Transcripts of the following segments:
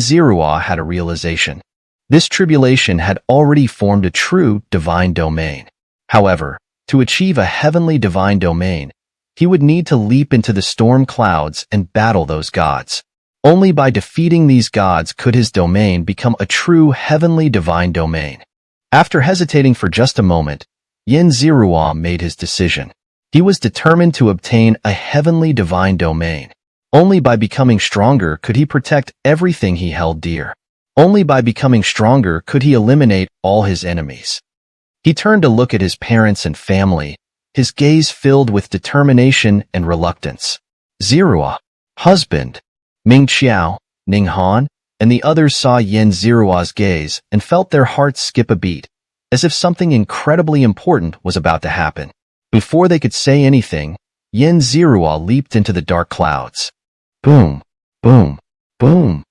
Zerua had a realization. This tribulation had already formed a true divine domain. However, to achieve a heavenly divine domain, he would need to leap into the storm clouds and battle those gods. Only by defeating these gods could his domain become a true heavenly divine domain. After hesitating for just a moment, Zerua made his decision. He was determined to obtain a heavenly divine domain. Only by becoming stronger could he protect everything he held dear. Only by becoming stronger could he eliminate all his enemies. He turned to look at his parents and family, his gaze filled with determination and reluctance. Zerua, husband, Ming Xiao, Ning Han, and the others saw Zerua's gaze and felt their hearts skip a beat, as if something incredibly important was about to happen. Before they could say anything, Zerua leaped into the dark clouds. Boom, boom, boom.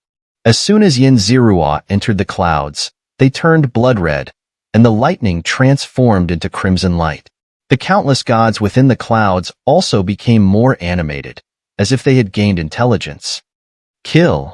As soon as Zerua entered the clouds, they turned blood red, and the lightning transformed into crimson light. The countless gods within the clouds also became more animated, as if they had gained intelligence. Kill.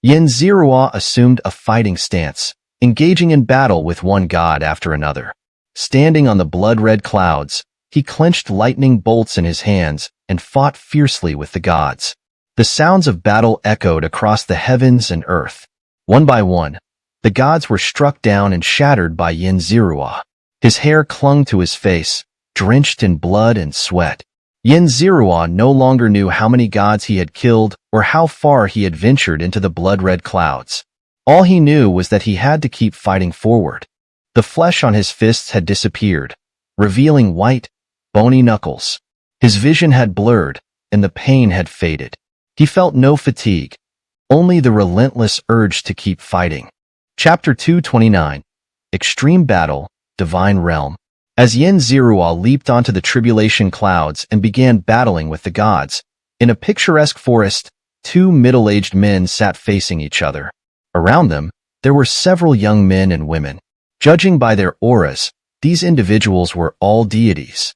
Zerua assumed a fighting stance, engaging in battle with one god after another. Standing on the blood-red clouds, he clenched lightning bolts in his hands and fought fiercely with the gods. The sounds of battle echoed across the heavens and earth. One by one, the gods were struck down and shattered by Zerua. His hair clung to his face, drenched in blood and sweat. Zerua no longer knew how many gods he had killed or how far he had ventured into the blood-red clouds. All he knew was that he had to keep fighting forward. The flesh on his fists had disappeared, revealing white, bony knuckles. His vision had blurred, and the pain had faded. He felt no fatigue, only the relentless urge to keep fighting. Chapter 229, Extreme Battle, Divine Realm. As Zerua leaped onto the tribulation clouds and began battling with the gods, in a picturesque forest, two middle-aged men sat facing each other. Around them, there were several young men and women. Judging by their auras, these individuals were all deities.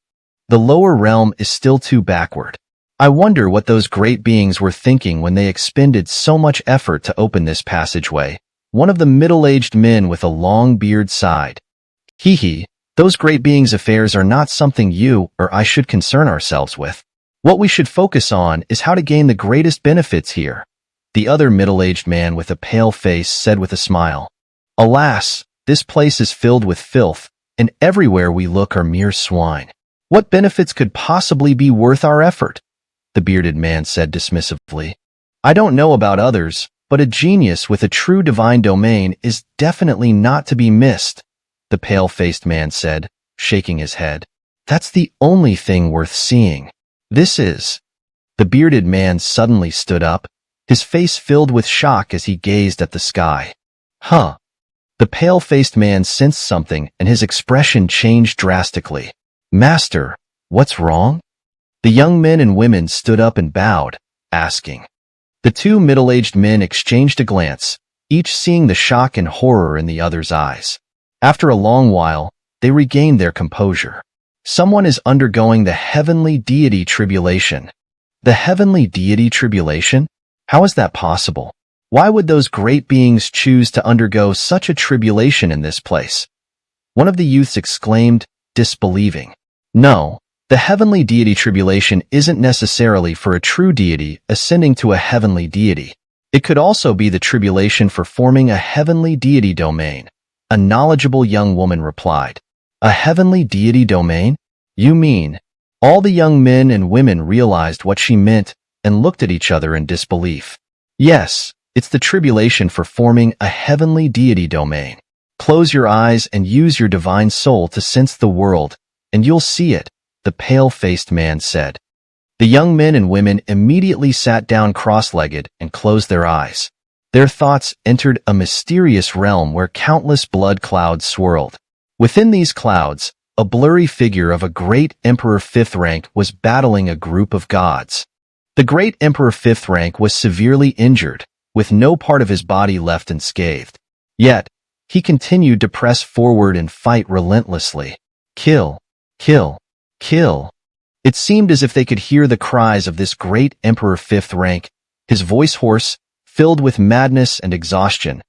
The lower realm is still too backward. I wonder what those great beings were thinking when they expended so much effort to open this passageway. One of the middle-aged men with a long beard sighed. Hee. Those great beings' affairs are not something you or I should concern ourselves with. What we should focus on is how to gain the greatest benefits here. The other middle-aged man with a pale face said with a smile. Alas, this place is filled with filth, and everywhere we look are mere swine. What benefits could possibly be worth our effort? The bearded man said dismissively. I don't know about others, but a genius with a true divine domain is definitely not to be missed. The pale-faced man said, shaking his head. That's the only thing worth seeing. This is. The bearded man suddenly stood up, his face filled with shock as he gazed at the sky. Huh. The pale-faced man sensed something and his expression changed drastically. Master, what's wrong? The young men and women stood up and bowed, asking. The two middle-aged men exchanged a glance, each seeing the shock and horror in the other's eyes. After a long while, they regained their composure. Someone is undergoing the heavenly deity tribulation. The heavenly deity tribulation? How is that possible? Why would those great beings choose to undergo such a tribulation in this place? One of the youths exclaimed, disbelieving. No, the heavenly deity tribulation isn't necessarily for a true deity ascending to a heavenly deity. It could also be the tribulation for forming a heavenly deity domain. A knowledgeable young woman replied. A heavenly deity domain? You mean? All the young men and women realized what she meant and looked at each other in disbelief. Yes, it's the tribulation for forming a heavenly deity domain. Close your eyes and use your divine soul to sense the world, and you'll see it, the pale-faced man said. The young men and women immediately sat down cross-legged and closed their eyes. Their thoughts entered a mysterious realm where countless blood clouds swirled. Within these clouds, a blurry figure of a great Emperor Fifth Rank was battling a group of gods. The great Emperor Fifth Rank was severely injured, with no part of his body left unscathed. Yet, he continued to press forward and fight relentlessly. Kill, kill, kill. It seemed as if they could hear the cries of this great Emperor Fifth Rank, his voice hoarse, filled with madness and exhaustion,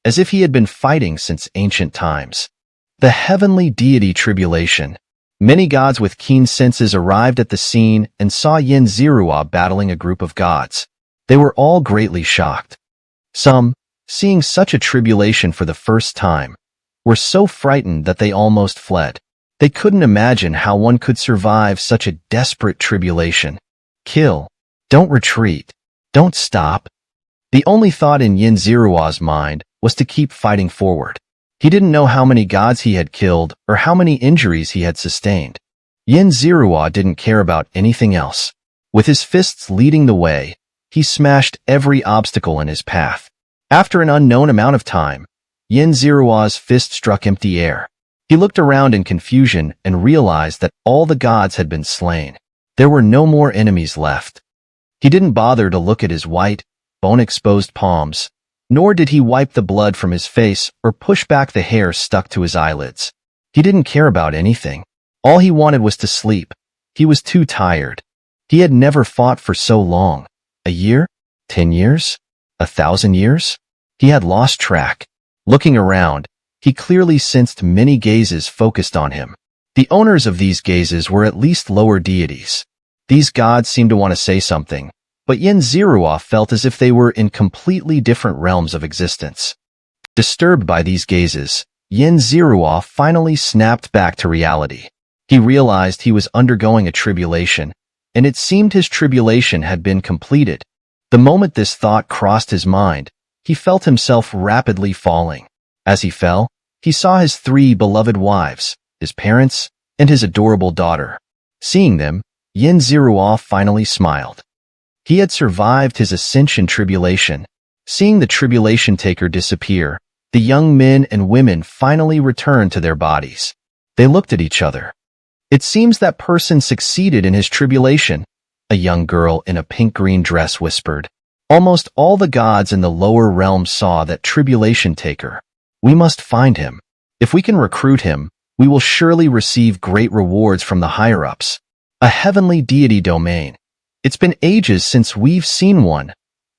as if he had been fighting since ancient times. The heavenly deity Tribulation. Many gods with keen senses arrived at the scene and saw Yin Zirua battling a group of gods. They were all greatly shocked. Some, seeing such a tribulation for the first time, were so frightened that they almost fled. They couldn't imagine how one could survive such a desperate tribulation. Kill. Don't retreat. Don't stop. The only thought in Yin Zirua's mind was to keep fighting forward. He didn't know how many gods he had killed or how many injuries he had sustained. Yin Zirua didn't care about anything else. With his fists leading the way, he smashed every obstacle in his path. After an unknown amount of time, Yin Zirua's fist struck empty air. He looked around in confusion and realized that all the gods had been slain. There were no more enemies left. He didn't bother to look at his white, bone-exposed palms, nor did he wipe the blood from his face or push back the hair stuck to his eyelids. He didn't care about anything. All he wanted was to sleep. He was too tired. He had never fought for so long. A year? 10 years? 1,000 years? He had lost track. Looking around, he clearly sensed many gazes focused on him. The owners of these gazes were at least lower deities. These gods seemed to want to say something, but Yin Zirua felt as if they were in completely different realms of existence. Disturbed by these gazes, Yin Zirua finally snapped back to reality. He realized he was undergoing a tribulation, and it seemed his tribulation had been completed. The moment this thought crossed his mind, he felt himself rapidly falling. As he fell, he saw his 3 beloved wives, his parents, and his adorable daughter. Seeing them, Yin Zirua finally smiled. He had survived his ascension tribulation. Seeing the tribulation taker disappear, the young men and women finally returned to their bodies. They looked at each other. It seems that person succeeded in his tribulation, a young girl in a pink-green dress whispered. Almost all the gods in the lower realms saw that tribulation taker. We must find him. If we can recruit him, we will surely receive great rewards from the higher-ups. A heavenly deity domain. It's been ages since we've seen one,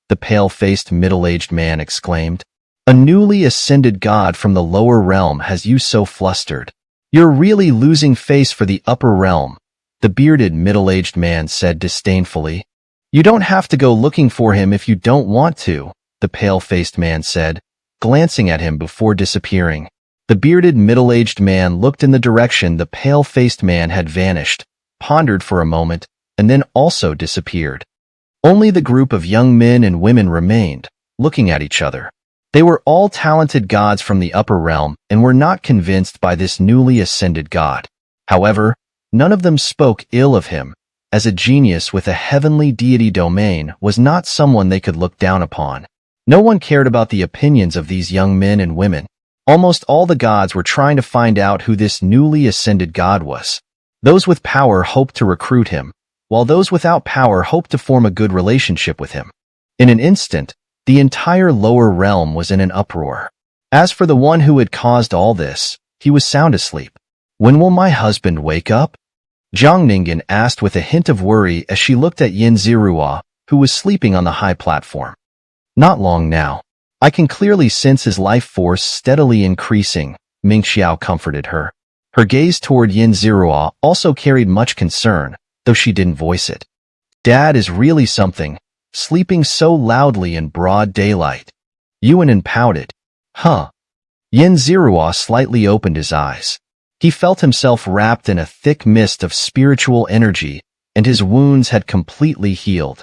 the pale-faced middle-aged man exclaimed. A newly ascended god from the lower realm has you so flustered. You're really losing face for the upper realm, the bearded middle-aged man said disdainfully. You don't have to go looking for him if you don't want to, the pale-faced man said, glancing at him before disappearing. The bearded middle-aged man looked in the direction the pale-faced man had vanished, pondered for a moment, and then also disappeared. Only the group of young men and women remained, looking at each other. They were all talented gods from the upper realm and were not convinced by this newly ascended god. However, none of them spoke ill of him, as a genius with a heavenly deity domain was not someone they could look down upon. No one cared about the opinions of these young men and women. Almost all the gods were trying to find out who this newly ascended god was. Those with power hoped to recruit him, while those without power hoped to form a good relationship with him. In an instant, the entire lower realm was in an uproar. As for the one who had caused all this, he was sound asleep. When will my husband wake up? Zhang Ningen asked with a hint of worry as she looked at Yin Zirua, who was sleeping on the high platform. Not long now. I can clearly sense his life force steadily increasing, Ming Xiao comforted her. Her gaze toward Yin Zirua also carried much concern, though she didn't voice it. Dad is really something, sleeping so loudly in broad daylight. Yuanan pouted. Huh. Yin Zirua slightly opened his eyes. He felt himself wrapped in a thick mist of spiritual energy, and his wounds had completely healed.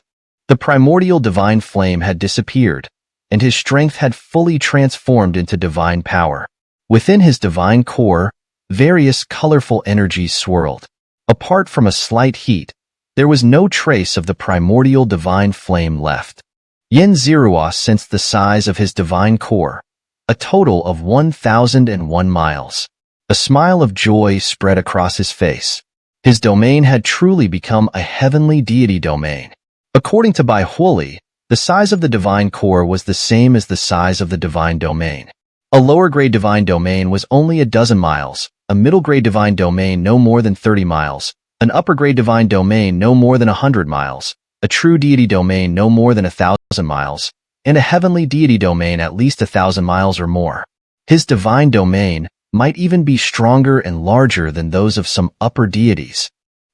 The primordial divine flame had disappeared, and his strength had fully transformed into divine power. Within his divine core, various colorful energies swirled. Apart from a slight heat, there was no trace of the primordial divine flame left. Yin Zirua sensed the size of his divine core, a total of 1,001 miles. A smile of joy spread across his face. His domain had truly become a heavenly deity domain. According to Bai Huoli, the size of the divine core was the same as the size of the divine domain. A lower-grade divine domain was only a dozen miles, a middle-grade divine domain no more than 30 miles, an upper-grade divine domain no more than 100 miles, a true deity domain no more than 1,000 miles, and a heavenly deity domain at least 1,000 miles or more. His divine domain might even be stronger and larger than those of some upper deities.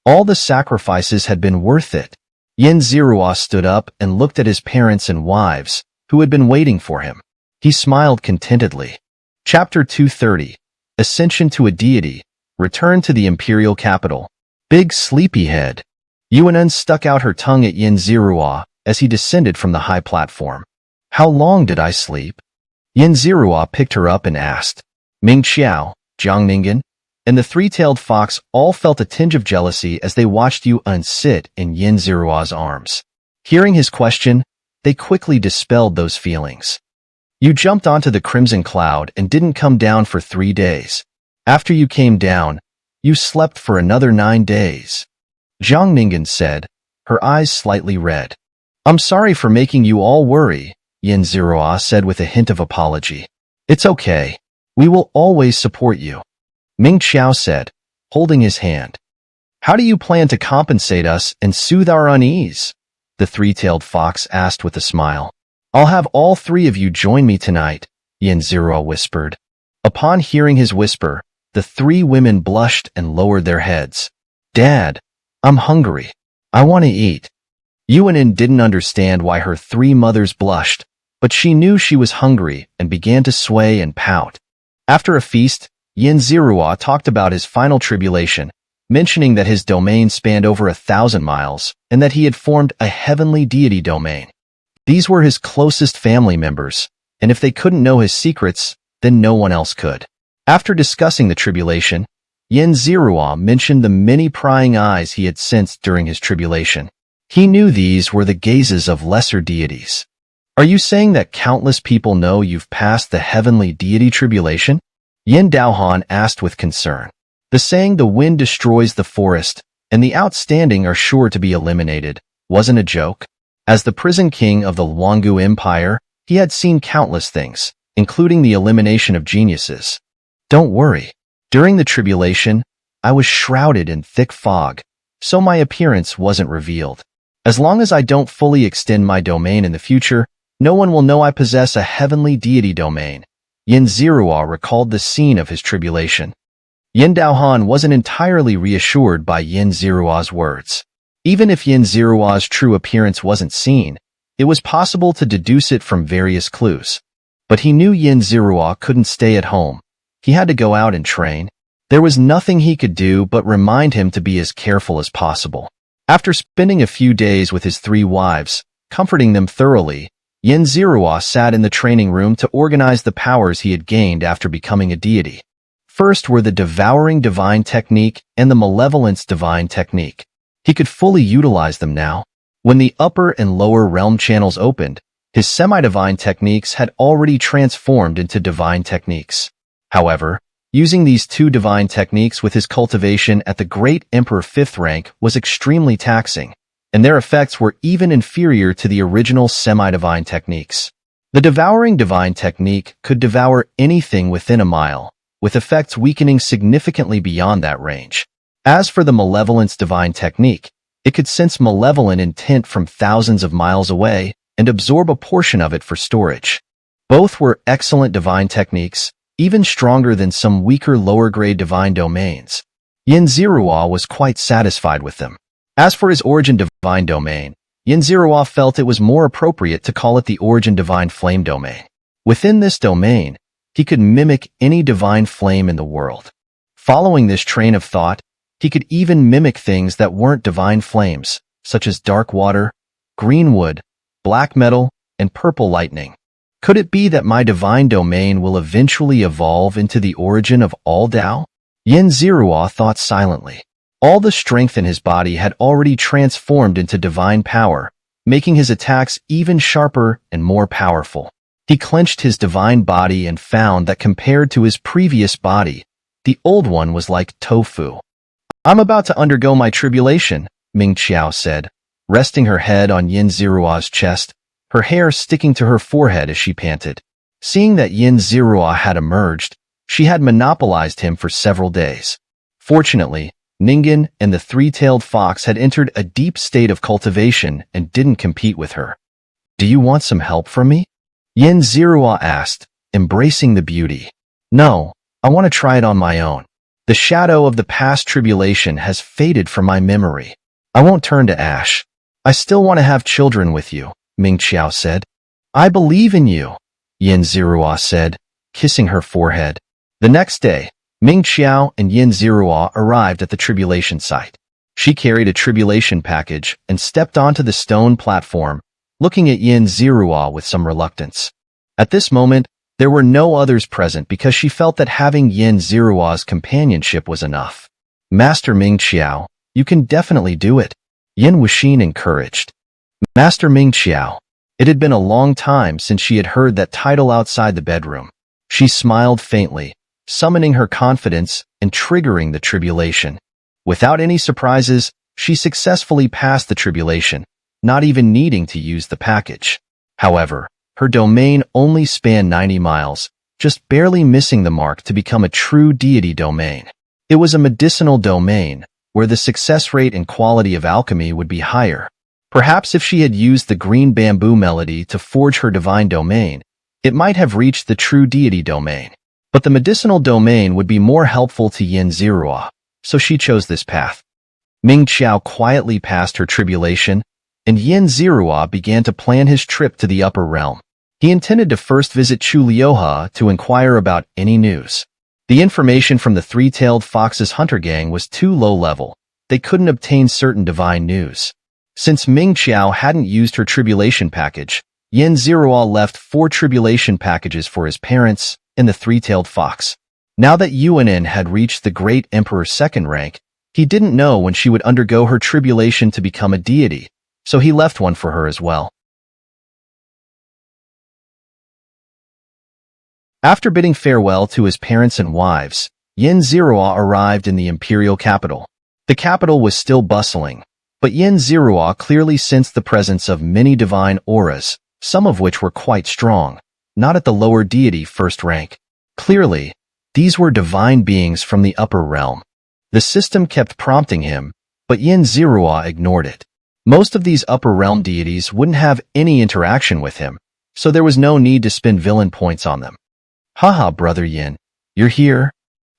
All the sacrifices had been worth it. Xianxia stood up and looked at his parents and wives, who had been waiting for him. He smiled contentedly. Chapter 230. Ascension to a Deity. Return to the imperial capital. Big sleepyhead. Yuanan stuck out her tongue at Xianxia as he descended from the high platform. How long did I sleep? Xianxia picked her up and asked. Ming Xiao, Zhang Ningen, and the three-tailed fox all felt a tinge of jealousy as they watched Yuan sit in Xianxia's arms. Hearing his question, they quickly dispelled those feelings. You jumped onto the crimson cloud and didn't come down for 3 days. After you came down, you slept for another 9 days. Zhang Ningen said, her eyes slightly red. I'm sorry for making you all worry, Xianxia said with a hint of apology. It's okay. We will always support you. Ming Xiao said, holding his hand. How do you plan to compensate us and soothe our unease? The three-tailed fox asked with a smile. I'll have all 3 of you join me tonight, Xianxia whispered. Upon hearing his whisper, the 3 women blushed and lowered their heads. Dad, I'm hungry. I want to eat. Yuanan didn't understand why her 3 mothers blushed, but she knew she was hungry and began to sway and pout. After a feast, Xianxia talked about his final tribulation, mentioning that his domain spanned over 1,000 miles and that he had formed a heavenly deity domain. These were his closest family members, and if they couldn't know his secrets, then no one else could. After discussing the tribulation, Xianxia mentioned the many prying eyes he had sensed during his tribulation. He knew these were the gazes of lesser deities. Are you saying that countless people know you've passed the heavenly deity tribulation? Yin Daohan asked with concern. The saying the wind destroys the forest, and the outstanding are sure to be eliminated, wasn't a joke. As the prison king of the Luangu Empire, he had seen countless things, including the elimination of geniuses. Don't worry. During the tribulation, I was shrouded in thick fog, so my appearance wasn't revealed. As long as I don't fully extend my domain in the future, no one will know I possess a heavenly deity domain. Xianxia recalled the scene of his tribulation. Yin Daohan wasn't entirely reassured by Xianxia's words. Even if Xianxia's true appearance wasn't seen, it was possible to deduce it from various clues. But he knew Xianxia couldn't stay at home. He had to go out and train. There was nothing he could do but remind him to be as careful as possible. After spending a few days with his 3 wives, comforting them thoroughly, Xianxia sat in the training room to organize the powers he had gained after becoming a deity. First were the Devouring Divine Technique and the Malevolence Divine Technique. He could fully utilize them now. When the upper and lower realm channels opened, his semi-divine techniques had already transformed into divine techniques. However, using these 2 divine techniques with his cultivation at the Great Emperor 5th rank was extremely taxing, and their effects were even inferior to the original semi-divine techniques. The Devouring Divine Technique could devour anything within a mile, with effects weakening significantly beyond that range. As for the Malevolence Divine Technique, it could sense malevolent intent from thousands of miles away and absorb a portion of it for storage. Both were excellent divine techniques, even stronger than some weaker lower-grade divine domains. Xianxia was quite satisfied with them. As for his Origin Divine Domain, Xianxia felt it was more appropriate to call it the Origin Divine Flame Domain. Within this domain, he could mimic any divine flame in the world. Following this train of thought, he could even mimic things that weren't divine flames, such as dark water, green wood, black metal, and purple lightning. Could it be that my divine domain will eventually evolve into the origin of all Tao? Xianxia thought silently. All the strength in his body had already transformed into divine power, making his attacks even sharper and more powerful. He clenched his divine body and found that compared to his previous body, the old one was like tofu. I'm about to undergo my tribulation, Ming Xiao said, resting her head on Xianxia's chest, her hair sticking to her forehead as she panted. Seeing that Xianxia had emerged, she had monopolized him for several days. Fortunately, Ningen and the 3-tailed fox had entered a deep state of cultivation and didn't compete with her. Do you want some help from me? Yin Zirua asked, embracing the beauty. No, I want to try it on my own. The shadow of the past tribulation has faded from my memory. I won't turn to ash. I still want to have children with you, Ming Qiao said. I believe in you, Yin Zirua said, kissing her forehead. The next day, Ming Qiao and Yin Zirua arrived at the tribulation site. She carried a tribulation package and stepped onto the stone platform, looking at Yin Zirua with some reluctance. At this moment, there were no others present because she felt that having Yin Zirua's companionship was enough. Master Ming Qiao, you can definitely do it, Yin Wuxin encouraged. Master Ming Qiao. It had been a long time since she had heard that title outside the bedroom. She smiled faintly, summoning her confidence and triggering the tribulation. Without any surprises, she successfully passed the tribulation, not even needing to use the package. However, her domain only spanned 90 miles, just barely missing the mark to become a true deity domain. It was a medicinal domain, where the success rate and quality of alchemy would be higher. Perhaps if she had used the green bamboo melody to forge her divine domain, it might have reached the true deity domain. But the medicinal domain would be more helpful to Yin Zirua, so she chose this path. Ming Qiao quietly passed her tribulation, and Yin Zirua began to plan his trip to the upper realm. He intended to first visit Chu Liuhe to inquire about any news. The information from the three-tailed fox's hunter gang was too low level. They couldn't obtain certain divine news. Since Ming Qiao hadn't used her tribulation package, Yin Zirua left 4 tribulation packages for his parents and the three-tailed fox. Now that Yuanin had reached the Great Emperor's 2nd rank, he didn't know when she would undergo her tribulation to become a deity, so he left one for her as well. After bidding farewell to his parents and wives, Yin Zirua arrived in the imperial capital. The capital was still bustling, but Yin Zirua clearly sensed the presence of many divine auras, some of which were quite strong, not at the lower deity 1st rank. Clearly, these were divine beings from the upper realm. The system kept prompting him, but Yin Zirua ignored it. Most of these upper realm deities wouldn't have any interaction with him, so there was no need to spend villain points on them. Haha, brother Yin, you're here?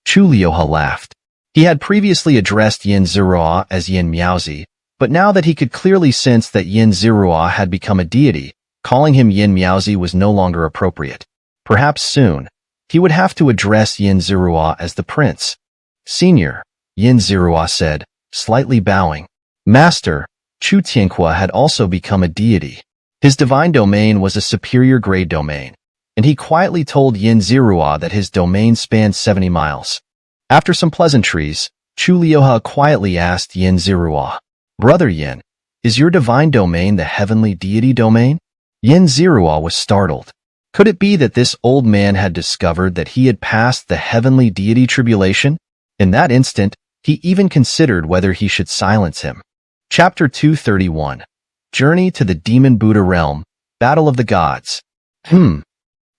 Chu Liuhe laughed. He had previously addressed Yin Zirua as Yin Miaozi, but now that he could clearly sense that Yin Zirua had become a deity, calling him Yin Miaozi was no longer appropriate. Perhaps soon, he would have to address Yin Zirua as the prince. Senior, Yin Zirua said, slightly bowing. Master, Chu Tianhua had also become a deity. His divine domain was a superior grade domain, and he quietly told Yin Zirua that his domain spanned 70 miles. After some pleasantries, Chu Liuhe quietly asked Yin Zirua, Brother Yin, is your divine domain the heavenly deity domain? Yin Zirua was startled. Could it be that this old man had discovered that he had passed the heavenly deity tribulation? In that instant, he even considered whether he should silence him. Chapter 231. Journey to the Demon Buddha Realm, Battle of the Gods. Yin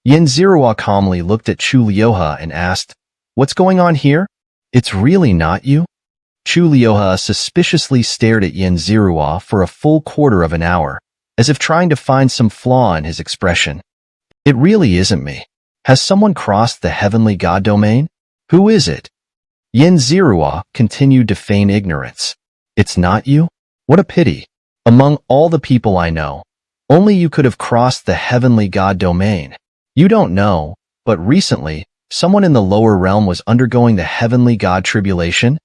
Zirua calmly looked at Chu Liuhe and asked, What's going on here? It's really not you? Chu Liuhe suspiciously stared at Yin Zirua for a full quarter of an hour, as if trying to find some flaw in his expression. It really isn't me. Has someone crossed the heavenly god domain? Who is it? Yin Zirua continued to feign ignorance. It's not you? What a pity. Among all the people I know, only you could have crossed the heavenly god domain. You don't know, but recently, someone in the lower realm was undergoing the heavenly god tribulation.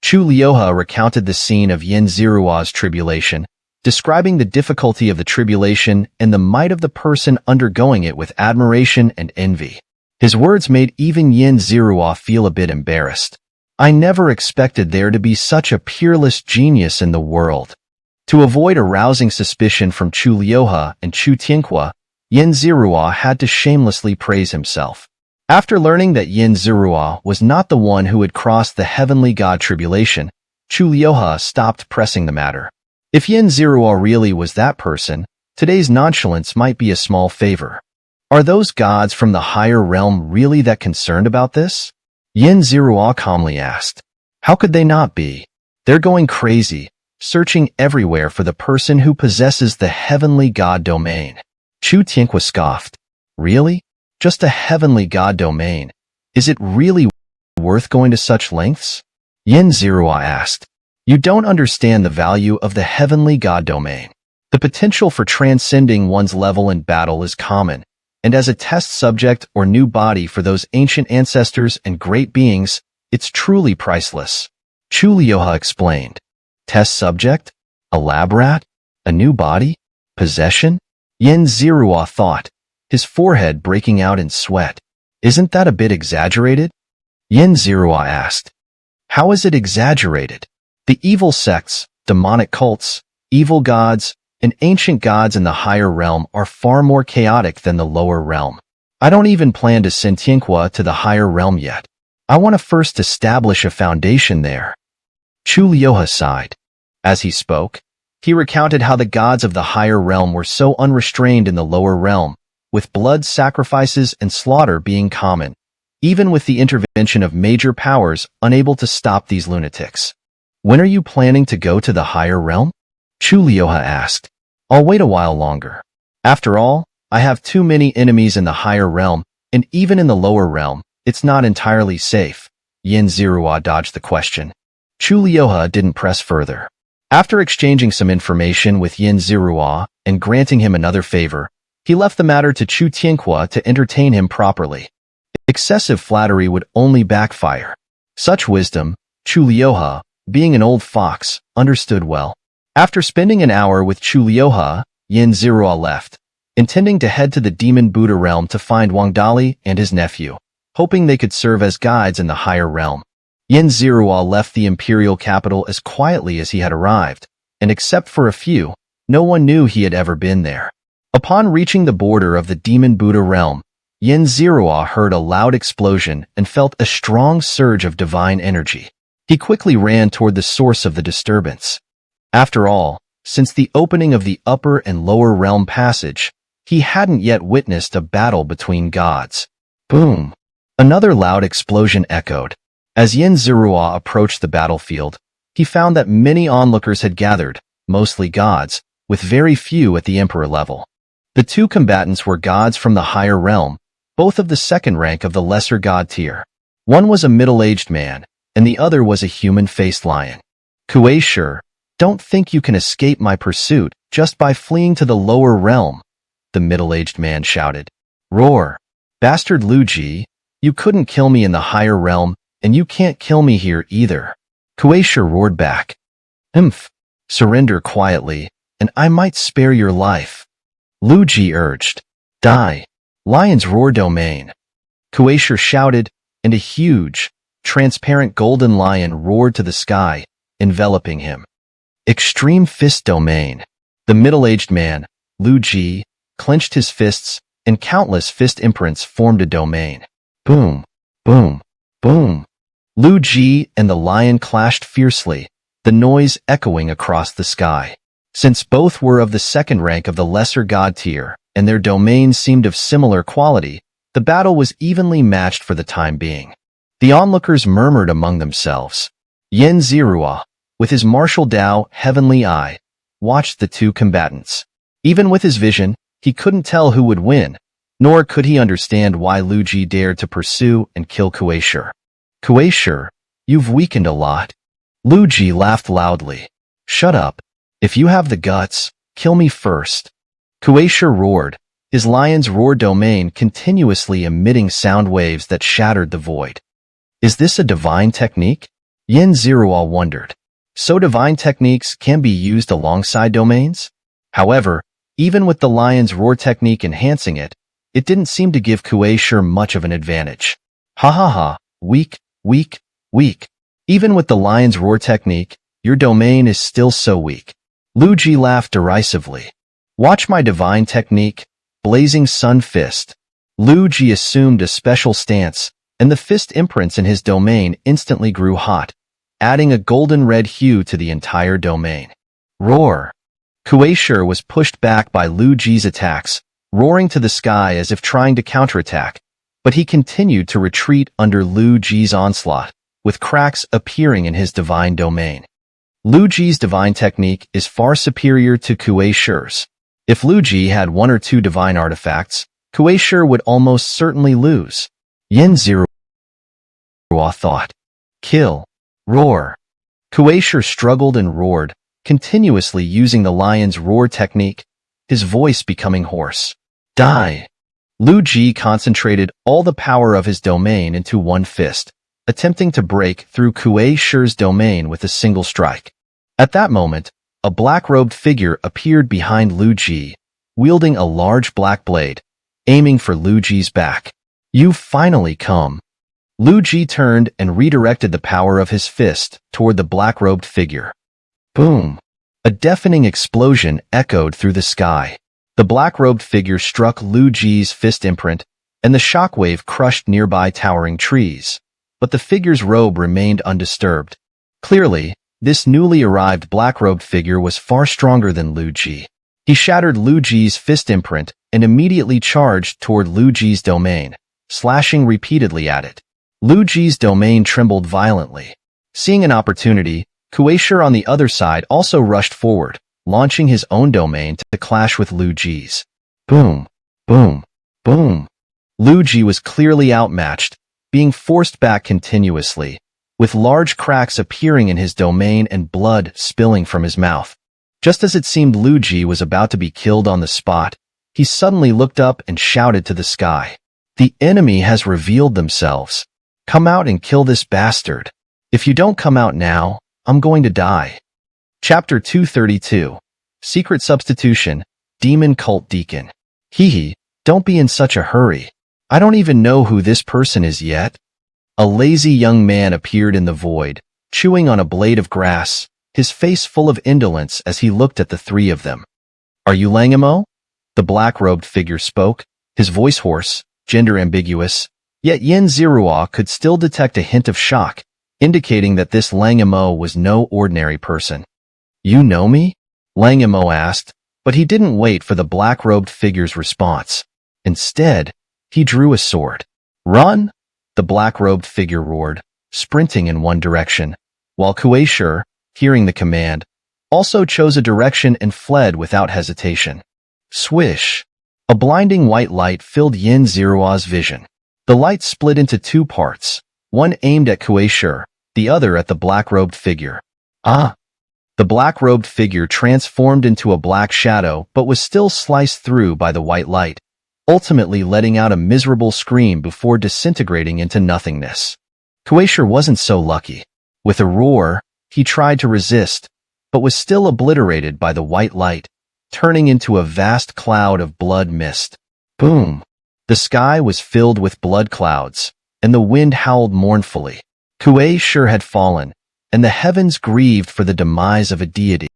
Chu Liuhe recounted the scene of Yin Zirua's tribulation, describing the difficulty of the tribulation and the might of the person undergoing it with admiration and envy. His words made even Yin Zirua feel a bit embarrassed. I never expected there to be such a peerless genius in the world. To avoid arousing suspicion from Chu Liuhe and Chu Tianhua, Yin Zirua had to shamelessly praise himself. After learning that Yin Zirua was not the one who had crossed the heavenly god tribulation, Chu Liuhe stopped pressing the matter. If Yin Zirua really was that person, today's nonchalance might be a small favor. Are those gods from the higher realm really that concerned about this? Yin Zirua calmly asked. How could they not be? They're going crazy, searching everywhere for the person who possesses the heavenly god domain. Chu Tianhua scoffed. Really? Just a heavenly god domain? Is it really worth going to such lengths? Yin Zirua asked. You don't understand the value of the heavenly god domain. The potential for transcending one's level in battle is common, and as a test subject or new body for those ancient ancestors and great beings, it's truly priceless. Chu Lioha explained. Test subject? A lab rat? A new body? Possession? Yin Zirua thought, his forehead breaking out in sweat. Isn't that a bit exaggerated? Yin Zirua asked. How is it exaggerated? The evil sects, demonic cults, evil gods, and ancient gods in the higher realm are far more chaotic than the lower realm. I don't even plan to send Tianhua to the higher realm yet. I want to first establish a foundation there. Chu Lioha sighed. As he spoke, he recounted how the gods of the higher realm were so unrestrained in the lower realm, with blood sacrifices and slaughter being common, even with the intervention of major powers unable to stop these lunatics. When are you planning to go to the higher realm? Chu Lioha asked. I'll wait a while longer. After all, I have too many enemies in the higher realm, and even in the lower realm, it's not entirely safe. Yin Zirua dodged the question. Chu Lioha didn't press further. After exchanging some information with Yin Zirua and granting him another favor, he left the matter to Chu Tianhua to entertain him properly. Excessive flattery would only backfire. Such wisdom, Chu Lioha, being an old fox, understood well. After spending an hour with Chu Lioha, Yin Zirua left, intending to head to the Demon Buddha realm to find Wang Dali and his nephew, hoping they could serve as guides in the higher realm. Yin Zirua left the imperial capital as quietly as he had arrived, and except for a few, no one knew he had ever been there. Upon reaching the border of the Demon Buddha realm, Yin Zirua heard a loud explosion and felt a strong surge of divine energy. He quickly ran toward the source of the disturbance. After all, since the opening of the upper and lower realm passage, he hadn't yet witnessed a battle between gods. Boom! Another loud explosion echoed. As Yin Zirua approached the battlefield, he found that many onlookers had gathered, mostly gods, with very few at the emperor level. The two combatants were gods from the higher realm, both of the second rank of the lesser god tier. One was a middle-aged man, and the other was a human-faced lion. Kuei-shi, don't think you can escape my pursuit just by fleeing to the lower realm, the middle-aged man shouted. Roar! Bastard Lu Ji, you couldn't kill me in the higher realm, and you can't kill me here either. Kuei-shi roared back. Surrender quietly, and I might spare your life. Lu Ji urged. Die. Lion's roar domain. Kuei-shi shouted, and a huge, transparent golden lion roared to the sky, enveloping him. Extreme fist domain. The middle-aged man, Lu Ji, clenched his fists, and countless fist imprints formed a domain. Boom, boom, boom. Lu Ji and the lion clashed fiercely, the noise echoing across the sky. Since both were of the second rank of the lesser god tier, and their domains seemed of similar quality, the battle was evenly matched for the time being. The onlookers murmured among themselves. Yin Zirua, with his martial Dao heavenly eye, watched the two combatants. Even with his vision, he couldn't tell who would win, nor could he understand why Lu Ji dared to pursue and kill Kuei-shi. Kuei-shi, you've weakened a lot. Lu Ji laughed loudly. Shut up. If you have the guts, kill me first. Kuei-shi roared, his lion's roar domain continuously emitting sound waves that shattered the void. Is this a divine technique? Yin Zirua wondered. So divine techniques can be used alongside domains? However, even with the lion's roar technique enhancing it, it didn't seem to give Kuei-shi much of an advantage. Ha ha ha, weak, weak, weak. Even with the lion's roar technique, your domain is still so weak. Lu Ji laughed derisively. Watch my divine technique, Blazing Sun Fist. Lu Ji assumed a special stance, and the fist imprints in his domain instantly grew hot, adding a golden red hue to the entire domain. Roar! Kuei-shi was pushed back by Lu Ji's attacks, roaring to the sky as if trying to counterattack, but he continued to retreat under Lu Ji's onslaught, with cracks appearing in his divine domain. Lu Ji's divine technique is far superior to Kuei Shi's. If Lu Ji had one or two divine artifacts, Kuei Shi would almost certainly lose. Yin Zirua thought. Kill. Roar. Kuei Shi struggled and roared, continuously using the lion's roar technique, his voice becoming hoarse. Die. Lu Ji concentrated all the power of his domain into one fist, attempting to break through Kuei Shi's domain with a single strike. At that moment, a black-robed figure appeared behind Lu Ji, wielding a large black blade, aiming for Lu Ji's back. You've finally come. Lu Ji turned and redirected the power of his fist toward the black-robed figure. Boom! A deafening explosion echoed through the sky. The black-robed figure struck Lu Ji's fist imprint, and the shockwave crushed nearby towering trees. But the figure's robe remained undisturbed. Clearly, this newly arrived black-robed figure was far stronger than Lu Ji. He shattered Lu Ji's fist imprint and immediately charged toward Lu Ji's domain, slashing repeatedly at it. Lu Ji's domain trembled violently. Seeing an opportunity, Kuei Shi on the other side also rushed forward, launching his own domain to clash with Lu Ji's. Boom, boom, boom. Lu Ji was clearly outmatched, being forced back continuously, with large cracks appearing in his domain and blood spilling from his mouth. Just as it seemed Lu Ji was about to be killed on the spot, he suddenly looked up and shouted to the sky. The enemy has revealed themselves. Come out and kill this bastard. If you don't come out now, I'm going to die. Chapter 232. Secret Substitution, Demon Cult Deacon. Hee, don't be in such a hurry. I don't even know who this person is yet. A lazy young man appeared in the void, chewing on a blade of grass, his face full of indolence as he looked at the three of them. Are you Langamo? The black-robed figure spoke, his voice hoarse, gender ambiguous, yet Yin Zirua could still detect a hint of shock, indicating that this Langamo was no ordinary person. You know me? Langamo asked, but he didn't wait for the black-robed figure's response. Instead, he drew a sword. Run! The black-robed figure roared, sprinting in one direction, while Kuei Shi, hearing the command, also chose a direction and fled without hesitation. Swish! A blinding white light filled Yin Zirua's vision. The light split into two parts, one aimed at Kuei Shi, the other at the black-robed figure. Ah! The black-robed figure transformed into a black shadow but was still sliced through by the white light, ultimately letting out a miserable scream before disintegrating into nothingness. Kuei Shi wasn't so lucky. With a roar, he tried to resist, but was still obliterated by the white light, turning into a vast cloud of blood mist. Boom! The sky was filled with blood clouds, and the wind howled mournfully. Kuei Shi had fallen, and the heavens grieved for the demise of a deity.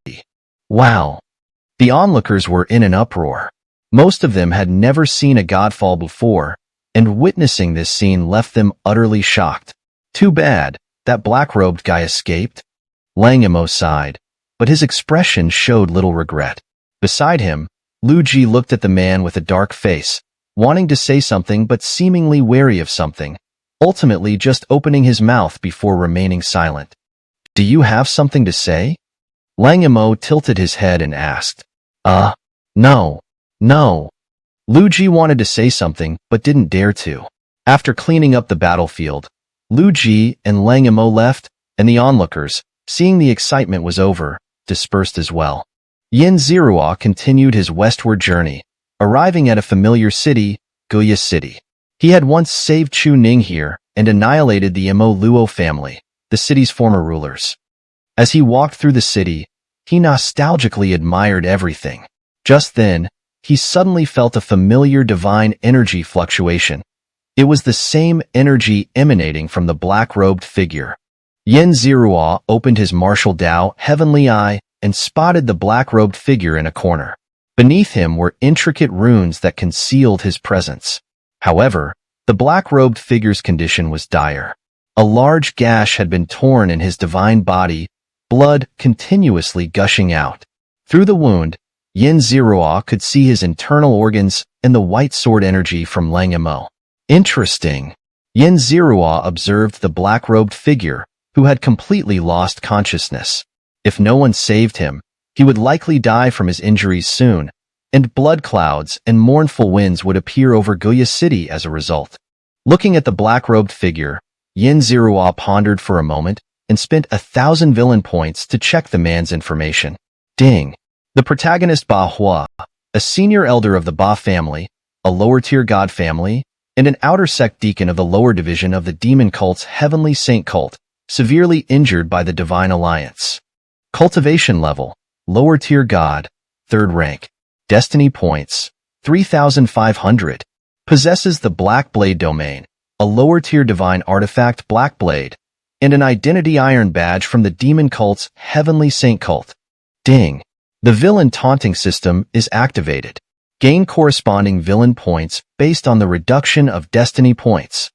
Wow! The onlookers were in an uproar. Most of them had never seen a god fall before, and witnessing this scene left them utterly shocked. Too bad, that black-robed guy escaped. Langamo sighed, but his expression showed little regret. Beside him, Lu Ji looked at the man with a dark face, wanting to say something but seemingly wary of something, ultimately just opening his mouth before remaining silent. Do you have something to say? Langamo tilted his head and asked. No. Lu Ji wanted to say something but didn't dare to. After cleaning up the battlefield, Lu Ji and Langamo left, and the onlookers, seeing the excitement was over, dispersed as well. Yin Zirua continued his westward journey, arriving at a familiar city, Guya City. He had once saved Chu Ning here and annihilated the Mo Luo family, the city's former rulers. As he walked through the city, he nostalgically admired everything. Just then, he suddenly felt a familiar divine energy fluctuation. It was the same energy emanating from the black-robed figure. Yin Zirua opened his martial Dao heavenly eye and spotted the black-robed figure in a corner. Beneath him were intricate runes that concealed his presence. However, the black-robed figure's condition was dire. A large gash had been torn in his divine body, blood continuously gushing out. Through the wound, Yin Zirua could see his internal organs and the white sword energy from Langamo. Interesting. Yin Zirua observed the black-robed figure, who had completely lost consciousness. If no one saved him, he would likely die from his injuries soon, and blood clouds and mournful winds would appear over Guya City as a result. Looking at the black-robed figure, Yin Zirua pondered for a moment and spent 1,000 villain points to check the man's information. Ding! The protagonist Ba Hua, a senior elder of the Ba family, a lower-tier god family, and an outer sect deacon of the lower division of the demon cult's Heavenly Saint cult, severely injured by the Divine Alliance. Cultivation level, lower-tier god, 3rd rank. Destiny points, 3,500. Possesses the Black Blade domain, a lower-tier divine artifact Black Blade, and an identity iron badge from the demon cult's Heavenly Saint cult. Ding! The villain taunting system is activated. Gain corresponding villain points based on the reduction of destiny points.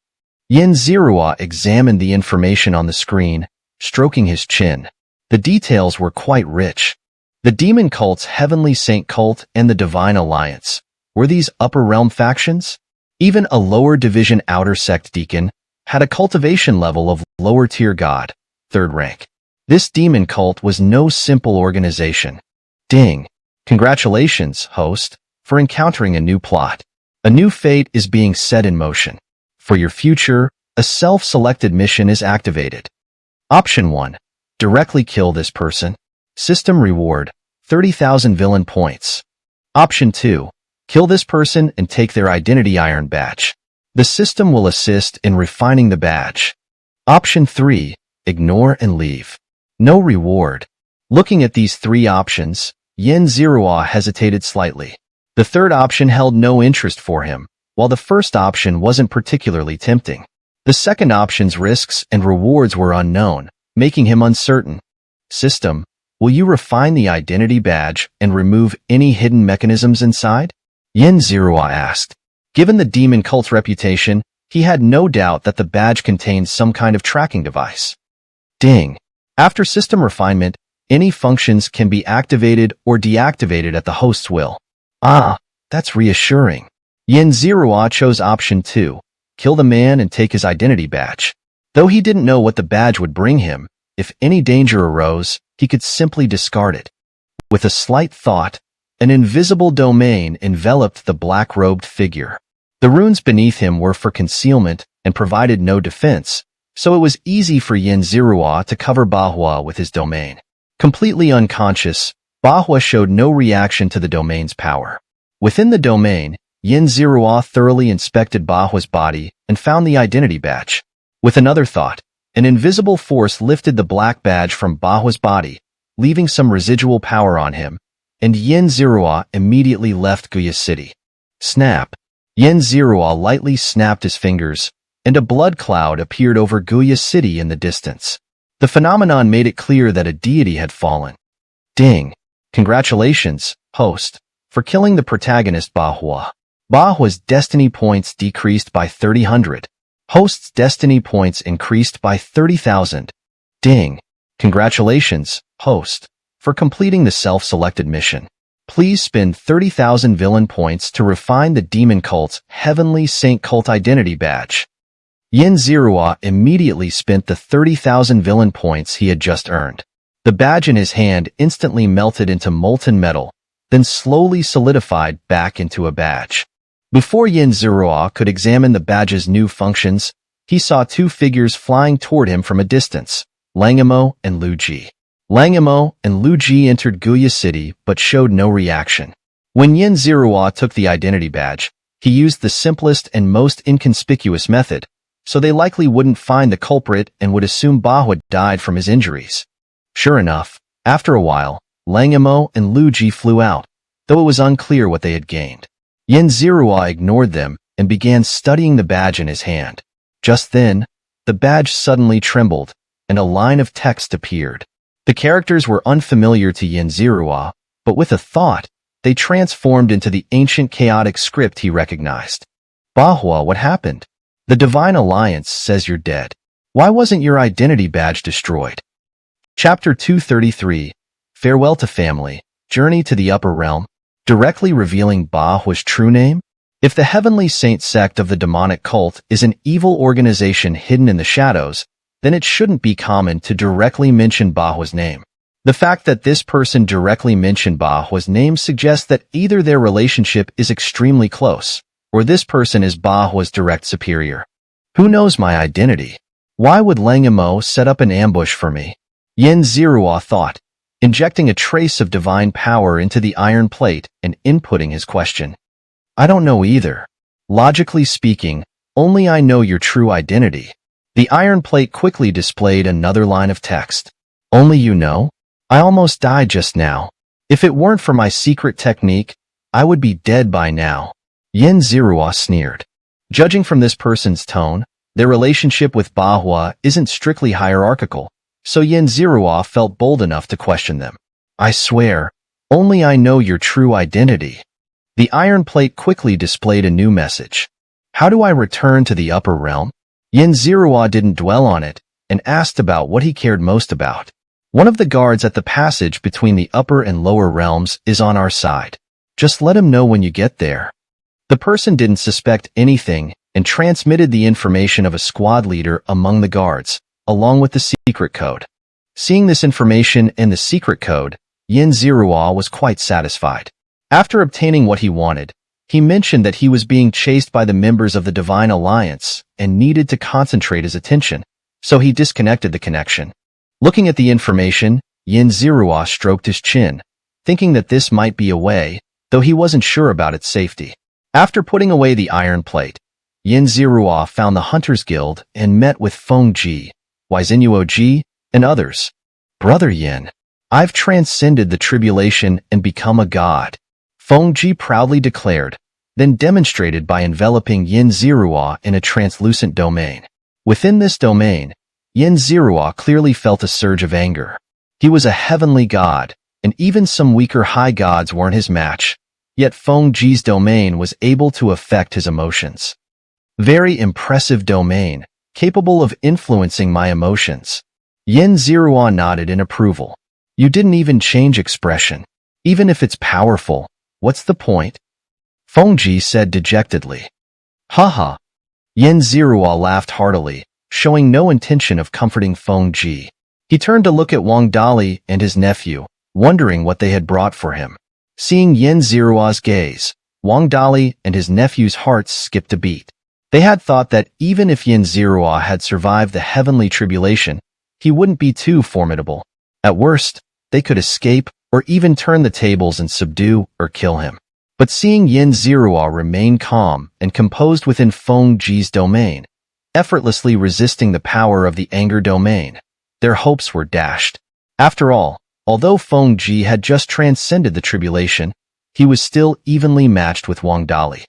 Yin Zirua examined the information on the screen, stroking his chin. The details were quite rich. The demon cult's Heavenly Saint cult and the Divine Alliance. Were these upper realm factions? Even a lower division outer sect deacon had a cultivation level of lower tier god, 3rd rank. This demon cult was no simple organization. Ding! Congratulations, host, for encountering a new plot. A new fate is being set in motion. For your future, a self-selected mission is activated. Option 1. Directly kill this person. System reward, 30,000 villain points. Option 2. Kill this person and take their identity iron badge. The system will assist in refining the badge. Option 3. Ignore and leave. No reward. Looking at these 3 options, Yin Zirua hesitated slightly. The 3rd option held no interest for him, while the first option wasn't particularly tempting. The second option's risks and rewards were unknown, making him uncertain. System, will you refine the identity badge and remove any hidden mechanisms inside? Yin Zirua asked. Given the demon cult's reputation, he had no doubt that the badge contained some kind of tracking device. Ding! After system refinement, any functions can be activated or deactivated at the host's will. Ah, that's reassuring. Yin Zirua chose option 2, kill the man and take his identity badge. Though he didn't know what the badge would bring him, if any danger arose, he could simply discard it. With a slight thought, an invisible domain enveloped the black-robed figure. The runes beneath him were for concealment and provided no defense, so it was easy for Yin Zirua to cover Ba Hua with his domain. Completely unconscious, Ba Hua showed no reaction to the domain's power. Within the domain, Yin Zirua thoroughly inspected Ba Hua's body and found the identity badge. With another thought, an invisible force lifted the black badge from Ba Hua's body, leaving some residual power on him, and Yin Zirua immediately left Guya City. Snap! Yin Zirua lightly snapped his fingers, and a blood cloud appeared over Guya City in the distance. The phenomenon made it clear that a deity had fallen. Ding! Congratulations, host, for killing the protagonist Ba Hua. Ba Hua's destiny points decreased by 3,000. Host's destiny points increased by 30,000. Ding! Congratulations, host, for completing the self-selected mission. Please spend 30,000 villain points to refine the demon cult's Heavenly Saint cult identity badge. Yin Zirua immediately spent the 30,000 villain points he had just earned. The badge in his hand instantly melted into molten metal, then slowly solidified back into a badge. Before Yin Zirua could examine the badge's new functions, he saw 2 figures flying toward him from a distance, Langemo and Lu Ji. Langemo and Lu Ji entered Guya City but showed no reaction. When Yin Zirua took the identity badge, he used the simplest and most inconspicuous method, so they likely wouldn't find the culprit and would assume Ba Hua died from his injuries. Sure enough, after a while, Langemo and Lu Ji flew out, though it was unclear what they had gained. Yin Zirua ignored them and began studying the badge in his hand. Just then, the badge suddenly trembled, and a line of text appeared. The characters were unfamiliar to Yin Zirua, but with a thought, they transformed into the ancient chaotic script he recognized. Ba Hua, what happened? The Divine Alliance says you're dead. Why wasn't your identity badge destroyed? Chapter 233, Farewell to Family, Journey to the Upper Realm, directly revealing Ba Hua's true name? If the Heavenly Saint sect of the demonic cult is an evil organization hidden in the shadows, then it shouldn't be common to directly mention Ba Hua's name. The fact that this person directly mentioned Bahua's name suggests that either their relationship is extremely close, or this person is Bahua's direct superior. Who knows my identity? Why would Langemo set up an ambush for me? Yin Zirua thought, injecting a trace of divine power into the iron plate and inputting his question. I don't know either. Logically speaking, only I know your true identity. The iron plate quickly displayed another line of text. Only you know? I almost died just now. If it weren't for my secret technique, I would be dead by now. Yin Zirua sneered. Judging from this person's tone, their relationship with Bahua isn't strictly hierarchical, so Yin Zirua felt bold enough to question them. I swear, only I know your true identity. The iron plate quickly displayed a new message. How do I return to the upper realm? Yin Zirua didn't dwell on it and asked about what he cared most about. One of the guards at the passage between the upper and lower realms is on our side. Just let him know when you get there. The person didn't suspect anything and transmitted the information of a squad leader among the guards, along with the secret code. Seeing this information and the secret code, Yin Zirua was quite satisfied. After obtaining what he wanted, he mentioned that he was being chased by the members of the Divine Alliance and needed to concentrate his attention, so he disconnected the connection. Looking at the information, Yin Zirua stroked his chin, thinking that this might be a way, though he wasn't sure about its safety. After putting away the iron plate, Yin Zirua found the Hunters Guild and met with Feng Ji, Wizenuo Ji, and others. Brother Yin, I've transcended the tribulation and become a god, Feng Ji proudly declared, then demonstrated by enveloping Yin Zirua in a translucent domain. Within this domain, Yin Zirua clearly felt a surge of anger. He was a heavenly god, and even some weaker high gods weren't his match, yet Feng Ji's domain was able to affect his emotions. Very impressive domain, capable of influencing my emotions. Yin Zirua nodded in approval. You didn't even change expression. Even if it's powerful, what's the point? Feng Ji said dejectedly. Haha. Yin Zirua laughed heartily, showing no intention of comforting Feng Ji. He turned to look at Wang Dali and his nephew, wondering what they had brought for him. Seeing Yin Zirua's gaze, Wang Dali and his nephew's hearts skipped a beat. They had thought that even if Yin Zirua had survived the heavenly tribulation, he wouldn't be too formidable. At worst, they could escape or even turn the tables and subdue or kill him. But seeing Yin Zirua remain calm and composed within Feng Ji's domain, effortlessly resisting the power of the anger domain, their hopes were dashed. After all, although Feng Ji had just transcended the tribulation, he was still evenly matched with Wang Dali.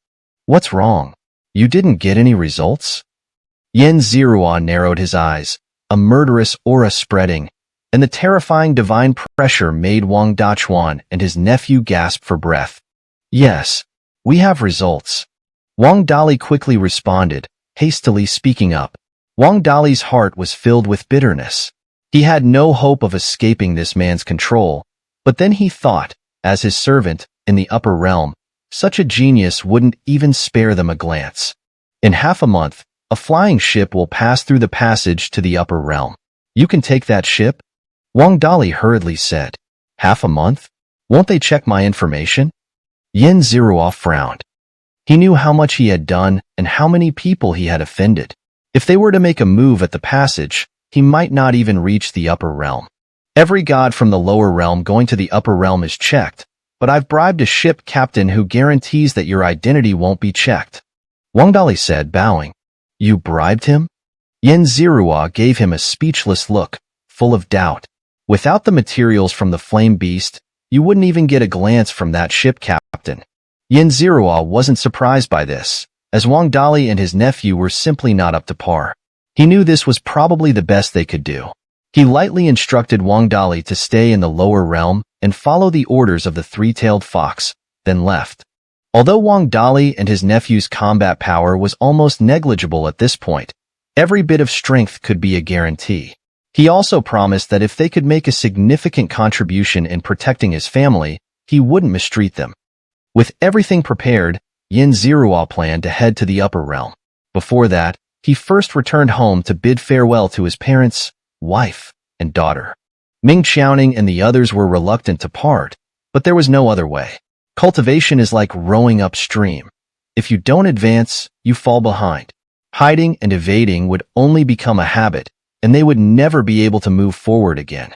What's wrong? You didn't get any results? Yin Zirua narrowed his eyes, a murderous aura spreading, and the terrifying divine pressure made Wang Dachuan and his nephew gasp for breath. Yes, we have results. Wang Dali quickly responded, hastily speaking up. Wang Dali's heart was filled with bitterness. He had no hope of escaping this man's control, but then he thought, as his servant, in the upper realm, such a genius wouldn't even spare them a glance. In half a month, a flying ship will pass through the passage to the upper realm. You can take that ship? Wang Dali hurriedly said. Half a month? Won't they check my information? Yin Zirua frowned. He knew how much he had done and how many people he had offended. If they were to make a move at the passage, he might not even reach the upper realm. Every god from the lower realm going to the upper realm is checked, but I've bribed a ship captain who guarantees that your identity won't be checked. Wang Dali said, bowing. You bribed him? Yin Zirua gave him a speechless look, full of doubt. Without the materials from the flame beast, you wouldn't even get a glance from that ship captain. Yin Zirua wasn't surprised by this, as Wang Dali and his nephew were simply not up to par. He knew this was probably the best they could do. He lightly instructed Wang Dali to stay in the lower realm and follow the orders of the three-tailed fox, then left. Although Wang Dali and his nephew's combat power was almost negligible at this point, every bit of strength could be a guarantee. He also promised that if they could make a significant contribution in protecting his family, he wouldn't mistreat them. With everything prepared, Yin Zirua planned to head to the upper realm. Before that, he first returned home to bid farewell to his parents, wife, and daughter. Ming Qiaoning and the others were reluctant to part, but there was no other way. Cultivation is like rowing upstream. If you don't advance, you fall behind. Hiding and evading would only become a habit, and they would never be able to move forward again.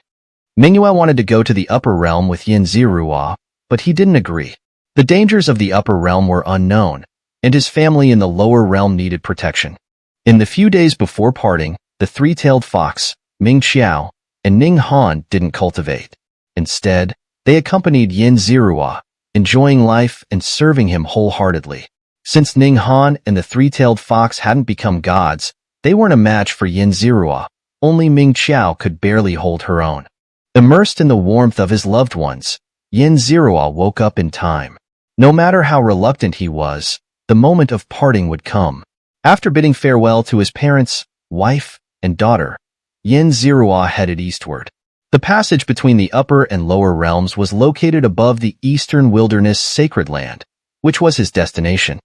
Mingyue wanted to go to the upper realm with Yin Zirua, but he didn't agree. The dangers of the upper realm were unknown, and his family in the lower realm needed protection. In the few days before parting, the three-tailed fox, Ming Xiao, and Ning Han didn't cultivate. Instead, they accompanied Yin Zirua, enjoying life and serving him wholeheartedly. Since Ning Han and the three-tailed fox hadn't become gods, they weren't a match for Yin Zirua. Only Ming Xiao could barely hold her own. Immersed in the warmth of his loved ones, Yin Zirua woke up in time. No matter how reluctant he was, the moment of parting would come. After bidding farewell to his parents, wife, and daughter, Yin Zirua headed eastward. The passage between the upper and lower realms was located above the eastern wilderness sacred land, which was his destination.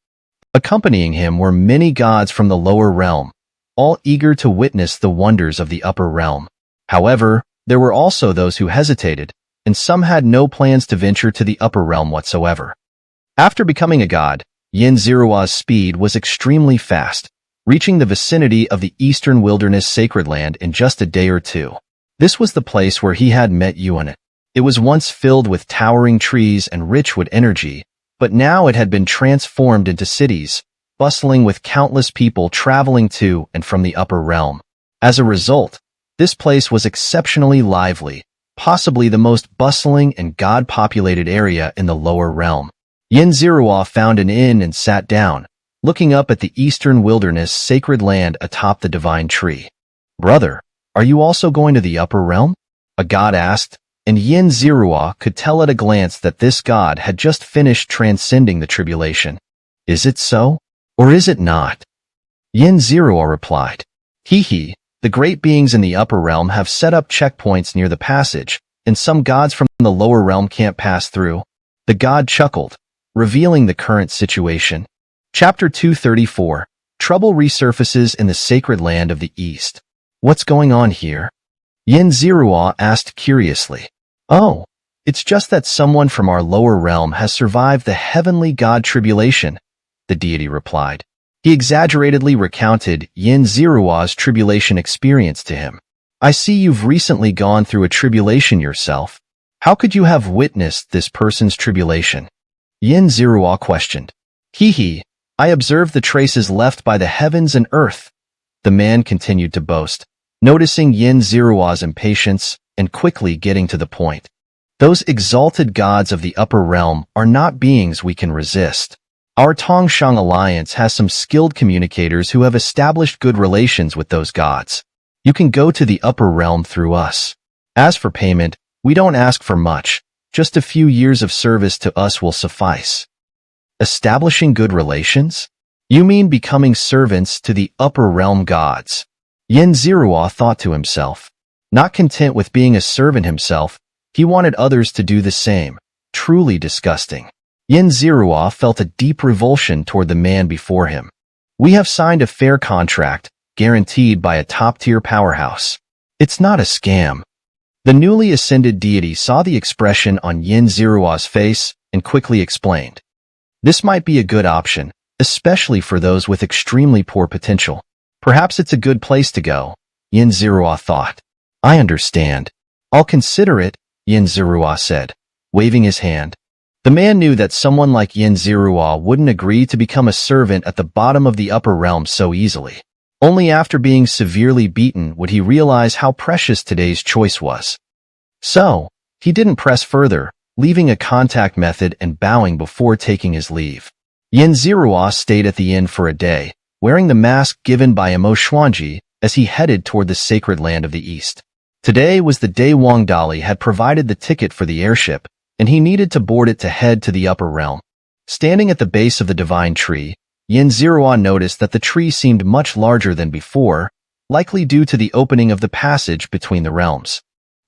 Accompanying him were many gods from the lower realm, all eager to witness the wonders of the upper realm. However, there were also those who hesitated, and some had no plans to venture to the upper realm whatsoever. After becoming a god, Yin Zirua's speed was extremely fast, reaching the vicinity of the eastern wilderness sacred land in just a day or two. This was the place where he had met Yuan. It was once filled with towering trees and rich with energy, but now it had been transformed into cities, bustling with countless people traveling to and from the upper realm. As a result, this place was exceptionally lively, possibly the most bustling and god-populated area in the lower realm. Yin Zirua found an inn and sat down, looking up at the eastern wilderness sacred land atop the divine tree. "Brother, are you also going to the upper realm?" a god asked, and Yin Zirua could tell at a glance that this god had just finished transcending the tribulation. "Is it so? Or is it not?" Yin Zirua replied. "Hee, the great beings in the upper realm have set up checkpoints near the passage, and some gods from the lower realm can't pass through." The god chuckled, revealing the current situation. Chapter 234. Trouble resurfaces in the sacred land of the east. "What's going on here?" Yin Zirua asked curiously. "Oh, it's just that someone from our lower realm has survived the heavenly god tribulation," the deity replied. He exaggeratedly recounted Yin Zirua's tribulation experience to him. "I see you've recently gone through a tribulation yourself. How could you have witnessed this person's tribulation?" Yin Zirua questioned. "Hee, I observed the traces left by the heavens and earth," the man continued to boast, noticing Yin Zirua's impatience and quickly getting to the point. "Those exalted gods of the upper realm are not beings we can resist. Our Tongshang alliance has some skilled communicators who have established good relations with those gods. You can go to the upper realm through us. As for payment, we don't ask for much. Just a few years of service to us will suffice." Establishing good relations? You mean becoming servants to the upper realm gods? Yin Zirua thought to himself. Not content with being a servant himself, he wanted others to do the same. Truly disgusting. Yin Zirua felt a deep revulsion toward the man before him. "We have signed a fair contract, guaranteed by a top-tier powerhouse. It's not a scam." The newly ascended deity saw the expression on Yin Zirua's face and quickly explained. "This might be a good option, especially for those with extremely poor potential. Perhaps it's a good place to go," Yin Zirua thought. "I understand. I'll consider it," Yin Zirua said, waving his hand. The man knew that someone like Yin Zirua wouldn't agree to become a servant at the bottom of the upper realm so easily. Only after being severely beaten would he realize how precious today's choice was. So, he didn't press further, leaving a contact method and bowing before taking his leave. Yin Zirua stayed at the inn for a day, wearing the mask given by Imo Xuanji as he headed toward the sacred land of the east. Today was the day Wang Dali had provided the ticket for the airship, and he needed to board it to head to the upper realm. Standing at the base of the divine tree, Yin Zirua noticed that the tree seemed much larger than before, likely due to the opening of the passage between the realms.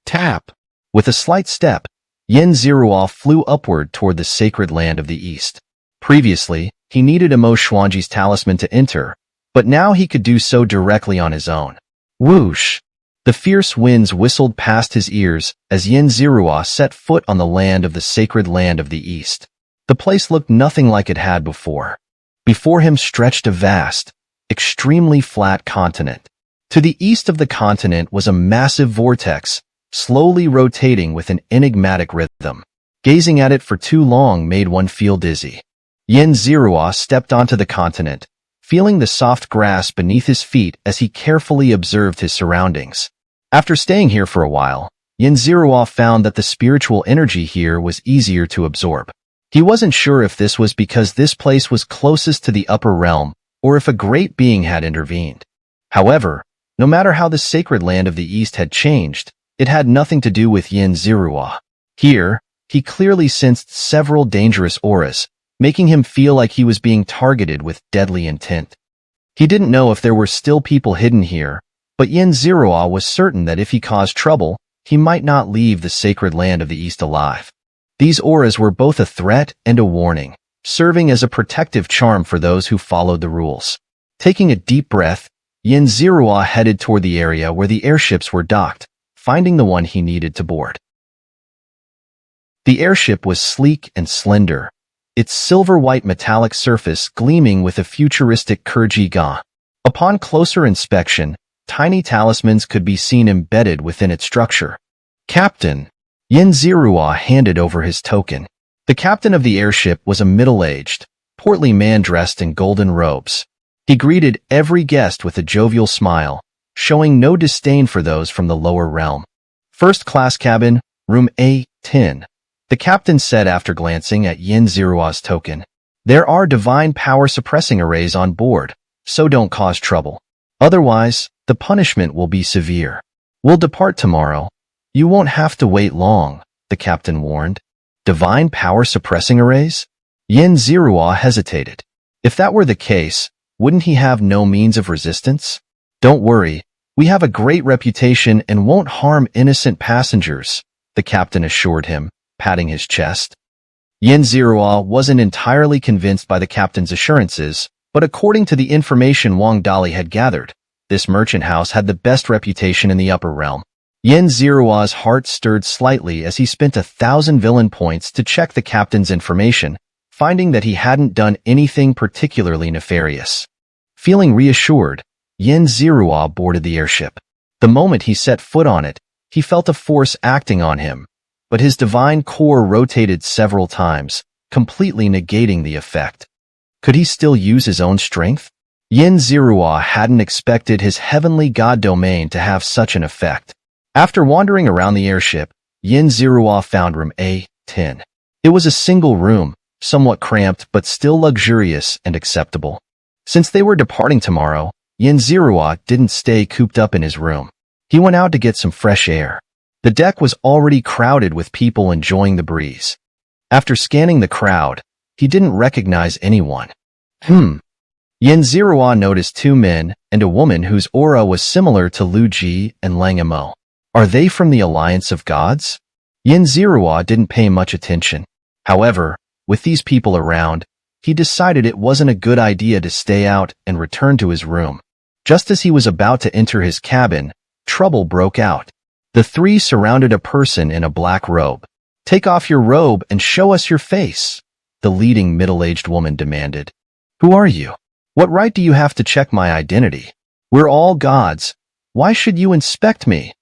Tap! With a slight step, Yin Zirua flew upward toward the sacred land of the east. Previously, he needed Imo Xuanji's talisman to enter, but now he could do so directly on his own. Whoosh! The fierce winds whistled past his ears as Xianxia set foot on the land of the sacred land of the East. The place looked nothing like it had before. Before him stretched a vast, extremely flat continent. To the east of the continent was a massive vortex, slowly rotating with an enigmatic rhythm. Gazing at it for too long made one feel dizzy. Xianxia stepped onto the continent, feeling the soft grass beneath his feet as he carefully observed his surroundings. After staying here for a while, Xianxia found that the spiritual energy here was easier to absorb. He wasn't sure if this was because this place was closest to the upper realm, or if a great being had intervened. However, no matter how the sacred land of the East had changed, it had nothing to do with Xianxia. Here, he clearly sensed several dangerous auras, making him feel like he was being targeted with deadly intent. He didn't know if there were still people hidden here, but Xianxia was certain that if he caused trouble, he might not leave the sacred land of the East alive. These auras were both a threat and a warning, serving as a protective charm for those who followed the rules. Taking a deep breath, Xianxia headed toward the area where the airships were docked, finding the one he needed to board. The airship was sleek and slender, its silver-white metallic surface gleaming with a futuristic Kurji-ga. Upon closer inspection, tiny talismans could be seen embedded within its structure. "Captain," Xianxia handed over his token. The captain of the airship was a middle-aged, portly man dressed in golden robes. He greeted every guest with a jovial smile, showing no disdain for those from the lower realm. "First-class cabin, room A10. The captain said after glancing at Xianxia's token. "There are divine power suppressing arrays on board, so don't cause trouble. Otherwise, the punishment will be severe. We'll depart tomorrow. You won't have to wait long," the captain warned. Divine power suppressing arrays? Xianxia hesitated. If that were the case, wouldn't he have no means of resistance? "Don't worry, we have a great reputation and won't harm innocent passengers," the captain assured him, patting his chest. Xianxia wasn't entirely convinced by the captain's assurances, but according to the information Wang Dali had gathered, this merchant house had the best reputation in the upper realm. Xianxia's heart stirred slightly as he spent 1,000 villain points to check the captain's information, finding that he hadn't done anything particularly nefarious. Feeling reassured, Xianxia boarded the airship. The moment he set foot on it, he felt a force acting on him, but his divine core rotated several times, completely negating the effect. Could he still use his own strength? Xianxia hadn't expected his heavenly god domain to have such an effect. After wandering around the airship, Xianxia found room A10. It was a single room, somewhat cramped but still luxurious and acceptable. Since they were departing tomorrow, Xianxia didn't stay cooped up in his room. He went out to get some fresh air. The deck was already crowded with people enjoying the breeze. After scanning the crowd, he didn't recognize anyone. Xianxia noticed two men and a woman whose aura was similar to Lu Ji and Lang Emo. Are they from the Alliance of Gods? Xianxia didn't pay much attention. However, with these people around, he decided it wasn't a good idea to stay out and return to his room. Just as he was about to enter his cabin, trouble broke out. The three surrounded a person in a black robe. "Take off your robe and show us your face," the leading middle-aged woman demanded. "Who are you? What right do you have to check my identity? We're all gods. Why should you inspect me?"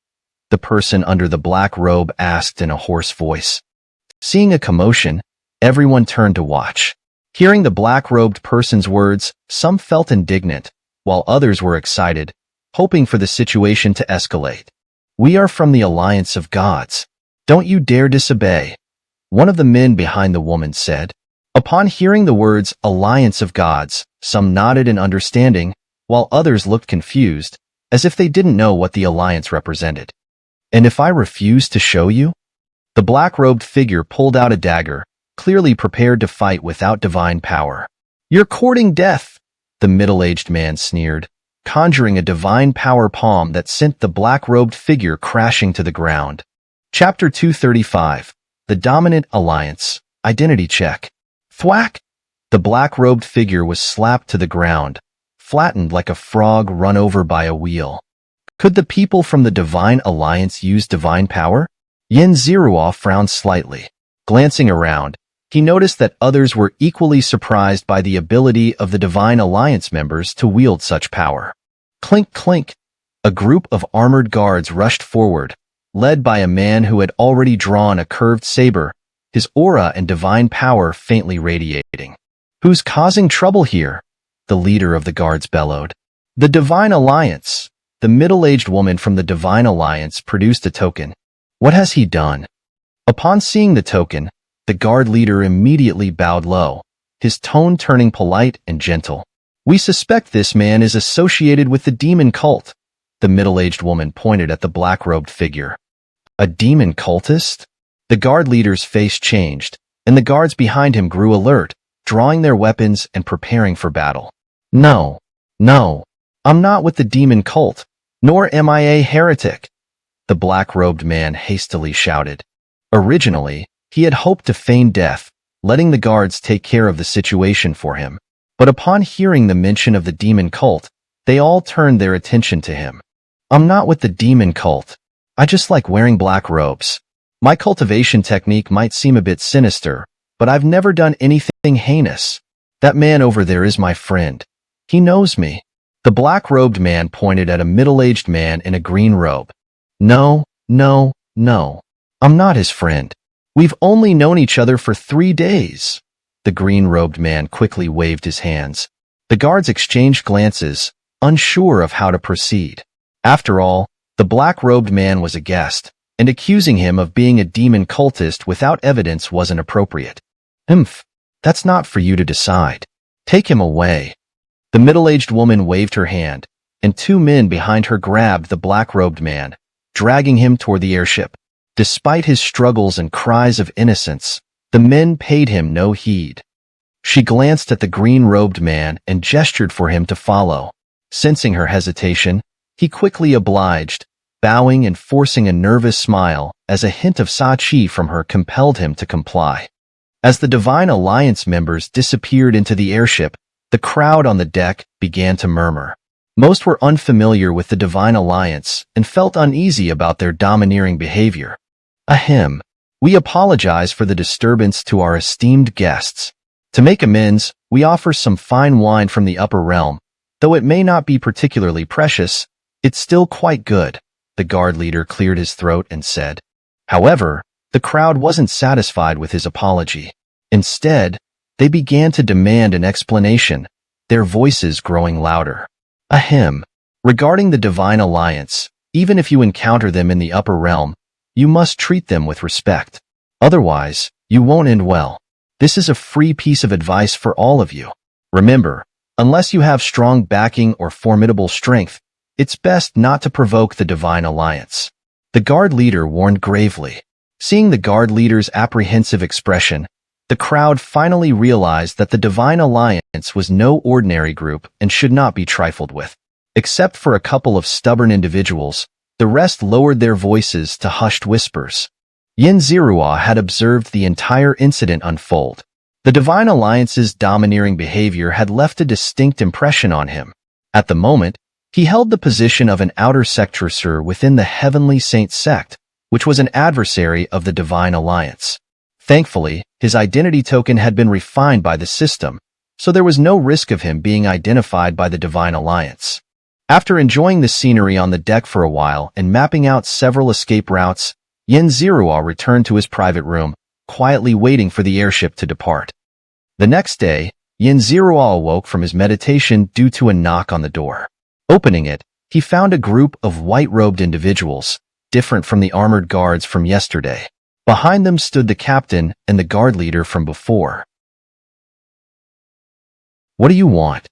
the person under the black robe asked in a hoarse voice. Seeing a commotion, everyone turned to watch. Hearing the black-robed person's words, some felt indignant, while others were excited, hoping for the situation to escalate. "We are from the Alliance of Gods. Don't you dare disobey," one of the men behind the woman said. Upon hearing the words Alliance of Gods, some nodded in understanding, while others looked confused, as if they didn't know what the alliance represented. "And if I refuse to show you?" The black-robed figure pulled out a dagger, clearly prepared to fight without divine power. "You're courting death," the middle-aged man sneered, conjuring a divine power palm that sent the black-robed figure crashing to the ground. Chapter 235, The Dominant Alliance, Identity Check. Thwack! The black-robed figure was slapped to the ground, flattened like a frog run over by a wheel. Could the people from the Divine Alliance use divine power? Yin Zirua frowned slightly. Glancing around, he noticed that others were equally surprised by the ability of the Divine Alliance members to wield such power. Clink, clink. A group of armored guards rushed forward, led by a man who had already drawn a curved saber, his aura and divine power faintly radiating. "Who's causing trouble here?" the leader of the guards bellowed. "The Divine Alliance." The middle-aged woman from the Divine Alliance produced a token. "What has he done?" Upon seeing the token, the guard leader immediately bowed low, his tone turning polite and gentle. "We suspect this man is associated with the demon cult." The middle-aged woman pointed at the black-robed figure. "A demon cultist?" The guard leader's face changed, and the guards behind him grew alert, drawing their weapons and preparing for battle. No, I'm not with the demon cult, nor am I a heretic," the black-robed man hastily shouted. Originally, he had hoped to feign death, letting the guards take care of the situation for him. But upon hearing the mention of the demon cult, they all turned their attention to him. "I'm not with the demon cult. I just like wearing black robes. My cultivation technique might seem a bit sinister, but I've never done anything heinous. That man over there is my friend. He knows me." The black-robed man pointed at a middle-aged man in a green robe. No, I'm not his friend. We've only known each other for 3 days." The green-robed man quickly waved his hands. The guards exchanged glances, unsure of how to proceed. After all, the black-robed man was a guest, and accusing him of being a demon cultist without evidence wasn't appropriate. That's not for you to decide. Take him away." The middle-aged woman waved her hand, and 2 men behind her grabbed the black-robed man, dragging him toward the airship. Despite his struggles and cries of innocence, the men paid him no heed. She glanced at the green-robed man and gestured for him to follow. Sensing her hesitation, he quickly obliged, bowing and forcing a nervous smile as a hint of sa-chi from her compelled him to comply. As the Divine Alliance members disappeared into the airship, the crowd on the deck began to murmur. Most were unfamiliar with the Divine Alliance and felt uneasy about their domineering behavior. "Ahem. We apologize for the disturbance to our esteemed guests. To make amends, we offer some fine wine from the upper realm. Though it may not be particularly precious, it's still quite good." The guard leader cleared his throat and said. However, the crowd wasn't satisfied with his apology. Instead, they began to demand an explanation, their voices growing louder. "Ahem. Regarding the Divine Alliance, even if you encounter them in the upper realm, you must treat them with respect. Otherwise, you won't end well. This is a free piece of advice for all of you. Remember, unless you have strong backing or formidable strength, it's best not to provoke the Divine Alliance." The guard leader warned gravely. Seeing the guard leader's apprehensive expression, the crowd finally realized that the Divine Alliance was no ordinary group and should not be trifled with. Except for a couple of stubborn individuals, the rest lowered their voices to hushed whispers. Yin Zirua had observed the entire incident unfold. The Divine Alliance's domineering behavior had left a distinct impression on him. At the moment, he held the position of an outer sectressor within the Heavenly Saint sect, which was an adversary of the Divine Alliance. Thankfully, his identity token had been refined by the system, so there was no risk of him being identified by the Divine Alliance. After enjoying the scenery on the deck for a while and mapping out several escape routes, Yin Zirua returned to his private room, quietly waiting for the airship to depart. The next day, Yin Zirua awoke from his meditation due to a knock on the door. Opening it, he found a group of white-robed individuals, different from the armored guards from yesterday. Behind them stood the captain and the guard leader from before. "What do you want?"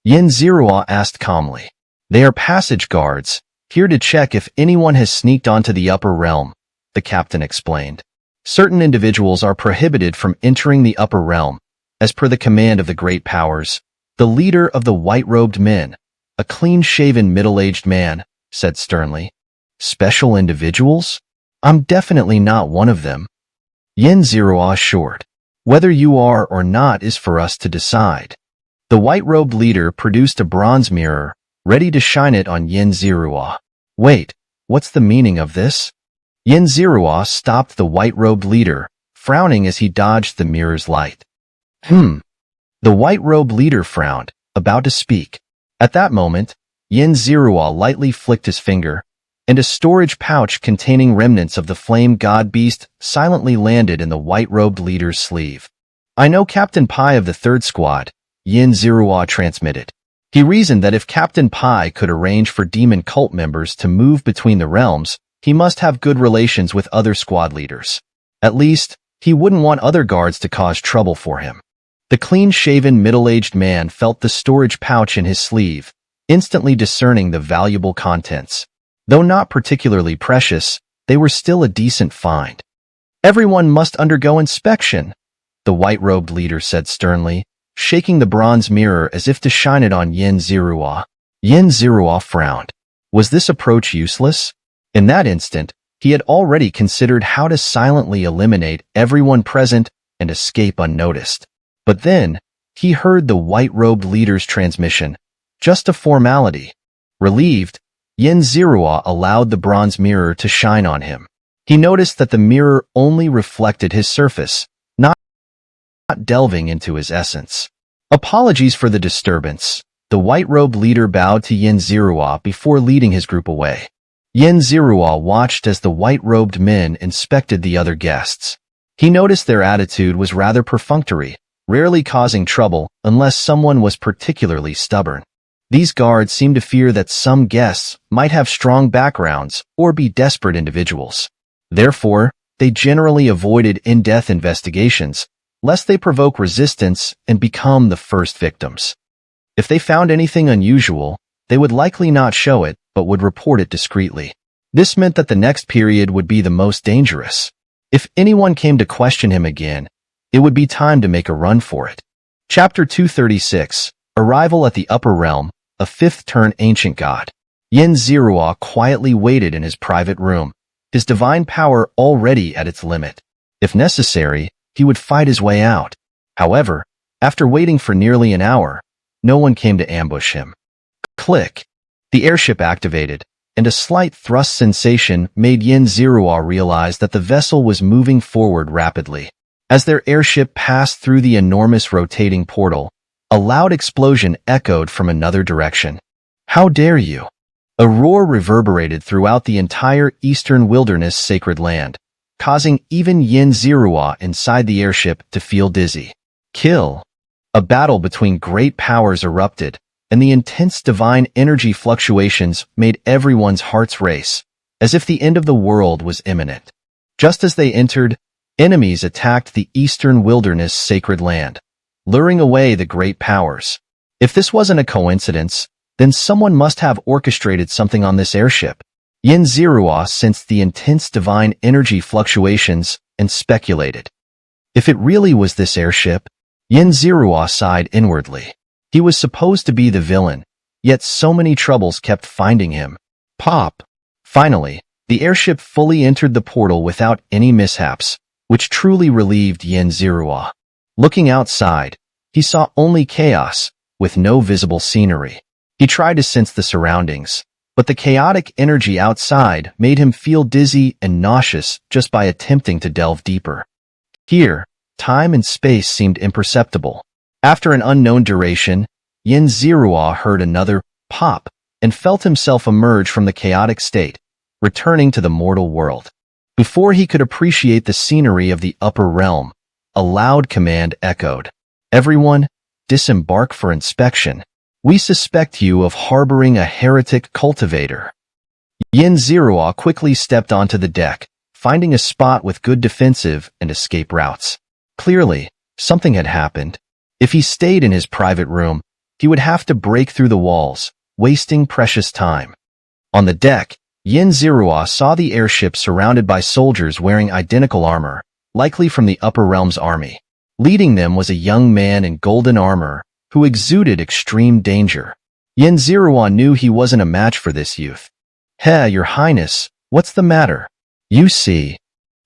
Yin Zirua asked calmly. "They are passage guards, here to check if anyone has sneaked onto the upper realm," the captain explained. "Certain individuals are prohibited from entering the upper realm, as per the command of the great powers." The leader of the white-robed men, a clean-shaven middle-aged man, said sternly. "Special individuals? I'm definitely not one of them," Yin Zirua assured. "Whether you are or not is for us to decide." The white-robed leader produced a bronze mirror, ready to shine it on Yin Zirua. Wait, what's the meaning of this? Yin Zirua stopped the white-robed leader, frowning as he dodged the mirror's light. The white-robed leader frowned, about to speak. At that moment, Yin Zirua lightly flicked his finger, and a storage pouch containing remnants of the flame god beast silently landed in the white-robed leader's sleeve. I know Captain Pai of the third squad, Yin Zirua transmitted. He reasoned that if Captain Pai could arrange for demon cult members to move between the realms, he must have good relations with other squad leaders. At least, he wouldn't want other guards to cause trouble for him. The clean-shaven middle-aged man felt the storage pouch in his sleeve, instantly discerning the valuable contents. Though not particularly precious, they were still a decent find. Everyone must undergo inspection, the white-robed leader said sternly, shaking the bronze mirror as if to shine it on Yin Zirua. Yin Zirua frowned. Was this approach useless? In that instant, he had already considered how to silently eliminate everyone present and escape unnoticed. But then, he heard the white-robed leader's transmission. Just a formality. Relieved, Yin Zirua allowed the bronze mirror to shine on him. He noticed that the mirror only reflected his surface, not delving into his essence. Apologies for the disturbance. The white-robed leader bowed to Yin Zirua before leading his group away. Yin Zirua watched as the white-robed men inspected the other guests. He noticed their attitude was rather perfunctory, rarely causing trouble unless someone was particularly stubborn. These guards seemed to fear that some guests might have strong backgrounds or be desperate individuals. Therefore, they generally avoided in-depth investigations, lest they provoke resistance and become the first victims. If they found anything unusual, they would likely not show it, but would report it discreetly. This meant that the next period would be the most dangerous. If anyone came to question him again, it would be time to make a run for it. Chapter 236, Arrival at the Upper Realm, a fifth-turn ancient god. Yin Zirua quietly waited in his private room, his divine power already at its limit. If necessary, he would fight his way out. However, after waiting for nearly an hour, no one came to ambush him. Click. The airship activated, and a slight thrust sensation made Yin Zirua realize that the vessel was moving forward rapidly. As their airship passed through the enormous rotating portal, a loud explosion echoed from another direction. How dare you! A roar reverberated throughout the entire eastern wilderness sacred land, causing even Yin Zirua inside the airship to feel dizzy. Kill! A battle between great powers erupted, and the intense divine energy fluctuations made everyone's hearts race, as if the end of the world was imminent. Just as they entered, enemies attacked the eastern wilderness sacred land, luring away the great powers. If this wasn't a coincidence, then someone must have orchestrated something on this airship. Yin Zirua sensed the intense divine energy fluctuations and speculated. If it really was this airship, Yin Zirua sighed inwardly. He was supposed to be the villain, yet so many troubles kept finding him. Pop! Finally, the airship fully entered the portal without any mishaps, which truly relieved Yin Zirua. Looking outside, he saw only chaos, with no visible scenery. He tried to sense the surroundings, but the chaotic energy outside made him feel dizzy and nauseous just by attempting to delve deeper. Here, time and space seemed imperceptible. After an unknown duration, Yin Zirua heard another pop and felt himself emerge from the chaotic state, returning to the mortal world. Before he could appreciate the scenery of the upper realm, a loud command echoed. Everyone, disembark for inspection. We suspect you of harboring a heretic cultivator. Yin Zirua quickly stepped onto the deck, finding a spot with good defensive and escape routes. Clearly, something had happened. If he stayed in his private room, he would have to break through the walls, wasting precious time. On the deck, Yin Zirua saw the airship surrounded by soldiers wearing identical armor, likely from the Upper Realm's army. Leading them was a young man in golden armor, who exuded extreme danger. Yin Zirua knew he wasn't a match for this youth. "Heh, your highness, what's the matter?" "You see."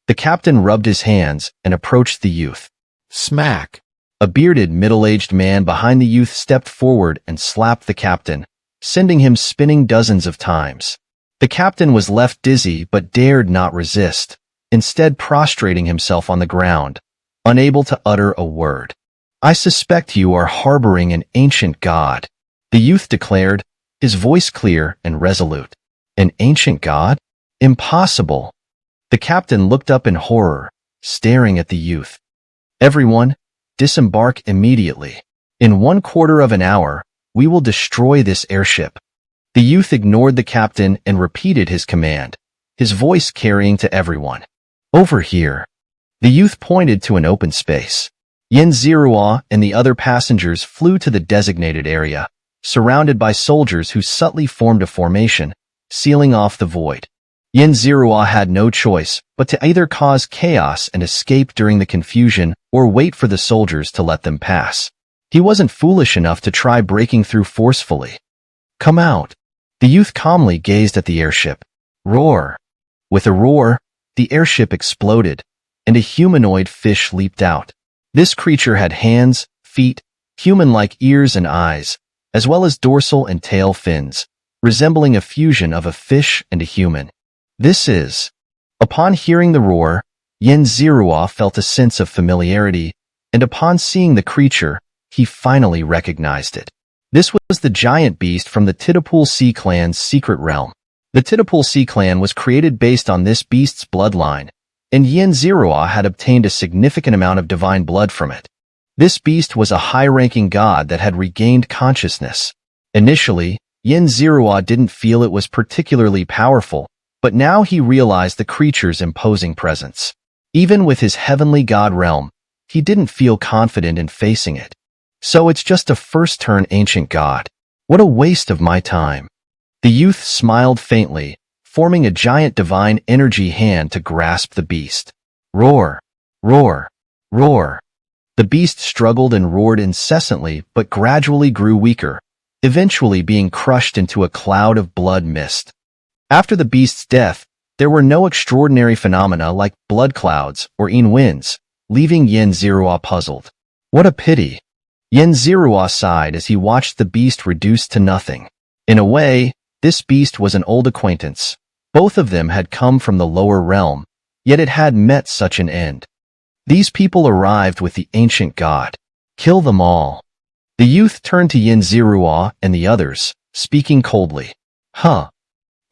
The captain rubbed his hands and approached the youth. Smack! A bearded, middle-aged man behind the youth stepped forward and slapped the captain, sending him spinning dozens of times. The captain was left dizzy but dared not resist, instead prostrating himself on the ground, unable to utter a word. "I suspect you are harboring an ancient god," the youth declared, his voice clear and resolute. "An ancient god? Impossible." The captain looked up in horror, staring at the youth. "Everyone, disembark immediately. In 1/4 of an hour, we will destroy this airship." The youth ignored the captain and repeated his command, his voice carrying to everyone. "Over here." The youth pointed to an open space. Xianxia and the other passengers flew to the designated area, surrounded by soldiers who subtly formed a formation, sealing off the void. Xianxia had no choice but to either cause chaos and escape during the confusion or wait for the soldiers to let them pass. He wasn't foolish enough to try breaking through forcefully. "Come out." The youth calmly gazed at the airship. Roar. With a roar, the airship exploded, and a humanoid fish leaped out. This creature had hands, feet, human-like ears and eyes, as well as dorsal and tail fins, resembling a fusion of a fish and a human. "This is..." Upon hearing the roar, Xianxia felt a sense of familiarity, and upon seeing the creature, he finally recognized it. This was the giant beast from the Titapul Sea clan's secret realm. The Titapul Sea clan was created based on this beast's bloodline, and Xianxia had obtained a significant amount of divine blood from it. This beast was a high-ranking god that had regained consciousness. Initially, Xianxia didn't feel it was particularly powerful, but now he realized the creature's imposing presence. Even with his heavenly god realm, he didn't feel confident in facing it. "So it's just a first-turn ancient god. What a waste of my time." The youth smiled faintly, forming a giant divine energy hand to grasp the beast. Roar! Roar! Roar! The beast struggled and roared incessantly but gradually grew weaker, eventually being crushed into a cloud of blood mist. After the beast's death, there were no extraordinary phenomena like blood clouds or winds, leaving Xianxia puzzled. What a pity! Xianxia sighed as he watched the beast reduced to nothing. In a way, this beast was an old acquaintance. Both of them had come from the lower realm, yet it had met such an end. These people arrived with the ancient god. Kill them all. The youth turned to Xianxia and the others, speaking coldly. Huh.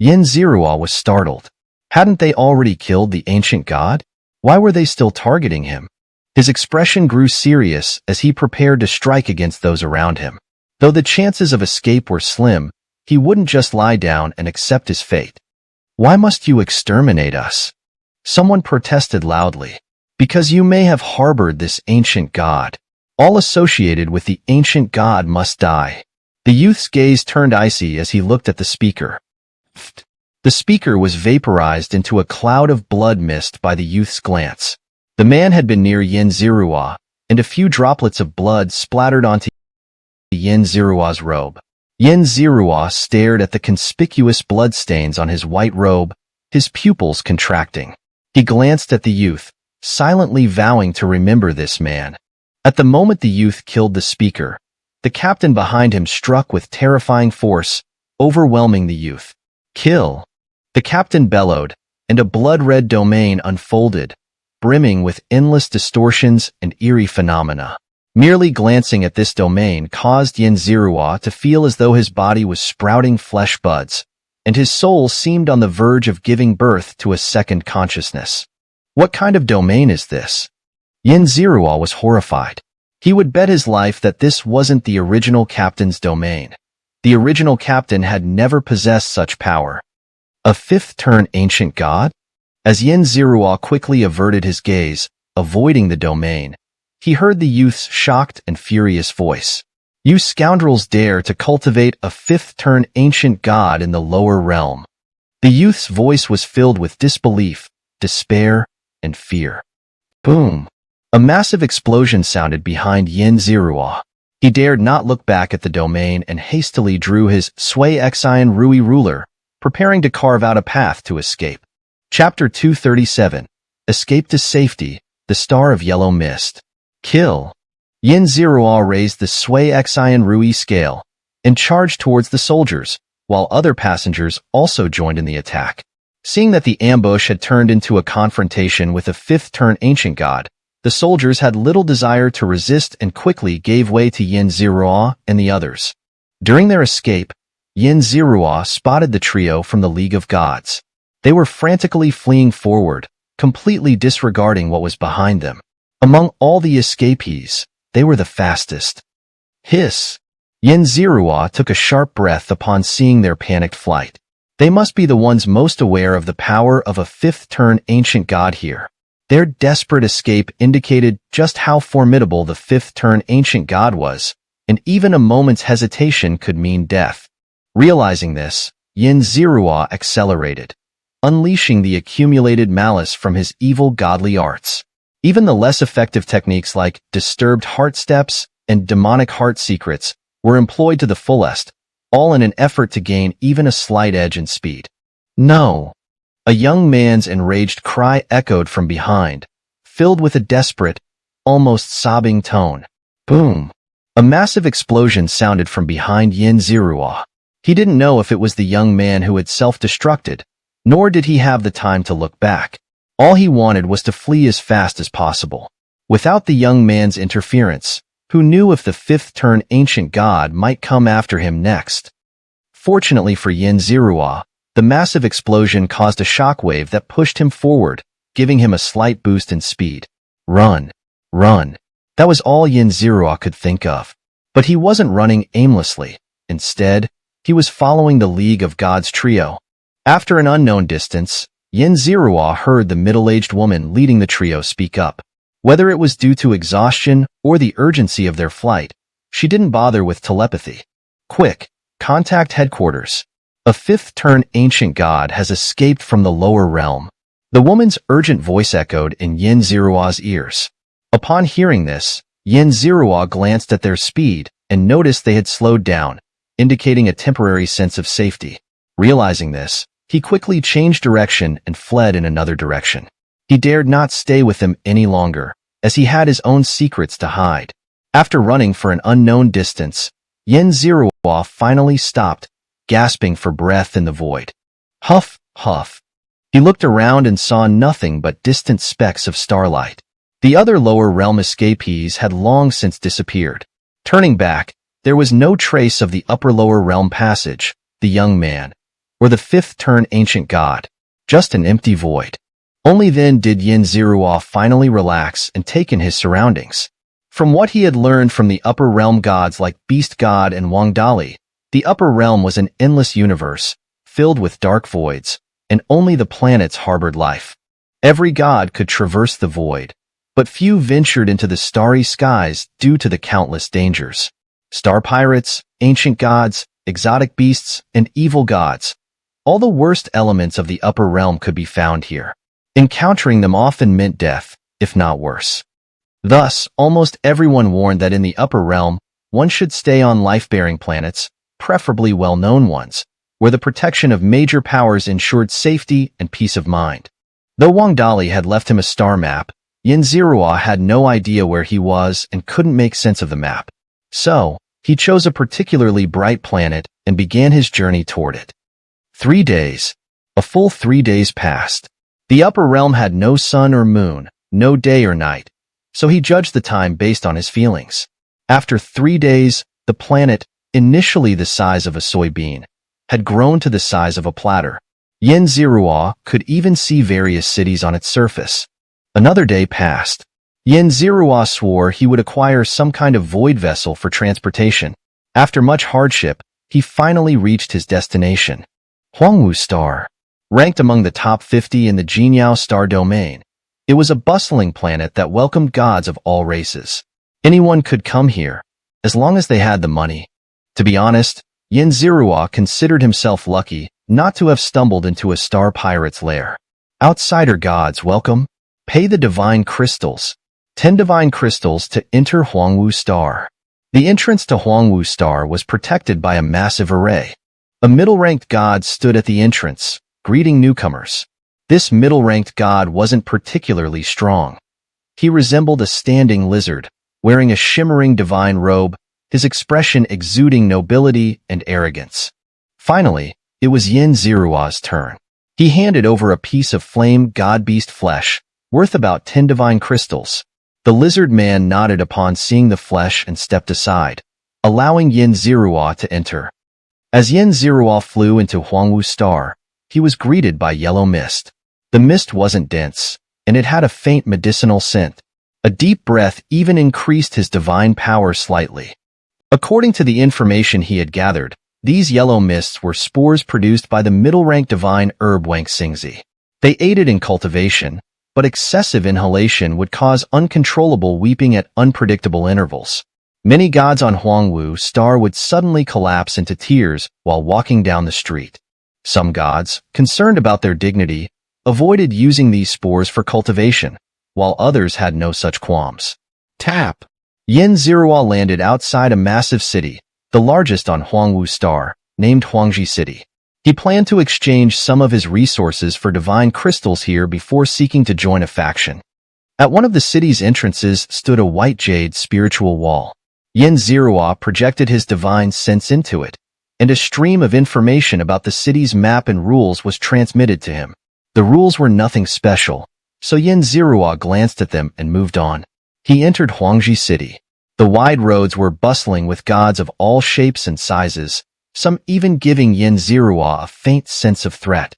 Xianxia was startled. Hadn't they already killed the ancient god? Why were they still targeting him? His expression grew serious as he prepared to strike against those around him. Though the chances of escape were slim, he wouldn't just lie down and accept his fate. "Why must you exterminate us?" Someone protested loudly. "Because you may have harbored this ancient god. All associated with the ancient god must die." The youth's gaze turned icy as he looked at the speaker. The speaker was vaporized into a cloud of blood mist by the youth's glance. The man had been near Xianxia, and a few droplets of blood splattered onto Xianxia's robe. Xianxia stared at the conspicuous bloodstains on his white robe, his pupils contracting. He glanced at the youth, silently vowing to remember this man. At the moment the youth killed the speaker, the captain behind him struck with terrifying force, overwhelming the youth. "Kill!" The captain bellowed, and a blood-red domain unfolded, brimming with endless distortions and eerie phenomena. Merely glancing at this domain caused Xianxia to feel as though his body was sprouting flesh buds, and his soul seemed on the verge of giving birth to a second consciousness. What kind of domain is this? Xianxia was horrified. He would bet his life that this wasn't the original captain's domain. The original captain had never possessed such power. A fifth-turn ancient god? As Xianxia quickly averted his gaze, avoiding the domain, he heard the youth's shocked and furious voice. "You scoundrels dare to cultivate a fifth-turn ancient god in the lower realm." The youth's voice was filled with disbelief, despair, and fear. Boom! A massive explosion sounded behind Xianxia. He dared not look back at the domain and hastily drew his Xianxian Rui ruler, preparing to carve out a path to escape. Chapter 237. Escape to Safety, the Star of Yellow Mist. Kill! Xianxia raised the Xianxian Rui scale and charged towards the soldiers, while other passengers also joined in the attack. Seeing that the ambush had turned into a confrontation with a fifth-turn ancient god, the soldiers had little desire to resist and quickly gave way to Xianxia and the others. During their escape, Xianxia spotted the trio from the League of Gods. They were frantically fleeing forward, completely disregarding what was behind them. Among all the escapees, they were the fastest. Hiss! Xianxia took a sharp breath upon seeing their panicked flight. They must be the ones most aware of the power of a fifth-turn ancient god here. Their desperate escape indicated just how formidable the fifth-turn ancient god was, and even a moment's hesitation could mean death. Realizing this, Xianxia accelerated, unleashing the accumulated malice from his evil godly arts. Even the less effective techniques like disturbed heart steps and demonic heart secrets were employed to the fullest, all in an effort to gain even a slight edge in speed. No! A young man's enraged cry echoed from behind, filled with a desperate, almost sobbing tone. Boom! A massive explosion sounded from behind Xianxia. He didn't know if it was the young man who had self-destructed, nor did he have the time to look back. All he wanted was to flee as fast as possible. Without the young man's interference, who knew if the fifth-turn ancient god might come after him next? Fortunately for Xianxia, the massive explosion caused a shockwave that pushed him forward, giving him a slight boost in speed. Run! Run! That was all Xianxia could think of. But he wasn't running aimlessly. Instead, he was following the League of Gods trio. After an unknown distance, Xianxia heard the middle-aged woman leading the trio speak up. Whether it was due to exhaustion or the urgency of their flight, she didn't bother with telepathy. Quick, contact headquarters. A fifth-turn ancient god has escaped from the lower realm. The woman's urgent voice echoed in Xianxia's ears. Upon hearing this, Xianxia glanced at their speed and noticed they had slowed down, indicating a temporary sense of safety. Realizing this, he quickly changed direction and fled in another direction. He dared not stay with them any longer, as he had his own secrets to hide. After running for an unknown distance, Xianxia finally stopped, gasping for breath in the void. Huff, huff. He looked around and saw nothing but distant specks of starlight. The other lower realm escapees had long since disappeared. Turning back, there was no trace of the upper lower realm passage, the young man, or the fifth-turn ancient god. Just an empty void. Only then did Xianxia finally relax and take in his surroundings. From what he had learned from the upper realm gods like Beast God and Wangdali, the upper realm was an endless universe, filled with dark voids, and only the planets harbored life. Every god could traverse the void, but few ventured into the starry skies due to the countless dangers. Star pirates, ancient gods, exotic beasts, and evil gods. All the worst elements of the upper realm could be found here. Encountering them often meant death, if not worse. Thus, almost everyone warned that in the upper realm, one should stay on life-bearing planets, preferably well-known ones, where the protection of major powers ensured safety and peace of mind. Though Wangdali had left him a star map, Xianxia had no idea where he was and couldn't make sense of the map. So, he chose a particularly bright planet and began his journey toward it. 3 days. A full 3 days passed. The upper realm had no sun or moon, no day or night, so he judged the time based on his feelings. After 3 days, the planet, initially the size of a soybean, had grown to the size of a platter. Xianxia could even see various cities on its surface. Another day passed. Xianxia swore he would acquire some kind of void vessel for transportation. After much hardship, he finally reached his destination. Huangwu Star. Ranked among the top 50 in the Jinyao star domain, it was a bustling planet that welcomed gods of all races. Anyone could come here, as long as they had the money. To be honest, Xianxia considered himself lucky not to have stumbled into a star pirate's lair. Outsider gods welcome. Pay the divine crystals. 10 divine crystals to enter Huangwu Star. The entrance to Huangwu Star was protected by a massive array. A middle-ranked god stood at the entrance, greeting newcomers. This middle-ranked god wasn't particularly strong. He resembled a standing lizard, wearing a shimmering divine robe, his expression exuding nobility and arrogance. Finally, it was Yin Zirua's turn. He handed over a piece of flame god-beast flesh, worth about 10 divine crystals. The lizard man nodded upon seeing the flesh and stepped aside, allowing Yin Zirua to enter. As Yin Zirua flew into Huangwu Star, he was greeted by yellow mist. The mist wasn't dense, and it had a faint medicinal scent. A deep breath even increased his divine power slightly. According to the information he had gathered, these yellow mists were spores produced by the middle-rank divine herb Wangxingzi. They aided in cultivation, but excessive inhalation would cause uncontrollable weeping at unpredictable intervals. Many gods on Huangwu Star would suddenly collapse into tears while walking down the street. Some gods, concerned about their dignity, avoided using these spores for cultivation, while others had no such qualms. Tap! Yin Zirua landed outside a massive city, the largest on Huangwu Star, named Huangji City. He planned to exchange some of his resources for divine crystals here before seeking to join a faction. At one of the city's entrances stood a white jade spiritual wall. Yin Zirua projected his divine sense into it, and a stream of information about the city's map and rules was transmitted to him. The rules were nothing special, so Yin Zirua glanced at them and moved on. He entered Huangji City. The wide roads were bustling with gods of all shapes and sizes, some even giving Yin Zirua a faint sense of threat.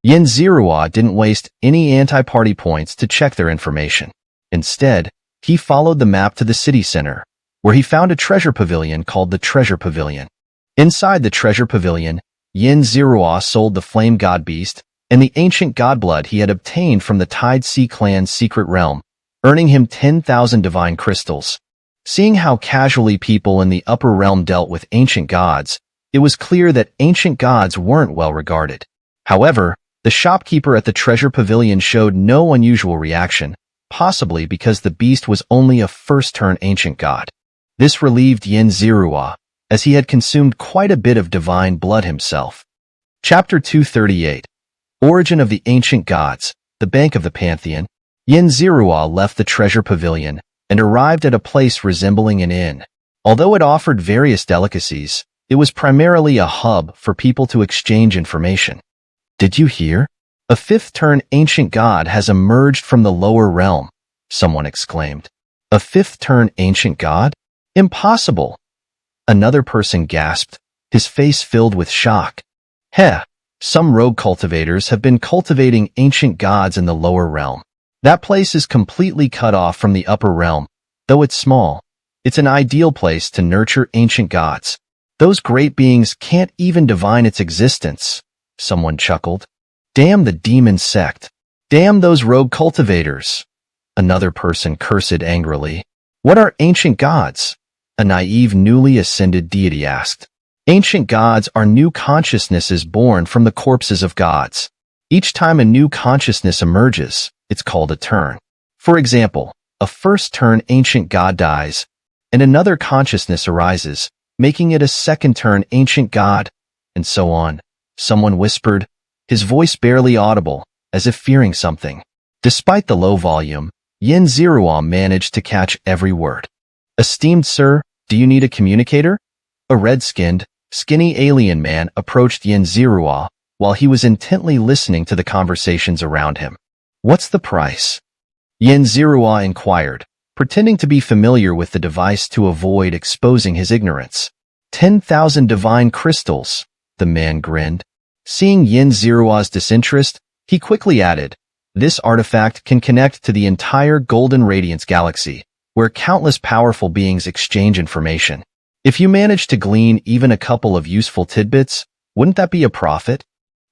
Yin Zirua didn't waste any anti-party points to check their information. Instead, he followed the map to the city center, where he found a treasure pavilion called the Treasure Pavilion. Inside the Treasure Pavilion, Yin Zirua sold the flame god beast and the ancient godblood he had obtained from the Tide Sea clan's secret realm, earning him 10,000 divine crystals. Seeing how casually people in the upper realm dealt with ancient gods, it was clear that ancient gods weren't well regarded. However, the shopkeeper at the Treasure Pavilion showed no unusual reaction, possibly because the beast was only a first-turn ancient god. This relieved Yin Zirua, as he had consumed quite a bit of divine blood himself. Chapter 238. Origin of the Ancient Gods, the Bank of the Pantheon. Yin Zirua left the Treasure Pavilion and arrived at a place resembling an inn. Although it offered various delicacies, it was primarily a hub for people to exchange information. Did you hear? A fifth-turn ancient god has emerged from the lower realm, someone exclaimed. A fifth-turn ancient god? Impossible! Another person gasped, his face filled with shock. Heh! Some rogue cultivators have been cultivating ancient gods in the lower realm. That place is completely cut off from the upper realm. Though it's small, it's an ideal place to nurture ancient gods. Those great beings can't even divine its existence, someone chuckled. Damn the demon sect. Damn those rogue cultivators. Another person cursed angrily. What are ancient gods? A naive newly ascended deity asked. Ancient gods are new consciousnesses born from the corpses of gods. Each time a new consciousness emerges, it's called a turn. For example, a first-turn ancient god dies, and another consciousness arises, making it a second-turn ancient god, and so on. Someone whispered, his voice barely audible, as if fearing something. Despite the low volume, Yin Zirua managed to catch every word. Esteemed sir, do you need a communicator? A red-skinned, skinny alien man approached Yin Zirua while he was intently listening to the conversations around him. What's the price? Yin Zirua inquired, pretending to be familiar with the device to avoid exposing his ignorance. 10,000 divine crystals, the man grinned. Seeing Yin Zirua's disinterest, he quickly added, this artifact can connect to the entire Golden Radiance galaxy, where countless powerful beings exchange information. If you manage to glean even a couple of useful tidbits, wouldn't that be a profit?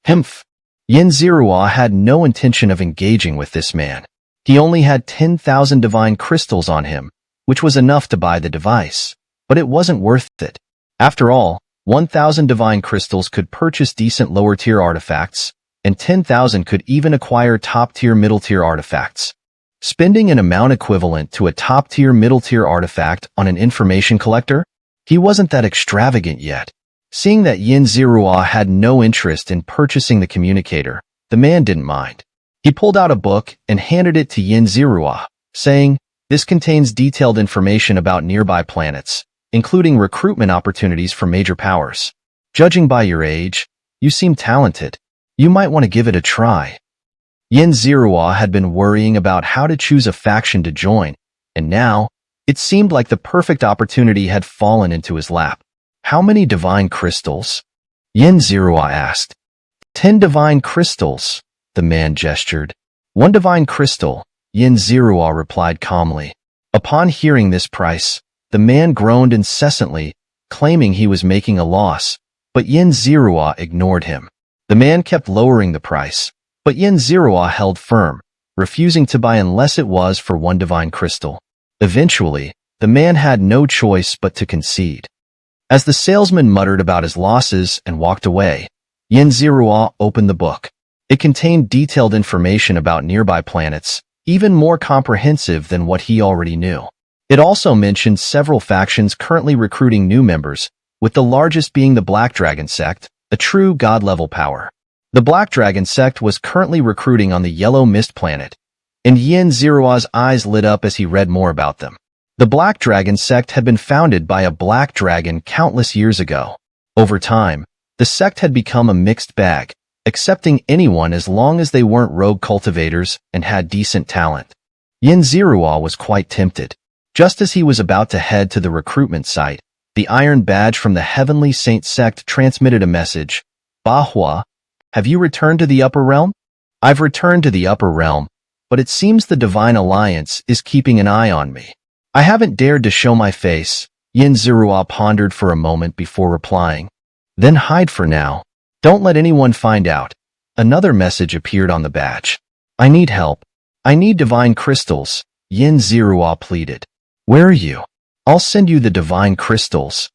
Hmph. Yin Zirua had no intention of engaging with this man. He only had 10,000 divine crystals on him, which was enough to buy the device, but it wasn't worth it. After all, 1,000 divine crystals could purchase decent lower-tier artifacts, and 10,000 could even acquire top-tier middle-tier artifacts. Spending an amount equivalent to a top-tier middle-tier artifact on an information collector? He wasn't that extravagant yet. Seeing that Yin Zirua had no interest in purchasing the communicator, the man didn't mind. He pulled out a book and handed it to Yin Zirua, saying, this contains detailed information about nearby planets, including recruitment opportunities for major powers. Judging by your age, you seem talented. You might want to give it a try. Xianxia had been worrying about how to choose a faction to join, and now, it seemed like the perfect opportunity had fallen into his lap. How many divine crystals? Xianxia asked. 10 divine crystals, the man gestured. 1 divine crystal, Xianxia replied calmly. Upon hearing this price, the man groaned incessantly, claiming he was making a loss, but Xianxia ignored him. The man kept lowering the price, but Xianxia held firm, refusing to buy unless it was for 1 divine crystal. Eventually, the man had no choice but to concede. As the salesman muttered about his losses and walked away, Xianxia opened the book. It contained detailed information about nearby planets, even more comprehensive than what he already knew. It also mentioned several factions currently recruiting new members, with the largest being the Black Dragon sect, a true god-level power. The Black Dragon sect was currently recruiting on the Yellow Mist planet, and Xianxia's eyes lit up as he read more about them. The Black Dragon sect had been founded by a black dragon countless years ago. Over time, the sect had become a mixed bag, accepting anyone as long as they weren't rogue cultivators and had decent talent. Xianxia was quite tempted. Just as he was about to head to the recruitment site, the Iron Badge from the Heavenly Saint sect transmitted a message. Bahua, have you returned to the Upper Realm? I've returned to the Upper Realm, but it seems the Divine Alliance is keeping an eye on me. I haven't dared to show my face. Xianxia pondered for a moment before replying. Then hide for now. Don't let anyone find out. Another message appeared on the badge. I need help. I need divine crystals, Xianxia pleaded. Where are you? I'll send you the divine crystals.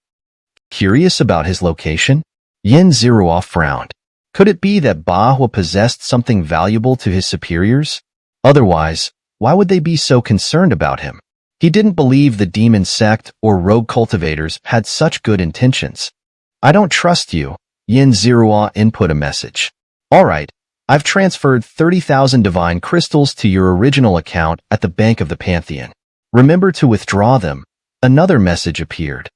Curious about his location? Xianxia frowned. Could it be that Bahua possessed something valuable to his superiors? Otherwise, why would they be so concerned about him? He didn't believe the demon sect or rogue cultivators had such good intentions. I don't trust you, Xianxia input a message. All right, I've transferred 30,000 divine crystals to your original account at the Bank of the Pantheon. Remember to withdraw them. Another message appeared.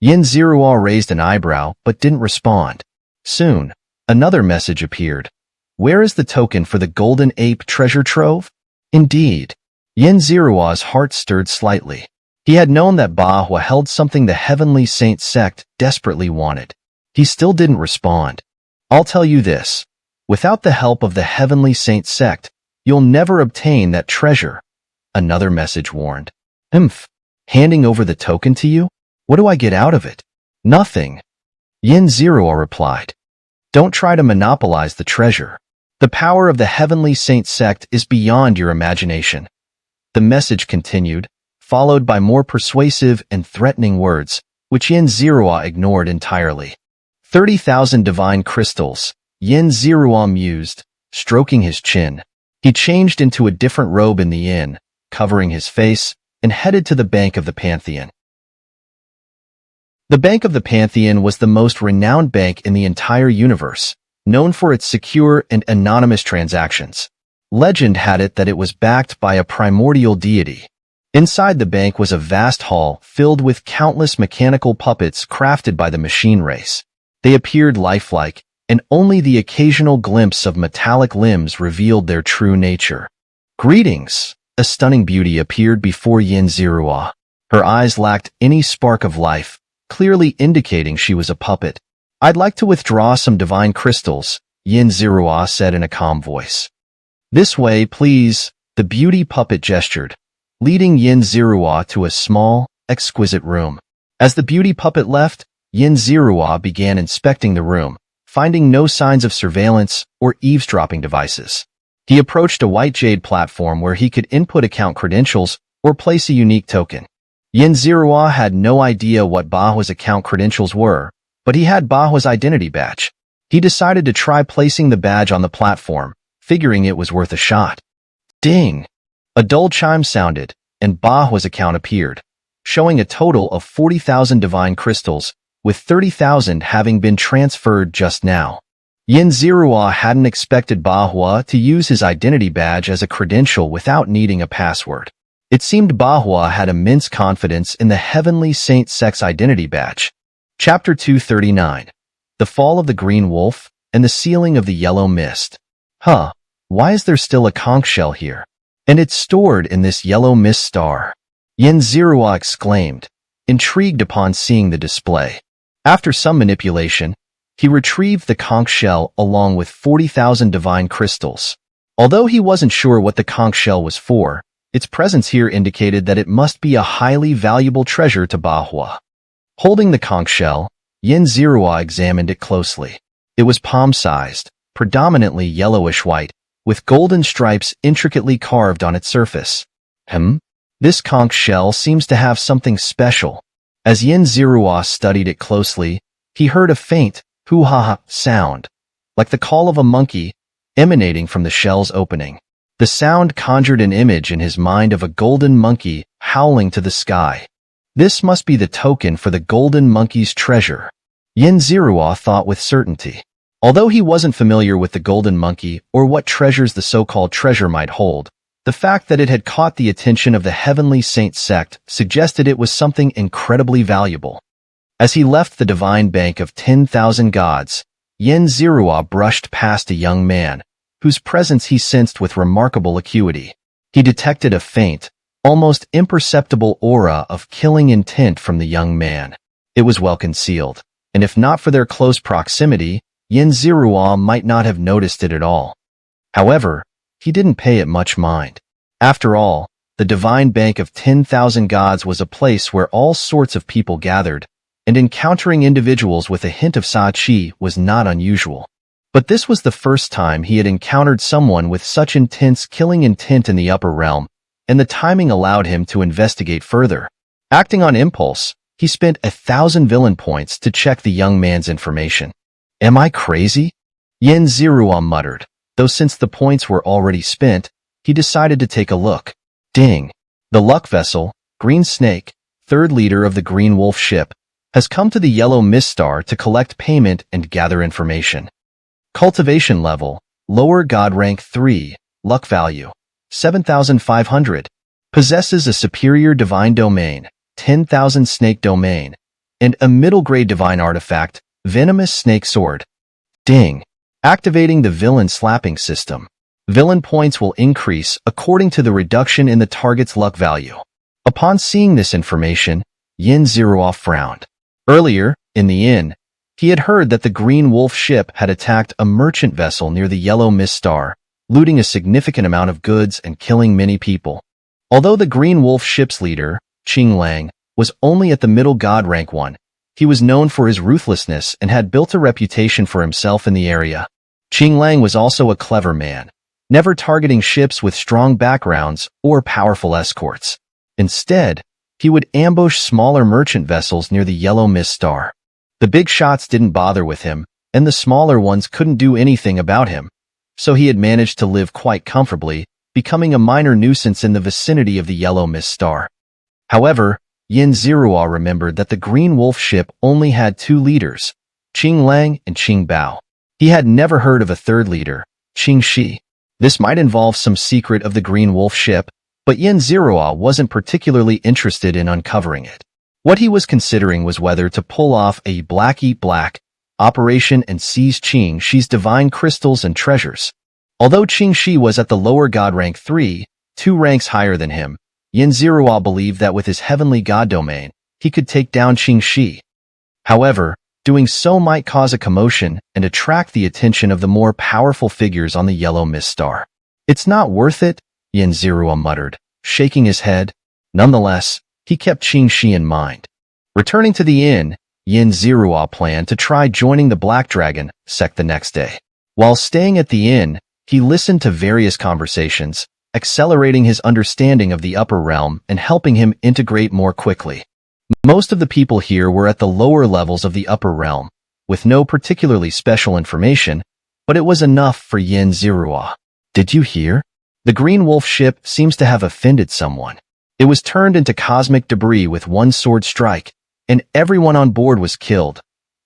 Xianxia raised an eyebrow but didn't respond. Soon, another message appeared. Where is the token for the Golden Ape treasure trove? Indeed. Xianxia's heart stirred slightly. He had known that Bahua held something the Heavenly Saint sect desperately wanted. He still didn't respond. I'll tell you this. Without the help of the Heavenly Saint sect, you'll never obtain that treasure. Another message warned. Handing over the token to you? What do I get out of it? Nothing. Xianxia replied. Don't try to monopolize the treasure. The power of the Heavenly Saint sect is beyond your imagination. The message continued, followed by more persuasive and threatening words, which Xianxia ignored entirely. 30,000 divine crystals, Xianxia mused, stroking his chin. He changed into a different robe in the inn, covering his face, and headed to the Bank of the Pantheon. The Bank of the Pantheon was the most renowned bank in the entire universe, known for its secure and anonymous transactions. Legend had it that it was backed by a primordial deity. Inside the bank was a vast hall filled with countless mechanical puppets crafted by the machine race. They appeared lifelike, and only the occasional glimpse of metallic limbs revealed their true nature. Greetings! A stunning beauty appeared before Xianxia. Her eyes lacked any spark of life, clearly indicating she was a puppet. I'd like to withdraw some divine crystals, Xianxia said in a calm voice. This way, please, the beauty puppet gestured, leading Xianxia to a small, exquisite room. As the beauty puppet left, Xianxia began inspecting the room, finding no signs of surveillance or eavesdropping devices. He approached a white jade platform where he could input account credentials or place a unique token. Xianxia had no idea what Bahua's account credentials were, but he had Bahua's identity badge. He decided to try placing the badge on the platform, figuring it was worth a shot. Ding! A dull chime sounded, and Bahua's account appeared, showing a total of 40,000 divine crystals, with 30,000 having been transferred just now. Xianxia hadn't expected Bahua to use his identity badge as a credential without needing a password. It seemed Bahua had immense confidence in the Heavenly Saint Sect's identity badge. Chapter 239. the fall of the green wolf, and the sealing of the yellow mist. Huh, why is there still a conch shell here? And it's stored in this yellow mist star. Xianxia exclaimed, intrigued upon seeing the display. After some manipulation, he retrieved the conch shell along with 40,000 divine crystals. Although he wasn't sure what the conch shell was for, its presence here indicated that it must be a highly valuable treasure to Bahua. Holding the conch shell, Xianxia examined it closely. It was palm-sized, predominantly yellowish-white, with golden stripes intricately carved on its surface. This conch shell seems to have something special. As Xianxia studied it closely, he heard a faint, hoo-ha-ha sound, like the call of a monkey, emanating from the shell's opening. The sound conjured an image in his mind of a golden monkey howling to the sky. This must be the token for the golden monkey's treasure, Xianxia thought with certainty. Although he wasn't familiar with the golden monkey or what treasures the so-called treasure might hold, the fact that it had caught the attention of the Heavenly Saint sect suggested it was something incredibly valuable. As he left the divine bank of 10,000 gods, Xianxia brushed past a young man, whose presence he sensed with remarkable acuity. He detected a faint, almost imperceptible aura of killing intent from the young man. It was well concealed, and if not for their close proximity, Xianxia might not have noticed it at all. However, he didn't pay it much mind. After all, the divine bank of 10,000 gods was a place where all sorts of people gathered, and encountering individuals with a hint of Sa-Chi was not unusual. But this was the first time he had encountered someone with such intense killing intent in the upper realm, and the timing allowed him to investigate further. Acting on impulse, he spent 1,000 villain points to check the young man's information. Am I crazy? Xianxia muttered, though since the points were already spent, he decided to take a look. Ding! The luck vessel, Green Snake, third leader of the Green Wolf ship, has come to the Yellow Mist Star to collect payment and gather information. Cultivation level, lower god rank 3, luck value, 7,500. Possesses a superior divine domain, 10,000 snake domain, and a middle-grade divine artifact, venomous snake sword. Ding! Activating the villain slapping system. Villain points will increase according to the reduction in the target's luck value. Upon seeing this information, Xianxia frowned. Earlier, in the inn, he had heard that the Green Wolf ship had attacked a merchant vessel near the Yellow Mist Star, looting a significant amount of goods and killing many people. Although the Green Wolf ship's leader, Qinglang, was only at the middle god rank 1, he was known for his ruthlessness and had built a reputation for himself in the area. Qinglang was also a clever man, never targeting ships with strong backgrounds or powerful escorts. Instead, he would ambush smaller merchant vessels near the Yellow Mist Star. The big shots didn't bother with him, and the smaller ones couldn't do anything about him, so he had managed to live quite comfortably, becoming a minor nuisance in the vicinity of the Yellow Mist Star. However, Xianxia remembered that the Green Wolf ship only had 2 leaders, Qinglang and Qingbao. He had never heard of a third leader, Xianxia. This might involve some secret of the Green Wolf ship, but Xianxia wasn't particularly interested in uncovering it. What he was considering was whether to pull off a black eat black operation and seize Qingxi's divine crystals and treasures. Although Qingxi was at the lower god rank 3, 2 ranks higher than him, Xianxia believed that with his heavenly god domain, he could take down Qingxi. However, doing so might cause a commotion and attract the attention of the more powerful figures on the Yellow Mist Star. It's not worth it, Xianxia muttered, shaking his head. Nonetheless, he kept Qingxi in mind. Returning to the inn, Xianxia planned to try joining the Black Dragon sect the next day. While staying at the inn, he listened to various conversations, accelerating his understanding of the upper realm and helping him integrate more quickly. Most of the people here were at the lower levels of the upper realm, with no particularly special information, but it was enough for Xianxia. Did you hear? The Green Wolf ship seems to have offended someone. It was turned into cosmic debris with one sword strike, and everyone on board was killed.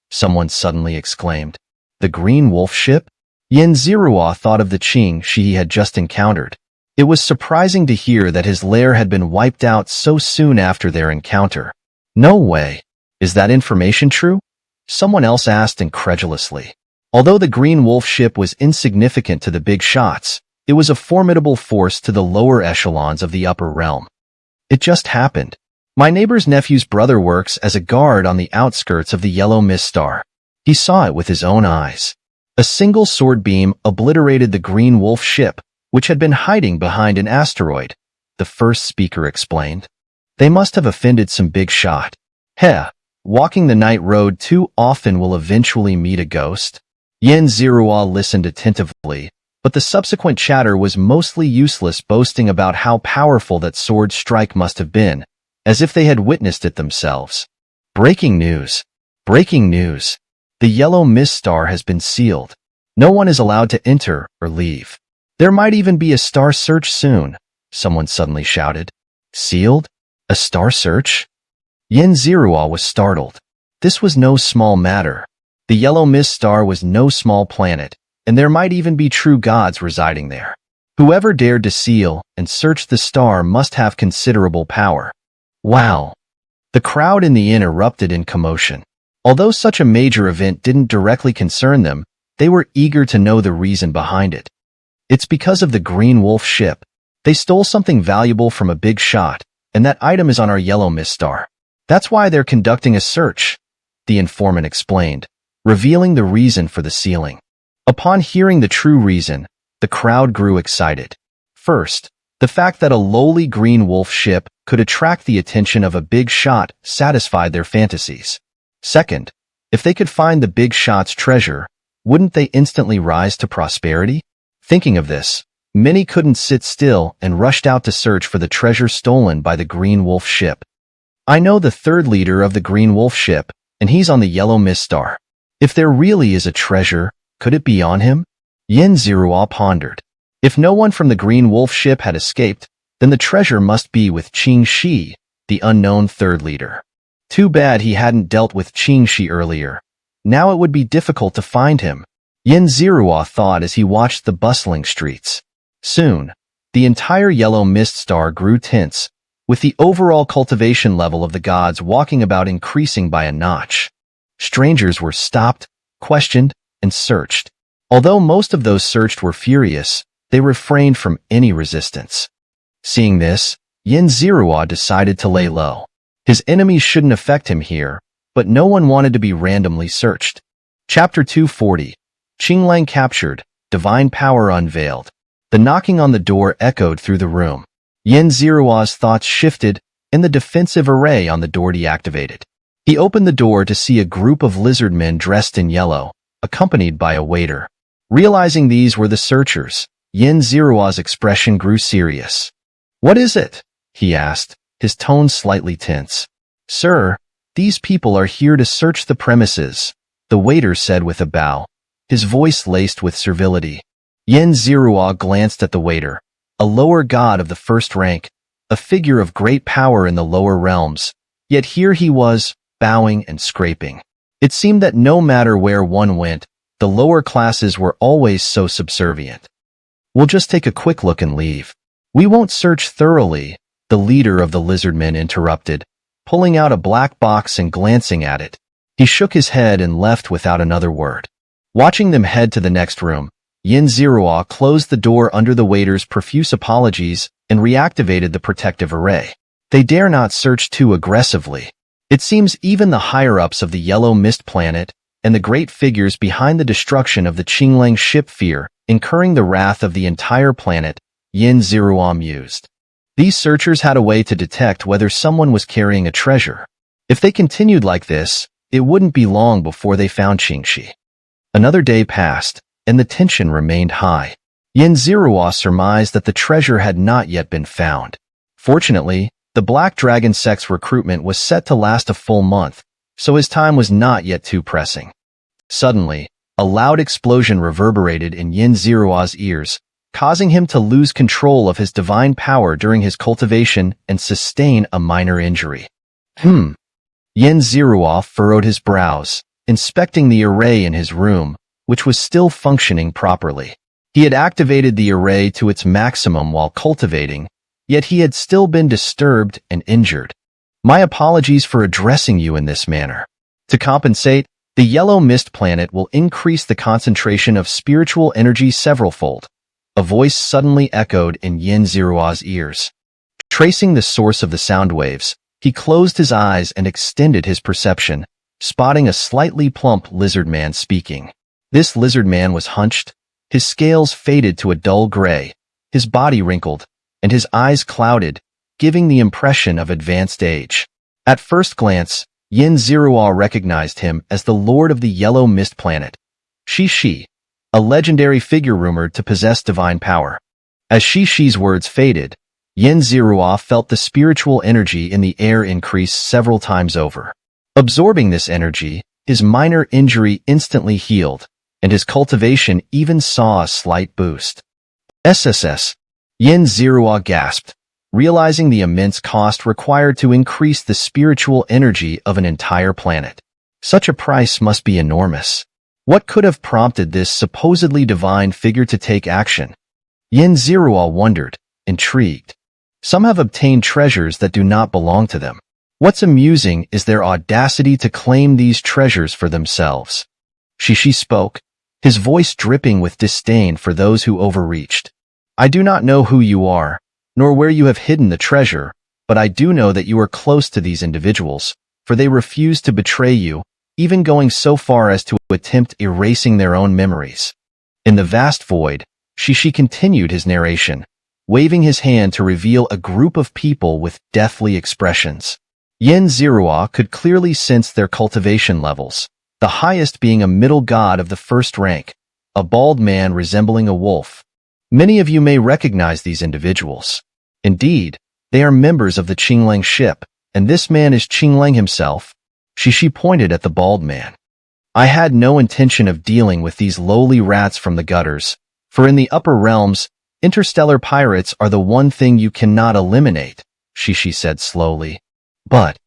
Someone suddenly exclaimed. The Green Wolf ship? Xianxia thought of the Qingxi he had just encountered. It was surprising to hear that his lair had been wiped out so soon after their encounter. No way. Is that information true? Someone else asked incredulously. Although the Green Wolf ship was insignificant to the big shots, it was a formidable force to the lower echelons of the upper realm. It just happened. My neighbor's nephew's brother works as a guard on the outskirts of the Yellow Mist Star. He saw it with his own eyes. A single sword beam obliterated the Green Wolf ship, which had been hiding behind an asteroid, the first speaker explained. They must have offended some big shot. Heh, walking the night road too often will eventually meet a ghost. Yen Zirua listened attentively, but the subsequent chatter was mostly useless, boasting about how powerful that sword strike must have been, as if they had witnessed it themselves. Breaking news. Breaking news. The Yellow Mist Star has been sealed. No one is allowed to enter or leave. There might even be a star search soon, someone suddenly shouted. Sealed? A star search? Yen Zirua was startled. This was no small matter. The Yellow Mist Star was no small planet, and there might even be true gods residing there. Whoever dared to seal and search the star must have considerable power. Wow! The crowd in the inn erupted in commotion. Although such a major event didn't directly concern them, they were eager to know the reason behind it. It's because of the Green Wolf ship. They stole something valuable from a big shot, and that item is on our Yellow Mist Star. That's why they're conducting a search, the informant explained, revealing the reason for the sealing. Upon hearing the true reason, the crowd grew excited. First, the fact that a lowly Green Wolf ship could attract the attention of a big shot satisfied their fantasies. Second, if they could find the big shot's treasure, wouldn't they instantly rise to prosperity? Thinking of this, many couldn't sit still and rushed out to search for the treasure stolen by the Green Wolf ship. I know the third leader of the Green Wolf ship, and he's on the Yellow Mist Star. If there really is a treasure, could it be on him? Yen Zirua pondered. If no one from the Green Wolf ship had escaped, then the treasure must be with Xianxia, the unknown third leader. Too bad he hadn't dealt with Xianxia earlier. Now it would be difficult to find him, Yen Zirua thought as he watched the bustling streets. Soon, the entire Yellow Mist Star grew tense, with the overall cultivation level of the gods walking about increasing by a notch. Strangers were stopped, questioned, and searched. Although most of those searched were furious, they refrained from any resistance. Seeing this, Yen Zirua decided to lay low. His enemies shouldn't affect him here, but no one wanted to be randomly searched. Chapter 240. Qinglang captured, divine power unveiled. The knocking on the door echoed through the room. Yen Zirua's thoughts shifted, and the defensive array on the door deactivated. He opened the door to see a group of lizard men dressed in yellow, accompanied by a waiter. Realizing these were the searchers, Yen Zirua's expression grew serious. "What is it?" he asked, his tone slightly tense. "Sir, these people are here to search the premises," the waiter said with a bow, his voice laced with servility. Yen Zirua glanced at the waiter, a lower god of the first rank, a figure of great power in the lower realms, yet here he was, bowing and scraping. It seemed that no matter where one went, the lower classes were always so subservient. "We'll just take a quick look and leave. We won't search thoroughly," the leader of the lizardmen interrupted, pulling out a black box and glancing at it. He shook his head and left without another word. Watching them head to the next room, Yen Zirua closed the door under the waiter's profuse apologies and reactivated the protective array. They dare not search too aggressively. It seems even the higher-ups of the Yellow Mist planet and the great figures behind the destruction of the Qinglang ship fear, incurring the wrath of the entire planet, Yen Zirua mused. These searchers had a way to detect whether someone was carrying a treasure. If they continued like this, it wouldn't be long before they found Xianxia. Another day passed, and the tension remained high. Yen Zirua surmised that the treasure had not yet been found. Fortunately, the Black Dragon Sect's recruitment was set to last a full month, so his time was not yet too pressing. Suddenly, a loud explosion reverberated in Yen Zirua's ears, causing him to lose control of his divine power during his cultivation and sustain a minor injury. Yen Zirua furrowed his brows, inspecting the array in his room, which was still functioning properly. He had activated the array to its maximum while cultivating, yet he had still been disturbed and injured. "My apologies for addressing you in this manner. To compensate, The yellow mist planet will increase the concentration of spiritual energy severalfold. A voice suddenly echoed in Yin Zirua's ears. Tracing the source of the sound waves, he closed his eyes and extended his perception, spotting a slightly plump lizard man speaking. This lizard man was hunched, his scales faded to a dull gray, his body wrinkled, and his eyes clouded, giving the impression of advanced age. At first glance, Yin Zirua recognized him as the Lord of the Yellow Mist Planet, Xianxia, a legendary figure rumored to possess divine power. As Xianxia's words faded, Yin Zirua felt the spiritual energy in the air increase several times over. Absorbing this energy, his minor injury instantly healed, and his cultivation even saw a slight boost. SSS. Yin Zirua gasped, realizing the immense cost required to increase the spiritual energy of an entire planet. Such a price must be enormous. What could have prompted this supposedly divine figure to take action? Yin Zirua wondered, intrigued. Some have obtained treasures that do not belong to them. What's amusing is their audacity to claim these treasures for themselves. Xianxia spoke, his voice dripping with disdain for those who overreached. I do not know who you are, nor where you have hidden the treasure, but I do know that you are close to these individuals, for they refuse to betray you, even going so far as to attempt erasing their own memories. In the vast void, Xianxia continued his narration, waving his hand to reveal a group of people with deathly expressions. Yin Zirua could clearly sense their cultivation levels, the highest being a middle god of the first rank, a bald man resembling a wolf. Many of you may recognize these individuals. Indeed, they are members of the Qinglang ship, and this man is Qinglang himself. Xianxia pointed at the bald man. I had no intention of dealing with these lowly rats from the gutters, for in the upper realms, interstellar pirates are the one thing you cannot eliminate, Xianxia said slowly. But,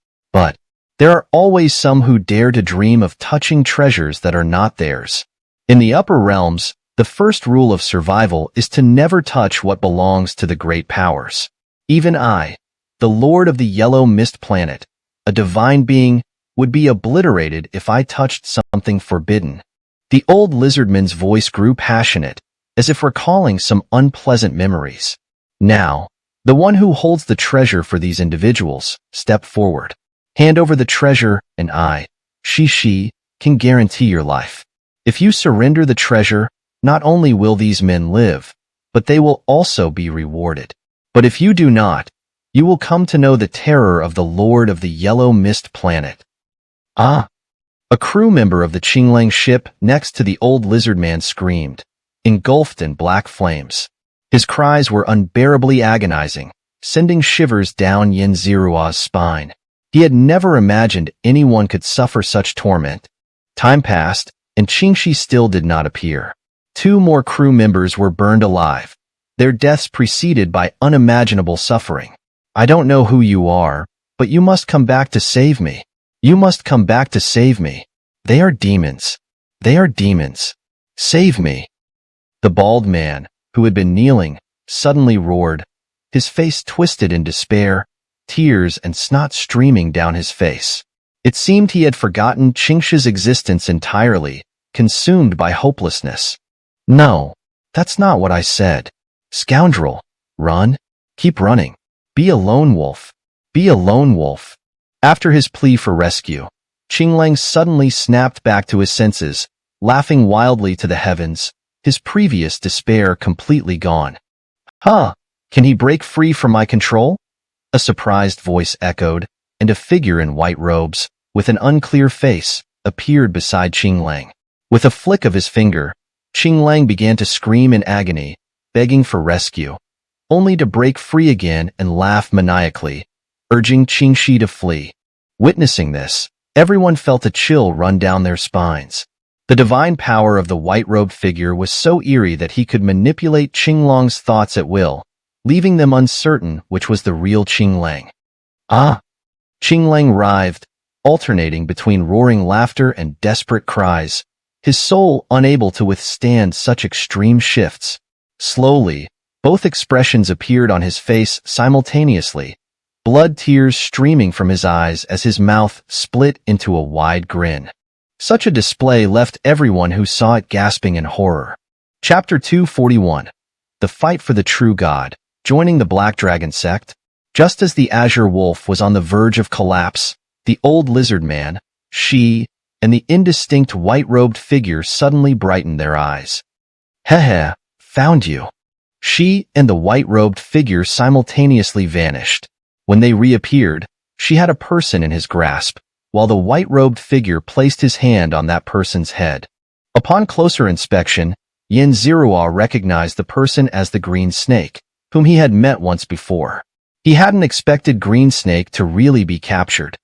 there are always some who dare to dream of touching treasures that are not theirs. In the upper realms, the first rule of survival is to never touch what belongs to the great powers. Even I, the Lord of the Yellow Mist Planet, a divine being, would be obliterated if I touched something forbidden. The old lizardman's voice grew passionate, as if recalling some unpleasant memories. Now, the one who holds the treasure for these individuals, step forward. Hand over the treasure, and I, Xianxia, can guarantee your life. If you surrender the treasure, not only will these men live, but they will also be rewarded. But if you do not, you will come to know the terror of the Lord of the Yellow Mist Planet. Ah! A crew member of the Qinglang ship next to the old lizard man screamed, engulfed in black flames. His cries were unbearably agonizing, sending shivers down Yin Zirua's spine. He had never imagined anyone could suffer such torment. Time passed, and Xianxia still did not appear. 2 more crew members were burned alive, their deaths preceded by unimaginable suffering. I don't know who you are, but you must come back to save me. You must come back to save me. They are demons. They are demons. Save me. The bald man, who had been kneeling, suddenly roared, his face twisted in despair, tears and snot streaming down his face. It seemed he had forgotten Xianxia's existence entirely, consumed by hopelessness. No, that's not what I said. Scoundrel, run. Keep running. Be a lone wolf. Be a lone wolf. After his plea for rescue, Qinglang suddenly snapped back to his senses, laughing wildly to the heavens, his previous despair completely gone. Huh, can he break free from my control? A surprised voice echoed, and a figure in white robes, with an unclear face, appeared beside Qinglang. With a flick of his finger, Qinglang began to scream in agony, begging for rescue, only to break free again and laugh maniacally, urging Xianxia to flee. Witnessing this, everyone felt a chill run down their spines. The divine power of the white-robed figure was so eerie that he could manipulate Qinglang's thoughts at will, leaving them uncertain which was the real Qinglang. Ah! Qinglang writhed, alternating between roaring laughter and desperate cries, his soul unable to withstand such extreme shifts. Slowly, both expressions appeared on his face simultaneously, blood tears streaming from his eyes as his mouth split into a wide grin. Such a display left everyone who saw it gasping in horror. Chapter 241. The Fight for the True God. Joining the Black Dragon sect? Just as the Azure Wolf was on the verge of collapse, the old lizard man, she, and the indistinct white-robed figure suddenly brightened their eyes. Heh, found you. She and the white-robed figure simultaneously vanished. When they reappeared, she had a person in his grasp, while the white-robed figure placed his hand on that person's head. Upon closer inspection, Xianxia recognized the person as the Green Snake, whom he had met once before. He hadn't expected Green Snake to really be captured.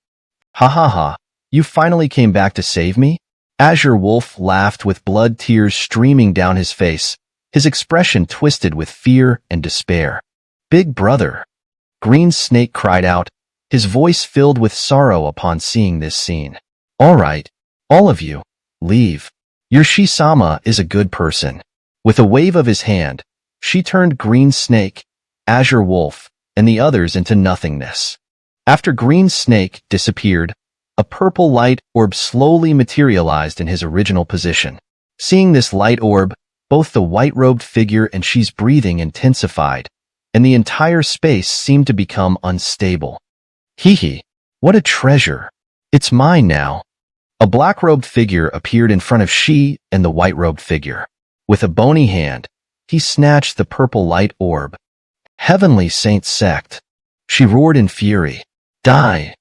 Ha ha ha, you finally came back to save me? Azure Wolf laughed with blood tears streaming down his face, his expression twisted with fear and despair. Big brother! Green Snake cried out, his voice filled with sorrow upon seeing this scene. All right, all of you, leave. Your Shi-sama is a good person. With a wave of his hand, she turned Green Snake, Azure Wolf, and the others into nothingness. After Green Snake disappeared, a purple light orb slowly materialized in his original position. Seeing this light orb, both the white-robed figure and she's breathing intensified, and the entire space seemed to become unstable. Hee, what a treasure. It's mine now. A black-robed figure appeared in front of she and the white-robed figure. With a bony hand, he snatched the purple light orb. Heavenly Saint Sect! She roared in fury. Die!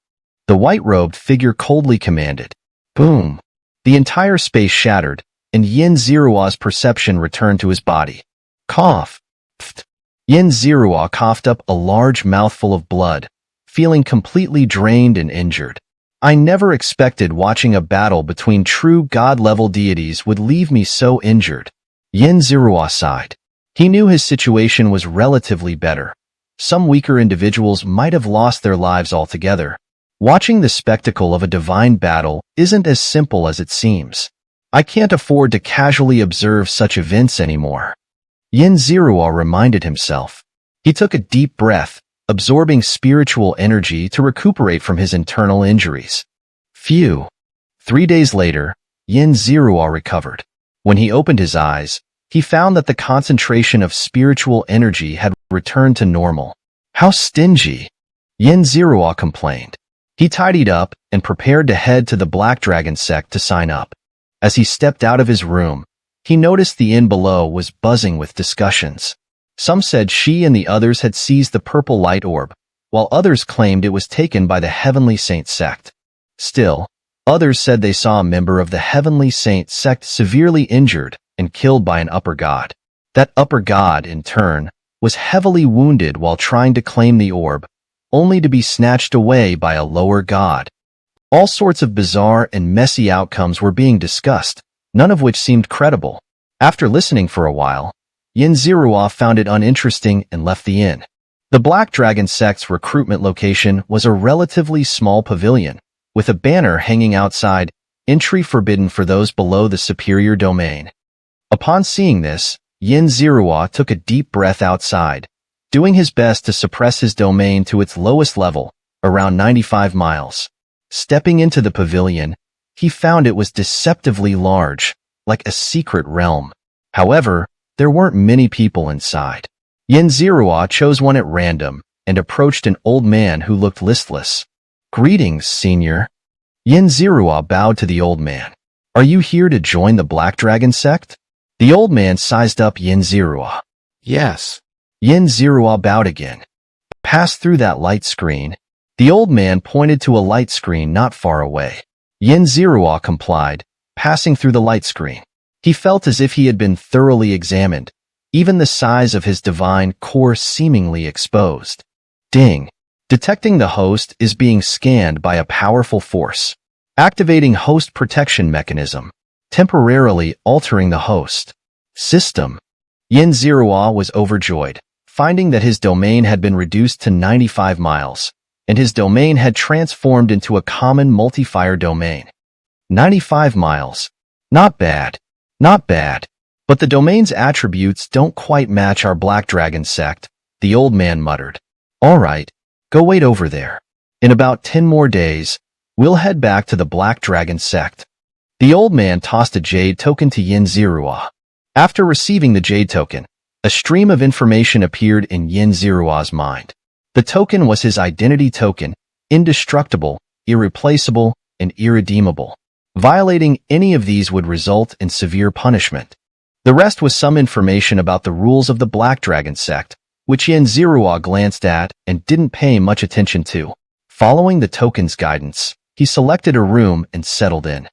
The white-robed figure coldly commanded. Boom! The entire space shattered, and Xianxia's perception returned to his body. Cough! Pfft! Xianxia coughed up a large mouthful of blood, feeling completely drained and injured. I never expected watching a battle between true god-level deities would leave me so injured. Xianxia sighed. He knew his situation was relatively better. Some weaker individuals might have lost their lives altogether. Watching the spectacle of a divine battle isn't as simple as it seems. I can't afford to casually observe such events anymore. Xianxia reminded himself. He took a deep breath, absorbing spiritual energy to recuperate from his internal injuries. Phew. 3 days later, Xianxia recovered. When he opened his eyes, he found that the concentration of spiritual energy had returned to normal. How stingy! Xianxia complained. He tidied up and prepared to head to the Black Dragon sect to sign up. As he stepped out of his room, he noticed the inn below was buzzing with discussions. Some said she and the others had seized the purple light orb, while others claimed it was taken by the Heavenly Saint sect. Still, others said they saw a member of the Heavenly Saint sect severely injured and killed by an upper god. That upper god, in turn, was heavily wounded while trying to claim the orb, only to be snatched away by a lower god. All sorts of bizarre and messy outcomes were being discussed, none of which seemed credible. After listening for a while, Xianxia found it uninteresting and left the inn. The Black Dragon sect's recruitment location was a relatively small pavilion, with a banner hanging outside, entry forbidden for those below the superior domain. Upon seeing this, Xianxia took a deep breath outside, doing his best to suppress his domain to its lowest level, around 95 miles. Stepping into the pavilion, he found it was deceptively large, like a secret realm. However, there weren't many people inside. Xianxia chose one at random and approached an old man who looked listless. Greetings, senior. Xianxia bowed to the old man. Are you here to join the Black Dragon sect? The old man sized up Xianxia. Yes. Xianxia bowed again. Pass through that light screen. The old man pointed to a light screen not far away. Xianxia complied, passing through the light screen. He felt as if he had been thoroughly examined, even the size of his divine core seemingly exposed. Ding. Detecting the host is being scanned by a powerful force. Activating host protection mechanism. Temporarily altering the host. System. Xianxia was overjoyed, finding that his domain had been reduced to 95 miles, and his domain had transformed into a common multi-fire domain. 95 miles. Not bad. Not bad. But the domain's attributes don't quite match our Black Dragon sect, the old man muttered. All right, go wait over there. In about 10 more days, we'll head back to the Black Dragon sect. The old man tossed a jade token to Xianxia. After receiving the jade token, a stream of information appeared in Xianxia's mind. The token was his identity token, indestructible, irreplaceable, and irredeemable. Violating any of these would result in severe punishment. The rest was some information about the rules of the Black Dragon sect, which Xianxia glanced at and didn't pay much attention to. Following the token's guidance, he selected a room and settled in.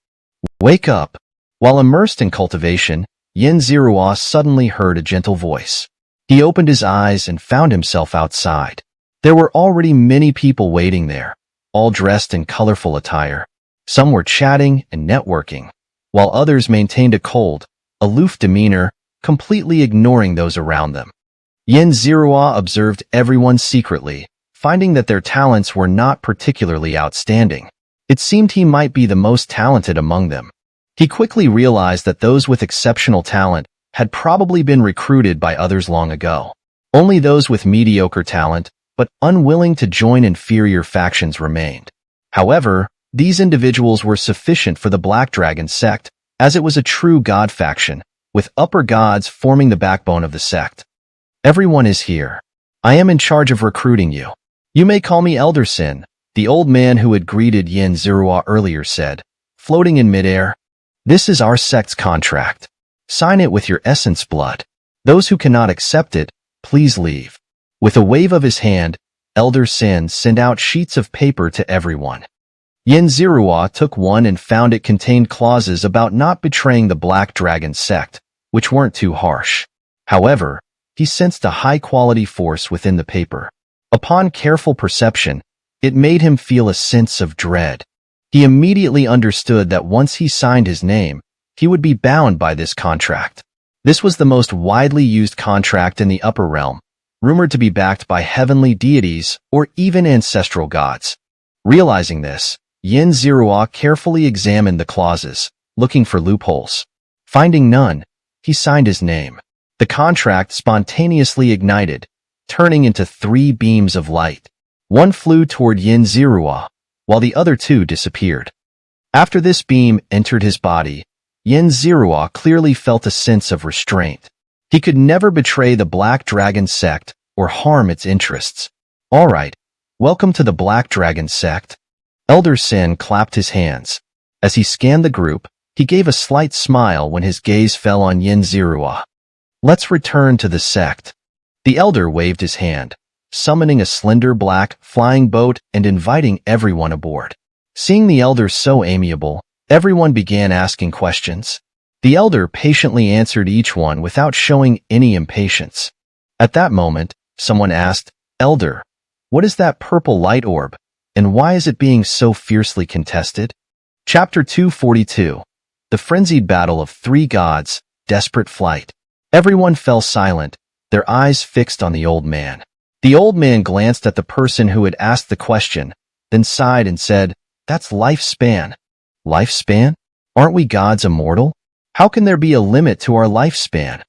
Wake up! While immersed in cultivation, Xianxia suddenly heard a gentle voice. He opened his eyes and found himself outside. There were already many people waiting there, all dressed in colorful attire. Some were chatting and networking, while others maintained a cold, aloof demeanor, completely ignoring those around them. Xianxia observed everyone secretly, finding that their talents were not particularly outstanding. It seemed he might be the most talented among them. He quickly realized that those with exceptional talent had probably been recruited by others long ago. Only those with mediocre talent, but unwilling to join inferior factions remained. However, these individuals were sufficient for the Black Dragon sect, as it was a true god faction, with upper gods forming the backbone of the sect. Everyone is here. I am in charge of recruiting you. You may call me Elder Sin, the old man who had greeted Xianxia earlier said, floating in midair. This is our sect's contract. Sign it with your essence blood. Those who cannot accept it, please leave. With a wave of his hand, Elder Sin sent out sheets of paper to everyone. Xianxia took one and found it contained clauses about not betraying the Black Dragon sect, which weren't too harsh. However, he sensed a high-quality force within the paper. Upon careful perception, it made him feel a sense of dread. He immediately understood that once he signed his name, he would be bound by this contract. This was the most widely used contract in the upper realm, rumored to be backed by heavenly deities or even ancestral gods. Realizing this, Xianxia carefully examined the clauses, looking for loopholes. Finding none, he signed his name. The contract spontaneously ignited, turning into 3 beams of light. One flew toward Xianxia, while the other 2 disappeared. After this beam entered his body, Xianxia clearly felt a sense of restraint. He could never betray the Black Dragon sect or harm its interests. All right, welcome to the Black Dragon sect. Elder Sin clapped his hands. As he scanned the group, he gave a slight smile when his gaze fell on Xianxia. Let's return to the sect. The elder waved his hand, summoning a slender black flying boat and inviting everyone aboard. Seeing the elder so amiable, everyone began asking questions. The elder patiently answered each one without showing any impatience. At that moment, someone asked, Elder, what is that purple light orb, and why is it being so fiercely contested? Chapter 242. The Frenzied Battle of 3 Gods, Desperate Flight. Everyone fell silent, their eyes fixed on the old man. The old man glanced at the person who had asked the question, then sighed and said, That's lifespan. Lifespan? Aren't we gods immortal? How can there be a limit to our lifespan?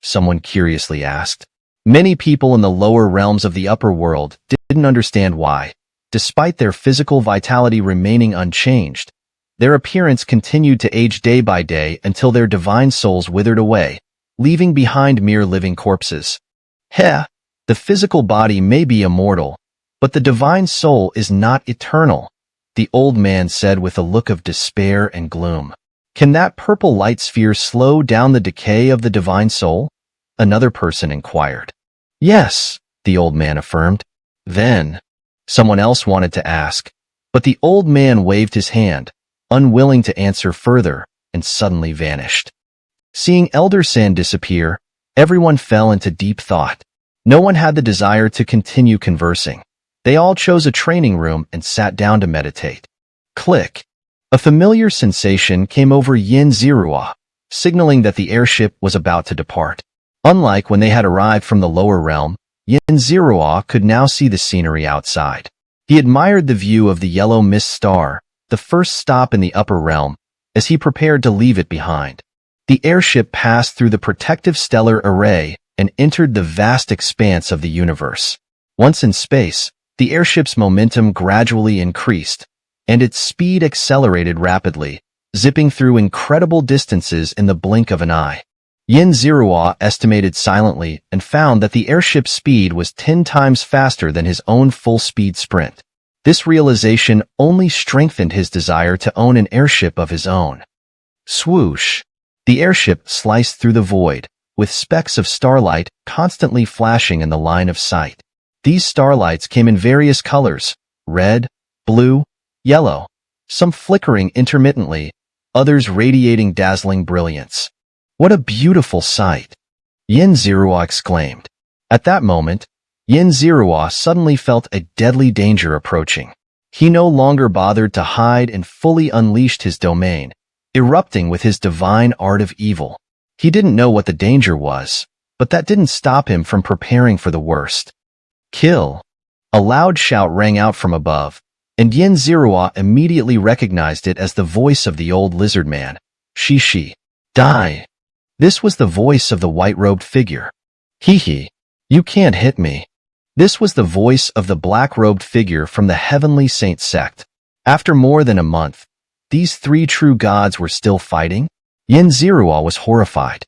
Someone curiously asked. Many people in the lower realms of the upper world didn't understand why. Despite their physical vitality remaining unchanged, their appearance continued to age day by day until their divine souls withered away, leaving behind mere living corpses. Heh, the physical body may be immortal, but the divine soul is not eternal, the old man said with a look of despair and gloom. Can that purple light sphere slow down the decay of the divine soul? Another person inquired. Yes, the old man affirmed. Then, someone else wanted to ask, but the old man waved his hand, unwilling to answer further, and suddenly vanished. Seeing Elder Sin disappear, everyone fell into deep thought. No one had the desire to continue conversing. They all chose a training room and sat down to meditate. Click. A familiar sensation came over Xianxia, signaling that the airship was about to depart. Unlike when they had arrived from the lower realm, Xianxia could now see the scenery outside. He admired the view of the yellow mist star, the first stop in the upper realm, as he prepared to leave it behind. The airship passed through the protective stellar array and entered the vast expanse of the universe. Once in space, the airship's momentum gradually increased, and its speed accelerated rapidly, zipping through incredible distances in the blink of an eye. Xianxia estimated silently and found that the airship's speed was 10 times faster than his own full-speed sprint. This realization only strengthened his desire to own an airship of his own. Swoosh! The airship sliced through the void, with specks of starlight constantly flashing in the line of sight. These starlights came in various colors: red, blue, yellow, some flickering intermittently, others radiating dazzling brilliance. What a beautiful sight! Xianxia exclaimed. At that moment, Xianxia suddenly felt a deadly danger approaching. He no longer bothered to hide and fully unleashed his domain, erupting with his divine art of evil. He didn't know what the danger was, but that didn't stop him from preparing for the worst. Kill! A loud shout rang out from above, and Xianxia immediately recognized it as the voice of the old lizard man. Shishi. Die! This was the voice of the white-robed figure. Hee, you can't hit me. This was the voice of the black-robed figure from the Heavenly Saint sect. After more than a month, these three true gods were still fighting? Xianxia was horrified.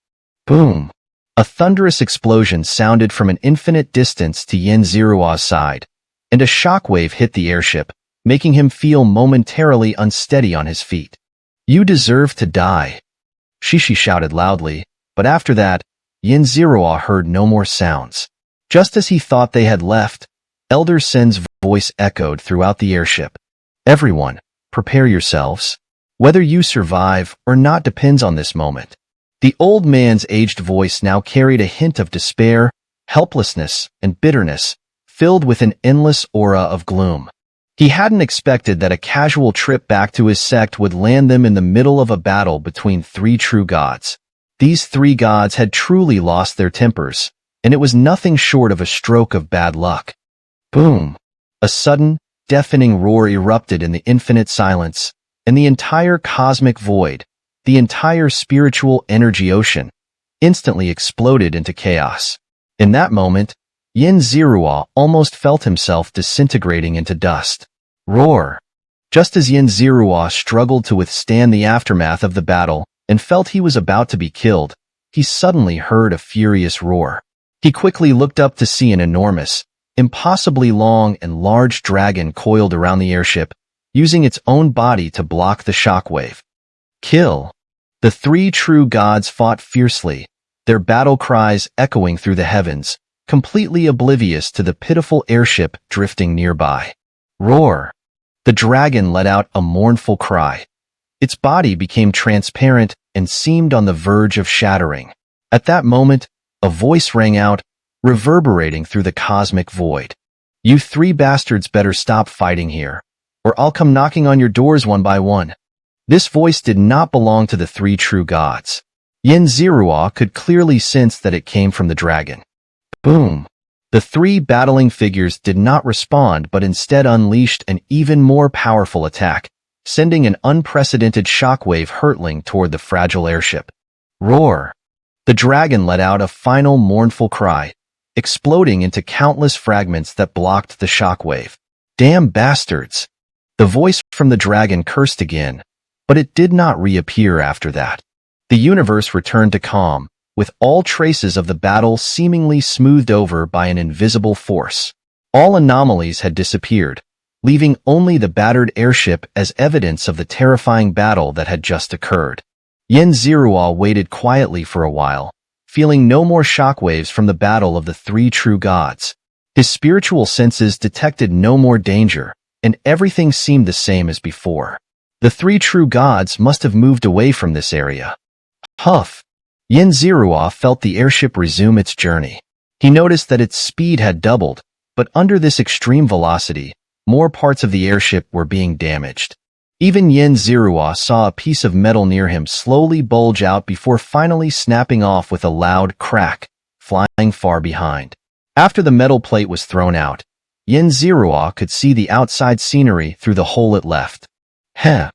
Boom! A thunderous explosion sounded from an infinite distance to Xianxia's side, and a shockwave hit the airship, making him feel momentarily unsteady on his feet. You deserve to die. Shishi shouted loudly, but after that, Xianxia heard no more sounds. Just as he thought they had left, Elder Sen's voice echoed throughout the airship. Everyone, prepare yourselves. Whether you survive or not depends on this moment. The old man's aged voice now carried a hint of despair, helplessness, and bitterness, filled with an endless aura of gloom. He hadn't expected that a casual trip back to his sect would land them in the middle of a battle between three true gods. These three gods had truly lost their tempers, and it was nothing short of a stroke of bad luck. Boom! A sudden, deafening roar erupted in the infinite silence, and the entire cosmic void, the entire spiritual energy ocean, instantly exploded into chaos. In that moment, Xianxia almost felt himself disintegrating into dust. Roar! Just as Xianxia struggled to withstand the aftermath of the battle and felt he was about to be killed, he suddenly heard a furious roar. He quickly looked up to see an enormous, impossibly long and large dragon coiled around the airship, using its own body to block the shockwave. Kill! The three true gods fought fiercely, their battle cries echoing through the heavens, completely oblivious to the pitiful airship drifting nearby. Roar! The dragon let out a mournful cry. Its body became transparent and seemed on the verge of shattering. At that moment, a voice rang out, reverberating through the cosmic void. You three bastards better stop fighting here, or I'll come knocking on your doors one by one. This voice did not belong to the three true gods. Xianxia could clearly sense that it came from the dragon. Boom! The three battling figures did not respond but instead unleashed an even more powerful attack, sending an unprecedented shockwave hurtling toward the fragile airship. Roar! The dragon let out a final mournful cry, exploding into countless fragments that blocked the shockwave. Damn bastards! The voice from the dragon cursed again, but it did not reappear after that. The universe returned to calm, with all traces of the battle seemingly smoothed over by an invisible force. All anomalies had disappeared, leaving only the battered airship as evidence of the terrifying battle that had just occurred. Xianxia waited quietly for a while, feeling no more shockwaves from the battle of the three true gods. His spiritual senses detected no more danger, and everything seemed the same as before. The three true gods must have moved away from this area. Huff! Xianxia felt the airship resume its journey. He noticed that its speed had doubled, but under this extreme velocity, more parts of the airship were being damaged. Even Xianxia saw a piece of metal near him slowly bulge out before finally snapping off with a loud crack, flying far behind. After the metal plate was thrown out, Xianxia could see the outside scenery through the hole it left. Heh!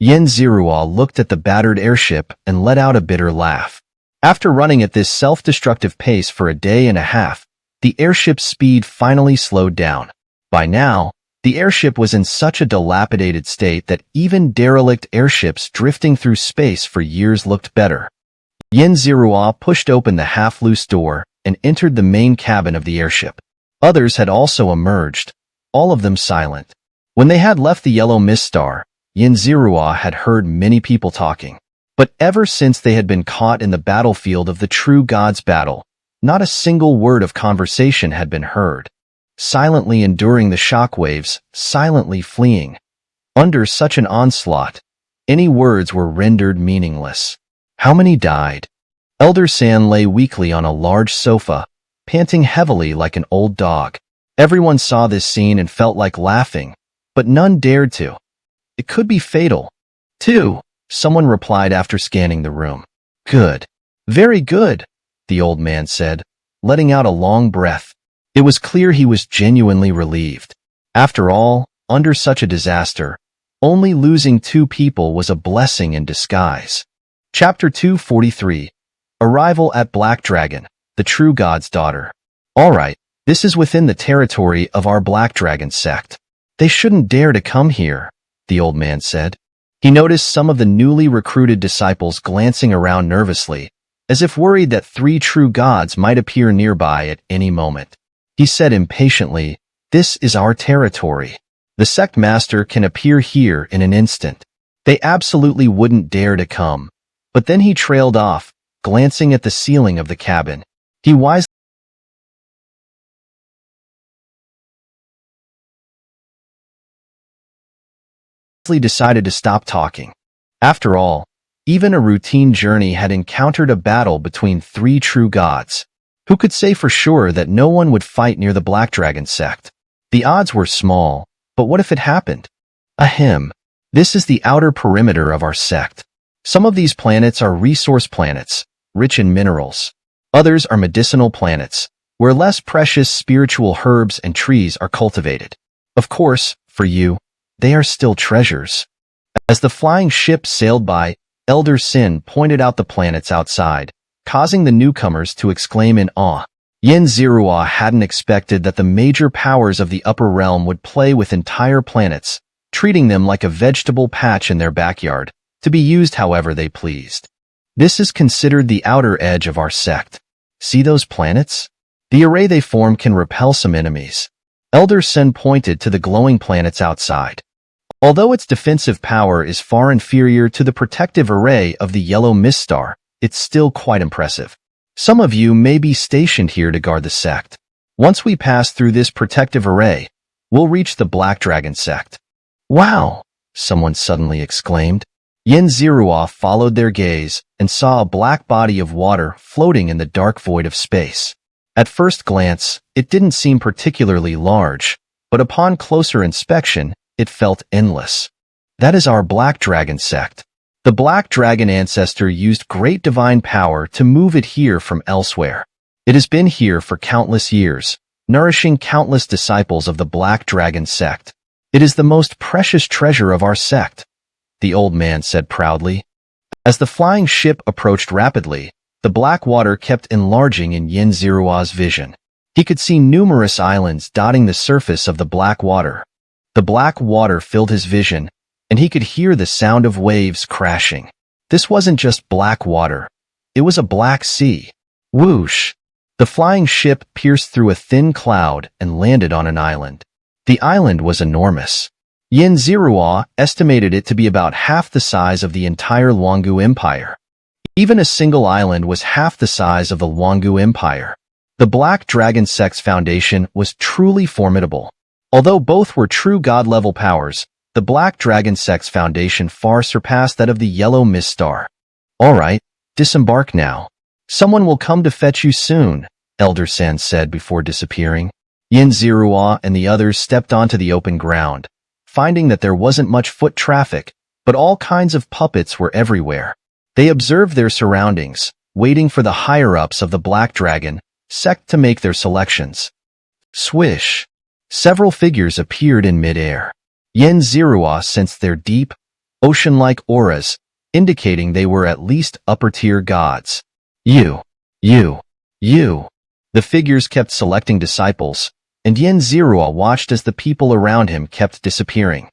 Xianxia looked at the battered airship and let out a bitter laugh. After running at this self-destructive pace for a day and a half, the airship's speed finally slowed down. By now, The airship was in such a dilapidated state that even derelict airships drifting through space for years looked better. Xianxia pushed open the half-loose door and entered the main cabin of the airship. Others had also emerged, all of them silent. When they had left the yellow mist star, Xianxia had heard many people talking. But ever since they had been caught in the battlefield of the true gods' battle, not a single word of conversation had been heard. Silently enduring the shockwaves, silently fleeing. Under such an onslaught, any words were rendered meaningless. How many died? Elder San lay weakly on a large sofa, panting heavily like an old dog. Everyone saw this scene and felt like laughing, but none dared to. It could be fatal. 2. Someone replied after scanning the room. Good. Very good, the old man said, letting out a long breath. It was clear he was genuinely relieved. After all, under such a disaster, only losing 2 people was a blessing in disguise. Chapter 243. Arrival at Black Dragon, the True God's Daughter. Alright, this is within the territory of our Black Dragon sect. They shouldn't dare to come here, the old man said. He noticed some of the newly recruited disciples glancing around nervously, as if worried that 3 true gods might appear nearby at any moment. He said impatiently, "This is our territory. The sect master can appear here in an instant. They absolutely wouldn't dare to come." But then he trailed off, glancing at the ceiling of the cabin. He wisely decided to stop talking. After all, even a routine journey had encountered a battle between 3 true gods. Who could say for sure that no one would fight near the Black Dragon sect? The odds were small, but what if it happened? Ahem. This is the outer perimeter of our sect. Some of these planets are resource planets, rich in minerals. Others are medicinal planets, where less precious spiritual herbs and trees are cultivated. Of course, for you, they are still treasures. As the flying ship sailed by, Elder Sin pointed out the planets outside, causing the newcomers to exclaim in awe. Xianxia hadn't expected that the major powers of the upper realm would play with entire planets, treating them like a vegetable patch in their backyard, to be used however they pleased. This is considered the outer edge of our sect. See those planets? The array they form can repel some enemies. Elder Sin pointed to the glowing planets outside. Although its defensive power is far inferior to the protective array of the yellow mist star, it's still quite impressive. Some of you may be stationed here to guard the sect. Once we pass through this protective array, we'll reach the Black Dragon sect. Wow! Someone suddenly exclaimed. Xianxia followed their gaze and saw a black body of water floating in the dark void of space. At first glance, it didn't seem particularly large, but upon closer inspection, it felt endless. That is our Black Dragon sect. The Black Dragon ancestor used great divine power to move it here from elsewhere. It has been here for countless years, nourishing countless disciples of the Black Dragon sect. It is the most precious treasure of our sect, the old man said proudly. As the flying ship approached rapidly, the black water kept enlarging in Xianxia's vision. He could see numerous islands dotting the surface of the black water. The black water filled his vision, and he could hear the sound of waves crashing. This wasn't just black water. It was a black sea. Whoosh! The flying ship pierced through a thin cloud and landed on an island. The island was enormous. Xianxia estimated it to be about half the size of the entire Luangu Empire. Even a single island was half the size of the Luangu Empire. The Black Dragon sect's foundation was truly formidable. Although both were true god-level powers, the Black Dragon sect's foundation far surpassed that of the Yellow Mist Star. All right, disembark now. Someone will come to fetch you soon, Elder San said before disappearing. Xianxia and the others stepped onto the open ground, finding that there wasn't much foot traffic, but all kinds of puppets were everywhere. They observed their surroundings, waiting for the higher-ups of the Black Dragon sect to make their selections. Swish! Several figures appeared in midair. Xianxia sensed their deep, ocean-like auras, indicating they were at least upper-tier gods. You. The figures kept selecting disciples, and Yin Zerua watched as the people around him kept disappearing.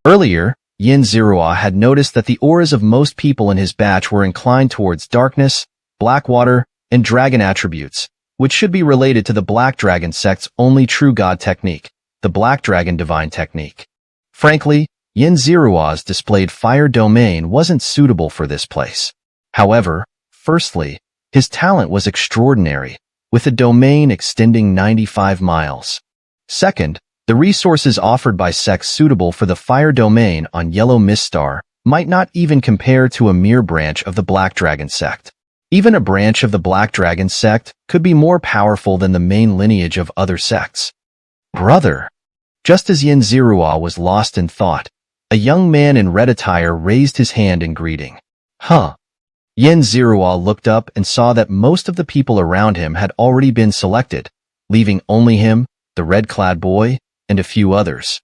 Earlier, Yin Zerua had noticed that the auras of most people in his batch were inclined towards darkness, black water, and dragon attributes, which should be related to the Black Dragon sect's only true god technique, the Black Dragon Divine Technique. Frankly, Yin Zerua's displayed fire domain wasn't suitable for this place. However, firstly, his talent was extraordinary, with a domain extending 95 miles. Second, the resources offered by sects suitable for the fire domain on Yellow Mist Star might not even compare to a mere branch of the Black Dragon sect. Even a branch of the Black Dragon sect could be more powerful than the main lineage of other sects. Brother! Just as Yin Zerua was lost in thought, a young man in red attire raised his hand in greeting. Huh. Yin Zerua looked up and saw that most of the people around him had already been selected, leaving only him, the red-clad boy, and a few others.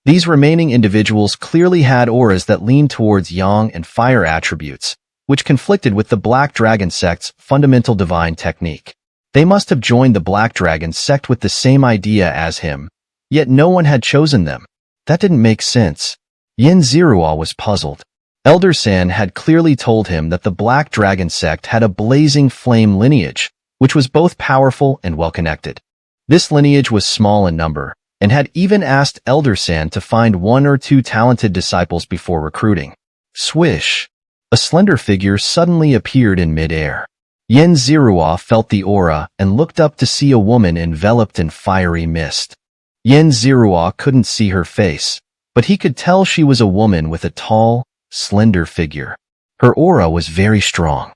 These remaining individuals clearly had auras that leaned towards yang and fire attributes, which conflicted with the Black Dragon sect's fundamental divine technique. They must have joined the Black Dragon sect with the same idea as him, yet no one had chosen them. That didn't make sense. Yin Zerua was puzzled. Elder San had clearly told him that the Black Dragon sect had a blazing flame lineage, which was both powerful and well-connected. This lineage was small in number, and had even asked Elder San to find 1 or 2 talented disciples before recruiting. Swish! A slender figure suddenly appeared in mid-air. Yin Zerua felt the aura and looked up to see a woman enveloped in fiery mist. Yin Zerua couldn't see her face, but he could tell she was a woman with a tall, slender figure. Her aura was very strong.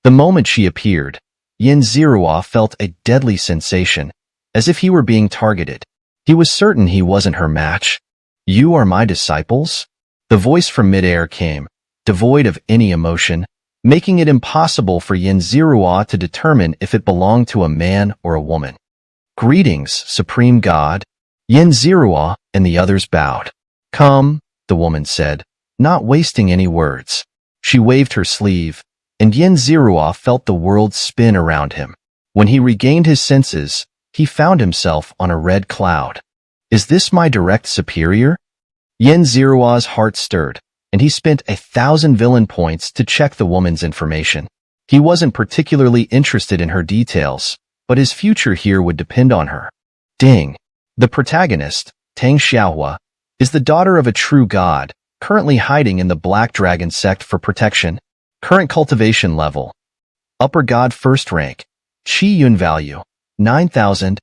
The moment she appeared, Yin Zerua felt a deadly sensation, as if he were being targeted. He was certain he wasn't her match. "You are my disciples?" The voice from midair came, devoid of any emotion, making it impossible for Yin Zerua to determine if it belonged to a man or a woman. "Greetings, Supreme God." Yin Zerua and the others bowed. "Come," the woman said, not wasting any words. She waved her sleeve, and Yin Zerua felt the world spin around him. When he regained his senses, he found himself on a red cloud. "Is this my direct superior?" Yin Zerua's heart stirred, and he spent 1,000 villain points to check the woman's information. He wasn't particularly interested in her details, but his future here would depend on her. Ding! The protagonist, Xianxia, is the daughter of a true god, currently hiding in the Black Dragon sect for protection. Current cultivation level: Upper God First Rank. Qi Yun value: 9,000.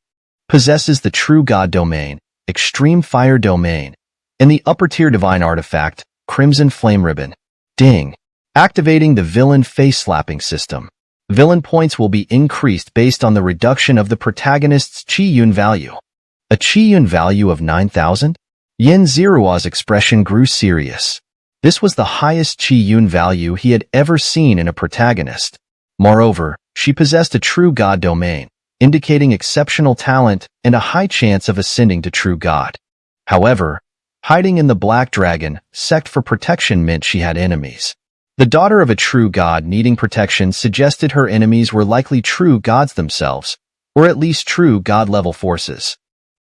Possesses the True God domain, Extreme Fire domain, and the upper tier divine artifact, Crimson Flame Ribbon. Ding! Activating the villain face-slapping system. Villain points will be increased based on the reduction of the protagonist's Qi Yun value. A Qi Yun value of 9,000? Yin Zerua's expression grew serious. This was the highest Qi Yun value he had ever seen in a protagonist. Moreover, she possessed a true god domain, indicating exceptional talent and a high chance of ascending to true god. However, hiding in the Black Dragon sect for protection meant she had enemies. The daughter of a true god needing protection suggested her enemies were likely true gods themselves, or at least true god-level forces.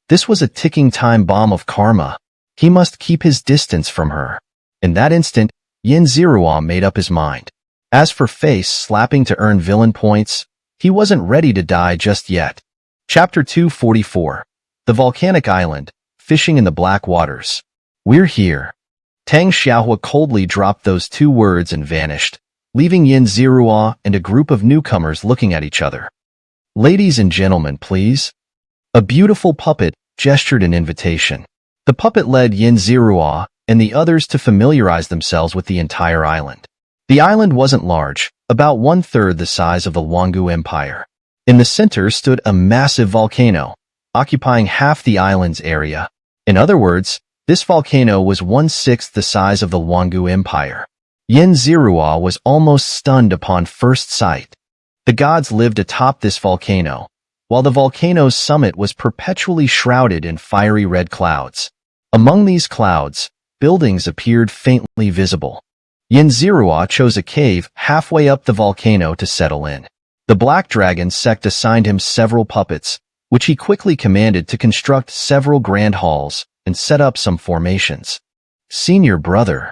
This was a ticking time bomb of karma. He must keep his distance from her. In that instant, Yin Zerua made up his mind. As for face slapping to earn villain points, he wasn't ready to die just yet. Chapter 244. The Volcanic Island, Fishing in the Black Waters. "We're here." Tang Xiaohua coldly dropped those 2 words and vanished, leaving Yin Zerua and a group of newcomers looking at each other. "Ladies and gentlemen, please." A beautiful puppet gestured an invitation. The puppet led Yin Zerua and the others to familiarize themselves with the entire island. The island wasn't large, about 1/3 the size of the Wangu Empire. In the center stood a massive volcano, occupying half the island's area. In other words, this volcano was 1/6 the size of the Wangu Empire. Yin Zerua was almost stunned upon first sight. The gods lived atop this volcano, while the volcano's summit was perpetually shrouded in fiery red clouds. Among these clouds, buildings appeared faintly visible. Yin Zerua chose a cave halfway up the volcano to settle in. The Black Dragon sect assigned him several puppets, which he quickly commanded to construct several grand halls and set up some formations. Senior brother.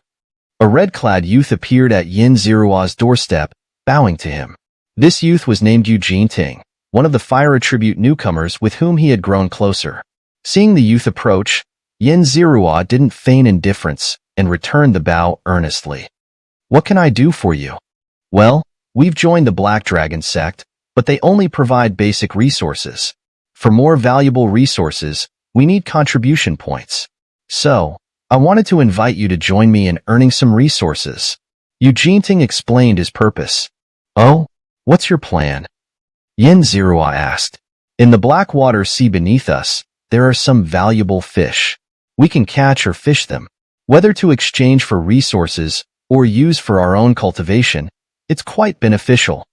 A red-clad youth appeared at Yin Zirua's doorstep, bowing to him. This youth was named Eugene Ting, one of the fire attribute newcomers with whom he had grown closer. Seeing the youth approach, Yin Zirua didn't feign indifference and returned the bow earnestly. What can I do for you? Well, we've joined the Black Dragon sect, but they only provide basic resources. For more valuable resources, we need contribution points. So, I wanted to invite you to join me in earning some resources. Eugene Ting explained his purpose. Oh, what's your plan? Yin Zirua asked. In the Blackwater Sea beneath us, there are some valuable fish. We can catch or fish them. Whether to exchange for resources or use for our own cultivation, it's quite beneficial.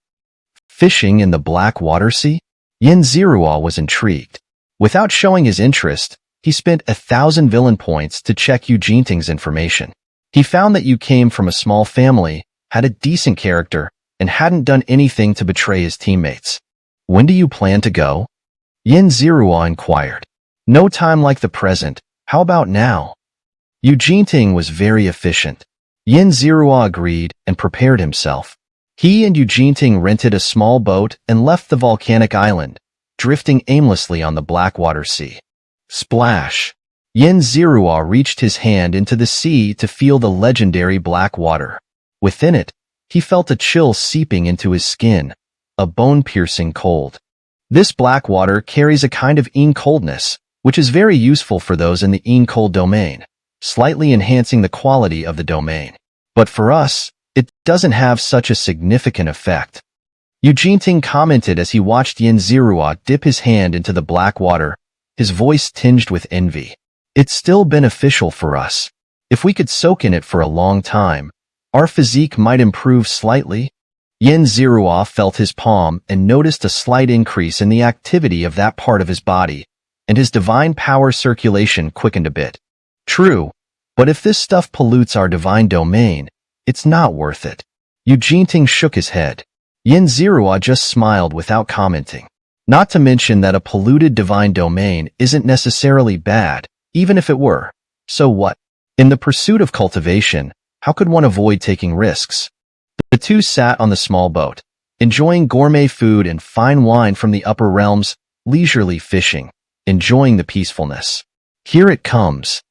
Fishing in the Blackwater Sea? Yin Zirua was intrigued. Without showing his interest, he spent 1,000 villain points to check Eugene Ting's information. He found that you came from a small family, had a decent character, and hadn't done anything to betray his teammates. When do you plan to go? Yin Zirua inquired. No time like the present. How about now? Eugene Ting was very efficient. Yin Zirua agreed and prepared himself. He and Eugene Ting rented a small boat and left the volcanic island, drifting aimlessly on the Blackwater Sea. Splash! Yin Zirua reached his hand into the sea to feel the legendary black water. Within it, he felt a chill seeping into his skin, a bone-piercing cold. This black water carries a kind of Yin coldness, which is very useful for those in the Yin cold domain, slightly enhancing the quality of the domain. But for us, it doesn't have such a significant effect. Eugene Ting commented as he watched Yin Zirua dip his hand into the black water, his voice tinged with envy. It's still beneficial for us. If we could soak in it for a long time, our physique might improve slightly. Yin Zirua felt his palm and noticed a slight increase in the activity of that part of his body, and his divine power circulation quickened a bit. True, but if this stuff pollutes our divine domain, it's not worth it. Eugene Ting shook his head. Yin Zirua just smiled without commenting. Not to mention that a polluted divine domain isn't necessarily bad, even if it were. So what? In the pursuit of cultivation, how could one avoid taking risks? The two sat on the small boat, enjoying gourmet food and fine wine from the upper realms, leisurely fishing, enjoying the peacefulness. Here it comes!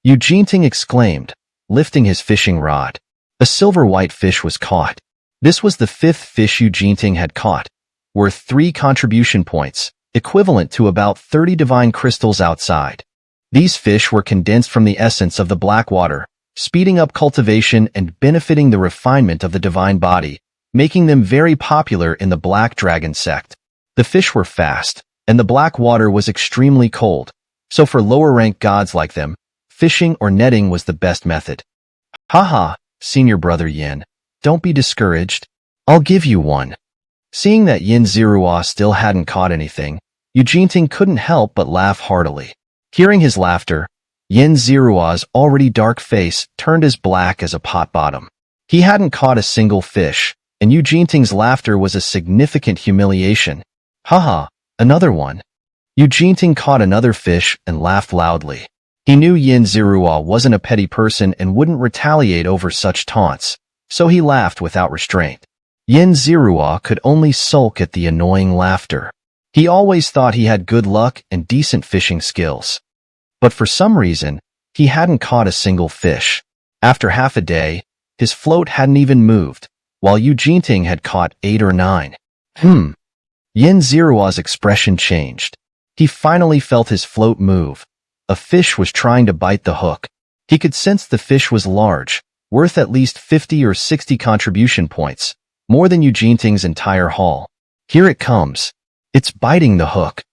Eugene Ting exclaimed, lifting his fishing rod. A silver-white fish was caught. This was the 5th fish Eugene Ting had caught, worth 3 contribution points, equivalent to about 30 divine crystals outside. These fish were condensed from the essence of the black water, speeding up cultivation and benefiting the refinement of the divine body, making them very popular in the Black Dragon sect. The fish were fast, and the black water was extremely cold, so for lower-ranked gods like them, fishing or netting was the best method. Haha, senior brother Yin, don't be discouraged. I'll give you one. Seeing that Yin Zirua still hadn't caught anything, Eugene Ting couldn't help but laugh heartily. Hearing his laughter, Yin Zirua's already dark face turned as black as a pot bottom. He hadn't caught a single fish, and Eugene Ting's laughter was a significant humiliation. Haha, another one. Eugene Ting caught another fish and laughed loudly. He knew Yin Zirua wasn't a petty person and wouldn't retaliate over such taunts, so he laughed without restraint. Yin Zirua could only sulk at the annoying laughter. He always thought he had good luck and decent fishing skills. But for some reason, he hadn't caught a single fish. After half a day, his float hadn't even moved, while Eugene Ting had caught 8 or 9. Yin Zirua's expression changed. He finally felt his float move. A fish was trying to bite the hook. He could sense the fish was large, worth at least 50 or 60 contribution points, more than Eugene Ting's entire haul. Here it comes. It's biting the hook.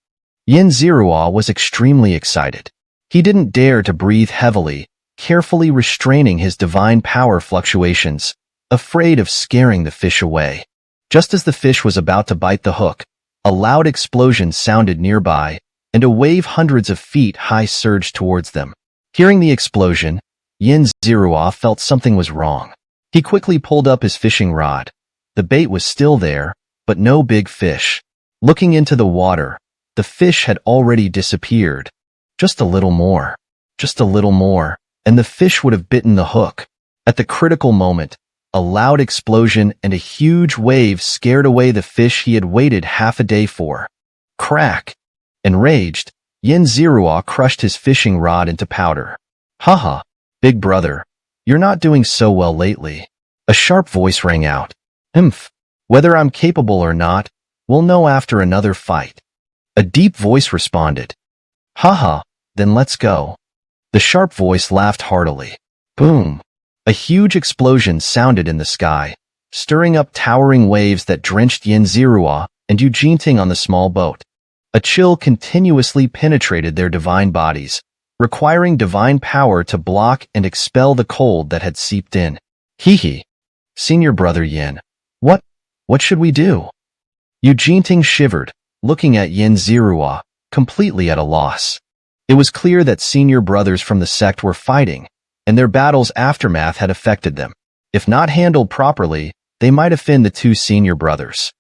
Yin Zirua was extremely excited. He didn't dare to breathe heavily, carefully restraining his divine power fluctuations, afraid of scaring the fish away. Just as the fish was about to bite the hook, a loud explosion sounded nearby, and a wave hundreds of feet high surged towards them. Hearing the explosion, Yin Zirua felt something was wrong. He quickly pulled up his fishing rod. The bait was still there, but no big fish. Looking into the water, the fish had already disappeared. Just a little more. Just a little more, and the fish would have bitten the hook. At the critical moment, a loud explosion and a huge wave scared away the fish he had waited half a day for. Crack! Enraged, Xianxia crushed his fishing rod into powder. Haha, big brother, you're not doing so well lately. A sharp voice rang out. Whether I'm capable or not, we'll know after another fight. A deep voice responded. Haha, then let's go. The sharp voice laughed heartily. Boom! A huge explosion sounded in the sky, stirring up towering waves that drenched Xianxia and Ting on the small boat. A chill continuously penetrated their divine bodies, requiring divine power to block and expel the cold that had seeped in. Hee. Senior brother Yin. What should we do? Ting shivered, looking at Xianxia, completely at a loss. It was clear that senior brothers from the sect were fighting, and their battle's aftermath had affected them. If not handled properly, they might offend the two senior brothers.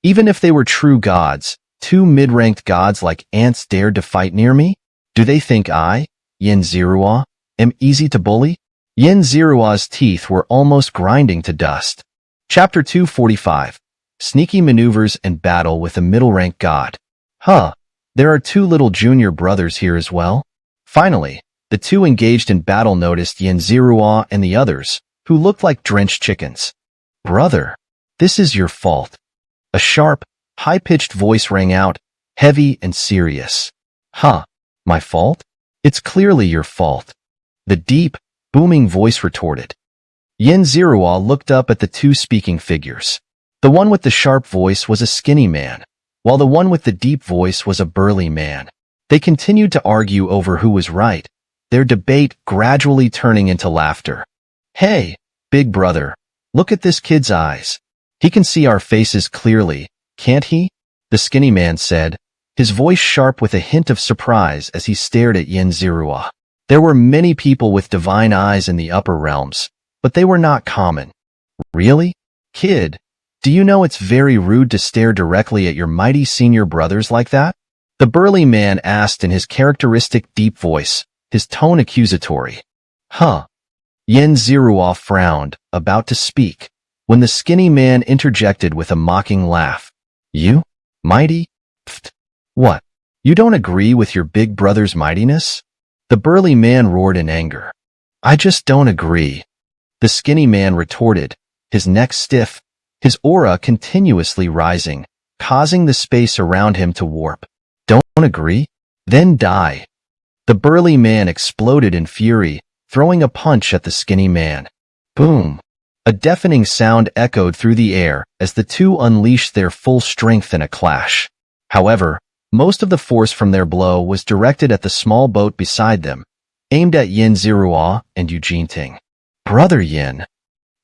Even if they were true gods, two mid-ranked gods like ants dared to fight near me? Do they think I, Xianxia, am easy to bully? Xianxia's teeth were almost grinding to dust. Chapter 245. Sneaky Maneuvers and Battle with a Middle-Ranked God. There are two little junior brothers here as well? Finally, the two engaged in battle noticed Xianxia and the others, who looked like drenched chickens. Brother, this is your fault. A sharp, high-pitched voice rang out, heavy and serious. My fault? It's clearly your fault. The deep, booming voice retorted. Xianxia looked up at the two speaking figures. The one with the sharp voice was a skinny man, while the one with the deep voice was a burly man. They continued to argue over who was right, their debate gradually turning into laughter. Hey, big brother, look at this kid's eyes. He can see our faces clearly, can't he? The skinny man said, his voice sharp with a hint of surprise as he stared at Xianxia. There were many people with divine eyes in the upper realms, but they were not common. Really? Kid, do you know it's very rude to stare directly at your mighty senior brothers like that? The burly man asked in his characteristic deep voice, his tone accusatory. Xianxia frowned, about to speak, when the skinny man interjected with a mocking laugh. You? Mighty? What? You don't agree with your big brother's mightiness? The burly man roared in anger. I just don't agree. The skinny man retorted, his neck stiff, his aura continuously rising, causing the space around him to warp. Don't agree? Then die. The burly man exploded in fury, throwing a punch at the skinny man. Boom! A deafening sound echoed through the air as the two unleashed their full strength in a clash. However, most of the force from their blow was directed at the small boat beside them, aimed at Xianxia and Ting. Brother Yin.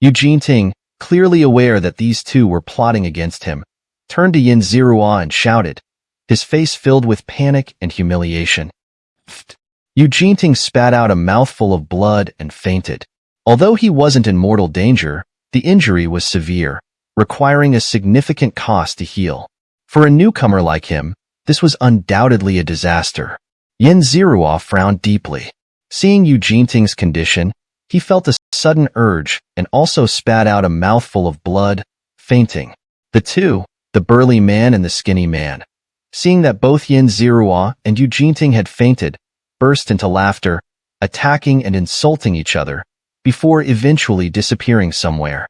Ting, clearly aware that these two were plotting against him, turned to Xianxia and shouted, his face filled with panic and humiliation. Ting spat out a mouthful of blood and fainted. Although he wasn't in mortal danger, the injury was severe, requiring a significant cost to heal. For a newcomer like him, this was undoubtedly a disaster. Xianxia frowned deeply. Seeing Ting's condition, he felt a sudden urge and also spat out a mouthful of blood, fainting. The two, the burly man and the skinny man, seeing that both Xianxia and Ting had fainted, burst into laughter, attacking and insulting each other, before eventually disappearing somewhere.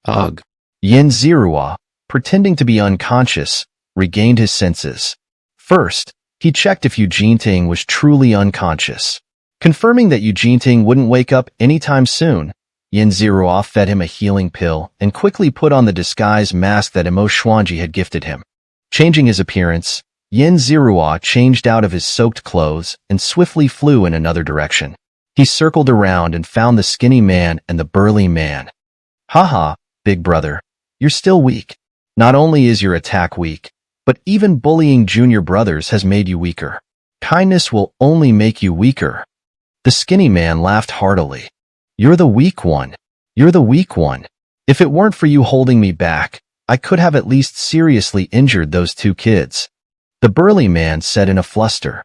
Ugh. Xianxia, pretending to be unconscious, regained his senses. First, he checked if Ting was truly unconscious. Confirming that Ting wouldn't wake up anytime soon, Xianxia fed him a healing pill and quickly put on the disguise mask that Xianxia had gifted him. Changing his appearance, Xianxia changed out of his soaked clothes and swiftly flew in another direction. He circled around and found the skinny man and the burly man. Haha, big brother, you're still weak. Not only is your attack weak, but even bullying junior brothers has made you weaker. Kindness will only make you weaker. The skinny man laughed heartily. You're the weak one. You're the weak one. If it weren't for you holding me back, I could have at least seriously injured those two kids. the burly man said in a fluster.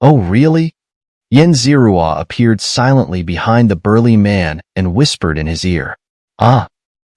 Oh, really? Yin Zirua appeared silently behind the burly man and whispered in his ear. Ah!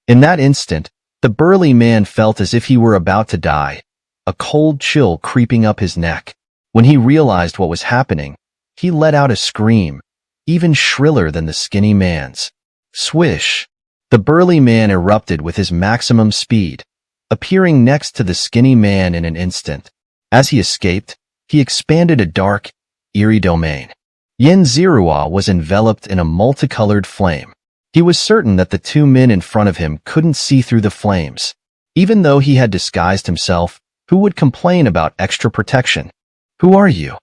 In that instant, the burly man felt as if he were about to die, a cold chill creeping up his neck. When he realized what was happening, he let out a scream, even shriller than the skinny man's. Swish! The burly man erupted with his maximum speed, appearing next to the skinny man in an instant. As he escaped, he expanded a dark, eerie domain. Yin Zirua was enveloped in a multicolored flame. He was certain that the two men in front of him couldn't see through the flames. Even though he had disguised himself, who would complain about extra protection? Who are you?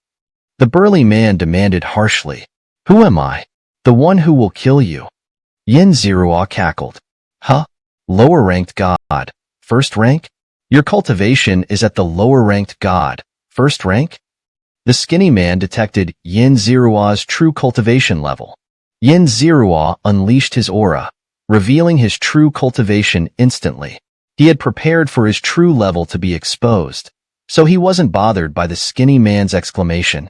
The burly man demanded harshly. Who am I? The one who will kill you. Yin Zirua cackled. Huh? Lower-ranked god. First rank? Your cultivation is at the lower-ranked god. First rank? The skinny man detected Yin Zirua's true cultivation level. Yin Zirua unleashed his aura, revealing his true cultivation instantly. He had prepared for his true level to be exposed, so he wasn't bothered by the skinny man's exclamation.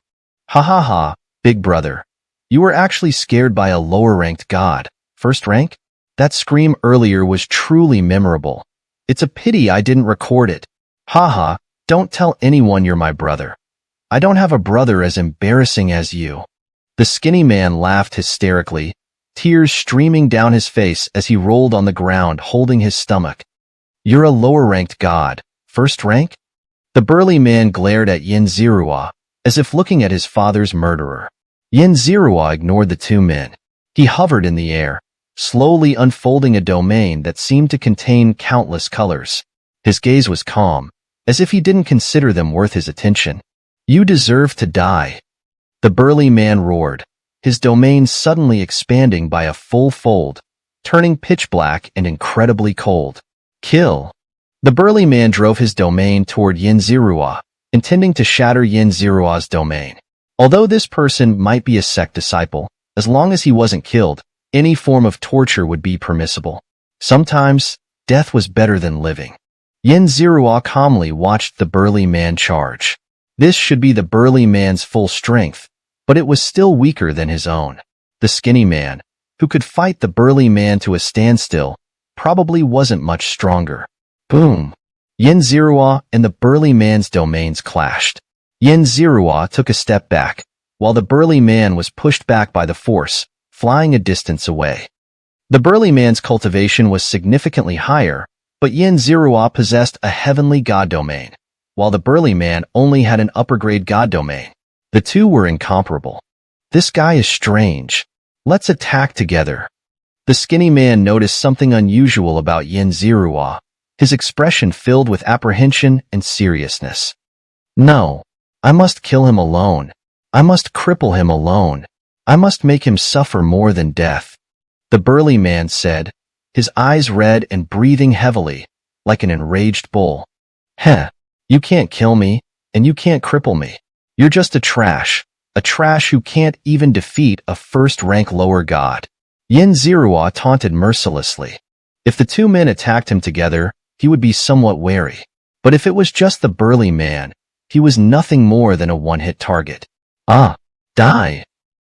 Ha ha ha, big brother. You were actually scared by a lower-ranked god. First rank? That scream earlier was truly memorable. It's a pity I didn't record it. Haha, don't tell anyone you're my brother. I don't have a brother as embarrassing as you. The skinny man laughed hysterically, tears streaming down his face as he rolled on the ground holding his stomach. You're a lower-ranked god. First rank? The burly man glared at Yin Zirua, as if looking at his father's murderer. Yin Zirua ignored the two men. He hovered in the air, slowly unfolding a domain that seemed to contain countless colors. His gaze was calm, as if he didn't consider them worth his attention. You deserve to die. The burly man roared, his domain suddenly expanding by a full fold, turning pitch black and incredibly cold. Kill. The burly man drove his domain toward Yin Zirua, intending to shatter Yin Zirua's domain. Although this person might be a sect disciple, as long as he wasn't killed, any form of torture would be permissible. Sometimes, death was better than living. Yin Zirua calmly watched the burly man charge. This should be the burly man's full strength, but it was still weaker than his own. The skinny man, who could fight the burly man to a standstill, probably wasn't much stronger. Boom! Yin Zirua and the burly man's domains clashed. Yin Zirua took a step back, while the burly man was pushed back by the force, flying a distance away. The burly man's cultivation was significantly higher, but Yin Zirua possessed a heavenly god domain, while the burly man only had an upper-grade god domain. The two were incomparable. This guy is strange. Let's attack together. The skinny man noticed something unusual about Yin Zirua, his expression filled with apprehension and seriousness. No, I must kill him alone. I must cripple him alone. I must make him suffer more than death. The burly man said, his eyes red and breathing heavily, like an enraged bull. Heh, you can't kill me, and you can't cripple me. You're just a trash who can't even defeat a first-rank lower god. Yin Zirua taunted mercilessly. If the two men attacked him together, he would be somewhat wary. But if it was just the burly man, he was nothing more than a one-hit target. Ah, die.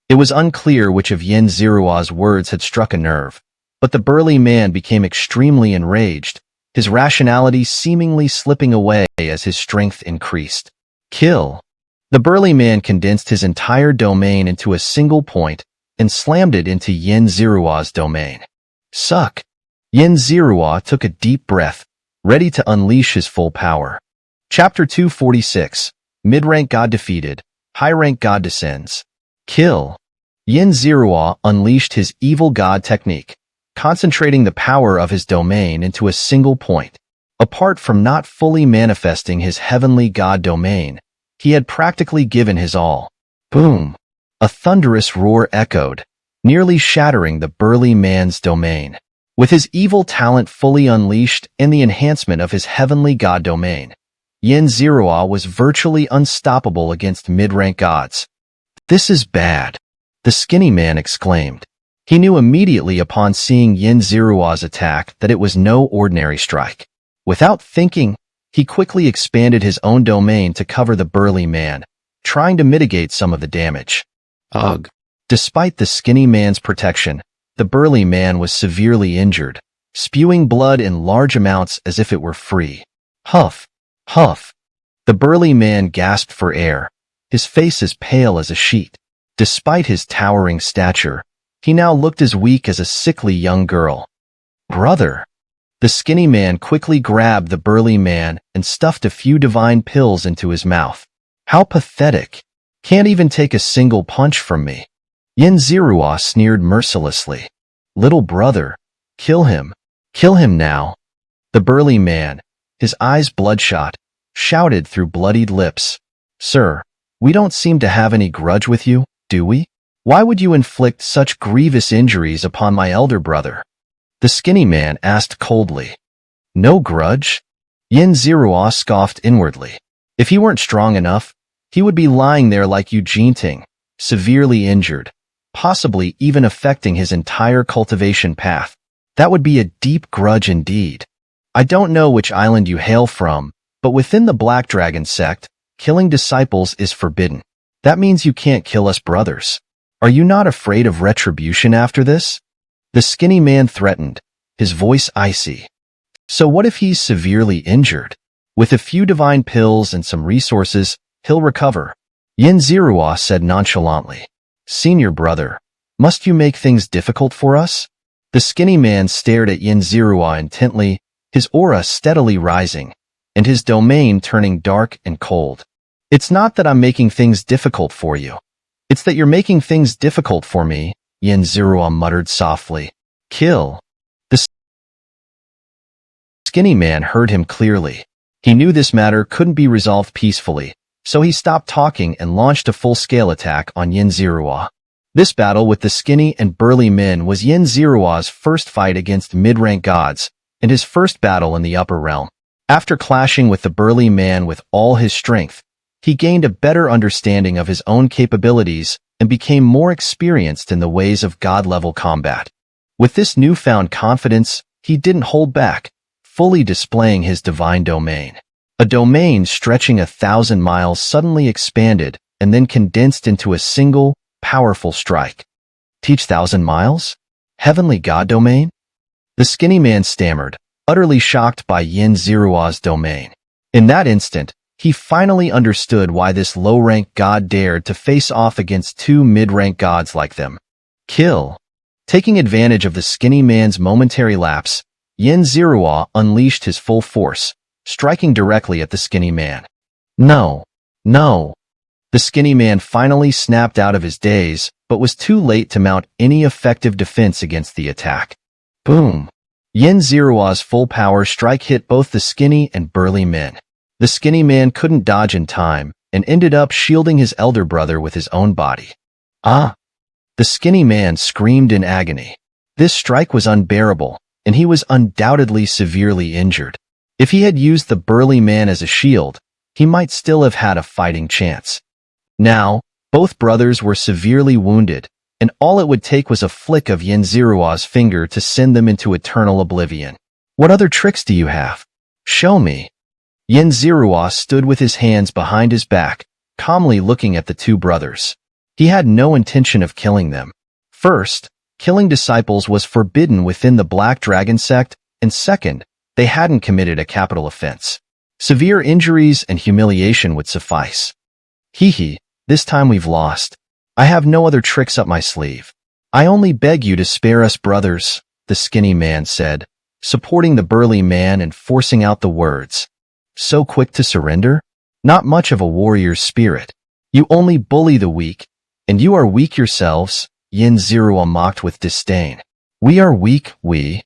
It was unclear which of Yin Zirua's words had struck a nerve, but the burly man became extremely enraged, his rationality seemingly slipping away as his strength increased. Kill. The burly man condensed his entire domain into a single point and slammed it into Yin Zirua's domain. Suck. Yin Zirua took a deep breath, ready to unleash his full power. Chapter 246. Mid-rank god defeated. High-rank god descends. Kill. Yin Zirua unleashed his evil god technique, concentrating the power of his domain into a single point. Apart from not fully manifesting his heavenly god domain, he had practically given his all. Boom! A thunderous roar echoed, nearly shattering the burly man's domain. With his evil talent fully unleashed and the enhancement of his heavenly god domain, Yin Zirua was virtually unstoppable against mid-rank gods. This is bad, the skinny man exclaimed. He knew immediately upon seeing Yin Zirua's attack that it was no ordinary strike. Without thinking, He quickly expanded his own domain to cover the burly man, trying to mitigate some of the damage. Ugh. Despite the skinny man's protection, the burly man was severely injured, spewing blood in large amounts as if it were free. Huff, huff. The burly man gasped for air, his face as pale as a sheet. Despite his towering stature, he now looked as weak as a sickly young girl. Brother! The skinny man quickly grabbed the burly man and stuffed a few divine pills into his mouth. How pathetic! Can't even take a single punch from me. Xianxia sneered mercilessly. Little brother, kill him. Kill him now. The burly man, his eyes bloodshot, shouted through bloodied lips. Sir, we don't seem to have any grudge with you, do we? Why would you inflict such grievous injuries upon my elder brother? The skinny man asked coldly. No grudge? Xianxia scoffed inwardly. If he weren't strong enough, he would be lying there like Eugene Ting, severely injured, possibly even affecting his entire cultivation path. That would be a deep grudge indeed. I don't know which island you hail from, but within the Black Dragon sect, killing disciples is forbidden. That means you can't kill us brothers. Are you not afraid of retribution after this? The skinny man threatened, his voice icy. So what if he's severely injured? With a few divine pills and some resources, he'll recover. Xianxia said nonchalantly. Senior brother, must you make things difficult for us? The skinny man stared at Xianxia intently, his aura steadily rising, and his domain turning dark and cold. It's not that I'm making things difficult for you. It's that you're making things difficult for me, Xianxia muttered softly. Kill. The skinny man heard him clearly. He knew this matter couldn't be resolved peacefully, so he stopped talking and launched a full-scale attack on Xianxia. This battle with the skinny and burly men was Xianxia's first fight against mid-rank gods, and his first battle in the upper realm. After clashing with the burly man with all his strength, he gained a better understanding of his own capabilities and became more experienced in the ways of god-level combat. With this newfound confidence, he didn't hold back, fully displaying his divine domain. A domain stretching 1,000 miles suddenly expanded and then condensed into a single, powerful strike. Teach 1,000 miles? Heavenly god domain? The skinny man stammered, utterly shocked by Xianxia's domain. In that instant, he finally understood why this low-rank god dared to face off against two mid-rank gods like them. Kill. Taking advantage of the skinny man's momentary lapse, Xianxia unleashed his full force, striking directly at the skinny man. No. No. The skinny man finally snapped out of his daze, but was too late to mount any effective defense against the attack. Boom. Xianxia's full power strike hit both the skinny and burly men. The skinny man couldn't dodge in time and ended up shielding his elder brother with his own body. Ah! The skinny man screamed in agony. This strike was unbearable, and he was undoubtedly severely injured. If he had used the burly man as a shield, he might still have had a fighting chance. Now, both brothers were severely wounded, and all it would take was a flick of Xianxia's finger to send them into eternal oblivion. What other tricks do you have? Show me. Xianxia stood with his hands behind his back, calmly looking at the two brothers. He had no intention of killing them. First, killing disciples was forbidden within the Black Dragon sect, and second, they hadn't committed a capital offense. Severe injuries and humiliation would suffice. Hee, this time we've lost. I have no other tricks up my sleeve. I only beg you to spare us brothers, the skinny man said, supporting the burly man and forcing out the words. So quick to surrender? Not much of a warrior's spirit. You only bully the weak, and you are weak yourselves, Xianxia mocked with disdain. We are weak, we.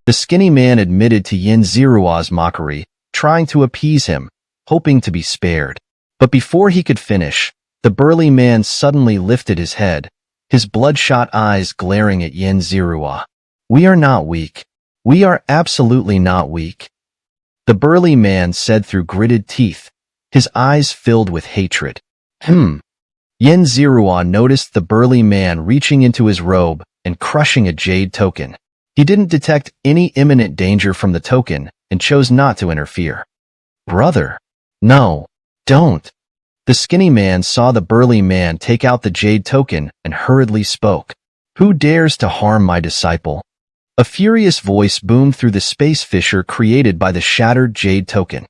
The skinny man admitted to Xianxia's mockery, trying to appease him, hoping to be spared. But before he could finish, the burly man suddenly lifted his head, his bloodshot eyes glaring at Xianxia. We are not weak. We are absolutely not weak. The burly man said through gritted teeth, his eyes filled with hatred. Xianxia noticed the burly man reaching into his robe and crushing a jade token. He didn't detect any imminent danger from the token and chose not to interfere. Brother. No. Don't. The skinny man saw the burly man take out the jade token and hurriedly spoke. Who dares to harm my disciple? A furious voice boomed through the space fissure created by the shattered jade token.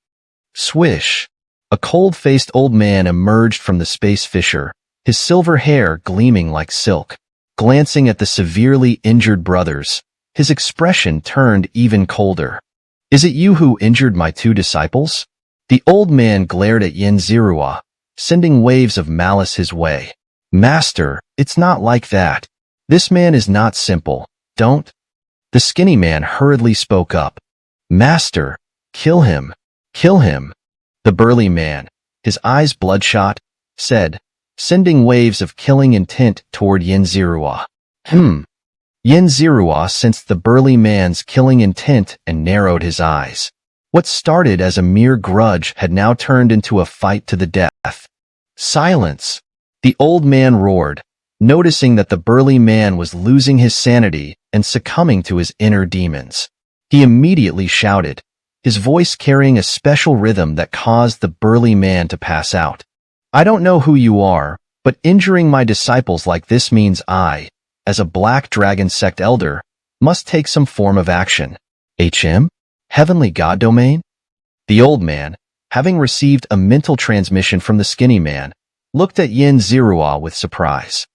Swish. A cold-faced old man emerged from the space fissure, his silver hair gleaming like silk. Glancing at the severely injured brothers, his expression turned even colder. Is it you who injured my two disciples? The old man glared at Xianxia, sending waves of malice his way. Master, it's not like that. This man is not simple. Don't. The skinny man hurriedly spoke up. Master, kill him. Kill him. The burly man, his eyes bloodshot, said, sending waves of killing intent toward Xianxia. Xianxia sensed the burly man's killing intent and narrowed his eyes. What started as a mere grudge had now turned into a fight to the death. Silence! The old man roared, noticing that the burly man was losing his sanity and succumbing to his inner demons. He immediately shouted, his voice carrying a special rhythm that caused the burly man to pass out. I don't know who you are, but injuring my disciples like this means I, as a Black Dragon Sect elder, must take some form of action. HM? Heavenly God Domain? The old man, having received a mental transmission from the skinny man, looked at Xianxia with surprise.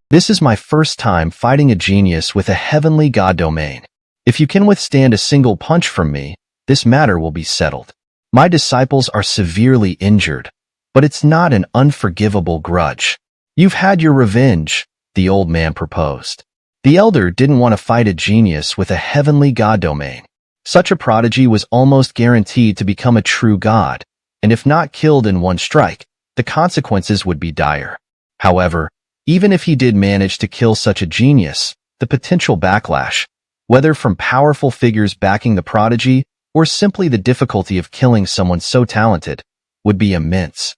This is my first time fighting a genius with a Heavenly God Domain. If you can withstand a single punch from me, this matter will be settled. My disciples are severely injured, but it's not an unforgivable grudge. You've had your revenge, the old man proposed. The elder didn't want to fight a genius with a Heavenly God Domain. Such a prodigy was almost guaranteed to become a true god, and if not killed in one strike, the consequences would be dire. However, even if he did manage to kill such a genius, the potential backlash, whether from powerful figures backing the prodigy or simply the difficulty of killing someone so talented, would be immense.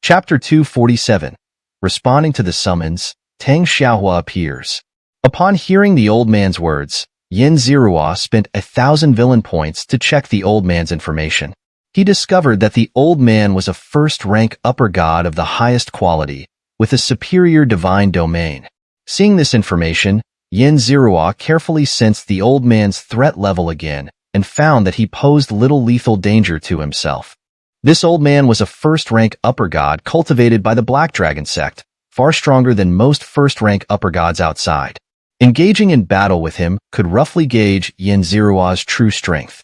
Chapter 247. Responding to the summons, Tang Xiahua appears. Upon hearing the old man's words, Xianxia spent 1,000 villain points to check the old man's information. He discovered that the old man was a first-rank upper god of the highest quality, with a superior divine domain. Seeing this information, Xianxia carefully sensed the old man's threat level again and found that he posed little lethal danger to himself. This old man was a first-rank upper god cultivated by the Black Dragon Sect, far stronger than most first-rank upper gods outside. Engaging in battle with him could roughly gauge Xianxia's true strength.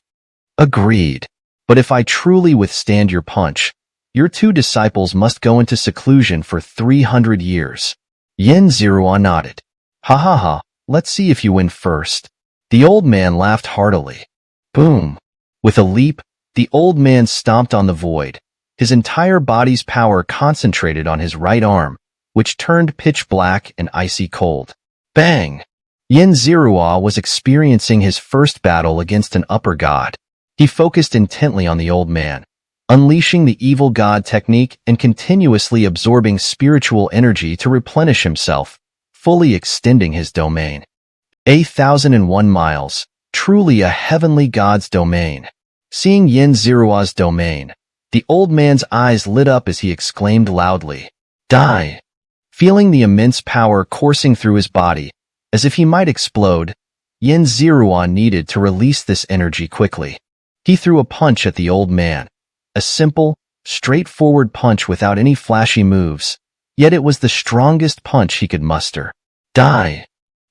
Agreed. But if I truly withstand your punch, your two disciples must go into seclusion for 300 years. Xianxia nodded. Ha ha ha, let's see if you win first. The old man laughed heartily. Boom. With a leap, the old man stomped on the void, his entire body's power concentrated on his right arm, which turned pitch black and icy cold. Bang! Xianxia was experiencing his first battle against an upper god. He focused intently on the old man, unleashing the evil god technique and continuously absorbing spiritual energy to replenish himself, fully extending his domain. 1,001 miles, truly a heavenly god's domain. Seeing Xianxia's domain, the old man's eyes lit up as he exclaimed loudly, Die! Feeling the immense power coursing through his body, as if he might explode, Xianxia needed to release this energy quickly. He threw a punch at the old man, a simple, straightforward punch without any flashy moves, yet it was the strongest punch he could muster. Die!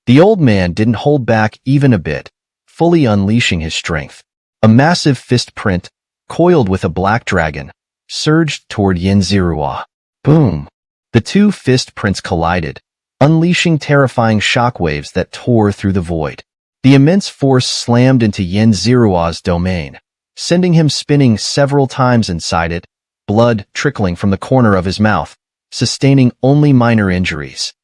The old man didn't hold back even a bit, fully unleashing his strength. A massive fist print, coiled with a black dragon, surged toward Xianxia. Boom! The two fist prints collided, unleashing terrifying shockwaves that tore through the void. The immense force slammed into Xianxia's domain, sending him spinning several times inside it, blood trickling from the corner of his mouth, sustaining only minor injuries.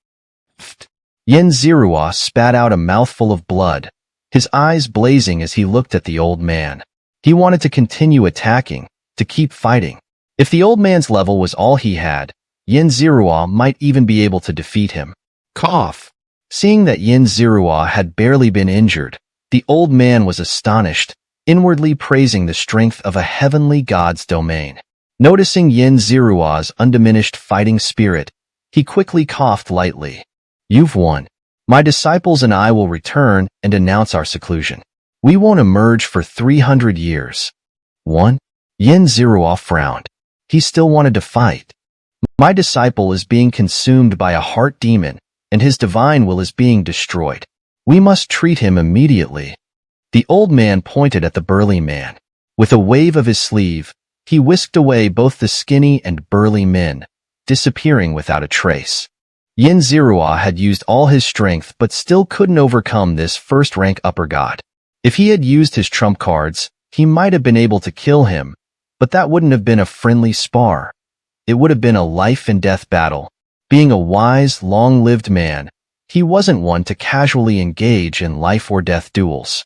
Xianxia spat out a mouthful of blood, his eyes blazing as he looked at the old man. He wanted to continue attacking, to keep fighting. If the old man's level was all he had, Xianxia might even be able to defeat him. Cough! Seeing that Xianxia had barely been injured, the old man was astonished, inwardly praising the strength of a heavenly god's domain. Noticing Yin Zirua's undiminished fighting spirit, he quickly coughed lightly. "You've won. My disciples and I will return and announce our seclusion. We won't emerge for 300 years. One? Yin Zirua frowned. He still wanted to fight. My disciple is being consumed by a heart demon, and his divine will is being destroyed. We must treat him immediately." The old man pointed at the burly man. With a wave of his sleeve, he whisked away both the skinny and burly men, disappearing without a trace. Yin Zirua had used all his strength but still couldn't overcome this first-rank upper god. If he had used his trump cards, he might have been able to kill him, but that wouldn't have been a friendly spar. It would have been a life-and-death battle. Being a wise, long-lived man, he wasn't one to casually engage in life-or-death duels.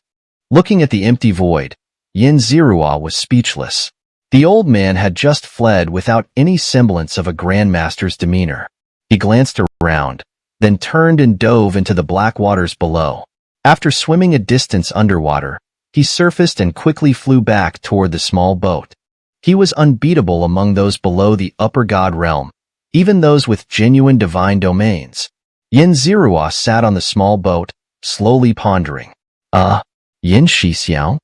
Looking at the empty void, Yin Zirua was speechless. The old man had just fled without any semblance of a grandmaster's demeanor. He glanced around, then turned and dove into the black waters below. After swimming a distance underwater, he surfaced and quickly flew back toward the small boat. He was unbeatable among those below the upper god realm, even those with genuine divine domains. Yin Zirua sat on the small boat, slowly pondering. Yin Xixiao?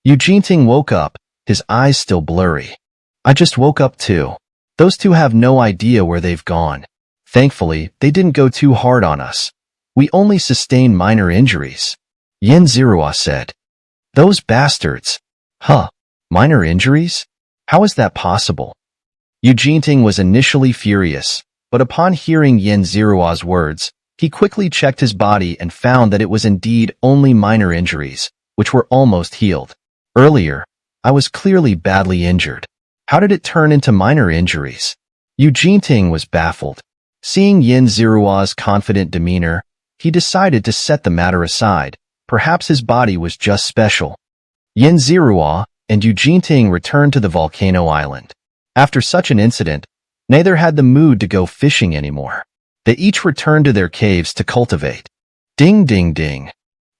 Eugene woke up, his eyes still blurry. "I just woke up too. Those two have no idea where they've gone. Thankfully, they didn't go too hard on us. We only sustained minor injuries," Yin Zirua said. "Those bastards. Minor injuries? How is that possible?" Eugene was initially furious, but upon hearing Yin Zirua's words, he quickly checked his body and found that it was indeed only minor injuries, which were almost healed. "Earlier, I was clearly badly injured. How did it turn into minor injuries?" Eugene was baffled. Seeing Yin Zirua's confident demeanor, he decided to set the matter aside. Perhaps his body was just special. Yin Zirua and Eugene returned to the volcano island. After such an incident, neither had the mood to go fishing anymore. They each returned to their caves to cultivate. Ding ding ding.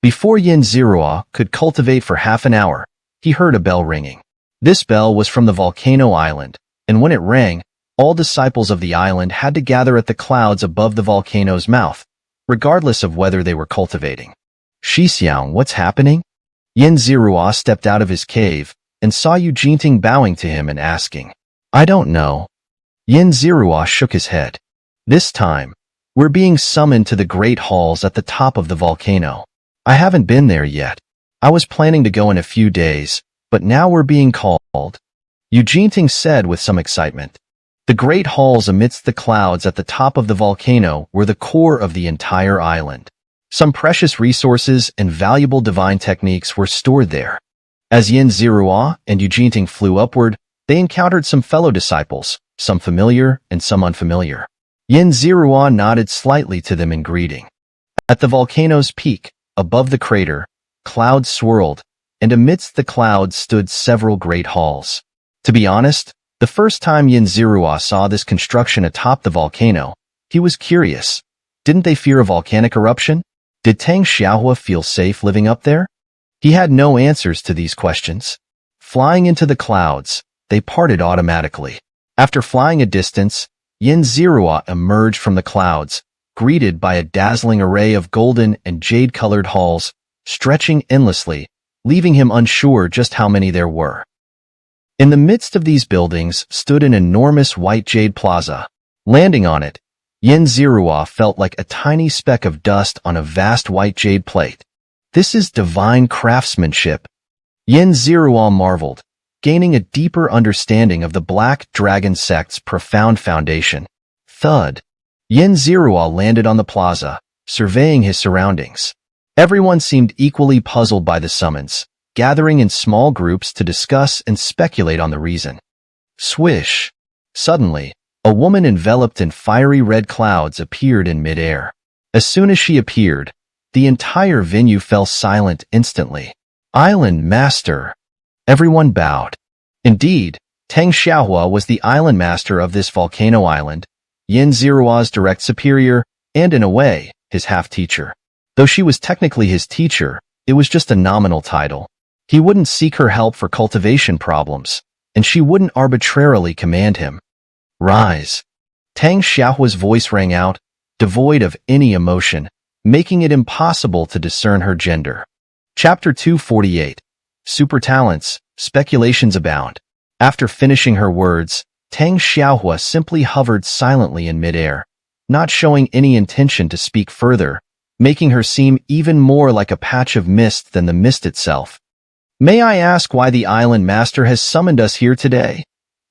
Before Yin Zirua could cultivate for half an hour, he heard a bell ringing. This bell was from the volcano island, and when it rang, all disciples of the island had to gather at the clouds above the volcano's mouth, regardless of whether they were cultivating. "Xixiang, what's happening?" Yin Zirua stepped out of his cave and saw Eugene bowing to him and asking. "I don't know." Yin Zirua shook his head. "This time, we're being summoned to the great halls at the top of the volcano. I haven't been there yet. I was planning to go in a few days, but now we're being called," Eugene said with some excitement. The great halls amidst the clouds at the top of the volcano were the core of the entire island. Some precious resources and valuable divine techniques were stored there. As Yin Zirua and Eugene flew upward, they encountered some fellow disciples, some familiar and some unfamiliar. Yin Zirua nodded slightly to them in greeting. At the volcano's peak, above the crater, clouds swirled, and amidst the clouds stood several great halls. To be honest, the first time Yin Zirua saw this construction atop the volcano, he was curious. Didn't they fear a volcanic eruption? Did Tang Xiahua feel safe living up there? He had no answers to these questions. Flying into the clouds, they parted automatically. After flying a distance, Yin Zirua emerged from the clouds, greeted by a dazzling array of golden and jade-colored halls, stretching endlessly, leaving him unsure just how many there were. In the midst of these buildings stood an enormous white jade plaza. Landing on it, Yin Zirua felt like a tiny speck of dust on a vast white jade plate. "This is divine craftsmanship," Yin Zirua marveled, gaining a deeper understanding of the Black Dragon sect's profound foundation. Thud. Yin Zirua landed on the plaza, surveying his surroundings. Everyone seemed equally puzzled by the summons, gathering in small groups to discuss and speculate on the reason. Swish! Suddenly, a woman enveloped in fiery red clouds appeared in midair. As soon as she appeared, the entire venue fell silent instantly. "Island Master!" Everyone bowed. Indeed, Tang Xiahua was the island master of this volcano island, Yin Zirua's direct superior, and in a way, his half-teacher. Though she was technically his teacher, it was just a nominal title. He wouldn't seek her help for cultivation problems, and she wouldn't arbitrarily command him. Rise. Tang Xiaohua's voice rang out, devoid of any emotion, making it impossible to discern her gender. Chapter 248. Super Talents, Speculations Abound. After finishing her words, Tang Xiaohua simply hovered silently in midair, not showing any intention to speak further, making her seem even more like a patch of mist than the mist itself. May I ask why the island master has summoned us here today?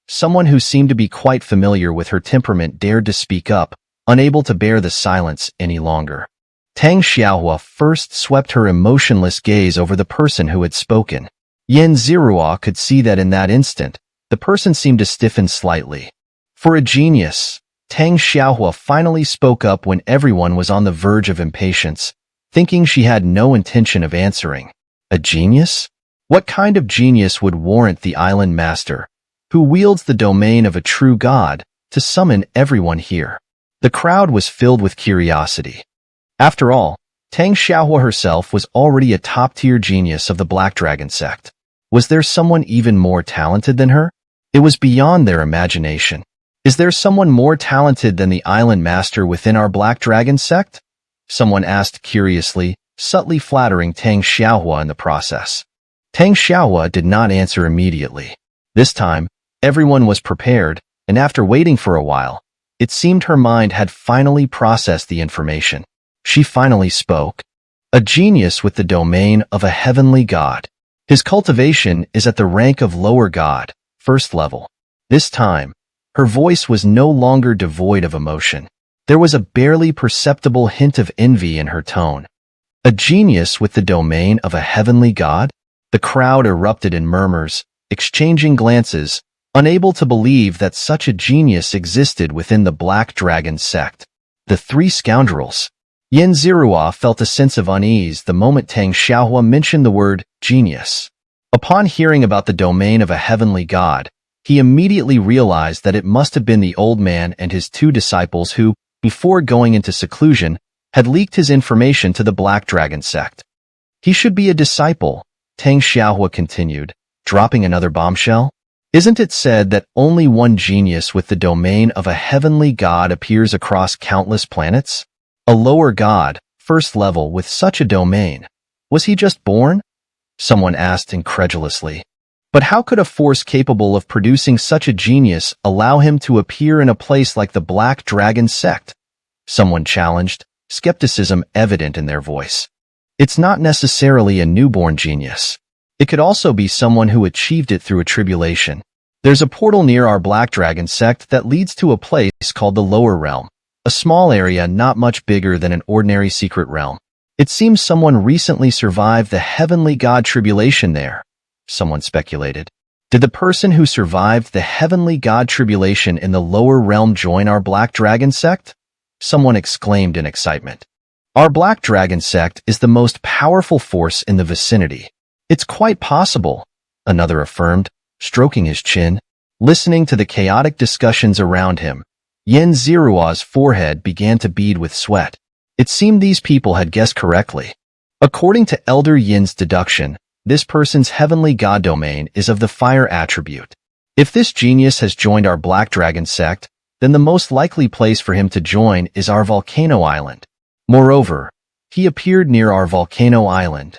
Someone who seemed to be quite familiar with her temperament dared to speak up, unable to bear the silence any longer. Tang Xiaohua first swept her emotionless gaze over the person who had spoken. Yin Zirua could see that in that instant, the person seemed to stiffen slightly. For a genius, Tang Xiaohua finally spoke up when everyone was on the verge of impatience, thinking she had no intention of answering. A genius? What kind of genius would warrant the island master, who wields the domain of a true god, to summon everyone here? The crowd was filled with curiosity. After all, Tang Xiaohua herself was already a top-tier genius of the Black Dragon sect. Was there someone even more talented than her? It was beyond their imagination. Is there someone more talented than the island master within our Black Dragon sect? Someone asked curiously, subtly flattering Tang Xiaohua in the process. Tang Xiaohua did not answer immediately. This time, everyone was prepared, and after waiting for a while, it seemed her mind had finally processed the information. She finally spoke. A genius with the domain of a heavenly god. His cultivation is at the rank of lower god, first level. This time, her voice was no longer devoid of emotion. There was a barely perceptible hint of envy in her tone. A genius with the domain of a heavenly god? The crowd erupted in murmurs, exchanging glances, unable to believe that such a genius existed within the Black Dragon sect. The three scoundrels. Yin Zirua felt a sense of unease the moment Tang Xiaohua mentioned the word genius. Upon hearing about the domain of a heavenly god, he immediately realized that it must have been the old man and his two disciples who, before going into seclusion, had leaked his information to the Black Dragon sect. He should be a disciple, Tang Xiaohua continued, dropping another bombshell. Isn't it said that only one genius with the domain of a heavenly god appears across countless planets? A lower god, first level, with such a domain. Was he just born? Someone asked incredulously. But how could a force capable of producing such a genius allow him to appear in a place like the Black Dragon sect? Someone challenged, skepticism evident in their voice. It's not necessarily a newborn genius. It could also be someone who achieved it through a tribulation. There's a portal near our Black Dragon sect that leads to a place called the Lower Realm, a small area not much bigger than an ordinary secret realm. It seems someone recently survived the heavenly god tribulation there, someone speculated. Did the person who survived the heavenly god tribulation in the Lower Realm join our Black Dragon sect? Someone exclaimed in excitement. Our Black Dragon sect is the most powerful force in the vicinity. It's quite possible, another affirmed, stroking his chin. Listening to the chaotic discussions around him, Yin Zirua's forehead began to bead with sweat. It seemed these people had guessed correctly. According to Elder Yin's deduction, this person's heavenly god domain is of the fire attribute. If this genius has joined our Black Dragon sect, then the most likely place for him to join is our volcano island. Moreover, he appeared near our volcano island.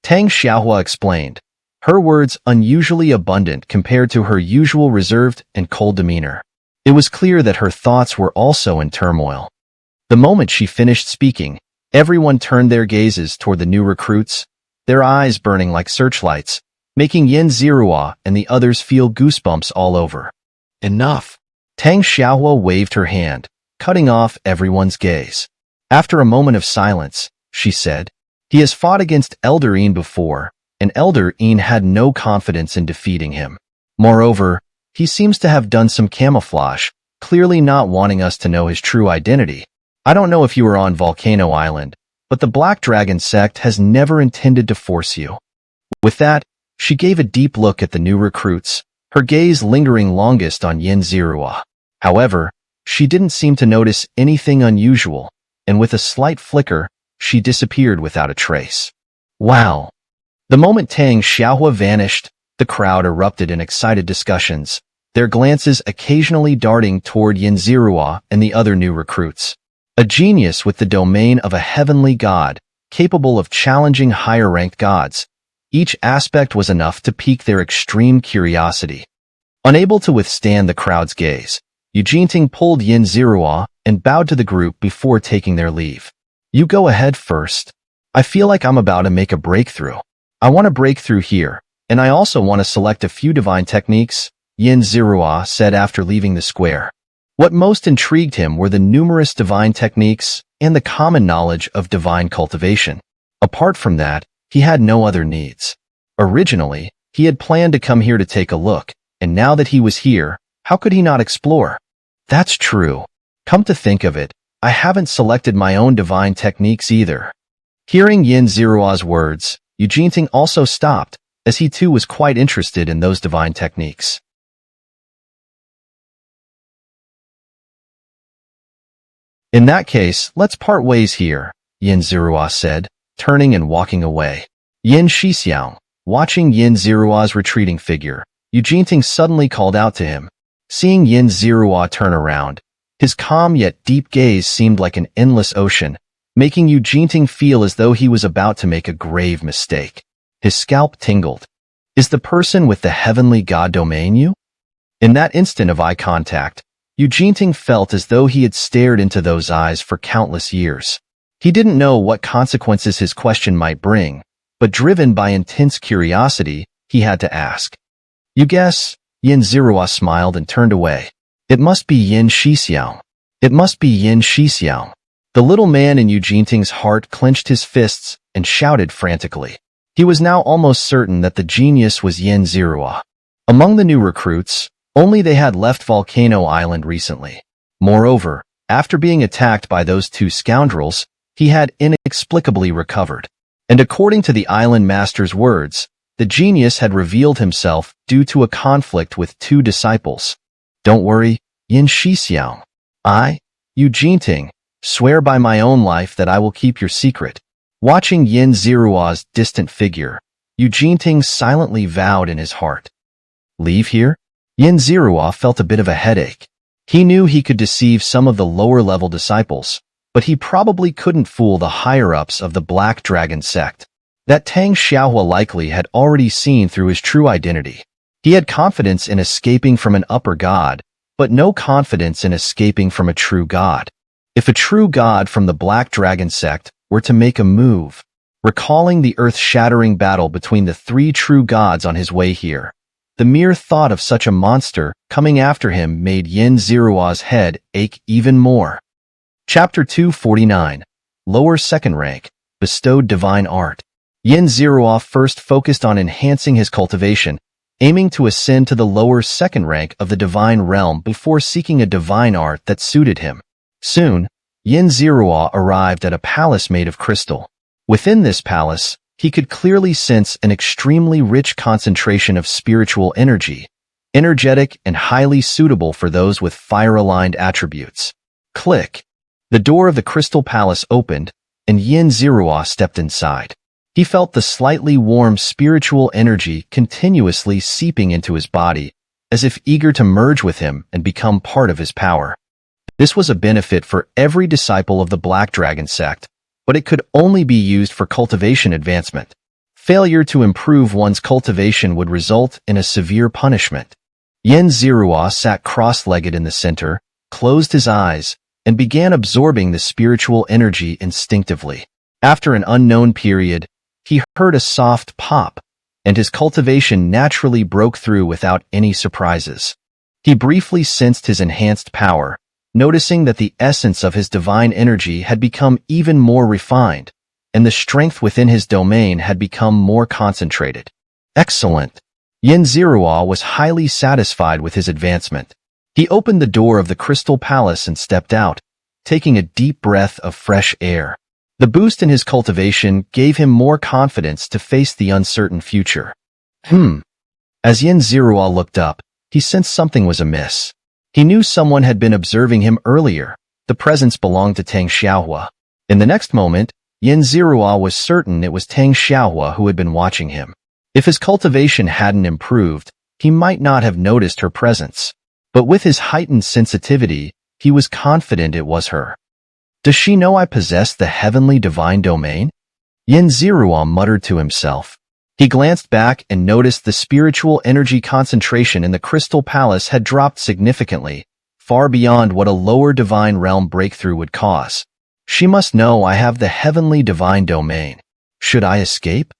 Tang Xiaohua explained, her words unusually abundant compared to her usual reserved and cold demeanor. It was clear that her thoughts were also in turmoil. The moment she finished speaking, everyone turned their gazes toward the new recruits, their eyes burning like searchlights, making Yin Zirua and the others feel goosebumps all over. Enough! Tang Xiaohua waved her hand, cutting off everyone's gaze. After a moment of silence, she said, he has fought against Elder Yin before, and Elder Yin had no confidence in defeating him. Moreover, he seems to have done some camouflage, clearly not wanting us to know his true identity. I don't know if you were on Volcano Island, but the Black Dragon sect has never intended to force you. With that, she gave a deep look at the new recruits, her gaze lingering longest on Yin Zirua. However, she didn't seem to notice anything unusual, and with a slight flicker, she disappeared without a trace. Wow! The moment Tang Xiaohua vanished, the crowd erupted in excited discussions, their glances occasionally darting toward Yin Zirua and the other new recruits. A genius with the domain of a heavenly god, capable of challenging higher-ranked gods. Each aspect was enough to pique their extreme curiosity. Unable to withstand the crowd's gaze, Eugene pulled Yin Zirua and bowed to the group before taking their leave. You go ahead first. I feel like I'm about to make a breakthrough. I want to break through here, and I also want to select a few divine techniques, Yin Zirua said after leaving the square. What most intrigued him were the numerous divine techniques and the common knowledge of divine cultivation. Apart from that, he had no other needs. Originally, he had planned to come here to take a look, and now that he was here, how could he not explore? That's true. Come to think of it, I haven't selected my own divine techniques either. Hearing Yin Zirua's words, Eugene also stopped, as he too was quite interested in those divine techniques. In that case, let's part ways here, Yin Zirua said, turning and walking away. Yin Shixiang, watching Yin Zirua's retreating figure, Eugene suddenly called out to him. Seeing Yin Zirua turn around, his calm yet deep gaze seemed like an endless ocean, making Eugene feel as though he was about to make a grave mistake. His scalp tingled. Is the person with the heavenly god domain you? In that instant of eye contact, Eugene felt as though he had stared into those eyes for countless years. He didn't know what consequences his question might bring, but driven by intense curiosity, he had to ask. You guess? Yin Zirua smiled and turned away. It must be Yin Shixiang. It must be Yin Shixiang. The little man in Eugene's heart clenched his fists and shouted frantically. He was now almost certain that the genius was Yin Zirua. Among the new recruits, only they had left Volcano Island recently. Moreover, after being attacked by those two scoundrels, he had inexplicably recovered. And according to the island master's words, the genius had revealed himself due to a conflict with two disciples. Don't worry, Yin Shixiang. I, Eugene, swear by my own life that I will keep your secret. Watching Yin Zirua's distant figure, Eugene silently vowed in his heart. Leave here? Yin Zirua felt a bit of a headache. He knew he could deceive some of the lower-level disciples, but he probably couldn't fool the higher-ups of the Black Dragon sect. That Tang Xiaohua likely had already seen through his true identity. He had confidence in escaping from an upper god, but no confidence in escaping from a true god. If a true god from the Black Dragon sect were to make a move, recalling the earth-shattering battle between the three true gods on his way here, the mere thought of such a monster coming after him made Yin Zirua's head ache even more. Chapter 249, Lower Second Rank, Bestowed Divine Art. Yin Zirua first focused on enhancing his cultivation, aiming to ascend to the lower second rank of the divine realm before seeking a divine art that suited him. Soon, Yin Zirua arrived at a palace made of crystal. Within this palace, he could clearly sense an extremely rich concentration of spiritual energy, energetic and highly suitable for those with fire-aligned attributes. Click! The door of the crystal palace opened, and Yin Zirua stepped inside. He felt the slightly warm spiritual energy continuously seeping into his body, as if eager to merge with him and become part of his power. This was a benefit for every disciple of the Black Dragon sect, but it could only be used for cultivation advancement. Failure to improve one's cultivation would result in a severe punishment. Yin Zirua sat cross-legged in the center, closed his eyes, and began absorbing the spiritual energy instinctively. After an unknown period, he heard a soft pop, and his cultivation naturally broke through without any surprises. He briefly sensed his enhanced power, noticing that the essence of his divine energy had become even more refined, and the strength within his domain had become more concentrated. Excellent! Yin Zirua was highly satisfied with his advancement. He opened the door of the Crystal Palace and stepped out, taking a deep breath of fresh air. The boost in his cultivation gave him more confidence to face the uncertain future. As Yin Zirua looked up, he sensed something was amiss. He knew someone had been observing him earlier. The presence belonged to Tang Xiaohua. In the next moment, Yin Zirua was certain it was Tang Xiaohua who had been watching him. If his cultivation hadn't improved, he might not have noticed her presence. But with his heightened sensitivity, he was confident it was her. Does she know I possess the heavenly divine domain? Yin Zirua muttered to himself. He glanced back and noticed the spiritual energy concentration in the Crystal Palace had dropped significantly, far beyond what a lower divine realm breakthrough would cause. She must know I have the heavenly divine domain. Should I escape?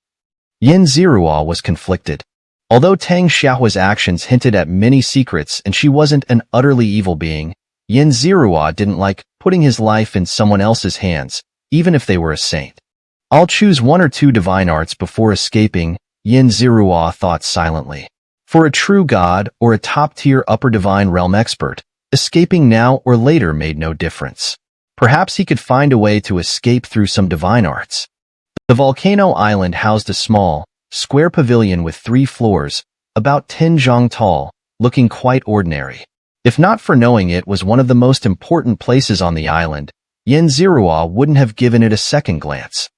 Yin Zirua was conflicted. Although Tang Xiaohua's actions hinted at many secrets and she wasn't an utterly evil being, Yin Zirua didn't like putting his life in someone else's hands, even if they were a saint. I'll choose one or two divine arts before escaping, Yin Zirua thought silently. For a true god or a top-tier upper divine realm expert, escaping now or later made no difference. Perhaps he could find a way to escape through some divine arts. The volcano island housed a small, square pavilion with 3 floors, about 10 zhang tall, looking quite ordinary. If not for knowing it was one of the most important places on the island, Yin Zirua wouldn't have given it a second glance.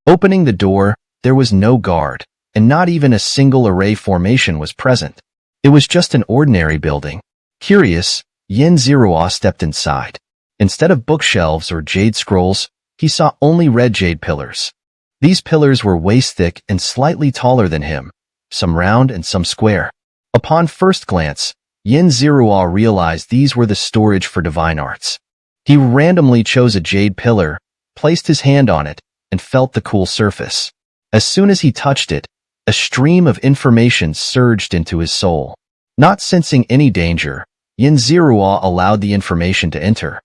Opening the door, there was no guard, and not even a single array formation was present. It was just an ordinary building. Curious, Yin Zirua stepped inside. Instead of bookshelves or jade scrolls, he saw only red jade pillars. These pillars were waist-thick and slightly taller than him, some round and some square. Upon first glance, Yin Zirua realized these were the storage for divine arts. He randomly chose a jade pillar, placed his hand on it, and felt the cool surface. As soon as he touched it, a stream of information surged into his soul. Not sensing any danger, Yin Zirua allowed the information to enter.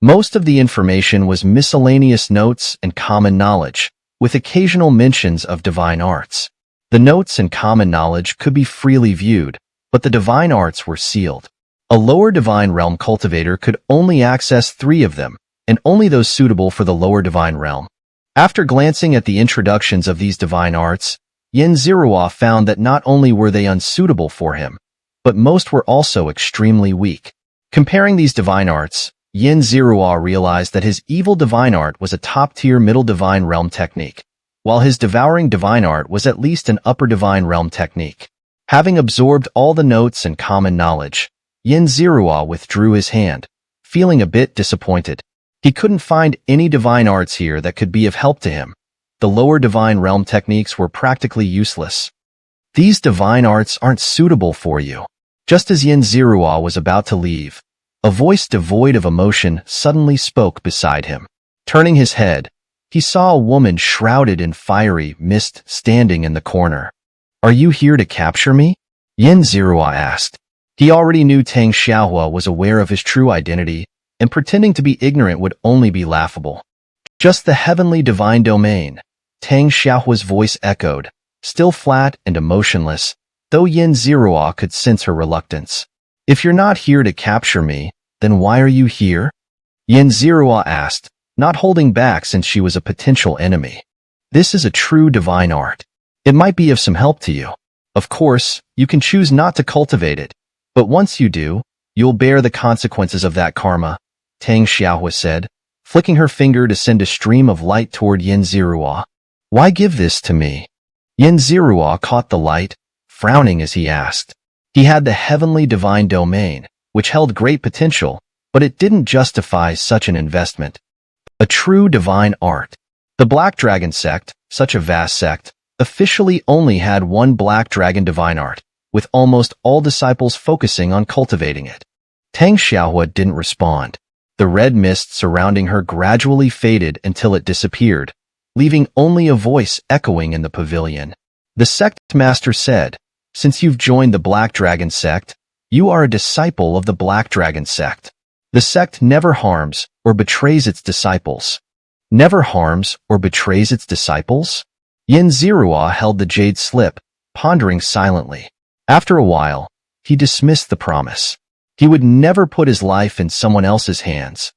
Most of the information was miscellaneous notes and common knowledge, with occasional mentions of divine arts. The notes and common knowledge could be freely viewed, but the divine arts were sealed. A lower divine realm cultivator could only access 3 of them, and only those suitable for the lower divine realm. After glancing at the introductions of these divine arts, Yin Zirua found that not only were they unsuitable for him, but most were also extremely weak. Comparing these divine arts, Yin Zirua realized that his evil divine art was a top-tier middle divine realm technique, while his devouring divine art was at least an upper divine realm technique. Having absorbed all the notes and common knowledge, Yin Zirua withdrew his hand, feeling a bit disappointed. He couldn't find any divine arts here that could be of help to him. The lower divine realm techniques were practically useless. These divine arts aren't suitable for you. Just as Yin Zirua was about to leave, a voice devoid of emotion suddenly spoke beside him. Turning his head, he saw a woman shrouded in fiery mist standing in the corner. "Are you here to capture me?" Yin Zirua asked. He already knew Tang Xiaohua was aware of his true identity, and pretending to be ignorant would only be laughable. "Just the heavenly divine domain," Tang Xiaohua's voice echoed, still flat and emotionless, though Yin Zirua could sense her reluctance. "If you're not here to capture me, then why are you here?" Yin Zirua asked, not holding back since she was a potential enemy. "This is a true divine art. It might be of some help to you. Of course, you can choose not to cultivate it, but once you do, you'll bear the consequences of that karma," Tang Xiaohua said, flicking her finger to send a stream of light toward Yin Zirua. "Why give this to me?" Yin Zirua caught the light, frowning as he asked. He had the heavenly divine domain, which held great potential, but it didn't justify such an investment. A true divine art. The Black Dragon sect, such a vast sect, officially only had one Black Dragon divine art, with almost all disciples focusing on cultivating it. Tang Xiaohua didn't respond. The red mist surrounding her gradually faded until it disappeared, leaving only a voice echoing in the pavilion. The sect master said, "Since you've joined the Black Dragon sect, you are a disciple of the Black Dragon sect. The sect never harms or betrays its disciples." Never harms or betrays its disciples? Yin Zirua held the jade slip, pondering silently. After a while, he dismissed the promise. He would never put his life in someone else's hands.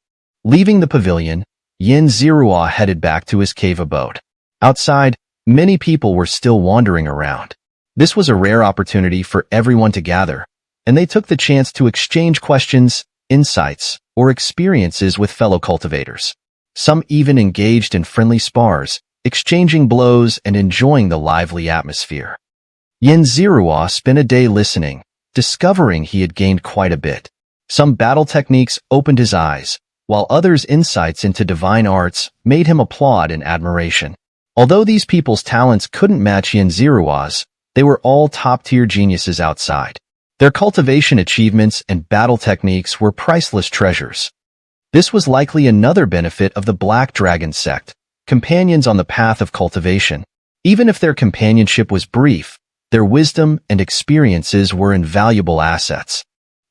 Leaving the pavilion, Yin Zirua headed back to his cave abode. Outside, many people were still wandering around. This was a rare opportunity for everyone to gather, and they took the chance to exchange questions, insights, or experiences with fellow cultivators. Some even engaged in friendly spars, exchanging blows and enjoying the lively atmosphere. Xianxia spent a day listening, discovering he had gained quite a bit. Some battle techniques opened his eyes, while others' insights into divine arts made him applaud in admiration. Although these people's talents couldn't match Xianxia's, they were all top-tier geniuses outside. Their cultivation achievements and battle techniques were priceless treasures. This was likely another benefit of the Black Dragon sect, companions on the path of cultivation. Even if their companionship was brief, their wisdom and experiences were invaluable assets.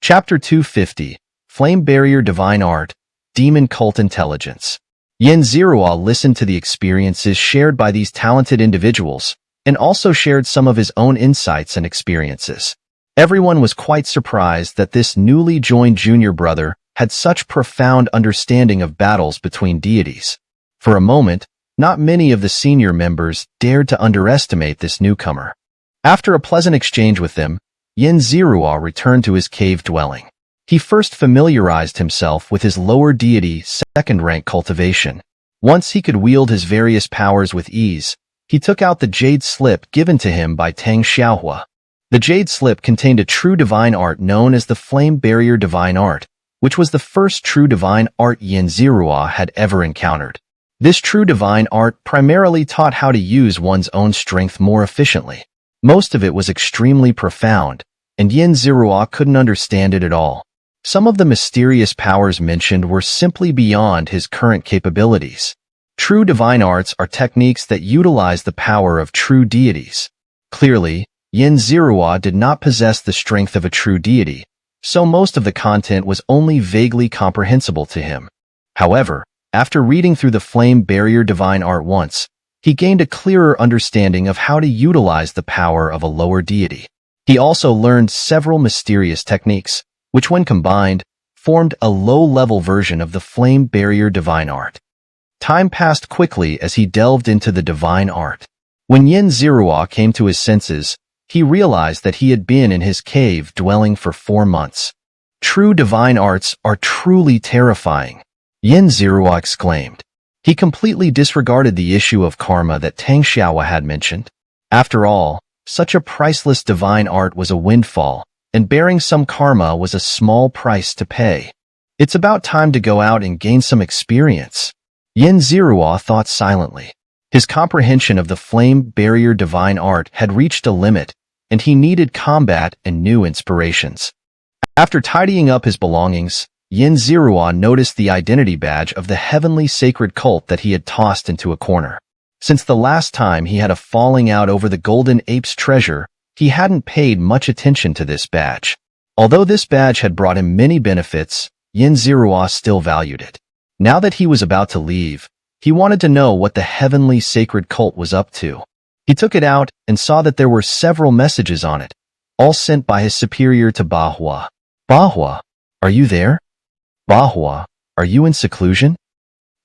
Chapter 250, Flame Barrier Divine Art, Demon Cult Intelligence. Xianxia listened to the experiences shared by these talented individuals, and also shared some of his own insights and experiences. Everyone was quite surprised that this newly joined junior brother had such profound understanding of battles between deities. For a moment, not many of the senior members dared to underestimate this newcomer. After a pleasant exchange with them, Xianxia returned to his cave dwelling. He first familiarized himself with his lower deity second-rank cultivation. Once he could wield his various powers with ease, he took out the jade slip given to him by Xianxia. The jade slip contained a true divine art known as the Flame Barrier Divine Art, which was the first true divine art Xianxia had ever encountered. This true divine art primarily taught how to use one's own strength more efficiently. Most of it was extremely profound, and Xianxia couldn't understand it at all. Some of the mysterious powers mentioned were simply beyond his current capabilities. True divine arts are techniques that utilize the power of true deities. Clearly, Xianxia did not possess the strength of a true deity, so most of the content was only vaguely comprehensible to him. However, after reading through the Flame Barrier Divine Art once, he gained a clearer understanding of how to utilize the power of a lower deity. He also learned several mysterious techniques, which when combined, formed a low-level version of the Flame Barrier Divine Art. Time passed quickly as he delved into the divine art. When Xianxia came to his senses, he realized that he had been in his cave dwelling for 4 months. True divine arts are truly terrifying, Xianxia exclaimed. He completely disregarded the issue of karma that Xianxia had mentioned. After all, such a priceless divine art was a windfall, and bearing some karma was a small price to pay. It's about time to go out and gain some experience, Xianxia thought silently. His comprehension of the Flame Barrier Divine Art had reached a limit, and he needed combat and new inspirations. After tidying up his belongings, Xianxia noticed the identity badge of the heavenly sacred cult that he had tossed into a corner. Since the last time he had a falling out over the golden ape's treasure, he hadn't paid much attention to this badge. Although this badge had brought him many benefits, Xianxia still valued it. Now that he was about to leave, he wanted to know what the heavenly sacred cult was up to. He took it out and saw that there were several messages on it, all sent by his superior to Bahua. Bahua, are you there? Bahua, are you in seclusion?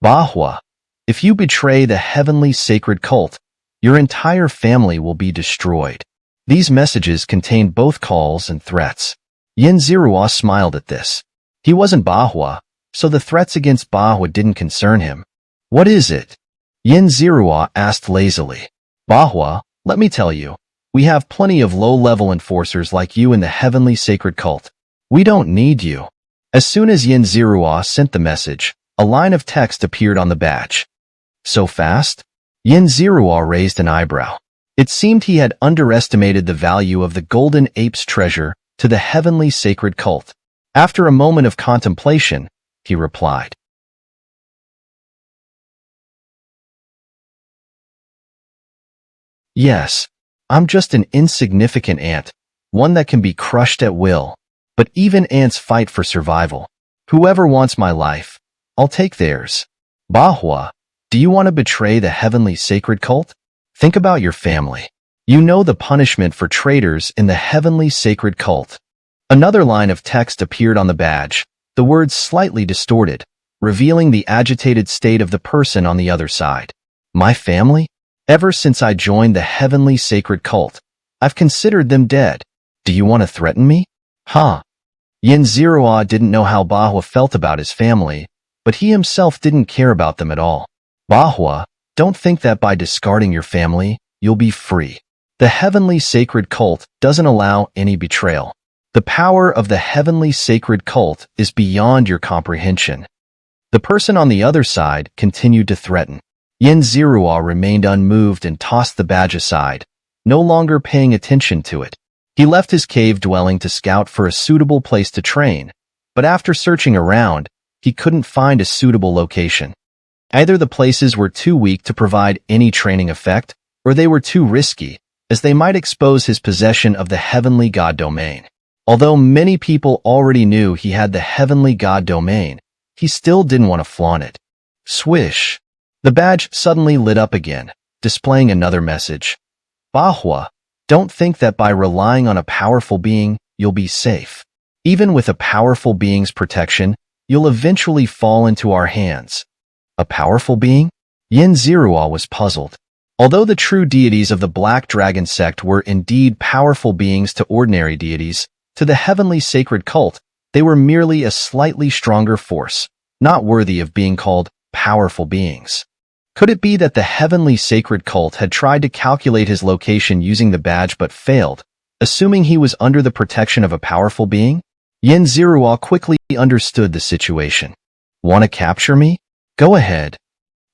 Bahua, if you betray the heavenly sacred cult, your entire family will be destroyed. These messages contained both calls and threats. Xianxia smiled at this. He wasn't Bahua, so the threats against Bahua didn't concern him. What is it? Xianxia asked lazily. Bahua, let me tell you, we have plenty of low-level enforcers like you in the heavenly sacred cult. We don't need you. As soon as Xianxia sent the message, a line of text appeared on the badge. So fast? Xianxia raised an eyebrow. It seemed he had underestimated the value of the golden ape's treasure to the heavenly sacred cult. After a moment of contemplation, he replied. Yes, I'm just an insignificant ant, one that can be crushed at will. But even ants fight for survival. Whoever wants my life, I'll take theirs. Bahua, do you want to betray the heavenly sacred cult? Think about your family. You know the punishment for traitors in the heavenly sacred cult. Another line of text appeared on the badge, the words slightly distorted, revealing the agitated state of the person on the other side. My family? Ever since I joined the heavenly sacred cult, I've considered them dead. Do you want to threaten me? Huh. Xianxia didn't know how Bahua felt about his family, but he himself didn't care about them at all. Donghua, don't think that by discarding your family, you'll be free. The heavenly sacred cult doesn't allow any betrayal. The power of the heavenly sacred cult is beyond your comprehension. The person on the other side continued to threaten. Xianxia remained unmoved and tossed the badge aside, no longer paying attention to it. He left his cave dwelling to scout for a suitable place to train, but after searching around, he couldn't find a suitable location. Either the places were too weak to provide any training effect, or they were too risky, as they might expose his possession of the heavenly god domain. Although many people already knew he had the heavenly god domain, he still didn't want to flaunt it. Swish! The badge suddenly lit up again, displaying another message. Donghua, don't think that by relying on a powerful being, you'll be safe. Even with a powerful being's protection, you'll eventually fall into our hands. A powerful being? Xianxia was puzzled. Although the true deities of the Black Dragon sect were indeed powerful beings to ordinary deities, to the heavenly sacred cult, they were merely a slightly stronger force, not worthy of being called powerful beings. Could it be that the heavenly sacred cult had tried to calculate his location using the badge but failed, assuming he was under the protection of a powerful being? Xianxia quickly understood the situation. Want to capture me? Go ahead.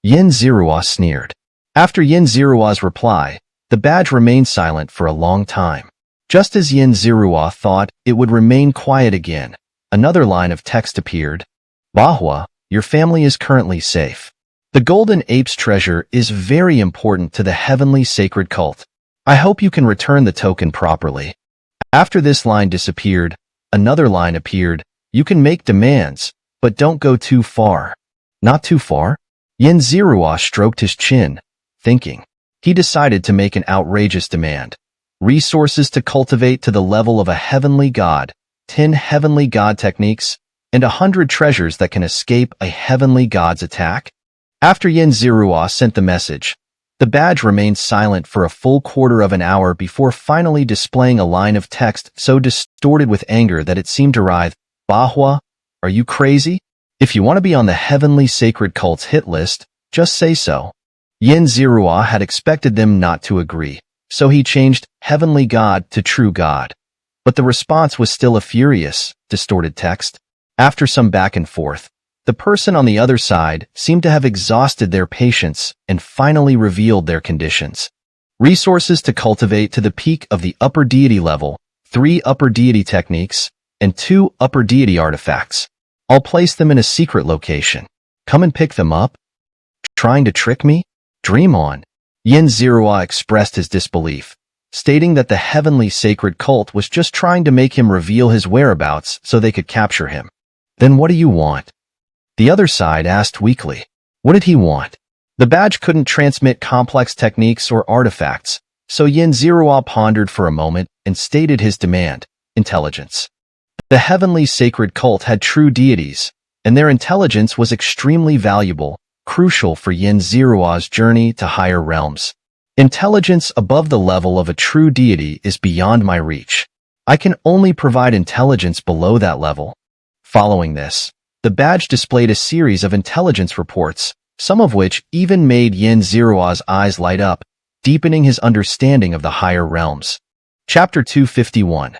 Xianxia sneered. After Xianxia's reply, the badge remained silent for a long time. Just as Xianxia thought it would remain quiet again, another line of text appeared. Donghua, your family is currently safe. The golden ape's treasure is very important to the heavenly sacred cult. I hope you can return the token properly. After this line disappeared, another line appeared. You can make demands, but don't go too far. Not too far? Xianxia stroked his chin, thinking. He decided to make an outrageous demand. Resources to cultivate to the level of a heavenly god, 10 heavenly god techniques, and 100 treasures that can escape a heavenly god's attack? After Xianxia sent the message, the badge remained silent for a full quarter of an hour before finally displaying a line of text so distorted with anger that it seemed to writhe. Donghua, are you crazy? If you want to be on the heavenly sacred cult's hit list, just say so. Xianxia had expected them not to agree, so he changed heavenly god to true god. But the response was still a furious, distorted text. After some back and forth, the person on the other side seemed to have exhausted their patience and finally revealed their conditions. Resources to cultivate to the peak of the upper deity level, 3 upper deity techniques, and 2 upper deity artifacts. I'll place them in a secret location. Come and pick them up? Trying to trick me? Dream on. Xianxia expressed his disbelief, stating that the heavenly sacred cult was just trying to make him reveal his whereabouts so they could capture him. Then what do you want? The other side asked weakly. What did he want? The badge couldn't transmit complex techniques or artifacts, so Xianxia pondered for a moment and stated his demand: intelligence. The heavenly sacred cult had true deities, and their intelligence was extremely valuable, crucial for Xianxia's journey to higher realms. Intelligence above the level of a true deity is beyond my reach. I can only provide intelligence below that level. Following this, the badge displayed a series of intelligence reports, some of which even made Xianxia's eyes light up, deepening his understanding of the higher realms. Chapter 251.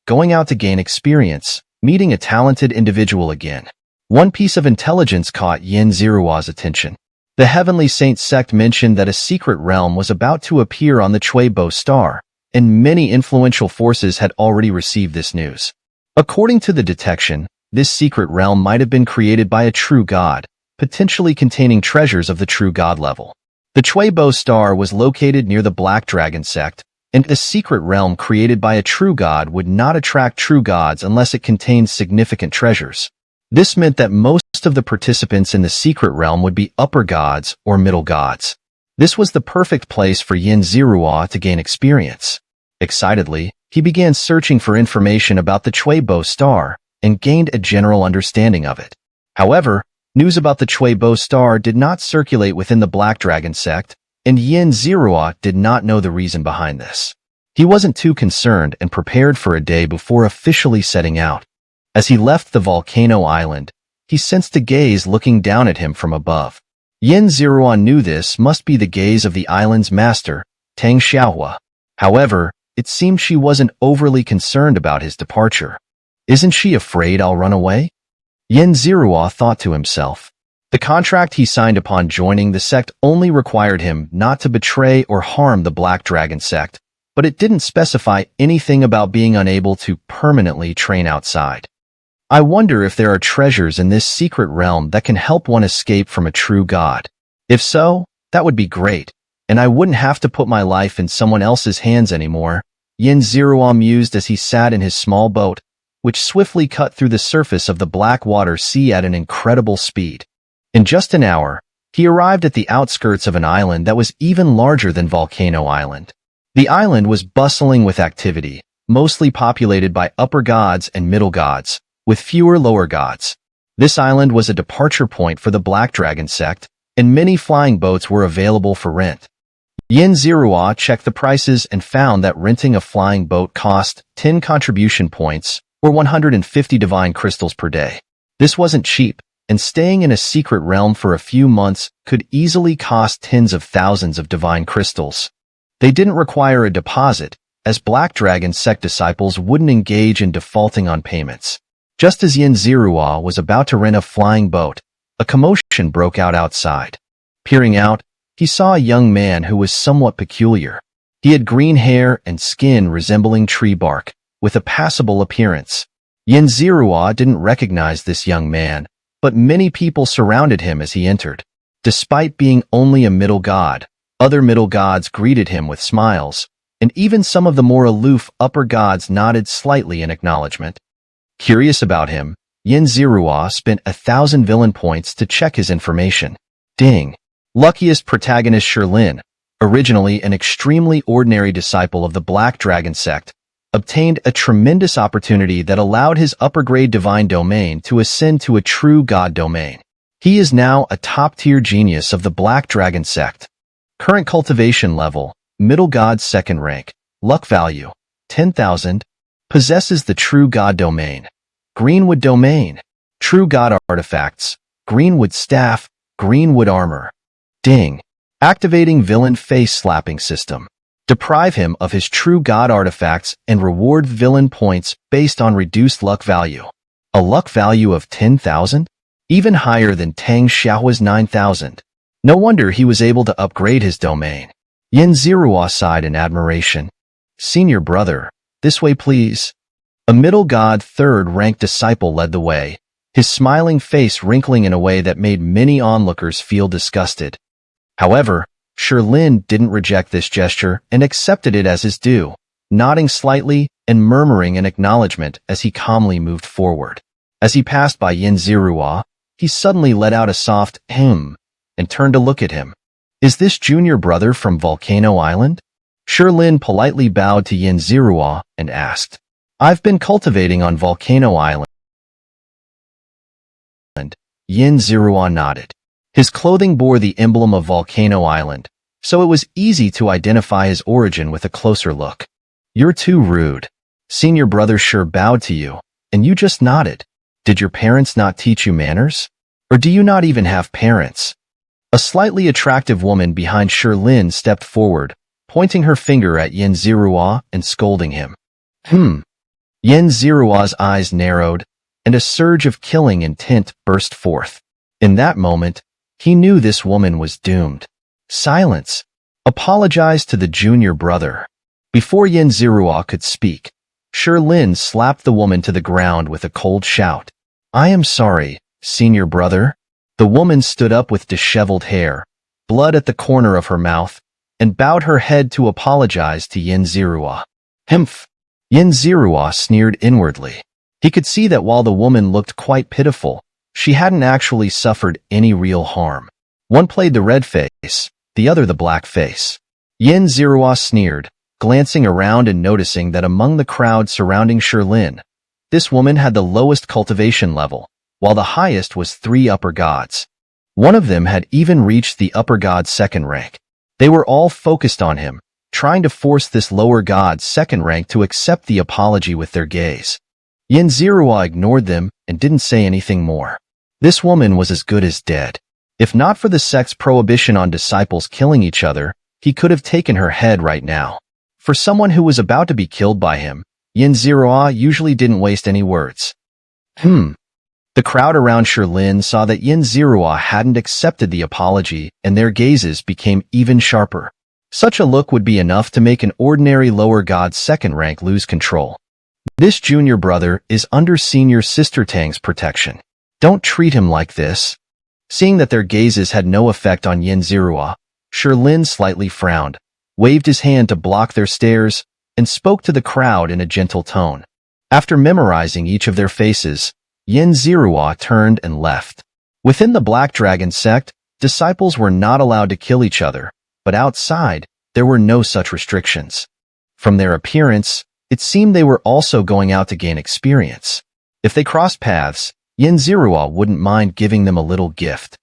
Going out to gain experience, meeting a talented individual again. One piece of intelligence caught Xianxia's attention. The Heavenly Saint sect mentioned that a secret realm was about to appear on the Chuebo star, and many influential forces had already received this news. According to the detection, this secret realm might have been created by a true god, potentially containing treasures of the true god level. The Chuebo star was located near the Black Dragon sect, and a secret realm created by a true god would not attract true gods unless it contained significant treasures. This meant that most of the participants in the secret realm would be upper gods or middle gods. This was the perfect place for Xianxia to gain experience. Excitedly, he began searching for information about the Chuebo star and gained a general understanding of it. However, news about the Chuebo star did not circulate within the Black Dragon sect, and Xianxia did not know the reason behind this. He wasn't too concerned and prepared for a day before officially setting out. As he left the volcano island, he sensed a gaze looking down at him from above. Xianxia knew this must be the gaze of the island's master, Xianxia. However, it seemed she wasn't overly concerned about his departure. Isn't she afraid I'll run away? Xianxia thought to himself. The contract he signed upon joining the sect only required him not to betray or harm the Black Dragon sect, but it didn't specify anything about being unable to permanently train outside. I wonder if there are treasures in this secret realm that can help one escape from a true god. If so, that would be great, and I wouldn't have to put my life in someone else's hands anymore, Xianxia mused as he sat in his small boat, which swiftly cut through the surface of the black water sea at an incredible speed. In just an hour, he arrived at the outskirts of an island that was even larger than Volcano Island. The island was bustling with activity, mostly populated by upper gods and middle gods, with fewer lower gods. This island was a departure point for the Black Dragon sect, and many flying boats were available for rent. Xianxia checked the prices and found that renting a flying boat cost 10 contribution points, or 150 divine crystals per day. This wasn't cheap, and staying in a secret realm for a few months could easily cost tens of thousands of divine crystals. They didn't require a deposit, as Black Dragon sect disciples wouldn't engage in defaulting on payments. Just as Xianxia was about to rent a flying boat, a commotion broke out outside. Peering out, he saw a young man who was somewhat peculiar. He had green hair and skin resembling tree bark, with a passable appearance. Xianxia didn't recognize this young man, but many people surrounded him as he entered. Despite being only a middle god, other middle gods greeted him with smiles, and even some of the more aloof upper gods nodded slightly in acknowledgement. Curious about him, Xianxia spent 1,000 villain points to check his information. Ding! Luckiest protagonist Xianxia, originally an extremely ordinary disciple of the Black Dragon sect, obtained a tremendous opportunity that allowed his upper-grade divine domain to ascend to a true god domain. He is now a top-tier genius of the Black Dragon sect. Current cultivation level, middle god second rank, luck value, 10,000, possesses the true god domain. Greenwood domain, true god artifacts, greenwood staff, greenwood armor. Ding! Activating villain face-slapping system. Deprive him of his true god artifacts and reward villain points based on reduced luck value. A luck value of 10,000? Even higher than Tang Xiaohua's 9,000. No wonder he was able to upgrade his domain. Xianxia sighed in admiration. Senior brother, this way please. A middle god third-ranked disciple led the way, his smiling face wrinkling in a way that made many onlookers feel disgusted. However, Xianxia didn't reject this gesture and accepted it as his due, nodding slightly and murmuring an acknowledgement as he calmly moved forward. As he passed by Xianxia, he suddenly let out a soft "hem" and turned to look at him. Is this junior brother from Volcano Island? Xianxia politely bowed to Xianxia and asked, I've been cultivating on Volcano Island. Xianxia nodded. His clothing bore the emblem of Volcano Island, so it was easy to identify his origin with a closer look. You're too rude. Senior brother sure bowed to you, and you just nodded. Did your parents not teach you manners? Or do you not even have parents? A slightly attractive woman behind Xianxia stepped forward, pointing her finger at Xianxia and scolding him. Xianxia's eyes narrowed, and a surge of killing intent burst forth. In that moment, he knew this woman was doomed. Silence. Apologize to the junior brother. Before Xianxia could speak, Xianxia slapped the woman to the ground with a cold shout. I am sorry, senior brother. The woman stood up with disheveled hair, blood at the corner of her mouth, and bowed her head to apologize to Xianxia. Humph! Xianxia sneered inwardly. He could see that while the woman looked quite pitiful, she hadn't actually suffered any real harm. One played the red face, the other the black face. Xianxia sneered, glancing around and noticing that among the crowd surrounding Xianxia, this woman had the lowest cultivation level, while the highest was 3 upper gods. One of them had even reached the upper god's second rank. They were all focused on him, trying to force this lower god's second rank to accept the apology with their gaze. Xianxia ignored them and didn't say anything more. This woman was as good as dead. If not for the sect's prohibition on disciples killing each other, he could have taken her head right now. For someone who was about to be killed by him, Xianxia usually didn't waste any words. The crowd around Shilin saw that Xianxia hadn't accepted the apology, and their gazes became even sharper. Such a look would be enough to make an ordinary lower god second rank lose control. This junior brother is under senior sister Tang's protection. Don't treat him like this. Seeing that their gazes had no effect on Xianxia, Shilin slightly frowned, waved his hand to block their stares, and spoke to the crowd in a gentle tone. After memorizing each of their faces, Xianxia turned and left. Within the Black Dragon sect, disciples were not allowed to kill each other, but outside, there were no such restrictions. From their appearance, it seemed they were also going out to gain experience. If they crossed paths, Xianxia wouldn't mind giving them a little gift.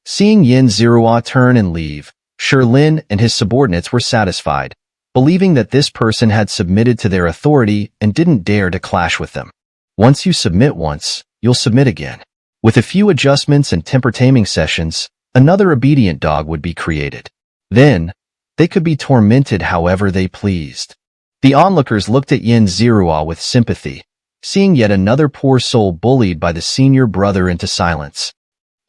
Seeing Xianxia turn and leave, Shilin and his subordinates were satisfied, believing that this person had submitted to their authority and didn't dare to clash with them. Once you submit once, you'll submit again. With a few adjustments and temper-taming sessions, another obedient dog would be created. Then, they could be tormented however they pleased. The onlookers looked at Xianxia with sympathy, seeing yet another poor soul bullied by the senior brother into silence.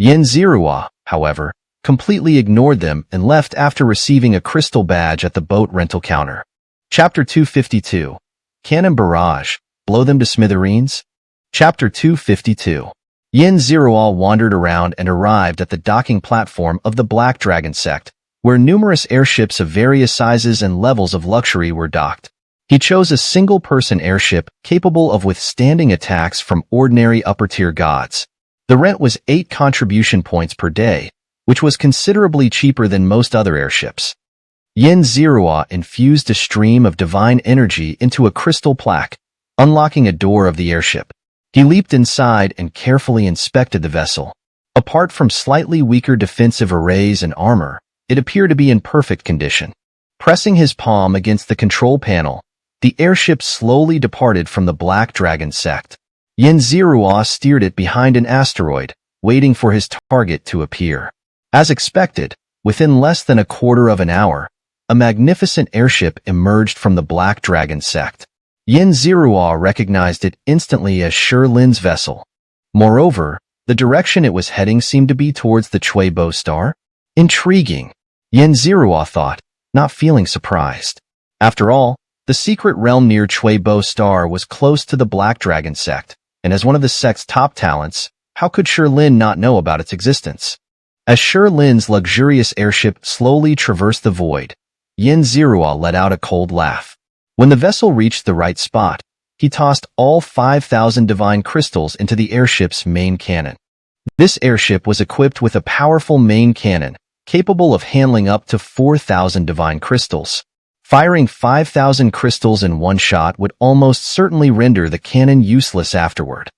Xianxia, however, completely ignored them and left after receiving a crystal badge at the boat rental counter. Chapter 252. Cannon Barrage, Blow Them to Smithereens? Chapter 252. Xianxia wandered around and arrived at the docking platform of the Black Dragon sect, where numerous airships of various sizes and levels of luxury were docked. He chose a single-person airship capable of withstanding attacks from ordinary upper-tier gods. The rent was 8 contribution points per day, which was considerably cheaper than most other airships. Xianxia infused a stream of divine energy into a crystal plaque, unlocking a door of the airship. He leaped inside and carefully inspected the vessel. Apart from slightly weaker defensive arrays and armor, it appeared to be in perfect condition. Pressing his palm against the control panel, the airship slowly departed from the Black Dragon sect. Xianxia steered it behind an asteroid, waiting for his target to appear. As expected, within less than a quarter of an hour, a magnificent airship emerged from the Black Dragon sect. Xianxia recognized it instantly as Shilin's vessel. Moreover, the direction it was heading seemed to be towards the Chuebo star. Intriguing, Xianxia thought, not feeling surprised. After all, the secret realm near Chuebo star was close to the Black Dragon sect, and as one of the sect's top talents, how could Shilin not know about its existence? As Shilin's luxurious airship slowly traversed the void, Xianxia let out a cold laugh. When the vessel reached the right spot, he tossed all 5,000 divine crystals into the airship's main cannon. This airship was equipped with a powerful main cannon, capable of handling up to 4,000 divine crystals. Firing 5,000 crystals in one shot would almost certainly render the cannon useless afterward.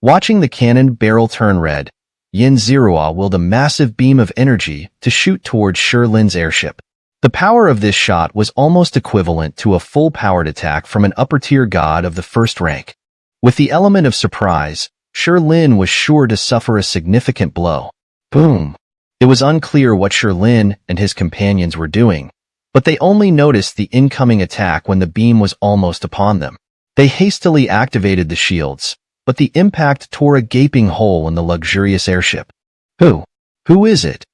Watching the cannon barrel turn red, Xianxia willed a massive beam of energy to shoot towards Shilin's airship. The power of this shot was almost equivalent to a full-powered attack from an upper-tier god of the first rank. With the element of surprise, Shilin was sure to suffer a significant blow. Boom! It was unclear what Shilin and his companions were doing, but they only noticed the incoming attack when the beam was almost upon them. They hastily activated the shields, but the impact tore a gaping hole in the luxurious airship. Who is it?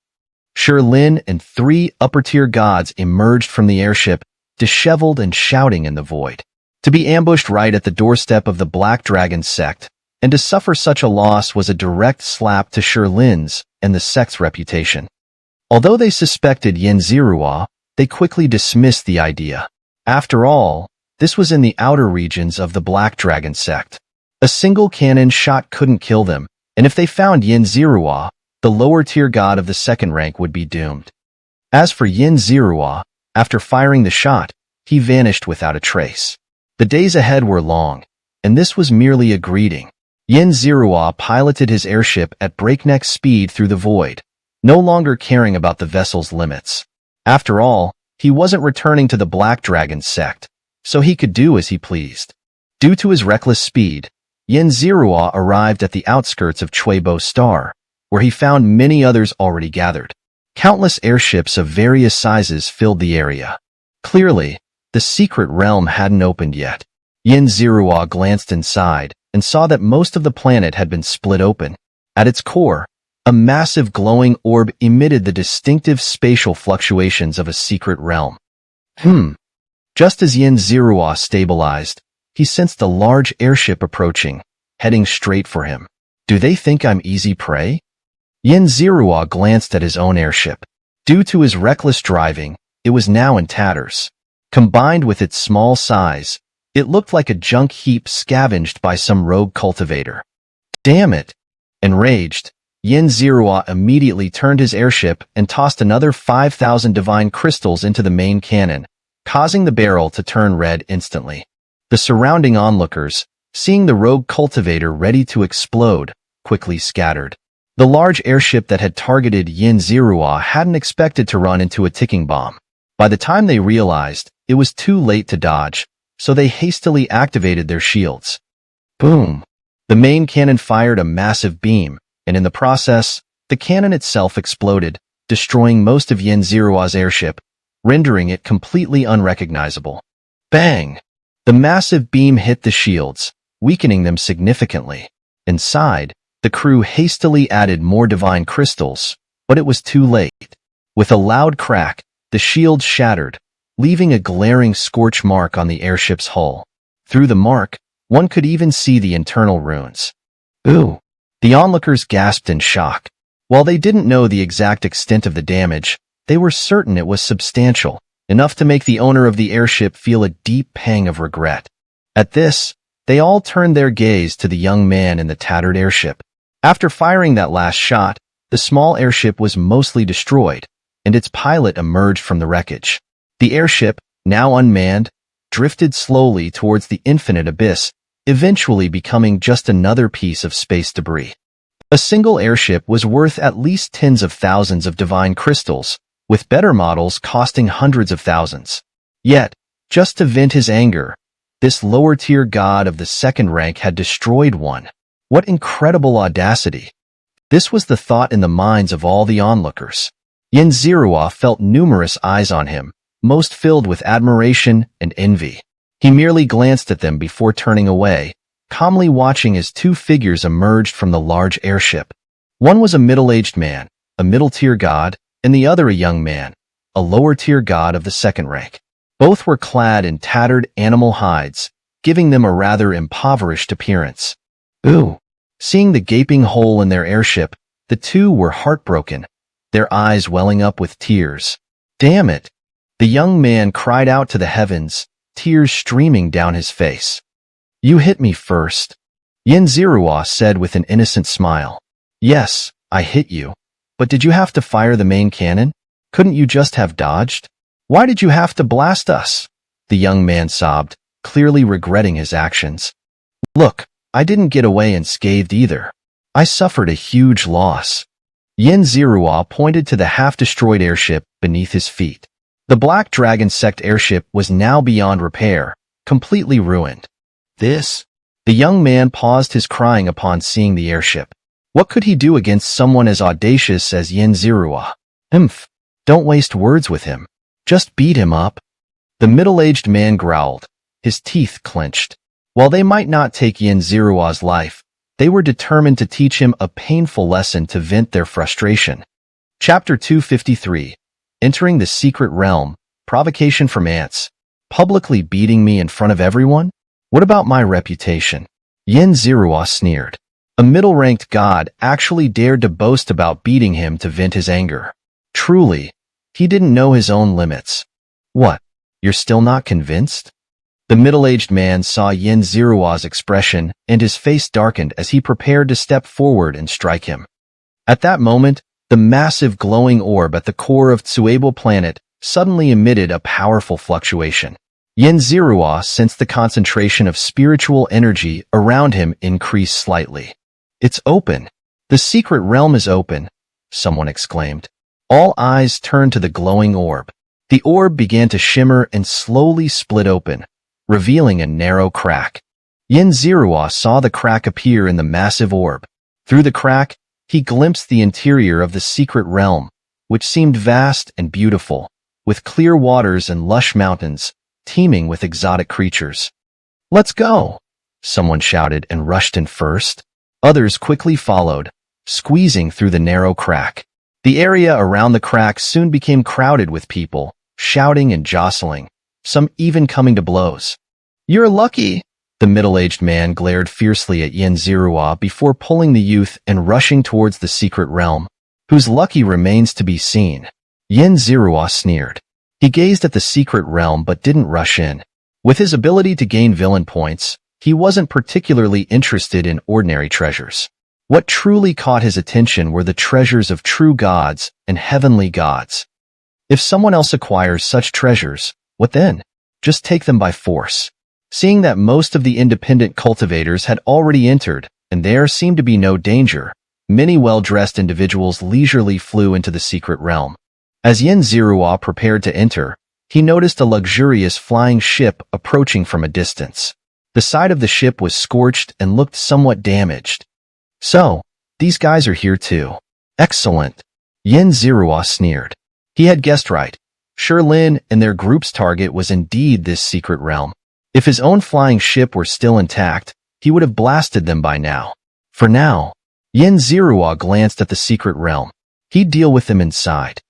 Shilin and 3 upper-tier gods emerged from the airship, disheveled and shouting in the void. To be ambushed right at the doorstep of the Black Dragon sect, and to suffer such a loss was a direct slap to Shilin's and the sect's reputation. Although they suspected Xianxia, they quickly dismissed the idea. After all, this was in the outer regions of the Black Dragon sect. A single cannon shot couldn't kill them, and if they found Xianxia, the lower-tier god of the second rank would be doomed. As for Xianxia, after firing the shot, he vanished without a trace. The days ahead were long, and this was merely a greeting. Xianxia piloted his airship at breakneck speed through the void, no longer caring about the vessel's limits. After all, he wasn't returning to the Black Dragon sect, so he could do as he pleased. Due to his reckless speed, Xianxia arrived at the outskirts of Chuibo Star, where he found many others already gathered. Countless airships of various sizes filled the area. Clearly, the secret realm hadn't opened yet. Xianxia glanced inside and saw that most of the planet had been split open. At its core, a massive glowing orb emitted the distinctive spatial fluctuations of a secret realm. Just as Xianxia stabilized, he sensed a large airship approaching, heading straight for him. Do they think I'm easy prey? Xianxia glanced at his own airship. Due to his reckless driving, it was now in tatters. Combined with its small size, it looked like a junk heap scavenged by some rogue cultivator. Damn it! Enraged, Xianxia immediately turned his airship and tossed another 5,000 divine crystals into the main cannon, causing the barrel to turn red instantly. The surrounding onlookers, seeing the rogue cultivator ready to explode, quickly scattered. The large airship that had targeted Xianxia hadn't expected to run into a ticking bomb. By the time they realized, it was too late to dodge, so they hastily activated their shields. Boom! The main cannon fired a massive beam, and in the process, the cannon itself exploded, destroying most of Xianxia's airship, rendering it completely unrecognizable. Bang! The massive beam hit the shields, weakening them significantly. Inside, the crew hastily added more divine crystals, but it was too late. With a loud crack, the shields shattered, leaving a glaring scorch mark on the airship's hull. Through the mark, one could even see the internal runes. Ooh! The onlookers gasped in shock. While they didn't know the exact extent of the damage, they were certain it was substantial, enough to make the owner of the airship feel a deep pang of regret. At this, they all turned their gaze to the young man in the tattered airship. After firing that last shot, the small airship was mostly destroyed, and its pilot emerged from the wreckage. The airship, now unmanned, drifted slowly towards the infinite abyss, eventually becoming just another piece of space debris. A single airship was worth at least tens of thousands of divine crystals, with better models costing hundreds of thousands. Yet, just to vent his anger, this lower-tier god of the second rank had destroyed one. What incredible audacity! This was the thought in the minds of all the onlookers. Xianxia felt numerous eyes on him, most filled with admiration and envy. He merely glanced at them before turning away, calmly watching as two figures emerged from the large airship. One was a middle-aged man, a middle-tier god, and the other a young man, a lower-tier god of the second rank. Both were clad in tattered animal hides, giving them a rather impoverished appearance. Ooh! Seeing the gaping hole in their airship, the two were heartbroken, their eyes welling up with tears. Damn it! The young man cried out to the heavens, tears streaming down his face. You hit me first, Xianxia said with an innocent smile. Yes, I hit you. But did you have to fire the main cannon? Couldn't you just have dodged? Why did you have to blast us? The young man sobbed, clearly regretting his actions. Look, I didn't get away unscathed either. I suffered a huge loss. Xianxia pointed to the half-destroyed airship beneath his feet. The Black Dragon Sect airship was now beyond repair, completely ruined. The young man paused his crying upon seeing the airship. What could he do against someone as audacious as Xianxia? Don't waste words with him. Just beat him up. The middle-aged man growled, his teeth clenched. While they might not take Xianxia's life, they were determined to teach him a painful lesson to vent their frustration. Chapter 253. Entering the Secret Realm, Provocation from Ants. Publicly beating me in front of everyone? What about my reputation? Xianxia sneered. A middle-ranked god actually dared to boast about beating him to vent his anger. Truly, he didn't know his own limits. What, you're still not convinced? The middle-aged man saw Xianxia's expression, and his face darkened as he prepared to step forward and strike him. At that moment, the massive glowing orb at the core of Tsuebo planet suddenly emitted a powerful fluctuation. Xianxia sensed the concentration of spiritual energy around him increase slightly. It's open. The secret realm is open, someone exclaimed. All eyes turned to the glowing orb. The orb began to shimmer and slowly split open, revealing a narrow crack. Yin Zirua saw the crack appear in the massive orb. Through the crack, he glimpsed the interior of the secret realm, which seemed vast and beautiful, with clear waters and lush mountains, teeming with exotic creatures. "Let's go!" someone shouted and rushed in first. Others quickly followed, squeezing through the narrow crack. The area around the crack soon became crowded with people, shouting and jostling, some even coming to blows. "You're lucky!" The middle-aged man glared fiercely at Yin Zirua before pulling the youth and rushing towards the secret realm. "Whose lucky remains to be seen." Yin Zirua sneered. He gazed at the secret realm but didn't rush in. With his ability to gain villain points, he wasn't particularly interested in ordinary treasures. What truly caught his attention were the treasures of true gods and heavenly gods. If someone else acquires such treasures, what then? Just take them by force. Seeing that most of the independent cultivators had already entered, and there seemed to be no danger, many well-dressed individuals leisurely flew into the secret realm. As Yin Zirua prepared to enter, he noticed a luxurious flying ship approaching from a distance. The side of the ship was scorched and looked somewhat damaged. "So, these guys are here too. Excellent." Yin Zirua sneered. He had guessed right. Lin and their group's target was indeed this secret realm. If his own flying ship were still intact, he would have blasted them by now. For now, Yin Zirua glanced at the secret realm. He'd deal with them inside.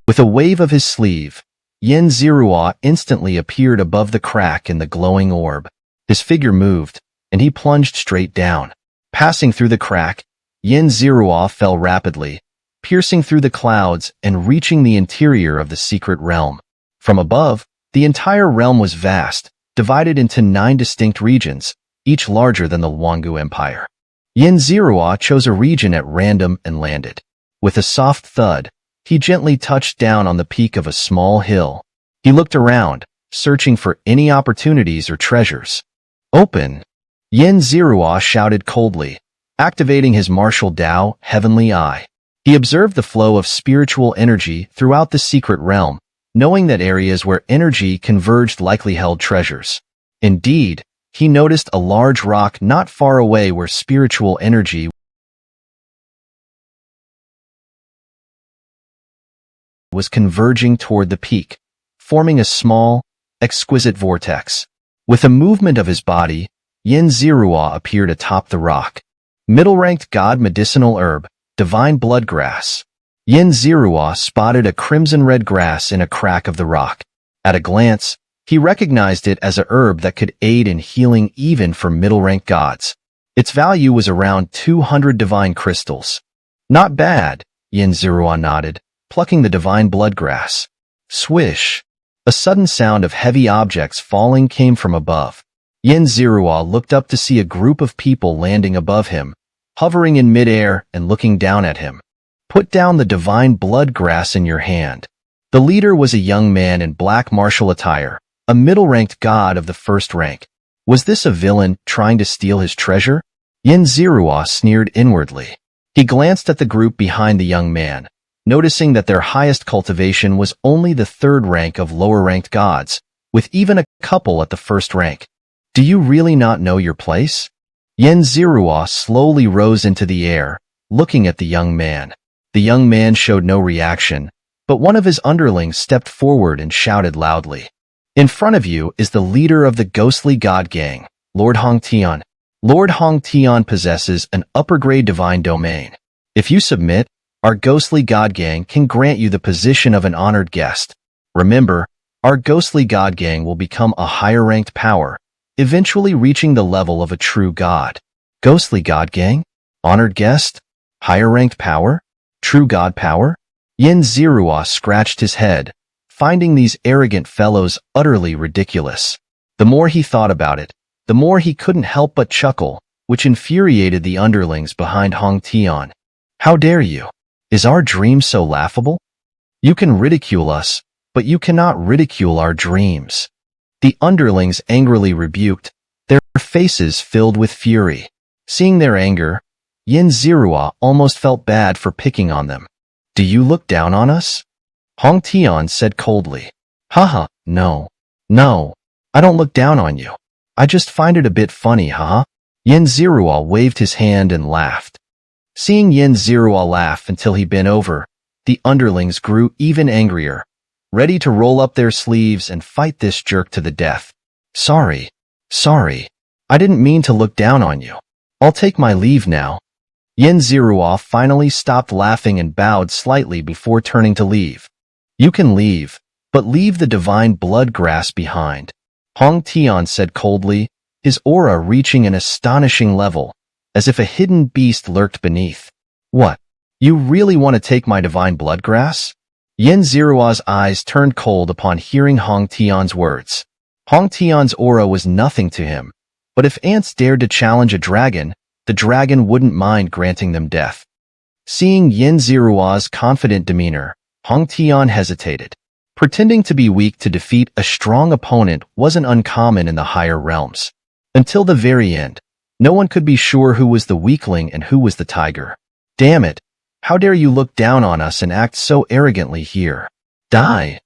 With a wave of his sleeve, Yin Zirua instantly appeared above the crack in the glowing orb. His figure moved, and he plunged straight down. Passing through the crack, Yin Zirua fell rapidly, piercing through the clouds and reaching the interior of the secret realm. From above, the entire realm was vast, divided into 9 distinct regions, each larger than the Luangu Empire. Yin Zirua chose a region at random and landed. With a soft thud, he gently touched down on the peak of a small hill. He looked around, searching for any opportunities or treasures. "Open!" Yin Zirua shouted coldly, activating his martial Dao, Heavenly Eye. He observed the flow of spiritual energy throughout the secret realm, knowing that areas where energy converged likely held treasures. Indeed, he noticed a large rock not far away where spiritual energy was converging toward the peak, forming a small, exquisite vortex. With a movement of his body, Yin Zirua appeared atop the rock. Middle-ranked god medicinal herb, divine blood grass. Yin Zirua spotted a crimson-red grass in a crack of the rock. At a glance, he recognized it as a herb that could aid in healing even for middle-ranked gods. Its value was around 200 divine crystals. "Not bad," Yin Zirua nodded, plucking the divine blood grass. Swish! A sudden sound of heavy objects falling came from above. Yin Zirua looked up to see a group of people landing above him, hovering in midair and looking down at him. "Put down the divine blood grass in your hand." The leader was a young man in black martial attire, a middle-ranked god of the first rank. Was this a villain trying to steal his treasure? Yin Zirua sneered inwardly. He glanced at the group behind the young man, noticing that their highest cultivation was only the 3rd rank of lower-ranked gods, with even a couple at the 1st rank. "Do you really not know your place?" Yin Zirua slowly rose into the air, looking at the young man. The young man showed no reaction, but one of his underlings stepped forward and shouted loudly. "In front of you is the leader of the ghostly god gang, Lord Hong Tian. Lord Hong Tian possesses an upper-grade divine domain. If you submit, our ghostly god gang can grant you the position of an honored guest. Remember, our ghostly god gang will become a higher-ranked power, eventually reaching the level of a true god." Ghostly god gang? Honored guest? Higher-ranked power? True god power? Yin Zirua scratched his head, finding these arrogant fellows utterly ridiculous. The more he thought about it, the more he couldn't help but chuckle, which infuriated the underlings behind Hong Tian. "How dare you? Is our dream so laughable? You can ridicule us, but you cannot ridicule our dreams." The underlings angrily rebuked, their faces filled with fury. Seeing their anger, Yin Zirua almost felt bad for picking on them. "Do you look down on us?" Hong Tian said coldly. "Haha, no. No, I don't look down on you. I just find it a bit funny, huh? Yin Zirua waved his hand and laughed. Seeing Yin Zirua laugh until he bent over, the underlings grew even angrier, ready to roll up their sleeves and fight this jerk to the death. Sorry. I didn't mean to look down on you. I'll take my leave now. Yin Zirua finally stopped laughing and bowed slightly before turning to leave. You can leave, but leave the divine blood grass behind, Hong Tian said coldly, his aura reaching an astonishing level, as if a hidden beast lurked beneath. What? You really want to take my divine blood grass? Yin Zirua's eyes turned cold upon hearing Hong Tian's words. Hong Tian's aura was nothing to him, but if ants dared to challenge a dragon, the dragon wouldn't mind granting them death. Seeing Yin Zirua's confident demeanor, Hong Tian hesitated. Pretending to be weak to defeat a strong opponent wasn't uncommon in the higher realms. Until the very end, no one could be sure who was the weakling and who was the tiger. Damn it! How dare you look down on us and act so arrogantly here? Die!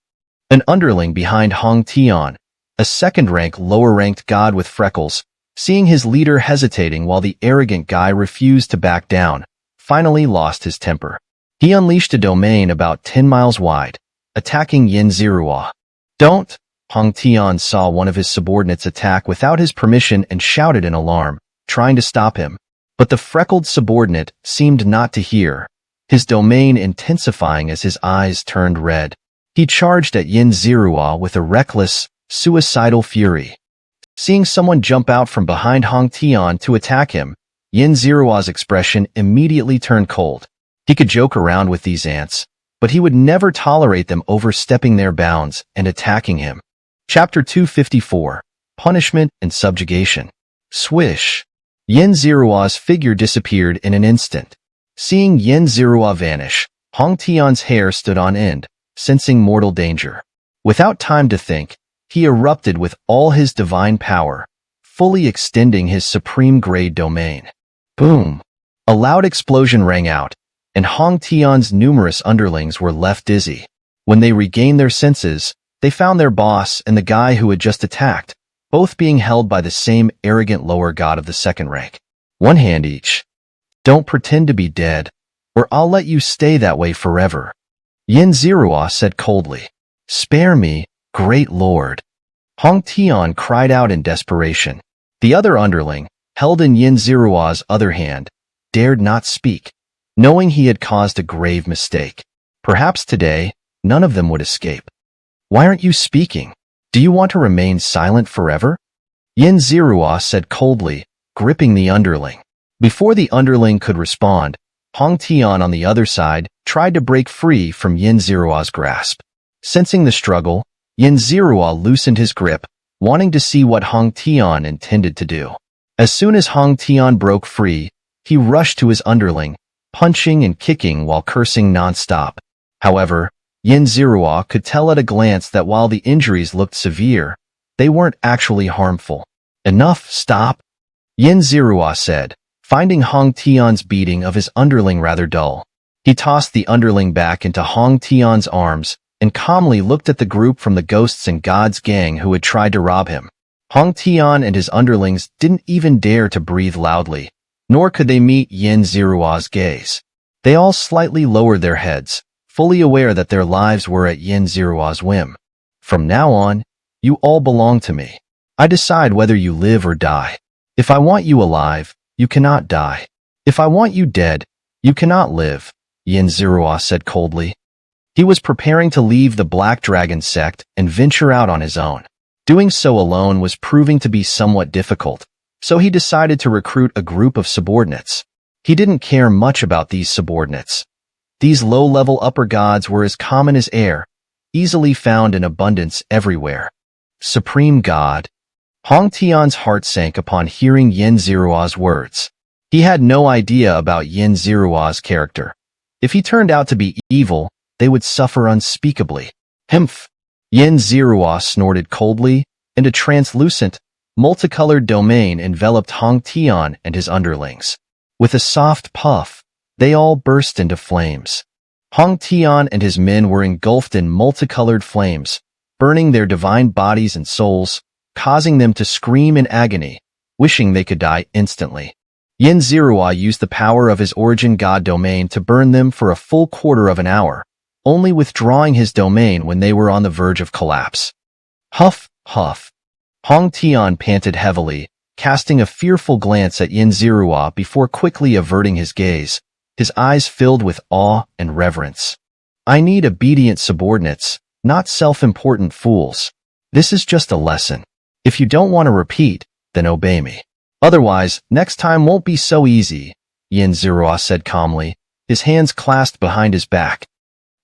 An underling behind Hong Tian, a second-rank lower-ranked god with freckles, seeing his leader hesitating while the arrogant guy refused to back down, finally lost his temper. He unleashed a domain about 10 miles wide, attacking Yin Zirua. Don't! Hong Tian saw one of his subordinates attack without his permission and shouted in alarm, trying to stop him. But the freckled subordinate seemed not to hear, his domain intensifying as his eyes turned red. He charged at Yin Zirua with a reckless, suicidal fury. Seeing someone jump out from behind Hong Tian to attack him, Yin Zirua's expression immediately turned cold. He could joke around with these ants, but he would never tolerate them overstepping their bounds and attacking him. Chapter 254, Punishment and Subjugation. Swish! Yin Zirua's figure disappeared in an instant. Seeing Yin Zirua vanish, Hong Tian's hair stood on end, sensing mortal danger. Without time to think, he erupted with all his divine power, fully extending his supreme-grade domain. Boom! A loud explosion rang out, and Hong Tian's numerous underlings were left dizzy. When they regained their senses, they found their boss and the guy who had just attacked, both being held by the same arrogant lower god of the second rank. One hand each. Don't pretend to be dead, or I'll let you stay that way forever. Yin Zirua said coldly. Spare me, great lord. Hong Tian cried out in desperation. The other underling, held in Yin Zirua's other hand, dared not speak, knowing he had caused a grave mistake. Perhaps today, none of them would escape. Why aren't you speaking? Do you want to remain silent forever? Yin Zirua said coldly, gripping the underling. Before the underling could respond, Hong Tian on the other side tried to break free from Yin Zirua's grasp. Sensing the struggle, Yin Zirua loosened his grip, wanting to see what Hong Tian intended to do. As soon as Hong Tian broke free, he rushed to his underling, punching and kicking while cursing non-stop. However, Yin Zirua could tell at a glance that while the injuries looked severe, they weren't actually harmful. Enough, stop, Yin Zirua said, finding Hong Tian's beating of his underling rather dull. He tossed the underling back into Hong Tian's arms and calmly looked at the group from the Ghosts and Gods gang who had tried to rob him. Hong Tian and his underlings didn't even dare to breathe loudly, nor could they meet Yin Zirua's gaze. They all slightly lowered their heads, fully aware that their lives were at Yin Zirua's whim. From now on, you all belong to me. I decide whether you live or die. If I want you alive, you cannot die. If I want you dead, you cannot live, Yin Zirua said coldly. He was preparing to leave the Black Dragon sect and venture out on his own. Doing so alone was proving to be somewhat difficult, so he decided to recruit a group of subordinates. He didn't care much about these subordinates. These low-level upper gods were as common as air, easily found in abundance everywhere. Supreme God. Hong Tian's heart sank upon hearing Yin Zirua's words. He had no idea about Yin Zirua's character. If he turned out to be evil, they would suffer unspeakably. Humph! Yin Zirua snorted coldly, and a translucent, multicolored domain enveloped Hong Tian and his underlings. With a soft puff, they all burst into flames. Hong Tian and his men were engulfed in multicolored flames, burning their divine bodies and souls, causing them to scream in agony, wishing they could die instantly. Xianxia used the power of his origin god domain to burn them for a full quarter of an hour, only withdrawing his domain when they were on the verge of collapse. Huff, huff. Hong Tian panted heavily, casting a fearful glance at Xianxia before quickly averting his gaze, his eyes filled with awe and reverence. I need obedient subordinates, not self-important fools. This is just a lesson. If you don't want to repeat, then obey me. Otherwise, next time won't be so easy, Xianxia said calmly, his hands clasped behind his back.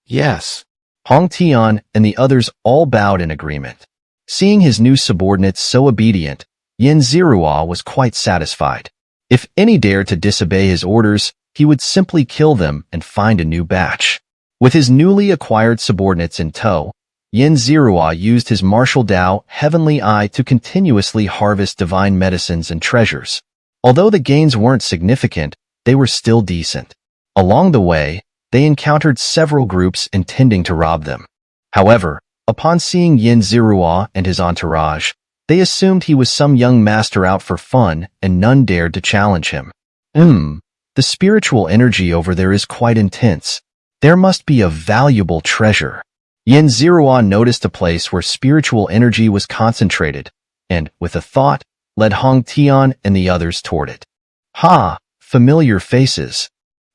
Yes. Hong Tian and the others all bowed in agreement. Seeing his new subordinates so obedient, Xianxia was quite satisfied. If any dared to disobey his orders, he would simply kill them and find a new batch. With his newly acquired subordinates in tow, Xianxia used his martial Dao Heavenly Eye to continuously harvest divine medicines and treasures. Although the gains weren't significant, they were still decent. Along the way, they encountered several groups intending to rob them. However, upon seeing Xianxia and his entourage, they assumed he was some young master out for fun, and none dared to challenge him. The spiritual energy over there is quite intense. There must be a valuable treasure. Xianxia noticed a place where spiritual energy was concentrated, and, with a thought, led Hong Tian and the others toward it. Ha! Familiar faces.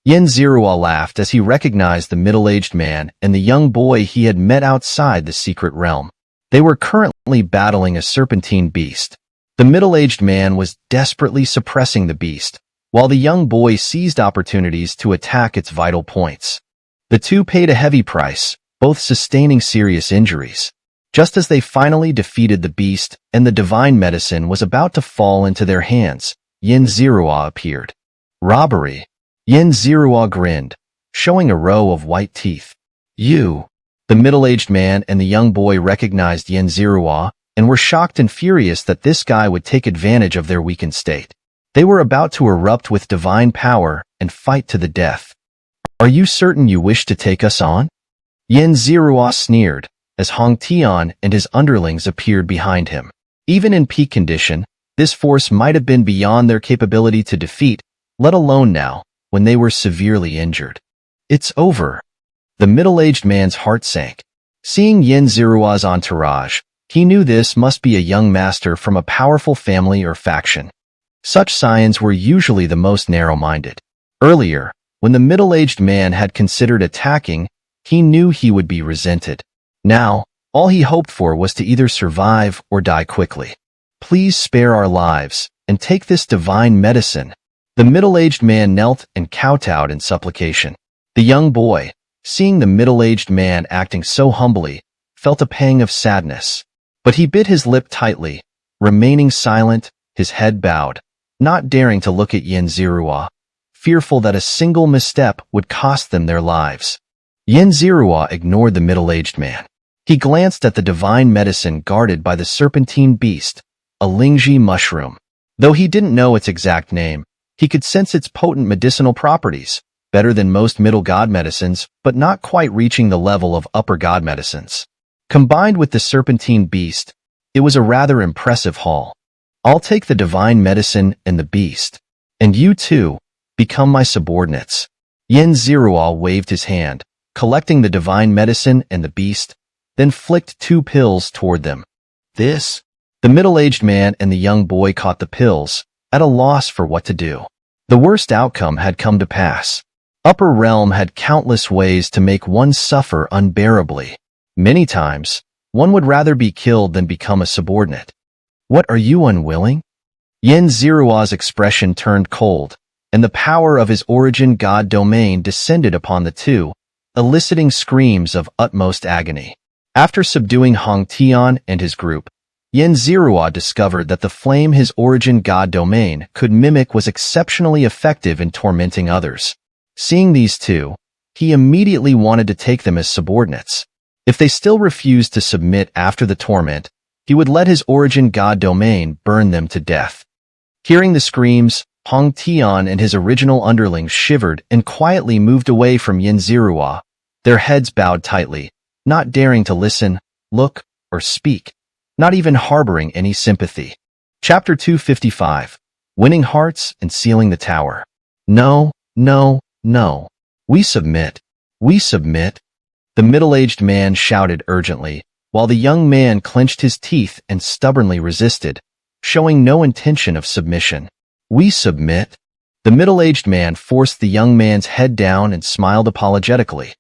Xianxia laughed as he recognized the middle-aged man and the young boy he had met outside the secret realm. They were currently battling a serpentine beast. The middle-aged man was desperately suppressing the beast, while the young boy seized opportunities to attack its vital points. The two paid a heavy price, both sustaining serious injuries. Just as they finally defeated the beast and the divine medicine was about to fall into their hands, Xianxia appeared. Robbery. Xianxia grinned, showing a row of white teeth. You. The middle-aged man and the young boy recognized Xianxia and were shocked and furious that this guy would take advantage of their weakened state. They were about to erupt with divine power and fight to the death. Are you certain you wish to take us on? Xianxia sneered, as Hong Tian and his underlings appeared behind him. Even in peak condition, this force might have been beyond their capability to defeat, let alone now, when they were severely injured. It's over. The middle-aged man's heart sank. Seeing Xianxia's entourage, he knew this must be a young master from a powerful family or faction. Such scions were usually the most narrow-minded. Earlier, when the middle-aged man had considered attacking, he knew he would be resented. Now, all he hoped for was to either survive or die quickly. Please spare our lives, and take this divine medicine. The middle-aged man knelt and kowtowed in supplication. The young boy, seeing the middle-aged man acting so humbly, felt a pang of sadness. But he bit his lip tightly, remaining silent, his head bowed, not daring to look at Xianxia, fearful that a single misstep would cost them their lives. Xianxia ignored the middle-aged man. He glanced at the divine medicine guarded by the serpentine beast, a lingji mushroom. Though he didn't know its exact name, he could sense its potent medicinal properties, better than most middle god medicines, but not quite reaching the level of upper god medicines. Combined with the serpentine beast, it was a rather impressive haul. I'll take the divine medicine and the beast. And you too, become my subordinates. Xianxia waved his hand, collecting the divine medicine and the beast, then flicked 2 pills toward them. This? The middle-aged man and the young boy caught the pills, at a loss for what to do. The worst outcome had come to pass. Upper Realm had countless ways to make one suffer unbearably. Many times, one would rather be killed than become a subordinate. What, are you unwilling? Xianxia's expression turned cold, and the power of his origin god domain descended upon the two, eliciting screams of utmost agony. After subduing Hong Tian and his group, Xianxia discovered that the flame his origin god domain could mimic was exceptionally effective in tormenting others. Seeing these two, he immediately wanted to take them as subordinates. If they still refused to submit after the torment, he would let his origin god domain burn them to death. Hearing the screams, Hong Tian and his original underlings shivered and quietly moved away from Xianxia, their heads bowed tightly, not daring to listen, look, or speak. not even harboring any sympathy. Chapter 255. Winning Hearts and Sealing the Tower. No, no, no. We submit. We submit. The middle-aged man shouted urgently, while the young man clenched his teeth and stubbornly resisted, showing no intention of submission. We submit. The middle-aged man forced the young man's head down and smiled apologetically.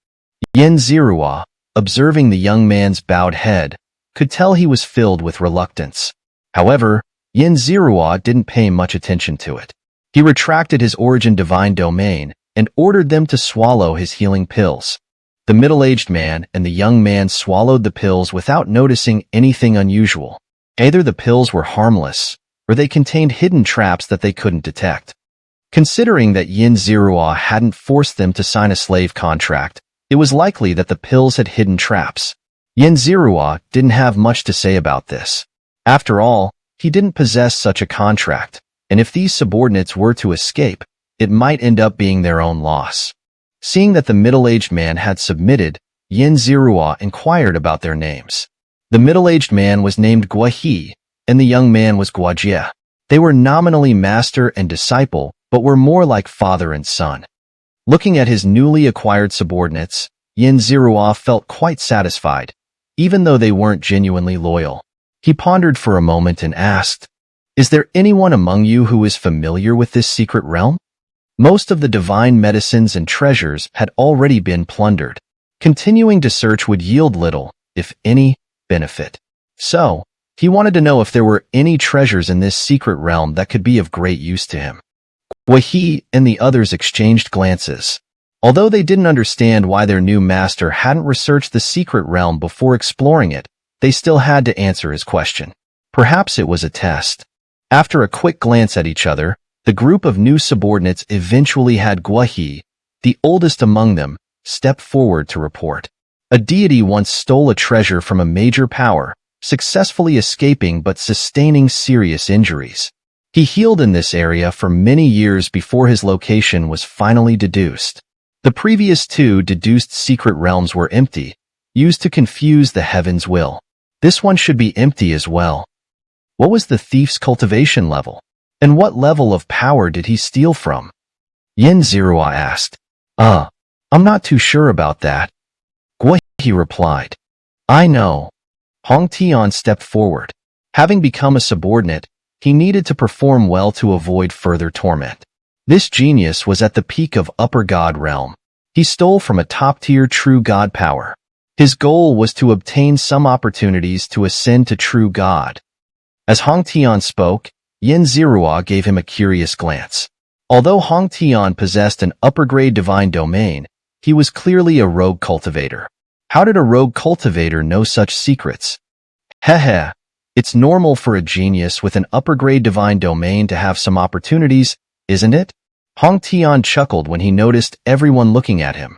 Xianxia, observing the young man's bowed head, could tell he was filled with reluctance. However, Xianxia didn't pay much attention to it. He retracted his origin divine domain and ordered them to swallow his healing pills. The middle-aged man and the young man swallowed the pills without noticing anything unusual. Either the pills were harmless, or they contained hidden traps that they couldn't detect. Considering that Xianxia hadn't forced them to sign a slave contract, it was likely that the pills had hidden traps. Xianxia didn't have much to say about this. After all, he didn't possess such a contract, and if these subordinates were to escape, it might end up being their own loss. Seeing that the middle-aged man had submitted, Xianxia inquired about their names. The middle-aged man was named Guahe, and the young man was Guajie. They were nominally master and disciple, but were more like father and son. Looking at his newly acquired subordinates, Xianxia felt quite satisfied, even though they weren't genuinely loyal. He pondered for a moment and asked, "Is there anyone among you who is familiar with this secret realm?" Most of the divine medicines and treasures had already been plundered. Continuing to search would yield little, if any, benefit. So, he wanted to know if there were any treasures in this secret realm that could be of great use to him. Guahe and the others exchanged glances. Although they didn't understand why their new master hadn't researched the secret realm before exploring it, they still had to answer his question. Perhaps it was a test. After a quick glance at each other, the group of new subordinates eventually had Guahe, the oldest among them, step forward to report. A deity once stole a treasure from a major power, successfully escaping but sustaining serious injuries. He healed in this area for many years before his location was finally deduced. The previous two deduced secret realms were empty, used to confuse the heaven's will. This one should be empty as well. What was the thief's cultivation level? And what level of power did he steal from? Xianxia asked. I'm not too sure about that. Guahe replied. I know. Hong Tian stepped forward. Having become a subordinate, he needed to perform well to avoid further torment. This genius was at the peak of upper god realm. He stole from a top-tier true god power. His goal was to obtain some opportunities to ascend to true god. As Hong Tian spoke, Xianxia gave him a curious glance. Although Hong Tian possessed an upper-grade divine domain, he was clearly a rogue cultivator. How did a rogue cultivator know such secrets? Heh. It's normal for a genius with an upper-grade divine domain to have some opportunities, isn't it? Hong Tian chuckled when he noticed everyone looking at him.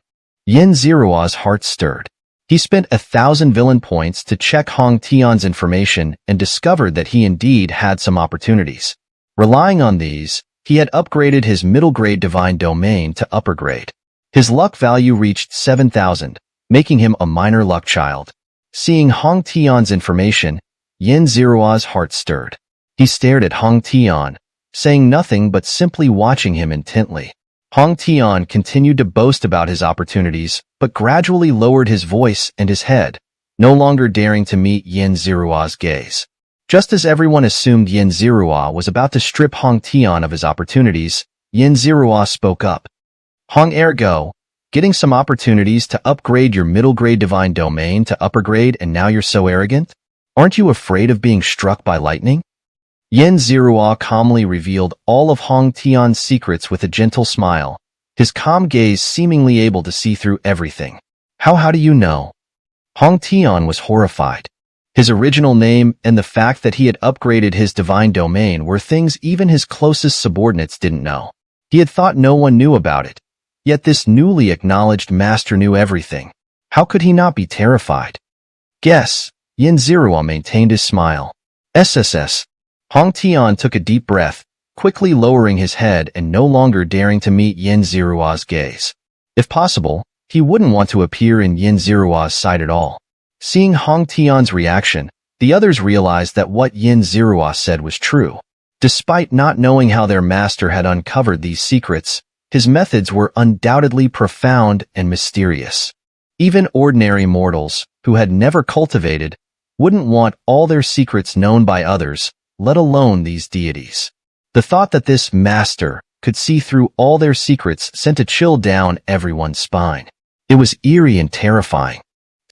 Xianxia's heart stirred. He spent 1,000 villain points to check Hong Tian's information and discovered that he indeed had some opportunities. Relying on these, he had upgraded his middle-grade divine domain to upper grade. His luck value reached 7,000, making him a minor luck child. Seeing Hong Tian's information, Xianxia's heart stirred. He stared at Hong Tian, saying nothing but simply watching him intently. Hong Tian continued to boast about his opportunities, but gradually lowered his voice and his head, no longer daring to meet Xianxia's gaze. Just as everyone assumed Xianxia was about to strip Hong Tian of his opportunities, Xianxia spoke up. Hong Ergo, getting some opportunities to upgrade your middle-grade divine domain to upper grade and now you're so arrogant? Aren't you afraid of being struck by lightning? Xianxia calmly revealed all of Hong Tian's secrets with a gentle smile, his calm gaze seemingly able to see through everything. How do you know? Hong Tian was horrified. His original name and the fact that he had upgraded his divine domain were things even his closest subordinates didn't know. He had thought no one knew about it. Yet this newly acknowledged master knew everything. How could he not be terrified? Guess. Xianxia maintained his smile. SSS. Hong Tian took a deep breath, quickly lowering his head and no longer daring to meet Xianxia's gaze. If possible, he wouldn't want to appear in Xianxia's sight at all. Seeing Hong Tian's reaction, The others realized that what Yin Zirua said was true. Despite not knowing how their master had uncovered these secrets, his methods were undoubtedly profound and mysterious. Even ordinary mortals, who had never cultivated, wouldn't want all their secrets known by others, let alone these deities. The thought that this master could see through all their secrets sent a chill down everyone's spine. It was eerie and terrifying.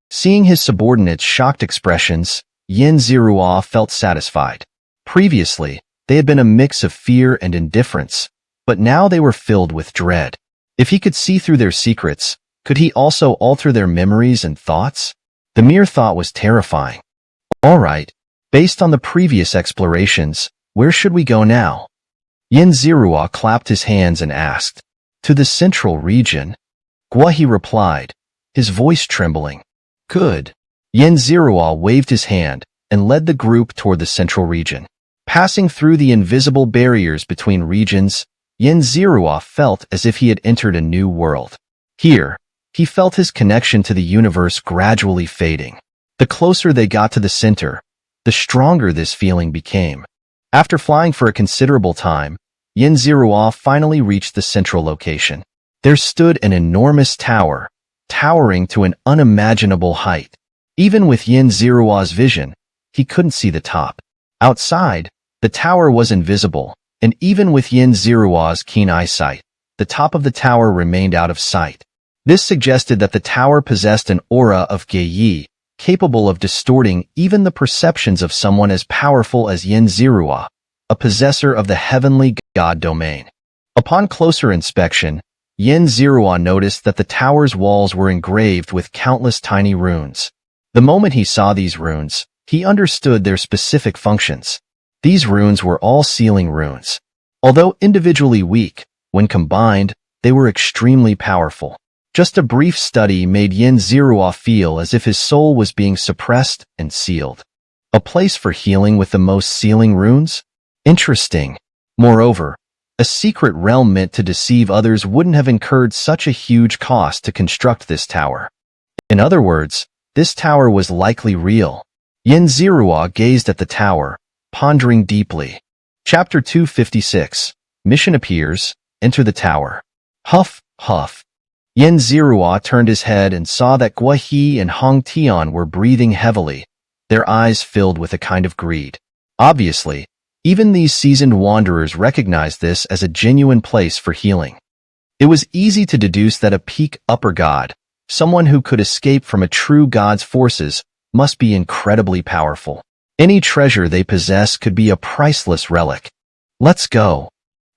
Seeing his subordinates' shocked expressions, Yin Zirua felt satisfied. Previously, they had been a mix of fear and indifference, but now they were filled with dread. If he could see through their secrets, could he also alter their memories and thoughts? The mere thought was terrifying. All right, based on the previous explorations, where should we go now? Yin Zirua clapped his hands and asked. To the central region. Guahi replied, his voice trembling. Good. Yin Zirua waved his hand and led the group toward the central region. Passing through the invisible barriers between regions, Yin Zirua felt as if he had entered a new world. Here, he felt his connection to the universe gradually fading. The closer they got to the center, the stronger this feeling became. After flying for a considerable time, Yin Zirua finally reached the central location. There stood an enormous tower, towering to an unimaginable height. Even with Yin Zirua's vision, he couldn't see the top. Outside, the tower was invisible, and even with Yin Zirua's keen eyesight, the top of the tower remained out of sight. This suggested that the tower possessed an aura of Geiyi, capable of distorting even the perceptions of someone as powerful as Yin Zirua, a possessor of the heavenly god domain. Upon closer inspection, Yin Zirua noticed that the tower's walls were engraved with countless tiny runes. The moment he saw these runes, he understood their specific functions. These runes were all sealing runes. Although individually weak, when combined, they were extremely powerful. Just a brief study made Yin Zirua feel as if his soul was being suppressed and sealed. A place for healing with the most sealing runes? Interesting. Moreover, a secret realm meant to deceive others wouldn't have incurred such a huge cost to construct this tower. In other words, this tower was likely real. Yin Zirua gazed at the tower, pondering deeply. Chapter 256. Mission appears. Enter the tower. Huff, huff. Yin Zirua turned his head and saw that Guahi and Hong Tian were breathing heavily, their eyes filled with a kind of greed. Obviously, even these seasoned wanderers recognized this as a genuine place for healing. It was easy to deduce that a peak upper god, someone who could escape from a true god's forces, must be incredibly powerful. Any treasure they possess could be a priceless relic. Let's go.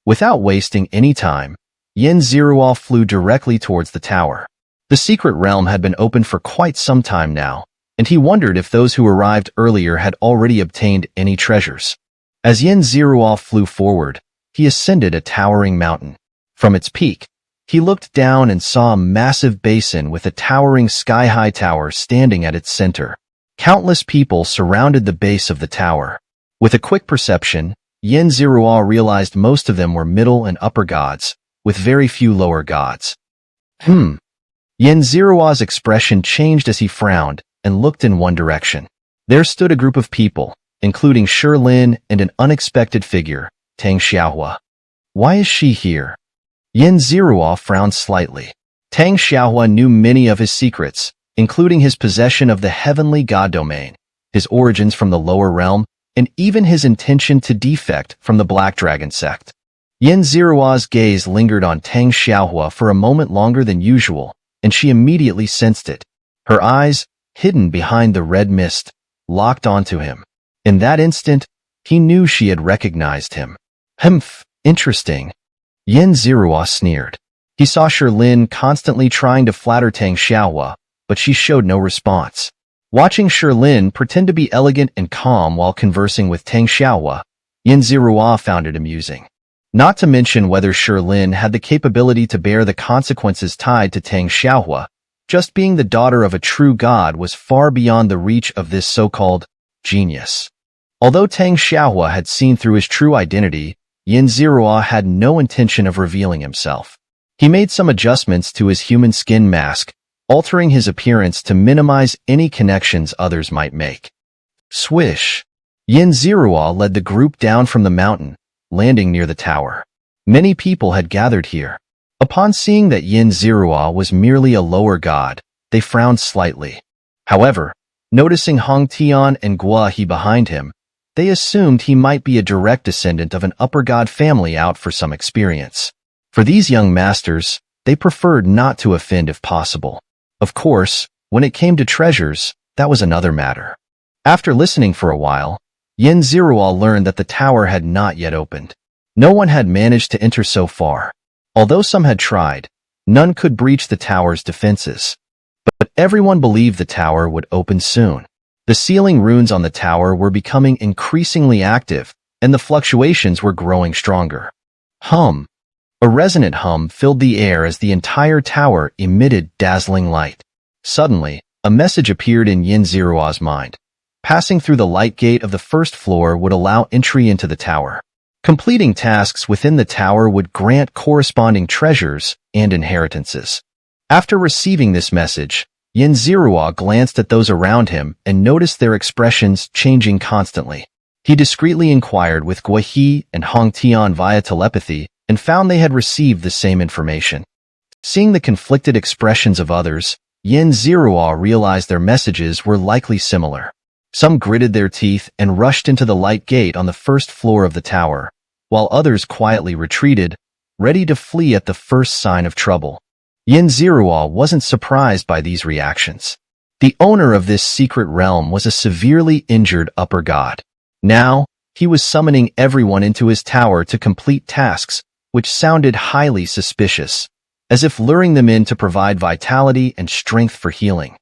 Without wasting any time, Yin Zirua flew directly towards the tower. The secret realm had been open for quite some time now, and he wondered if those who arrived earlier had already obtained any treasures. As Yin Zirua flew forward, he ascended a towering mountain. From its peak, he looked down and saw a massive basin with a towering sky-high tower standing at its center. Countless people surrounded the base of the tower. With a quick perception, Yin Zirua realized most of them were middle and upper gods, with very few lower gods. Yin Zirua's expression changed as he frowned and looked in one direction. There stood a group of people, including Shilin and an unexpected figure, Tang Xiaohua. Why is she here? Yin Zirua frowned slightly. Tang Xiaohua knew many of his secrets, including his possession of the heavenly god domain, his origins from the lower realm, and even his intention to defect from the Black Dragon sect. Yin Zirua's gaze lingered on Tang Xiaohua for a moment longer than usual, and she immediately sensed it. Her eyes, hidden behind the red mist, locked onto him. In that instant, he knew she had recognized him. Humph, interesting. Yin Zirua sneered. He saw Shilin constantly trying to flatter Tang Xiaohua, but she showed no response. Watching Shilin pretend to be elegant and calm while conversing with Tang Xiaohua, Yin Zirua found it amusing. Not to mention whether Shilin had the capability to bear the consequences tied to Tang Xiaohua. Just being the daughter of a true god was far beyond the reach of this so-called genius. Although Tang Xiaohua had seen through his true identity, Yin Zirua had no intention of revealing himself. He made some adjustments to his human skin mask, altering his appearance to minimize any connections others might make. Swish! Yin Zerua led the group down from the mountain, landing near the tower. Many people had gathered here. Upon seeing that Yin Zerua was merely a lower god, they frowned slightly. However, noticing Hong Tian and Gua He behind him, they assumed he might be a direct descendant of an upper god family out for some experience. For these young masters, they preferred not to offend if possible. Of course, when it came to treasures, that was another matter. After listening for a while, Yin Zerua learned that the tower had not yet opened. No one had managed to enter so far. Although some had tried, none could breach the tower's defenses. But everyone believed the tower would open soon. The sealing runes on the tower were becoming increasingly active, and the fluctuations were growing stronger. Hum! A resonant hum filled the air as the entire tower emitted dazzling light. Suddenly, a message appeared in Yin Zerua's mind. Passing through the light gate of the first floor would allow entry into the tower. Completing tasks within the tower would grant corresponding treasures and inheritances. After receiving this message, Yin Zerua glanced at those around him and noticed their expressions changing constantly. He discreetly inquired with Gua He and Hong Tian via telepathy and found they had received the same information. Seeing the conflicted expressions of others, Yin Zerua realized their messages were likely similar. Some gritted their teeth and rushed into the light gate on the first floor of the tower, while others quietly retreated, ready to flee at the first sign of trouble. Yin Zerua wasn't surprised by these reactions. The owner of this secret realm was a severely injured upper god. Now, he was summoning everyone into his tower to complete tasks, which sounded highly suspicious, as if luring them in to provide vitality and strength for healing.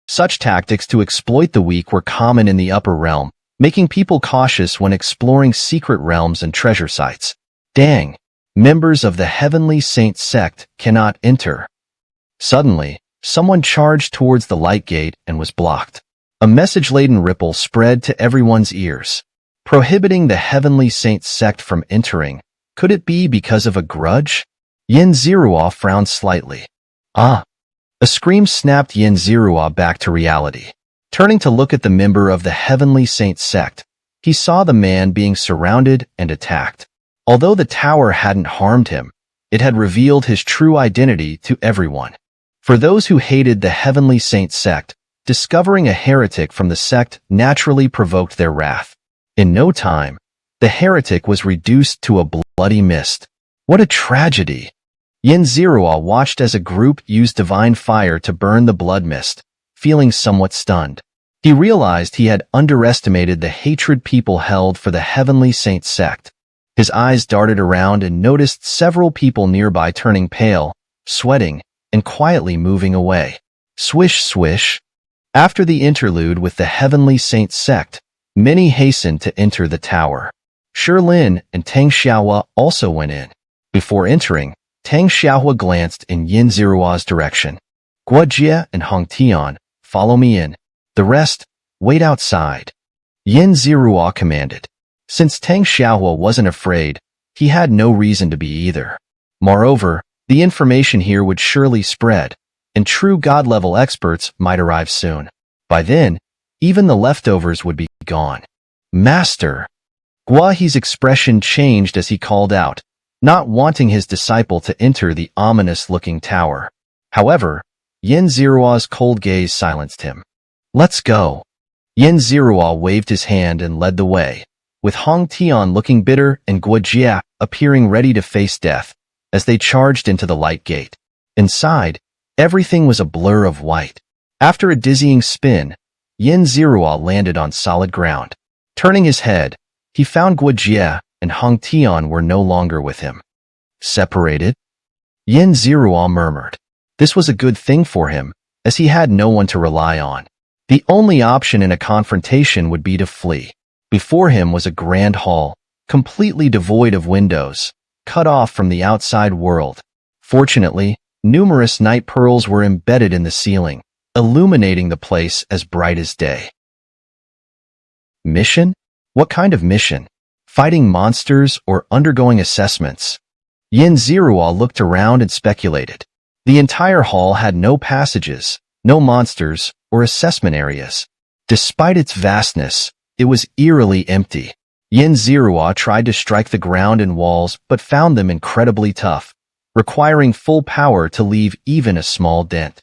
Such tactics to exploit the weak were common in the upper realm, making people cautious when exploring secret realms and treasure sites. Dang! Members of the Heavenly Saint sect cannot enter. Suddenly, someone charged towards the light gate and was blocked. A message-laden ripple spread to everyone's ears, prohibiting the Heavenly Saint sect from entering. Could it be because of a grudge? Yin Zerua frowned slightly. Ah! A scream snapped Yin Zerua back to reality. Turning to look at the member of the Heavenly Saint sect, he saw the man being surrounded and attacked. Although the tower hadn't harmed him, it had revealed his true identity to everyone. For those who hated the Heavenly Saint sect, discovering a heretic from the sect naturally provoked their wrath. In no time, the heretic was reduced to a bloody mist. What a tragedy! Yin Zerua watched as a group used divine fire to burn the blood mist, feeling somewhat stunned. He realized he had underestimated the hatred people held for the Heavenly Saint sect. His eyes darted around and noticed several people nearby turning pale, sweating, and quietly moving away. Swish, swish. After the interlude with the Heavenly Saint sect, many hastened to enter the tower. Shilin and Tang Xiaohua also went in. Before entering, Tang Xiaohua glanced in Yin Zerua's direction. Gua Jie and Hong Tian, follow me in. The rest, wait outside. Yin Zerua commanded. Since Tang Xiaohua wasn't afraid, he had no reason to be either. Moreover, the information here would surely spread, and true god-level experts might arrive soon. By then, even the leftovers would be gone. Master! Gua He's expression changed as he called out, not wanting his disciple to enter the ominous-looking tower. However, Yin Zerua's cold gaze silenced him. Let's go. Yin Zerua waved his hand and led the way, with Hong Tian looking bitter and Gua Jie appearing ready to face death as they charged into the light gate. Inside, everything was a blur of white. After a dizzying spin, Yin Zerua landed on solid ground. Turning his head, he found Gua Jie and Hong Tian were no longer with him. Separated? Yin Zerua murmured. This was a good thing for him, as he had no one to rely on. The only option in a confrontation would be to flee. Before him was a grand hall, completely devoid of windows, cut off from the outside world. Fortunately, numerous night pearls were embedded in the ceiling, illuminating the place as bright as day. Mission? What kind of mission? Fighting monsters or undergoing assessments? Yin Zerua looked around and speculated. The entire hall had no passages, no monsters, or assessment areas. Despite its vastness, it was eerily empty. Xianxia tried to strike the ground and walls but found them incredibly tough, requiring full power to leave even a small dent.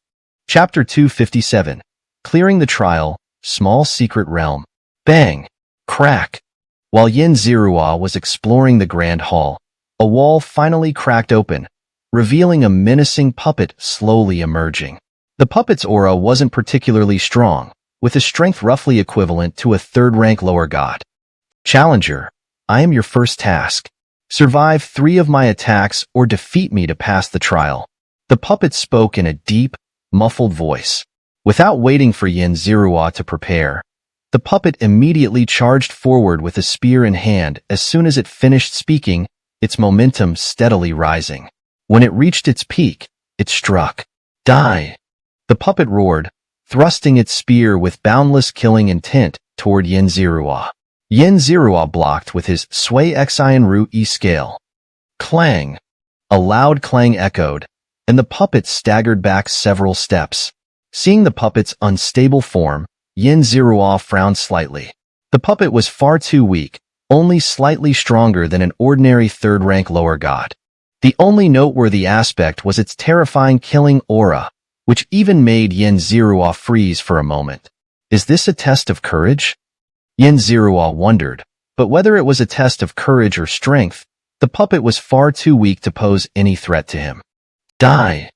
Chapter 257. Clearing the Trial, Small Secret Realm. Bang! Crack! While Xianxia was exploring the grand hall, a wall finally cracked open, revealing a menacing puppet slowly emerging. The puppet's aura wasn't particularly strong, with a strength roughly equivalent to a third-rank lower god. Challenger, I am your first task. Survive 3 of my attacks or defeat me to pass the trial. The puppet spoke in a deep, muffled voice. Without waiting for Xianxia to prepare, the puppet immediately charged forward with a spear in hand. As soon as it finished speaking, its momentum steadily rising. When it reached its peak, it struck. Die! The puppet roared, thrusting its spear with boundless killing intent toward Xianxia. Xianxia blocked with his Sui Xian Ru E scale. Clang! A loud clang echoed, and the puppet staggered back several steps. Seeing the puppet's unstable form, Xianxia frowned slightly. The puppet was far too weak, only slightly stronger than an ordinary third-rank lower god. The only noteworthy aspect was its terrifying killing aura, which even made Xianxia freeze for a moment. Is this a test of courage? Xianxia wondered, but whether it was a test of courage or strength, the puppet was far too weak to pose any threat to him. Die!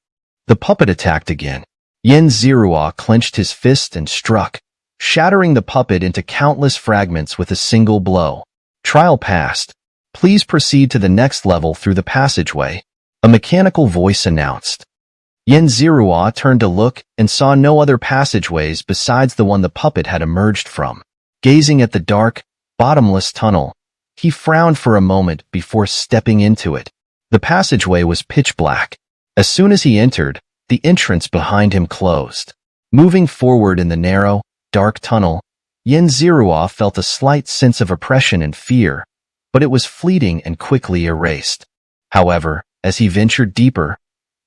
The puppet attacked again. Xianxia clenched his fist and struck, shattering the puppet into countless fragments with a single blow. Trial passed. Please proceed to the next level through the passageway, a mechanical voice announced. Xianxia turned to look and saw no other passageways besides the one the puppet had emerged from. Gazing at the dark, bottomless tunnel, he frowned for a moment before stepping into it. The passageway was pitch black. As soon as he entered, the entrance behind him closed. Moving forward in the narrow, dark tunnel, Xianxia felt a slight sense of oppression and fear, but it was fleeting and quickly erased. However, as he ventured deeper,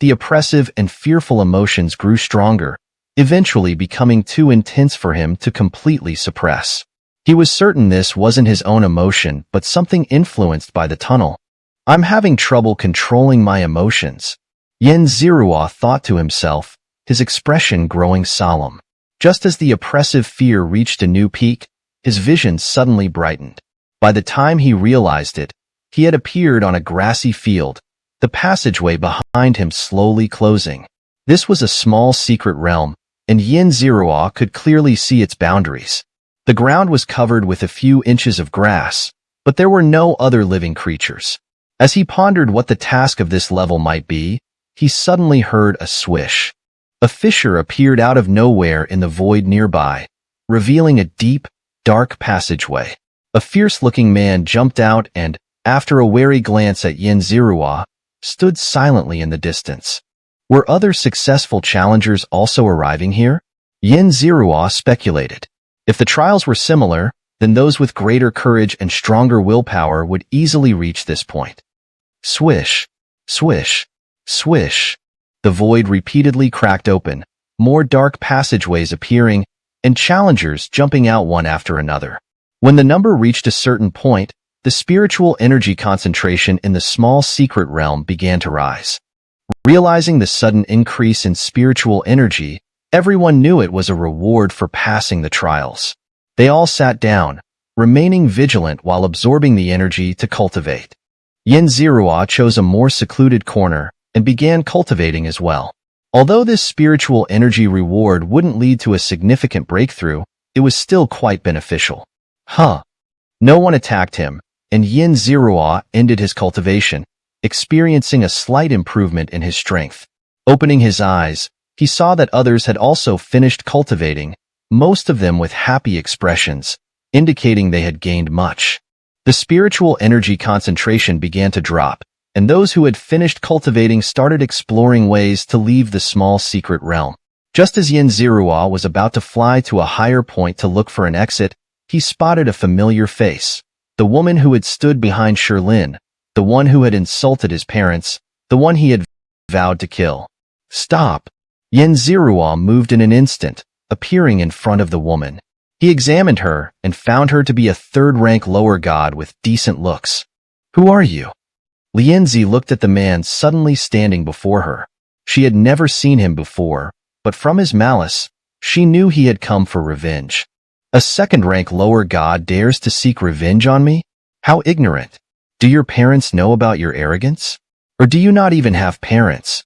the oppressive and fearful emotions grew stronger, eventually becoming too intense for him to completely suppress. He was certain this wasn't his own emotion, but something influenced by the tunnel. I'm having trouble controlling my emotions, Xianxia thought to himself, his expression growing solemn. Just as the oppressive fear reached a new peak, his vision suddenly brightened. By the time he realized it, he had appeared on a grassy field, the passageway behind him slowly closing. This was a small secret realm, and Xianxia could clearly see its boundaries. The ground was covered with a few inches of grass, but there were no other living creatures. As he pondered what the task of this level might be, he suddenly heard a swish. A fissure appeared out of nowhere in the void nearby, revealing a deep, dark passageway. A fierce-looking man jumped out and, after a wary glance at Xianxia, stood silently in the distance. Were other successful challengers also arriving here? Xianxia speculated. If the trials were similar, then those with greater courage and stronger willpower would easily reach this point. Swish, swish, swish. The void repeatedly cracked open, more dark passageways appearing, and challengers jumping out one after another. When the number reached a certain point, the spiritual energy concentration in the small secret realm began to rise. Realizing the sudden increase in spiritual energy, everyone knew it was a reward for passing the trials. They all sat down, remaining vigilant while absorbing the energy to cultivate. Xianxia chose a more secluded corner and began cultivating as well. Although this spiritual energy reward wouldn't lead to a significant breakthrough, it was still quite beneficial. No one attacked him, and Xianxia ended his cultivation, experiencing a slight improvement in his strength. Opening his eyes, he saw that others had also finished cultivating, most of them with happy expressions, indicating they had gained much. The spiritual energy concentration began to drop, and those who had finished cultivating started exploring ways to leave the small secret realm. Just as Xianxia was about to fly to a higher point to look for an exit, he spotted a familiar face. The woman who had stood behind Sherlin, the one who had insulted his parents, the one he had vowed to kill. Stop! Xianxia moved in an instant, appearing in front of the woman. He examined her and found her to be a third-rank lower god with decent looks. "Who are you?" Xianxia looked at the man suddenly standing before her. She had never seen him before, but from his malice, she knew he had come for revenge. "A second-rank lower god dares to seek revenge on me? How ignorant! Do your parents know about your arrogance? Or do you not even have parents?"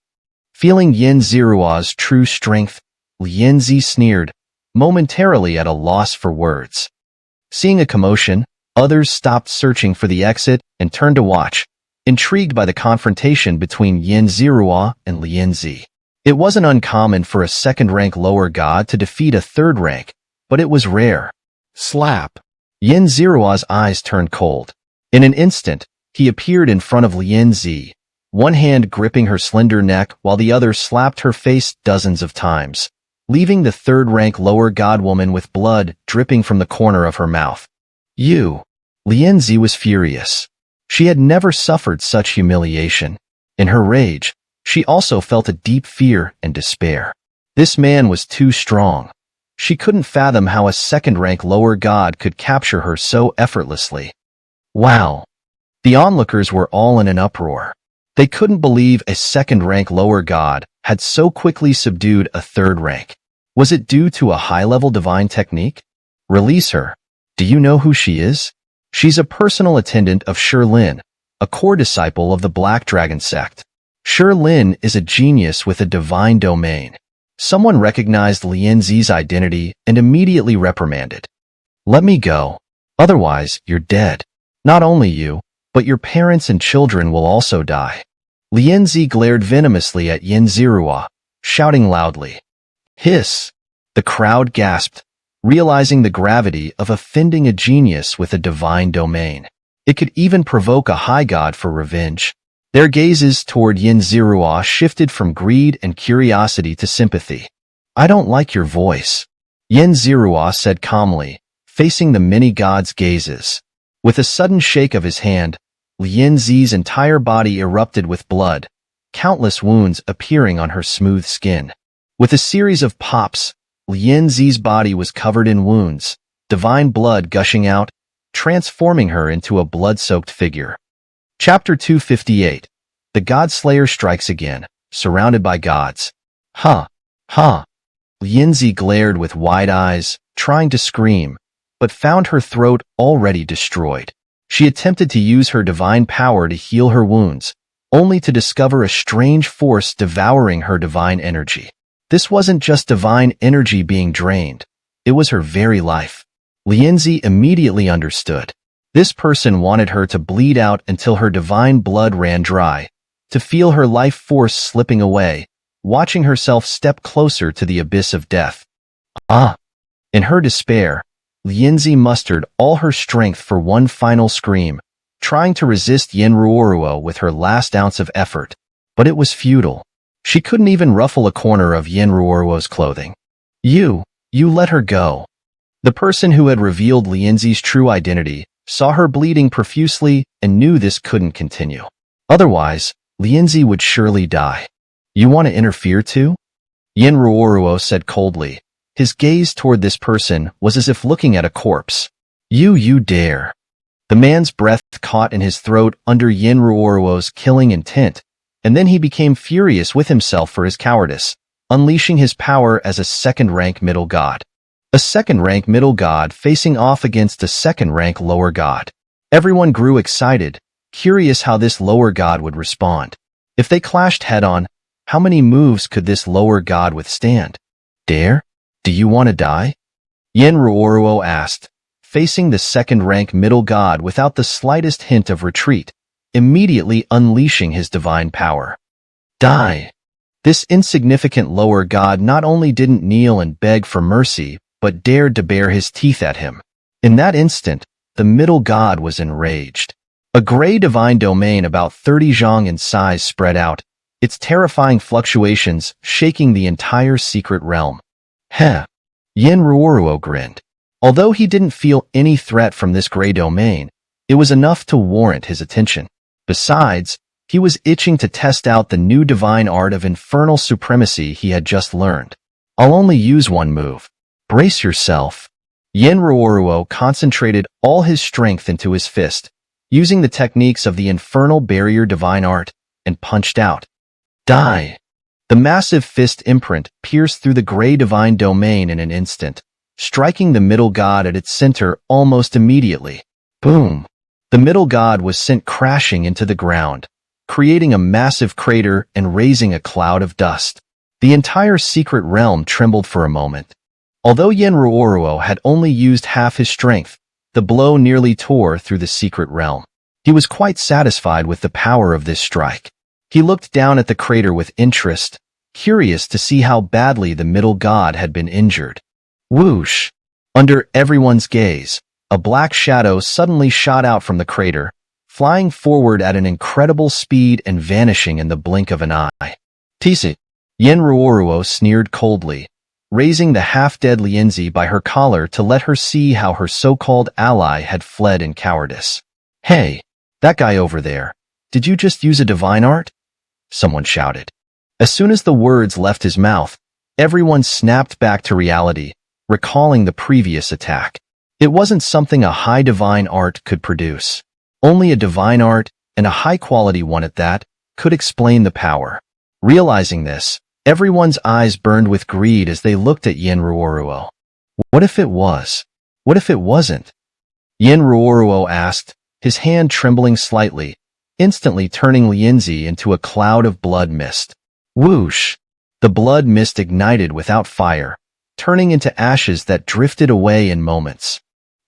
Feeling Xianxia's true strength, Xianxia sneered, momentarily at a loss for words. Seeing a commotion, others stopped searching for the exit and turned to watch, intrigued by the confrontation between Xianxia and Xianxia. It wasn't uncommon for a second-rank lower god to defeat a third-rank, but it was rare. Slap! Xianxia's eyes turned cold. In an instant, he appeared in front of Xianxia, one hand gripping her slender neck while the other slapped her face dozens of times, leaving the third-rank lower godwoman with blood dripping from the corner of her mouth. "You!" Xianxia was furious. She had never suffered such humiliation. In her rage, she also felt a deep fear and despair. This man was too strong. She couldn't fathom how a second-rank lower god could capture her so effortlessly. Wow! The onlookers were all in an uproar. They couldn't believe a second-rank lower god had so quickly subdued a third rank. Was it due to a high-level divine technique? Release her. Do you know who she is? She's a personal attendant of Lin, a core disciple of the Black Dragon sect. Lin is a genius with a divine domain. Someone recognized Xianxia's identity and immediately reprimanded. "Let me go. Otherwise, you're dead. Not only you, but your parents and children will also die." Xianxia glared venomously at Xianxia, shouting loudly. "Hiss!" The crowd gasped, realizing the gravity of offending a genius with a divine domain. It could even provoke a high god for revenge. Their gazes toward Xianxia shifted from greed and curiosity to sympathy. "I don't like your voice," Xianxia said calmly, facing the many gods' gazes. With a sudden shake of his hand, Xianxia's entire body erupted with blood, countless wounds appearing on her smooth skin. With a series of pops, Xianxia's body was covered in wounds, divine blood gushing out, transforming her into a blood-soaked figure. Chapter 258. The God-Slayer strikes again, surrounded by gods. "Huh! Huh!" Xianxia glared with wide eyes, trying to scream, but found her throat already destroyed. She attempted to use her divine power to heal her wounds, only to discover a strange force devouring her divine energy. This wasn't just divine energy being drained, it was her very life. Xianxia immediately understood. This person wanted her to bleed out until her divine blood ran dry, to feel her life force slipping away, watching herself step closer to the abyss of death. Ah! In her despair, Xianxia mustered all her strength for one final scream, trying to resist Xianxia with her last ounce of effort, but it was futile. She couldn't even ruffle a corner of Xianxia's clothing. You let her go." The person who had revealed Xianxia's true identity saw her bleeding profusely and knew this couldn't continue. Otherwise, Xianxia would surely die. "You want to interfere too?" Xianxia said coldly. His gaze toward this person was as if looking at a corpse. You dare." The man's breath caught in his throat under Xianxia's killing intent, and then he became furious with himself for his cowardice, unleashing his power as a second-rank middle god. A second-rank middle god facing off against a second-rank lower god. Everyone grew excited, curious how this lower god would respond. If they clashed head-on, how many moves could this lower god withstand? "Dare? Do you want to die?" Xianxia asked, facing the second-rank middle god without the slightest hint of retreat, immediately unleashing his divine power. "Die!" This insignificant lower god not only didn't kneel and beg for mercy, but dared to bare his teeth at him. In that instant, the middle god was enraged. A gray divine domain about 30 zhang in size spread out, its terrifying fluctuations shaking the entire secret realm. Heh! Xianxia grinned. Although he didn't feel any threat from this gray domain, it was enough to warrant his attention. Besides, he was itching to test out the new divine art of infernal supremacy he had just learned. "I'll only use one move. Brace yourself." Yin Ruoruo concentrated all his strength into his fist, using the techniques of the Infernal Barrier Divine Art, and punched out. Die! The massive fist imprint pierced through the gray divine domain in an instant, striking the middle god at its center almost immediately. Boom! The middle god was sent crashing into the ground, creating a massive crater and raising a cloud of dust. The entire secret realm trembled for a moment. Although Yin Ruoruo had only used half his strength, the blow nearly tore through the secret realm. He was quite satisfied with the power of this strike. He looked down at the crater with interest, curious to see how badly the middle god had been injured. Whoosh! Under everyone's gaze, a black shadow suddenly shot out from the crater, flying forward at an incredible speed and vanishing in the blink of an eye. Tisi! Yin Ruoruo sneered coldly, raising the half-dead Lianzi by her collar to let her see how her so-called ally had fled in cowardice. Hey, that guy over there, did you just use a divine art? Someone shouted. As soon as the words left his mouth, everyone snapped back to reality, recalling the previous attack. It wasn't something a high divine art could produce. Only a divine art, and a high-quality one at that, could explain the power. Realizing this, everyone's eyes burned with greed as they looked at Yin Ruoruo. What if it was? What if it wasn't? Yin Ruoruo asked, his hand trembling slightly, instantly turning Lianzi into a cloud of blood mist. Whoosh! The blood mist ignited without fire, turning into ashes that drifted away in moments.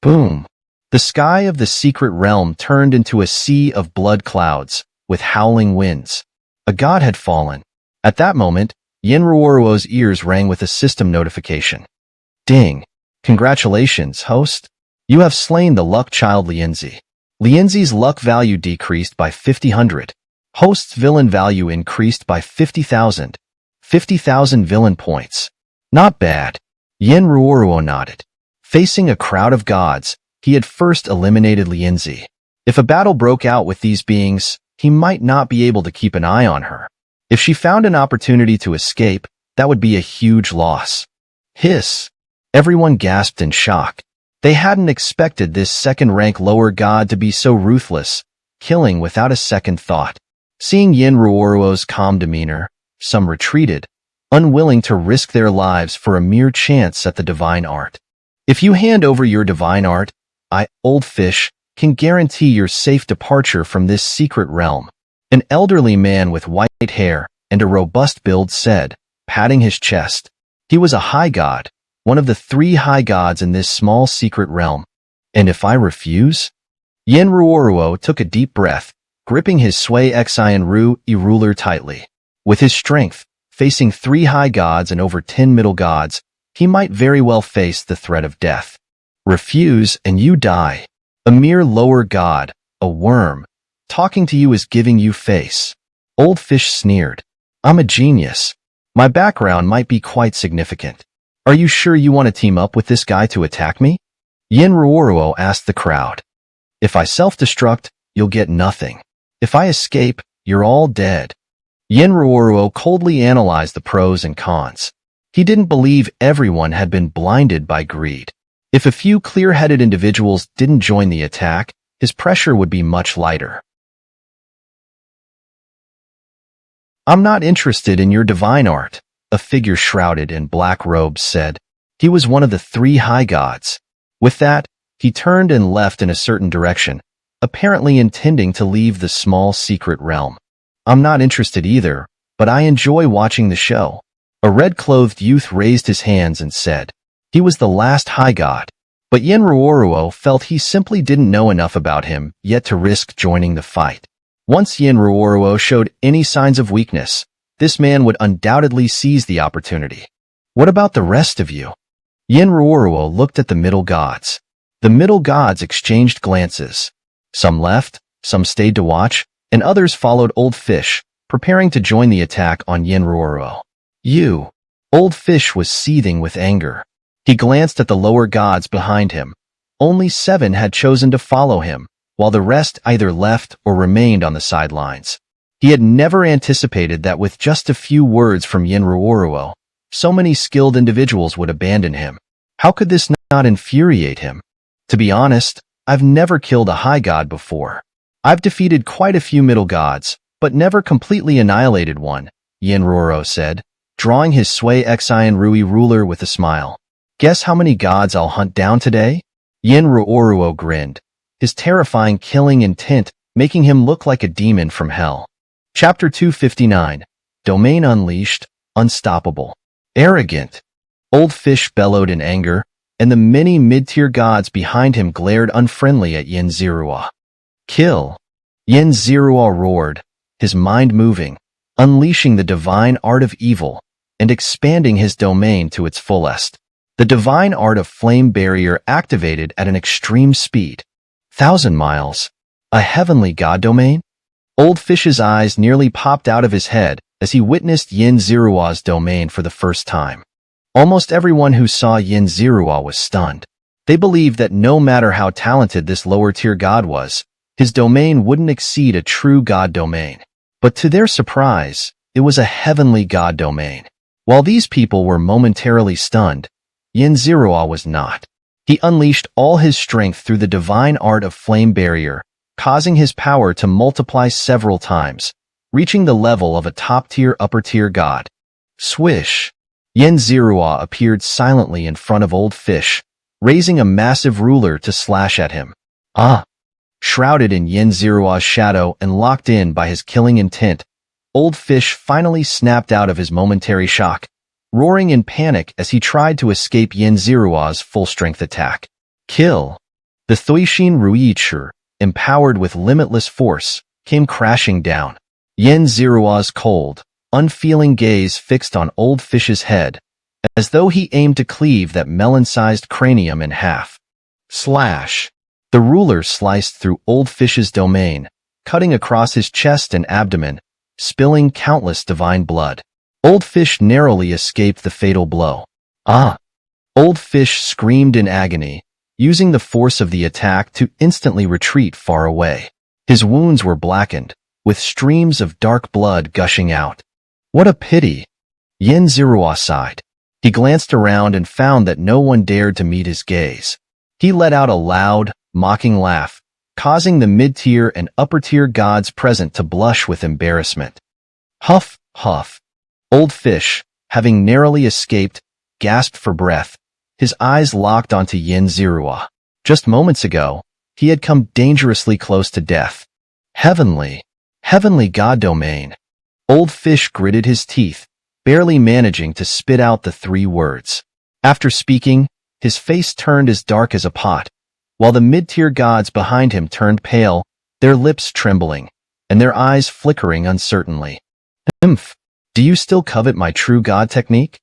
Boom! The sky of the secret realm turned into a sea of blood clouds, with howling winds. A god had fallen. At that moment, Yin Ruoruo's ears rang with a system notification. Ding! Congratulations, host! You have slain the luck child Lianzi. Lianzi's luck value decreased by 50,000. Host's villain value increased by 50,000. 50,000 villain points. Not bad. Yin Ruoruo nodded. Facing a crowd of gods, he had first eliminated Lianzi. If a battle broke out with these beings, he might not be able to keep an eye on her. If she found an opportunity to escape, that would be a huge loss. Hiss! Everyone gasped in shock. They hadn't expected this second-rank lower god to be so ruthless, killing without a second thought. Seeing Yin Ruoruo's calm demeanor, some retreated, unwilling to risk their lives for a mere chance at the divine art. If you hand over your divine art, I, old fish, can guarantee your safe departure from this secret realm. An elderly man with white hair and a robust build said, patting his chest. He was a high god, one of the 3 high gods in this small secret realm. And if I refuse? Yin Ruoruo took a deep breath, gripping his Sui Xian Ru ruler tightly. With his strength, facing 3 high gods and over 10 middle gods, he might very well face the threat of death. Refuse and you die. A mere lower god, a worm. Talking to you is giving you face. Old Fish sneered. I'm a genius. My background might be quite significant. Are you sure you want to team up with this guy to attack me? Yin Ruoruo asked the crowd. If I self-destruct, you'll get nothing. If I escape, you're all dead. Yin Ruoruo coldly analyzed the pros and cons. He didn't believe everyone had been blinded by greed. If a few clear-headed individuals didn't join the attack, his pressure would be much lighter. I'm not interested in your divine art, a figure shrouded in black robes said. He was one of the 3 high gods. With that, he turned and left in a certain direction, apparently intending to leave the small secret realm. I'm not interested either, but I enjoy watching the show. A red-clothed youth raised his hands and said. He was the last high god, but Yin Ruoruo felt he simply didn't know enough about him yet to risk joining the fight. Once Yin Ruoruo showed any signs of weakness, this man would undoubtedly seize the opportunity. What about the rest of you? Yin Ruoruo looked at the middle gods. The middle gods exchanged glances. Some left, some stayed to watch, and others followed Old Fish, preparing to join the attack on Yin Ruoruo. You! Old Fish was seething with anger. He glanced at the lower gods behind him. Only 7 had chosen to follow him, while the rest either left or remained on the sidelines. He had never anticipated that with just a few words from Yin Ruoruo, so many skilled individuals would abandon him. How could this not infuriate him. To be honest, I've never killed a high god before. I've defeated quite a few middle gods, but never completely annihilated one, Yenroro said, drawing his Sui Xian Rui ruler with a smile. Guess how many gods I'll hunt down today? Yenroro grinned, his terrifying killing intent making him look like a demon from hell. Chapter 259, Domain Unleashed, Unstoppable. Arrogant. Old Fish bellowed in anger, and the many mid-tier gods behind him glared unfriendly at Yenroro. Kill. Yenroro roared, his mind moving, unleashing the divine art of evil, and expanding his domain to its fullest. The divine art of flame barrier activated at an extreme speed. 1,000 miles. A heavenly god domain? Old Fish's eyes nearly popped out of his head as he witnessed Yenroro's domain for the first time. Almost everyone who saw Yenroro was stunned. They believed that no matter how talented this lower-tier god was, his domain wouldn't exceed a true god domain. But to their surprise, it was a heavenly god domain. While these people were momentarily stunned, Yenroro was not. He unleashed all his strength through the divine art of flame barrier, causing his power to multiply several times, reaching the level of a top-tier upper-tier god. Swish! Yenroro appeared silently in front of Old Fish, raising a massive ruler to slash at him. Shrouded in Yenroro's shadow and locked in by his killing intent, Old Fish finally snapped out of his momentary shock, roaring in panic as he tried to escape Yenroro's full-strength attack. Kill! The Thuishin Ruichi, empowered with limitless force, came crashing down. Yenroro's cold, unfeeling gaze fixed on Old Fish's head, as though he aimed to cleave that melon-sized cranium in half. Slash! The ruler sliced through Old Fish's domain, cutting across his chest and abdomen, spilling countless divine blood. Old Fish narrowly escaped the fatal blow. Old Fish screamed in agony, using the force of the attack to instantly retreat far away. His wounds were blackened, with streams of dark blood gushing out. What a pity! Yenroro sighed. He glanced around and found that no one dared to meet his gaze. He let out a loud, mocking laugh, causing the mid-tier and upper-tier gods present to blush with embarrassment. Huff, huff. Old Fish, having narrowly escaped, gasped for breath, his eyes locked onto Yenroro. Just moments ago, he had come dangerously close to death. Heavenly god domain. Old Fish gritted his teeth, barely managing to spit out the 3 words. After speaking, his face turned as dark as a pot, while the mid-tier gods behind him turned pale, their lips trembling, and their eyes flickering uncertainly. Do you still covet my true god technique?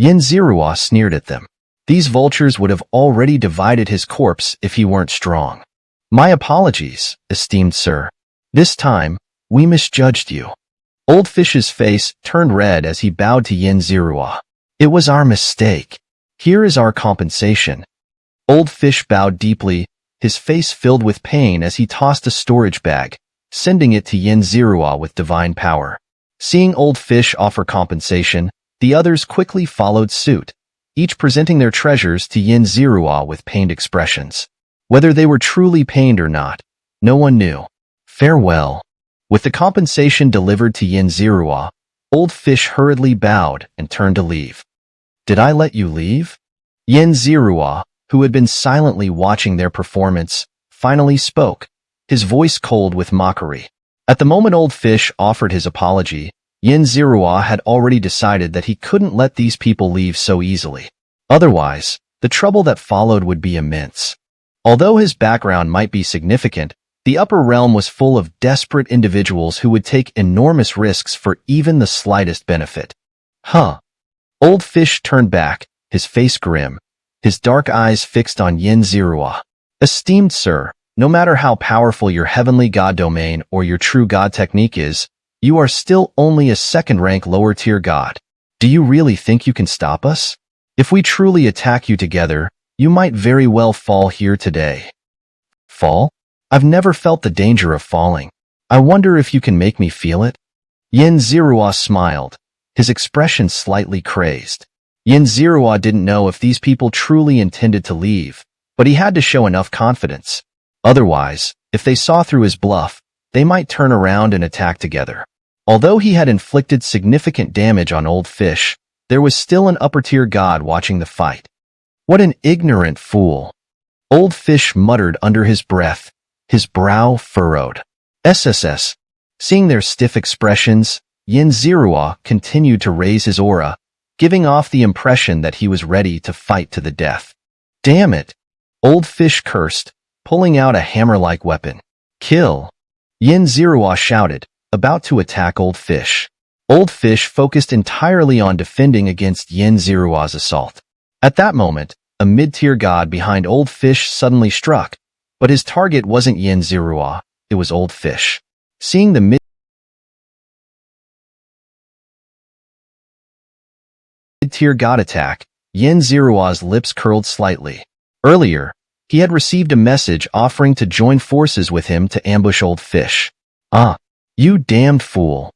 Yenroro sneered at them. These vultures would have already divided his corpse if he weren't strong. My apologies, esteemed sir. This time, we misjudged you. Old Fish's face turned red as he bowed to Yenroro. It was our mistake. Here is our compensation. Old Fish bowed deeply, his face filled with pain as he tossed a storage bag, sending it to Yenroro with divine power. Seeing Old Fish offer compensation, the others quickly followed suit, each presenting their treasures to Yenroro with pained expressions. Whether they were truly pained or not, no one knew. Farewell. With the compensation delivered to Yenroro, Old Fish hurriedly bowed and turned to leave. Did I let you leave? Yenroro, who had been silently watching their performance, finally spoke, his voice cold with mockery. At the moment Old Fish offered his apology, Yenroro had already decided that he couldn't let these people leave so easily. Otherwise, the trouble that followed would be immense. Although his background might be significant, the upper realm was full of desperate individuals who would take enormous risks for even the slightest benefit. Old Fish turned back, his face grim, his dark eyes fixed on Yenroro. Esteemed sir, no matter how powerful your heavenly god domain or your true god technique is, you are still only a second-rank lower-tier god. Do you really think you can stop us? If we truly attack you together, you might very well fall here today. Fall? I've never felt the danger of falling. I wonder if you can make me feel it? Yenroro smiled, his expression slightly crazed. Xianxia didn't know if these people truly intended to leave, but he had to show enough confidence. Otherwise, if they saw through his bluff, they might turn around and attack together. Although he had inflicted significant damage on Old Fish, there was still an upper-tier god watching the fight. What an ignorant fool! Old Fish muttered under his breath, his brow furrowed. SSS. Seeing their stiff expressions, Xianxia continued to raise his aura, giving off the impression that he was ready to fight to the death. Damn it! Old Fish cursed, pulling out a hammer-like weapon. Kill! Xianxia shouted, about to attack Old Fish. Old Fish focused entirely on defending against Xianxia's assault. At that moment, a mid-tier god behind Old Fish suddenly struck, but his target wasn't Xianxia, it was Old Fish. Seeing the mid-tier god attack, Xianxia's lips curled slightly. Earlier, he had received a message offering to join forces with him to ambush Old Fish. Ah, you damned fool!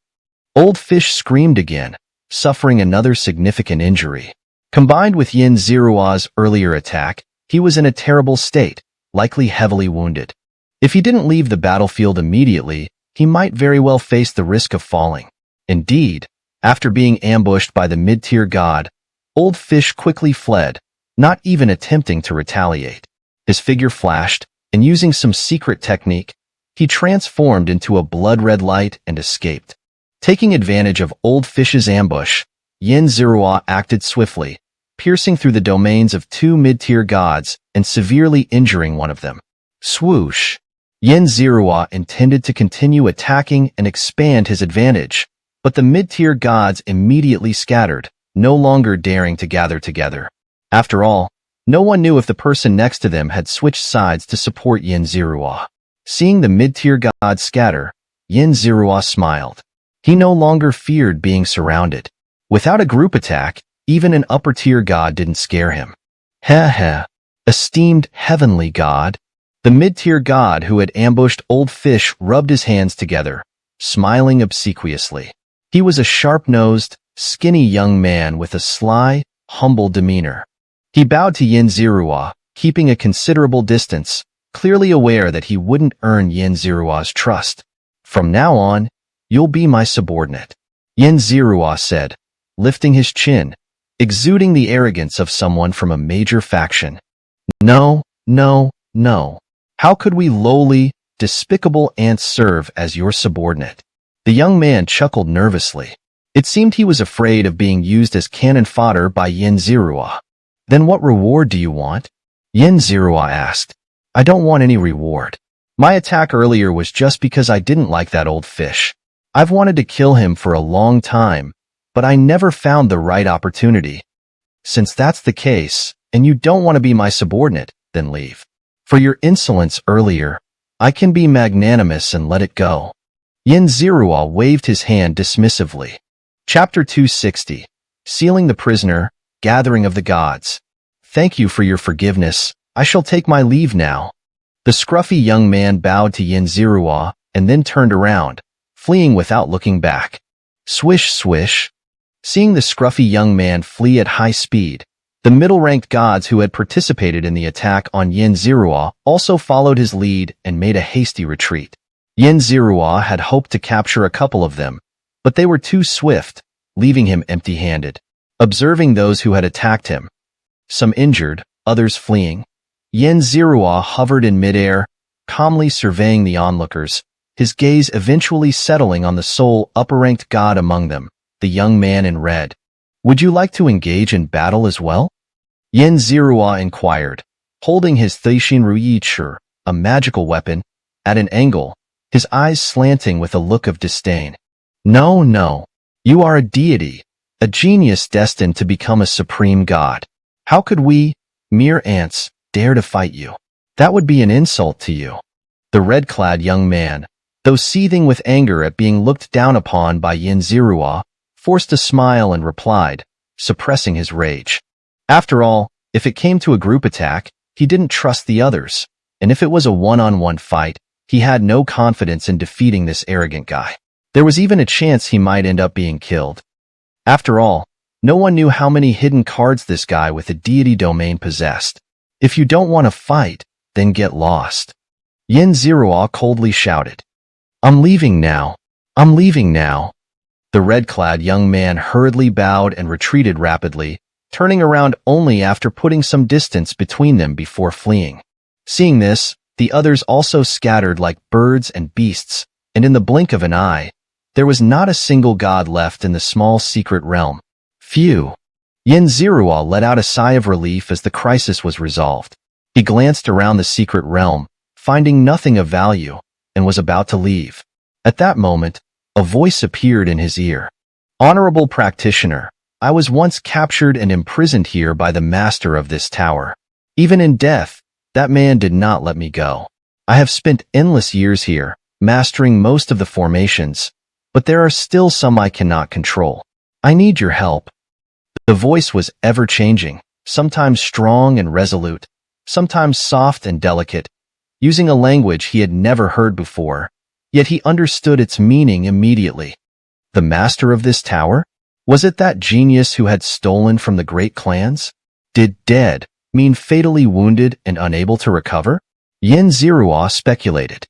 Old Fish screamed again, suffering another significant injury. Combined with Xianxia's earlier attack, he was in a terrible state, likely heavily wounded. If he didn't leave the battlefield immediately, he might very well face the risk of falling. Indeed, after being ambushed by the mid-tier god, Old Fish quickly fled, not even attempting to retaliate. His figure flashed, and using some secret technique, he transformed into a blood-red light and escaped. Taking advantage of Old Fish's ambush, Xianxia acted swiftly, piercing through the domains of two mid-tier gods and severely injuring one of them. Swoosh! Xianxia intended to continue attacking and expand his advantage, but the mid-tier gods immediately scattered, no longer daring to gather together. After all, no one knew if the person next to them had switched sides to support Xianxia. Seeing the mid-tier gods scatter, Xianxia smiled. He no longer feared being surrounded. Without a group attack, even an upper-tier god didn't scare him. Heh heh. Esteemed heavenly god. The mid-tier god who had ambushed Old Fish rubbed his hands together, smiling obsequiously. He was a sharp-nosed, skinny young man with a sly, humble demeanor. He bowed to Xianxia, keeping a considerable distance, clearly aware that he wouldn't earn Xianxia's trust. From now on, you'll be my subordinate, Xianxia said, lifting his chin, exuding the arrogance of someone from a major faction. No, no, no. How could we lowly, despicable ants serve as your subordinate? The young man chuckled nervously. It seemed he was afraid of being used as cannon fodder by Xianxia. Then what reward do you want? Xianxia asked. I don't want any reward. My attack earlier was just because I didn't like that Old Fish. I've wanted to kill him for a long time, but I never found the right opportunity. Since that's the case, and you don't want to be my subordinate, then leave. For your insolence earlier, I can be magnanimous and let it go. Xianxia waved his hand dismissively. Chapter 260. Sealing the Prisoner, Gathering of the Gods. Thank you for your forgiveness. I shall take my leave now. The scruffy young man bowed to Xianxia and then turned around, fleeing without looking back. Swish, swish. Seeing the scruffy young man flee at high speed, the middle-ranked gods who had participated in the attack on Xianxia also followed his lead and made a hasty retreat. Xianxia had hoped to capture a couple of them, but they were too swift, leaving him empty-handed. Observing those who had attacked him, some injured, others fleeing, Xianxia hovered in midair, calmly surveying the onlookers, his gaze eventually settling on the sole upper-ranked god among them, the young man in red. Would you like to engage in battle as well? Xianxia inquired, holding his Theishin Ruyi, a magical weapon, at an angle, his eyes slanting with a look of disdain. No, no. You are a deity, a genius destined to become a supreme god. How could we, mere ants, dare to fight you? That would be an insult to you. The red-clad young man, though seething with anger at being looked down upon by Xianxia, forced a smile and replied, suppressing his rage. After all, if it came to a group attack, he didn't trust the others, and if it was a one-on-one fight, he had no confidence in defeating this arrogant guy. There was even a chance he might end up being killed. After all, No one knew how many hidden cards this guy with a deity domain possessed. If you don't want to fight, then get lost. Yin Zerua coldly shouted. I'm leaving now. I'm leaving now. The red-clad young man hurriedly bowed and retreated rapidly, turning around only after putting some distance between them before fleeing. Seeing this, the others also scattered like birds and beasts, and in the blink of an eye, there was not a single god left in the small secret realm. Phew! Yin Zerua let out a sigh of relief as the crisis was resolved. He glanced around the secret realm, finding nothing of value, and was about to leave. At that moment, a voice appeared in his ear. Honorable practitioner, I was once captured and imprisoned here by the master of this tower. Even in death, that man did not let me go. I have spent endless years here, mastering most of the formations, but there are still some I cannot control. I need your help. The voice was ever-changing, sometimes strong and resolute, sometimes soft and delicate, using a language he had never heard before, yet he understood its meaning immediately. The master of this tower? Was it that genius who had stolen from the great clans? Did dead mean fatally wounded and unable to recover? Yin Zerua speculated.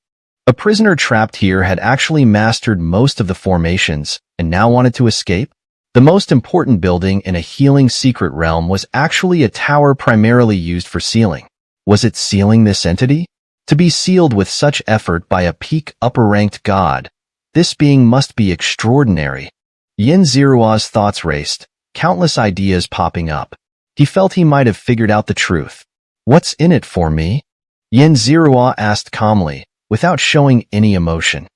A prisoner trapped here had actually mastered most of the formations and now wanted to escape? The most important building in a healing secret realm was actually a tower primarily used for sealing. Was it sealing this entity? To be sealed with such effort by a peak upper-ranked god, this being must be extraordinary. Yin Zerua's thoughts raced, countless ideas popping up. He felt he might have figured out the truth. What's in it for me? Yin Zerua asked calmly, without showing any emotion.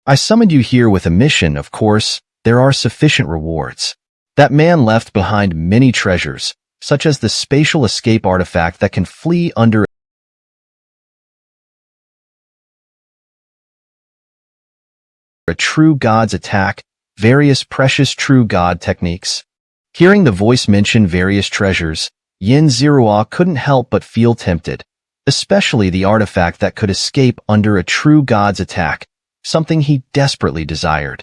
I summoned you here with a mission, of course. There are sufficient rewards. That man left behind many treasures, such as the spatial escape artifact that can flee under a true god's attack, various precious true god techniques. Hearing the voice mention various treasures, Yin Zerua couldn't help but feel tempted, especially the artifact that could escape under a true god's attack, something he desperately desired.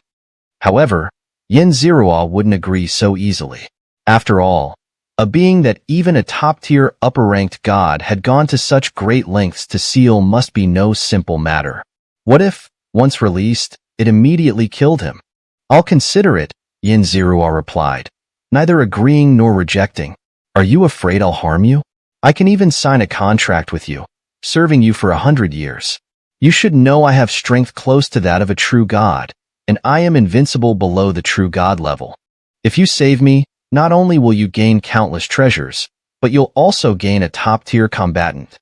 However, Yin Zerua wouldn't agree so easily. After all, a being that even a top-tier upper-ranked god had gone to such great lengths to seal must be no simple matter. What if, once released, it immediately killed him? I'll consider it, Yin Zerua replied, neither agreeing nor rejecting. Are you afraid I'll harm you? I can even sign a contract with you, serving you for 100 years. You should know I have strength close to that of a true god, and I am invincible below the true god level. If you save me, not only will you gain countless treasures, but you'll also gain a top-tier combatant.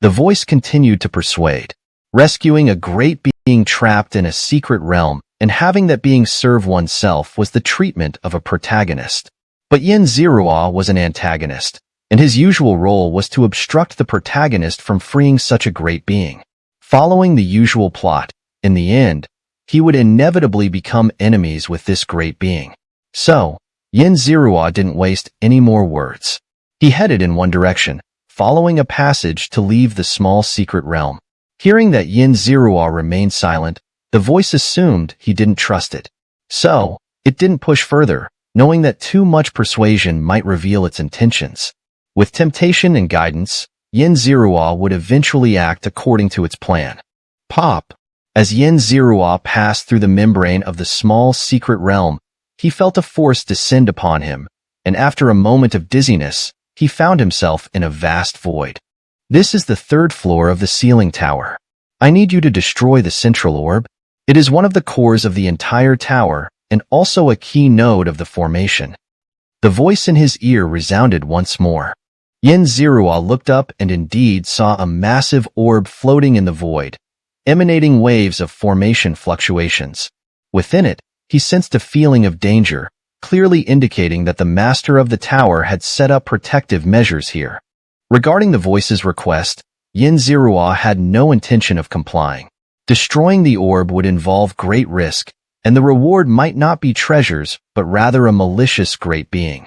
The voice continued to persuade. Rescuing a great being trapped in a secret realm and having that being serve oneself was the treatment of a protagonist. But Yin Zerua was an antagonist, and his usual role was to obstruct the protagonist from freeing such a great being. Following the usual plot, in the end, he would inevitably become enemies with this great being. So, Yin Zerua didn't waste any more words. He headed in one direction, following a passage to leave the small secret realm. Hearing that Yin Zerua remained silent, the voice assumed he didn't trust it. So, it didn't push further, knowing that too much persuasion might reveal its intentions. With temptation and guidance, Yin Zerua would eventually act according to its plan. Pop! As Yin Zerua passed through the membrane of the small secret realm, he felt a force descend upon him, and after a moment of dizziness, he found himself in a vast void. This is the 3rd floor of the sealing tower. I need you to destroy the central orb. It is one of the cores of the entire tower, and also a key node of the formation. The voice in his ear resounded once more. Yin Zerua looked up and indeed saw a massive orb floating in the void, emanating waves of formation fluctuations. Within it, he sensed a feeling of danger, clearly indicating that the master of the tower had set up protective measures here. Regarding the voice's request, Yin Zerua had no intention of complying. Destroying the orb would involve great risk, and the reward might not be treasures, but rather a malicious great being.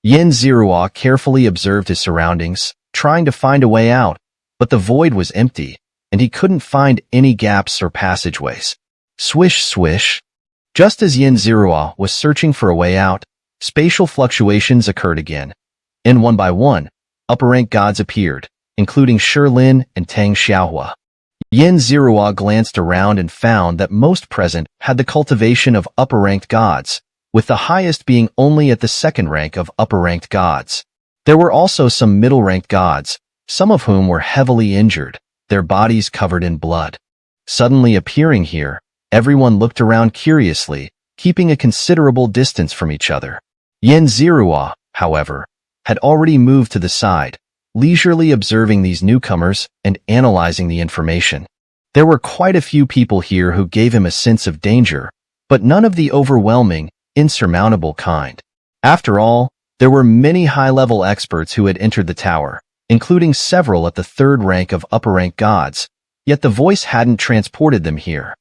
Yin Zerua carefully observed his surroundings, trying to find a way out, but the void was empty, and he couldn't find any gaps or passageways. Swish, swish. Just as Yin Zerua was searching for a way out, Spatial fluctuations occurred again, and one by one, upper-rank gods appeared, including Shilin and Tang Xiaohua. Yin Zirua glanced around and found that most present had the cultivation of upper-ranked gods, with the highest being only at the second rank of upper-ranked gods. There were also some middle-ranked gods, some of whom were heavily injured, their bodies covered in blood. Suddenly appearing here, everyone looked around curiously, keeping a considerable distance from each other. Yin Zirua, however, had already moved to the side, leisurely observing these newcomers and analyzing the information. There were quite a few people here who gave him a sense of danger, but none of the overwhelming, insurmountable kind. After all, there were many high-level experts who had entered the tower, including several at the third rank of upper-rank gods, yet the voice hadn't transported them here.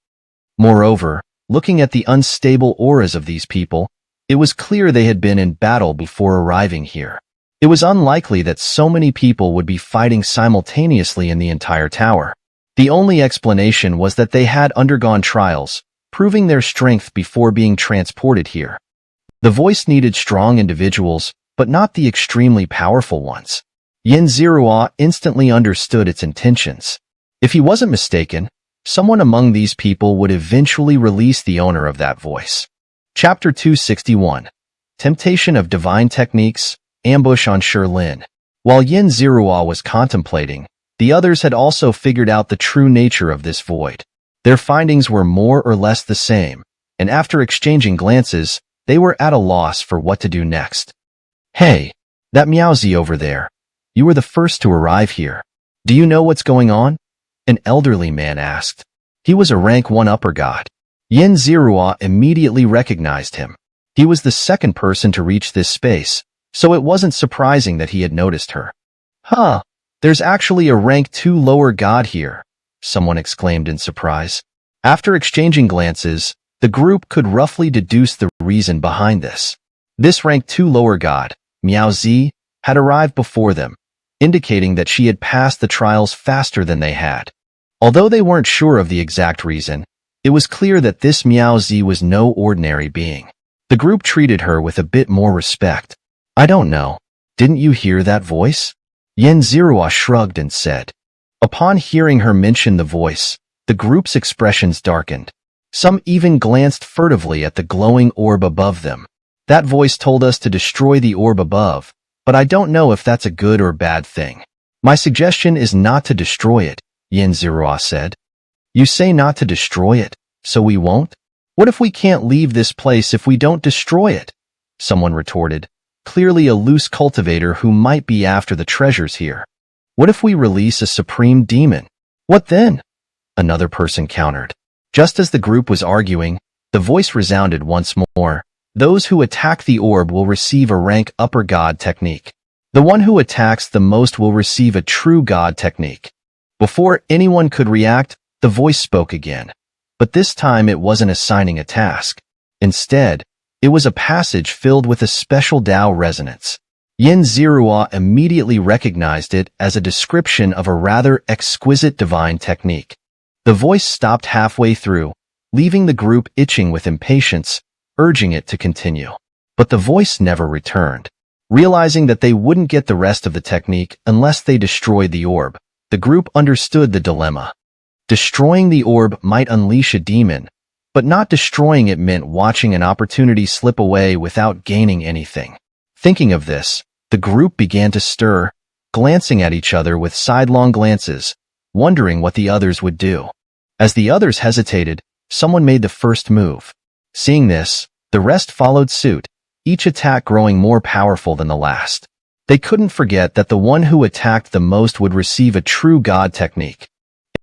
Moreover, looking at the unstable auras of these people, it was clear they had been in battle before arriving here. It was unlikely that so many people would be fighting simultaneously in the entire tower. The only explanation was that they had undergone trials, proving their strength before being transported here. The voice needed strong individuals, but not the extremely powerful ones. Yin Zirua instantly understood its intentions. If he wasn't mistaken, someone among these people would eventually release the owner of that voice. Chapter 261. Temptation of Divine Techniques, Ambush on Shilin. While Yin Zirua was contemplating, the others had also figured out the true nature of this void. Their findings were more or less the same, and after exchanging glances, they were at a loss for what to do next. "Hey, that Miaozi over there. You were the first to arrive here. Do you know what's going on?" An elderly man asked. He was a rank 1 upper god. Yin Zirua immediately recognized him. He was the second person to reach this space, so it wasn't surprising that he had noticed her. "Huh, there's actually a rank 2 lower god here," someone exclaimed in surprise. After exchanging glances, the group could roughly deduce the reason behind this. This rank 2 lower god, Miaozi, had arrived before them, indicating that she had passed the trials faster than they had. Although they weren't sure of the exact reason, it was clear that this Miaozi was no ordinary being. The group treated her with a bit more respect. "I don't know. Didn't you hear that voice?" Yin Zirua shrugged and said. Upon hearing her mention the voice, the group's expressions darkened. Some even glanced furtively at the glowing orb above them. "That voice told us to destroy the orb above, but I don't know if that's a good or bad thing. My suggestion is not to destroy it," Yin Zirua said. "You say not to destroy it, so we won't? What if we can't leave this place if we don't destroy it?" Someone retorted, clearly a loose cultivator who might be after the treasures here. "What if we release a supreme demon? What then?" Another person countered. Just as the group was arguing, the voice resounded once more. "Those who attack the orb will receive a rank upper god technique. The one who attacks the most will receive a true god technique." Before anyone could react, the voice spoke again. But this time it wasn't assigning a task. Instead, it was a passage filled with a special Tao resonance. Yin Zirua immediately recognized it as a description of a rather exquisite divine technique. The voice stopped halfway through, leaving the group itching with impatience, urging it to continue. But the voice never returned. Realizing that they wouldn't get the rest of the technique unless they destroyed the orb, the group understood the dilemma. Destroying the orb might unleash a demon, but not destroying it meant watching an opportunity slip away without gaining anything. Thinking of this, the group began to stir, glancing at each other with sidelong glances, wondering what the others would do. As the others hesitated, someone made the first move. Seeing this, the rest followed suit, each attack growing more powerful than the last. They couldn't forget that the one who attacked the most would receive a true god technique.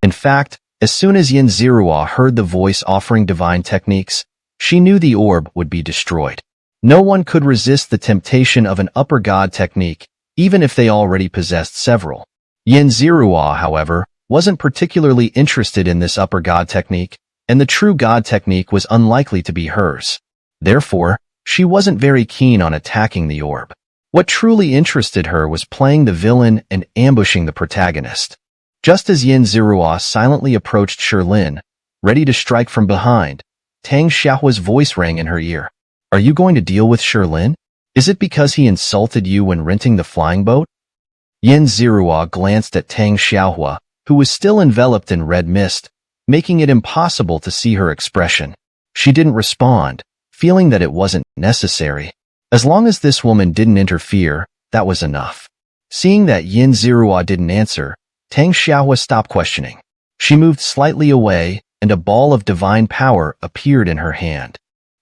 In fact, as soon as Yin Zirua heard the voice offering divine techniques, she knew the orb would be destroyed. No one could resist the temptation of an upper god technique, even if they already possessed several. Yin Zirua, however, wasn't particularly interested in this upper god technique, and the true god technique was unlikely to be hers. Therefore, she wasn't very keen on attacking the orb. What truly interested her was playing the villain and ambushing the protagonist. Just as Yin Zirua silently approached Shilin, ready to strike from behind, Tang Xiaohua's voice rang in her ear. "Are you going to deal with Shilin?" Is it because he insulted you when renting the flying boat? Yin Zirua glanced at Tang Xiaohua, who was still enveloped in red mist, making it impossible to see her expression. She didn't respond, feeling that it wasn't necessary. As long as this woman didn't interfere, that was enough. Seeing that Yin Zirua didn't answer, Tang Xiaohua stopped questioning. She moved slightly away, and a ball of divine power appeared in her hand.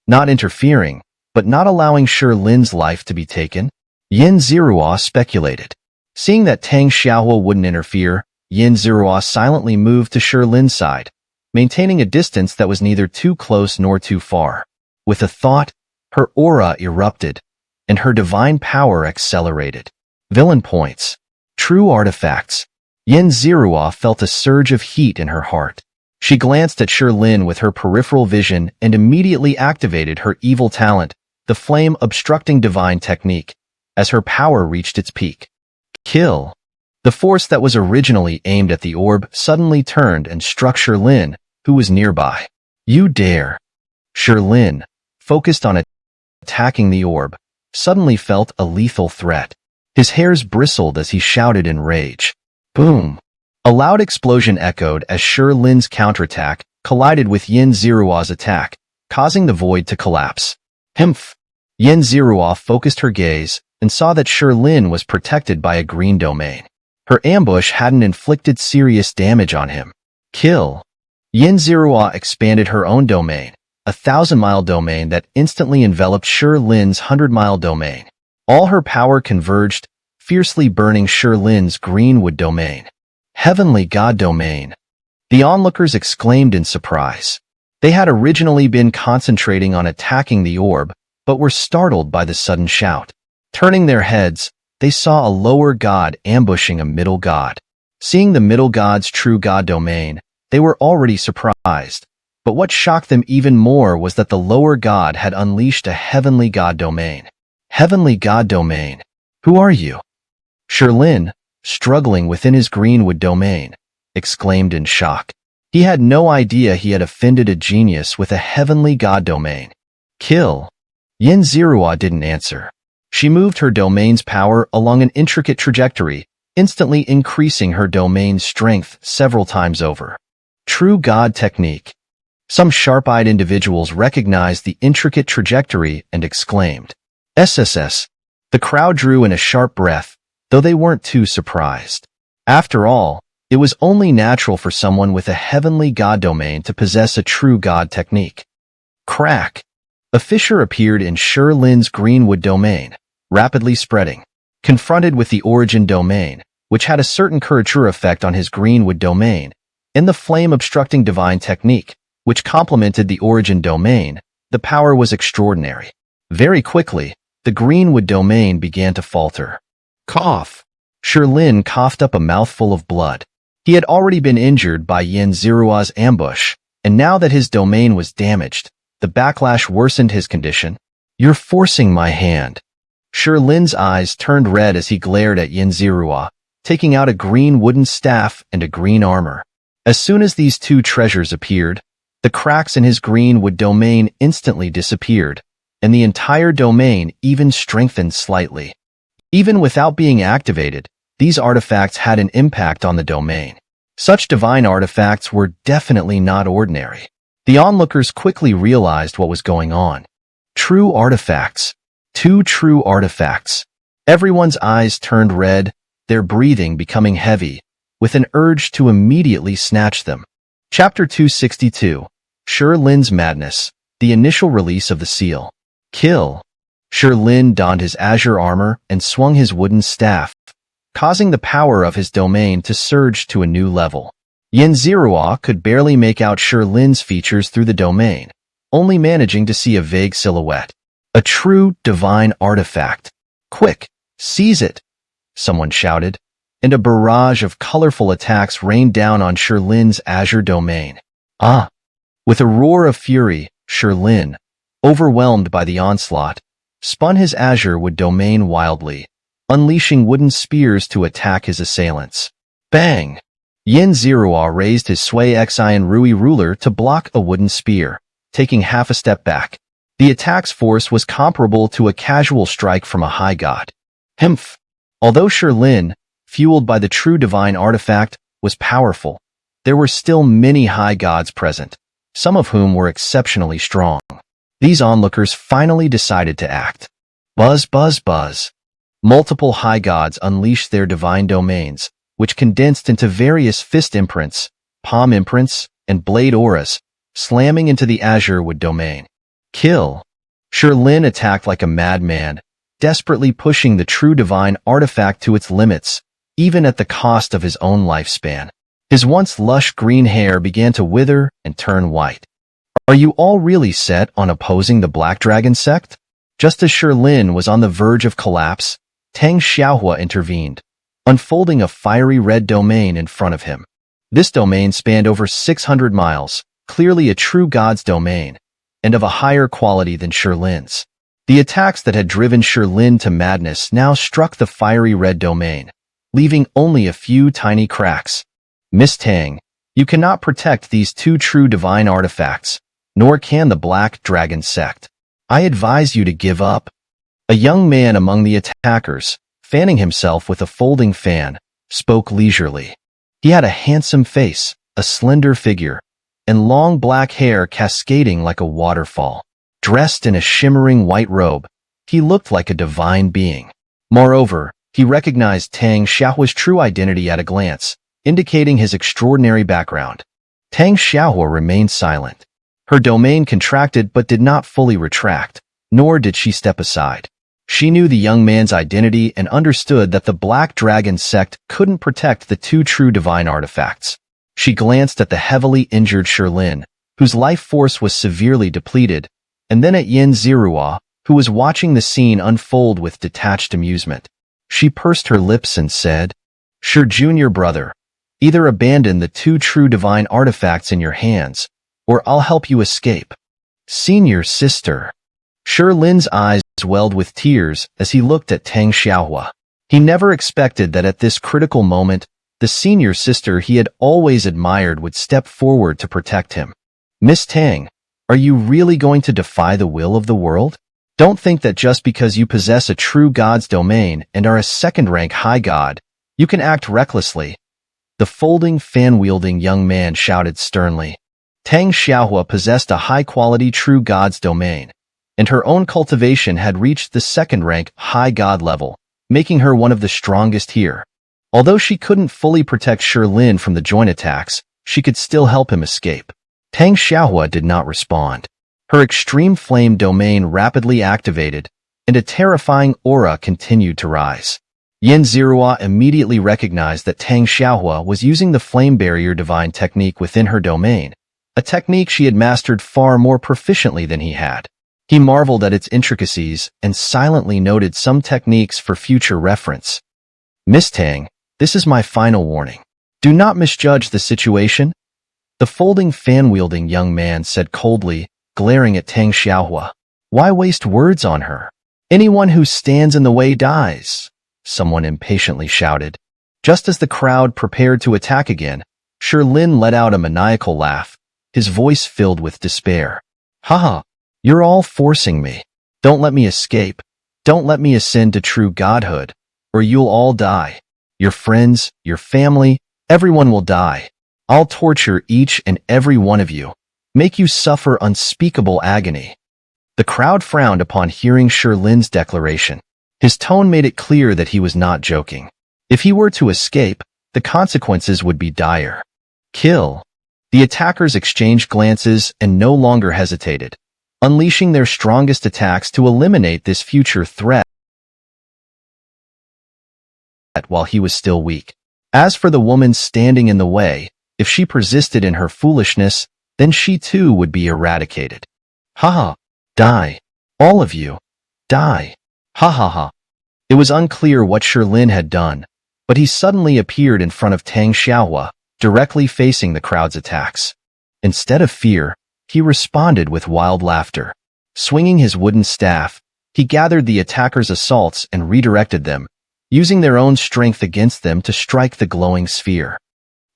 Not interfering, but not allowing Shi Lin's life to be taken, Yin Zirua speculated. Seeing that Tang Xiaohua wouldn't interfere, Yin Zirua silently moved to Shi Lin's side, maintaining a distance that was neither too close nor too far. With a thought, her aura erupted, and her divine power accelerated. Villain points. True artifacts. Yin Zirua felt a surge of heat in her heart. She glanced at Shi Lin with her peripheral vision and immediately activated her evil talent, the flame obstructing divine technique, as her power reached its peak. Kill. The force that was originally aimed at the orb suddenly turned and struck Shi Lin, who was nearby. You dare. Shi Lin, focused on attacking the orb, suddenly felt a lethal threat. His hairs bristled as he shouted in rage. Boom. A loud explosion echoed as Shi Lin's counterattack collided with Yin Zirua's attack, causing the void to collapse. Himph! Yin Zirua focused her gaze and saw that Shi Lin was protected by a green domain. Her ambush hadn't inflicted serious damage on him. Kill! Yin Zirua expanded her own domain, a 1,000-mile domain that instantly enveloped Shi Lin's 100-mile domain. All her power converged, fiercely burning Shi Lin's greenwood domain. Heavenly God domain. The onlookers exclaimed in surprise. They had originally been concentrating on attacking the orb, but were startled by the sudden shout. Turning their heads, they saw a lower god ambushing a middle god. Seeing the middle god's true god domain, they were already surprised. But what shocked them even more was that the lower god had unleashed a heavenly god domain. Heavenly god domain. Who are you? Shi Lin, struggling within his greenwood domain, exclaimed in shock. He had no idea he had offended a genius with a heavenly god domain. Kill. Yin Zirua didn't answer. She moved her domain's power along an intricate trajectory, instantly increasing her domain's strength several times over. True God technique. Some sharp-eyed individuals recognized the intricate trajectory and exclaimed, SSS. The crowd drew in a sharp breath, though they weren't too surprised. After all, it was only natural for someone with a heavenly god domain to possess a true god technique. Crack. A fissure appeared in Shi Lin's greenwood domain, rapidly spreading. Confronted with the origin domain, which had a certain curature effect on his greenwood domain, and the flame-obstructing divine technique, which complemented the origin domain, the power was extraordinary. Very quickly, the greenwood domain began to falter. Cough. Shi Lin coughed up a mouthful of blood. He had already been injured by Yin Zirua's ambush, and now that his domain was damaged, the backlash worsened his condition. You're forcing my hand. Shi Lin's eyes turned red as he glared at Yin Zirua, taking out a green wooden staff and a green armor. As soon as these two treasures appeared, the cracks in his greenwood domain instantly disappeared, and the entire domain even strengthened slightly. Even without being activated, these artifacts had an impact on the domain. Such divine artifacts were definitely not ordinary. The onlookers quickly realized what was going on. True artifacts. 2 true artifacts. Everyone's eyes turned red, their breathing becoming heavy, with an urge to immediately snatch them. Chapter 262. Shi Lin's Madness. The initial release of the seal. Kill. Shi Lin donned his azure armor and swung his wooden staff, causing the power of his domain to surge to a new level. Yin Zirua could barely make out Shi Lin's features through the domain, only managing to see a vague silhouette. A true divine artifact. Quick, seize it, someone shouted, and a barrage of colorful attacks rained down on Shi Lin's azure domain. Ah! With a roar of fury, Shi Lin, overwhelmed by the onslaught, spun his azure wood domain wildly, unleashing wooden spears to attack his assailants. Bang! Yin Zirua raised his Sui Xian Rui ruler to block a wooden spear, taking half a step back. The attack's force was comparable to a casual strike from a high god. Hmph! Although Shirlin, fueled by the true divine artifact, was powerful, there were still many high gods present, some of whom were exceptionally strong. These onlookers finally decided to act. Buzz, buzz, buzz. Multiple high gods unleashed their divine domains, which condensed into various fist imprints, palm imprints, and blade auras, slamming into the azure wood domain. Kill. Shirlin attacked like a madman, desperately pushing the true divine artifact to its limits, even at the cost of his own lifespan. His once lush green hair began to wither and turn white. Are you all really set on opposing the Black Dragon sect? Just as Shirlin was on the verge of collapse, Tang Xiaohua intervened, unfolding a fiery red domain in front of him. This domain spanned over 600 miles, clearly a true god's domain, and of a higher quality than Shirlin's. The attacks that had driven Shirlin to madness now struck the fiery red domain, leaving only a few tiny cracks. Miss Tang, you cannot protect these two true divine artifacts, nor can the Black Dragon sect. I advise you to give up. A young man among the attackers, fanning himself with a folding fan, spoke leisurely. He had a handsome face, a slender figure, and long black hair cascading like a waterfall. Dressed in a shimmering white robe, he looked like a divine being. Moreover, he recognized Tang Xiaohua's true identity at a glance, indicating his extraordinary background. Tang Xiaohua remained silent. Her domain contracted but did not fully retract, nor did she step aside. She knew the young man's identity and understood that the Black Dragon sect couldn't protect the two true divine artifacts. She glanced at the heavily injured Shirlin, whose life force was severely depleted, and then at Yin Zirua, who was watching the scene unfold with detached amusement. She pursed her lips and said, "Shir Junior brother, either abandon the two true divine artifacts in your hands, or I'll help you escape." Senior sister. Shirlin's eyes welled with tears as he looked at Tang Xiaohua. He never expected that at this critical moment, the senior sister he had always admired would step forward to protect him. Miss Tang, are you really going to defy the will of the world? Don't think that just because you possess a true god's domain and are a second-rank high god, you can act recklessly. The folding, fan-wielding young man shouted sternly. Tang Xiaohua possessed a high-quality true god's domain, and her own cultivation had reached the second-rank high god level, making her one of the strongest here. Although she couldn't fully protect Shirlin from the joint attacks, she could still help him escape. Tang Xiaohua did not respond. Her extreme flame domain rapidly activated, and a terrifying aura continued to rise. Yin Zirua immediately recognized that Tang Xiaohua was using the flame barrier divine technique within her domain, a technique she had mastered far more proficiently than he had. He marveled at its intricacies and silently noted some techniques for future reference. Miss Tang, this is my final warning. Do not misjudge the situation. The folding fan-wielding young man said coldly, glaring at Tang Xiaohua. Why waste words on her? Anyone who stands in the way dies, someone impatiently shouted. Just as the crowd prepared to attack again, Shirlin let out a maniacal laugh, his voice filled with despair. Haha, you're all forcing me. Don't let me escape. Don't let me ascend to true godhood, or you'll all die. Your friends, your family, everyone will die. I'll torture each and every one of you, make you suffer unspeakable agony. The crowd frowned upon hearing Shirlin's declaration. His tone made it clear that he was not joking. If he were to escape, the consequences would be dire. Kill. The attackers exchanged glances and no longer hesitated, unleashing their strongest attacks to eliminate this future threat while he was still weak. As for the woman standing in the way, if she persisted in her foolishness, then she too would be eradicated. Ha! Die. All of you. Die. Ha ha ha. It was unclear what Shirlin had done, but he suddenly appeared in front of Tang Xiaohua, directly facing the crowd's attacks. Instead of fear, he responded with wild laughter. Swinging his wooden staff, he gathered the attackers' assaults and redirected them, using their own strength against them to strike the glowing sphere.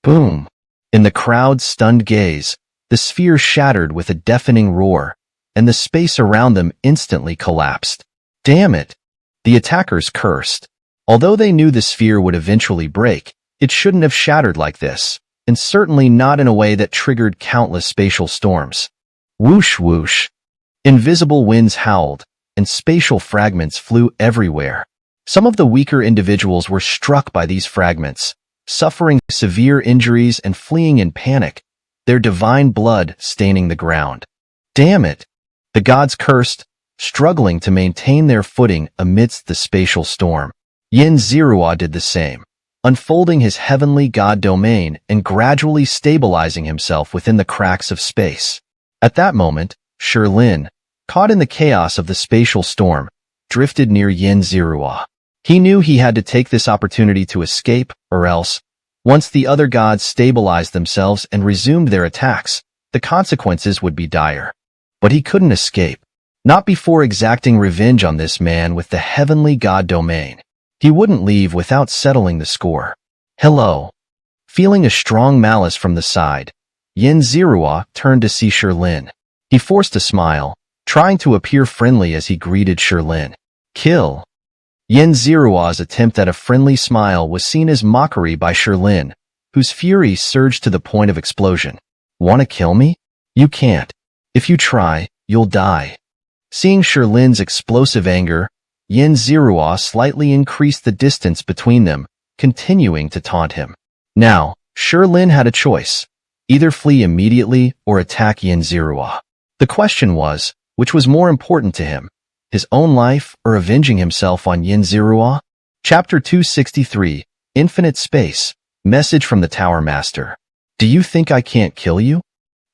Boom! In the crowd's stunned gaze, the sphere shattered with a deafening roar, and the space around them instantly collapsed. Damn it! The attackers cursed. Although they knew the sphere would eventually break, it shouldn't have shattered like this, and certainly not in a way that triggered countless spatial storms. Whoosh whoosh. Invisible winds howled, and spatial fragments flew everywhere. Some of the weaker individuals were struck by these fragments, suffering severe injuries and fleeing in panic, their divine blood staining the ground. Damn it! The gods cursed, struggling to maintain their footing amidst the spatial storm. Xianxia did the same, unfolding his heavenly god domain and gradually stabilizing himself within the cracks of space. At that moment, Xianxia, caught in the chaos of the spatial storm, drifted near Xianxia. He knew he had to take this opportunity to escape, or else, once the other gods stabilized themselves and resumed their attacks, the consequences would be dire. But he couldn't escape, not before exacting revenge on this man with the heavenly god domain. He wouldn't leave without settling the score. Hello. Feeling a strong malice from the side, Xianxia turned to see Xianxia. He forced a smile, trying to appear friendly as he greeted Xianxia. Kill. Xianxia's attempt at a friendly smile was seen as mockery by Xianxia, whose fury surged to the point of explosion. Want to kill me? You can't. If you try, you'll die. Seeing Xianxia's explosive anger, Xianxia slightly increased the distance between them, continuing to taunt him. Now, Xianxia had a choice. Either flee immediately or attack Xianxia. The question was, which was more important to him? His own life or avenging himself on Xianxia? Chapter 263, Infinite Space, Message from the Tower Master. Do you think I can't kill you?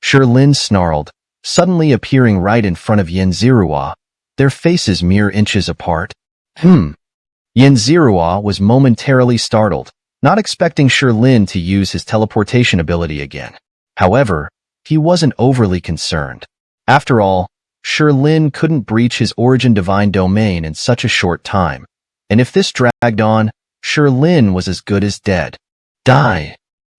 Xianxia snarled, suddenly appearing right in front of Xianxia, their faces mere inches apart. Xianxia was momentarily startled, not expecting Xianxia to use his teleportation ability again. However, he wasn't overly concerned. After all, Xianxia couldn't breach his origin divine domain in such a short time, and if this dragged on, Xianxia was as good as dead. Die!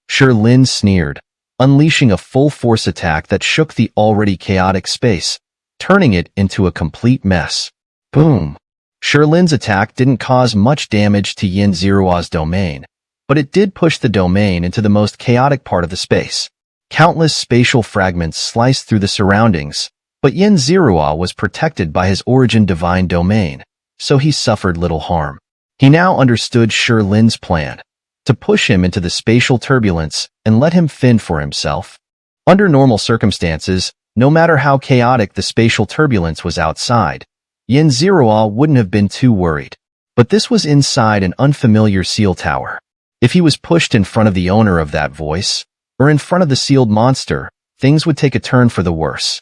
Xianxia sneered, unleashing a full-force attack that shook the already chaotic space, turning it into a complete mess. Boom! Xianxia's attack didn't cause much damage to Xianxia's domain, but it did push the domain into the most chaotic part of the space. Countless spatial fragments sliced through the surroundings, but Xianxia was protected by his origin divine domain, so he suffered little harm. He now understood Xianxia's plan, to push him into the spatial turbulence and let him fend for himself. Under normal circumstances, no matter how chaotic the spatial turbulence was outside, Xianxia wouldn't have been too worried. But this was inside an unfamiliar seal tower. If he was pushed in front of the owner of that voice, or in front of the sealed monster, things would take a turn for the worse.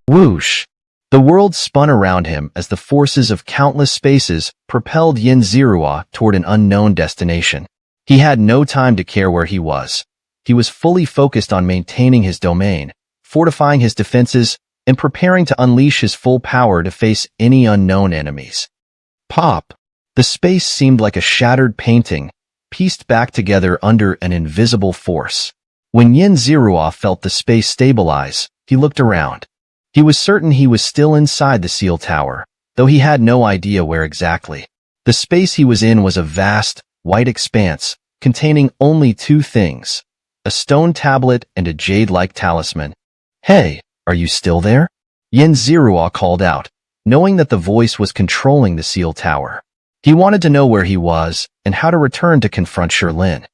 Whoosh! The world spun around him as the forces of countless spaces propelled Xianxia toward an unknown destination. He had no time to care where he was. He was fully focused on maintaining his domain, fortifying his defenses, and preparing to unleash his full power to face any unknown enemies. Pop! The space seemed like a shattered painting, pieced back together under an invisible force. When Xianxia felt the space stabilize, he looked around. He was certain he was still inside the seal tower, though he had no idea where exactly. The space he was in was a vast, white expanse, containing only two things: a stone tablet and a jade-like talisman. Hey, are you still there? Xianxia called out, knowing that the voice was controlling the seal tower. He wanted to know where he was and how to return to confront Xianxia.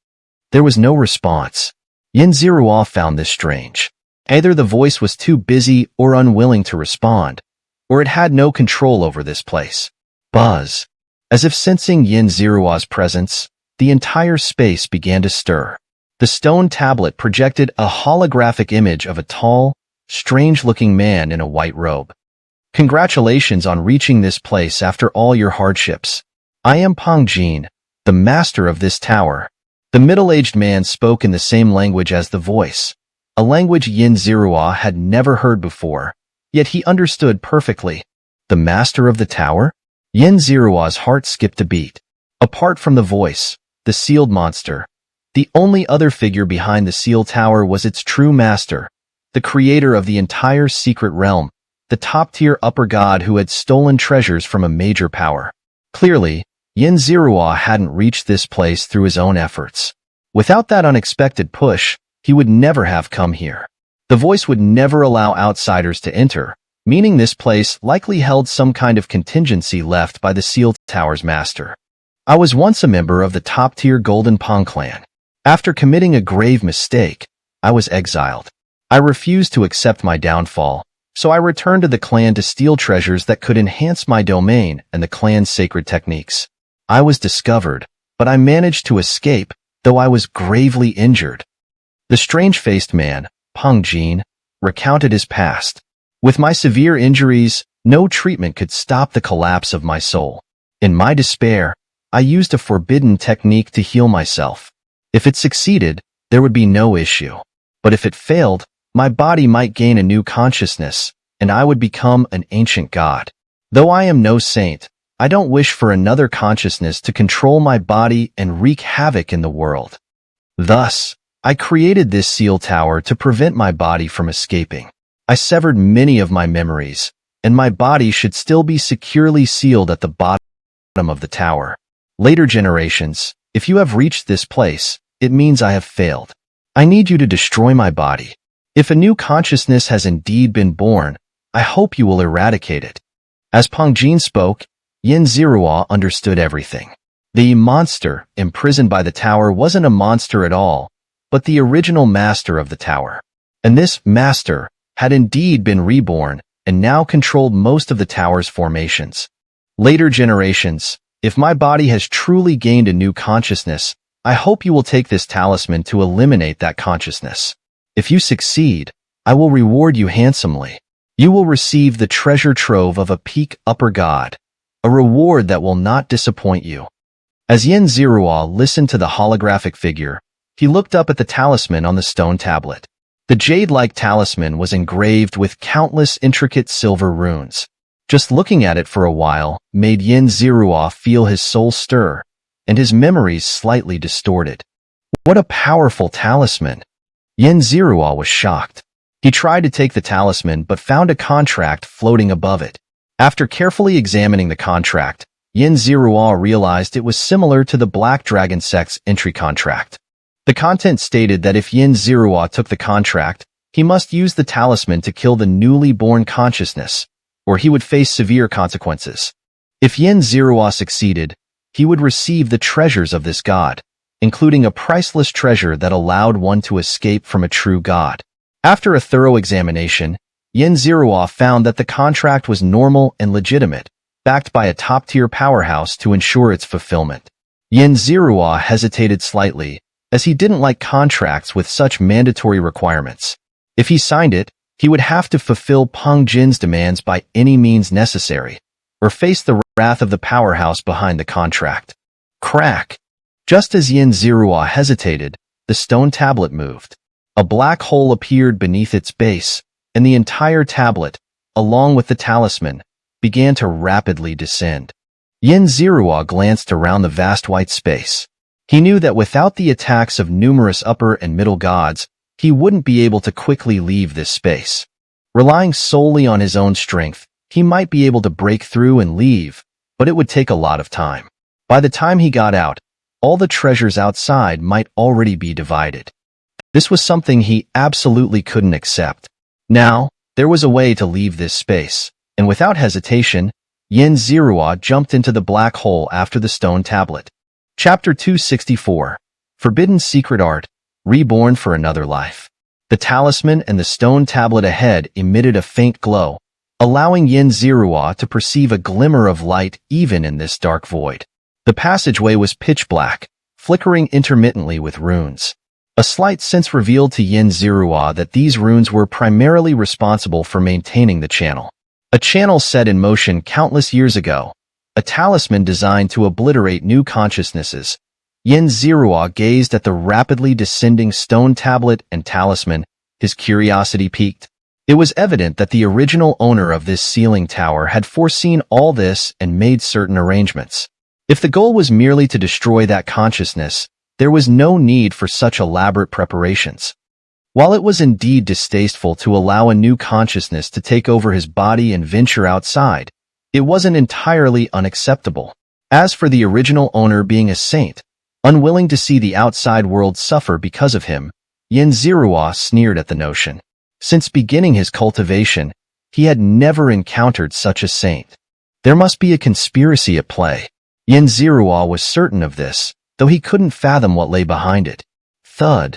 There was no response. Xianxia found this strange. Either the voice was too busy or unwilling to respond, or it had no control over this place. Buzz. As if sensing Xianxia's presence, the entire space began to stir. The stone tablet projected a holographic image of a tall, strange-looking man in a white robe. Congratulations on reaching this place after all your hardships. I am Pangjin, the master of this tower. The middle-aged man spoke in the same language as the voice, a language Xianxia had never heard before, yet he understood perfectly. The master of the tower? Xianxia's heart skipped a beat. Apart from the voice, the sealed monster, the only other figure behind the seal tower was its true master, the creator of the entire secret realm, the top-tier upper god who had stolen treasures from a major power. Clearly, Xianxia hadn't reached this place through his own efforts. Without that unexpected push, he would never have come here. The voice would never allow outsiders to enter, meaning this place likely held some kind of contingency left by the Seal Tower's master. I was once a member of the top-tier Golden Pong clan. After committing a grave mistake, I was exiled. I refused to accept my downfall, so I returned to the clan to steal treasures that could enhance my domain and the clan's sacred techniques. I was discovered, but I managed to escape, though I was gravely injured. The strange-faced man, Peng Jin, recounted his past. With my severe injuries, no treatment could stop the collapse of my soul. In my despair, I used a forbidden technique to heal myself. If it succeeded, there would be no issue. But if it failed, my body might gain a new consciousness, and I would become an ancient god. Though I am no saint, I don't wish for another consciousness to control my body and wreak havoc in the world. Thus, I created this seal tower to prevent my body from escaping. I severed many of my memories, and my body should still be securely sealed at the bottom of the tower. Later generations, if you have reached this place, it means I have failed. I need you to destroy my body. If a new consciousness has indeed been born, I hope you will eradicate it. As Peng Jin spoke, Xianxia understood everything. The monster imprisoned by the tower wasn't a monster at all, but the original master of the tower. And this master had indeed been reborn and now controlled most of the tower's formations. Later generations, if my body has truly gained a new consciousness, I hope you will take this talisman to eliminate that consciousness. If you succeed, I will reward you handsomely. You will receive the treasure trove of a peak upper god, a reward that will not disappoint you. As Xianxia listened to the holographic figure, he looked up at the talisman on the stone tablet. The jade-like talisman was engraved with countless intricate silver runes. Just looking at it for a while made Xianxia feel his soul stir, and his memories slightly distorted. What a powerful talisman! Xianxia was shocked. He tried to take the talisman but found a contract floating above it. After carefully examining the contract, Xianxia realized it was similar to the Black Dragon sect's entry contract. The content stated that if Xianxia took the contract, he must use the talisman to kill the newly born consciousness, or he would face severe consequences. If Xianxia succeeded, he would receive the treasures of this god, including a priceless treasure that allowed one to escape from a true god. After a thorough examination, Xianxia found that the contract was normal and legitimate, backed by a top-tier powerhouse to ensure its fulfillment. Xianxia hesitated slightly, as he didn't like contracts with such mandatory requirements. If he signed it, he would have to fulfill Peng Jin's demands by any means necessary, or face the wrath of the powerhouse behind the contract. Crack! Just as Xianxia hesitated, the stone tablet moved. A black hole appeared beneath its base, and the entire tablet, along with the talisman, began to rapidly descend. Xianxia glanced around the vast white space. He knew that without the attacks of numerous upper and middle gods, he wouldn't be able to quickly leave this space. Relying solely on his own strength, he might be able to break through and leave, but it would take a lot of time. By the time he got out, all the treasures outside might already be divided. This was something he absolutely couldn't accept. Now, there was a way to leave this space, and without hesitation, Xianxia jumped into the black hole after the stone tablet. Chapter 264. Forbidden Secret Art, Reborn for Another Life. The talisman and the stone tablet ahead emitted a faint glow, allowing Xianxia to perceive a glimmer of light even in this dark void. The passageway was pitch black, flickering intermittently with runes. A slight sense revealed to Xianxia that these runes were primarily responsible for maintaining the channel. A channel set in motion countless years ago, a talisman designed to obliterate new consciousnesses. Xianxia gazed at the rapidly descending stone tablet and talisman, his curiosity piqued. It was evident that the original owner of this sealing tower had foreseen all this and made certain arrangements. If the goal was merely to destroy that consciousness, there was no need for such elaborate preparations. While it was indeed distasteful to allow a new consciousness to take over his body and venture outside, it wasn't entirely unacceptable. As for the original owner being a saint, unwilling to see the outside world suffer because of him, Xianxia sneered at the notion. Since beginning his cultivation, he had never encountered such a saint. There must be a conspiracy at play. Xianxia was certain of this, though he couldn't fathom what lay behind it. Thud.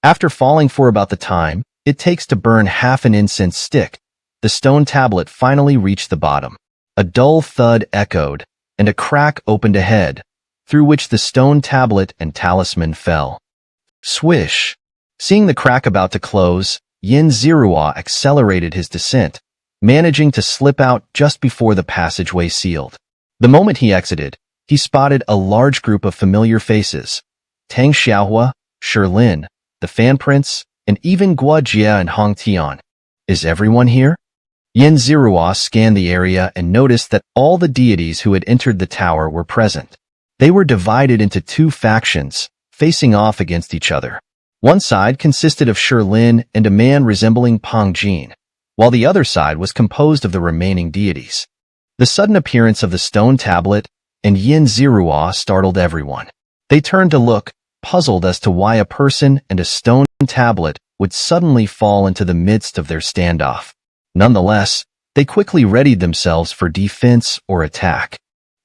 After falling for about the time it takes to burn half an incense stick, the stone tablet finally reached the bottom. A dull thud echoed, and a crack opened ahead, through which the stone tablet and talisman fell. Swish! Seeing the crack about to close, Xianxia accelerated his descent, managing to slip out just before the passageway sealed. The moment he exited, he spotted a large group of familiar faces. Tang Xiaohua, Shilin, the Fan Prince, and even Wuxia and Hong Tian. Is everyone here? Xianxia scanned the area and noticed that all the deities who had entered the tower were present. They were divided into two factions, facing off against each other. One side consisted of Shilin and a man resembling Pang Jin, while the other side was composed of the remaining deities. The sudden appearance of the stone tablet and Xianxia startled everyone. They turned to look, puzzled as to why a person and a stone tablet would suddenly fall into the midst of their standoff. Nonetheless, they quickly readied themselves for defense or attack.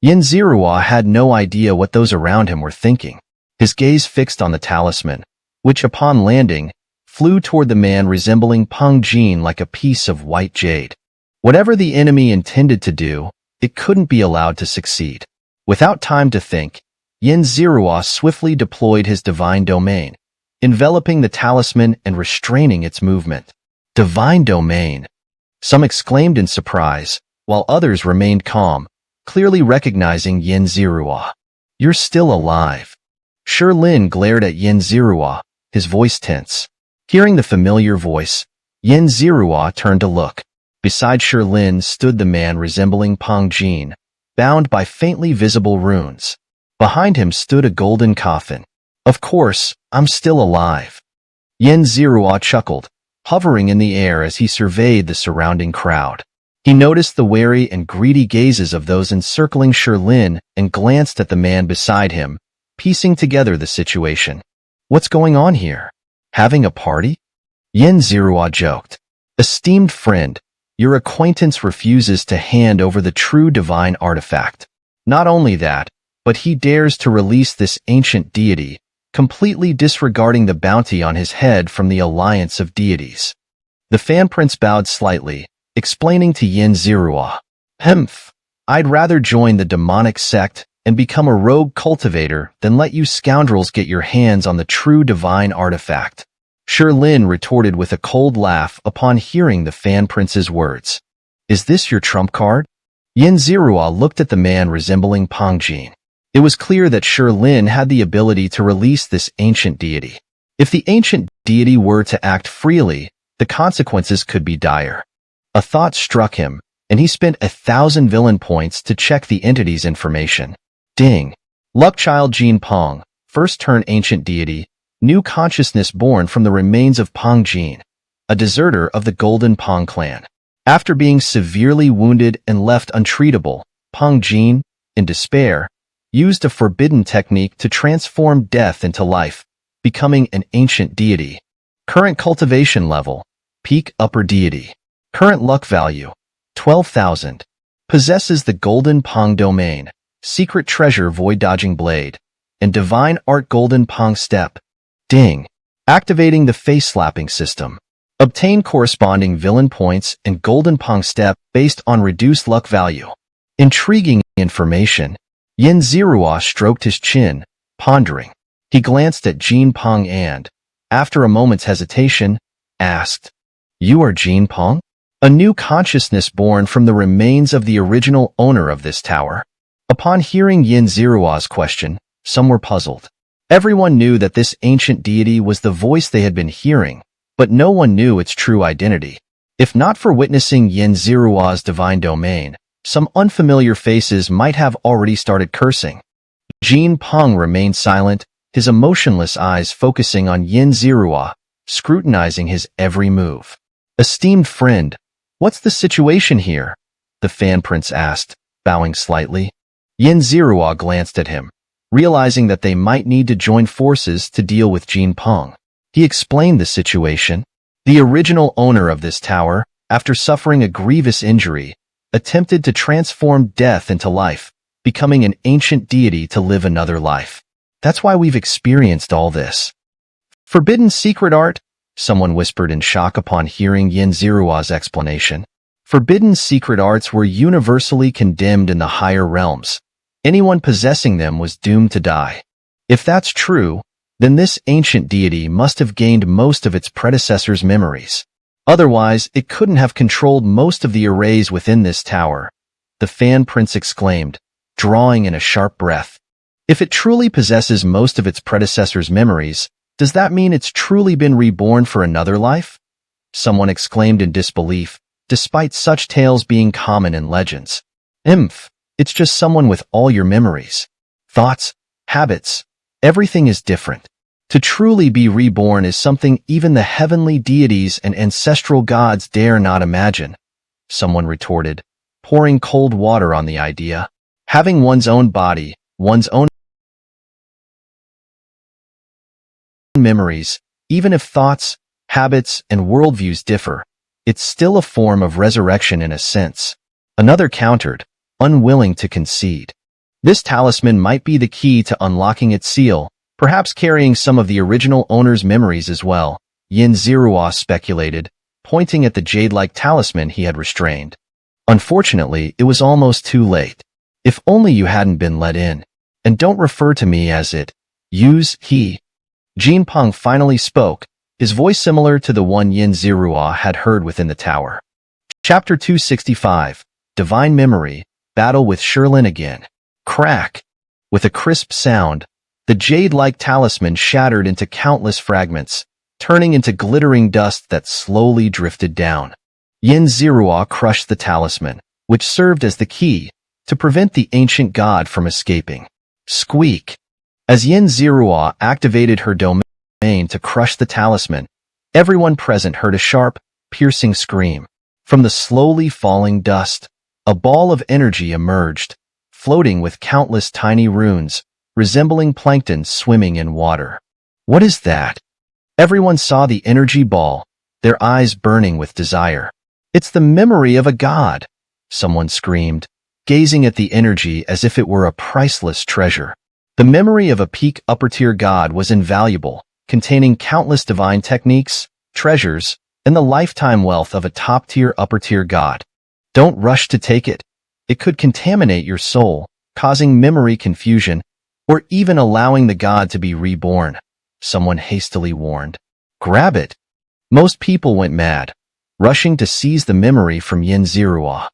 Xianxia had no idea what those around him were thinking. His gaze fixed on the talisman, which upon landing, flew toward the man resembling Pang Jin like a piece of white jade. Whatever the enemy intended to do, it couldn't be allowed to succeed. Without time to think, Xianxia swiftly deployed his divine domain, enveloping the talisman and restraining its movement. Divine domain! Some exclaimed in surprise, while others remained calm, clearly recognizing Xianxia. You're still alive. Shilin glared at Xianxia, his voice tense. Hearing the familiar voice, Xianxia turned to look. Beside Shilin stood the man resembling Pang Jin, bound by faintly visible runes. Behind him stood a golden coffin. Of course, I'm still alive. Xianxia chuckled, hovering in the air as he surveyed the surrounding crowd. He noticed the wary and greedy gazes of those encircling Shilin and glanced at the man beside him, piecing together the situation. What's going on here? Having a party? Xianxia joked. Esteemed friend, your acquaintance refuses to hand over the true divine artifact. Not only that, but he dares to release this ancient deity, completely disregarding the bounty on his head from the alliance of deities. The Fan Prince bowed slightly, explaining to Xianxia, I'd rather join the demonic sect and become a rogue cultivator than let you scoundrels get your hands on the true divine artifact. Shilin retorted with a cold laugh upon hearing the Fan Prince's words. Is this your trump card? Xianxia looked at the man resembling Pang Jin. It was clear that Shilin had the ability to release this ancient deity. If the ancient deity were to act freely, the consequences could be dire. A thought struck him, and he spent 1,000 villain points to check the entity's information. Ding! Luckchild Jin Pang, first turn ancient deity, new consciousness born from the remains of Pang Jin, a deserter of the Golden Pang clan. After being severely wounded and left untreatable, Pang Jin, in despair, used a forbidden technique to transform death into life, becoming an ancient deity. Current cultivation level, peak upper deity. Current luck value, 12,000. Possesses the Golden Pang domain, secret treasure void dodging blade, and divine art Golden Pang step. Ding! Activating the face-slapping system. Obtain corresponding villain points and Golden Pang step based on reduced luck value. Intriguing information. Xianxia stroked his chin, pondering. He glanced at Jin Pang and, after a moment's hesitation, asked, You are Jin Pang? A new consciousness born from the remains of the original owner of this tower. Upon hearing Xianxia's question, some were puzzled. Everyone knew that this ancient deity was the voice they had been hearing, but no one knew its true identity. If not for witnessing Xianxia's divine domain, some unfamiliar faces might have already started cursing. Jin Pang remained silent, his emotionless eyes focusing on Xianxia, scrutinizing his every move. "Esteemed friend, what's the situation here?" the fan prince asked, bowing slightly. Xianxia glanced at him, realizing that they might need to join forces to deal with Jin Peng. He explained the situation. The original owner of this tower, after suffering a grievous injury, attempted to transform death into life, becoming an ancient deity to live another life. That's why we've experienced all this. "Forbidden secret art?" someone whispered in shock upon hearing Xianxia's explanation. Forbidden secret arts were universally condemned in the higher realms. Anyone possessing them was doomed to die. If that's true, then this ancient deity must have gained most of its predecessors' memories. Otherwise, it couldn't have controlled most of the arrays within this tower, the fan prince exclaimed, drawing in a sharp breath. If it truly possesses most of its predecessors' memories, does that mean it's truly been reborn for another life? Someone exclaimed in disbelief, despite such tales being common in legends. It's just someone with all your memories. Thoughts, habits, everything is different. To truly be reborn is something even the heavenly deities and ancestral gods dare not imagine, someone retorted, pouring cold water on the idea. Having one's own body, one's own memories, even if thoughts, habits, and worldviews differ, it's still a form of resurrection in a sense. Another countered, unwilling to concede. This talisman might be the key to unlocking its seal, perhaps carrying some of the original owner's memories as well, Xianxia speculated, pointing at the jade-like talisman he had restrained. Unfortunately, it was almost too late. If only you hadn't been let in. And don't refer to me as it. Use he. Jin Peng finally spoke, his voice similar to the one Xianxia had heard within the tower. Chapter 265, Divine Memory, Battle with Sherlin again. Crack! With a crisp sound, the jade-like talisman shattered into countless fragments, turning into glittering dust that slowly drifted down. Xianxia crushed the talisman, which served as the key, to prevent the ancient god from escaping. Squeak! As Xianxia activated her domain to crush the talisman, everyone present heard a sharp, piercing scream. From the slowly falling dust, a ball of energy emerged, floating with countless tiny runes, resembling plankton swimming in water. What is that? Everyone saw the energy ball, their eyes burning with desire. It's the memory of a god, someone screamed, gazing at the energy as if it were a priceless treasure. The memory of a peak upper-tier god was invaluable, containing countless divine techniques, treasures, and the lifetime wealth of a top-tier upper-tier god. Don't rush to take it. It could contaminate your soul, causing memory confusion, or even allowing the god to be reborn, someone hastily warned. Grab it. Most people went mad, rushing to seize the memory from Xianxia.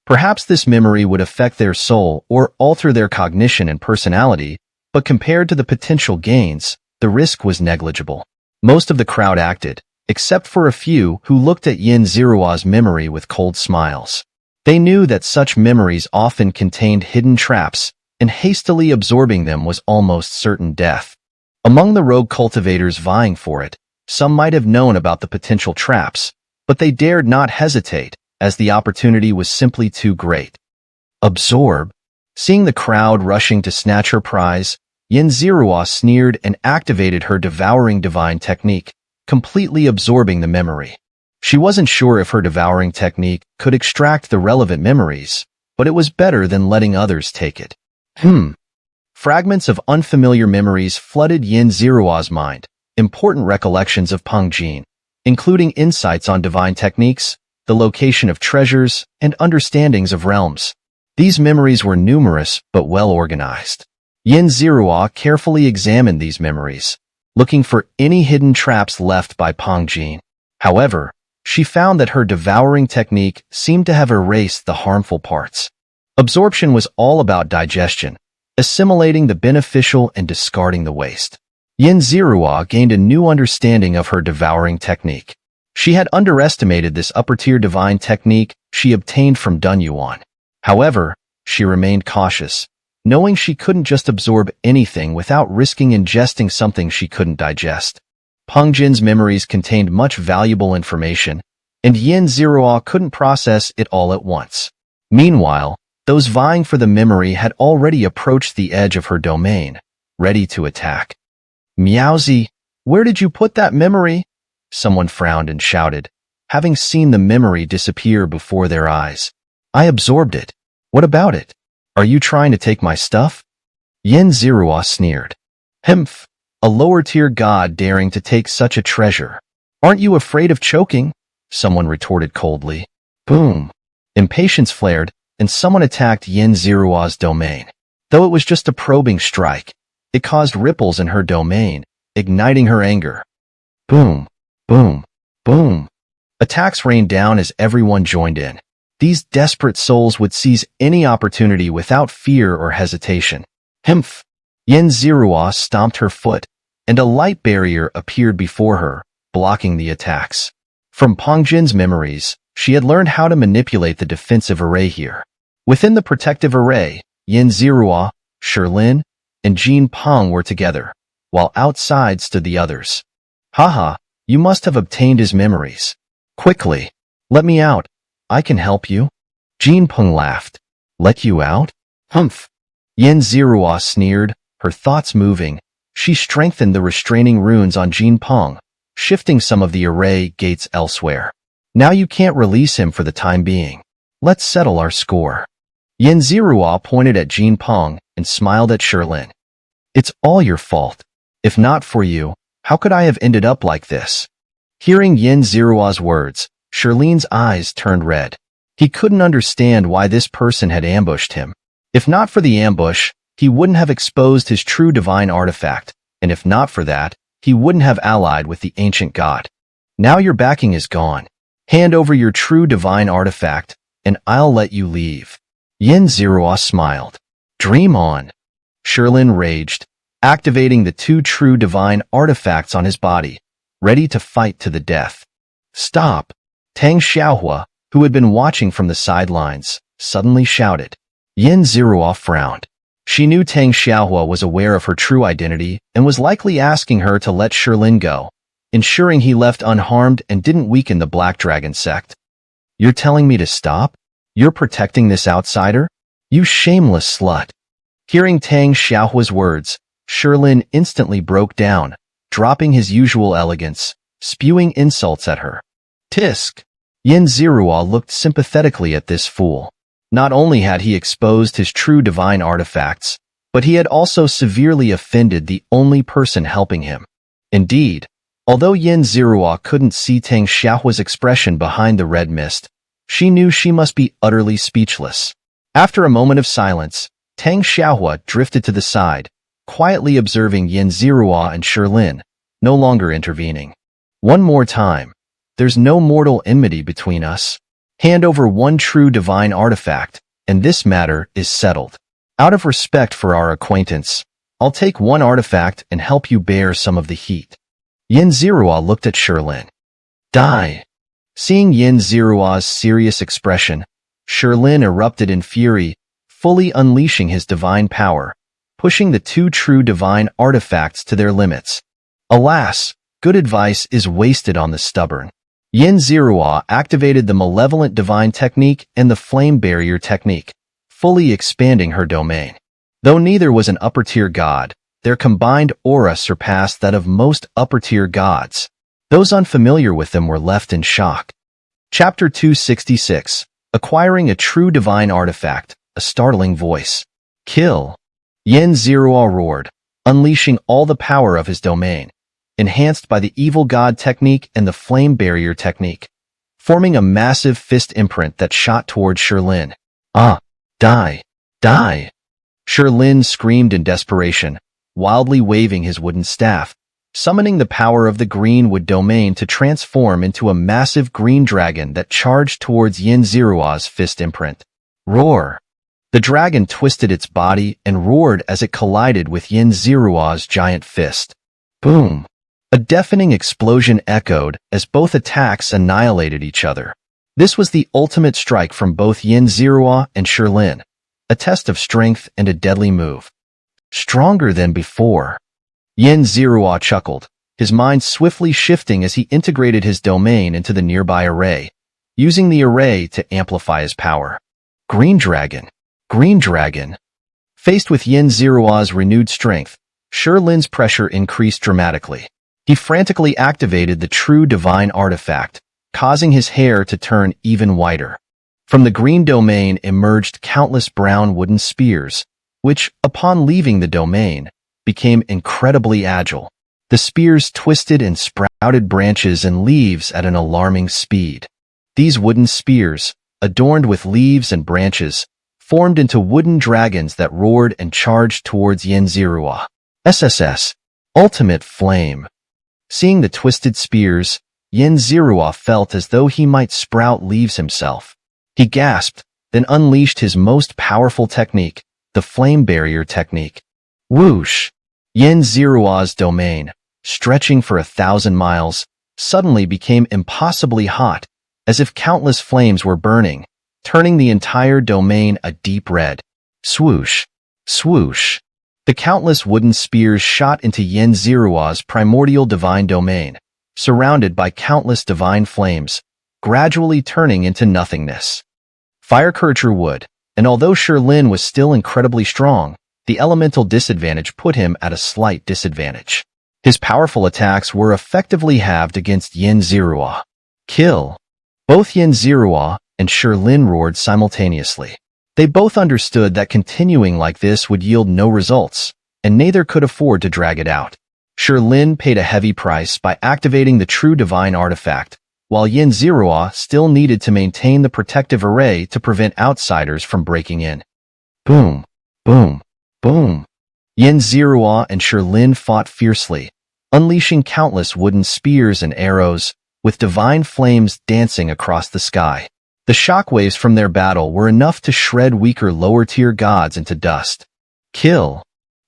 Perhaps this memory would affect their soul or alter their cognition and personality, but compared to the potential gains, the risk was negligible. Most of the crowd acted, except for a few who looked at Xianxia's memory with cold smiles. They knew that such memories often contained hidden traps, and hastily absorbing them was almost certain death. Among the rogue cultivators vying for it, some might have known about the potential traps, but they dared not hesitate, as the opportunity was simply too great. Absorb. Seeing the crowd rushing to snatch her prize, Xianxia sneered and activated her devouring divine technique, completely absorbing the memory. She wasn't sure if her devouring technique could extract the relevant memories, but it was better than letting others take it. Fragments of unfamiliar memories flooded Xianxia's mind, important recollections of Peng Jin, including insights on divine techniques, the location of treasures, and understandings of realms. These memories were numerous but well organized. Xianxia carefully examined these memories, looking for any hidden traps left by Peng Jin. However, she found that her devouring technique seemed to have erased the harmful parts. Absorption was all about digestion, assimilating the beneficial and discarding the waste. Xianxia gained a new understanding of her devouring technique. She had underestimated this upper-tier divine technique she obtained from Donghua. However, she remained cautious, knowing she couldn't just absorb anything without risking ingesting something she couldn't digest. Peng Jin's memories contained much valuable information, and Yin Zerua couldn't process it all at once. Meanwhile, those vying for the memory had already approached the edge of her domain, ready to attack. Meowsy, where did you put that memory? Someone frowned and shouted, having seen the memory disappear before their eyes. I absorbed it. What about it? Are you trying to take my stuff? Yin Zerua sneered. Hmph, a lower-tier god daring to take such a treasure. Aren't you afraid of choking? Someone retorted coldly. Boom. Impatience flared, and someone attacked Yin Zerua's domain. Though it was just a probing strike, it caused ripples in her domain, igniting her anger. Boom, boom, boom. Attacks rained down as everyone joined in. These desperate souls would seize any opportunity without fear or hesitation. Hmph! Yin Zerua stomped her foot, and a light barrier appeared before her, blocking the attacks. From Peng Jin's memories, she had learned how to manipulate the defensive array here. Within the protective array, Yin Zerua, Shilin, and Jin Peng were together, while outside stood the others. Haha, you must have obtained his memories. Quickly, let me out. I can help you. Jin Peng laughed. Let you out? Humph. Yin Zerua sneered, her thoughts moving. She strengthened the restraining runes on Jin Peng, shifting some of the array gates elsewhere. Now you can't release him for the time being. Let's settle our score. Yin Zerua pointed at Jin Peng and smiled at Shilin. It's all your fault. If not for you, how could I have ended up like this? Hearing Yin Zerua's words, Shilin's eyes turned red. He couldn't understand why this person had ambushed him. If not for the ambush, he wouldn't have exposed his true divine artifact, and if not for that, he wouldn't have allied with the ancient god. Now your backing is gone. Hand over your true divine artifact, and I'll let you leave. Yin Zerua smiled. Dream on. Shilin raged, activating the two true divine artifacts on his body, ready to fight to the death. Stop! Tang Xiaohua, who had been watching from the sidelines, suddenly shouted. Yin Zerua frowned. She knew Tang Xiaohua was aware of her true identity and was likely asking her to let Shilin go, ensuring he left unharmed and didn't weaken the Black Dragon sect. You're telling me to stop? You're protecting this outsider? You shameless slut. Hearing Tang Xiaohua's words, Shilin instantly broke down, dropping his usual elegance, spewing insults at her. Tisk! Yin Zerua looked sympathetically at this fool. Not only had he exposed his true divine artifacts, but he had also severely offended the only person helping him. Indeed, although Yin Zerua couldn't see Tang Xiaohua's expression behind the red mist, she knew she must be utterly speechless. After a moment of silence, Tang Xiaohua drifted to the side, quietly observing Yin Zerua and Shilin, no longer intervening. One more time. There's no mortal enmity between us. Hand over one true divine artifact, and this matter is settled. Out of respect for our acquaintance, I'll take one artifact and help you bear some of the heat. Yin Zerua looked at Shilin. Die! Seeing Yin Zerua's serious expression, Shilin erupted in fury, fully unleashing his divine power, pushing the two true divine artifacts to their limits. Alas, good advice is wasted on the stubborn. Yin Zerua activated the Malevolent Divine Technique and the Flame Barrier Technique, fully expanding her domain. Though neither was an upper-tier god, their combined aura surpassed that of most upper-tier gods. Those unfamiliar with them were left in shock. Chapter 266, Acquiring a True Divine Artifact, a Startling Voice. Kill! Yin Zerua roared, unleashing all the power of his domain, enhanced by the Evil God Technique and the Flame Barrier Technique, forming a massive fist imprint that shot towards Shilin. Ah! Die! Die! Shilin screamed in desperation, wildly waving his wooden staff, summoning the power of the Greenwood domain to transform into a massive green dragon that charged towards Yin Zerua's fist imprint. Roar! The dragon twisted its body and roared as it collided with Yin Zerua's giant fist. Boom! A deafening explosion echoed as both attacks annihilated each other. This was the ultimate strike from both Yin Zerua and Shilin, a test of strength and a deadly move. Stronger than before. Yin Zerua chuckled, his mind swiftly shifting as he integrated his domain into the nearby array, using the array to amplify his power. Green Dragon. Green Dragon. Faced with Yin Zerua's renewed strength, Shilin's pressure increased dramatically. He frantically activated the true divine artifact, causing his hair to turn even whiter. From the green domain emerged countless brown wooden spears, which, upon leaving the domain, became incredibly agile. The spears twisted and sprouted branches and leaves at an alarming speed. These wooden spears, adorned with leaves and branches, formed into wooden dragons that roared and charged towards Yin Zerua. SSS. Ultimate Flame. Seeing the twisted spears, Yin Zerua felt as though he might sprout leaves himself. He gasped, then unleashed his most powerful technique, the Flame Barrier technique. Whoosh! Yin Zerua's domain, stretching for 1,000 miles, suddenly became impossibly hot, as if countless flames were burning, turning the entire domain a deep red. Swoosh! Swoosh! The countless wooden spears shot into Yin Zerua's primordial divine domain, surrounded by countless divine flames, gradually turning into nothingness. Fire Culture would, and although Shilin was still incredibly strong, the elemental disadvantage put him at a slight disadvantage. His powerful attacks were effectively halved against Yin Zerua. Kill! Both Yin Zerua and Shilin roared simultaneously. They both understood that continuing like this would yield no results, and neither could afford to drag it out. Shilin paid a heavy price by activating the true divine artifact, while Yin Zerua still needed to maintain the protective array to prevent outsiders from breaking in. Boom! Boom! Boom! Yin Zerua and Shilin fought fiercely, unleashing countless wooden spears and arrows, with divine flames dancing across the sky. The shockwaves from their battle were enough to shred weaker lower-tier gods into dust. Kill!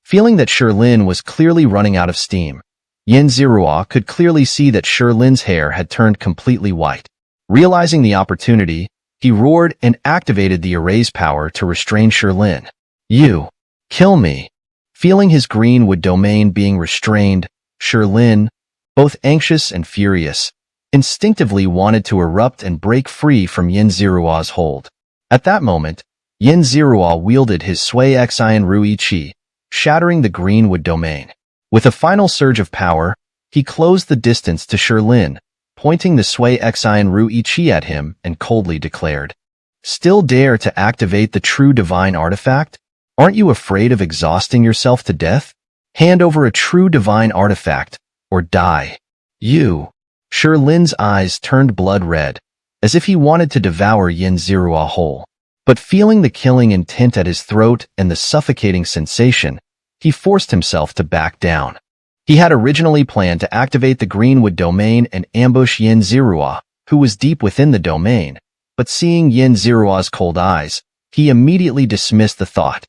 Feeling that Shilin was clearly running out of steam, Yin Zerua could clearly see that Shilin's hair had turned completely white. Realizing the opportunity, he roared and activated the array's power to restrain Shilin. You! Kill me! Feeling his greenwood domain being restrained, Shilin, both anxious and furious, instinctively wanted to erupt and break free from Yin Zerua's hold. At that moment, Yin Zerua wielded his Sui Xian Rui Qi, shattering the greenwood domain. With a final surge of power, he closed the distance to Shilin, pointing the Sui Xian Rui Qi at him and coldly declared, "Still dare to activate the true divine artifact? Aren't you afraid of exhausting yourself to death? Hand over a true divine artifact, or die." You! Shilin's eyes turned blood red, as if he wanted to devour Yin Zerua whole. But feeling the killing intent at his throat and the suffocating sensation, he forced himself to back down. He had originally planned to activate the greenwood domain and ambush Yin Zerua, who was deep within the domain, but seeing Yin Zerua's cold eyes, he immediately dismissed the thought.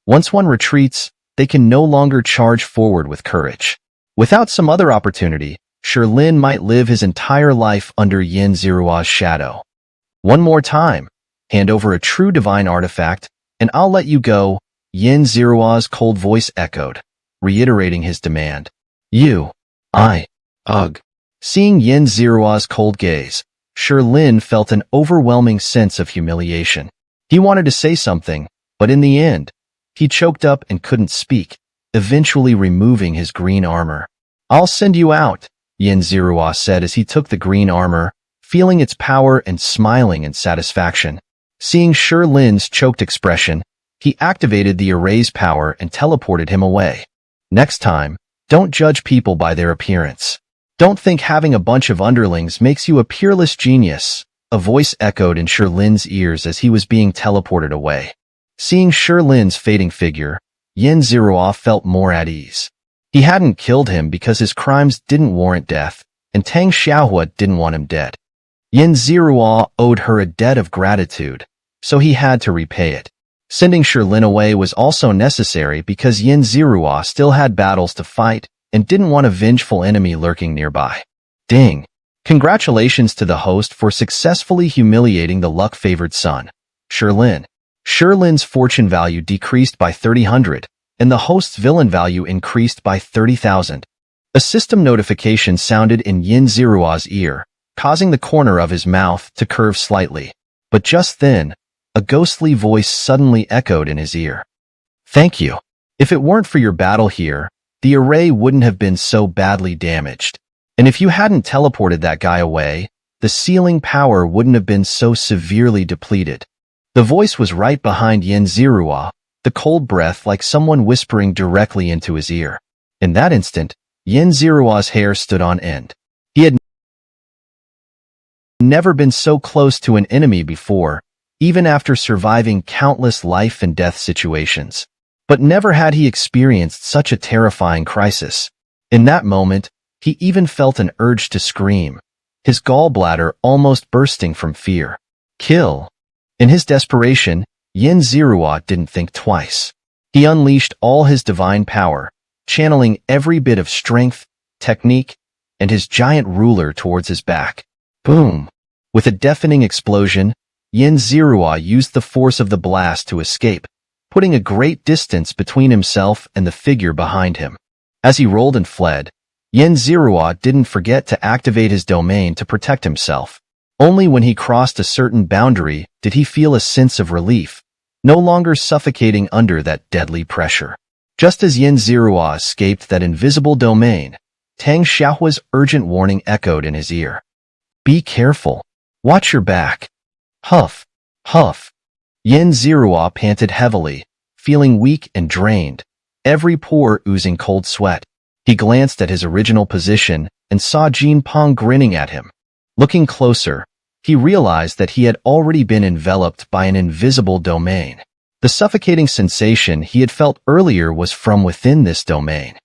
Once one retreats, they can no longer charge forward with courage. Without some other opportunity, Shilin might live his entire life under Yin Zerua's shadow. One more time, hand over a true divine artifact, and I'll let you go, Yin Zerua's cold voice echoed, reiterating his demand. You! Ugh! Seeing Yin Zerua's cold gaze, Shilin felt an overwhelming sense of humiliation. He wanted to say something, but in the end, he choked up and couldn't speak, eventually removing his green armor. "I'll send you out," Yin Zerua said as he took the green armor, feeling its power and smiling in satisfaction. Seeing Shilin's choked expression, he activated the array's power and teleported him away. Next time, don't judge people by their appearance. Don't think having a bunch of underlings makes you a peerless genius, a voice echoed in Shilin's ears as he was being teleported away. Seeing Shilin's fading figure, Yin Zerua felt more at ease. He hadn't killed him because his crimes didn't warrant death, and Tang Xiaohua didn't want him dead. Yin Zerua owed her a debt of gratitude, so he had to repay it. Sending Shilin away was also necessary because Yin Zerua still had battles to fight and didn't want a vengeful enemy lurking nearby. Ding! Congratulations to the host for successfully humiliating the luck-favored son, Shilin. Shilin's fortune value decreased by 300, and the host's villain value increased by 30,000. A system notification sounded in Yin Zirua's ear, causing the corner of his mouth to curve slightly. But just then, a ghostly voice suddenly echoed in his ear. "Thank you. If it weren't for your battle here, the array wouldn't have been so badly damaged. And if you hadn't teleported that guy away, the sealing power wouldn't have been so severely depleted." The voice was right behind Yin Zirua, the cold breath like someone whispering directly into his ear. In that instant, Yin Zirua's hair stood on end. He had never been so close to an enemy before, even after surviving countless life and death situations. But never had he experienced such a terrifying crisis. In that moment, he even felt an urge to scream, his gallbladder almost bursting from fear. Kill. In his desperation, Yin Zirua didn't think twice. He unleashed all his divine power, channeling every bit of strength, technique, and his giant ruler towards his back. Boom! With a deafening explosion, Yin Zirua used the force of the blast to escape, putting a great distance between himself and the figure behind him. As he rolled and fled, Yin Zirua didn't forget to activate his domain to protect himself. Only when he crossed a certain boundary did he feel a sense of relief, no longer suffocating under that deadly pressure. Just as Yin Zirua escaped that invisible domain, Tang Xiaohua's urgent warning echoed in his ear. "Be careful. Watch your back." Huff, huff. Yin Zirua panted heavily, feeling weak and drained, every pore oozing cold sweat. He glanced at his original position and saw Jin Peng grinning at him. Looking closer, he realized that he had already been enveloped by an invisible domain. The suffocating sensation he had felt earlier was from within this domain.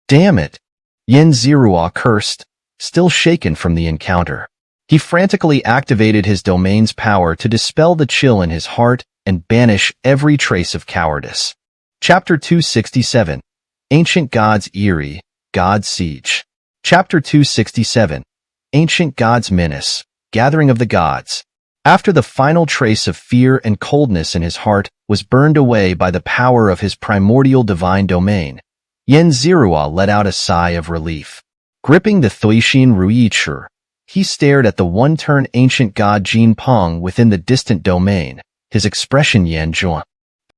Damn it! Yin Zirua cursed, still shaken from the encounter. He frantically activated his domain's power to dispel the chill in his heart and banish every trace of cowardice. Chapter 267. Ancient Gods Eerie, God's Siege. Chapter 267. Ancient Gods Menace, Gathering of the Gods. After the final trace of fear and coldness in his heart was burned away by the power of his primordial divine domain, Yin Zirua let out a sigh of relief. Gripping the Thuixin Ruichi, he stared at the one-turn ancient god Jin Peng within the distant domain, his expression Yan Zhuan.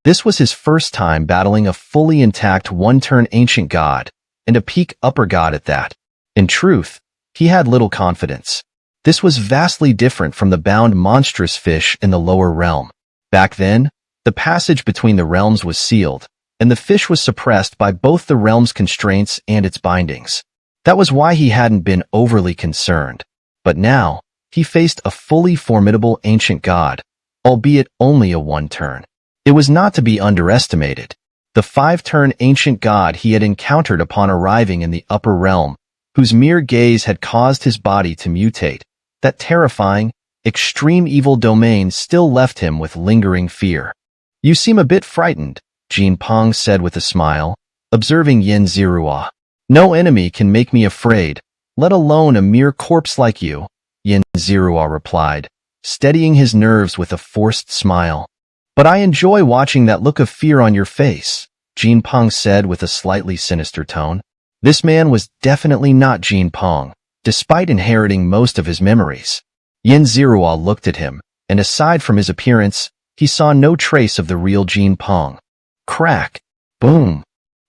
This was his first time battling a fully intact one-turn ancient god, and a peak upper god at that. In truth, he had little confidence. This was vastly different from the bound monstrous fish in the lower realm. Back then, the passage between the realms was sealed, and the fish was suppressed by both the realm's constraints and its bindings. That was why he hadn't been overly concerned. But now, he faced a fully formidable ancient god, albeit only a one-turn. It was not to be underestimated. The five-turn ancient god he had encountered upon arriving in the upper realm, whose mere gaze had caused his body to mutate, that terrifying, extreme evil domain still left him with lingering fear. "You seem a bit frightened," Jin Peng said with a smile, observing Yin Zirua. "No enemy can make me afraid, let alone a mere corpse like you," Yin Zirua replied, steadying his nerves with a forced smile. "But I enjoy watching that look of fear on your face," Jin Peng said with a slightly sinister tone. This man was definitely not Jin Peng, despite inheriting most of his memories. Yin Zirua looked at him, and aside from his appearance, he saw no trace of the real Jin Peng. Crack! Boom!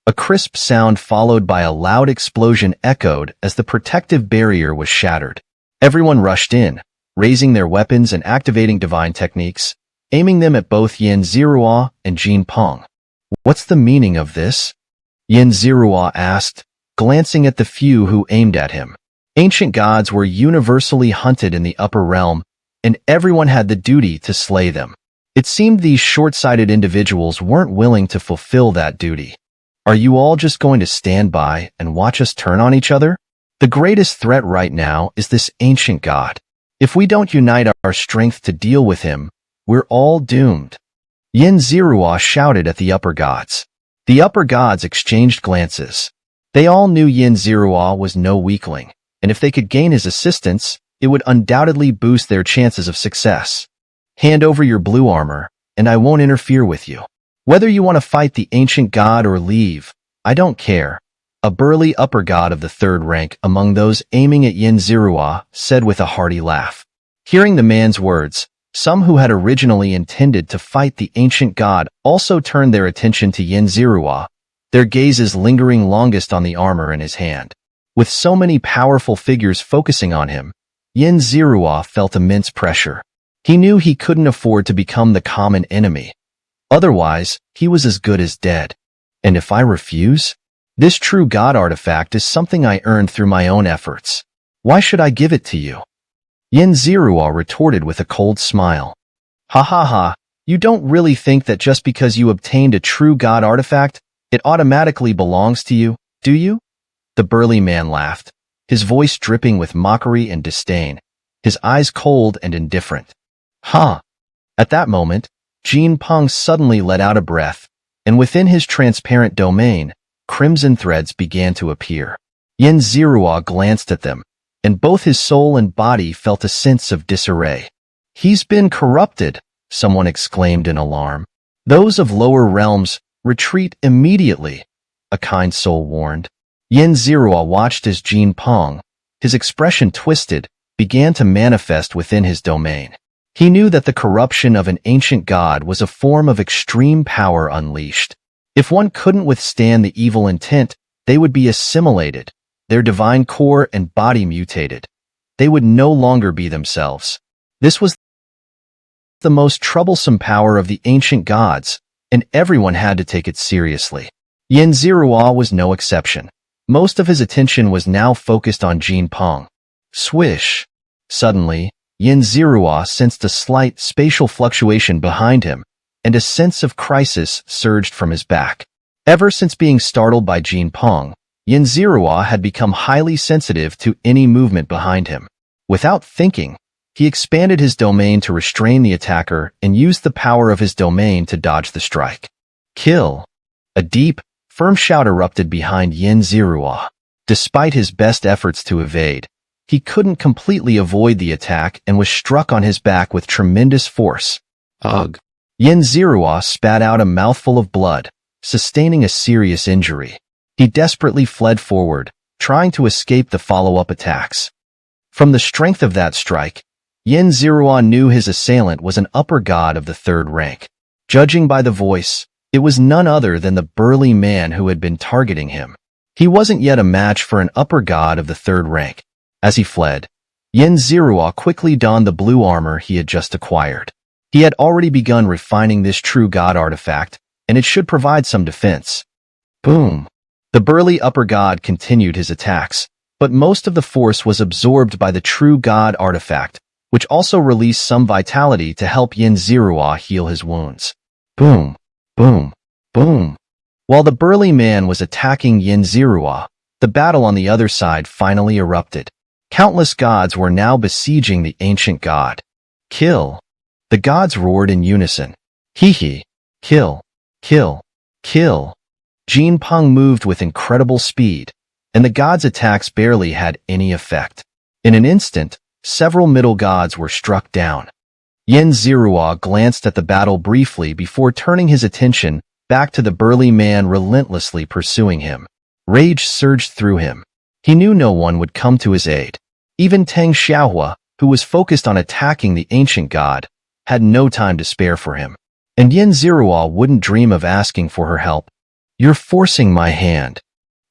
A crisp sound followed by a loud explosion echoed as the protective barrier was shattered. Everyone rushed in, raising their weapons and activating divine techniques, aiming them at both Yin Zirua and Jin Peng. "What's the meaning of this?" Yin Zirua asked, glancing at the few who aimed at him. Ancient gods were universally hunted in the upper realm, and everyone had the duty to slay them. It seemed these short-sighted individuals weren't willing to fulfill that duty. "Are you all just going to stand by and watch us turn on each other? The greatest threat right now is this ancient god. If we don't unite our strength to deal with him, we're all doomed." Yin Zirua shouted at the upper gods. The upper gods exchanged glances. They all knew Yin Zirua was no weakling, and if they could gain his assistance, it would undoubtedly boost their chances of success. "Hand over your blue armor, and I won't interfere with you. Whether you want to fight the ancient god or leave, I don't care," a burly upper god of the third rank among those aiming at Yin Zirua, said with a hearty laugh. Hearing the man's words, some who had originally intended to fight the ancient god also turned their attention to Yin Zirua, their gazes lingering longest on the armor in his hand. With so many powerful figures focusing on him, Yin Zirua felt immense pressure. He knew he couldn't afford to become the common enemy. Otherwise, he was as good as dead. And if I refuse? This true god artifact is something I earned through my own efforts. Why should I give it to you? Yin Zirua retorted with a cold smile. Ha ha ha, you don't really think that just because you obtained a true god artifact, it automatically belongs to you, do you? The burly man laughed, his voice dripping with mockery and disdain, his eyes cold and indifferent. Huh. At that moment, Jin Peng suddenly let out a breath, and within his transparent domain, crimson threads began to appear. Yin Zirua glanced at them, and both his soul and body felt a sense of disarray. He's been corrupted, someone exclaimed in alarm. Those of lower realms, retreat immediately, a kind soul warned. Yin Zirua watched as Jin Peng, his expression twisted, began to manifest within his domain. He knew that the corruption of an ancient god was a form of extreme power unleashed. If one couldn't withstand the evil intent, they would be assimilated, their divine core and body mutated. They would no longer be themselves. This was the most troublesome power of the ancient gods, and everyone had to take it seriously. Yin Zirua was no exception. Most of his attention was now focused on Jin Peng. Swish! Suddenly, Yin Zirua sensed a slight spatial fluctuation behind him, and a sense of crisis surged from his back. Ever since being startled by Jin Peng, Yin Zirua had become highly sensitive to any movement behind him. Without thinking, he expanded his domain to restrain the attacker and used the power of his domain to dodge the strike. Kill! A deep, firm shout erupted behind Yin Zirua. Despite his best efforts to evade, he couldn't completely avoid the attack and was struck on his back with tremendous force. Ugh! Yin Zirua spat out a mouthful of blood, sustaining a serious injury. He desperately fled forward, trying to escape the follow-up attacks. From the strength of that strike, Yin Zirua knew his assailant was an upper god of the third rank. Judging by the voice, it was none other than the burly man who had been targeting him. He wasn't yet a match for an upper god of the third rank. As he fled, Yin Zirua quickly donned the blue armor he had just acquired. He had already begun refining this true god artifact, and it should provide some defense. Boom! The burly upper god continued his attacks, but most of the force was absorbed by the true god artifact, which also released some vitality to help Yin Zirua heal his wounds. Boom! Boom! Boom! While the burly man was attacking Yin Zirua, the battle on the other side finally erupted. Countless gods were now besieging the ancient god. Kill! The gods roared in unison. Hee! Kill! Kill! Kill! Jin Peng moved with incredible speed, and the gods' attacks barely had any effect. In an instant, several middle gods were struck down. Yin Zirua glanced at the battle briefly before turning his attention back to the burly man relentlessly pursuing him. Rage surged through him. He knew no one would come to his aid. Even Tang Xiaohua, who was focused on attacking the ancient god, had no time to spare for him. And Yin Zirua wouldn't dream of asking for her help. You're forcing my hand.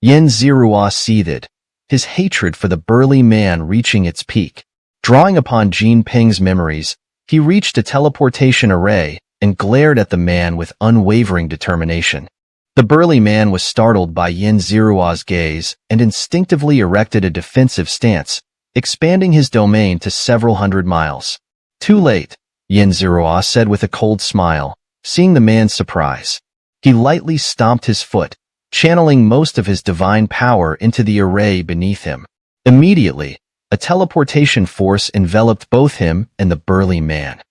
Yin Zirua seethed, his hatred for the burly man reaching its peak. Drawing upon Jin Peng's memories, he reached a teleportation array and glared at the man with unwavering determination. The burly man was startled by Yin Zirua's gaze and instinctively erected a defensive stance, expanding his domain to several hundred miles. Too late, Yin Zirua said with a cold smile, seeing the man's surprise. He lightly stomped his foot, channeling most of his divine power into the array beneath him. Immediately, a teleportation force enveloped both him and the burly man.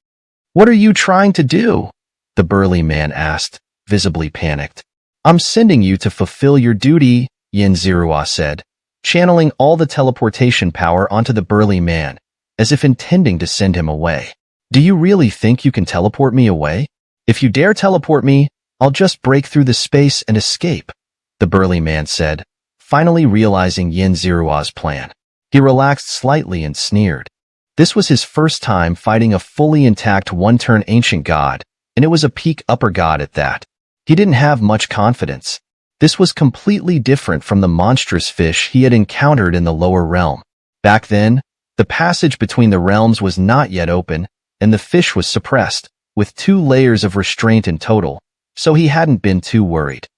What are you trying to do? The burly man asked, visibly panicked. I'm sending you to fulfill your duty, Yin Zirua said, channeling all the teleportation power onto the burly man, as if intending to send him away. Do you really think you can teleport me away? If you dare teleport me, I'll just break through the space and escape, the burly man said, finally realizing Yin Zirua's plan. He relaxed slightly and sneered. This was his first time fighting a fully intact one-turn ancient god, and it was a peak upper god at that. He didn't have much confidence. This was completely different from the monstrous fish he had encountered in the lower realm. Back then, the passage between the realms was not yet open, and the fish was suppressed, with 2 layers of restraint in total, so he hadn't been too worried.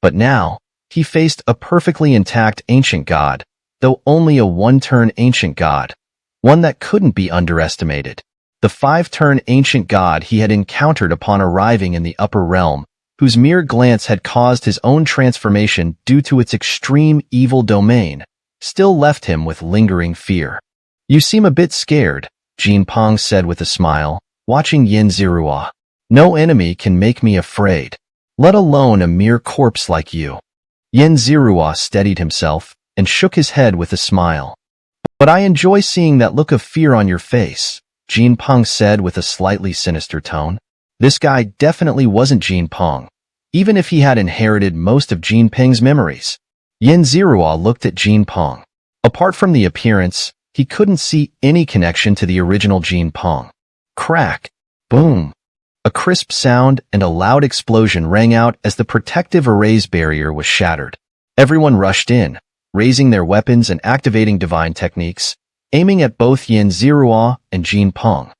But now, he faced a perfectly intact ancient god, though only a one-turn ancient god, one that couldn't be underestimated. The 5-turn ancient god he had encountered upon arriving in the upper realm, whose mere glance had caused his own transformation due to its extreme evil domain, still left him with lingering fear. "You seem a bit scared," Jinpeng said with a smile, watching Yin Zirua. "No enemy can make me afraid, let alone a mere corpse like you." Yin Zirua steadied himself and shook his head with a smile. "But I enjoy seeing that look of fear on your face," Jinpeng said with a slightly sinister tone. This guy definitely wasn't Jinpeng, even if he had inherited most of Jinpeng's memories. Yin Zirua looked at Jinpeng. Apart from the appearance, he couldn't see any connection to the original Jinpeng. Crack! Boom! A crisp sound and a loud explosion rang out as the protective erase barrier was shattered. Everyone rushed in, raising their weapons and activating divine techniques, aiming at both Yin Zirua and Jinpeng.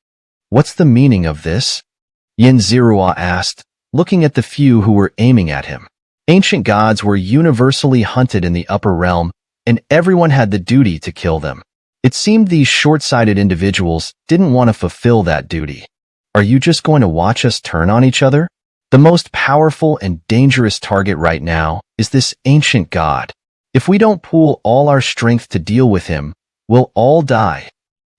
"What's the meaning of this?" Yin Zirua asked, looking at the few who were aiming at him. Ancient gods were universally hunted in the upper realm, and everyone had the duty to kill them. It seemed these short-sighted individuals didn't want to fulfill that duty. "Are you just going to watch us turn on each other? The most powerful and dangerous target right now is this ancient god. If we don't pool all our strength to deal with him, we'll all die,"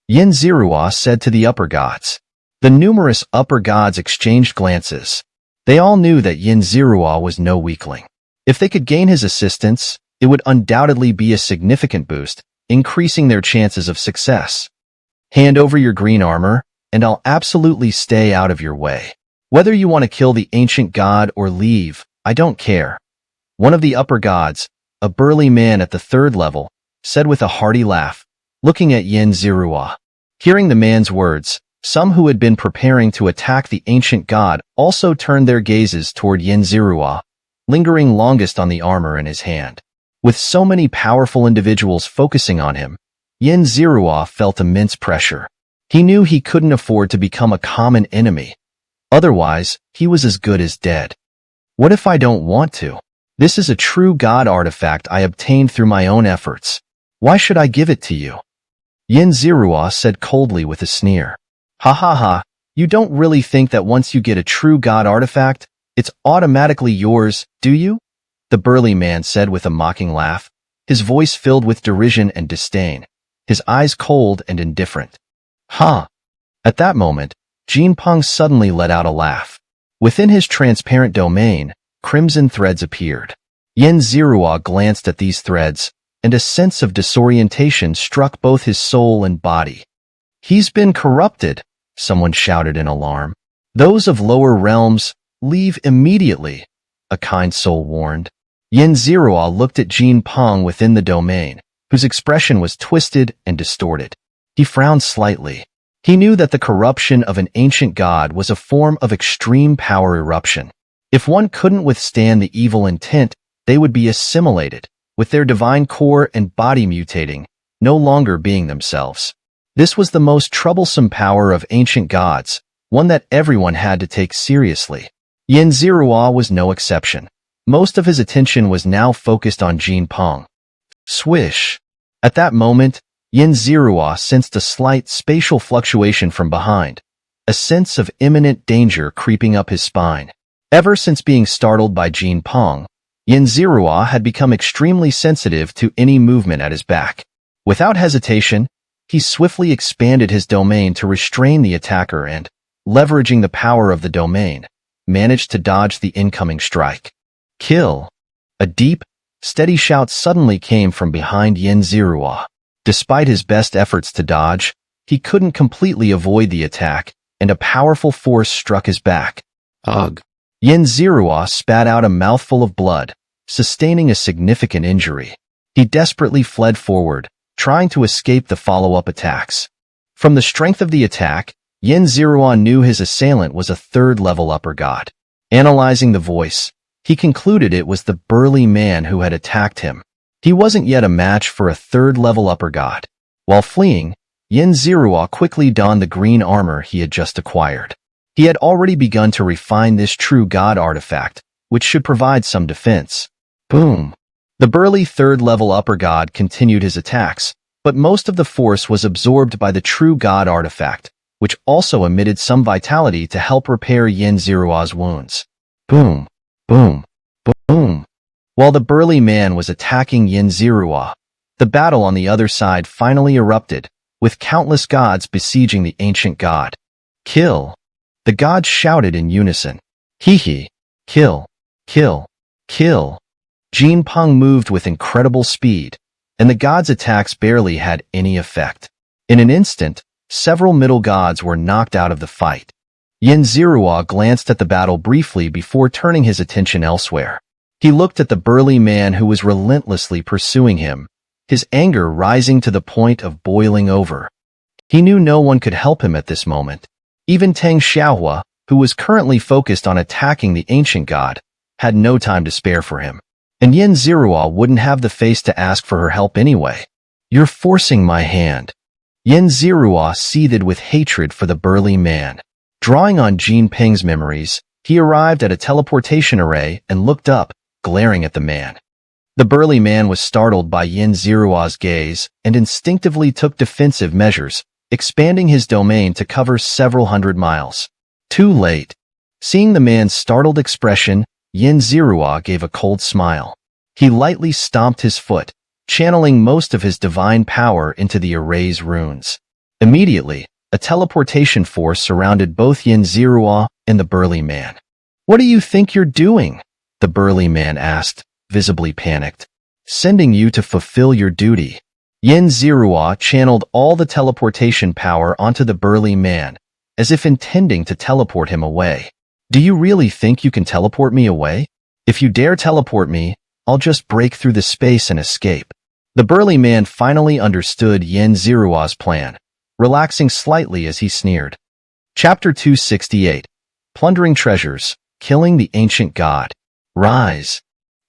Yin Zirua said to the upper gods. The numerous upper gods exchanged glances. They all knew that Yin Zirua was no weakling. If they could gain his assistance, it would undoubtedly be a significant boost, increasing their chances of success. "Hand over your green armor, and I'll absolutely stay out of your way. Whether you want to kill the ancient god or leave, I don't care," one of the upper gods, a burly man at the 3rd level, said with a hearty laugh, looking at Yin Zirua. Hearing the man's words, some who had been preparing to attack the ancient god also turned their gazes toward Yin Zirua, lingering longest on the armor in his hand. With so many powerful individuals focusing on him, Yin Zirua felt immense pressure. He knew he couldn't afford to become a common enemy. Otherwise, he was as good as dead. "What if I don't want to? This is a true god artifact I obtained through my own efforts. Why should I give it to you?" Yin Zirua said coldly with a sneer. "Ha ha ha, you don't really think that once you get a true god artifact, it's automatically yours, do you?" the burly man said with a mocking laugh, his voice filled with derision and disdain, his eyes cold and indifferent. "Huh." At that moment, Jinpeng suddenly let out a laugh. Within his transparent domain, crimson threads appeared. Yin Zirua glanced at these threads, and a sense of disorientation struck both his soul and body. "He's been corrupted," someone shouted in alarm. "Those of lower realms, leave immediately," a kind soul warned. Yin Zirua looked at Jinpeng within the domain, whose expression was twisted and distorted. He frowned slightly. He knew that the corruption of an ancient god was a form of extreme power eruption. If one couldn't withstand the evil intent, they would be assimilated, with their divine core and body mutating, no longer being themselves. This was the most troublesome power of ancient gods, one that everyone had to take seriously. Yin Zirua was no exception. Most of his attention was now focused on Jinpeng. Swish! At that moment, Yin Zirua sensed a slight spatial fluctuation from behind, a sense of imminent danger creeping up his spine. Ever since being startled by Jinpeng, Yin Zirua had become extremely sensitive to any movement at his back. Without hesitation, he swiftly expanded his domain to restrain the attacker and, leveraging the power of the domain, managed to dodge the incoming strike. "Kill!" A deep, steady shout suddenly came from behind Yin Zirua. Despite his best efforts to dodge, he couldn't completely avoid the attack, and a powerful force struck his back. Ugh! Yin Zirua spat out a mouthful of blood, sustaining a significant injury. He desperately fled forward, trying to escape the follow-up attacks. From the strength of the attack, Xianxia knew his assailant was a third-level upper god. Analyzing the voice, he concluded it was the burly man who had attacked him. He wasn't yet a match for a third-level upper god. While fleeing, Xianxia quickly donned the green armor he had just acquired. He had already begun to refine this true god artifact, which should provide some defense. Boom! The burly third-level upper god continued his attacks, but most of the force was absorbed by the true god artifact, which also emitted some vitality to help repair Xianxia's wounds. Boom! Boom! Boom! While the burly man was attacking Xianxia, the battle on the other side finally erupted, with countless gods besieging the ancient god. Kill! The gods shouted in unison. Hee! Kill! Kill! Kill! Jinpeng moved with incredible speed, and the gods' attacks barely had any effect. In an instant, several middle gods were knocked out of the fight. Xianxia glanced at the battle briefly before turning his attention elsewhere. He looked at the burly man who was relentlessly pursuing him, his anger rising to the point of boiling over. He knew no one could help him at this moment. Even Tang Xiaohua, who was currently focused on attacking the ancient god, had no time to spare for him. And Xianxia wouldn't have the face to ask for her help anyway. You're forcing my hand. Xianxia seethed with hatred for the burly man. Drawing on Jinpeng's memories, he arrived at a teleportation array and looked up, glaring at the man. The burly man was startled by Xianxia's gaze and instinctively took defensive measures, expanding his domain to cover several hundred miles. Too late. Seeing the man's startled expression, Xianxia gave a cold smile. He lightly stomped his foot, channeling most of his divine power into the array's runes. Immediately, a teleportation force surrounded both Xianxia and the burly man. What do you think you're doing? The burly man asked, visibly panicked. Sending you to fulfill your duty. Xianxia channeled all the teleportation power onto the burly man, as if intending to teleport him away. Do you really think you can teleport me away? If you dare teleport me, I'll just break through the space and escape. The burly man finally understood Xianxia's plan, relaxing slightly as he sneered. Chapter 268. Plundering Treasures, Killing the Ancient God. Rise.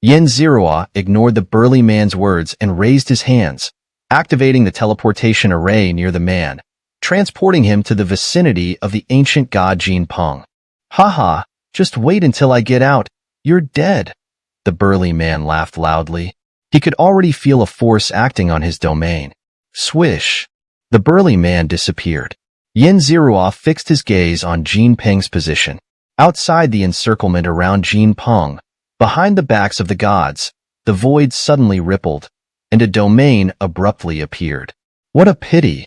Xianxia ignored the burly man's words and raised his hands, activating the teleportation array near the man, transporting him to the vicinity of the ancient god Jinpeng. Haha, just wait until I get out. You're dead. The burly man laughed loudly. He could already feel a force acting on his domain. Swish. The burly man disappeared. Xianxia fixed his gaze on Jinpeng's position. Outside the encirclement around Jinpeng, behind the backs of the gods, the void suddenly rippled, and a domain abruptly appeared. What a pity!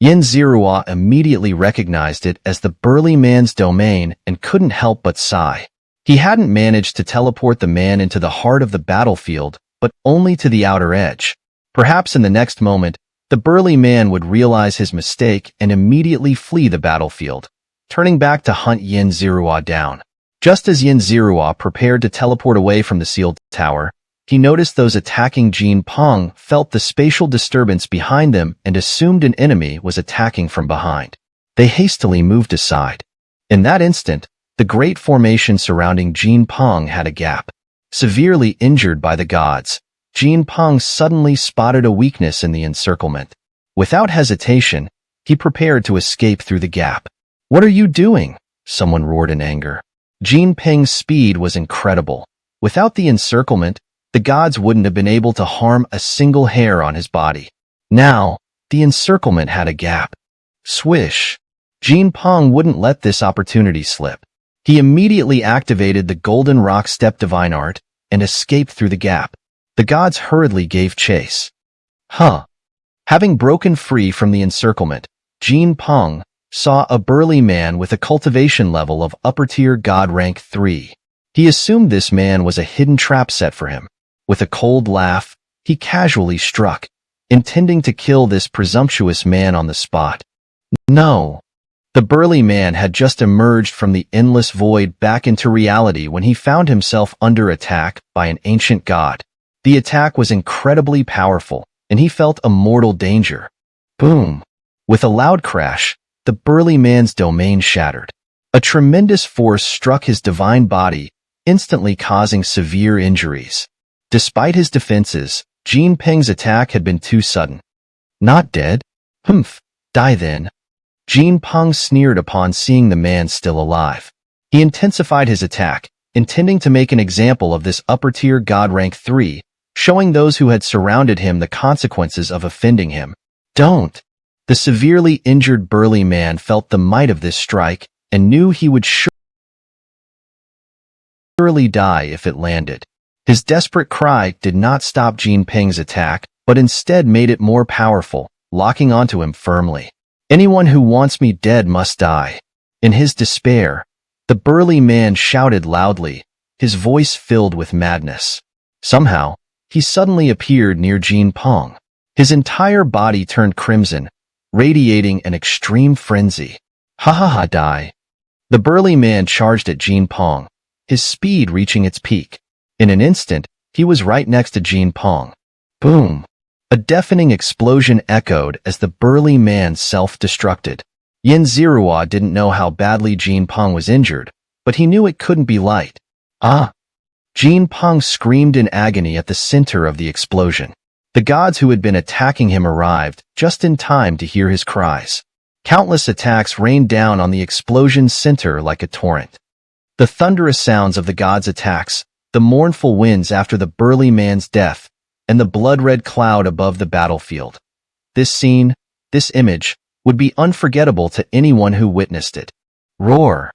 Xianxia immediately recognized it as the burly man's domain and couldn't help but sigh. He hadn't managed to teleport the man into the heart of the battlefield, but only to the outer edge. Perhaps in the next moment, the burly man would realize his mistake and immediately flee the battlefield, turning back to hunt Xianxia down. Just as Xianxia prepared to teleport away from the sealed tower, he noticed those attacking Jinpeng felt the spatial disturbance behind them and assumed an enemy was attacking from behind. They hastily moved aside. In that instant, the great formation surrounding Jinpeng had a gap. Severely injured by the gods, Jinpeng suddenly spotted a weakness in the encirclement. Without hesitation, he prepared to escape through the gap. What are you doing? Someone roared in anger. Jinpeng's speed was incredible. Without the encirclement, the gods wouldn't have been able to harm a single hair on his body. Now, the encirclement had a gap. Swish. Jinpeng wouldn't let this opportunity slip. He immediately activated the Golden Rock Step Divine Art and escaped through the gap. The gods hurriedly gave chase. Having broken free from the encirclement, Jinpeng saw a burly man with a cultivation level of upper-tier god rank 3. He assumed this man was a hidden trap set for him. With a cold laugh, he casually struck, intending to kill this presumptuous man on the spot. No. The burly man had just emerged from the endless void back into reality when he found himself under attack by an ancient god. The attack was incredibly powerful, and he felt a mortal danger. Boom! With a loud crash, the burly man's domain shattered. A tremendous force struck his divine body, instantly causing severe injuries. Despite his defenses, Jin Peng's attack had been too sudden. Not dead? Humph, die then. Jin Peng sneered upon seeing the man still alive. He intensified his attack, intending to make an example of this upper-tier god rank 3, showing those who had surrounded him the consequences of offending him. Don't! The severely injured burly man felt the might of this strike and knew he would surely die if it landed. His desperate cry did not stop Jin Peng's attack, but instead made it more powerful, locking onto him firmly. Anyone who wants me dead must die. In his despair, the burly man shouted loudly, his voice filled with madness. Somehow, he suddenly appeared near Jin Peng. His entire body turned crimson, radiating an extreme frenzy. Ha ha ha, die. The burly man charged at Jin Peng, his speed reaching its peak. In an instant, he was right next to Jin Peng. Boom! A deafening explosion echoed as the burly man self-destructed. Xianxia didn't know how badly Jin Peng was injured, but he knew it couldn't be light. Ah! Jin Peng screamed in agony at the center of the explosion. The gods who had been attacking him arrived just in time to hear his cries. Countless attacks rained down on the explosion's center like a torrent. The thunderous sounds of the gods' attacks, the mournful winds after the burly man's death, and the blood-red cloud above the battlefield. This scene, this image, would be unforgettable to anyone who witnessed it. Roar!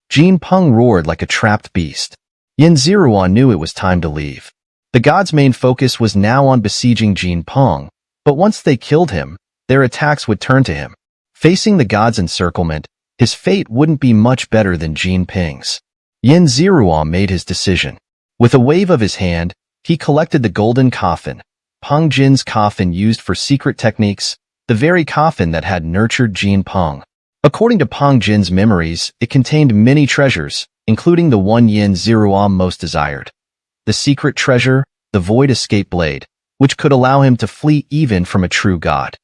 Jin Peng roared like a trapped beast. Xianxia knew it was time to leave. The gods' main focus was now on besieging Jin Peng, but once they killed him, their attacks would turn to him. Facing the gods' encirclement, his fate wouldn't be much better than Jin Peng's. Xianxia made his decision. With a wave of his hand, he collected the golden coffin, Peng Jin's coffin used for secret techniques, the very coffin that had nurtured Jin Peng. According to Peng Jin's memories, it contained many treasures, including the one Xianxia most desired. The secret treasure, the Void Escape Blade, which could allow him to flee even from a true god.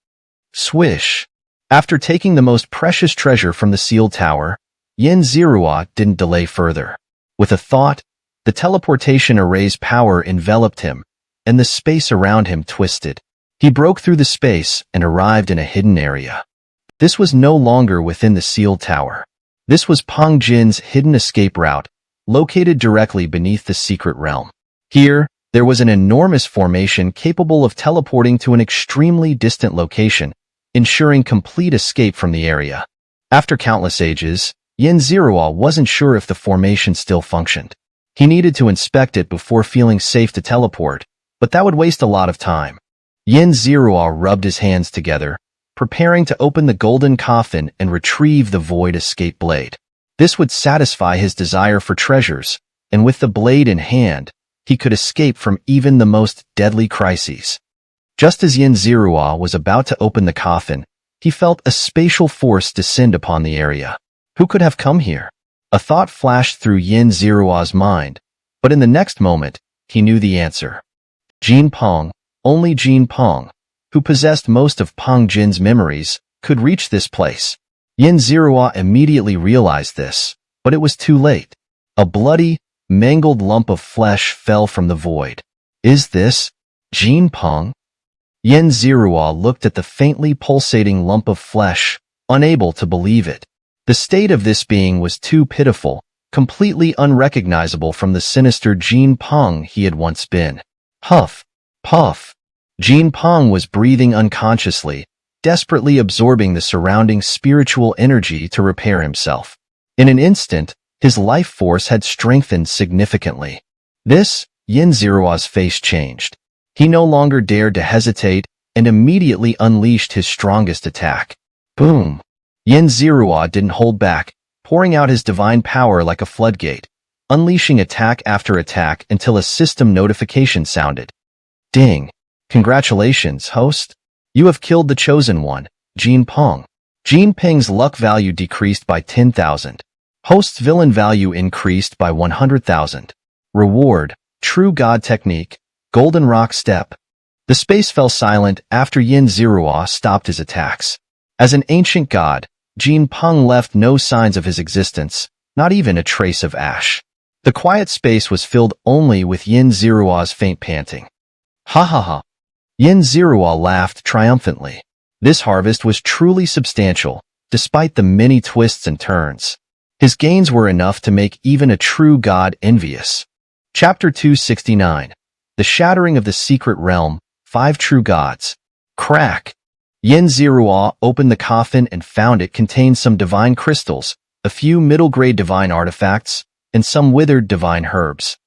Swish! After taking the most precious treasure from the sealed tower, Xianxia didn't delay further. With a thought, the teleportation array's power enveloped him, and the space around him twisted. He broke through the space and arrived in a hidden area. This was no longer within the sealed tower. This was Peng Jin's hidden escape route, located directly beneath the secret realm. Here, there was an enormous formation capable of teleporting to an extremely distant location, ensuring complete escape from the area. After countless ages, Xianxia wasn't sure if the formation still functioned. He needed to inspect it before feeling safe to teleport, but that would waste a lot of time. Xianxia rubbed his hands together, preparing to open the golden coffin and retrieve the Void Escape Blade. This would satisfy his desire for treasures, and with the blade in hand, he could escape from even the most deadly crises. Just as Xianxia was about to open the coffin, he felt a spatial force descend upon the area. Who could have come here? A thought flashed through Xianxia's mind, but in the next moment, he knew the answer. Jin Peng, only Jin Peng, who possessed most of Peng Jin's memories, could reach this place. Xianxia immediately realized this, but it was too late. A bloody, mangled lump of flesh fell from the void. Is this Jin Peng? Xianxia looked at the faintly pulsating lump of flesh, unable to believe it. The state of this being was too pitiful, completely unrecognizable from the sinister Jin Peng he had once been. Huff, puff. Jin Peng was breathing unconsciously, desperately absorbing the surrounding spiritual energy to repair himself. In an instant, his life force had strengthened significantly. Xianxia's face changed. He no longer dared to hesitate and immediately unleashed his strongest attack. Boom! Xianxia didn't hold back, pouring out his divine power like a floodgate, unleashing attack after attack until a system notification sounded. Ding! Congratulations, host! You have killed the chosen one, Jin Peng. Jin Peng's luck value decreased by 10,000. Host's villain value increased by 100,000. Reward, True God Technique, Golden Rock Step. The space fell silent after Yin Zirua stopped his attacks. As an ancient god, Jin Peng left no signs of his existence, not even a trace of ash. The quiet space was filled only with Yin Zirua's faint panting. Ha ha ha. Yin Zirua laughed triumphantly. This harvest was truly substantial, despite the many twists and turns. His gains were enough to make even a true god envious. Chapter 269. The Shattering of the Secret Realm, 5 True Gods. Crack. Yin Zirua opened the coffin and found it contained some divine crystals, a few middle-grade divine artifacts, and some withered divine herbs.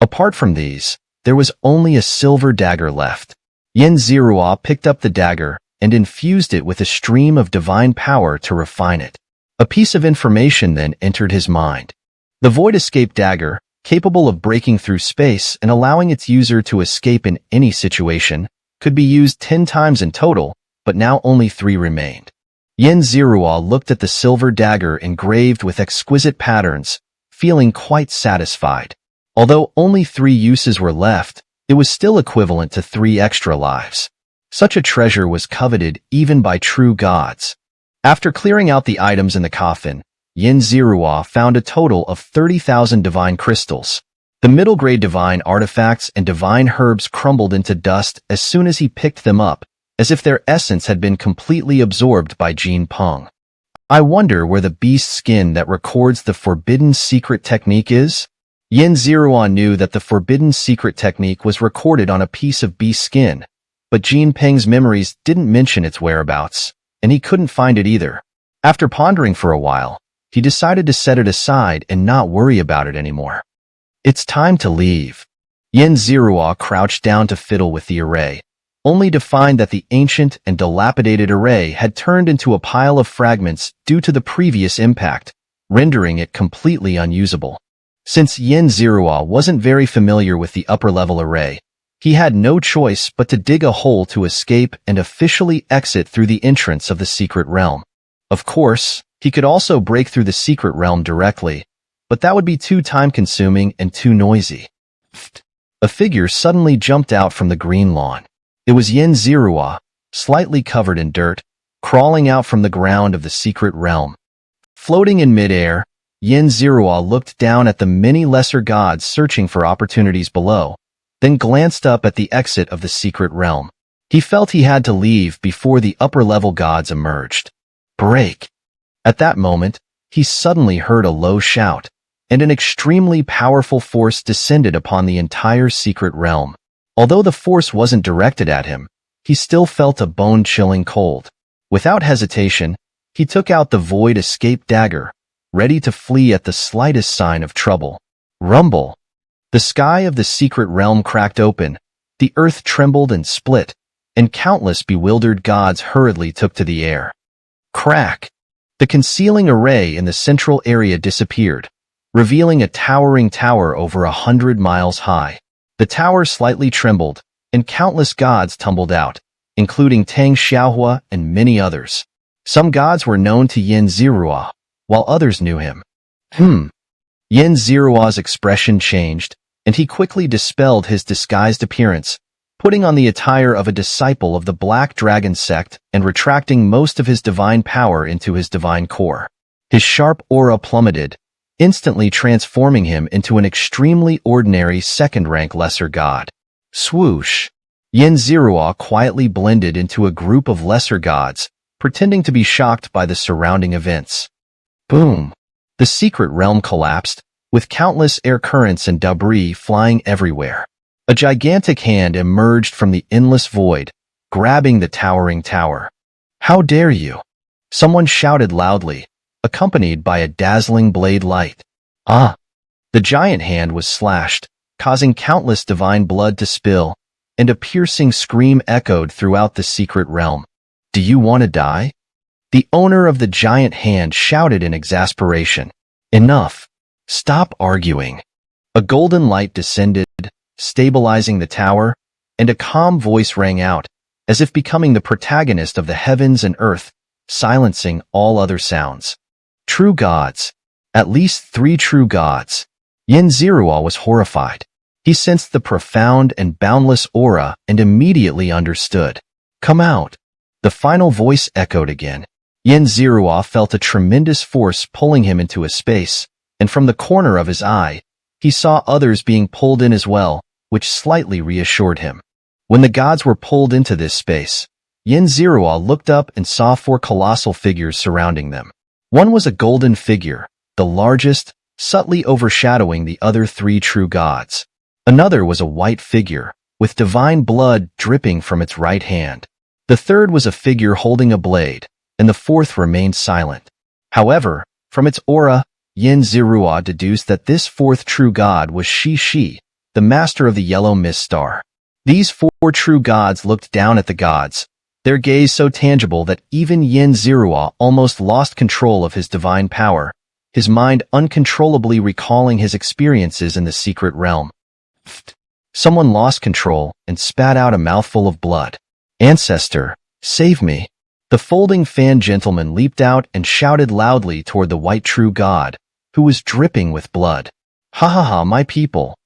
Apart from these, there was only a silver dagger left. Yin Zirua picked up the dagger and infused it with a stream of divine power to refine it. A piece of information then entered his mind. The Void Escape Dagger, capable of breaking through space and allowing its user to escape in any situation, could be used 10 times in total, but now only 3 remained. Yin Zirua looked at the silver dagger engraved with exquisite patterns, feeling quite satisfied. Although only 3 uses were left, it was still equivalent to 3 extra lives. Such a treasure was coveted even by true gods. After clearing out the items in the coffin, Yin Zirua found a total of 30,000 divine crystals. The middle-grade divine artifacts and divine herbs crumbled into dust as soon as he picked them up, as if their essence had been completely absorbed by Jin Peng. I wonder where the beast skin that records the forbidden secret technique is? Yin Zirua knew that the forbidden secret technique was recorded on a piece of beast skin, but Jin Peng's memories didn't mention its whereabouts, and he couldn't find it either. After pondering for a while, he decided to set it aside and not worry about it anymore. It's time to leave. Yin Zirua crouched down to fiddle with the array, only to find that the ancient and dilapidated array had turned into a pile of fragments due to the previous impact, rendering it completely unusable. Since Yin Zirua wasn't very familiar with the upper-level array, he had no choice but to dig a hole to escape and officially exit through the entrance of the secret realm. Of course, he could also break through the secret realm directly, but that would be too time-consuming and too noisy. A figure suddenly jumped out from the green lawn. It was Yin Zirua, slightly covered in dirt, crawling out from the ground of the secret realm. Floating in midair, Yin Zirua looked down at the many lesser gods searching for opportunities below, then glanced up at the exit of the secret realm. He felt he had to leave before the upper-level gods emerged. Break! At that moment, he suddenly heard a low shout, and an extremely powerful force descended upon the entire secret realm. Although the force wasn't directed at him, he still felt a bone-chilling cold. Without hesitation, he took out the Void Escape Dagger, ready to flee at the slightest sign of trouble. Rumble! The sky of the secret realm cracked open, the earth trembled and split, and countless bewildered gods hurriedly took to the air. Crack! The concealing array in the central area disappeared, revealing a towering tower over 100 miles high. The tower slightly trembled, and countless gods tumbled out, including Tang Xiaohua and many others. Some gods were known to Yin Zirua, while others knew him. Yin Zirua's expression changed, and he quickly dispelled his disguised appearance, putting on the attire of a disciple of the Black Dragon sect and retracting most of his divine power into his divine core. His sharp aura plummeted, instantly transforming him into an extremely ordinary second-rank lesser god. Swoosh! Yin Zirua quietly blended into a group of lesser gods, pretending to be shocked by the surrounding events. Boom! The secret realm collapsed, with countless air currents and debris flying everywhere. A gigantic hand emerged from the endless void, grabbing the towering tower. How dare you! Someone shouted loudly, accompanied by a dazzling blade light. Ah! The giant hand was slashed, causing countless divine blood to spill, and a piercing scream echoed throughout the secret realm. Do you want to die? The owner of the giant hand shouted in exasperation. Enough! Stop arguing. A golden light descended, stabilizing the tower, and a calm voice rang out, as if becoming the protagonist of the heavens and earth, silencing all other sounds. True gods. At least 3 true gods. Yin Zirua was horrified. He sensed the profound and boundless aura and immediately understood. Come out. The final voice echoed again. Xianxia felt a tremendous force pulling him into a space, and from the corner of his eye, he saw others being pulled in as well, which slightly reassured him. When the gods were pulled into this space, Xianxia looked up and saw 4 colossal figures surrounding them. One was a golden figure, the largest, subtly overshadowing the other 3 true gods. Another was a white figure, with divine blood dripping from its right hand. The third was a figure holding a blade, and the fourth remained silent. However, from its aura, Xianxia deduced that this 4th true god was Shi, the master of the yellow mist star. These 4 true gods looked down at the gods, their gaze so tangible that even Xianxia almost lost control of his divine power, his mind uncontrollably recalling his experiences in the secret realm. Someone lost control and spat out a mouthful of blood. Ancestor, save me. The folding fan gentleman leaped out and shouted loudly toward the white true god, who was dripping with blood. Ha ha ha, my people.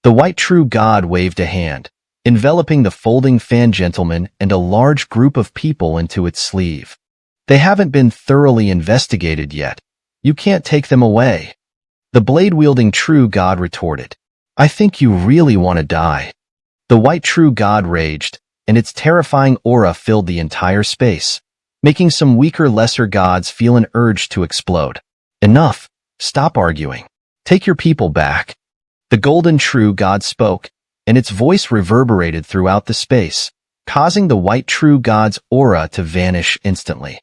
The white true god waved a hand, enveloping the folding fan gentleman and a large group of people into its sleeve. They haven't been thoroughly investigated yet. You can't take them away. The blade-wielding true god retorted. I think you really want to die. The white true god raged, and its terrifying aura filled the entire space, making some weaker lesser gods feel an urge to explode. Enough. Stop arguing. Take your people back. The golden true god spoke, and its voice reverberated throughout the space, causing the white true god's aura to vanish instantly.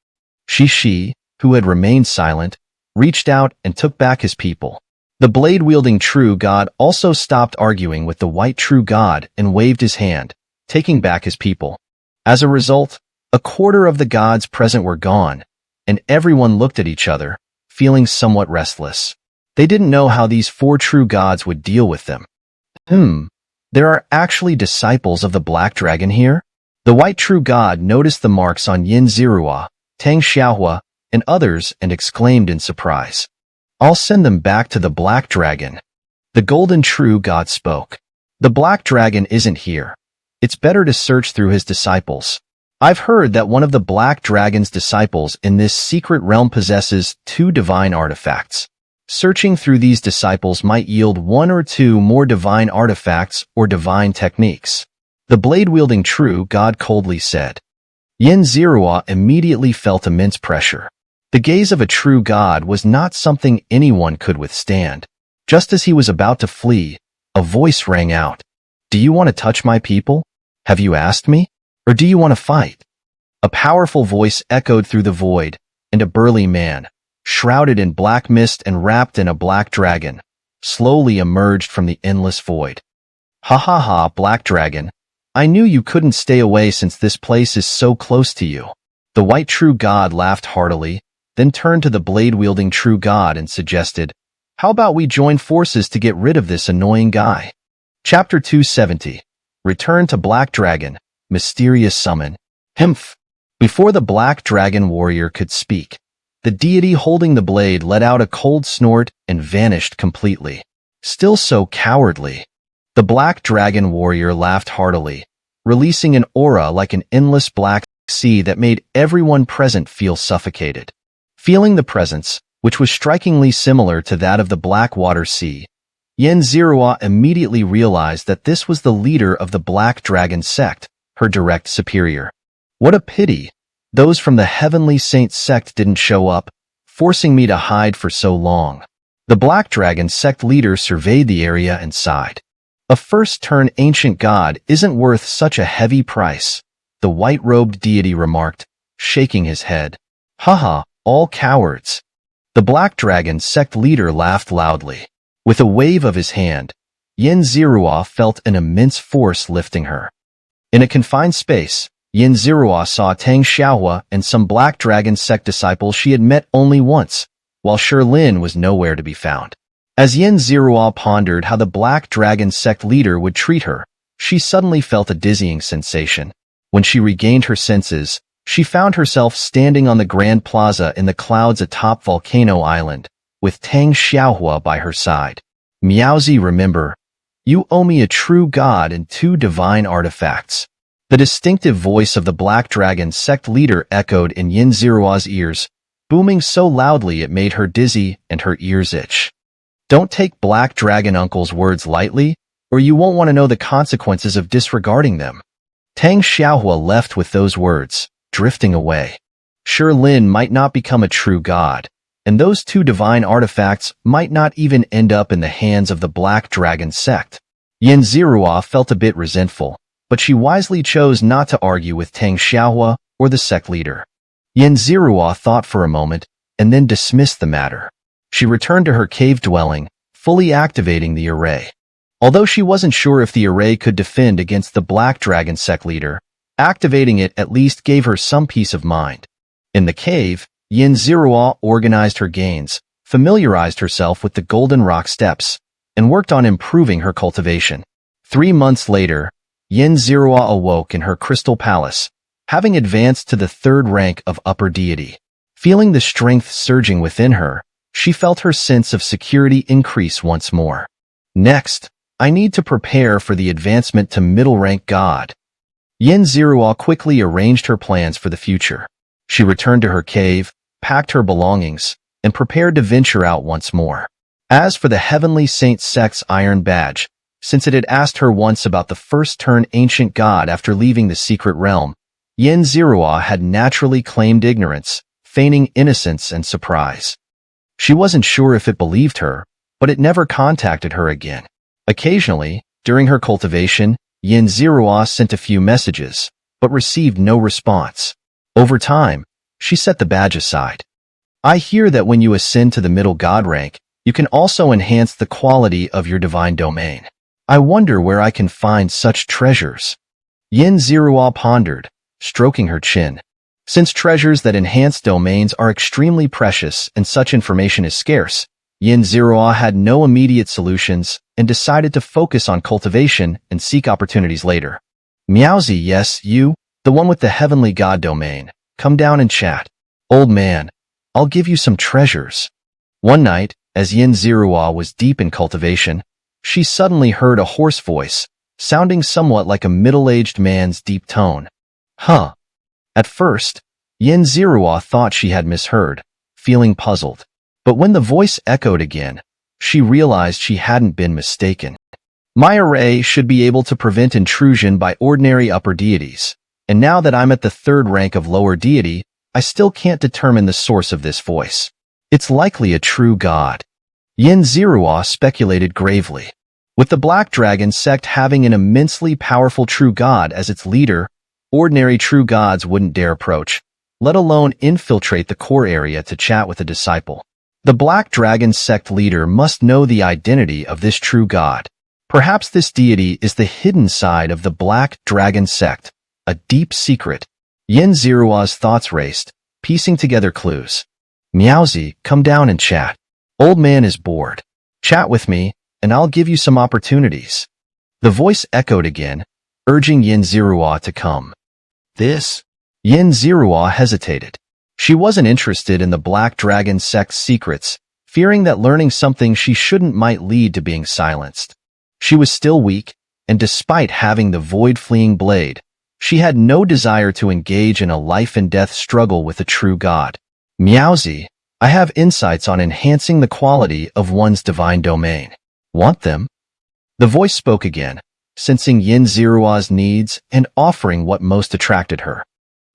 Shi, who had remained silent, reached out and took back his people. The blade-wielding true god also stopped arguing with the white true god and waved his hand, taking back his people. As a result, a quarter of the gods present were gone, and everyone looked at each other, feeling somewhat restless. They didn't know how these 4 true gods would deal with them. There are actually disciples of the Black Dragon here? The white true god noticed the marks on Xianxia, Xianxia, and others and exclaimed in surprise. I'll send them back to the Black Dragon. The golden true god spoke. The Black Dragon isn't here. It's better to search through his disciples. I've heard that one of the Black Dragon's disciples in this secret realm possesses 2 divine artifacts. Searching through these disciples might yield 1 or 2 more divine artifacts or divine techniques. The blade-wielding true god coldly said. Xianxia immediately felt immense pressure. The gaze of a true god was not something anyone could withstand. Just as he was about to flee, a voice rang out. Do you want to touch my people? Have you asked me? Or do you want to fight? A powerful voice echoed through the void, and a burly man, shrouded in black mist and wrapped in a black dragon, slowly emerged from the endless void. Ha ha ha, Black Dragon. I knew you couldn't stay away since this place is so close to you. The white true god laughed heartily, then turned to the blade-wielding true god and suggested, how about we join forces to get rid of this annoying guy? Chapter 270. Return to Black Dragon, Mysterious Summon. Before the Black Dragon warrior could speak, the deity holding the blade let out a cold snort and vanished completely. Still so cowardly. The Black Dragon warrior laughed heartily, releasing an aura like an endless black sea that made everyone present feel suffocated. Feeling the presence, which was strikingly similar to that of the Blackwater Sea, Xianxia immediately realized that this was the leader of the Black Dragon sect, her direct superior. What a pity! Those from the Heavenly Saint sect didn't show up, forcing me to hide for so long. The Black Dragon sect leader surveyed the area and sighed. A first-turn ancient god isn't worth such a heavy price, the white-robed deity remarked, shaking his head. Haha, all cowards. The Black Dragon sect leader laughed loudly. With a wave of his hand, Xianxia felt an immense force lifting her. In a confined space, Xianxia saw Xianxia and some Black Dragon sect disciples she had met only once, while Sherlin was nowhere to be found. As Xianxia pondered how the Black Dragon sect leader would treat her, she suddenly felt a dizzying sensation. When she regained her senses, she found herself standing on the Grand Plaza in the clouds atop Volcano Island, with Xianxia by her side. Meowsy, remember? You owe me a true god and 2 divine artifacts. The distinctive voice of the Black Dragon sect leader echoed in Yin Zerua's ears, booming so loudly it made her dizzy and her ears itch. Don't take Black Dragon Uncle's words lightly, or you won't want to know the consequences of disregarding them. Tang Xiaohua left with those words, drifting away. Shi Lin might not become a true god, and those 2 divine artifacts might not even end up in the hands of the Black Dragon sect. Yin Zerua felt a bit resentful, but she wisely chose not to argue with Tang Xiaohua or the sect leader. Yin Zerua thought for a moment and then dismissed the matter. She returned to her cave dwelling, fully activating the array. Although she wasn't sure if the array could defend against the Black Dragon sect leader, activating it at least gave her some peace of mind. In the cave, Yin Zerua organized her gains, familiarized herself with the Golden Rock steps, and worked on improving her cultivation. 3 months later, Yin Zerua awoke in her crystal palace, having advanced to the 3rd rank of upper deity. Feeling the strength surging within her, she felt her sense of security increase once more. Next, I need to prepare for the advancement to middle rank god. Yin Zerua quickly arranged her plans for the future. She returned to her cave, packed her belongings, and prepared to venture out once more. As for the Heavenly Saint Sect's iron badge, since it had asked her once about the first turn ancient god after leaving the secret realm, Yin Zerua had naturally claimed ignorance, feigning innocence and surprise. She wasn't sure if it believed her, but it never contacted her again. Occasionally, during her cultivation, Yin Zerua sent a few messages, but received no response. Over time, she set the badge aside. I hear that when you ascend to the middle god rank, you can also enhance the quality of your divine domain. I wonder where I can find such treasures. Yin Zerua pondered, stroking her chin. Since treasures that enhance domains are extremely precious and such information is scarce, Yin Zerua had no immediate solutions and decided to focus on cultivation and seek opportunities later. Miaozi, yes, you, the one with the heavenly god domain, come down and chat. Old man, I'll give you some treasures. One night, as Yin Zerua was deep in cultivation, she suddenly heard a hoarse voice, sounding somewhat like a middle-aged man's deep tone. Huh. At first, Yin Zerua thought she had misheard, feeling puzzled. But when the voice echoed again, she realized she hadn't been mistaken. My array should be able to prevent intrusion by ordinary upper deities, and now that I'm at the 3rd rank of lower deity, I still can't determine the source of this voice. It's likely a true god. Yin Zerua speculated gravely. With the Black Dragon sect having an immensely powerful true god as its leader, ordinary true gods wouldn't dare approach, let alone infiltrate the core area to chat with a disciple. The Black Dragon sect leader must know the identity of this true god. Perhaps this deity is the hidden side of the Black Dragon sect, a deep secret. Yin Zerua's thoughts raced, piecing together clues. Miaozi, come down and chat. Old man is bored. Chat with me, and I'll give you some opportunities. The voice echoed again, urging Yin Zerua to come. This? Yin Zerua hesitated. She wasn't interested in the Black Dragon sect's secrets, fearing that learning something she shouldn't might lead to being silenced. She was still weak, and despite having the void-fleeing blade, she had no desire to engage in a life-and-death struggle with a true god. Miaozi, I have insights on enhancing the quality of one's divine domain. Want them? The voice spoke again, sensing Yin Zerua's needs and offering what most attracted her.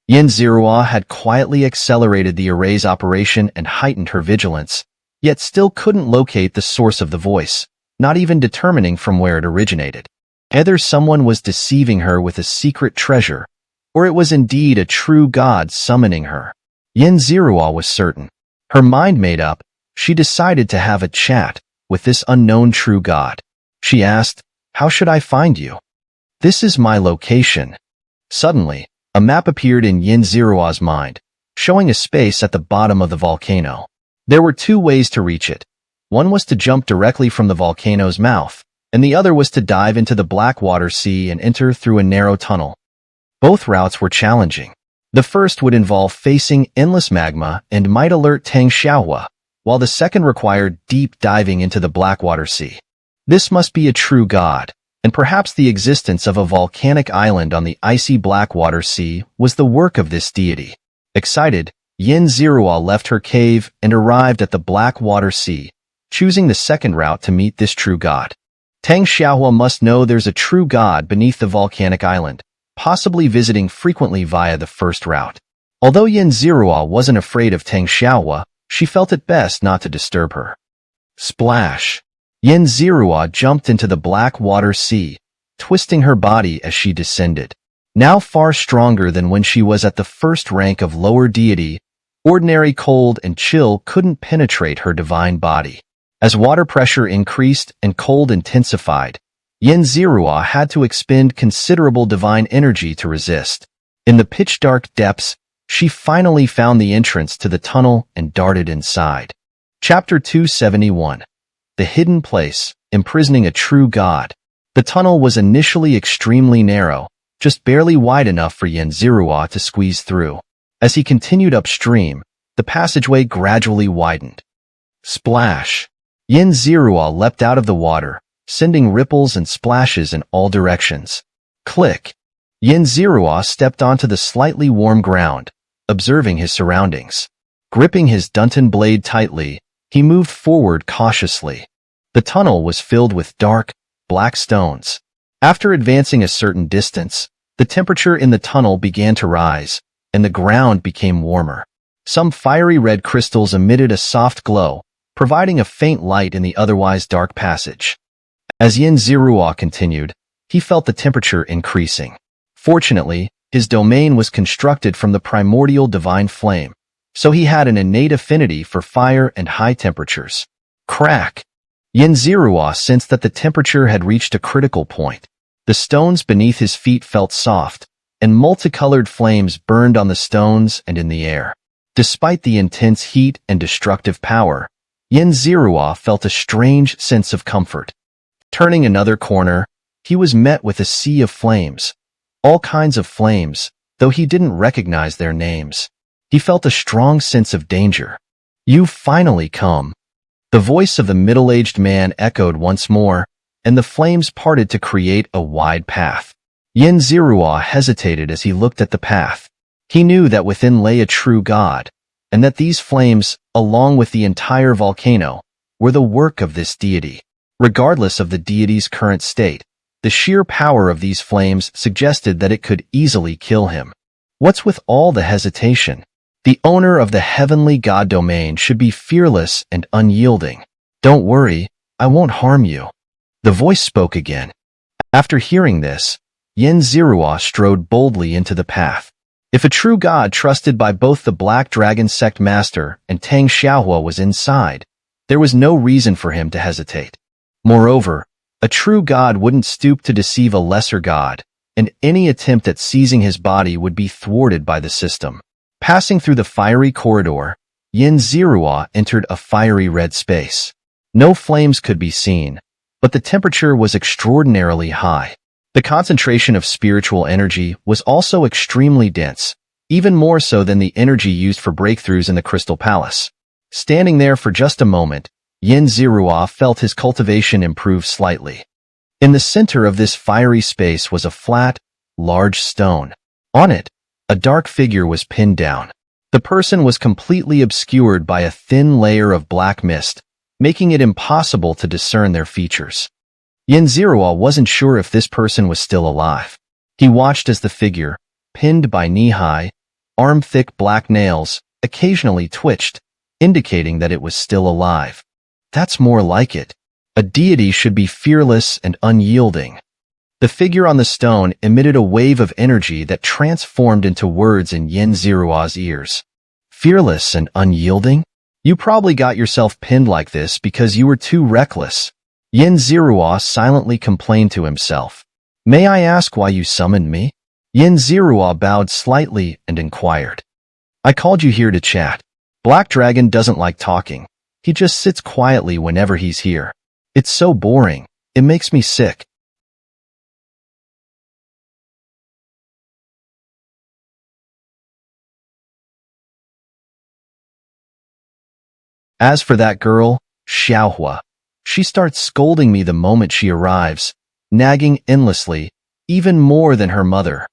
Yin Zerua had quietly accelerated the array's operation and heightened her vigilance, yet still couldn't locate the source of the voice, not even determining from where it originated. Either someone was deceiving her with a secret treasure, or it was indeed a true god summoning her. Yin Zerua was certain. Her mind made up, she decided to have a chat with this unknown true god. She asked, "How should I find you?" "This is my location." Suddenly, a map appeared in Yin Zerua's mind, showing a space at the bottom of the volcano. There were 2 ways to reach it. One was to jump directly from the volcano's mouth, and the other was to dive into the Blackwater Sea and enter through a narrow tunnel. Both routes were challenging. The first would involve facing endless magma and might alert Tang Xiaohua, while the second required deep diving into the Blackwater Sea. This must be a true god, and perhaps the existence of a volcanic island on the icy Blackwater Sea was the work of this deity. Excited, Yin Zirua left her cave and arrived at the Blackwater Sea, choosing the second route to meet this true god. Tang Xiahua must know there's a true god beneath the volcanic island, possibly visiting frequently via the first route. Although Yin Zirua wasn't afraid of Tang Xiahua, she felt it best not to disturb her. Splash! Yin Zirua jumped into the Blackwater Sea, twisting her body as she descended. Now far stronger than when she was at the first rank of lower deity, ordinary cold and chill couldn't penetrate her divine body. As water pressure increased and cold intensified, Yin Zirua had to expend considerable divine energy to resist. In the pitch-dark depths, she finally found the entrance to the tunnel and darted inside. Chapter 271. The Hidden Place, Imprisoning a True God. The tunnel was initially extremely narrow, just barely wide enough for Yin Zirua to squeeze through. As he continued upstream, the passageway gradually widened. Splash! Yin Zirua leapt out of the water, sending ripples and splashes in all directions. Click! Yin Zirua stepped onto the slightly warm ground, observing his surroundings. Gripping his Dunton blade tightly, he moved forward cautiously. The tunnel was filled with dark, black stones. After advancing a certain distance, the temperature in the tunnel began to rise, and the ground became warmer. Some fiery red crystals emitted a soft glow, providing a faint light in the otherwise dark passage. As Yin Zirua continued, he felt the temperature increasing. Fortunately, his domain was constructed from the primordial divine flame, so he had an innate affinity for fire and high temperatures. Crack! Yin Zirua sensed that the temperature had reached a critical point. The stones beneath his feet felt soft, and multicolored flames burned on the stones and in the air. Despite the intense heat and destructive power, Yin Zirua felt a strange sense of comfort. Turning another corner, he was met with a sea of flames. All kinds of flames, though he didn't recognize their names. He felt a strong sense of danger. "You've finally come." The voice of the middle-aged man echoed once more, and the flames parted to create a wide path. Yin Zirua hesitated as he looked at the path. He knew that within lay a true god, and that these flames, along with the entire volcano, were the work of this deity. Regardless of the deity's current state, the sheer power of these flames suggested that it could easily kill him. What's with all the hesitation? The owner of the heavenly god domain should be fearless and unyielding. "Don't worry, I won't harm you." The voice spoke again. After hearing this, Yin Zirua strode boldly into the path. If a true god trusted by both the Black Dragon Sect Master and Tang Xiahua was inside, there was no reason for him to hesitate. Moreover, a true god wouldn't stoop to deceive a lesser god, and any attempt at seizing his body would be thwarted by the system. Passing through the fiery corridor, Yin Zirua entered a fiery red space. No flames could be seen, but the temperature was extraordinarily high. The concentration of spiritual energy was also extremely dense, even more so than the energy used for breakthroughs in the Crystal Palace. Standing there for just a moment, Yin Zirua felt his cultivation improve slightly. In the center of this fiery space was a flat, large stone. On it, a dark figure was pinned down. The person was completely obscured by a thin layer of black mist, making it impossible to discern their features. Yin Zirua wasn't sure if this person was still alive. He watched as the figure, pinned by knee-high, arm-thick black nails, occasionally twitched, indicating that it was still alive. That's more like it. A deity should be fearless and unyielding. The figure on the stone emitted a wave of energy that transformed into words in Yin Zirua's ears. Fearless and unyielding? You probably got yourself pinned like this because you were too reckless. Yin Zirua silently complained to himself. May I ask why you summoned me? Yin Zirua bowed slightly and inquired. I called you here to chat. Black Dragon doesn't like talking. He just sits quietly whenever he's here. It's so boring. It makes me sick. As for that girl, Xiaohua, She starts scolding me the moment she arrives, nagging endlessly, even more than her mother.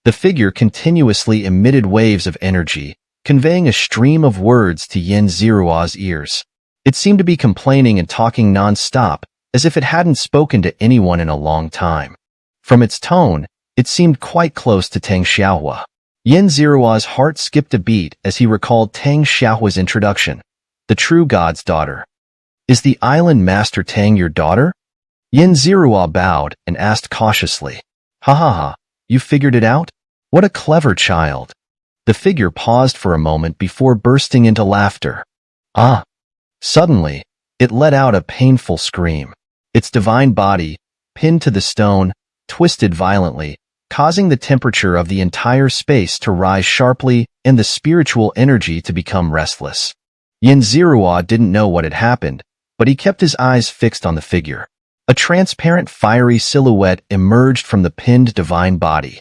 The figure continuously emitted waves of energy, conveying a stream of words to Yin Zirua's ears. It seemed to be complaining and talking non-stop, as if it hadn't spoken to anyone in a long time. From its tone, it seemed quite close to Tang Xiaohua. Yin Zirua's heart skipped a beat as he recalled Tang Xiaohua's introduction. The true god's daughter. Is the island master Tang your daughter? Yin Zirua bowed and asked cautiously. Ha ha ha, you figured it out? What a clever child. The figure paused for a moment before bursting into laughter. Ah! Suddenly, it let out a painful scream. Its divine body, pinned to the stone, twisted violently, causing the temperature of the entire space to rise sharply and the spiritual energy to become restless. Yin Zirua didn't know what had happened, but he kept his eyes fixed on the figure. A transparent fiery silhouette emerged from the pinned divine body.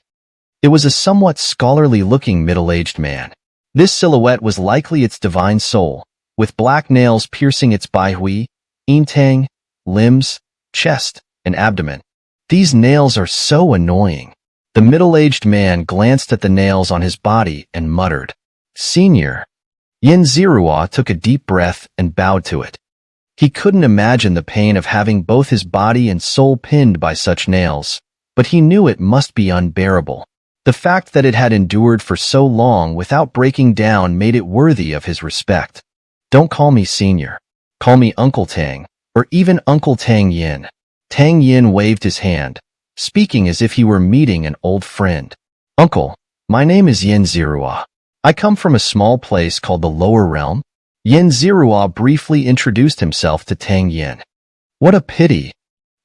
It was a somewhat scholarly-looking middle-aged man. This silhouette was likely its divine soul, with black nails piercing its baihui, intang, limbs, chest, and abdomen. These nails are so annoying. The middle-aged man glanced at the nails on his body and muttered, "Senior." Yin Zirua took a deep breath and bowed to it. He couldn't imagine the pain of having both his body and soul pinned by such nails, but he knew it must be unbearable. The fact that it had endured for so long without breaking down made it worthy of his respect. Don't call me Senior. Call me Uncle Tang, or even Uncle Tang Yin. Tang Yin waved his hand, speaking as if he were meeting an old friend. Uncle, my name is Yin Zirua. I come from a small place called the Lower Realm. Yin Zirua briefly introduced himself to Tang Yin. What a pity.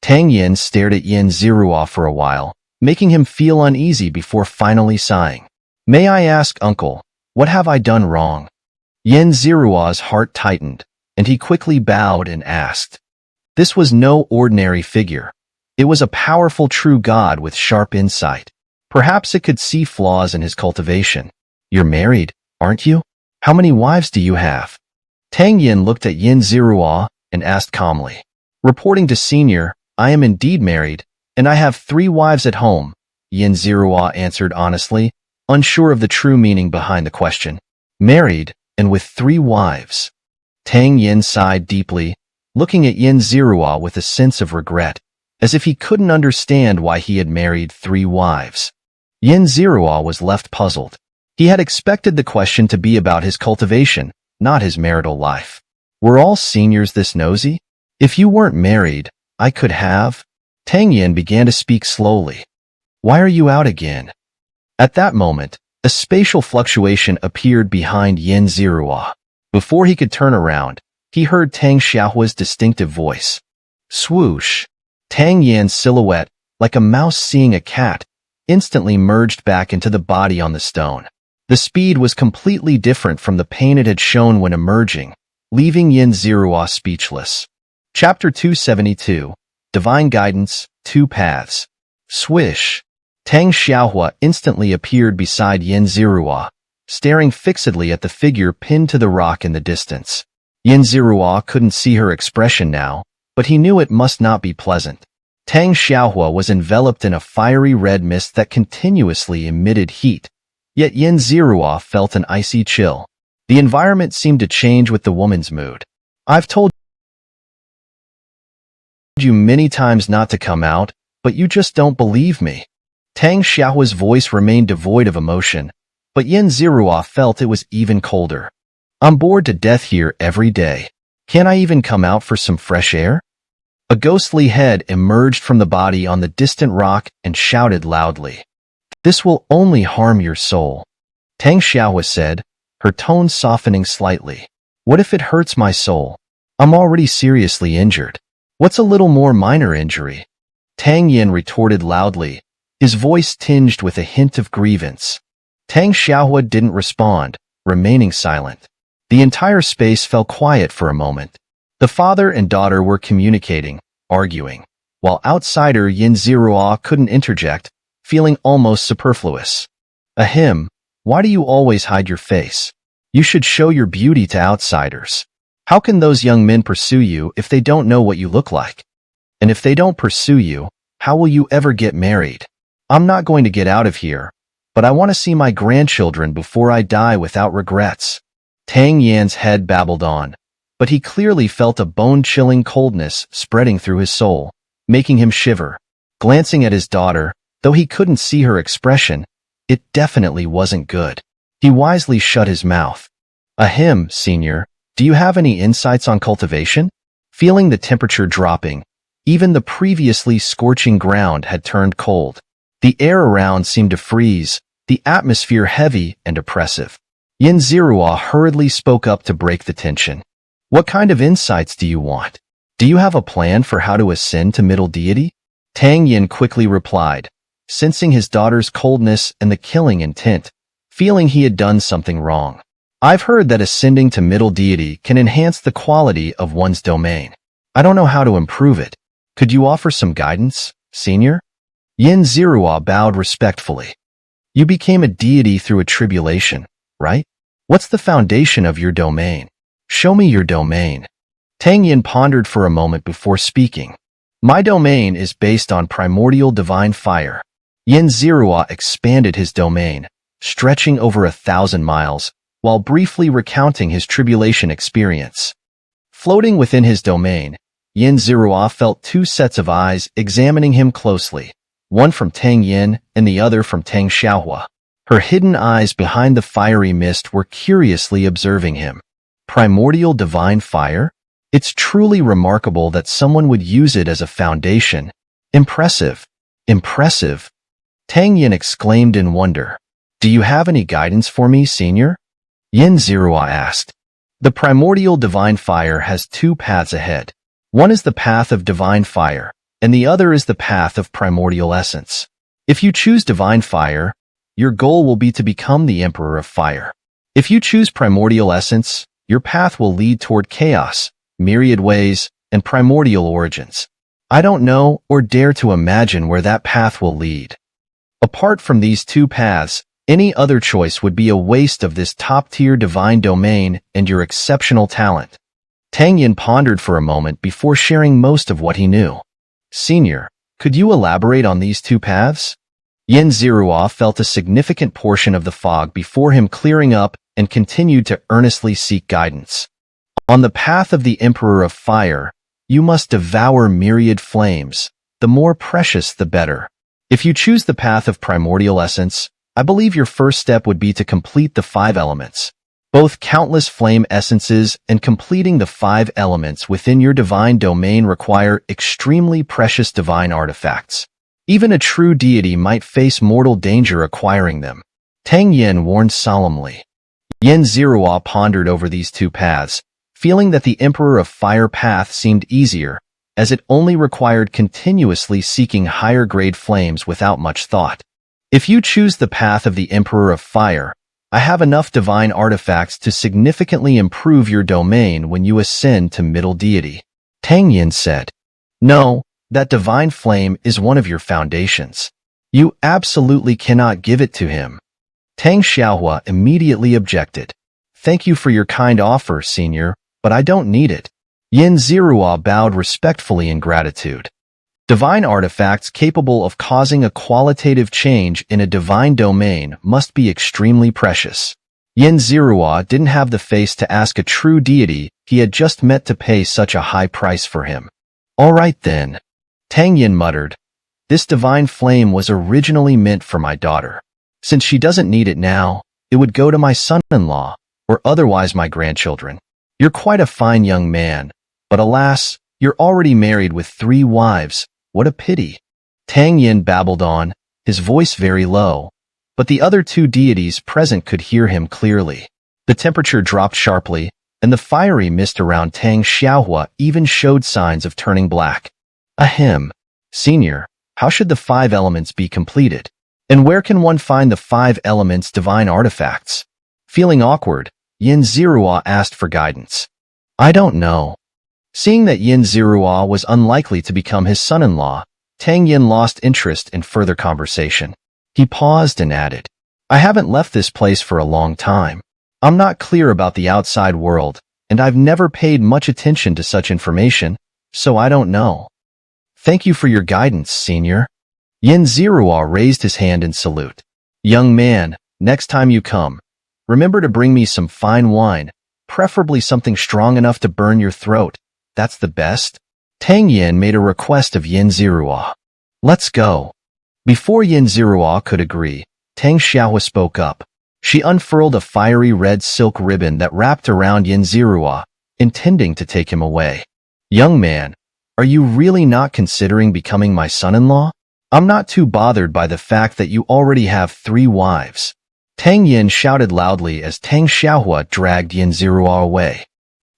Tang Yin stared at Yin Zirua for a while, making him feel uneasy before finally sighing. May I ask, Uncle, what have I done wrong? Yin Zirua's heart tightened, and he quickly bowed and asked. This was no ordinary figure. It was a powerful true god with sharp insight. Perhaps it could see flaws in his cultivation. You're married, aren't you? How many wives do you have? Tang Yin looked at Yin Zirua and asked calmly. Reporting to Senior, I am indeed married, and I have 3 wives at home, Yin Zirua answered honestly, unsure of the true meaning behind the question. Married, and with 3 wives. Tang Yin sighed deeply, looking at Yin Zirua with a sense of regret, as if he couldn't understand why he had married 3 wives. Yin Zirua was left puzzled. He had expected the question to be about his cultivation, not his marital life. Were all seniors this nosy? If you weren't married, I could have. Tang Yin began to speak slowly. Why are you out again? At that moment, a spatial fluctuation appeared behind Yin Zirua. Before he could turn around, he heard Tang Xiaohua's distinctive voice. Swoosh! Tang Yin's silhouette, like a mouse seeing a cat, instantly merged back into the body on the stone. The speed was completely different from the pain it had shown when emerging, leaving Yin Zirua speechless. Chapter 272, Divine Guidance, 2 Paths. Swish! Tang Xiaohua instantly appeared beside Yin Zirua, staring fixedly at the figure pinned to the rock in the distance. Yin Zirua couldn't see her expression now, but he knew it must not be pleasant. Tang Xiaohua was enveloped in a fiery red mist that continuously emitted heat, yet Yin Zirua felt an icy chill. The environment seemed to change with the woman's mood. I've told you many times not to come out, but you just don't believe me. Tang Xiaohua's voice remained devoid of emotion, but Yin Zirua felt it was even colder. I'm bored to death here every day. Can't I even come out for some fresh air? A ghostly head emerged from the body on the distant rock and shouted loudly. This will only harm your soul. Tang Xiaohua said, her tone softening slightly. What if it hurts my soul? I'm already seriously injured. What's a little more minor injury? Tang Yin retorted loudly, his voice tinged with a hint of grievance. Tang Xiaohua didn't respond, remaining silent. The entire space fell quiet for a moment. The father and daughter were communicating, arguing, while outsider Yin Zirua couldn't interject, feeling almost superfluous. Ahem, why do you always hide your face? You should show your beauty to outsiders. How can those young men pursue you if they don't know what you look like? And if they don't pursue you, how will you ever get married? I'm not going to get out of here, but I want to see my grandchildren before I die without regrets. Tang Yan's head babbled on, but he clearly felt a bone-chilling coldness spreading through his soul, making him shiver. Glancing at his daughter, though he couldn't see her expression, it definitely wasn't good. He wisely shut his mouth. Ahem, senior, do you have any insights on cultivation? Feeling the temperature dropping, even the previously scorching ground had turned cold. The air around seemed to freeze, the atmosphere heavy and oppressive. Yin Zirua hurriedly spoke up to break the tension. What kind of insights do you want? Do you have a plan for how to ascend to middle deity? Tang Yin quickly replied, sensing his daughter's coldness and the killing intent, feeling he had done something wrong. I've heard that ascending to middle deity can enhance the quality of one's domain. I don't know how to improve it. Could you offer some guidance, senior? Yin Zirua bowed respectfully. You became a deity through a tribulation, right? What's the foundation of your domain? Show me your domain. Tang Yin pondered for a moment before speaking. My domain is based on primordial divine fire. Yin Zirua expanded his domain, stretching over 1,000 miles, while briefly recounting his tribulation experience. Floating within his domain, Yin Zirua felt two sets of eyes examining him closely, one from Tang Yin and the other from Tang Xiaohua. Her hidden eyes behind the fiery mist were curiously observing him. Primordial divine fire? It's truly remarkable that someone would use it as a foundation. Impressive. Impressive. Tang Yin exclaimed in wonder. Do you have any guidance for me, senior? Yin Zirua asked. The primordial divine fire has two paths ahead. One is the path of divine fire, and the other is the path of primordial essence. If you choose divine fire, your goal will be to become the Emperor of Fire. If you choose primordial essence, your path will lead toward chaos, myriad ways, and primordial origins. I don't know or dare to imagine where that path will lead. Apart from these two paths, any other choice would be a waste of this top-tier divine domain and your exceptional talent. Tang Yin pondered for a moment before sharing most of what he knew. Senior, could you elaborate on these two paths? Yin Zirua felt a significant portion of the fog before him clearing up and continued to earnestly seek guidance. On the path of the Emperor of Fire, you must devour myriad flames. The more precious, the better. If you choose the path of primordial essence, I believe your first step would be to complete the 5 elements. Both countless flame essences and completing the 5 elements within your divine domain require extremely precious divine artifacts. Even a true deity might face mortal danger acquiring them. Tang Yin warned solemnly. Yin Zirua pondered over these two paths, feeling that the Emperor of Fire path seemed easier, as it only required continuously seeking higher-grade flames without much thought. If you choose the path of the Emperor of Fire, I have enough divine artifacts to significantly improve your domain when you ascend to middle deity. Tang Yin said, No, that divine flame is one of your foundations. You absolutely cannot give it to him. Tang Xiaohua immediately objected. Thank you for your kind offer, senior, but I don't need it. Yin Zirua bowed respectfully in gratitude. Divine artifacts capable of causing a qualitative change in a divine domain must be extremely precious. Yin Zirua didn't have the face to ask a true deity he had just met to pay such a high price for him. All right then. Tang Yin muttered. This divine flame was originally meant for my daughter. Since she doesn't need it now, it would go to my son-in-law, or otherwise my grandchildren. You're quite a fine young man, but alas, you're already married with 3 wives. What a pity. Tang Yin babbled on, his voice very low, but the other 2 deities present could hear him clearly. The temperature dropped sharply, and the fiery mist around Tang Xiaohua even showed signs of turning black. Ahem. Senior, how should the 5 elements be completed? And where can one find the 5 elements' divine artifacts? Feeling awkward, Yin Zirua asked for guidance. I don't know. Seeing that Yin Zirua was unlikely to become his son-in-law, Tang Yin lost interest in further conversation. He paused and added, I haven't left this place for a long time. I'm not clear about the outside world, and I've never paid much attention to such information, so I don't know. Thank you for your guidance, senior. Yin Zirua raised his hand in salute. Young man, next time you come, remember to bring me some fine wine, preferably something strong enough to burn your throat. That's the best. Tang Yin made a request of Yin Zirua. Let's go. Before Yin Zirua could agree, Tang Xiaohua spoke up. She unfurled a fiery red silk ribbon that wrapped around Yin Zirua, intending to take him away. Young man, are you really not considering becoming my son-in-law? I'm not too bothered by the fact that you already have 3 wives. Tang Yin shouted loudly as Tang Xiaohua dragged Yin Zirua away.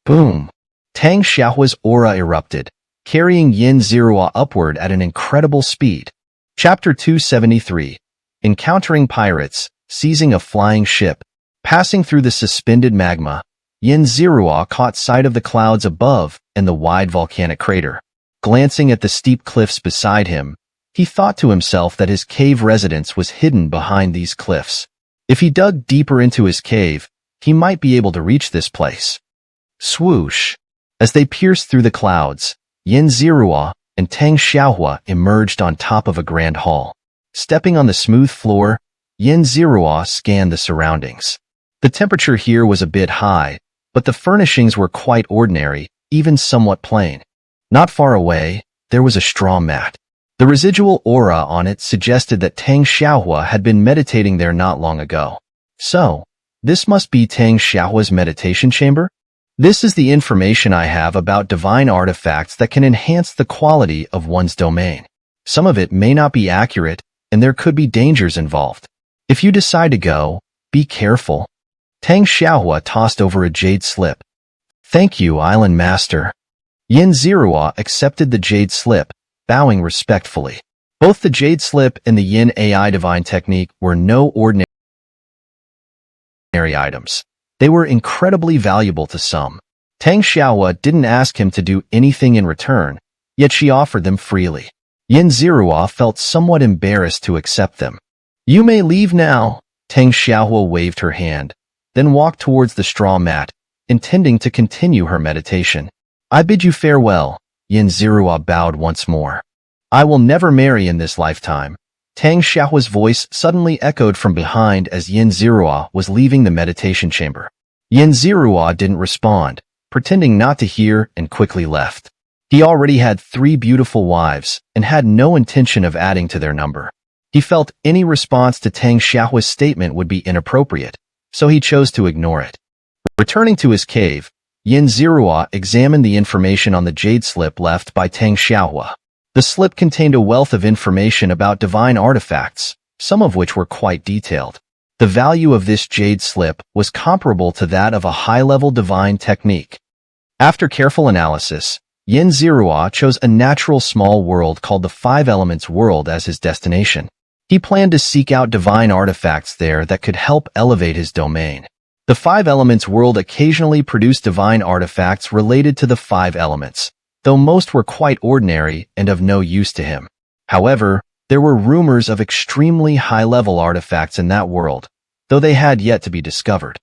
Boom! Tang Xiaohua's aura erupted, carrying Yin Zirua upward at an incredible speed. Chapter 273. Encountering Pirates, Seizing a Flying Ship. Passing through the suspended magma, Yin Zirua caught sight of the clouds above and the wide volcanic crater. Glancing at the steep cliffs beside him, he thought to himself that his cave residence was hidden behind these cliffs. If he dug deeper into his cave, he might be able to reach this place. Swoosh! As they pierced through the clouds, Yin Zirua and Tang Xiaohua emerged on top of a grand hall. Stepping on the smooth floor, Yin Zirua scanned the surroundings. The temperature here was a bit high, but the furnishings were quite ordinary, even somewhat plain. Not far away, there was a straw mat. The residual aura on it suggested that Tang Xiaohua had been meditating there not long ago. So, this must be Tang Xiaohua's meditation chamber? This is the information I have about divine artifacts that can enhance the quality of one's domain. Some of it may not be accurate, and there could be dangers involved. If you decide to go, be careful. Tang Xiaohua tossed over a jade slip. Thank you, Island Master. Yin Zirua accepted the jade slip, bowing respectfully. Both the jade slip and the Yin AI divine technique were no ordinary items. They were incredibly valuable to some. Tang Xiaohua didn't ask him to do anything in return, yet she offered them freely. Yin Zirua felt somewhat embarrassed to accept them. You may leave now. Tang Xiaohua waved her hand, then walked towards the straw mat, intending to continue her meditation. I bid you farewell. Yin Zirua bowed once more. I will never marry in this lifetime. Tang Xiaohua's voice suddenly echoed from behind as Yin Zirua was leaving the meditation chamber. Yin Zirua didn't respond, pretending not to hear, and quickly left. He already had 3 beautiful wives and had no intention of adding to their number. He felt any response to Tang Xiaohua's statement would be inappropriate, so he chose to ignore it. Returning to his cave, Yin Zirua examined the information on the jade slip left by Tang Xiaohua. The slip contained a wealth of information about divine artifacts, some of which were quite detailed. The value of this jade slip was comparable to that of a high-level divine technique. After careful analysis, Yin Zirua chose a natural small world called the 5 Elements World as his destination. He planned to seek out divine artifacts there that could help elevate his domain. The 5 Elements World occasionally produced divine artifacts related to the 5 elements, though most were quite ordinary and of no use to him. However, there were rumors of extremely high-level artifacts in that world, though they had yet to be discovered.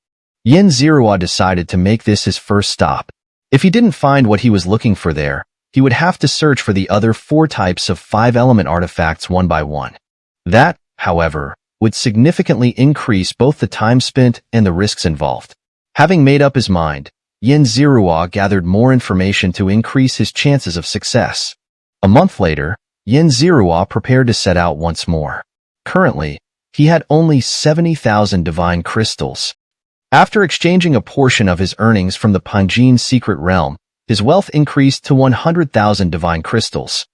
Yin Zirua decided to make this his first stop. If he didn't find what he was looking for there, he would have to search for the other 4 types of 5-element artifacts one by one. That, however, would significantly increase both the time spent and the risks involved. Having made up his mind, Yin Zirua gathered more information to increase his chances of success. A month later, Yin Zirua prepared to set out once more. Currently, he had only 70,000 divine crystals. After exchanging a portion of his earnings from the Panjin secret realm, his wealth increased to 100,000 divine crystals.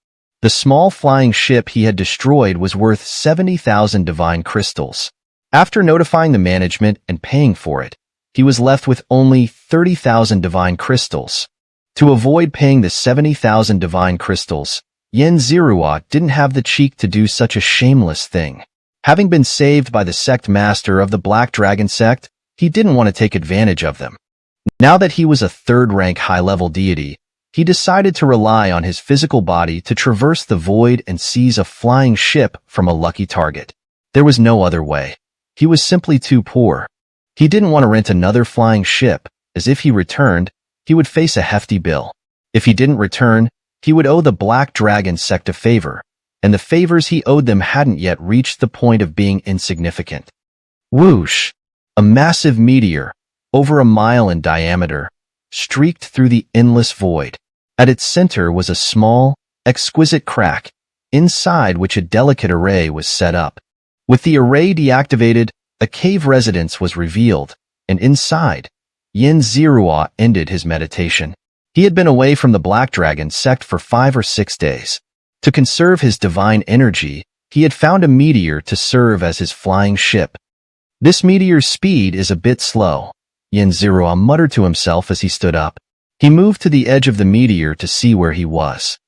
The small flying ship he had destroyed was worth 70,000 divine crystals. After notifying the management and paying for it, he was left with only 30,000 divine crystals. To avoid paying the 70,000 divine crystals, Yin Zirua didn't have the cheek to do such a shameless thing. Having been saved by the sect master of the Black Dragon sect, he didn't want to take advantage of them. Now that he was a 3rd-rank high-level deity, he decided to rely on his physical body to traverse the void and seize a flying ship from a lucky target. There was no other way. He was simply too poor. He didn't want to rent another flying ship, as if he returned, he would face a hefty bill. If he didn't return, he would owe the Black Dragon sect a favor, and the favors he owed them hadn't yet reached the point of being insignificant. Whoosh! A massive meteor, over a mile in diameter, streaked through the endless void. At its center was a small, exquisite crack, inside which a delicate array was set up. With the array deactivated, a cave residence was revealed, and inside, Xianxia ended his meditation. He had been away from the Black Dragon sect for 5 or 6 days. To conserve his divine energy, he had found a meteor to serve as his flying ship. This meteor's speed is a bit slow, Xianxia muttered to himself as he stood up. He moved to the edge of the meteor to see where he was.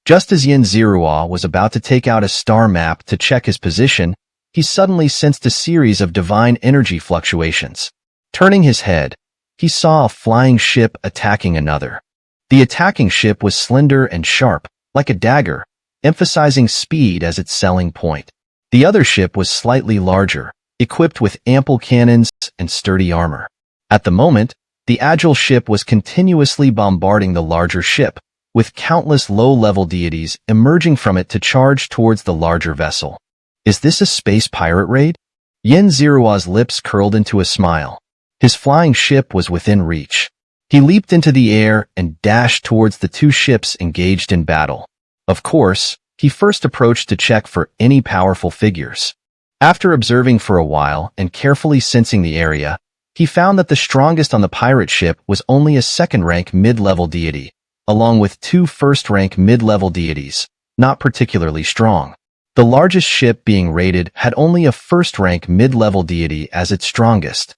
Just as Xianxia was about to take out a star map to check his position, he suddenly sensed a series of divine energy fluctuations. Turning his head, he saw a flying ship attacking another. The attacking ship was slender and sharp, like a dagger, emphasizing speed as its selling point. The other ship was slightly larger, equipped with ample cannons and sturdy armor. At the moment, the agile ship was continuously bombarding the larger ship, with countless low-level deities emerging from it to charge towards the larger vessel. Is this a space pirate raid? Xianxia's lips curled into a smile. His flying ship was within reach. He leaped into the air and dashed towards the two ships engaged in battle. Of course, he first approached to check for any powerful figures. After observing for a while and carefully sensing the area, he found that the strongest on the pirate ship was only a second-rank mid-level deity, along with 2 first-rank mid-level deities, not particularly strong. The largest ship being raided had only a first-rank mid-level deity as its strongest.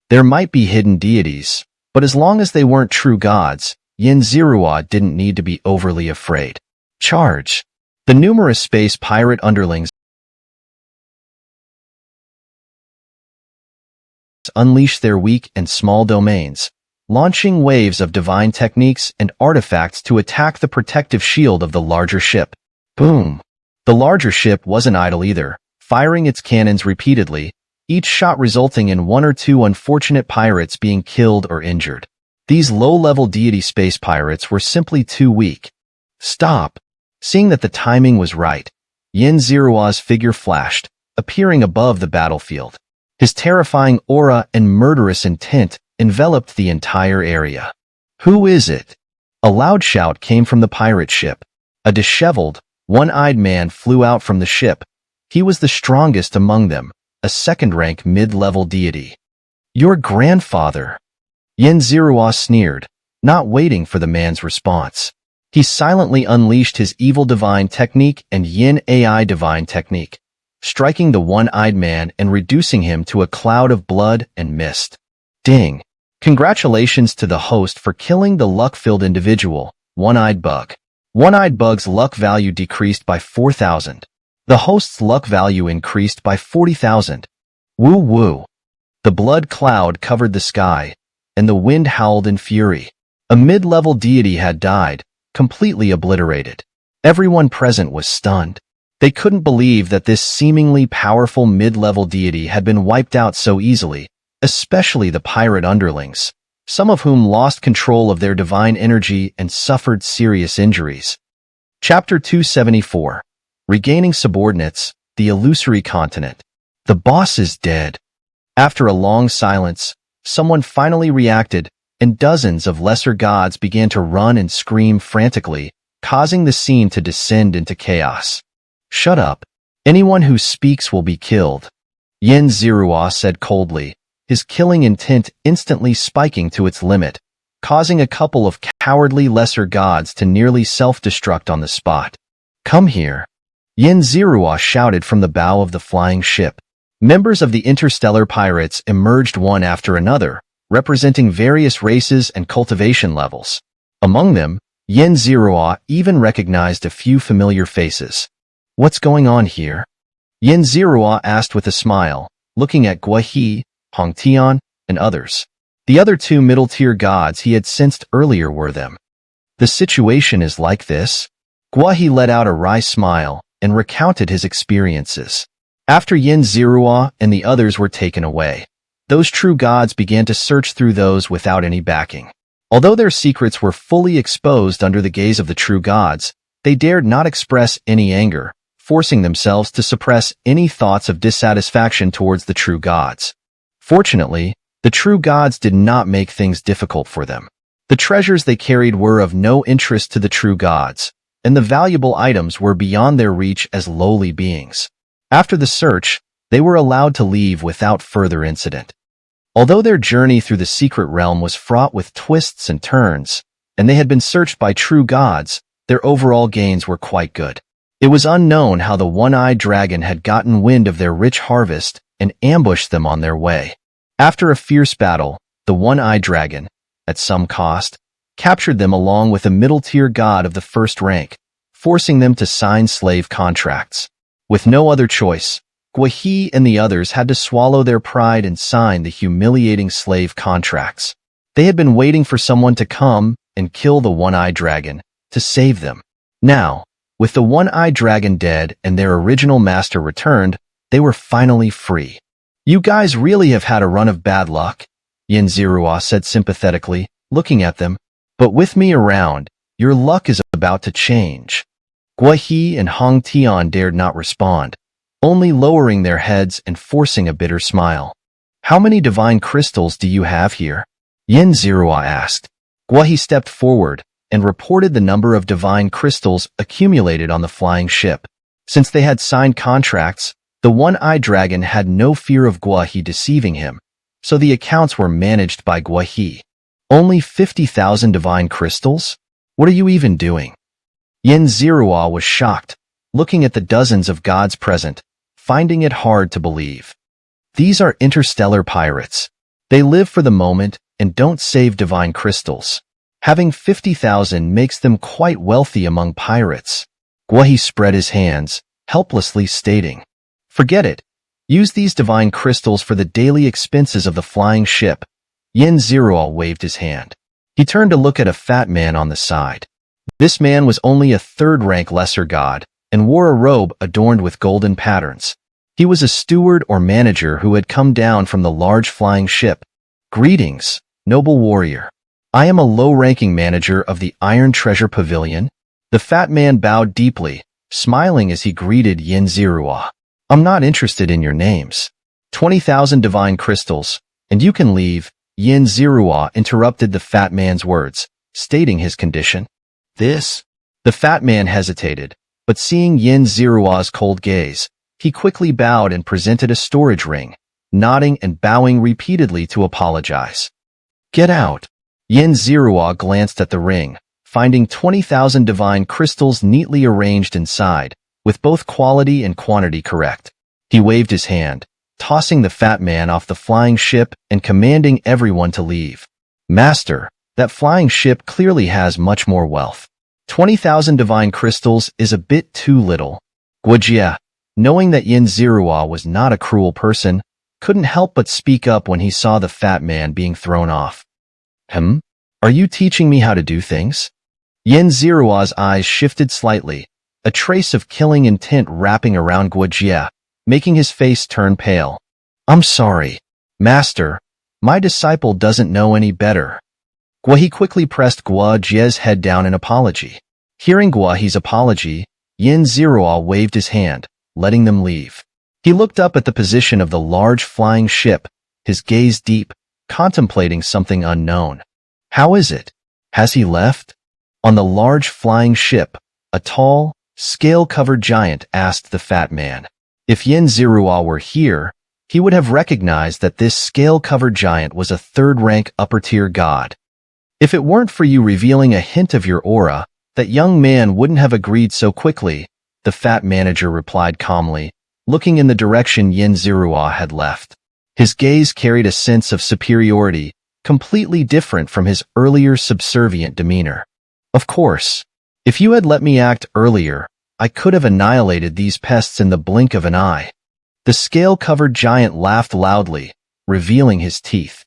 There might be hidden deities, but as long as they weren't true gods, Xianxia didn't need to be overly afraid. Charge! The numerous space pirate underlings unleashed their weak and small domains, launching waves of divine techniques and artifacts to attack the protective shield of the larger ship. Boom! The larger ship wasn't idle either, firing its cannons repeatedly, each shot resulting in 1 or 2 unfortunate pirates being killed or injured. These low-level deity space pirates were simply too weak. Stop! Seeing that the timing was right, Xianxia's figure flashed, appearing above the battlefield. His terrifying aura and murderous intent enveloped the entire area. Who is it? A loud shout came from the pirate ship. A disheveled, one-eyed man flew out from the ship. He was the strongest among them, a second-rank mid-level deity. Your grandfather! Xianxia sneered, not waiting for the man's response. He silently unleashed his evil divine technique and Yin AI divine technique, striking the one-eyed man and reducing him to a cloud of blood and mist. Ding! Congratulations to the host for killing the luck-filled individual, One-Eyed Bug. One-Eyed Bug's luck value decreased by 4,000. The host's luck value increased by 40,000. Woo woo! The blood cloud covered the sky, and the wind howled in fury. A mid-level deity had died, completely obliterated. Everyone present was stunned. They couldn't believe that this seemingly powerful mid-level deity had been wiped out so easily, especially the pirate underlings, some of whom lost control of their divine energy and suffered serious injuries. Chapter 274. Regaining Subordinates, the Illusory Continent. The boss is dead. After a long silence, someone finally reacted, and dozens of lesser gods began to run and scream frantically, causing the scene to descend into chaos. Shut up. Anyone who speaks will be killed, Xianxia said coldly, his killing intent instantly spiking to its limit, causing a couple of cowardly lesser gods to nearly self-destruct on the spot. Come here. Xianxia shouted from the bow of the flying ship. Members of the interstellar pirates emerged one after another, representing various races and cultivation levels. Among them, Xianxia even recognized a few familiar faces. What's going on here? Xianxia asked with a smile, looking at Guohe, Hongtian, and others. The other 2 middle-tier gods he had sensed earlier were them. The situation is like this? Guohe let out a wry smile and recounted his experiences. After Xianxia and the others were taken away, those true gods began to search through those without any backing. Although their secrets were fully exposed under the gaze of the true gods, they dared not express any anger, forcing themselves to suppress any thoughts of dissatisfaction towards the true gods. Fortunately, the true gods did not make things difficult for them. The treasures they carried were of no interest to the true gods, and the valuable items were beyond their reach as lowly beings. After the search, they were allowed to leave without further incident. Although their journey through the secret realm was fraught with twists and turns, and they had been searched by true gods, their overall gains were quite good. It was unknown how the one-eyed dragon had gotten wind of their rich harvest and ambushed them on their way. After a fierce battle, the one-eyed dragon, at some cost, captured them along with a middle-tier god of the first rank, forcing them to sign slave contracts. With no other choice, Guahi and the others had to swallow their pride and sign the humiliating slave contracts. They had been waiting for someone to come and kill the one-eyed dragon to save them. Now, with the one-eyed dragon dead and their original master returned, they were finally free. "You guys really have had a run of bad luck," Xianxia said sympathetically, looking at them. "But with me around, your luck is about to change." Guahi and Hong Tian dared not respond, only lowering their heads and forcing a bitter smile. "How many divine crystals do you have here?" Xianxia asked. Guahi stepped forward and reported the number of divine crystals accumulated on the flying ship. Since they had signed contracts, the one-eyed dragon had no fear of Guahi deceiving him, so the accounts were managed by Guahi. "Only 50,000 divine crystals? What are you even doing?" Xianxia was shocked, looking at the dozens of gods present, finding it hard to believe. These are interstellar pirates. They live for the moment and don't save divine crystals. Having 50,000 makes them quite wealthy among pirates. Guahi spread his hands, helplessly stating, "Forget it. Use these divine crystals for the daily expenses of the flying ship." Xianxia waved his hand. He turned to look at a fat man on the side. This man was only a third-rank lesser god and wore a robe adorned with golden patterns. He was a steward or manager who had come down from the large flying ship. "Greetings, noble warrior. I am a low-ranking manager of the Iron Treasure Pavilion." The fat man bowed deeply, smiling as he greeted Xianxia. "I'm not interested in your names. 20,000 divine crystals, and you can leave." Xianxia interrupted the fat man's words, stating his condition. "This?" The fat man hesitated, but seeing Xianxia's cold gaze, he quickly bowed and presented a storage ring, nodding and bowing repeatedly to apologize. "Get out." Xianxia glanced at the ring, finding 20,000 divine crystals neatly arranged inside, with both quality and quantity correct. He waved his hand, tossing the fat man off the flying ship and commanding everyone to leave. "Master, that flying ship clearly has much more wealth. 20,000 divine crystals is a bit too little." Wuxia, knowing that Xianxia was not a cruel person, couldn't help but speak up when he saw the fat man being thrown off. Are you teaching me how to do things?" Xianxia's eyes shifted slightly, a trace of killing intent wrapping around Wuxia, making his face turn pale. "I'm sorry, Master. My disciple doesn't know any better." Guahi quickly pressed Wuxia's head down in apology. Hearing Guahi's apology, Xianxia waved his hand, letting them leave. He looked up at the position of the large flying ship, his gaze deep, contemplating something unknown. "How is it? Has he left?" On the large flying ship, a tall, scale-covered giant asked the fat man. If Xianxia were here, he would have recognized that this scale-covered giant was a third-rank upper-tier god. "If it weren't for you revealing a hint of your aura, that young man wouldn't have agreed so quickly," the fat manager replied calmly, looking in the direction Xianxia had left. His gaze carried a sense of superiority, completely different from his earlier subservient demeanor. "Of course. If you had let me act earlier, I could have annihilated these pests in the blink of an eye." The scale-covered giant laughed loudly, revealing his teeth.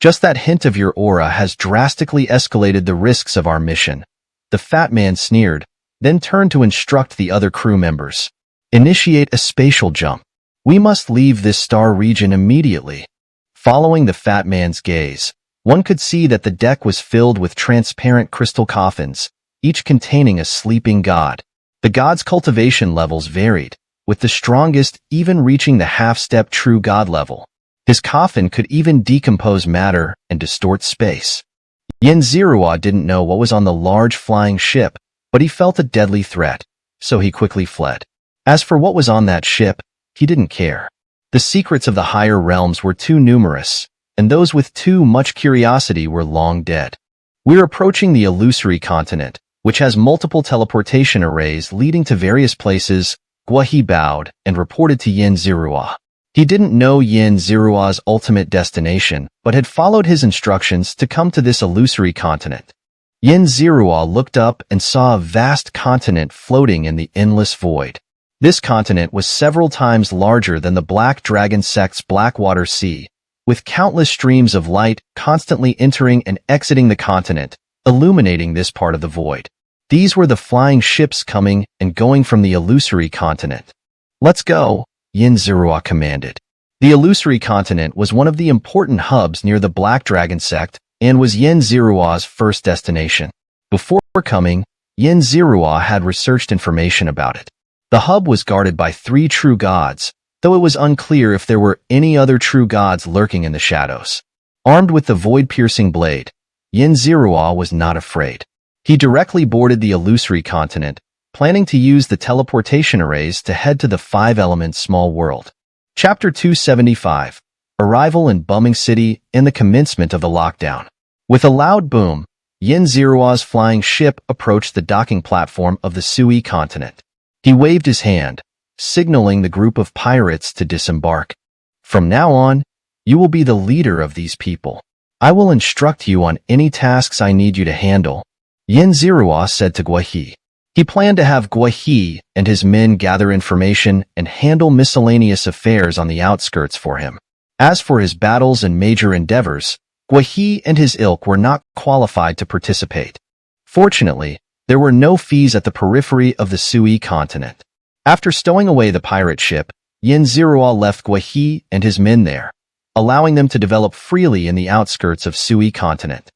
Just that hint of your aura has drastically escalated the risks of our mission." The fat man sneered, then turned to instruct the other crew members. "Initiate a spatial jump. We must leave this star region immediately." Following the fat man's gaze, One could see that the deck was filled with transparent crystal coffins, each containing a sleeping god. The god's cultivation levels varied, with the strongest even reaching the half-step true god level. His coffin could even decompose matter and distort space. Xianxia didn't know what was on the large flying ship, but he felt a deadly threat, so he quickly fled. As for what was on that ship, he didn't care. The secrets of the higher realms were too numerous, and those with too much curiosity were long dead. We're approaching the illusory continent, which has multiple teleportation arrays leading to various places. Guahi bowed and reported to Xianxia. He didn't know Xianxia's ultimate destination, but had followed his instructions to come to this illusory continent. Xianxia looked up and saw a vast continent floating in the endless void. This continent was several times larger than the Black Dragon sect's Blackwater Sea, with countless streams of light constantly entering and exiting the continent, illuminating this part of the void. These were the flying ships coming and going from the illusory continent. "Let's go," Xianxia commanded. The illusory continent was one of the important hubs near the Black Dragon sect and was Xianxia's first destination. Before coming, Xianxia had researched information about it. The hub was guarded by 3 true gods, though it was unclear if there were any other true gods lurking in the shadows. Armed with the void-piercing blade, Xianxia was not afraid. He directly boarded the illusory continent, planning to use the teleportation arrays to head to the 5-element small world. Chapter 275, Arrival in Bumming City and the Commencement of the Lockdown. With a loud boom, Xianxia's flying ship approached the docking platform of the Sui continent. He waved his hand, signaling the group of pirates to disembark. "From now on, you will be the leader of these people. I will instruct you on any tasks I need you to handle," Xianxia said to Guahi. He planned to have Guahi and his men gather information and handle miscellaneous affairs on the outskirts for him. As for his battles and major endeavors, Guahi and his ilk were not qualified to participate. Fortunately, there were no fees at the periphery of the Sui continent. After stowing away the pirate ship, Xianxia left Guahi and his men there, allowing them to develop freely in the outskirts of Sui continent.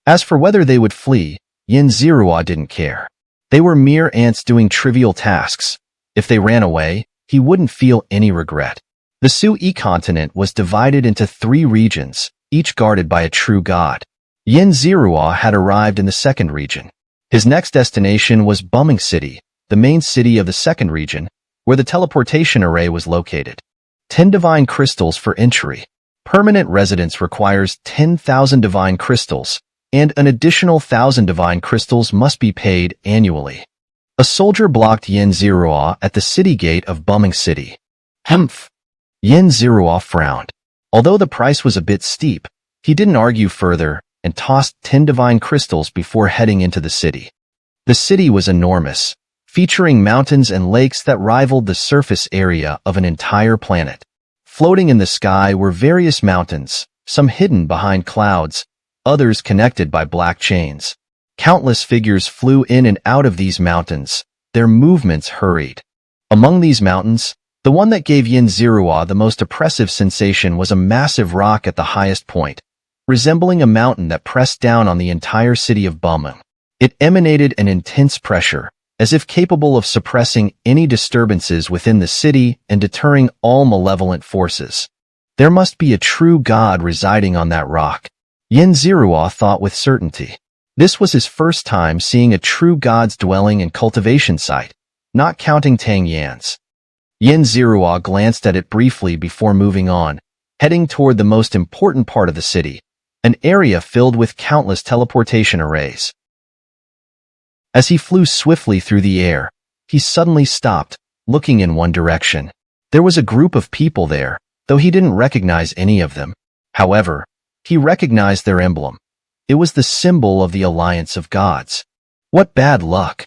As for whether they would flee, Xianxia didn't care. They were mere ants doing trivial tasks. If they ran away, he wouldn't feel any regret. The Sui continent was divided into 3 regions, each guarded by a true god. Xianxia had arrived in the 2nd region. His next destination was Bumming City, the main city of the 2nd region, where the teleportation array was located. 10 divine crystals for entry. Permanent residence requires 10,000 divine crystals, and an additional 1,000 divine crystals must be paid annually. A soldier blocked Xianxia at the city gate of Bumming City. "Humph!" Xianxia frowned. Although the price was a bit steep, he didn't argue further and tossed 10 divine crystals before heading into the city. The city was enormous, featuring mountains and lakes that rivaled the surface area of an entire planet. Floating in the sky were various mountains, some hidden behind clouds, others connected by black chains. Countless figures flew in and out of these mountains, their movements hurried. Among these mountains, the one that gave Xianxia the most oppressive sensation was a massive rock at the highest point, resembling a mountain that pressed down on the entire city of Bumming. It emanated an intense pressure, as if capable of suppressing any disturbances within the city and deterring all malevolent forces. There must be a true god residing on that rock, Xianxia thought with certainty. This was his first time seeing a true god's dwelling and cultivation site, not counting Tang Yan's. Xianxia glanced at it briefly before moving on, heading toward the most important part of the city, an area filled with countless teleportation arrays. As he flew swiftly through the air, he suddenly stopped, looking in one direction. There was a group of people there, though he didn't recognize any of them. However, he recognized their emblem. It was the symbol of the Alliance of Gods. What bad luck!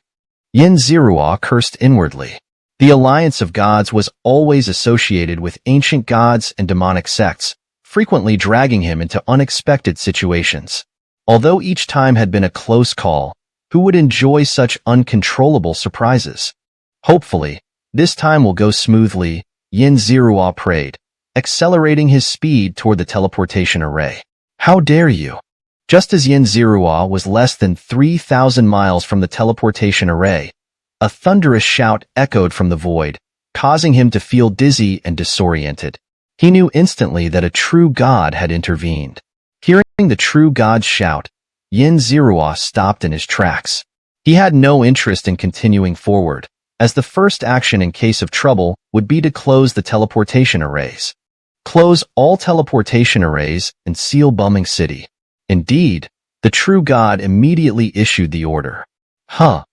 Xianxia cursed inwardly. The Alliance of Gods was always associated with ancient gods and demonic sects, frequently dragging him into unexpected situations. Although each time had been a close call, who would enjoy such uncontrollable surprises? Hopefully, this time will go smoothly, Xianxia prayed, accelerating his speed toward the teleportation array. How dare you? Just as Xianxia was less than 3,000 miles from the teleportation array, a thunderous shout echoed from the void, causing him to feel dizzy and disoriented. He knew instantly that a true god had intervened. Hearing the true god's shout, Xianxia stopped in his tracks. He had no interest in continuing forward, as the first action in case of trouble would be to close the teleportation arrays. Close all teleportation arrays and seal Bumming City. Indeed, the true god immediately issued the order. The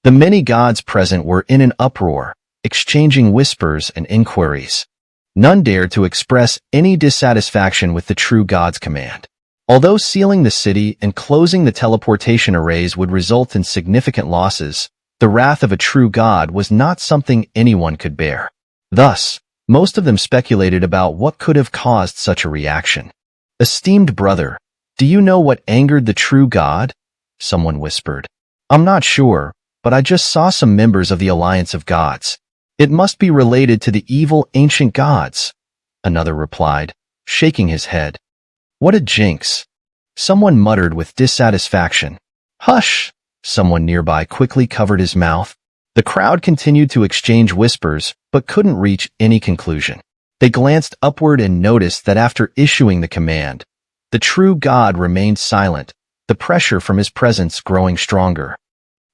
many gods present were in an uproar, exchanging whispers and inquiries. None dared to express any dissatisfaction with the true god's command. Although sealing the city and closing the teleportation arrays would result in significant losses, the wrath of a true god was not something anyone could bear. Thus, most of them speculated about what could have caused such a reaction. "Esteemed brother, do you know what angered the true god?" Someone whispered. "I'm not sure, but I just saw some members of the Alliance of Gods. It must be related to the evil ancient gods," another replied, shaking his head. "What a jinx," someone muttered with dissatisfaction. "Hush," someone nearby quickly covered his mouth. The crowd continued to exchange whispers, but couldn't reach any conclusion. They glanced upward and noticed that after issuing the command, the true god remained silent, the pressure from his presence growing stronger.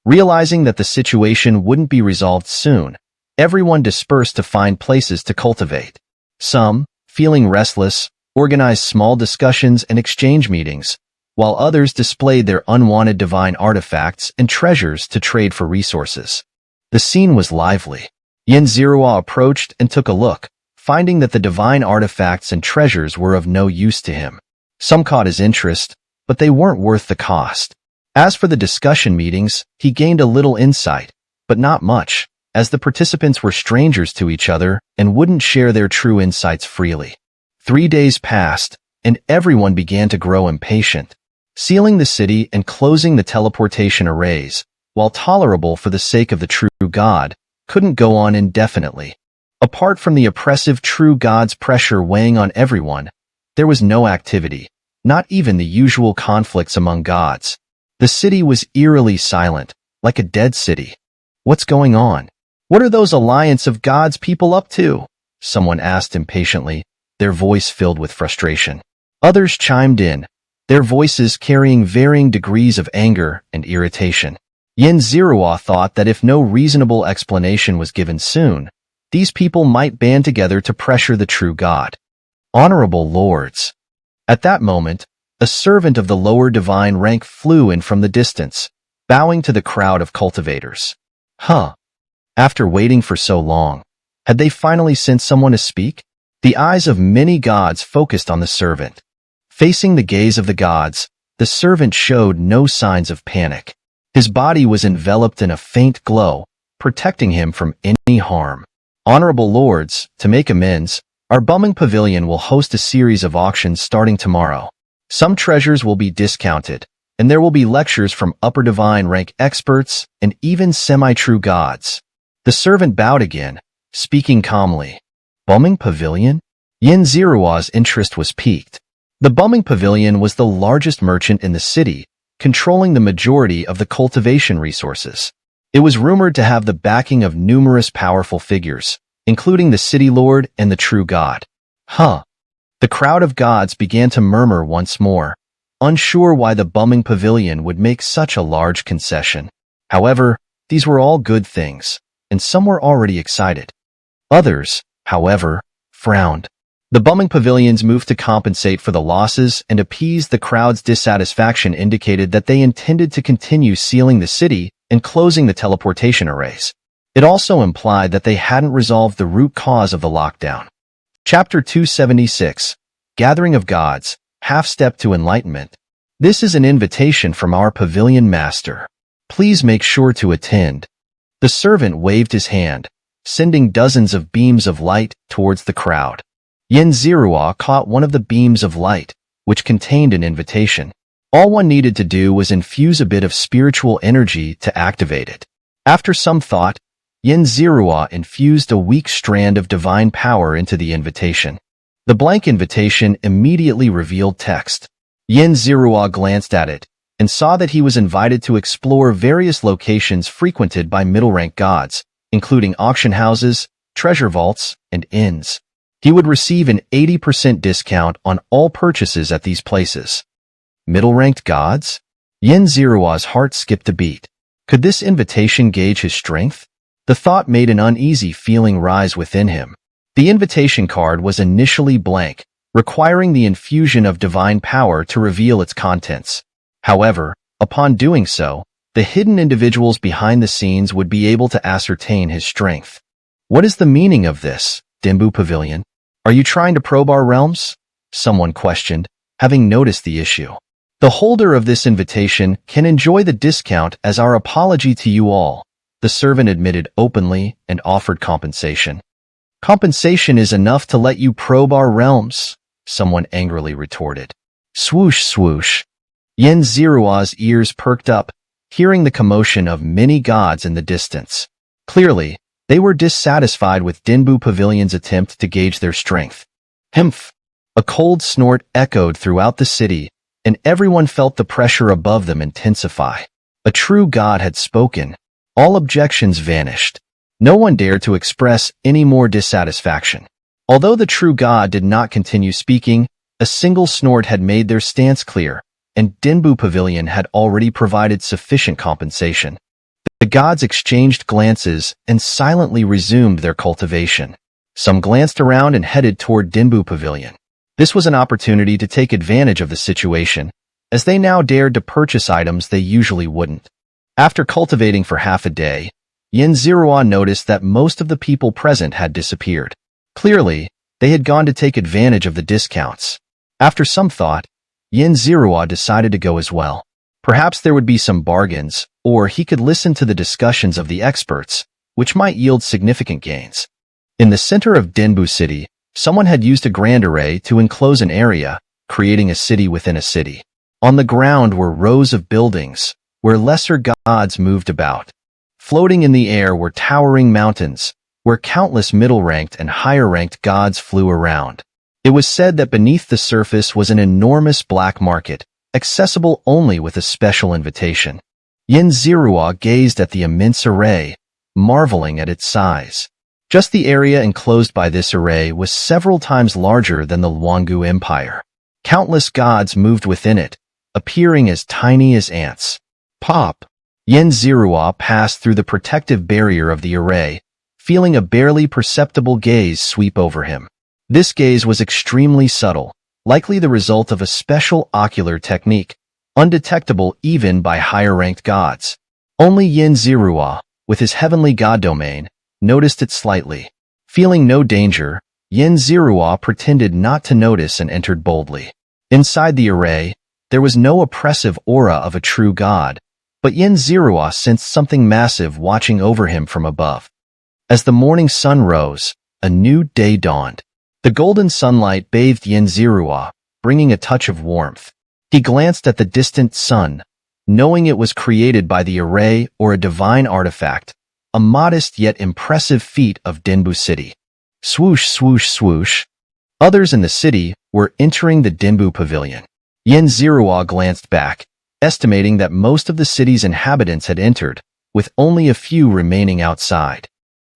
Realizing that the situation wouldn't be resolved soon, everyone dispersed to find places to cultivate. Some, feeling restless, organized small discussions and exchange meetings, while others displayed their unwanted divine artifacts and treasures to trade for resources. The scene was lively. Xianxia approached and took a look, finding that the divine artifacts and treasures were of no use to him. Some caught his interest, but they weren't worth the cost. As for the discussion meetings, he gained a little insight, but not much, as the participants were strangers to each other and wouldn't share their true insights freely. 3 days passed, and everyone began to grow impatient. Sealing the city and closing the teleportation arrays, while tolerable for the sake of the true god, couldn't go on indefinitely. Apart from the oppressive true god's pressure weighing on everyone, there was no activity, not even the usual conflicts among gods. The city was eerily silent, like a dead city. "What's going on? What are those Alliance of Gods people up to?" someone asked impatiently, their voice filled with frustration. Others chimed in, their voices carrying varying degrees of anger and irritation. Xianxia thought that if no reasonable explanation was given soon, these people might band together to pressure the true god. "Honorable lords." At that moment, a servant of the lower divine rank flew in from the distance, bowing to the crowd of cultivators. After waiting for so long, had they finally sent someone to speak? The eyes of many gods focused on the servant. Facing the gaze of the gods, the servant showed no signs of panic. His body was enveloped in a faint glow, protecting him from any harm. "Honorable lords, to make amends, our Bumming Pavilion will host a series of auctions starting tomorrow. Some treasures will be discounted, and there will be lectures from upper divine rank experts and even semi-true gods." The servant bowed again, speaking calmly. Bumming Pavilion? Xianxia's interest was piqued. The Bumming Pavilion was the largest merchant in the city, controlling the majority of the cultivation resources. It was rumored to have the backing of numerous powerful figures, including the city lord and the true god. The crowd of gods began to murmur once more, unsure why the Bumming Pavilion would make such a large concession. However, these were all good things, and some were already excited. Others, however, frowned. The Bumming Pavilion's move to compensate for the losses and appease the crowd's dissatisfaction indicated that they intended to continue sealing the city and closing the teleportation arrays. It also implied that they hadn't resolved the root cause of the lockdown. Chapter 276, Gathering of Gods, Half Step to Enlightenment. This is an invitation from our pavilion master. Please make sure to attend. The servant waved his hand, sending dozens of beams of light towards the crowd. Xianxia caught one of the beams of light, which contained an invitation. All one needed to do was infuse a bit of spiritual energy to activate it. After some thought, Xianxia infused a weak strand of divine power into the invitation. The blank invitation immediately revealed text. Yin Zirua glanced at it and saw that he was invited to explore various locations frequented by middle-rank gods, including auction houses, treasure vaults, and inns. He would receive an 80% discount on all purchases at these places. Middle-ranked gods? Yin Zirua's heart skipped a beat. Could this invitation gauge his strength? The thought made an uneasy feeling rise within him. The invitation card was initially blank, requiring the infusion of divine power to reveal its contents. However, upon doing so, the hidden individuals behind the scenes would be able to ascertain his strength. What is the meaning of this, Dimbu Pavilion? Are you trying to probe our realms? Someone questioned, having noticed the issue. The holder of this invitation can enjoy the discount as our apology to you all, the servant admitted openly and offered compensation. Compensation is enough to let you probe our realms, someone angrily retorted. Swoosh swoosh. Yin Zirua's ears perked up, hearing the commotion of many gods in the distance. Clearly, they were dissatisfied with Dimbu Pavilion's attempt to gauge their strength. Humph! A cold snort echoed throughout the city, and everyone felt the pressure above them intensify. A true god had spoken. All objections vanished. No one dared to express any more dissatisfaction. Although the true god did not continue speaking, a single snort had made their stance clear, and Dimbu Pavilion had already provided sufficient compensation. The gods exchanged glances and silently resumed their cultivation. Some glanced around and headed toward Dimbu Pavilion. This was an opportunity to take advantage of the situation, as they now dared to purchase items they usually wouldn't. After cultivating for half a day, Yin Zirua noticed that most of the people present had disappeared. Clearly, they had gone to take advantage of the discounts. After some thought, Yin Zirua decided to go as well. Perhaps there would be some bargains, or he could listen to the discussions of the experts, which might yield significant gains. In the center of Dimbu City, someone had used a grand array to enclose an area, creating a city within a city. On the ground were rows of buildings, where lesser gods moved about. Floating in the air were towering mountains, where countless middle-ranked and higher-ranked gods flew around. It was said that beneath the surface was an enormous black market, accessible only with a special invitation. Yin Zirua gazed at the immense array, marveling at its size. Just the area enclosed by this array was several times larger than the Luangu Empire. Countless gods moved within it, appearing as tiny as ants. Pop! Yin Zirua passed through the protective barrier of the array, feeling a barely perceptible gaze sweep over him. This gaze was extremely subtle, likely the result of a special ocular technique, undetectable even by higher-ranked gods. Only Yin Zirua, with his heavenly god domain, noticed it slightly. Feeling no danger, Yin Zirua pretended not to notice and entered boldly. Inside the array, there was no oppressive aura of a true god, but Yin Zirua sensed something massive watching over him from above. As the morning sun rose, a new day dawned. The golden sunlight bathed Yin Zirua, bringing a touch of warmth. He glanced at the distant sun, knowing it was created by the array or a divine artifact, a modest yet impressive feat of Dimbu City. Swoosh, swoosh, swoosh. Others in the city were entering the Dimbu Pavilion. Yin Zirua glanced back, estimating that most of the city's inhabitants had entered, with only a few remaining outside.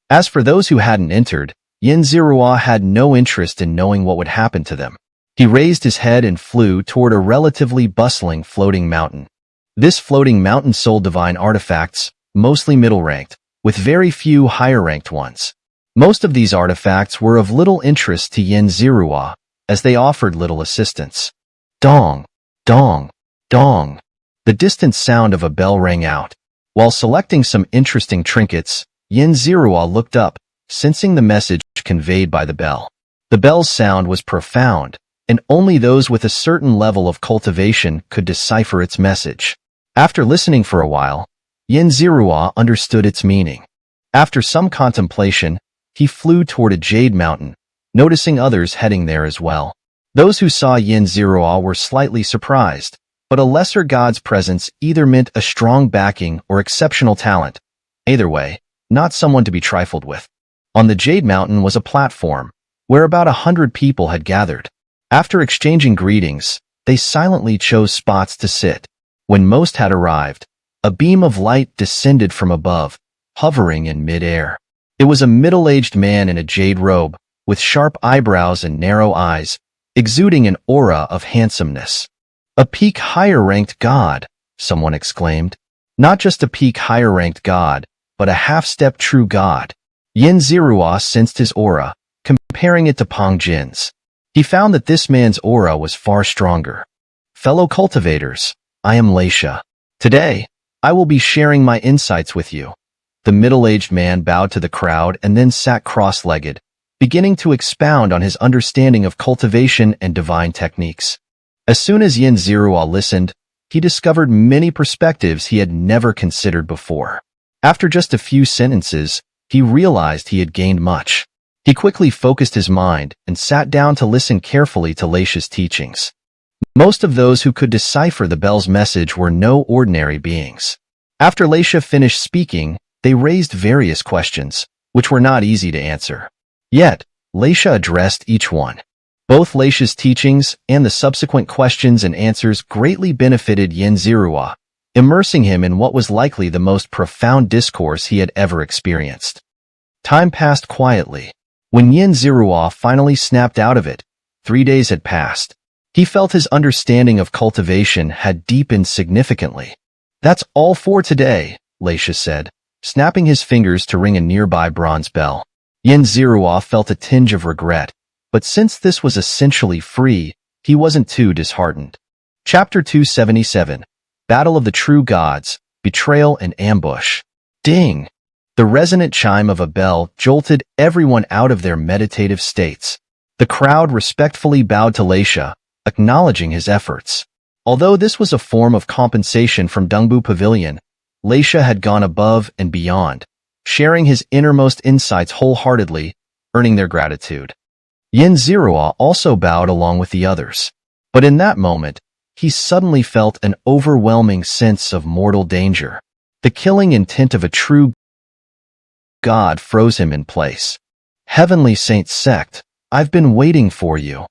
As for those who hadn't entered, Yin Zirua had no interest in knowing what would happen to them. He raised his head and flew toward a relatively bustling floating mountain. This floating mountain sold divine artifacts, mostly middle-ranked, with very few higher-ranked ones. Most of these artifacts were of little interest to Yin Zirua, as they offered little assistance. Dong, dong, dong. The distant sound of a bell rang out. While selecting some interesting trinkets, Yin Zirua looked up, sensing the message conveyed by the bell. The bell's sound was profound, and only those with a certain level of cultivation could decipher its message. After listening for a while, Yin Zirua understood its meaning. After some contemplation, he flew toward a jade mountain, noticing others heading there as well. Those who saw Yin Zirua were slightly surprised, but a lesser god's presence either meant a strong backing or exceptional talent. Either way, not someone to be trifled with. On the Jade Mountain was a platform, where about 100 people had gathered. After exchanging greetings, they silently chose spots to sit. When most had arrived, a beam of light descended from above, hovering in mid-air. It was a middle-aged man in a jade robe, with sharp eyebrows and narrow eyes, exuding an aura of handsomeness. "A peak higher-ranked god," someone exclaimed. "Not just a peak higher-ranked god, but a half-step true god." Yin Zirua sensed his aura, comparing it to Pang Jin's. He found that this man's aura was far stronger. "Fellow cultivators, I am Xianxia. Today, I will be sharing my insights with you." The middle-aged man bowed to the crowd and then sat cross-legged, beginning to expound on his understanding of cultivation and divine techniques. As soon as Yin Zirua listened, he discovered many perspectives he had never considered before. After just a few sentences, he realized he had gained much. He quickly focused his mind and sat down to listen carefully to Xianxia's teachings. Most of those who could decipher the bell's message were no ordinary beings. After Xianxia finished speaking, they raised various questions, which were not easy to answer. Yet, Xianxia addressed each one. Both Xianxia's teachings and the subsequent questions and answers greatly benefited Yin Zirua, immersing him in what was likely the most profound discourse he had ever experienced. Time passed quietly. When Yin Zirua finally snapped out of it, 3 days had passed. He felt his understanding of cultivation had deepened significantly. "That's all for today," Xianxia said, snapping his fingers to ring a nearby bronze bell. Yin Zirua felt a tinge of regret, but since this was essentially free, he wasn't too disheartened. Chapter 277, Battle of the True Gods, Betrayal and Ambush. Ding! The resonant chime of a bell jolted everyone out of their meditative states. The crowd respectfully bowed to Xianxia, acknowledging his efforts. Although this was a form of compensation from Donghua Pavilion, Xianxia had gone above and beyond, sharing his innermost insights wholeheartedly, earning their gratitude. Yin Zirua also bowed along with the others. But in that moment, he suddenly felt an overwhelming sense of mortal danger. The killing intent of a true god froze him in place. "Heavenly Saint Sect, I've been waiting for you."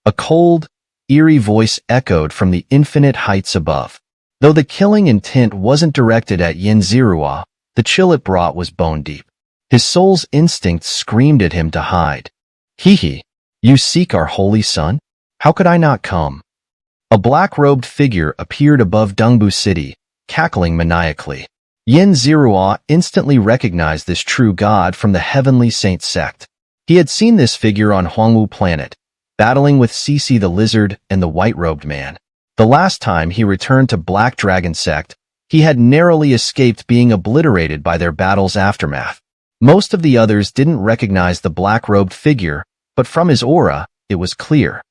A cold, eerie voice echoed from the infinite heights above. Though the killing intent wasn't directed at Yin Zirua, the chill it brought was bone-deep. His soul's instincts screamed at him to hide. "Hee, you seek our holy son? How could I not come?" A black-robed figure appeared above Donghua City, cackling maniacally. Yin Zirua instantly recognized this true god from the Heavenly Saint Sect. He had seen this figure on Huangwu Planet, battling with Cici the Lizard and the white-robed man. The last time he returned to Black Dragon Sect, he had narrowly escaped being obliterated by their battle's aftermath. Most of the others didn't recognize the black-robed figure, but from his aura, it was clear.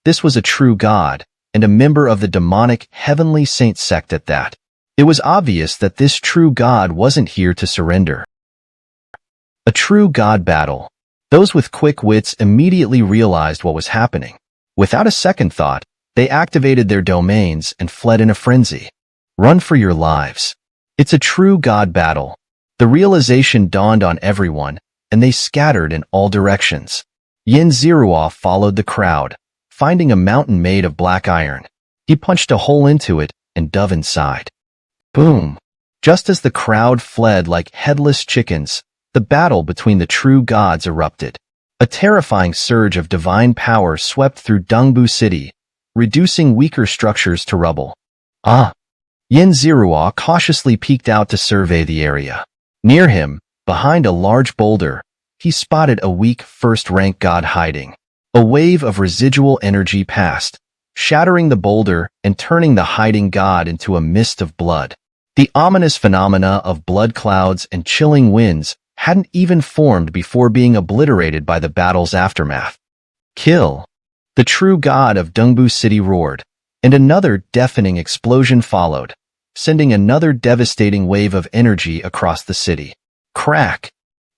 This was a true god, and a member of the demonic Heavenly Saint Sect at that. It was obvious that this true god wasn't here to surrender. A true god battle. Those with quick wits immediately realized what was happening. Without a second thought, they activated their domains and fled in a frenzy. Run for your lives. It's a true god battle. The realization dawned on everyone, and they scattered in all directions. Yin Zirua followed the crowd, finding a mountain made of black iron. He punched a hole into it and dove inside. Boom! Just as the crowd fled like headless chickens, the battle between the true gods erupted. A terrifying surge of divine power swept through Donghua City, reducing weaker structures to rubble. Yin Zirua cautiously peeked out to survey the area. Near him, behind a large boulder, he spotted a weak first-rank god hiding. A wave of residual energy passed, shattering the boulder and turning the hiding god into a mist of blood. The ominous phenomena of blood clouds and chilling winds hadn't even formed before being obliterated by the battle's aftermath. Kill! The true god of Donghua City roared, and another deafening explosion followed, sending another devastating wave of energy across the city. Crack!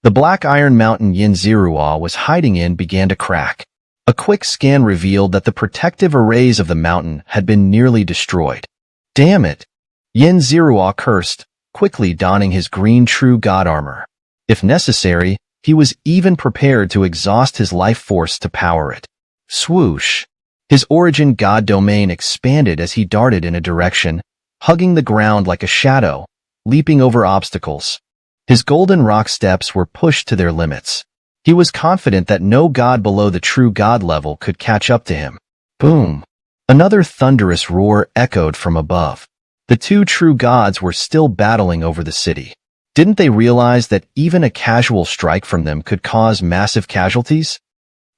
The black iron mountain Yin Zirua was hiding in began to crack. A quick scan revealed that the protective arrays of the mountain had been nearly destroyed. Damn it! Yin Zirua cursed, quickly donning his green true god armor. If necessary, he was even prepared to exhaust his life force to power it. Swoosh! His origin god domain expanded as he darted in a direction, hugging the ground like a shadow, leaping over obstacles. His golden rock steps were pushed to their limits. He was confident that no god below the true god level could catch up to him. Boom! Another thunderous roar echoed from above. The two true gods were still battling over the city. Didn't they realize that even a casual strike from them could cause massive casualties?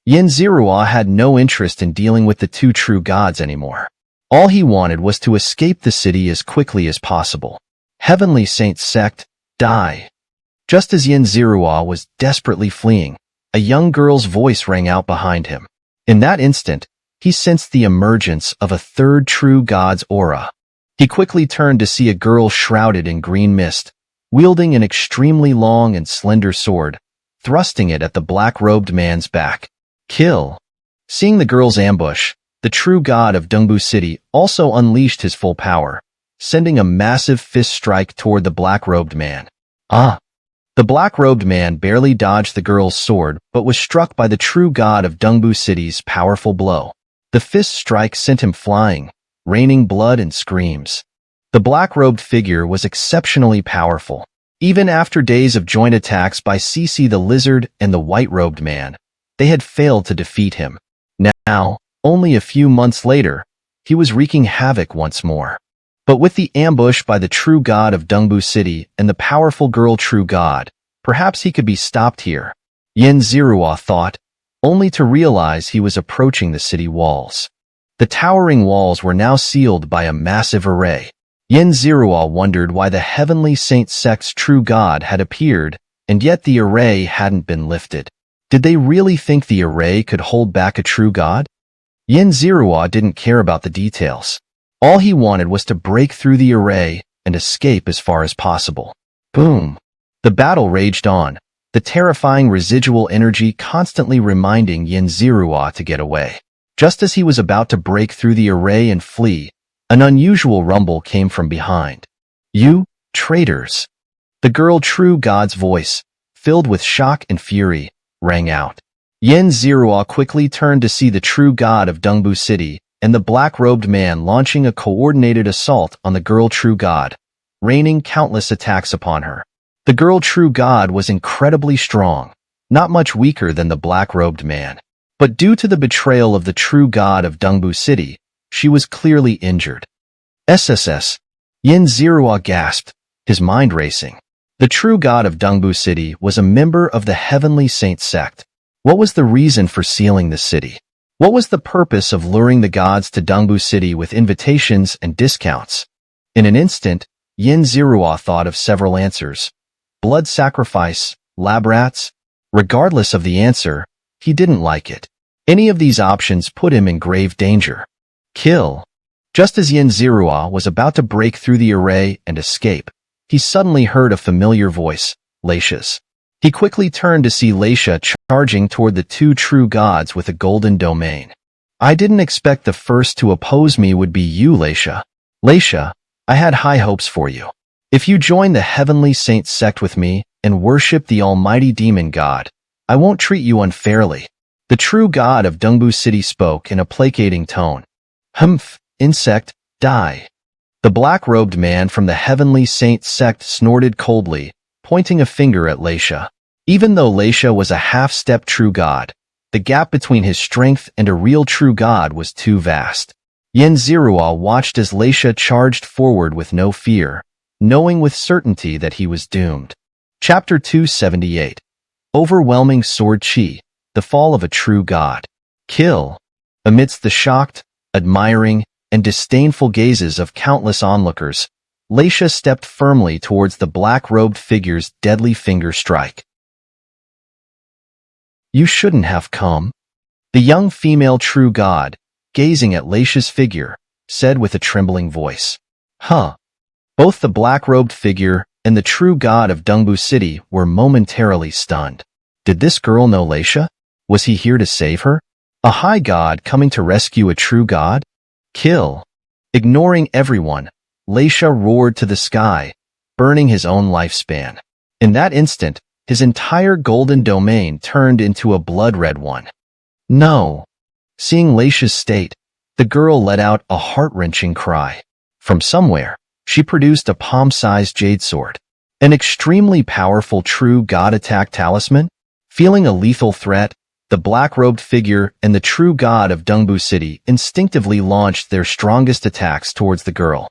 Xianxia had no interest in dealing with the two true gods anymore. All he wanted was to escape the city as quickly as possible. Heavenly Saint Sect, die! Just as Xianxia was desperately fleeing, a young girl's voice rang out behind him. In that instant, he sensed the emergence of a third true god's aura. He quickly turned to see a girl shrouded in green mist, wielding an extremely long and slender sword, thrusting it at the black-robed man's back. Kill! Seeing the girl's ambush, the true god of Donghua City also unleashed his full power, sending a massive fist strike toward the black-robed man. Ah! The black-robed man barely dodged the girl's sword but was struck by the true god of Donghua City's powerful blow. The fist strike sent him flying, raining blood and screams. The black-robed figure was exceptionally powerful. Even after days of joint attacks by Cici the Lizard and the white-robed man, they had failed to defeat him. Now, only a few months later, he was wreaking havoc once more. But with the ambush by the true god of Donghua City and the powerful girl true god, perhaps he could be stopped here. Xianxia thought, only to realize he was approaching the city walls. The towering walls were now sealed by a massive array. Xianxia wondered why the Heavenly Saint Sect's true god had appeared, and yet the array hadn't been lifted. Did they really think the array could hold back a true god? Xianxia didn't care about the details. All he wanted was to break through the array and escape as far as possible. Boom! The battle raged on, the terrifying residual energy constantly reminding Xianxia to get away. Just as he was about to break through the array and flee, an unusual rumble came from behind. You, traitors! The girl true god's voice, filled with shock and fury, rang out. Xianxia quickly turned to see the true god of Donghua City and the black-robed man launching a coordinated assault on the girl true god, raining countless attacks upon her. The girl true god was incredibly strong, not much weaker than the black-robed man. But due to the betrayal of the true god of Donghua City, she was clearly injured. SSS. Xianxia gasped, his mind racing. The true god of Donghua City was a member of the Heavenly Saint Sect. What was the reason for sealing the city? What was the purpose of luring the gods to Donghua City with invitations and discounts? In an instant, Xianxia thought of several answers. Blood sacrifice, lab rats? Regardless of the answer, he didn't like it. Any of these options put him in grave danger. Kill. Just as Xianxia was about to break through the array and escape, he suddenly heard a familiar voice, Leisha's. He quickly turned to see Leisha charging toward the two true gods with a golden domain. I didn't expect the first to oppose me would be you, Leisha. Leisha, I had high hopes for you. If you join the Heavenly Saint Sect with me and worship the almighty demon god, I won't treat you unfairly. The true god of Donghua City spoke in a placating tone. Humph, insect, die. The black-robed man from the Heavenly Saint Sect snorted coldly, pointing a finger at Leisha. Even though Leisha was a half-step true god, the gap between his strength and a real true god was too vast. Xianxia watched as Leisha charged forward with no fear, knowing with certainty that he was doomed. Chapter 278. Overwhelming Sword Chi, the Fall of a True God. Kill. Amidst the shocked, admiring, and disdainful gazes of countless onlookers, Leisha stepped firmly towards the black-robed figure's deadly finger strike. You shouldn't have come. The young female true god, gazing at Leisha's figure, said with a trembling voice. Huh. Both the black-robed figure and the true god of Donghua City were momentarily stunned. Did this girl know Leisha? Was he here to save her? A high god coming to rescue a true god? Kill. Ignoring everyone, Leisha roared to the sky, burning his own lifespan. In that instant, his entire golden domain turned into a blood-red one. No. Seeing Leisha's state, The girl let out a heart-wrenching cry. From somewhere, she produced a palm-sized jade sword, an extremely powerful true god attack talisman. Feeling a lethal threat, the black-robed figure and the true god of Donghua City instinctively launched their strongest attacks towards the girl.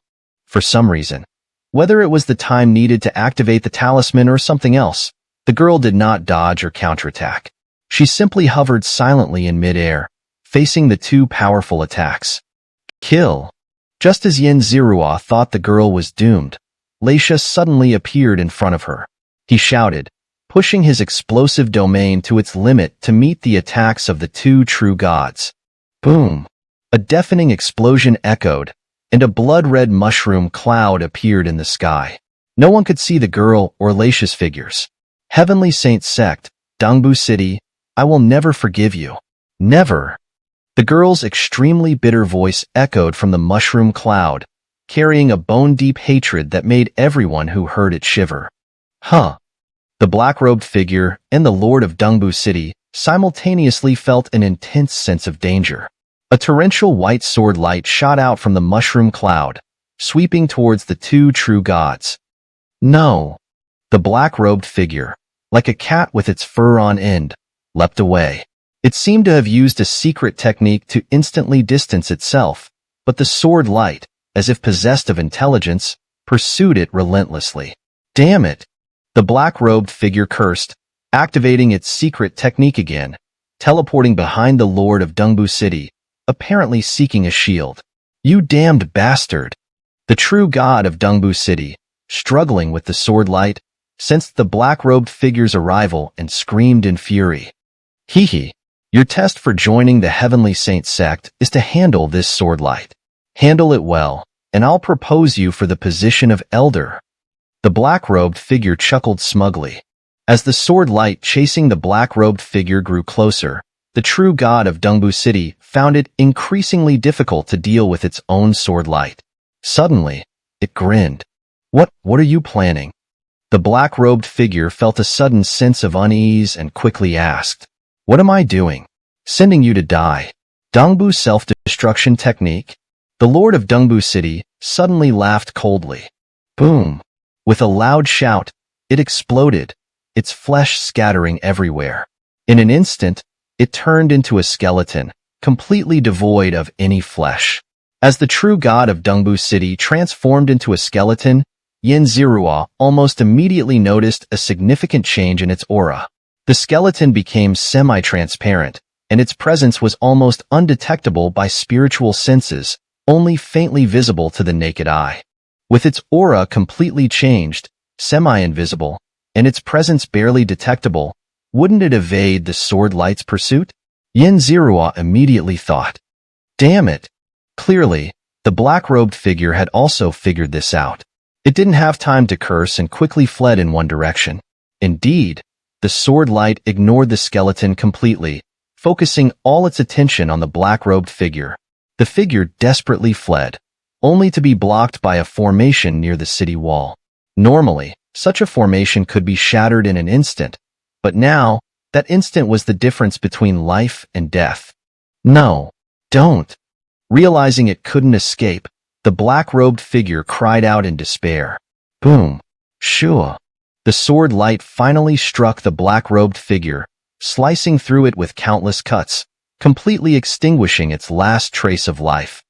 For some reason, whether it was the time needed to activate the talisman or something else, the girl did not dodge or counterattack. She simply hovered silently in mid-air, facing the two powerful attacks. Kill! Just as Xianxia thought the girl was doomed, Xianxia suddenly appeared in front of her. He shouted, pushing his explosive domain to its limit to meet the attacks of the two true gods. Boom! A deafening explosion echoed, and a blood-red mushroom cloud appeared in the sky. No one could see the girl or Xianxia's figures. Heavenly Saint Sect, Donghua City, I will never forgive you. Never! The girl's extremely bitter voice echoed from the mushroom cloud, carrying a bone-deep hatred that made everyone who heard it shiver. Huh! The black-robed figure and the Lord of Donghua City simultaneously felt an intense sense of danger. A torrential white sword light shot out from the mushroom cloud, sweeping towards the two true gods. No! The black-robed figure, like a cat with its fur on end, leapt away. It seemed to have used a secret technique to instantly distance itself, but the sword light, as if possessed of intelligence, pursued it relentlessly. Damn it! The black-robed figure cursed, activating its secret technique again, teleporting behind the Lord of Donghua City, apparently seeking a shield. You damned bastard! The true god of Donghua City, struggling with the sword light, sensed the black-robed figure's arrival and screamed in fury. Hee hee! Your test for joining the Heavenly Saint Sect is to handle this sword light. Handle it well, and I'll propose you for the position of elder. The black-robed figure chuckled smugly. As the sword light chasing the black-robed figure grew closer, the true god of Donghua City found it increasingly difficult to deal with its own sword light. Suddenly, it grinned. What are you planning? The black-robed figure felt a sudden sense of unease and quickly asked, What am I doing? Sending you to die. Donghua self-destruction technique? The Lord of Donghua City suddenly laughed coldly. Boom! With a loud shout, it exploded, its flesh scattering everywhere. In an instant, it turned into a skeleton, completely devoid of any flesh. As the true god of Donghua City transformed into a skeleton, Xianxia almost immediately noticed a significant change in its aura. The skeleton became semi-transparent, and its presence was almost undetectable by spiritual senses, only faintly visible to the naked eye. With its aura completely changed, semi-invisible, and its presence barely detectable, wouldn't it evade the sword light's pursuit? Xianxia immediately thought. Damn it! Clearly, the black-robed figure had also figured this out. It didn't have time to curse and quickly fled in one direction. Indeed, the sword light ignored the skeleton completely, focusing all its attention on the black-robed figure. The figure desperately fled, only to be blocked by a formation near the city wall. Normally, such a formation could be shattered in an instant, but now, that instant was the difference between life and death. No, don't. Realizing it couldn't escape, the black-robed figure cried out in despair. Boom! Shua! The sword light finally struck the black-robed figure, slicing through it with countless cuts, completely extinguishing its last trace of life.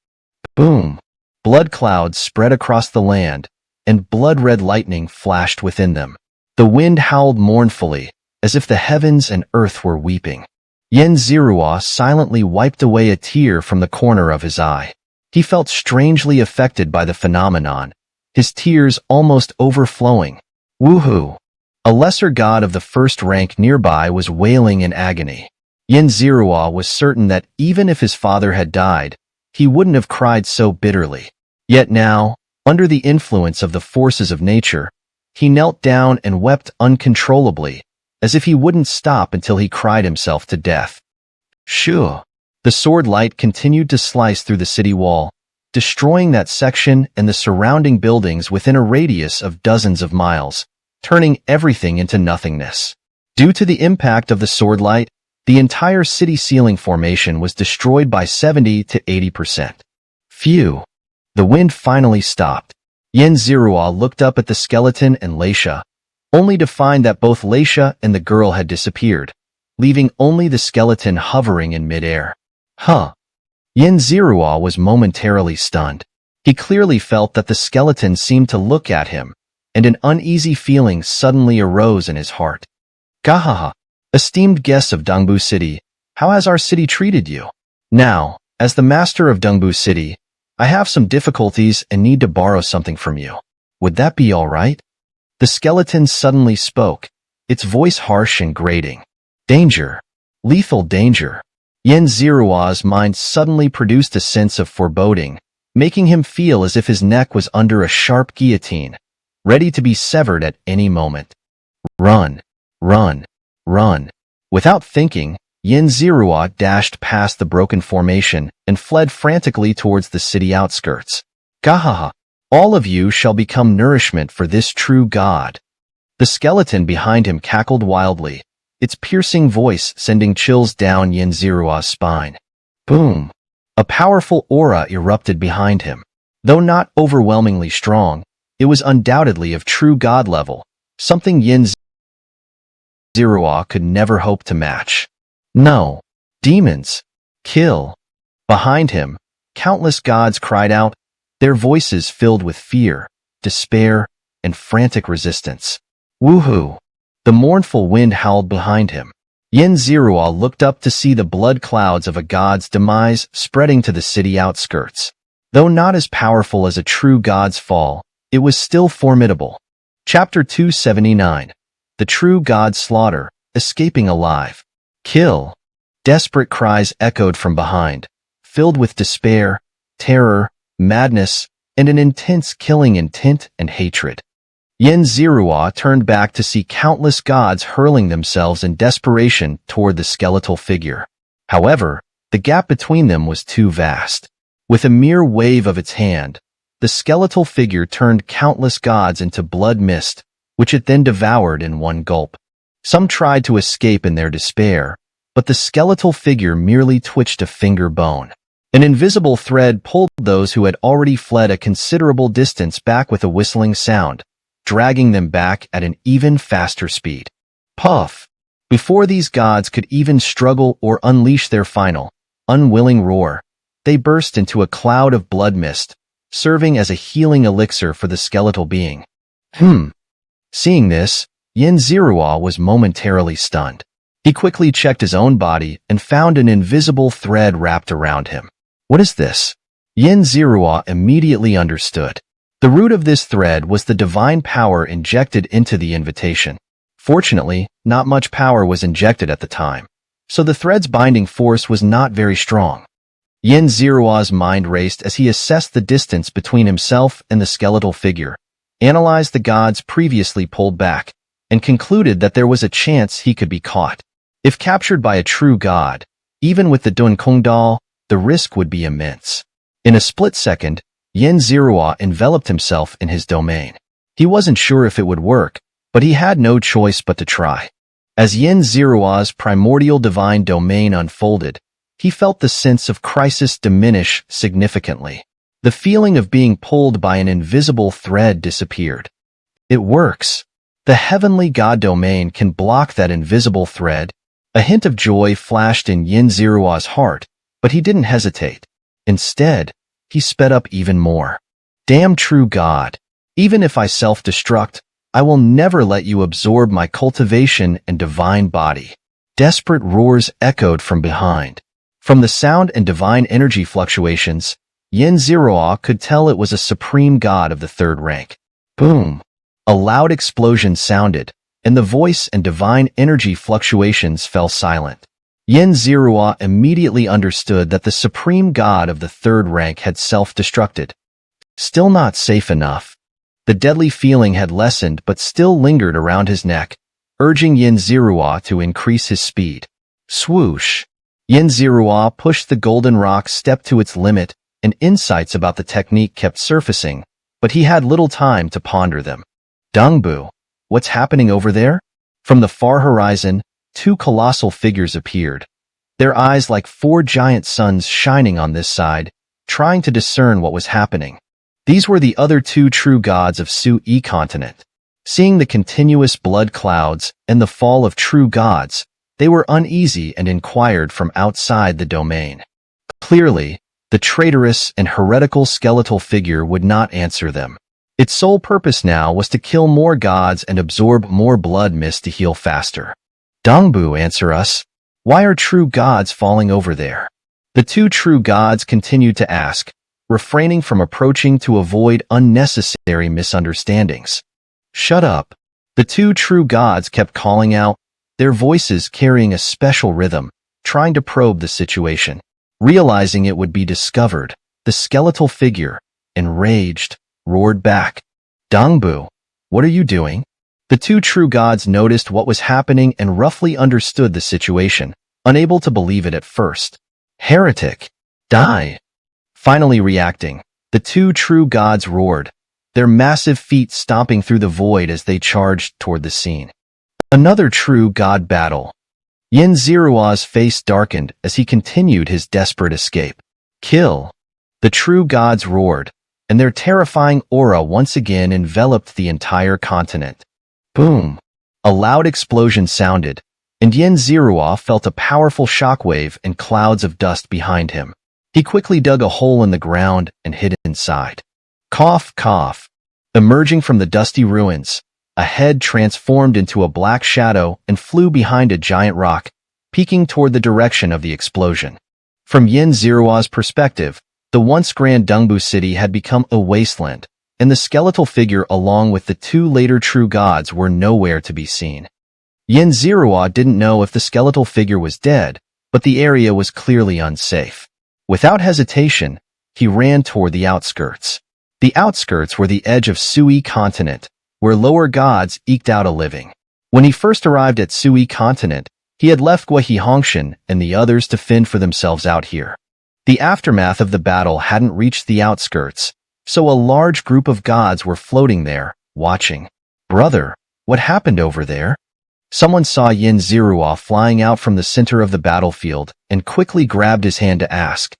Boom! Blood clouds spread across the land, and blood-red lightning flashed within them. The wind howled mournfully, as if the heavens and earth were weeping. Xianxia silently wiped away a tear from the corner of his eye. He felt strangely affected by the phenomenon, his tears almost overflowing. Woohoo! A lesser god of the first rank nearby was wailing in agony. Xianxia was certain that even if his father had died, he wouldn't have cried so bitterly. Yet now, under the influence of the forces of nature, he knelt down and wept uncontrollably, as if he wouldn't stop until he cried himself to death. Shoo! The sword light continued to slice through the city wall, destroying that section and the surrounding buildings within a radius of dozens of miles, turning everything into nothingness. Due to the impact of the sword light, the entire city ceiling formation was destroyed by 70 to 80%. Phew. The wind finally stopped. Xianxia looked up at the skeleton and Xianxia, only to find that both Xianxia and the girl had disappeared, leaving only the skeleton hovering in midair. Huh. Xianxia was momentarily stunned. He clearly felt that the skeleton seemed to look at him, and an uneasy feeling suddenly arose in his heart. Gahaha. Esteemed guests of Donghua City, how has our city treated you? Now, as the master of Donghua City, I have some difficulties and need to borrow something from you. Would that be all right? The skeleton suddenly spoke, its voice harsh and grating. Danger. Lethal danger. Xianxia's mind suddenly produced a sense of foreboding, making him feel as if his neck was under a sharp guillotine, ready to be severed at any moment. Run. Run. Run. Without thinking, Xianxia dashed past the broken formation and fled frantically towards the city outskirts. Gahaha. All of you shall become nourishment for this true god. The skeleton behind him cackled wildly, its piercing voice sending chills down Xianxia's spine. Boom. A powerful aura erupted behind him. Though not overwhelmingly strong, it was undoubtedly of true god level, something Xianxia could never hope to match. No. Demons. Kill. Behind him, countless gods cried out, their voices filled with fear, despair, and frantic resistance. Woohoo! The mournful wind howled behind him. Xianxia looked up to see the blood clouds of a god's demise spreading to the city outskirts. Though not as powerful as a true god's fall, it was still formidable. Chapter 279. The True God's Slaughter, Escaping Alive. Kill. Desperate cries echoed from behind, filled with despair, terror, madness, and an intense killing intent and hatred. Xianxia turned back to see countless gods hurling themselves in desperation toward the skeletal figure. However, the gap between them was too vast. With a mere wave of its hand, the skeletal figure turned countless gods into blood mist, which it then devoured in one gulp. Some tried to escape in their despair, but the skeletal figure merely twitched a finger bone. An invisible thread pulled those who had already fled a considerable distance back with a whistling sound, dragging them back at an even faster speed. Puff! Before these gods could even struggle or unleash their final, unwilling roar, they burst into a cloud of blood mist, serving as a healing elixir for the skeletal being. Seeing this, Xianxia was momentarily stunned. He quickly checked his own body and found an invisible thread wrapped around him. What is this? Xianxia immediately understood. The root of this thread was the divine power injected into the invitation. Fortunately, not much power was injected at the time, so the thread's binding force was not very strong. Xianxia's mind raced as he assessed the distance between himself and the skeletal figure, analyzed the gods previously pulled back, and concluded that there was a chance he could be caught. If captured by a true god, even with the donghua, the risk would be immense. In a split second, Xianxia enveloped himself in his domain. He wasn't sure if it would work, but he had no choice but to try. As Xianxia's primordial divine domain unfolded, he felt the sense of crisis diminish significantly. The feeling of being pulled by an invisible thread disappeared. It works. The heavenly god domain can block that invisible thread. A hint of joy flashed in Xianxia's heart, but he didn't hesitate. Instead, he sped up even more. Damn true god. Even if I self-destruct, I will never let you absorb my cultivation and divine body. Desperate roars echoed from behind. From the sound and divine energy fluctuations, Xianxia could tell it was a supreme god of the third rank. Boom! A loud explosion sounded, and the voice and divine energy fluctuations fell silent. Xianxia immediately understood that the supreme god of the third rank had self-destructed. Still not safe enough. The deadly feeling had lessened but still lingered around his neck, urging Xianxia to increase his speed. Swoosh! Xianxia pushed the golden rock step to its limit, and insights about the technique kept surfacing, but he had little time to ponder them. Donghua, what's happening over there? From the far horizon, two colossal figures appeared, their eyes like four giant suns shining on this side, trying to discern what was happening. These were the other two true gods of Sui continent. Seeing the continuous blood clouds and the fall of true gods, they were uneasy and inquired from outside the domain. Clearly, the traitorous and heretical skeletal figure would not answer them. Its sole purpose now was to kill more gods and absorb more blood mist to heal faster. Dongbu, answer us. Why are true gods falling over there? The two true gods continued to ask, refraining from approaching to avoid unnecessary misunderstandings. Shut up. The two true gods kept calling out, their voices carrying a special rhythm, trying to probe the situation. Realizing it would be discovered, the skeletal figure, enraged, roared back. Dongbu, what are you doing? The two true gods noticed what was happening and roughly understood the situation, unable to believe it at first. Heretic! Die! Finally reacting, the two true gods roared, their massive feet stomping through the void as they charged toward the scene. Another true god battle. Xianxia's face darkened as he continued his desperate escape. Kill! The true gods roared, and their terrifying aura once again enveloped the entire continent. Boom! A loud explosion sounded, and Xianxia felt a powerful shockwave and clouds of dust behind him. He quickly dug a hole in the ground and hid inside. Cough, cough. Emerging from the dusty ruins, a head transformed into a black shadow and flew behind a giant rock, peeking toward the direction of the explosion. From Xianxia's perspective, the once grand Dongbu city had become a wasteland, and the skeletal figure along with the two later true gods were nowhere to be seen. Xianxia didn't know if the skeletal figure was dead, but the area was clearly unsafe. Without hesitation, he ran toward the outskirts. The outskirts were the edge of Sui continent, where lower gods eked out a living. When he first arrived at Sui continent, he had left Xianxia and the others to fend for themselves out here. The aftermath of the battle hadn't reached the outskirts, so a large group of gods were floating there, watching. Brother, what happened over there? Someone saw Xianxia flying out from the center of the battlefield and quickly grabbed his hand to ask.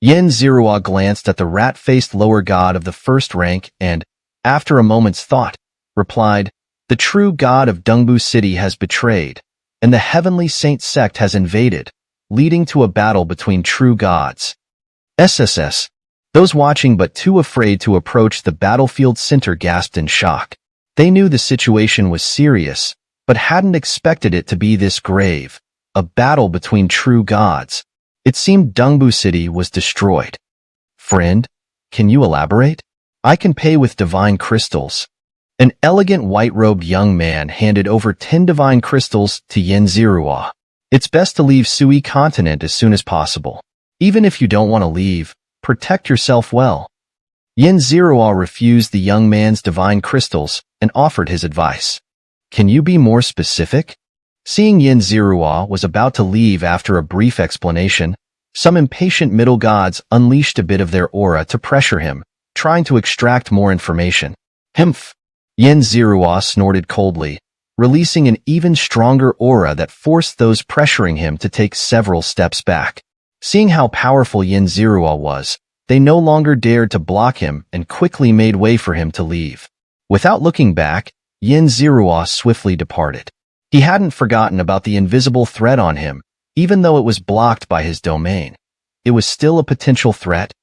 Xianxia glanced at the rat-faced lower god of the first rank and, after a moment's thought, replied, the true god of Dongbu City has betrayed, and the heavenly saint sect has invaded, leading to a battle between true gods. SSS. Those watching but too afraid to approach the battlefield center gasped in shock. They knew the situation was serious, but hadn't expected it to be this grave, a battle between true gods. It seemed Dongbu City was destroyed. Friend, can you elaborate? I can pay with divine crystals. An elegant white-robed young man handed over 10 divine crystals to Xianxia. It's best to leave Sui continent as soon as possible. Even if you don't want to leave, protect yourself well. Xianxia refused the young man's divine crystals and offered his advice. Can you be more specific? Seeing Xianxia was about to leave after a brief explanation, some impatient middle gods unleashed a bit of their aura to pressure him, trying to extract more information. Humph! Xianxia snorted coldly, releasing an even stronger aura that forced those pressuring him to take several steps back. Seeing how powerful Xianxia was, they no longer dared to block him and quickly made way for him to leave. Without looking back, Xianxia swiftly departed. He hadn't forgotten about the invisible threat on him, even though it was blocked by his domain. It was still a potential threat.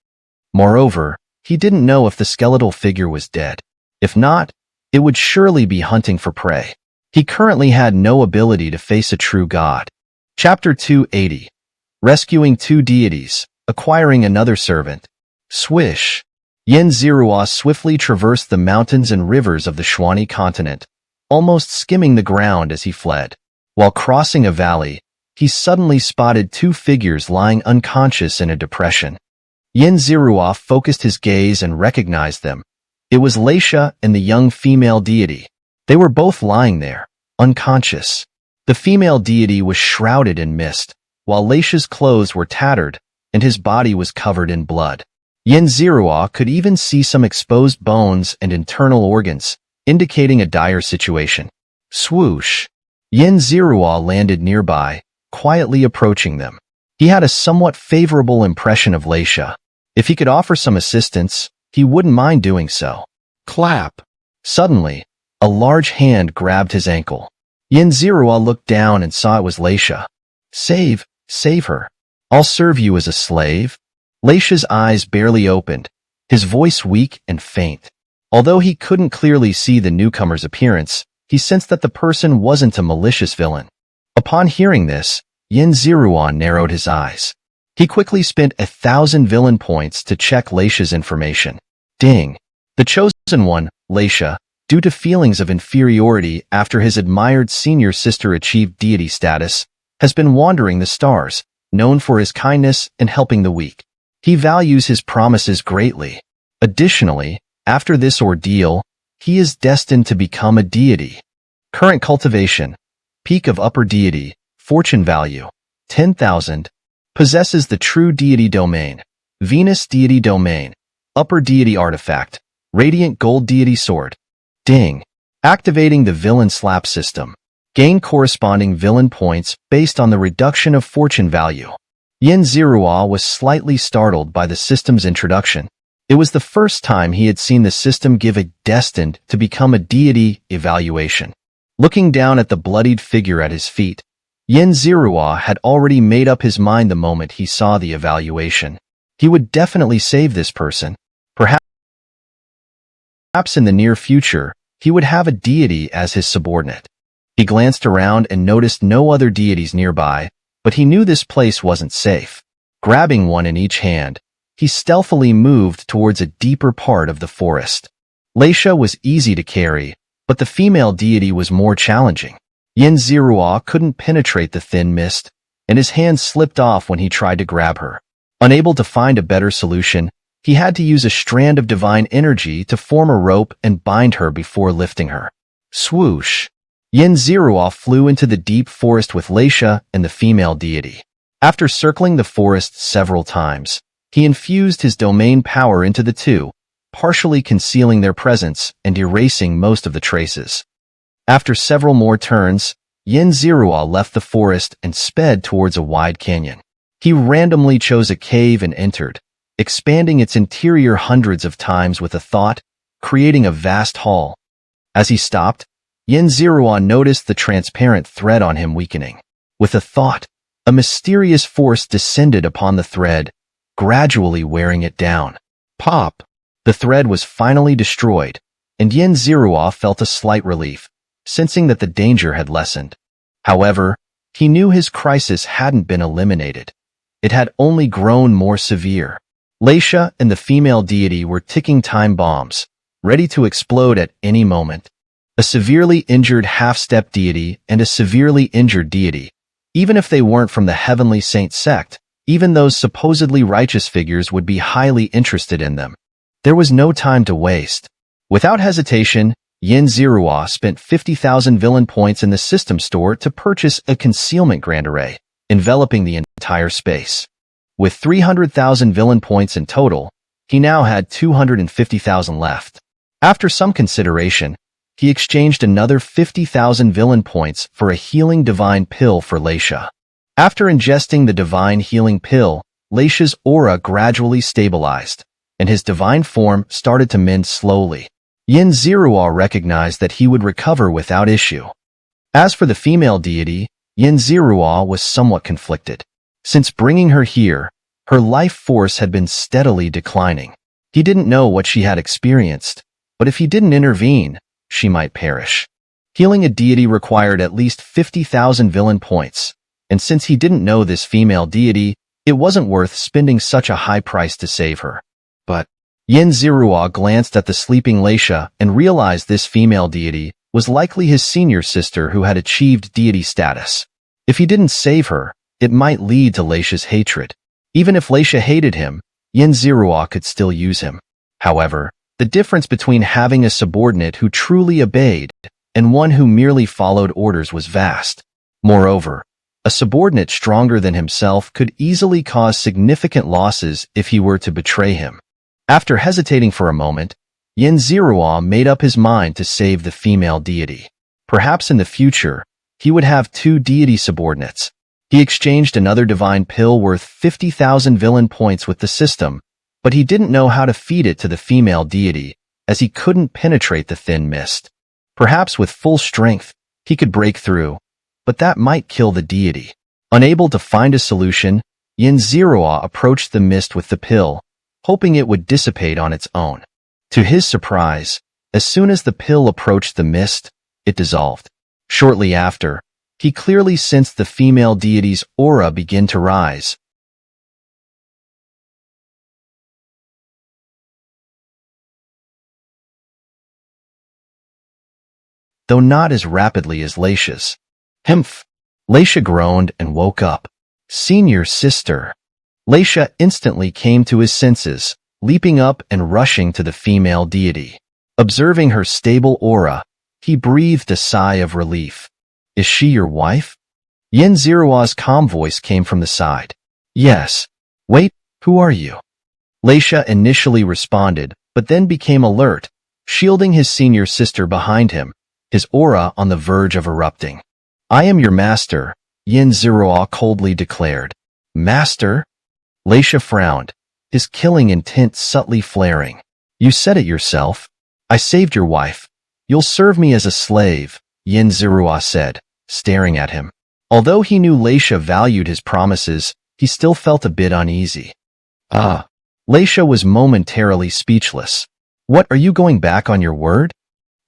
Moreover, he didn't know if the skeletal figure was dead. If not, it would surely be hunting for prey. He currently had no ability to face a true god. Chapter 280. Rescuing two deities, acquiring another servant. Swish! Xianxia swiftly traversed the mountains and rivers of the Xuani continent, almost skimming the ground as he fled. While crossing a valley, he suddenly spotted two figures lying unconscious in a depression. Xianxia focused his gaze and recognized them. It was Xianxia and the young female deity. They were both lying there, unconscious. The female deity was shrouded in mist, while Xianxia's clothes were tattered, and his body was covered in blood. Xianxia could even see some exposed bones and internal organs, indicating a dire situation. Swoosh! Yin Zirua landed nearby, quietly approaching them. He had a somewhat favorable impression of Xianxia. If he could offer some assistance, he wouldn't mind doing so. Clap! Suddenly, a large hand grabbed his ankle. Yin Zirua looked down and saw it was Xianxia. Save her. I'll serve you as a slave. Xianxia's eyes barely opened, his voice weak and faint. Although he couldn't clearly see the newcomer's appearance, he sensed that the person wasn't a malicious villain. Upon hearing this, Yin Zirua narrowed his eyes. He quickly spent 1,000 villain points to check Xianxia's information. Ding! The chosen one, Xianxia, due to feelings of inferiority after his admired senior sister achieved deity status, has been wandering the stars, known for his kindness and helping the weak. He values his promises greatly. Additionally, after this ordeal, he is destined to become a deity. Current cultivation, peak of upper deity, fortune value, 10,000, possesses the true deity domain, Venus deity domain, upper deity artifact, radiant gold deity sword. Ding! Activating the villain slap system. Gain corresponding villain points based on the reduction of fortune value. Yin Zirua was slightly startled by the system's introduction. It was the first time he had seen the system give a destined to become a deity evaluation. Looking down at the bloodied figure at his feet, Yin Zirua had already made up his mind the moment he saw the evaluation. He would definitely save this person. Perhaps in the near future, he would have a deity as his subordinate. He glanced around and noticed no other deities nearby, but he knew this place wasn't safe. Grabbing one in each hand, he stealthily moved towards a deeper part of the forest. Xianxia was easy to carry, but the female deity was more challenging. Yin Zirua couldn't penetrate the thin mist, and his hand slipped off when he tried to grab her. Unable to find a better solution, he had to use a strand of divine energy to form a rope and bind her before lifting her. Swoosh! Yin Zirua flew into the deep forest with Xianxia and the female deity. After circling the forest several times, he infused his domain power into the two, partially concealing their presence and erasing most of the traces. After several more turns, Yin Zirua left the forest and sped towards a wide canyon. He randomly chose a cave and entered, expanding its interior hundreds of times with a thought, creating a vast hall. As he stopped, Yin Zirua noticed the transparent thread on him weakening. With a thought, a mysterious force descended upon the thread, gradually wearing it down. Pop! The thread was finally destroyed, and Yin Zirua felt a slight relief, sensing that the danger had lessened. However, he knew his crisis hadn't been eliminated. It had only grown more severe. Xianxia and the female deity were ticking time bombs, ready to explode at any moment. A severely injured half-step deity and a severely injured deity. Even if they weren't from the Heavenly Saint sect, even those supposedly righteous figures would be highly interested in them. There was no time to waste. Without hesitation, Yin Zirua spent 50,000 villain points in the system store to purchase a concealment grand array, enveloping the entire space. With 300,000 villain points in total, he now had 250,000 left. After some consideration, he exchanged another 50,000 villain points for a healing divine pill for Xianxia. After ingesting the divine healing pill, Xianxia's aura gradually stabilized, and his divine form started to mend slowly. Yin Zirua recognized that he would recover without issue. As for the female deity, Yin Zirua was somewhat conflicted. Since bringing her here, her life force had been steadily declining. He didn't know what she had experienced, but if he didn't intervene, she might perish. Healing a deity required at least 50,000 villain points, and since he didn't know this female deity, it wasn't worth spending such a high price to save her. But Yin Zirua glanced at the sleeping Xianxia and realized this female deity was likely his senior sister who had achieved deity status. If he didn't save her, it might lead to Xianxia's hatred. Even if Xianxia hated him, Yin Zirua could still use him. However, the difference between having a subordinate who truly obeyed and one who merely followed orders was vast. Moreover, a subordinate stronger than himself could easily cause significant losses if he were to betray him. After hesitating for a moment, Yin Zirua made up his mind to save the female deity. Perhaps in the future, he would have 2 deity subordinates. He exchanged another divine pill worth 50,000 villain points with the system, but he didn't know how to feed it to the female deity, as he couldn't penetrate the thin mist. Perhaps with full strength, he could break through, but that might kill the deity. Unable to find a solution, Xianxia approached the mist with the pill, hoping it would dissipate on its own. To his surprise, as soon as the pill approached the mist, it dissolved. Shortly after, he clearly sensed the female deity's aura begin to rise. Though not as rapidly as Xianxia's. Humph! Xianxia groaned and woke up. Senior sister. Xianxia instantly came to his senses, leaping up and rushing to the female deity. Observing her stable aura, he breathed a sigh of relief. Is she your wife? Xianxia's calm voice came from the side. Yes. Wait, who are you? Xianxia initially responded, but then became alert, shielding his senior sister behind him, his aura on the verge of erupting. I am your master, Xianxia coldly declared. Master? Xianxia frowned, his killing intent subtly flaring. You said it yourself. I saved your wife. You'll serve me as a slave, Xianxia said, staring at him. Although he knew Xianxia valued his promises, he still felt a bit uneasy. Xianxia was momentarily speechless. What, are you going back on your word?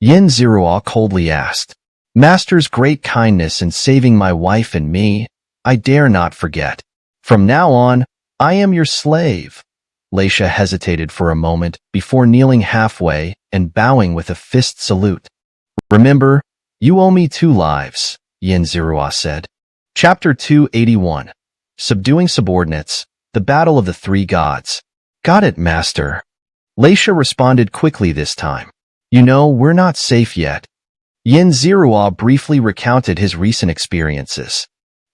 Xianxia coldly asked. Master's great kindness in saving my wife and me, I dare not forget. From now on, I am your slave. Xianxia hesitated for a moment before kneeling halfway and bowing with a fist salute. Remember, you owe me 2 lives, Xianxia said. Chapter 281. Subduing Subordinates, The Battle of the 3 Gods. Got it, Master. Xianxia responded quickly this time. You know, we're not safe yet. Xianxia briefly recounted his recent experiences.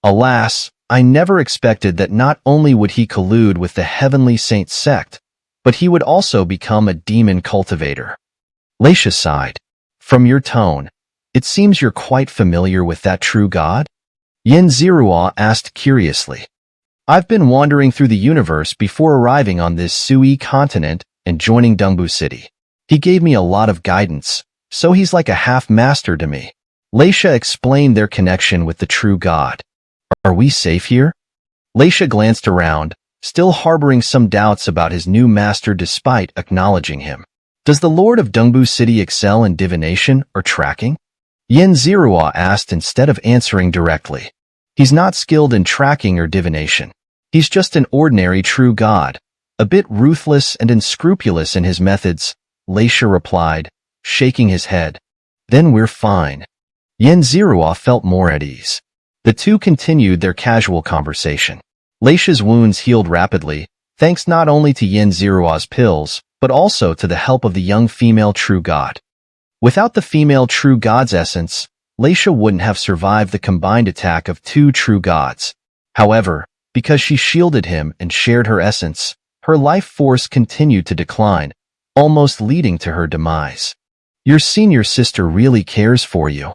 Alas, I never expected that not only would he collude with the Heavenly Saint sect, but he would also become a demon cultivator. Xianxia sighed. From your tone, it seems you're quite familiar with that true god? Xianxia asked curiously. I've been wandering through the universe before arriving on this Sui continent and joining Donghua City. He gave me a lot of guidance, so he's like a half-master to me. Xianxia explained their connection with the true god. Are we safe here? Xianxia glanced around, still harboring some doubts about his new master despite acknowledging him. Does the Lord of Donghua City excel in divination or tracking? Xianxia asked instead of answering directly. He's not skilled in tracking or divination. He's just an ordinary true god, a bit ruthless and unscrupulous in his methods, Xianxia replied, shaking his head. Then we're fine. Xianxia felt more at ease. The two continued their casual conversation. Xianxia's wounds healed rapidly, thanks not only to Xianxia's pills, but also to the help of the young female true god. Without the female true god's essence, Xianxia wouldn't have survived the combined attack of 2 true gods. However, because she shielded him and shared her essence, her life force continued to decline, almost leading to her demise. Your senior sister really cares for you.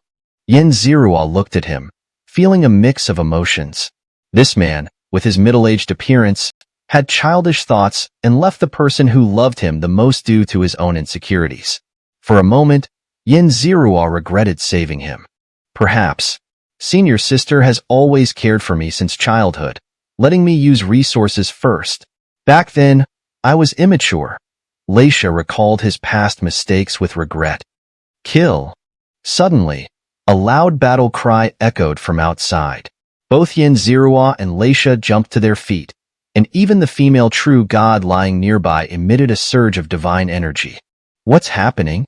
Xianxia looked at him, feeling a mix of emotions. This man, with his middle-aged appearance, had childish thoughts and left the person who loved him the most due to his own insecurities. For a moment, Xianxia regretted saving him. Perhaps, senior sister has always cared for me since childhood, letting me use resources first. Back then, I was immature. Xianxia recalled his past mistakes with regret. Kill. Suddenly, a loud battle cry echoed from outside. Both Xianxia and Xianxia jumped to their feet, and even the female true god lying nearby emitted a surge of divine energy. What's happening?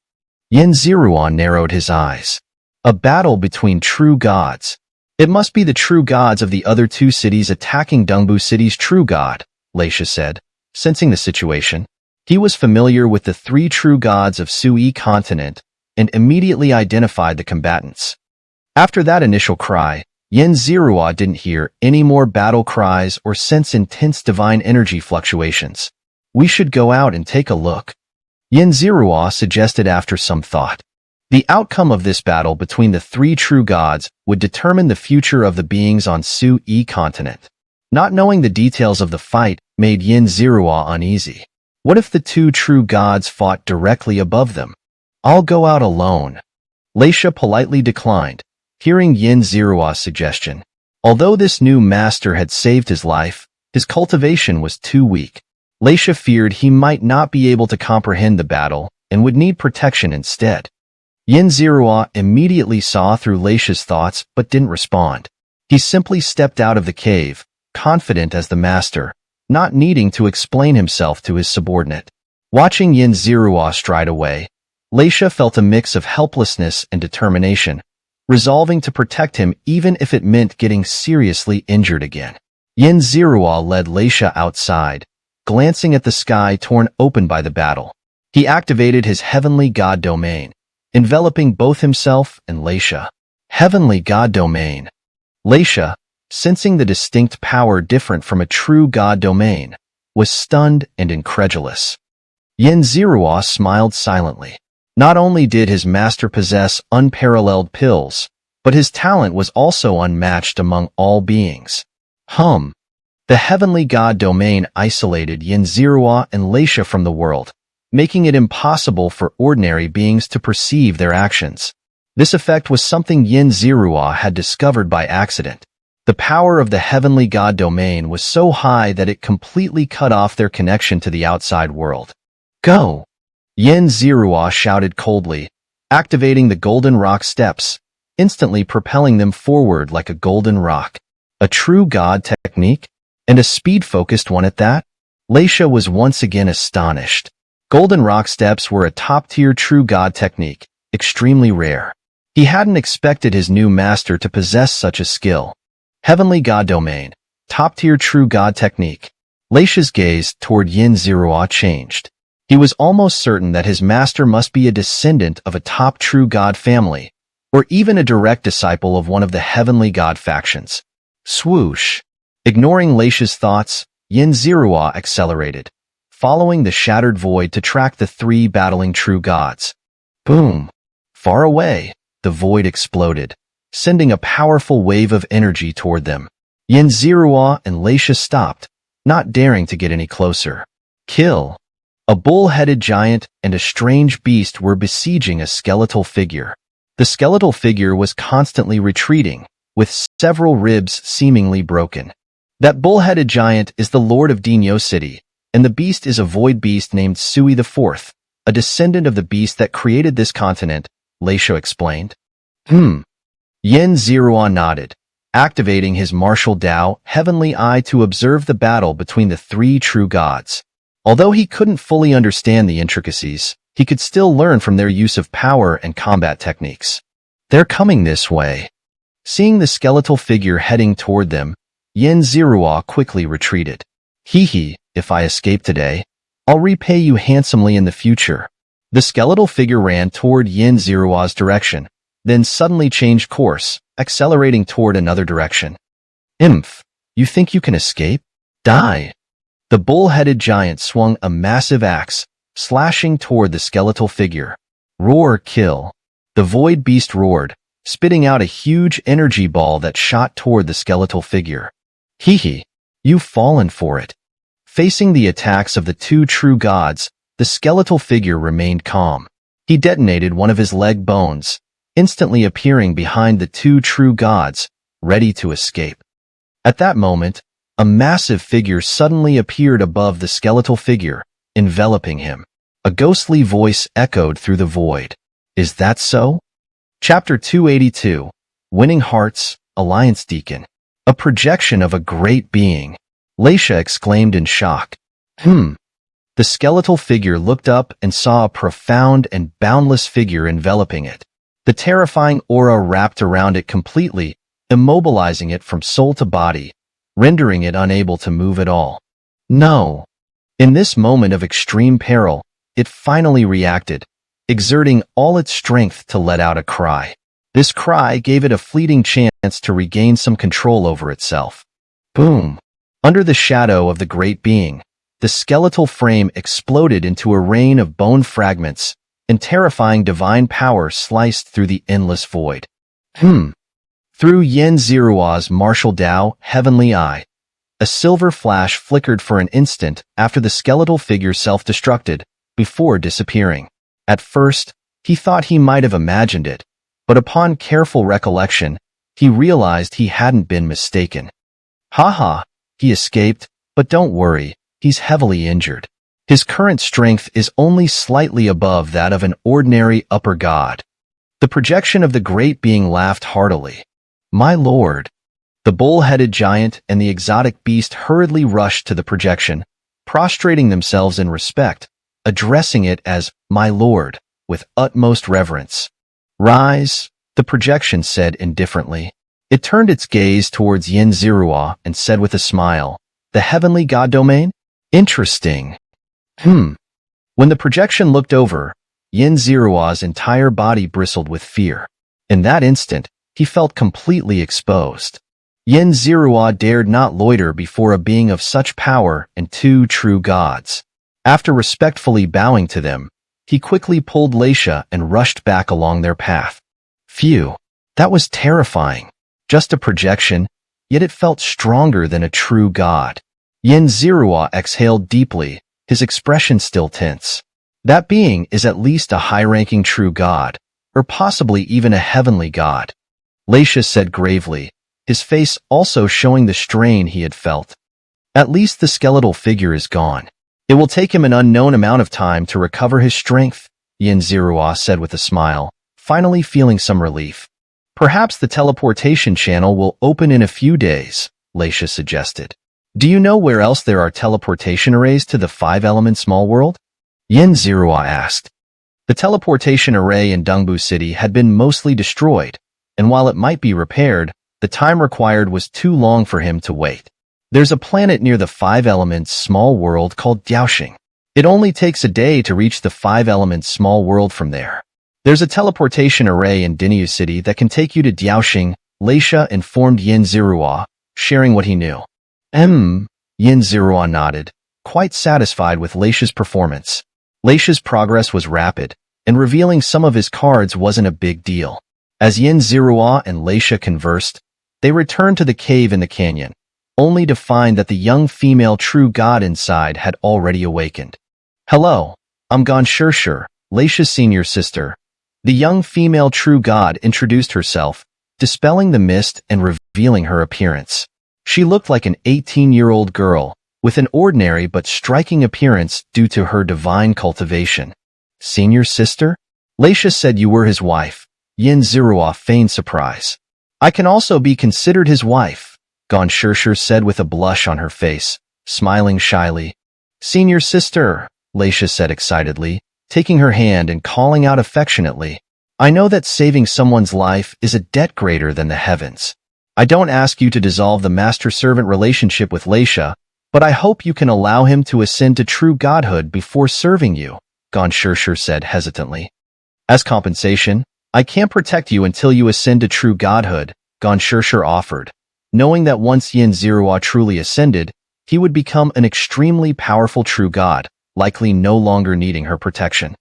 Xianxia narrowed his eyes. A battle between true gods. It must be the true gods of the other 2 cities attacking Donghua City's true god, Xianxia said, sensing the situation. He was familiar with the 3 true gods of Sui continent and immediately identified the combatants. After that initial cry, Xianxia didn't hear any more battle cries or sense intense divine energy fluctuations. We should go out and take a look. Xianxia suggested after some thought. The outcome of this battle between the three true gods would determine the future of the beings on Su-E continent. Not knowing the details of the fight made Yin-Zirua uneasy. What if the two true gods fought directly above them? I'll go out alone. Xianxia politely declined, hearing Yin-Zirua's suggestion. Although this new master had saved his life, his cultivation was too weak. Xianxia feared he might not be able to comprehend the battle and would need protection instead. Yin-Zirua immediately saw through Xianxia's thoughts but didn't respond. He simply stepped out of the cave, confident as the master, not needing to explain himself to his subordinate. Watching Yin-Zirua stride away, Xianxia felt a mix of helplessness and determination, resolving to protect him even if it meant getting seriously injured again. Yin-Zirua led Xianxia outside, glancing at the sky torn open by the battle. He activated his heavenly god domain, enveloping both himself and Xianxia. Heavenly god domain. Xianxia, sensing the distinct power different from a true god domain, was stunned and incredulous. Yin-Zirua smiled silently. Not only did his master possess unparalleled pills, but his talent was also unmatched among all beings. The heavenly god domain isolated Yin-Zirua and Xianxia from the world, making it impossible for ordinary beings to perceive their actions. This effect was something Yin-Zirua had discovered by accident. The power of the heavenly god domain was so high that it completely cut off their connection to the outside world. Go! Yin-Zirua shouted coldly, activating the golden rock steps, instantly propelling them forward like a golden rock. A true god technique? And a speed-focused one at that? Xianxia was once again astonished. Golden rock steps were a top-tier true god technique, extremely rare. He hadn't expected his new master to possess such a skill. Heavenly god domain, top-tier true god technique. Xianxia's gaze toward Yin-Zirua changed. He was almost certain that his master must be a descendant of a top true god family, or even a direct disciple of one of the heavenly god factions. Swoosh! Ignoring Xianxia's thoughts, Yin-Zirua accelerated, following the shattered void to track the three battling true gods. Boom! Far away, the void exploded, sending a powerful wave of energy toward them. Yin-Zirua and Xianxia stopped, not daring to get any closer. Kill! A bull-headed giant and a strange beast were besieging a skeletal figure. The skeletal figure was constantly retreating, with several ribs seemingly broken. That bull-headed giant is the Lord of Dinyo City, and the beast is a void beast named Sui IV, a descendant of the beast that created this continent, Xianxia explained. Yin-Zirua nodded, activating his martial Dao heavenly eye to observe the battle between the three true gods. Although he couldn't fully understand the intricacies, he could still learn from their use of power and combat techniques. They're coming this way. Seeing the skeletal figure heading toward them, Yin-Zirua quickly retreated. If I escape today, I'll repay you handsomely in the future. The skeletal figure ran toward Yin-Zirua's direction, then suddenly changed course, accelerating toward another direction. You think you can escape? Die! The bull-headed giant swung a massive axe, slashing toward the skeletal figure. Roar, kill! The void beast roared, spitting out a huge energy ball that shot toward the skeletal figure. You've fallen for it. Facing the attacks of the two true gods, the skeletal figure remained calm. He detonated one of his leg bones, instantly appearing behind the two true gods, ready to escape. At that moment, a massive figure suddenly appeared above the skeletal figure, enveloping him. A ghostly voice echoed through the void. Is that so? Chapter 282, Winning Hearts, Alliance Deacon. A projection of a great being. Xianxia exclaimed in shock. The skeletal figure looked up and saw a profound and boundless figure enveloping it. The terrifying aura wrapped around it completely, immobilizing it from soul to body, rendering it unable to move at all. No. In this moment of extreme peril, it finally reacted, exerting all its strength to let out a cry. This cry gave it a fleeting chance to regain some control over itself. Boom! Under the shadow of the great being, the skeletal frame exploded into a rain of bone fragments, and terrifying divine power sliced through the endless void. Through Yin Zirua's martial Dao, heavenly eye, a silver flash flickered for an instant after the skeletal figure self-destructed, before disappearing. At first, he thought he might have imagined it, but upon careful recollection, he realized he hadn't been mistaken. Haha, he escaped, but don't worry, he's heavily injured. His current strength is only slightly above that of an ordinary upper god. The projection of the great being laughed heartily. My lord. The bull-headed giant and the exotic beast hurriedly rushed to the projection, prostrating themselves in respect, addressing it as my lord, with utmost reverence. Rise, the projection said indifferently. It turned its gaze towards Yin Zirua and said with a smile, the heavenly god domain? Interesting. When the projection looked over, Yin Zirua's entire body bristled with fear. In that instant, he felt completely exposed. Yin Zirua dared not loiter before a being of such power and two true gods. After respectfully bowing to them, he quickly pulled Xianxia and rushed back along their path. Phew, that was terrifying. Just a projection, yet it felt stronger than a true god. Yin Zirua exhaled deeply, his expression still tense. That being is at least a high-ranking true god, or possibly even a heavenly god. Xianxia said gravely, his face also showing the strain he had felt. At least the skeletal figure is gone. It will take him an unknown amount of time to recover his strength, Yin Zirua said with a smile, finally feeling some relief. Perhaps the teleportation channel will open in a few days, Xianxia suggested. Do you know where else there are teleportation arrays to the 5-element small world? Yin Zirua asked. The teleportation array in Donghua City had been mostly destroyed, and while it might be repaired, the time required was too long for him to wait. There's a planet near the 5-element small world called Diaoxing. It only takes a day to reach the 5-element small world from there. There's a teleportation array in Donghua City that can take you to Diaoxing, Xianxia informed Yin Zirua, sharing what he knew. Yin Zirua nodded, quite satisfied with Xianxia's performance. Xianxia's progress was rapid, and revealing some of his cards wasn't a big deal. As Yin Zirua and Xianxia conversed, they returned to the cave in the canyon, only to find that the young female true god inside had already awakened. Hello, I'm Xianxia, Xianxia's senior sister. The young female true god introduced herself, dispelling the mist and revealing her appearance. She looked like an 18-year-old girl, with an ordinary but striking appearance due to her divine cultivation. Senior sister? Xianxia said you were his wife. Yin Zirua feigned surprise. I can also be considered his wife, Xianxia said with a blush on her face, smiling shyly. Senior sister, Xianxia said excitedly, taking her hand and calling out affectionately. I know that saving someone's life is a debt greater than the heavens. I don't ask you to dissolve the master-servant relationship with Xianxia, but I hope you can allow him to ascend to true godhood before serving you, Xianxia said hesitantly. As compensation, I can't protect you until you ascend to true godhood, Xianxia offered, knowing that once Yin Zirua truly ascended, he would become an extremely powerful true god, likely no longer needing her protection.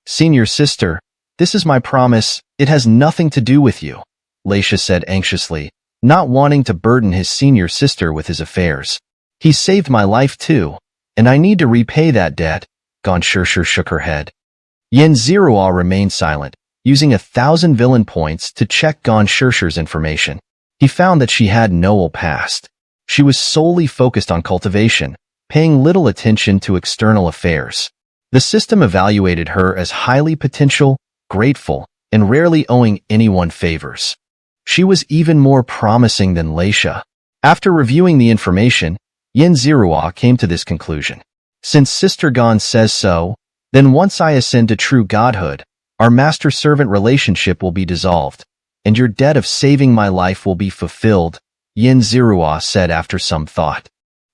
Senior sister, this is my promise, it has nothing to do with you, Xianxia said anxiously, not wanting to burden his senior sister with his affairs. He saved my life too, and I need to repay that debt, Xianxia shook her head. Yin Zirua remained silent, using 1,000 villain points to check Xianxia's information. He found that she had no past. She was solely focused on cultivation, paying little attention to external affairs. The system evaluated her as highly potential, grateful, and rarely owing anyone favors. She was even more promising than Xianxia. After reviewing the information, Yin Zirua came to this conclusion. Since Sister Gon says so, then once I ascend to true godhood, our master-servant relationship will be dissolved, and your debt of saving my life will be fulfilled, Yin Zirua said after some thought.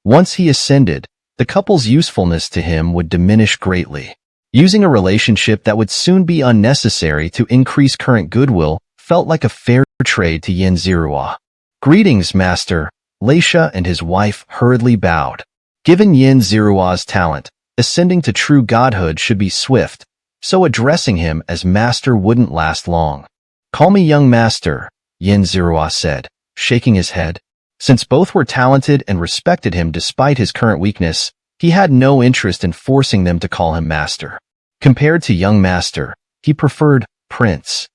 Once he ascended, the couple's usefulness to him would diminish greatly. Using a relationship that would soon be unnecessary to increase current goodwill felt like a fair trade to Yin Zirua. Greetings, master. Xianxia and his wife hurriedly bowed. Given Yin Zirua's talent, ascending to true godhood should be swift, so addressing him as master wouldn't last long. "Call me young master," Xianxia said, shaking his head. Since both were talented and respected him despite his current weakness, he had no interest in forcing them to call him master. Compared to young master, he preferred prince.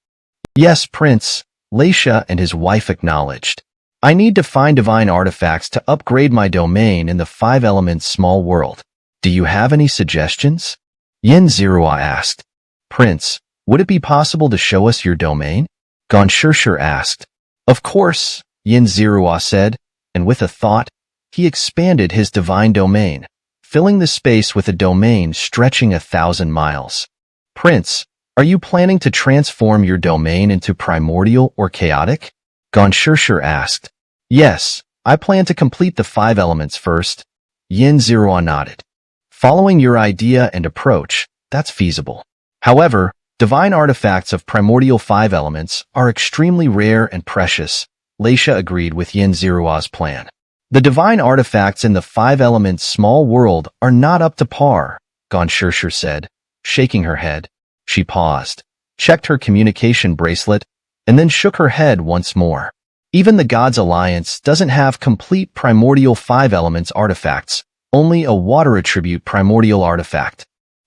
"Yes, prince," Xianxia and his wife acknowledged. "I need to find divine artifacts to upgrade my domain in the 5 elements small world. Do you have any suggestions?" Xianxia asked. "Prince, would it be possible to show us your domain?" Xianxia asked. "Of course," Xianxia said, and with a thought, he expanded his divine domain, filling the space with a domain stretching 1,000 miles. "Prince, are you planning to transform your domain into primordial or chaotic?" Xianxia asked. "Yes, I plan to complete the 5 elements first." Xianxia nodded. "Following your idea and approach, that's feasible. However, divine artifacts of primordial 5 elements are extremely rare and precious." Xianxia agreed with Xianxia's plan. "The divine artifacts in the 5 elements small world are not up to par," Xianxia said, shaking her head. She paused, checked her communication bracelet, and then shook her head once more. "Even the Gods Alliance doesn't have complete primordial 5 elements artifacts, only a water attribute primordial artifact.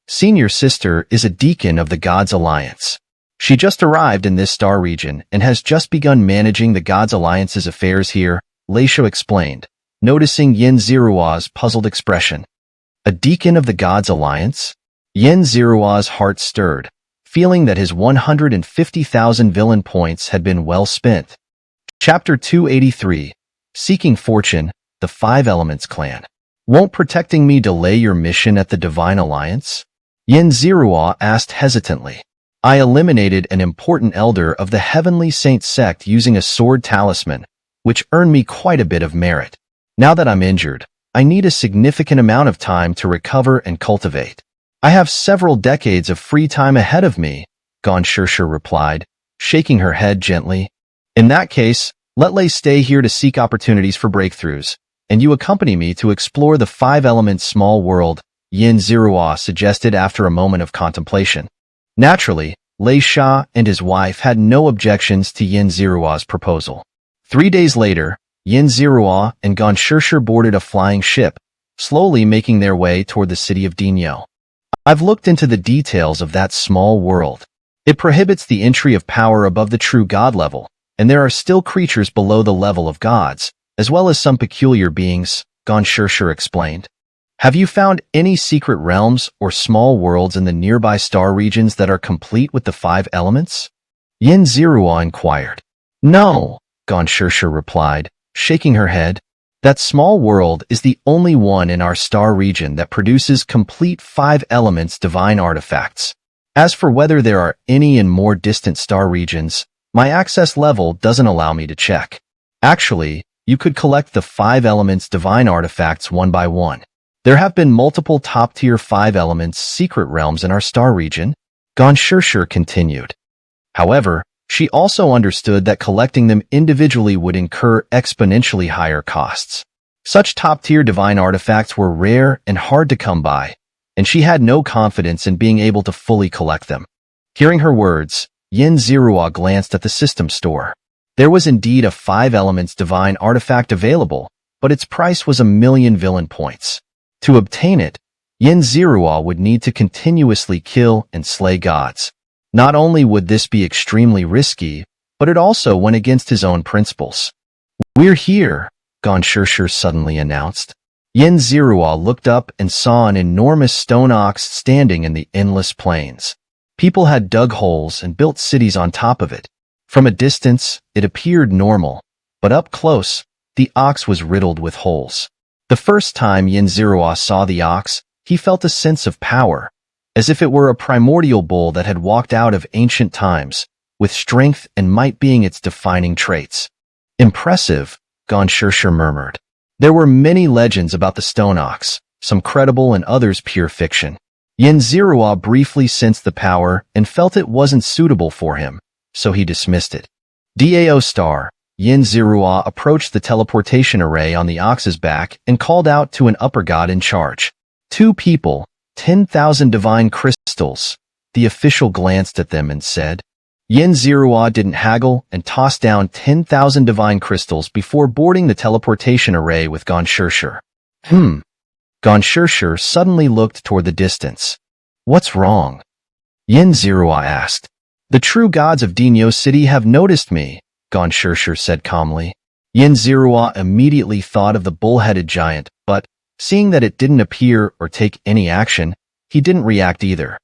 Senior sister is a deacon of the Gods Alliance. She just arrived in this star region and has just begun managing the Gods Alliance's affairs here," Xianxia explained, noticing Xianxia's puzzled expression. "A deacon of the Gods Alliance?" Xianxia's heart stirred, feeling that his 150,000 villain points had been well spent. Chapter 283, Seeking Fortune, the 5 Elements Clan. "Won't protecting me delay your mission at the Divine Alliance?" Xianxia asked hesitantly. "I eliminated an important elder of the Heavenly Saint sect using a sword talisman, which earned me quite a bit of merit. Now that I'm injured, I need a significant amount of time to recover and cultivate. I have several decades of free time ahead of me," Xianxia replied, shaking her head gently. "In that case, let Lei stay here to seek opportunities for breakthroughs, and you accompany me to explore the 5 elements small world," Xianxia suggested after a moment of contemplation. Naturally, Xianxia and his wife had no objections to Xianxia's proposal. 3 days later, Xianxia and Xianxia boarded a flying ship, slowly making their way toward the city of Dinyo. "I've looked into the details of that small world. It prohibits the entry of power above the true god level, and there are still creatures below the level of gods, as well as some peculiar beings," Xianxia explained. "Have you found any secret realms or small worlds in the nearby star regions that are complete with the 5 elements?" Xianxia inquired. "No," Xianxia replied, shaking her head. "That small world is the only one in our star region that produces complete 5 elements divine artifacts. As for whether there are any in more distant star regions, my access level doesn't allow me to check. Actually, you could collect the 5 elements divine artifacts one by one. There have been multiple top-tier 5 elements secret realms in our star region," Xianxia continued. However, she also understood that collecting them individually would incur exponentially higher costs. Such top-tier divine artifacts were rare and hard to come by, and she had no confidence in being able to fully collect them. Hearing her words, Xianxia glanced at the system store. There was indeed a 5 elements divine artifact available, but its price was 1,000,000 villain points. To obtain it, Xianxia would need to continuously kill and slay gods. Not only would this be extremely risky, but it also went against his own principles. "We're here," Xianxia suddenly announced. Xianxia looked up and saw an enormous stone ox standing in the endless plains. People had dug holes and built cities on top of it. From a distance, it appeared normal, but up close, the ox was riddled with holes. The first time Xianxia saw the ox, he felt a sense of power, as if it were a primordial bull that had walked out of ancient times, with strength and might being its defining traits. "Impressive," Xianxia murmured. There were many legends about the stone ox, some credible and others pure fiction. Xianxia briefly sensed the power and felt it wasn't suitable for him, so he dismissed it. "Dao star," Xianxia approached the teleportation array on the ox's back and called out to an upper god in charge. 2 people, 10,000 divine crystals," The official glanced at them and said, Xianxia didn't haggle and tossed down 10,000 divine crystals before boarding the teleportation array with Xianxia. Xianxia suddenly looked toward the distance. What's wrong? Xianxia asked. The true gods of Dinyo City have noticed me, Xianxia said calmly. Xianxia immediately thought of the bull-headed giant, but, seeing that it didn't appear or take any action, he didn't react either.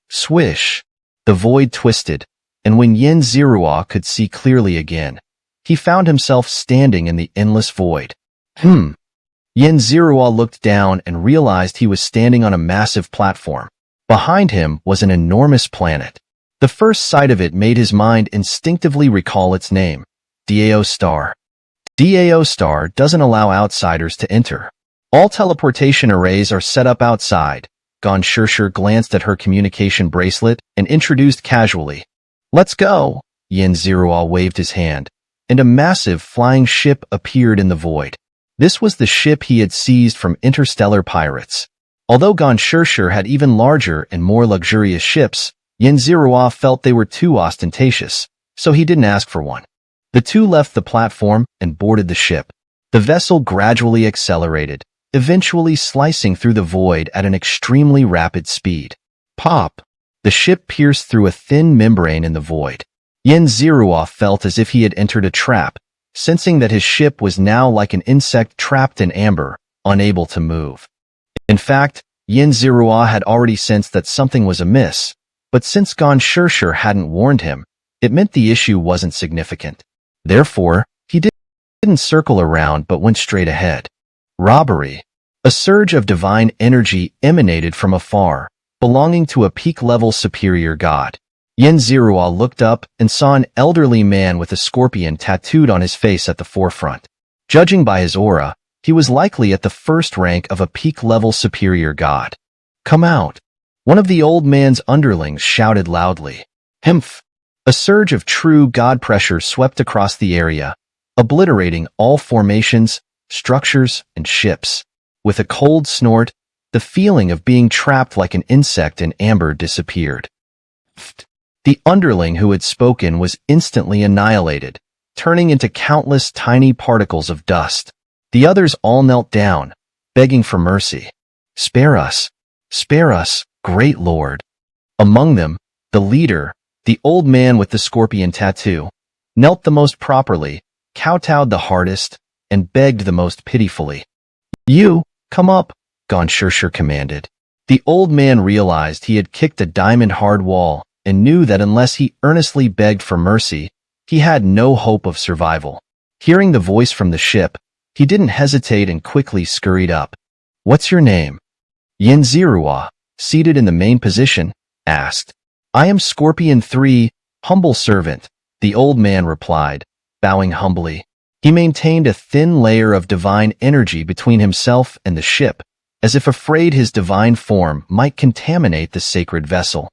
Swish! The void twisted, and when Xianxia could see clearly again, he found himself standing in the endless void. Xianxia looked down and realized he was standing on a massive platform. Behind him was an enormous planet. The first sight of it made his mind instinctively recall its name, Dao Star. Dao Star doesn't allow outsiders to enter. All teleportation arrays are set up outside. Xianxia glanced at her communication bracelet and introduced casually. Let's go! Xianxia waved his hand, and a massive flying ship appeared in the void. This was the ship he had seized from interstellar pirates. Although Xianxia had even larger and more luxurious ships, Xianxia felt they were too ostentatious, so he didn't ask for one. The two left the platform and boarded the ship. The vessel gradually accelerated, eventually slicing through the void at an extremely rapid speed. Pop! The ship pierced through a thin membrane in the void. Xianxia felt as if he had entered a trap, sensing that his ship was now like an insect trapped in amber, unable to move. In fact, Xianxia had already sensed that something was amiss, but since Xianxia hadn't warned him, it meant the issue wasn't significant. Therefore, he didn't circle around but went straight ahead. Robbery. A surge of divine energy emanated from afar, belonging to a peak-level superior god. Xianxia looked up and saw an elderly man with a scorpion tattooed on his face at the forefront. Judging by his aura, he was likely at the first rank of a peak-level superior god. Come out! One of the old man's underlings shouted loudly. Himph! A surge of true god pressure swept across the area, obliterating all formations, structures, and ships. With a cold snort, the feeling of being trapped like an insect in amber disappeared. The underling who had spoken was instantly annihilated, turning into countless tiny particles of dust. The others all knelt down, begging for mercy. Spare us, great lord. Among them, the leader, the old man with the scorpion tattoo, knelt the most properly, kowtowed the hardest, and begged the most pitifully. You, come up, Xianxia commanded. The old man realized he had kicked a diamond-hard wall and knew that unless he earnestly begged for mercy, he had no hope of survival. Hearing the voice from the ship, he didn't hesitate and quickly scurried up. What's your name? Xianxia, seated in the main position, asked. I am Scorpion 3, humble servant, the old man replied, bowing humbly. He maintained a thin layer of divine energy between himself and the ship, as if afraid his divine form might contaminate the sacred vessel.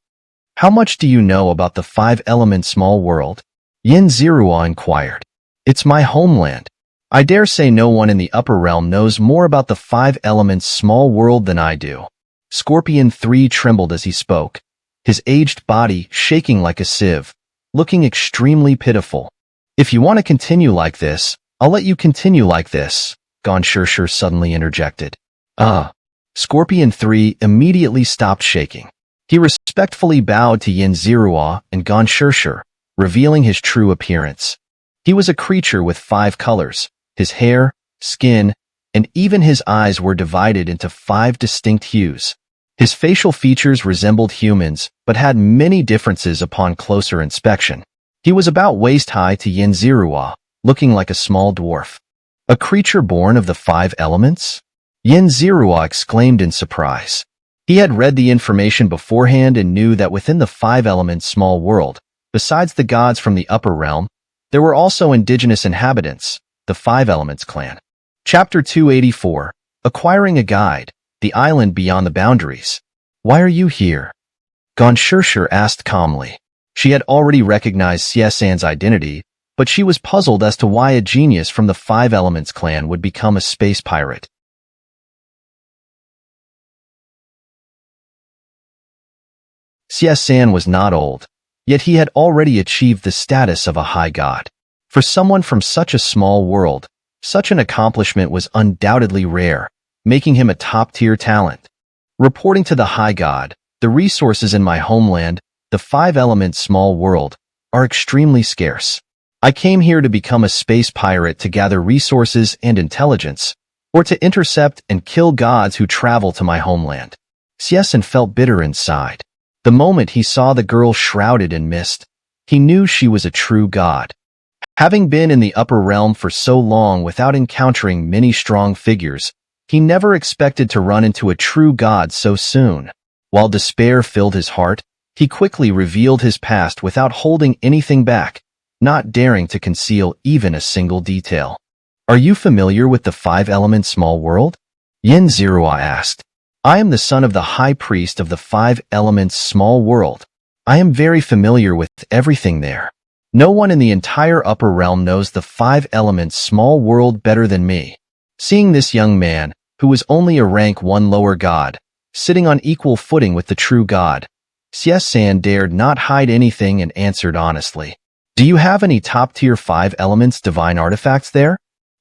How much do you know about the five-element small world? Xianxia inquired. It's my homeland. I dare say no one in the upper realm knows more about the five elements small world than I do. Scorpion 3 trembled as he spoke, his aged body shaking like a sieve, looking extremely pitiful. If you want to continue like this, I'll let you continue like this, Xianxia suddenly interjected. Scorpion 3 immediately stopped shaking. He respectfully bowed to Xianxia and Xianxia, revealing his true appearance. He was a creature with 5 colors. His hair, skin, and even his eyes were divided into 5 distinct hues. His facial features resembled humans, but had many differences upon closer inspection. He was about waist-high to Xianxia, looking like a small dwarf. A creature born of the 5 elements? Xianxia exclaimed in surprise. He had read the information beforehand and knew that within the 5-element small world, besides the gods from the upper realm, there were also indigenous inhabitants, the 5 Elements clan. Chapter 284, Acquiring a Guide, the Island Beyond the Boundaries. Why are you here? Xianxia asked calmly. She had already recognized Xianxia's identity, but she was puzzled as to why a genius from the 5 Elements clan would become a space pirate. Xianxia was not old, yet he had already achieved the status of a high god. For someone from such a small world, such an accomplishment was undoubtedly rare, making him a top-tier talent. Reporting to the high god, the resources in my homeland, the 5-element small world, are extremely scarce. I came here to become a space pirate to gather resources and intelligence, or to intercept and kill gods who travel to my homeland. Xianxia felt bitter inside. The moment he saw the girl shrouded in mist, he knew she was a true god. Having been in the upper realm for so long without encountering many strong figures, he never expected to run into a true god so soon. While despair filled his heart, he quickly revealed his past without holding anything back, not daring to conceal even a single detail. "Are you familiar with the 5-element small world?" Xianxia asked. "I am the son of the high priest of the 5 elements small world. I am very familiar with everything there. No one in the entire upper realm knows the 5 elements small world better than me." Seeing this young man, who was only a rank 1 lower god, sitting on equal footing with the true god, Xianxia dared not hide anything and answered honestly. "Do you have any top-tier 5 elements divine artifacts there?"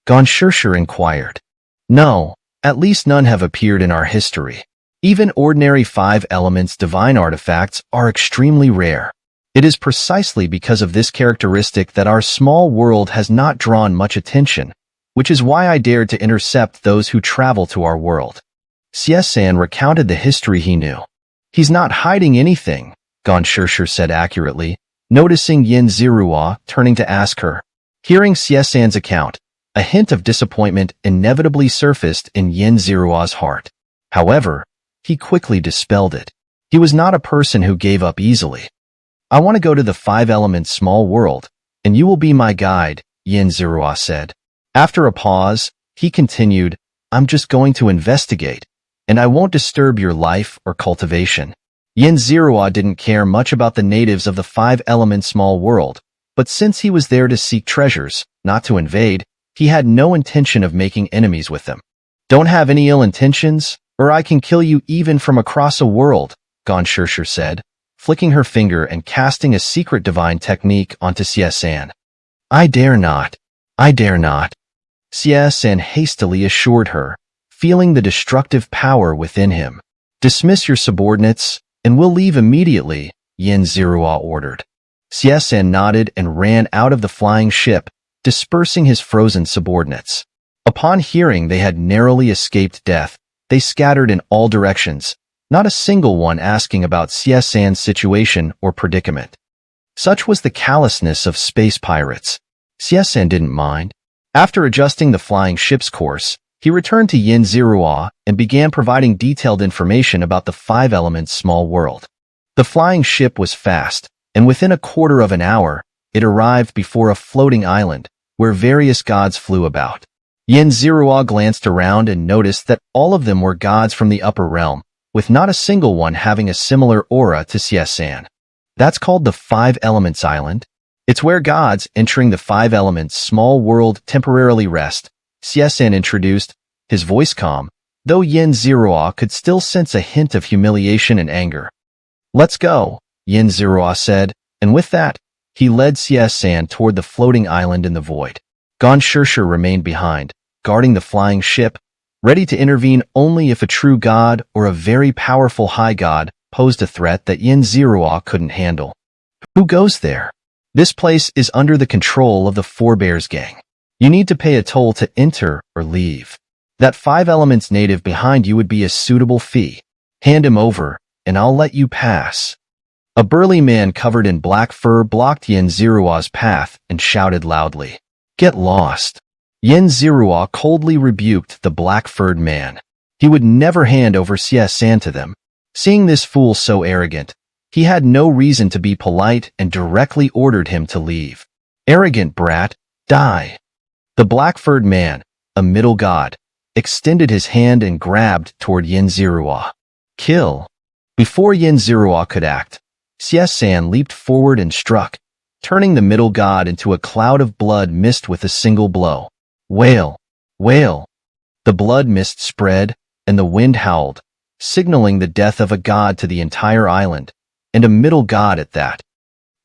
Xianxia inquired. "No, at least none have appeared in our history. Even ordinary 5 elements divine artifacts are extremely rare. It is precisely because of this characteristic that our small world has not drawn much attention, which is why I dared to intercept those who travel to our world." Xianxia recounted the history he knew. "He's not hiding anything," Xianxia said accurately, noticing Xianxia turning to ask her. Hearing Xianxia's account, a hint of disappointment inevitably surfaced in Xianxia's heart. However, he quickly dispelled it. He was not a person who gave up easily. "I want to go to the 5-element small world, and you will be my guide," Xianxia said. After a pause, he continued, "I'm just going to investigate, and I won't disturb your life or cultivation." Xianxia didn't care much about the natives of the 5-element small world, but since he was there to seek treasures, not to invade, he had no intention of making enemies with them. "Don't have any ill intentions, or I can kill you even from across a world," Xianxia said, flicking her finger and casting a secret divine technique onto Xianxia. "I dare not. I dare not," Xianxia hastily assured her, feeling the destructive power within him. "Dismiss your subordinates, and we'll leave immediately," Xianxia ordered. Xianxia nodded and ran out of the flying ship, dispersing his frozen subordinates. Upon hearing they had narrowly escaped death, they scattered in all directions, not a single one asking about Xianxia's situation or predicament. Such was the callousness of space pirates. Xianxia didn't mind. After adjusting the flying ship's course, he returned to Xianxia and began providing detailed information about the 5-element small world. The flying ship was fast, and within a quarter of an hour, it arrived before a floating island, where various gods flew about. Xianxia glanced around and noticed that all of them were gods from the upper realm, with not a single one having a similar aura to Xianxia. That's called the 5 Elements Island. It's where gods entering the 5 Elements small world temporarily rest, Xianxia introduced, his voice calm, though Xianxia could still sense a hint of humiliation and anger. "Let's go," Xianxia said, and with that, he led Xianxia toward the floating island in the void. Xianxia remained behind, guarding the flying ship, ready to intervene only if a true god or a very powerful high god posed a threat that Xianxia couldn't handle. "Who goes there? This place is under the control of the Four Bears gang. You need to pay a toll to enter or leave. That 5 Elements native behind you would be a suitable fee. Hand him over, and I'll let you pass." A burly man covered in black fur blocked Xianxia's path and shouted loudly, "Get lost." Xianxia coldly rebuked the black-furred man. He would never hand over Xianxia to them. Seeing this fool so arrogant, he had no reason to be polite and directly ordered him to leave. "Arrogant brat, die." The black-furred man, a middle god, extended his hand and grabbed toward Xianxia. "Kill." Before Xianxia could act, Xianxia leaped forward and struck, turning the middle god into a cloud of blood mist with a single blow. Wail! Wail! The blood mist spread, and the wind howled, signaling the death of a god to the entire island. and a middle god at that.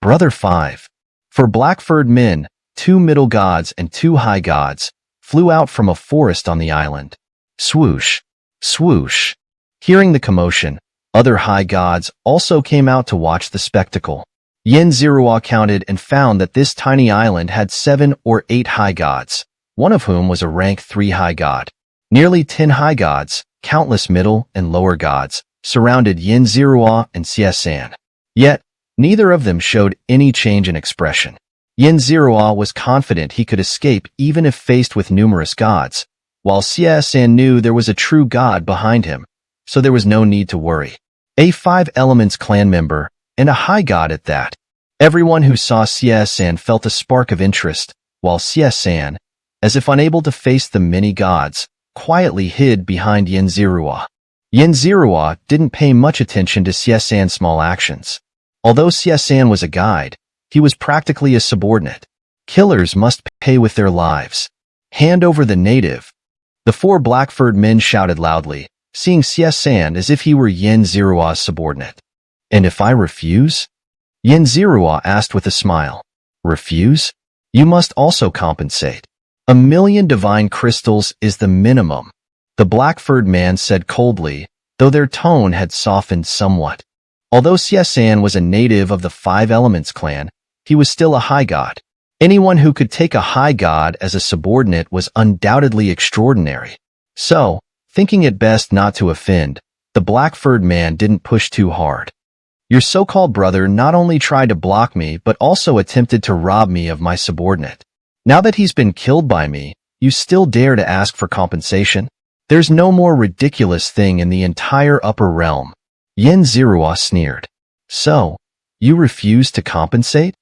Brother 5. For black-furred men, 2 middle gods and 2 high gods flew out from a forest on the island. Swoosh, swoosh. Hearing the commotion, other high gods also came out to watch the spectacle. Xianxia counted and found that this tiny island had 7 or 8 high gods, one of whom was a rank 3 high god. Nearly 10 high gods, countless middle and lower gods, surrounded Xianxia and Xianxia. Yet, neither of them showed any change in expression. Xianxia was confident he could escape even if faced with numerous gods, while Xianxia knew there was a true god behind him, so there was no need to worry. A 5 Elements clan member, and a high god at that. Everyone who saw Xianxia felt a spark of interest, while Xianxia, as if unable to face the many gods, quietly hid behind Xianxia. Xianxia didn't pay much attention to Xianxia's small actions. Although Xianxia was a guide, he was practically a subordinate. Killers must pay with their lives. Hand over the native. The 4 black-furred men shouted loudly, seeing Xianxia as if he were Xianxia's subordinate. And if I refuse? Xianxia asked with a smile. Refuse? You must also compensate. 1,000,000 divine crystals is the minimum. The black-furred man said coldly, though their tone had softened somewhat. Although Xianxia was a native of the 5 Elements clan, he was still a high god. Anyone who could take a high god as a subordinate was undoubtedly extraordinary. So, thinking it best not to offend, the black-furred man didn't push too hard. Your so-called brother not only tried to block me but also attempted to rob me of my subordinate. Now that he's been killed by me, you still dare to ask for compensation? There's no more ridiculous thing in the entire upper realm. Xianxia sneered. So, you refuse to compensate?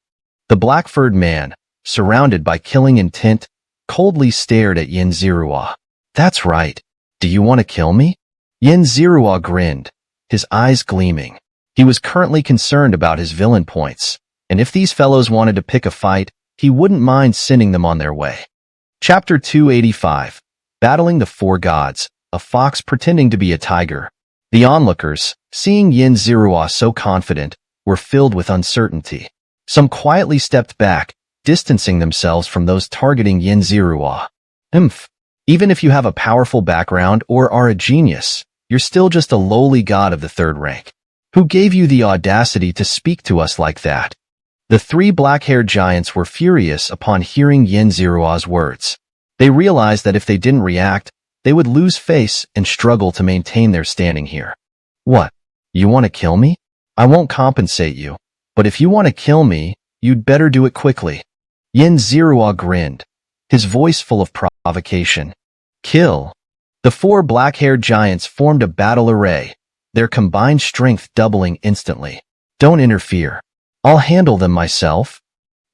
The black-furred man, surrounded by killing intent, coldly stared at Xianxia. That's right. Do you want to kill me? Xianxia grinned, his eyes gleaming. He was currently concerned about his villain points, and if these fellows wanted to pick a fight, he wouldn't mind sending them on their way. Chapter 285. Battling the 4 gods, a fox pretending to be a tiger. The onlookers, seeing Xianxia so confident, were filled with uncertainty. Some quietly stepped back, distancing themselves from those targeting Xianxia. Even if you have a powerful background or are a genius, you're still just a lowly god of the 3rd rank. Who gave you the audacity to speak to us like that? The 3 black-haired giants were furious upon hearing Xianxia's words. They realized that if they didn't react, they would lose face and struggle to maintain their standing here. What? You want to kill me? I won't compensate you. But if you want to kill me, you'd better do it quickly. Xianxia grinned, his voice full of provocation. Kill. The 4 black-haired giants formed a battle array, their combined strength doubling instantly. Don't interfere. I'll handle them myself.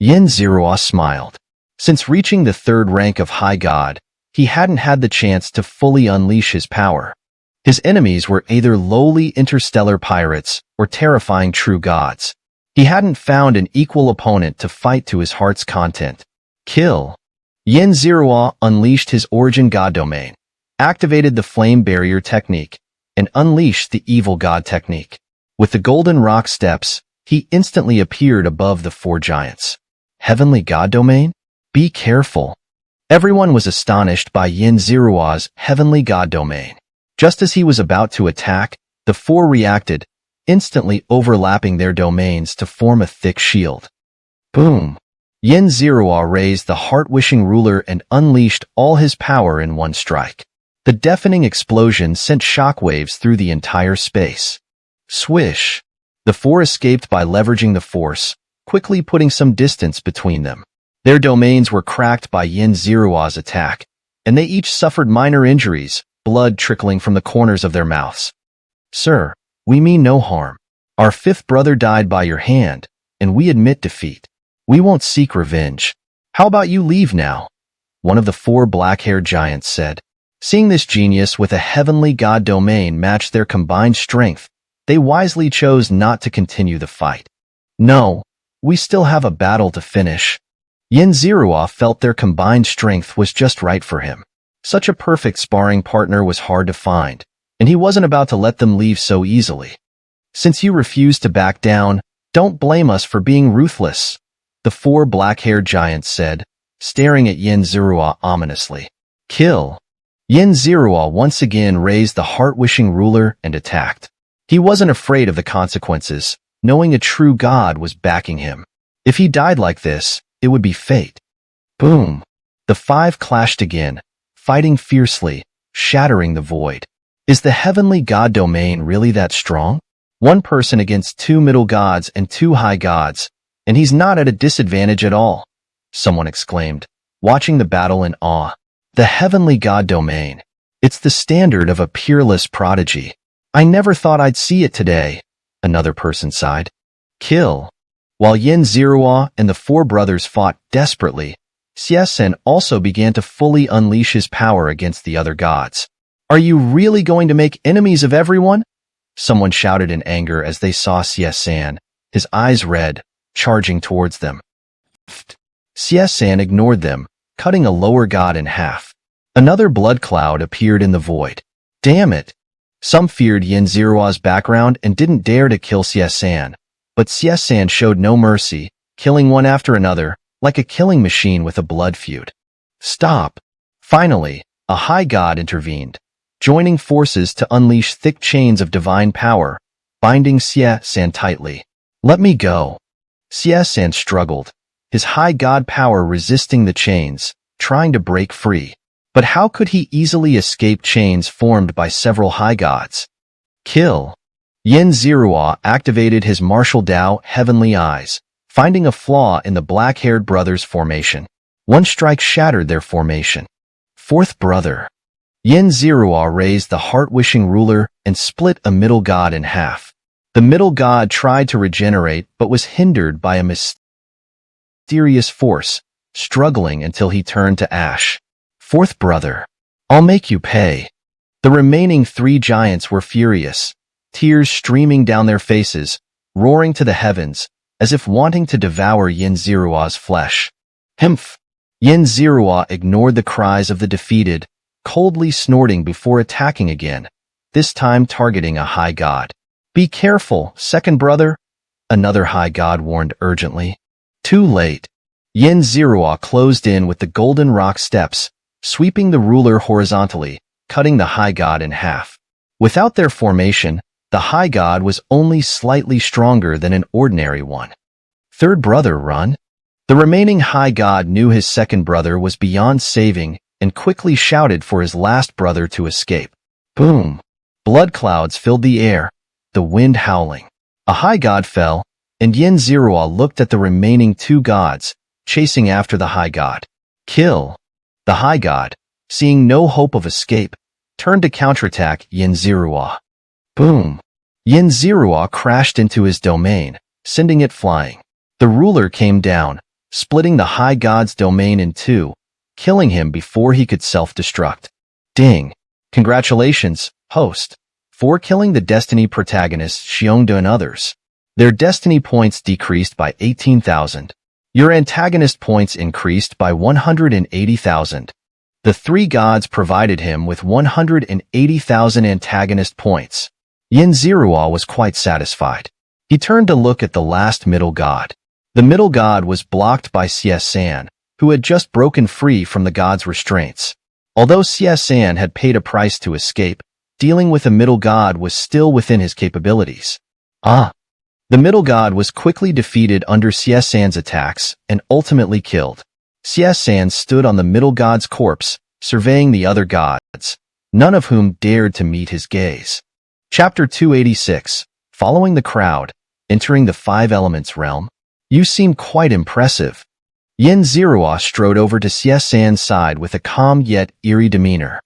Xianxia smiled. Since reaching the 3rd rank of high god, he hadn't had the chance to fully unleash his power. His enemies were either lowly interstellar pirates or terrifying true gods. He hadn't found an equal opponent to fight to his heart's content. Kill. Xianxia unleashed his origin god domain, activated the flame barrier technique, and unleashed the evil god technique. With the golden rock steps, he instantly appeared above the 4 giants. Heavenly god domain? Be careful. Everyone was astonished by Xianxia's heavenly god domain. Just as he was about to attack, the 4 reacted, instantly overlapping their domains to form a thick shield. Boom! Xianxia raised the heart-wishing ruler and unleashed all his power in one strike. The deafening explosion sent shockwaves through the entire space. Swish! The 4 escaped by leveraging the force, quickly putting some distance between them. Their domains were cracked by Xianxia's attack, and they each suffered minor injuries, blood trickling from the corners of their mouths. Sir, we mean no harm. Our 5th brother died by your hand, and we admit defeat. We won't seek revenge. How about you leave now? One of the 4 black-haired giants said. Seeing this genius with a heavenly god domain match their combined strength, they wisely chose not to continue the fight. No, we still have a battle to finish. Xianxia felt their combined strength was just right for him. Such a perfect sparring partner was hard to find, and he wasn't about to let them leave so easily. Since you refuse to back down, don't blame us for being ruthless, the four black-haired giants said, staring at Yin Zerua ominously. Kill. Yin Zerua once again raised the heart-wishing ruler and attacked. He wasn't afraid of the consequences, knowing a true god was backing him. If he died like this, it would be fate. Boom. The five clashed again, fighting fiercely, shattering the void. Is the heavenly god domain really that strong? One person against two middle gods and two high gods, and he's not at a disadvantage at all, someone exclaimed, watching the battle in awe. The heavenly god domain. It's the standard of a peerless prodigy. I never thought I'd see it today, another person sighed. Kill. While Yin Zerua and the four brothers fought desperately, Xianxia also began to fully unleash his power against the other gods. Are you really going to make enemies of everyone? Someone shouted in anger as they saw Xianxia, his eyes red, charging towards them. Xianxia ignored them, cutting a lower god in half. Another blood cloud appeared in the void. Damn it! Some feared Yin Zerua's background and didn't dare to kill Xianxia, but Xianxia showed no mercy, killing one after another, like a killing machine with a blood feud. Stop! Finally, a high god intervened, joining forces to unleash thick chains of divine power, binding Xianxia tightly. Let me go. Xianxia struggled, his high god power resisting the chains, trying to break free. But how could he easily escape chains formed by several high gods? Kill. Yin Zerua activated his martial Dao Heavenly Eyes, finding a flaw in the black-haired brothers' formation. One strike shattered their formation. Fourth brother. Yin Zerua raised the heart-wishing ruler and split a middle god in half. The middle god tried to regenerate but was hindered by a mysterious force, struggling until he turned to ash. Fourth brother. I'll make you pay. The remaining three giants were furious, tears streaming down their faces, roaring to the heavens, as if wanting to devour Yin Zerua's flesh. Humph! Yin Zerua ignored the cries of the defeated, coldly snorting before attacking again, this time targeting a high god. Be careful, second brother, another high god warned urgently. Too late. Yin Zerua closed in with the golden rock steps, sweeping the ruler horizontally, cutting the high god in half. Without their formation, the high god was only slightly stronger than an ordinary one. Third brother, run. The remaining high god knew his second brother was beyond saving and quickly shouted for his last brother to escape. Boom! Blood clouds filled the air, the wind howling. A high god fell, and Yin Zerua looked at the remaining two gods, chasing after the high god. Kill! The high god, seeing no hope of escape, turned to counterattack Yin Zerua. Boom! Yin Zerua crashed into his domain, sending it flying. The ruler came down, splitting the high god's domain in two, killing him before he could self-destruct. Ding! Congratulations, host, for killing the Destiny protagonist Xianxia and others. Their Destiny points decreased by 18,000. Your antagonist points increased by 180,000. The three gods provided him with 180,000 antagonist points. Yin Zerua was quite satisfied. He turned to look at the last middle god. The middle god was blocked by Xianxia, who had just broken free from the god's restraints. Although Xianxia had paid a price to escape, dealing with a middle god was still within his capabilities. The middle god was quickly defeated under Xianxia's attacks and ultimately killed. Xianxia stood on the middle god's corpse, surveying the other gods, none of whom dared to meet his gaze. Chapter 286. Following the crowd, entering the Five Elements realm. You seem quite impressive. Yin Zerua strode over to Xianxia's side with a calm yet eerie demeanor.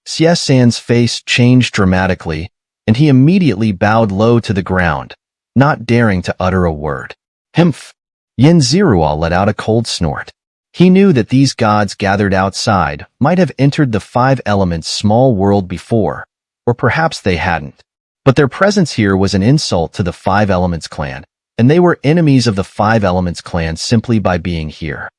Xianxia's face changed dramatically, and he immediately bowed low to the ground, not daring to utter a word. Humph! Yin Zerua let out a cold snort. He knew that these gods gathered outside might have entered the Five Elements small world before, or perhaps they hadn't. But their presence here was an insult to the Five Elements clan, and they were enemies of the Five Elements clan simply by being here.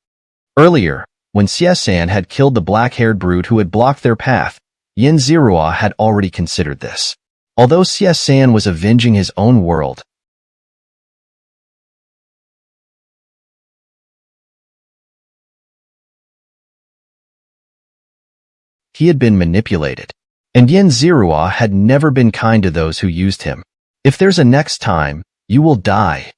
Earlier, when Xianxia had killed the black-haired brute who had blocked their path, Yin Zerua had already considered this. Although Xianxia was avenging his own world, he had been manipulated. And Yin Zirua had never been kind to those who used him. If there's a next time, you will die.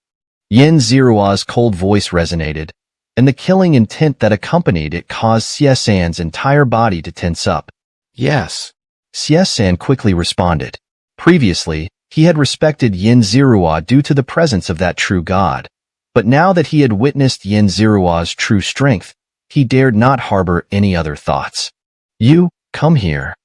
Yin Zirua's cold voice resonated, and the killing intent that accompanied it caused Xianxia's entire body to tense up. Yes. Xianxia quickly responded. Previously, he had respected Yin Zirua due to the presence of that true god. But now that he had witnessed Yin Zirua's true strength, he dared not harbor any other thoughts. You, come here.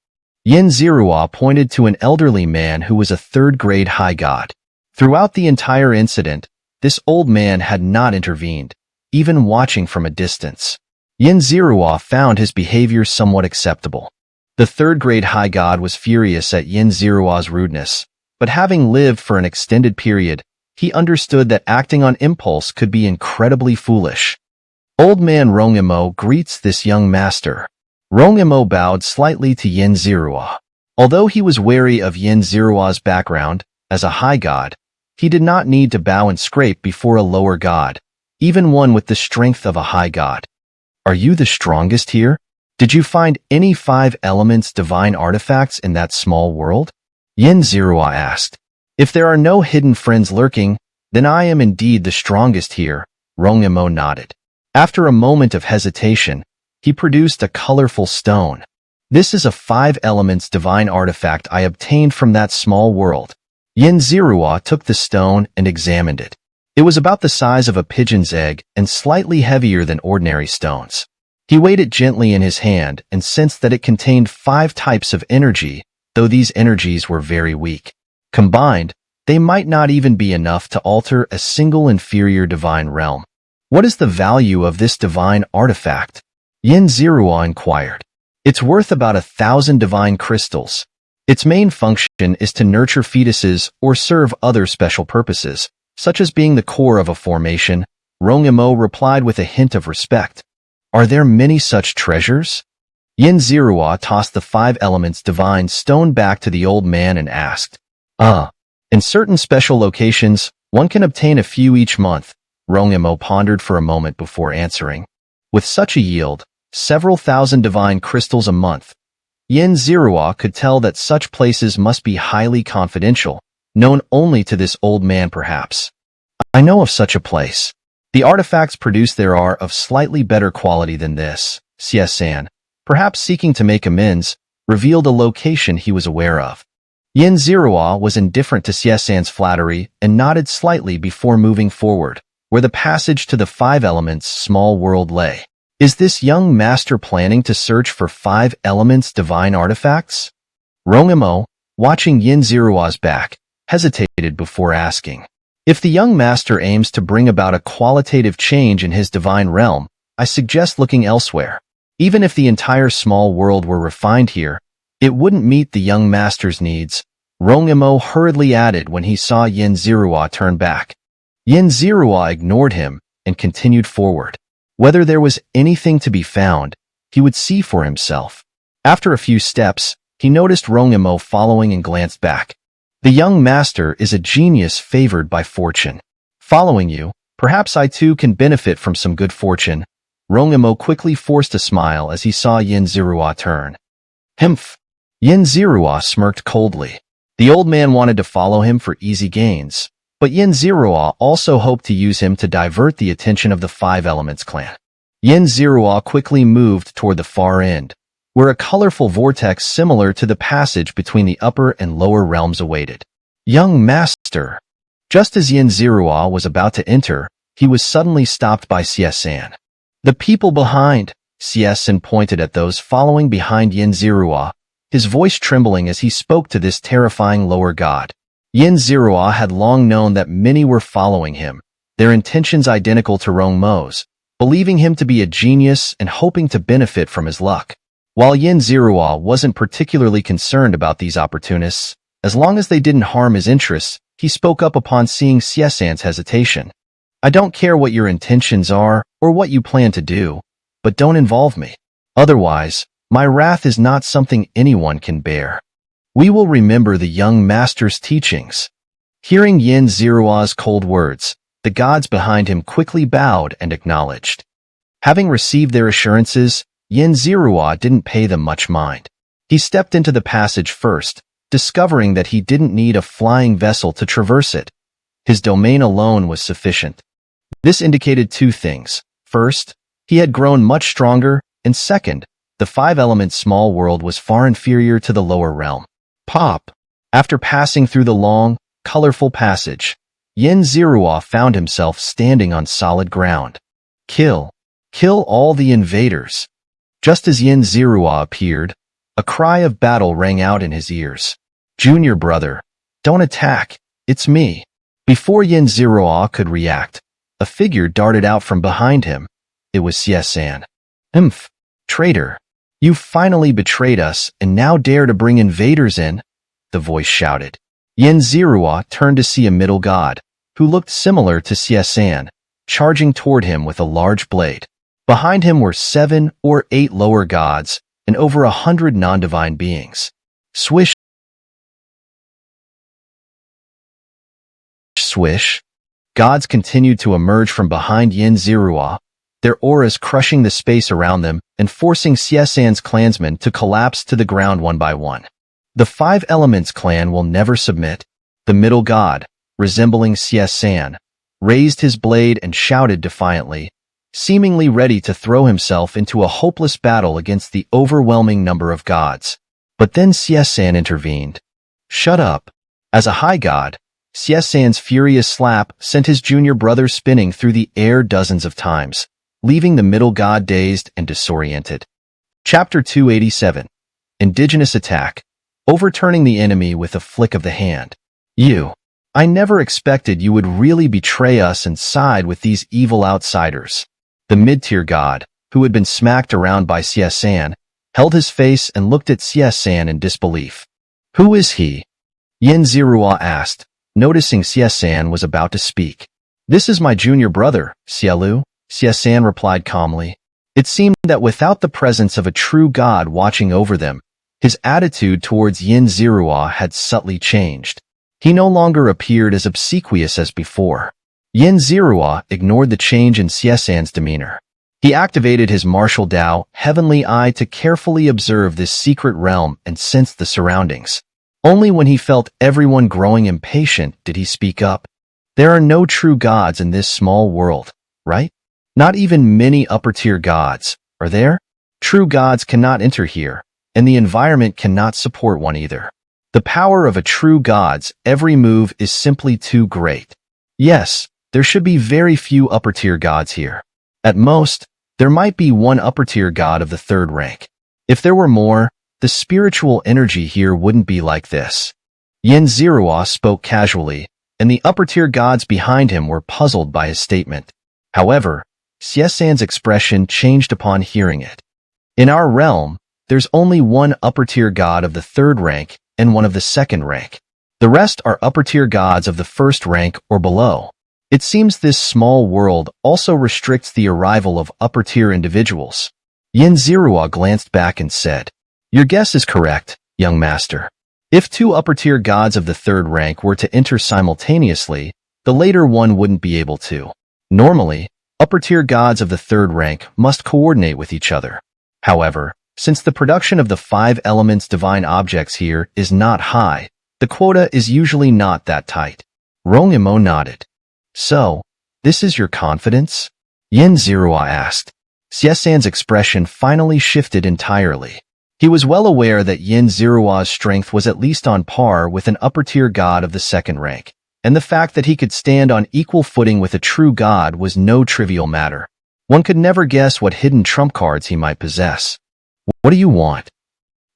Yin Zirua pointed to an elderly man who was a third-grade high god. Throughout the entire incident, this old man had not intervened, even watching from a distance. Yin Zirua found his behavior somewhat acceptable. The third-grade high god was furious at Yin Zirua's rudeness, but having lived for an extended period, he understood that acting on impulse could be incredibly foolish. Old man Rongimo greets this young master. Rongimo bowed slightly to Yin Zirua. Although he was wary of Yin Zirua's background as a high god, he did not need to bow and scrape before a lower god, even one with the strength of a high god. Are you the strongest here? Did you find any 5 elements divine artifacts in that small world? Yin Zirua asked. If there are no hidden friends lurking, then I am indeed the strongest here, Rongimo nodded. After a moment of hesitation, he produced a colorful stone. This is a 5 elements divine artifact I obtained from that small world. Yin Zirua took the stone and examined it. It was about the size of a pigeon's egg and slightly heavier than ordinary stones. He weighed it gently in his hand and sensed that it contained 5 types of energy, though these energies were very weak. Combined, they might not even be enough to alter a single inferior divine realm. What is the value of this divine artifact? Yin Zirua inquired. It's worth about 1,000 divine crystals. Its main function is to nurture fetuses or serve other special purposes, such as being the core of a formation, Rongimo replied with a hint of respect. Are there many such treasures? Yin Zirua tossed the 5 elements divine stone back to the old man and asked. In certain special locations, one can obtain a few each month, Rongimo pondered for a moment before answering. With such a yield, several thousand divine crystals a month, Yin Zirua could tell that such places must be highly confidential, known only to this old man perhaps. I know of such a place. The artifacts produced there are of slightly better quality than this, Xianxia, perhaps seeking to make amends, revealed a location he was aware of. Yin Zirua was indifferent to Xianxia's flattery and nodded slightly before moving forward, where the passage to the 5 elements small world lay. Is this young master planning to search for 5 elements divine artifacts? Rongimo, watching Yin Zirua's back, hesitated before asking. If the young master aims to bring about a qualitative change in his divine realm, I suggest looking elsewhere. Even if the entire small world were refined here, it wouldn't meet the young master's needs, Rongimo hurriedly added when he saw Yin Zirua turn back. Yin Zirua ignored him and continued forward. Whether there was anything to be found, he would see for himself. After a few steps, he noticed Rongimo following and glanced back. The young master is a genius favored by fortune. Following you, perhaps I too can benefit from some good fortune. Rongimo quickly forced a smile as he saw Yin Zirua turn. Humph! Yin Zirua smirked coldly. The old man wanted to follow him for easy gains, but Yin Zirua also hoped to use him to divert the attention of the 5 Elements clan. Yin Zirua quickly moved toward the far end, where a colorful vortex similar to the passage between the upper and lower realms awaited. Young master! Just as Yin Zirua was about to enter, he was suddenly stopped by Xianxia. The people behind! Xianxia pointed at those following behind Yin Zirua, his voice trembling as he spoke to this terrifying lower god. Yin Zirua had long known that many were following him, their intentions identical to Rongmo's, believing him to be a genius and hoping to benefit from his luck. While Yin Zirua wasn't particularly concerned about these opportunists, as long as they didn't harm his interests, he spoke up upon seeing Xianxia's hesitation. I don't care what your intentions are or what you plan to do, but don't involve me. Otherwise, my wrath is not something anyone can bear. We will remember the young master's teachings. Hearing Yin Zirua's cold words, the gods behind him quickly bowed and acknowledged. Having received their assurances, Yin Zirua didn't pay them much mind. He stepped into the passage first, discovering that he didn't need a flying vessel to traverse it. His domain alone was sufficient. This indicated two things. First, he had grown much stronger, and second, the five-element small world was far inferior to the lower realm. Pop! After passing through the long, colorful passage, Yin Zirua found himself standing on solid ground. Kill! Kill all the invaders! Just as Yin Zirua appeared, a cry of battle rang out in his ears. Junior brother, don't attack, it's me. Before Yin Zirua could react, a figure darted out from behind him. It was Xianxia. Imph! Traitor! You finally betrayed us and now dare to bring invaders in? The voice shouted. Yin Zirua turned to see a middle god, who looked similar to Xianxia, charging toward him with a large blade. Behind him were 7 or 8 lower gods and over 100 non-divine beings. Swish! Swish! Gods continued to emerge from behind Yin Zirua, their auras crushing the space around them and forcing Xianxia's clansmen to collapse to the ground one by one. The Five Elements clan will never submit. The middle god, resembling Xianxia, raised his blade and shouted defiantly, seemingly ready to throw himself into a hopeless battle against the overwhelming number of gods. But then Xianxia intervened. Shut up! As a high god, Xianxia's furious slap sent his junior brother spinning through the air dozens of times, leaving the middle god dazed and disoriented. Chapter 287. Indigenous Attack. Overturning the enemy with a flick of the hand. I never expected you would really betray us and side with these evil outsiders. The mid-tier god, who had been smacked around by Xianxia, held his face and looked at Xianxia in disbelief. Who is he? Yin Zirua asked, noticing Xianxia was about to speak. This is my junior brother, Xiaolu, Xianxia replied calmly. It seemed that without the presence of a true god watching over them, his attitude towards Yin Zirua had subtly changed. He no longer appeared as obsequious as before. Yin Zirua ignored the change in Xianxia's demeanor. He activated his martial Dao, Heavenly Eye, to carefully observe this secret realm and sense the surroundings. Only when he felt everyone growing impatient did he speak up. There are no true gods in this small world, right? Not even many upper-tier gods, are there? True gods cannot enter here, and the environment cannot support one either. The power of a true god's every move is simply too great. Yes, there should be very few upper-tier gods here. At most, there might be one upper-tier god of the 3rd rank. If there were more, the spiritual energy here wouldn't be like this. Yin Zirua spoke casually, and the upper-tier gods behind him were puzzled by his statement. However, Xianxia's expression changed upon hearing it. In our realm, there's only one upper-tier god of the 3rd rank and one of the 2nd rank. The rest are upper-tier gods of the 1st rank or below. It seems this small world also restricts the arrival of upper-tier individuals. Yin Zirua glanced back and said, Your guess is correct, young master. If 2 upper-tier gods of the 3rd rank were to enter simultaneously, the later one wouldn't be able to. Normally, upper-tier gods of the 3rd rank must coordinate with each other. However, since the production of the 5 elements divine objects here is not high, the quota is usually not that tight. Rongimo nodded. So, this is your confidence? Yin Zirua asked. Xianxia's expression finally shifted entirely. He was well aware that Yin Zirua's strength was at least on par with an upper-tier god of the 2nd rank, and the fact that he could stand on equal footing with a true god was no trivial matter. One could never guess what hidden trump cards he might possess. What do you want?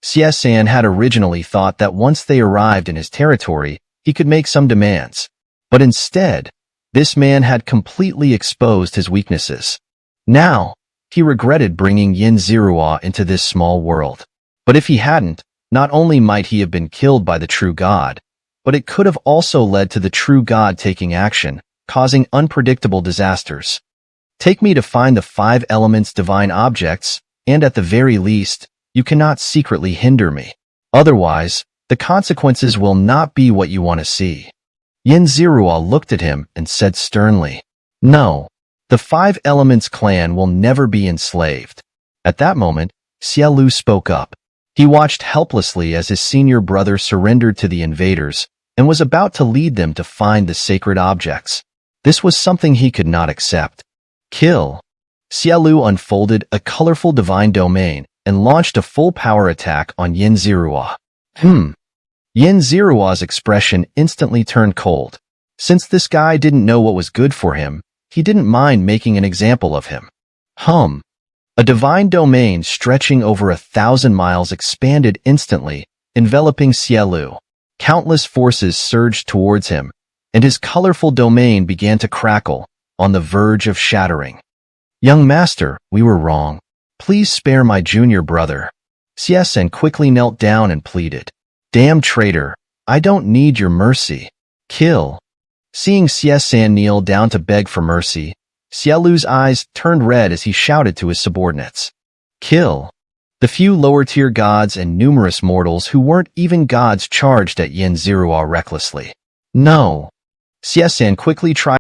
Xianxia had originally thought that once they arrived in his territory, he could make some demands. But instead, this man had completely exposed his weaknesses. Now, he regretted bringing Yin Zirua into this small world. But if he hadn't, not only might he have been killed by the true god, but it could have also led to the true god taking action, causing unpredictable disasters. Take me to find the 5 elements divine objects, and at the very least, you cannot secretly hinder me. Otherwise, The consequences will not be what you want to see. Yin Zirua looked at him and said sternly, "No, the Five Elements clan will never be enslaved." At that moment, Xiaolu spoke up. He watched helplessly as his senior brother surrendered to the invaders and was about to lead them to find the sacred objects. This was something he could not accept. Kill. Xiaolu unfolded a colorful divine domain and launched a full-power attack on Yin Zirua. Yin Zirua's expression instantly turned cold. Since this guy didn't know what was good for him, he didn't mind making an example of him. A divine domain stretching over 1,000 miles expanded instantly, enveloping Xiaolu. Countless forces surged towards him, and his colorful domain began to crackle, on the verge of shattering. "Young master, we were wrong. Please spare my junior brother." Xianxia quickly knelt down and pleaded. "Damn traitor, I don't need your mercy. Kill." Seeing Xianxia kneel down to beg for mercy, Xiaolu's eyes turned red as he shouted to his subordinates. "Kill." The few lower-tier gods and numerous mortals who weren't even gods charged at Yin Zirua recklessly. "No." Xianxia quickly tried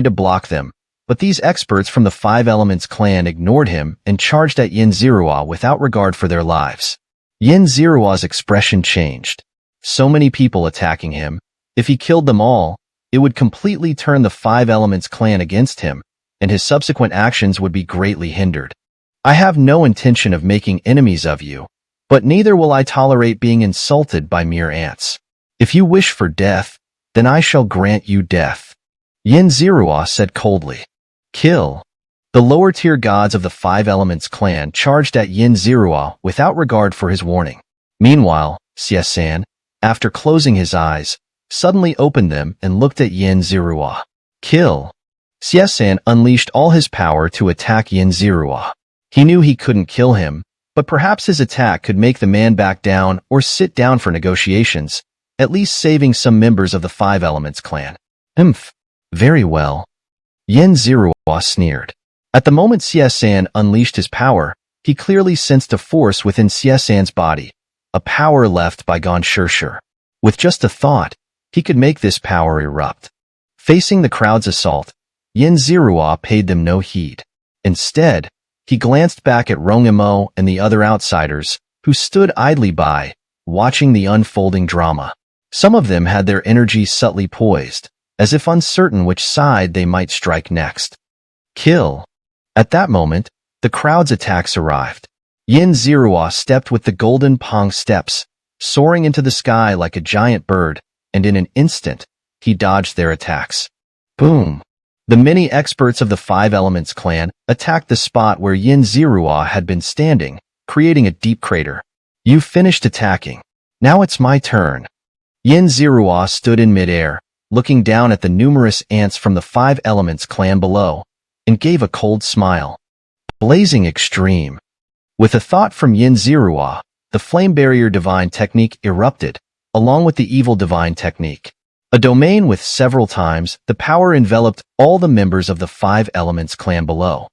to block them, but these experts from the Five Elements clan ignored him and charged at Yin Zirua without regard for their lives. Yin Zirua's expression changed. So many people attacking him. If he killed them all, it would completely turn the Five Elements clan against him, and his subsequent actions would be greatly hindered. "I have no intention of making enemies of you, but neither will I tolerate being insulted by mere ants. If you wish for death, then I shall grant you death." Yin Zirua said coldly. "Kill." The lower-tier gods of the Five Elements clan charged at Yin Zirua without regard for his warning. Meanwhile, Xianxia, after closing his eyes, suddenly opened them and looked at Yin Zirua. "Kill." Xianxia unleashed all his power to attack Yin Zirua. He knew he couldn't kill him, but perhaps his attack could make the man back down or sit down for negotiations, at least saving some members of the Five Elements clan. Very well." Yin Zirua sneered. At the moment Xianxia unleashed his power, he clearly sensed a force within Xianxia's body, a power left by Xianxia. With just a thought, he could make this power erupt. Facing the crowd's assault, Yin Zirua paid them no heed. Instead, he glanced back at Rongimo and the other outsiders, who stood idly by, watching the unfolding drama. Some of them had their energy subtly poised, as if uncertain which side they might strike next. "Kill." At that moment, the crowd's attacks arrived. Yin Zirua stepped with the golden Pong steps, soaring into the sky like a giant bird, and in an instant, he dodged their attacks. Boom! The many experts of the Five Elements clan attacked the spot where Yin Zirua had been standing, creating a deep crater. "You finished attacking. Now it's my turn." Yin Zirua stood in midair, looking down at the numerous ants from the Five Elements clan below, and gave a cold smile. Blazing extreme. With a thought from Yin Zirua, the Flame Barrier Divine Technique erupted, along with the Evil Divine Technique. A domain with several times the power enveloped all the members of the Five Elements clan below.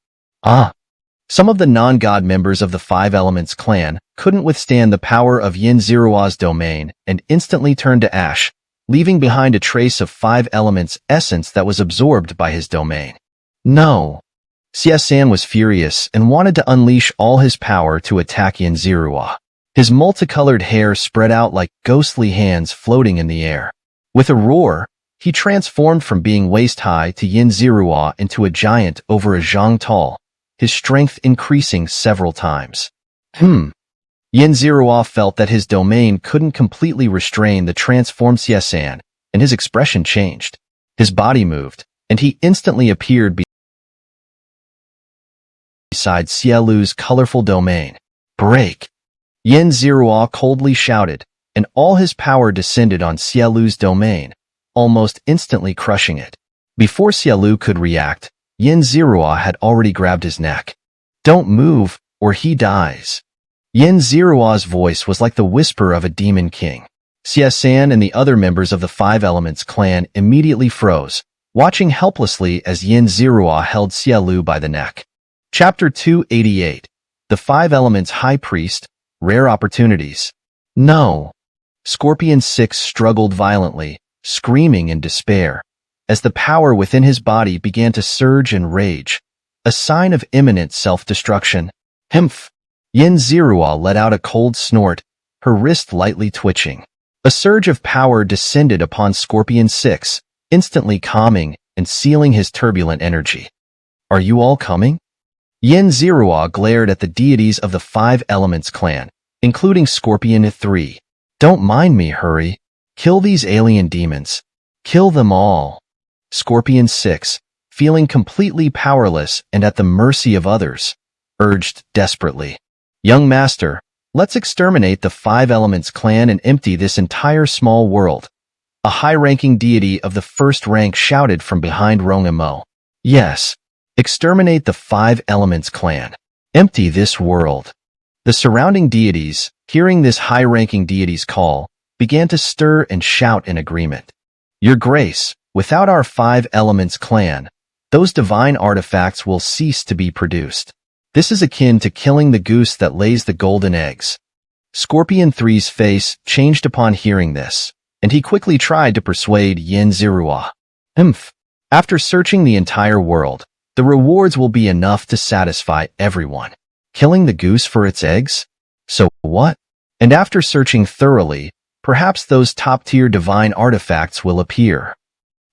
Some of the non-god members of the Five Elements clan couldn't withstand the power of Yin Zirua's domain and instantly turned to ash, leaving behind a trace of Five Elements essence that was absorbed by his domain. No. Xianxia was furious and wanted to unleash all his power to attack Yin Zirua. His multicolored hair spread out like ghostly hands floating in the air. With a roar, he transformed from being waist-high to Yin Zirua into a giant over a zhang tall, his strength increasing several times. Yin Zirua felt that his domain couldn't completely restrain the transformed Xianxia, and his expression changed. His body moved, and he instantly appeared beside Xiaolu's colorful domain. "Break!" Yin Zirua coldly shouted, and all his power descended on Xiaolu's domain, almost instantly crushing it. Before Xiaolu could react, Yin Zirua had already grabbed his neck. "Don't move, or he dies." Yin Zirua's voice was like the whisper of a demon king. Xianxia and the other members of the Five Elements clan immediately froze, watching helplessly as Yin Zirua held Xiaolu by the neck. Chapter 288. The Five Elements High Priest, rare opportunities. No. Scorpion 6 struggled violently, screaming in despair, as the power within his body began to surge and rage, a sign of imminent self-destruction. Humph! Yin Zirua let out a cold snort, her wrist lightly twitching. A surge of power descended upon Scorpion 6, instantly calming and sealing his turbulent energy. Are you all coming? Yin Zirua glared at the deities of the Five Elements clan, including Scorpion 3. Don't mind me, hurry. Kill these alien demons. Kill them all. Scorpion 6, feeling completely powerless and at the mercy of others, urged desperately. Young master, let's exterminate the Five Elements clan and empty this entire small world. A high-ranking deity of the first rank shouted from behind Rongemo. Yes, exterminate the Five Elements clan. Empty this world. The surrounding deities, hearing this high-ranking deity's call, began to stir and shout in agreement. Your Grace, without our Five Elements clan, those divine artifacts will cease to be produced. This is akin to killing the goose that lays the golden eggs. Scorpion 3's face changed upon hearing this, and he quickly tried to persuade Yin Zirua. After searching the entire world, the rewards will be enough to satisfy everyone. Killing the goose for its eggs? So what? And after searching thoroughly, perhaps those top-tier divine artifacts will appear.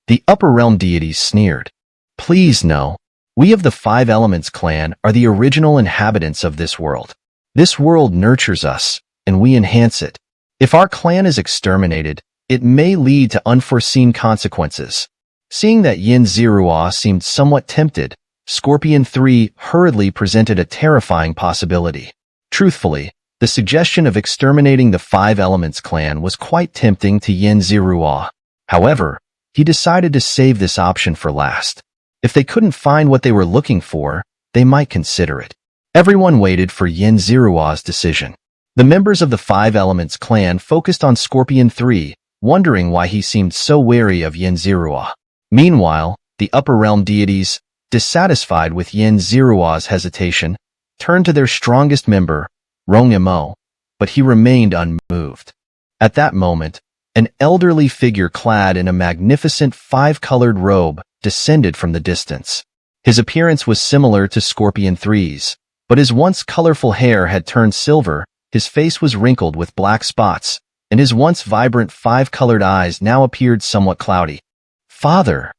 The Upper Realm deities sneered. Please no. We of the Five Elements clan are the original inhabitants of this world. This world nurtures us, and we enhance it. If our clan is exterminated, it may lead to unforeseen consequences. Seeing that Yin Zirua seemed somewhat tempted, Scorpion 3 hurriedly presented a terrifying possibility. Truthfully, the suggestion of exterminating the Five Elements clan was quite tempting to Yin Zirua. However, he decided to save this option for last. If they couldn't find what they were looking for, they might consider it. Everyone waited for Yin Zirua's decision. The members of the Five Elements clan focused on Scorpion 3, wondering why he seemed so wary of Yin Zirua. Meanwhile, the Upper Realm deities, dissatisfied with Yin Zirua's hesitation, turned to their strongest member, Rongemo, but he remained unmoved. At that moment, an elderly figure clad in a magnificent five-colored robe descended from the distance. His appearance was similar to Scorpion 3's, but his once colorful hair had turned silver, his face was wrinkled with black spots, and his once vibrant five-colored eyes now appeared somewhat cloudy. Father!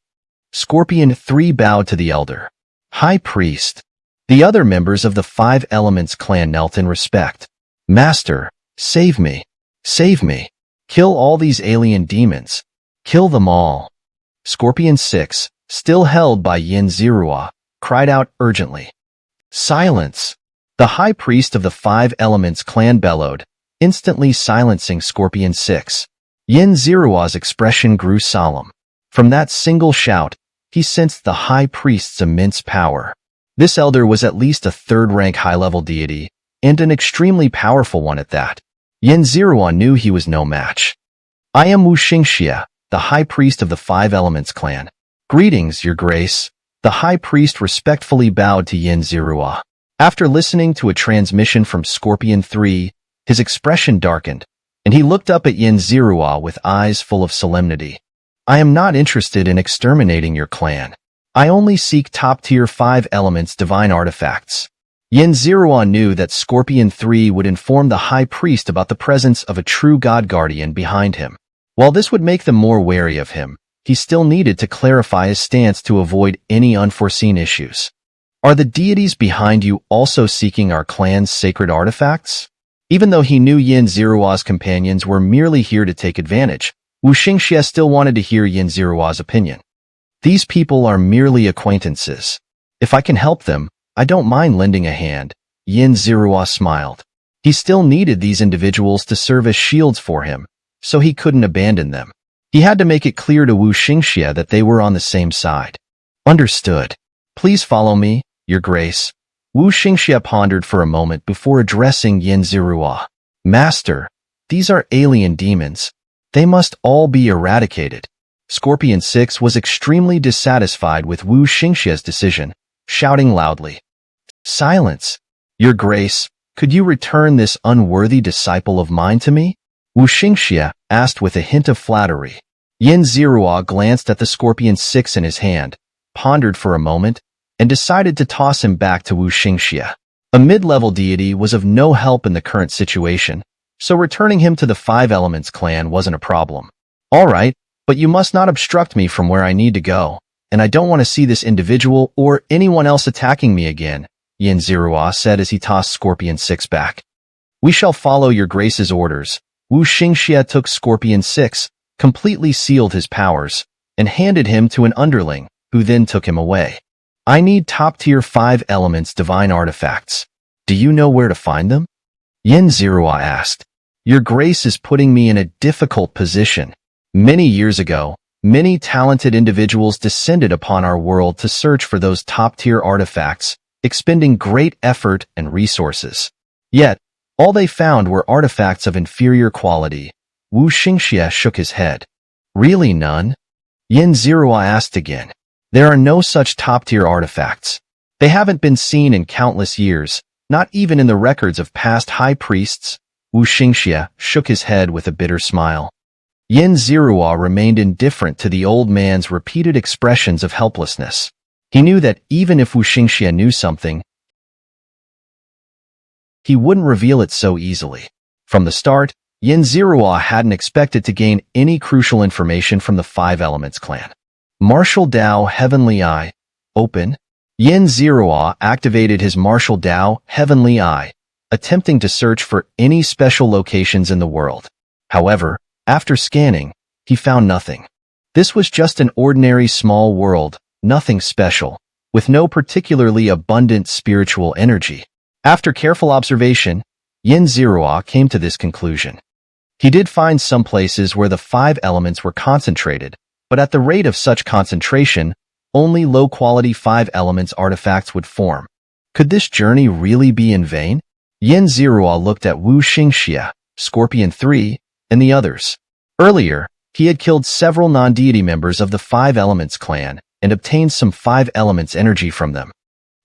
Scorpion 3 bowed to the elder. High Priest. The other members of the Five Elements clan knelt in respect. Master, save me. Save me. Kill all these alien demons. Kill them all. Scorpion 6, still held by Yin Zirua, cried out urgently. Silence! The High Priest of the Five Elements clan bellowed, instantly silencing Scorpion 6. Yin Zirua's expression grew solemn. From that single shout, he sensed the High Priest's immense power. This elder was at least a third-rank high-level deity, and an extremely powerful one at that. Yin Zirua knew he was no match. I am Xianxia, the High Priest of the Five Elements clan. Greetings, Your Grace. The High Priest respectfully bowed to Yin Zirua. After listening to a transmission from Scorpion 3, his expression darkened, and he looked up at Yin Zirua with eyes full of solemnity. I am not interested in exterminating your clan. I only seek top-tier Five Elements divine artifacts. Yin Zirua knew that Scorpion 3 would inform the High Priest about the presence of a true God Guardian behind him. While this would make them more wary of him, he still needed to clarify his stance to avoid any unforeseen issues. Are the deities behind you also seeking our clan's sacred artifacts? Even though he knew Yin Zirua's companions were merely here to take advantage, Xianxia still wanted to hear Yin Zirua's opinion. These people are merely acquaintances. If I can help them, I don't mind lending a hand. Yin Zirua smiled. He still needed these individuals to serve as shields for him, so he couldn't abandon them. He had to make it clear to Xianxia that they were on the same side. Understood. Please follow me, Your Grace. Xianxia pondered for a moment before addressing Yin Zirua. Master, these are alien demons. They must all be eradicated. Scorpion 6 was extremely dissatisfied with Xianxia's decision, shouting loudly. Silence! Your Grace, Could you return this unworthy disciple of mine to me? Xianxia asked with a hint of flattery. Yin Zirua glanced at the Scorpion 6 in his hand, pondered for a moment, and decided to toss him back to Xianxia. A mid-level deity was of no help in the current situation, so returning him to the Five Elements clan wasn't a problem. All right, but you must not obstruct me from where I need to go, and I don't want to see this individual or anyone else attacking me again, Yin Zirua said as he tossed Scorpion 6 back. We shall follow your grace's orders. Xianxia took Scorpion 6, completely sealed his powers, and handed him to an underling, who then took him away. I need top-tier 5 elements divine artifacts. Do you know where to find them? Yin Zirua asked. Your grace is putting me in a difficult position. Many years ago, many talented individuals descended upon our world to search for those top-tier artifacts, expending great effort and resources. Yet, all they found were artifacts of inferior quality. Xianxia shook his head. Really none? Yin Zirua asked again. There are no such top-tier artifacts. They haven't been seen in countless years, not even in the records of past high priests. Xianxia shook his head with a bitter smile. Yin Zirua remained indifferent to the old man's repeated expressions of helplessness. He knew that even if Xianxia knew something, he wouldn't reveal it so easily. From the start, Yin Zirua hadn't expected to gain any crucial information from the Five Elements clan. Martial Dao Heavenly Eye. Open. Yin Zirua activated his Martial Dao Heavenly Eye, attempting to search for any special locations in the world. However, after scanning, he found nothing. This was just an ordinary small world, nothing special, with no particularly abundant spiritual energy. After careful observation, Yin Zirua came to this conclusion. He did find some places where the 5 elements were concentrated, but at the rate of such concentration, only low-quality 5 elements artifacts would form. Could this journey really be in vain? Yin Zirua looked at Xianxia, Scorpion 3, and the others. Earlier, he had killed several non-deity members of the 5 Elements clan and obtained some 5 Elements energy from them.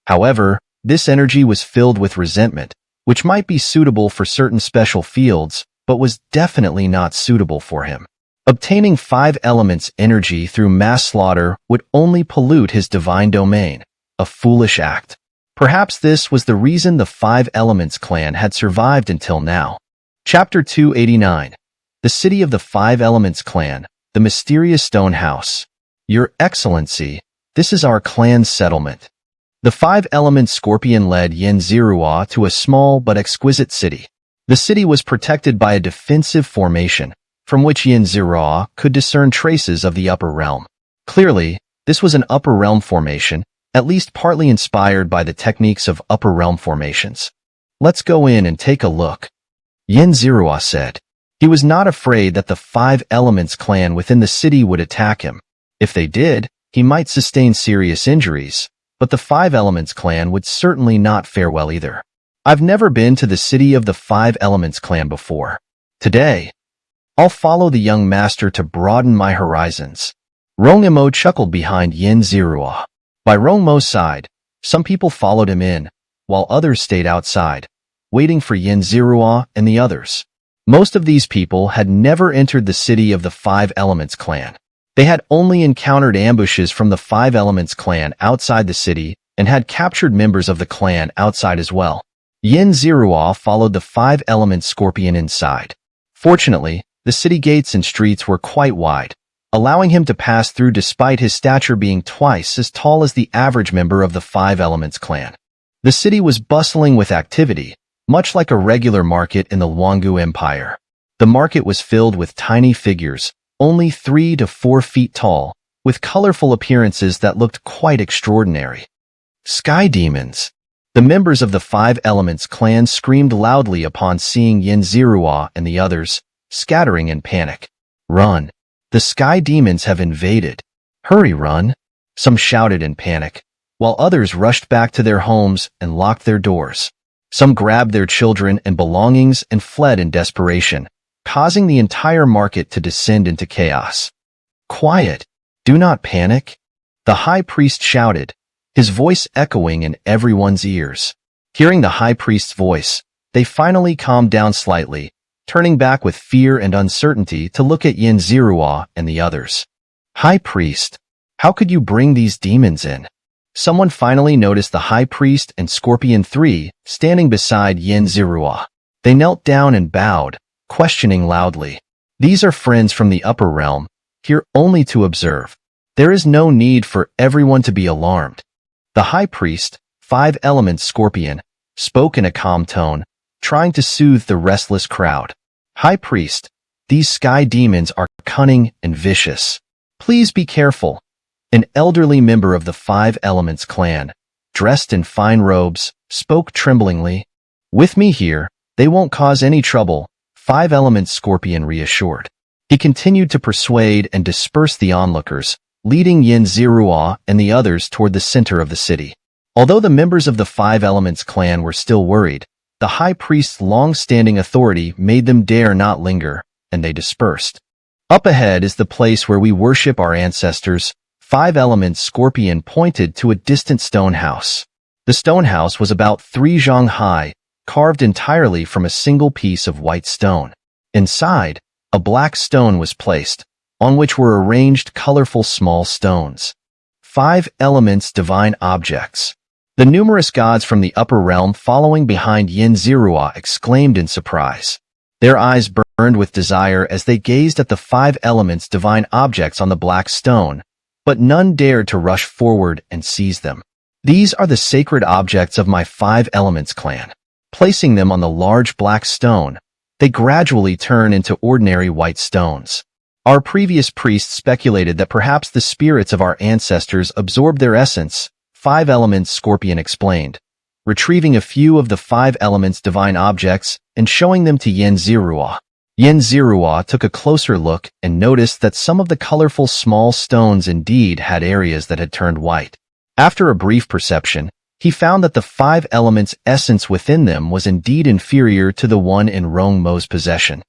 However, this energy was filled with resentment, which might be suitable for certain special fields, but was definitely not suitable for him. Obtaining 5 Elements energy through mass slaughter would only pollute his divine domain, a foolish act. Perhaps this was the reason the 5 Elements clan had survived until now. Chapter 289. The City of the 5 Elements Clan, the Mysterious Stone House. Your Excellency, this is our clan's settlement. The 5 Elements Scorpion led Yin Zirua to a small but exquisite city. The city was protected by a defensive formation, from which Yin Zirua could discern traces of the upper realm. Clearly, this was an upper realm formation, at least partly inspired by the techniques of upper realm formations. Let's go in and take a look, Yin Zirua said. He was not afraid that the 5 Elements clan within the city would attack him. If they did, he might sustain serious injuries, but the 5 Elements clan would certainly not fare well either. I've never been to the city of the 5 Elements clan before. Today, I'll follow the young master to broaden my horizons. Rongmo chuckled behind Yin Zirua. By Rongmo's side, some people followed him in, while others stayed outside, waiting for Yin Zirua and the others. Most of these people had never entered the city of the 5 Elements clan. They had only encountered ambushes from the 5 Elements clan outside the city and had captured members of the clan outside as well. Yin Zirua followed the 5 Elements Scorpion inside. Fortunately, the city gates and streets were quite wide, allowing him to pass through despite his stature being twice as tall as the average member of the 5 Elements clan. The city was bustling with activity, much like a regular market in the Luangu Empire. The market was filled with tiny figures, only 3 to 4 feet tall, with colorful appearances that looked quite extraordinary. Sky demons! The members of the 5 Elements clan screamed loudly upon seeing Yin Zirua and the others, scattering in panic. Run! The sky demons have invaded. Hurry, run! Some shouted in panic, while others rushed back to their homes and locked their doors. Some grabbed their children and belongings and fled in desperation, causing the entire market to descend into chaos. Quiet! Do not panic! The high priest shouted, his voice echoing in everyone's ears. Hearing the high priest's voice, they finally calmed down slightly, turning back with fear and uncertainty to look at Xianxia and the others. High Priest, how could you bring these demons in? Someone finally noticed the High Priest and Scorpion 3 standing beside Xianxia. They knelt down and bowed, questioning loudly. These are friends from the upper realm, here only to observe. There is no need for everyone to be alarmed. The High Priest, 5 Elements Scorpion, spoke in a calm tone, trying to soothe the restless crowd. High Priest, these sky demons are cunning and vicious. Please be careful. An elderly member of the 5 Elements clan, dressed in fine robes, spoke tremblingly. With me here, they won't cause any trouble, 5 Elements Scorpion reassured. He continued to persuade and disperse the onlookers, leading Xianxia and the others toward the center of the city. Although the members of the 5 Elements clan were still worried, the High Priest's long-standing authority made them dare not linger, and they dispersed. Up ahead is the place where we worship our ancestors. 5 Elements Scorpion pointed to a distant stone house. The stone house was about 3 zhang high, carved entirely from a single piece of white stone. Inside, a black stone was placed, on which were arranged colorful small stones. 5 Elements Divine Objects. The numerous gods from the upper realm following behind Xianxia exclaimed in surprise. Their eyes burned with desire as they gazed at the 5 Elements Divine Objects on the black stone, but none dared to rush forward and seize them. These are the sacred objects of my 5 Elements clan. Placing them on the large black stone, they gradually turn into ordinary white stones. Our previous priests speculated that perhaps the spirits of our ancestors absorbed their essence, 5 Elements Scorpion explained, retrieving a few of the 5 Elements Divine Objects and showing them to Xianxia. Xianxia took a closer look and noticed that some of the colorful small stones indeed had areas that had turned white. After a brief perception, he found that the 5 Elements essence within them was indeed inferior to the one in Rong Mo's possession.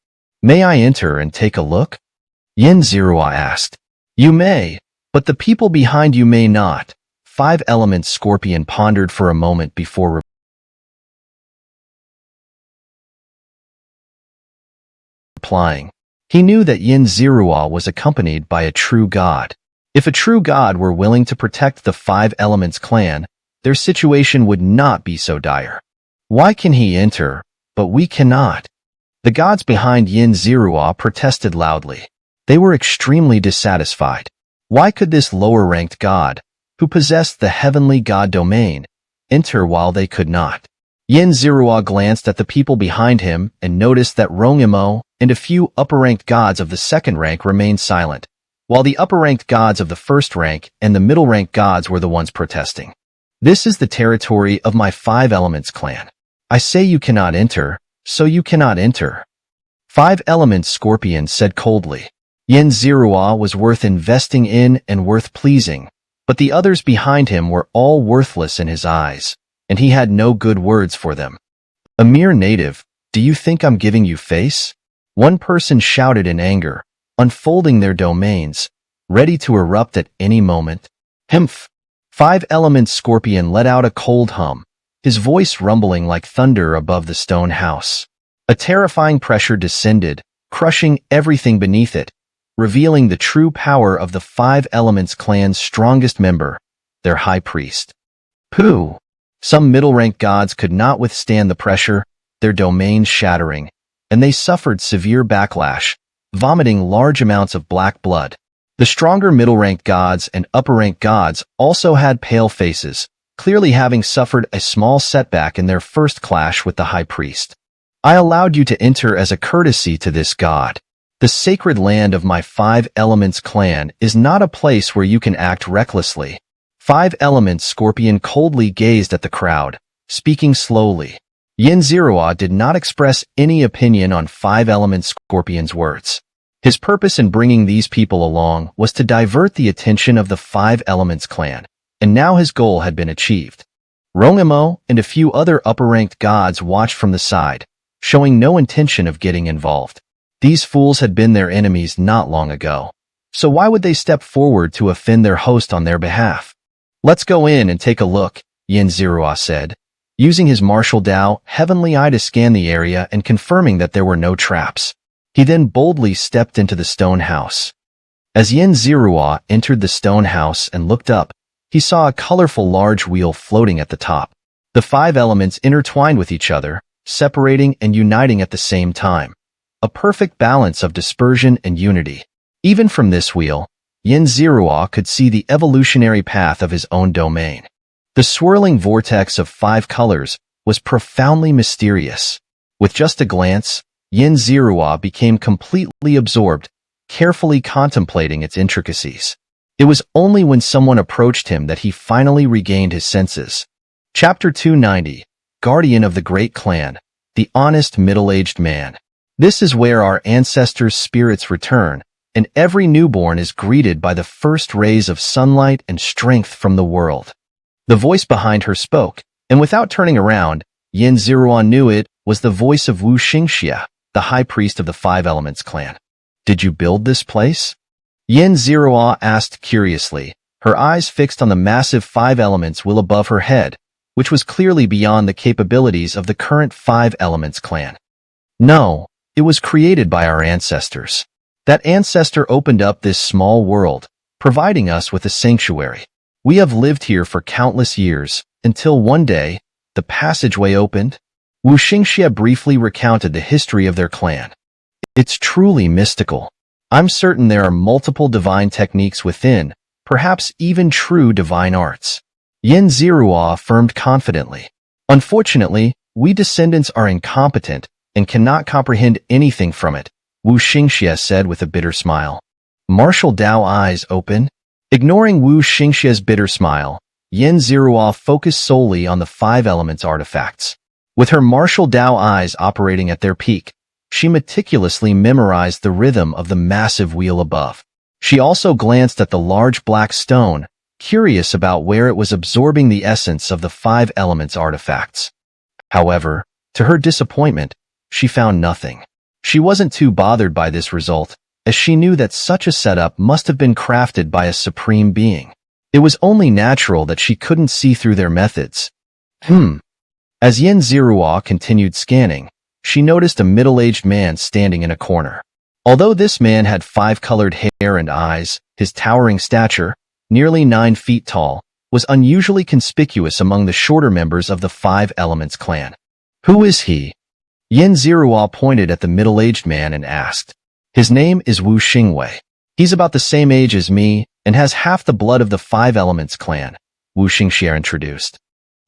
May I enter and take a look? Xianxia asked. You may, but the people behind you may not. 5 Elements Scorpion pondered for a moment before replying. He knew that Xianxia was accompanied by a true god. If a true god were willing to protect the 5 Elements clan, their situation would not be so dire. Why can he enter, but we cannot? The gods behind Xianxia protested loudly. They were extremely dissatisfied. Why could this lower-ranked god, who possessed the heavenly god domain, enter while they could not? Xianxia glanced at the people behind him and noticed that Rong Mo and a few upper-ranked gods of the second rank remained silent, while the upper-ranked gods of the first rank and the middle-ranked gods were the ones protesting. This is the territory of my 5 Elements clan. I say you cannot enter, so you cannot enter. 5 Elements Scorpion said coldly. Xianxia was worth investing in and worth pleasing, but the others behind him were all worthless in his eyes, and he had no good words for them. A mere native, do you think I'm giving you face? One person shouted in anger, unfolding their domains, ready to erupt at any moment. Humph! 5 Elements Scorpion let out a cold hum, his voice rumbling like thunder above the stone house. A terrifying pressure descended, crushing everything beneath it, revealing the true power of the 5 Elements clan's strongest member, their High Priest. Pooh! Some middle-ranked gods could not withstand the pressure, their domains shattering, and they suffered severe backlash, vomiting large amounts of black blood. The stronger middle-ranked gods and upper-ranked gods also had pale faces, clearly having suffered a small setback in their first clash with the High Priest. I allowed you to enter as a courtesy to this god. The sacred land of my 5 Elements clan is not a place where you can act recklessly. 5 Elements Scorpion coldly gazed at the crowd, speaking slowly. Xianxia did not express any opinion on 5 Elements Scorpion's words. His purpose in bringing these people along was to divert the attention of the 5 Elements clan, and now his goal had been achieved. Rong Mo and a few other upper-ranked gods watched from the side, showing no intention of getting involved. These fools had been their enemies not long ago, so why would they step forward to offend their host on their behalf? Let's go in and take a look, Xianxia said. using his martial Dao heavenly eye to scan the area and confirming that there were no traps. He then boldly stepped into the stone house. As Yin Zirua entered the stone house and looked up, he saw a colorful large wheel floating at the top. The 5 elements intertwined with each other, separating and uniting at the same time. A perfect balance of dispersion and unity. Even from this wheel, Yin Zirua could see the evolutionary path of his own domain. The swirling vortex of 5 colors was profoundly mysterious. With just a glance, Yin Zirua became completely absorbed, carefully contemplating its intricacies. It was only when someone approached him that he finally regained his senses. Chapter 290, Guardian of the Great Clan, the Honest Middle-Aged Man. This is where our ancestors' spirits return, and every newborn is greeted by the first rays of sunlight and strength from the world. The voice behind her spoke, and without turning around, Yin Zirua knew it was the voice of Xianxia, the high priest of the 5 Elements clan. Did you build this place? Yin Zirua asked curiously, her eyes fixed on the massive 5 Elements wheel above her head, which was clearly beyond the capabilities of the current 5 Elements clan. No, it was created by our ancestors. That ancestor opened up this small world, providing us with a sanctuary. We have lived here for countless years, until one day, the passageway opened. Xianxia briefly recounted the history of their clan. It's truly mystical. I'm certain there are multiple divine techniques within, perhaps even true divine arts. Yin Zirua affirmed confidently. Unfortunately, we descendants are incompetent and cannot comprehend anything from it, Xianxia said with a bitter smile. Martial Dao eyes open. Ignoring Xianxia's bitter smile, Yin Zirua focused solely on the 5 Elements artifacts. With her martial Dao eyes operating at their peak, she meticulously memorized the rhythm of the massive wheel above. She also glanced at the large black stone, curious about where it was absorbing the essence of the 5 Elements artifacts. However, to her disappointment, she found nothing. She wasn't too bothered by this result, as she knew that such a setup must have been crafted by a supreme being. It was only natural that she couldn't see through their methods. As Yin Zirua continued scanning, she noticed a middle-aged man standing in a corner. Although this man had 5-colored hair and eyes, his towering stature, nearly 9 feet tall, was unusually conspicuous among the shorter members of the 5 Elements clan. Who is he? Yin Zirua pointed at the middle-aged man and asked. His name is Wu Xingwei. He's about the same age as me and has half the blood of the 5 Elements clan, Xianxia introduced.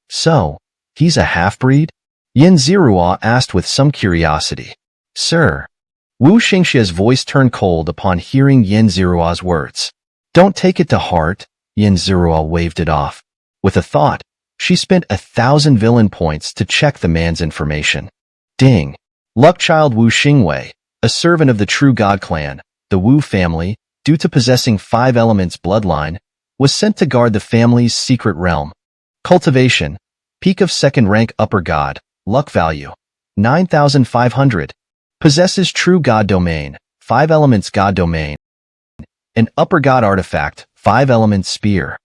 So, he's a half-breed? Yin Zirua asked with some curiosity. Sir. Xianxia's voice turned cold upon hearing Yin Zirua's words. Don't take it to heart, Yin Zirua waved it off. With a thought, she spent 1,000 villain points to check the man's information. Ding. Luckchild Wu Xingwei, a servant of the True God clan, the Wu family, due to possessing 5 Elements bloodline, was sent to guard the family's secret realm. Cultivation. Peak of 2nd rank upper god. Luck value. 9,500. Possesses True God domain. 5 Elements God domain. An upper god artifact. 5 Elements spear.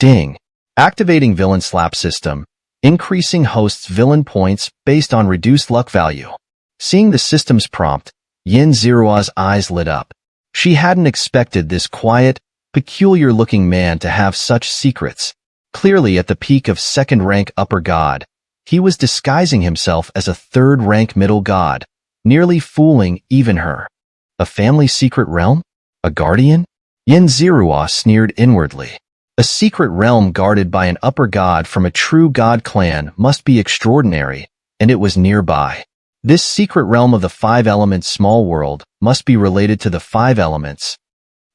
Ding. Activating villain slap system. Increasing host's villain points based on reduced luck value. Seeing the system's prompt, Yin Zirua's eyes lit up. She hadn't expected this quiet, peculiar-looking man to have such secrets. Clearly at the peak of 2nd rank upper god, he was disguising himself as a 3rd rank middle god, nearly fooling even her. A family secret realm? A guardian? Yin Zirua sneered inwardly. A secret realm guarded by an upper god from a True God clan must be extraordinary, and it was nearby. This secret realm of the 5 Elements small world must be related to the 5 Elements.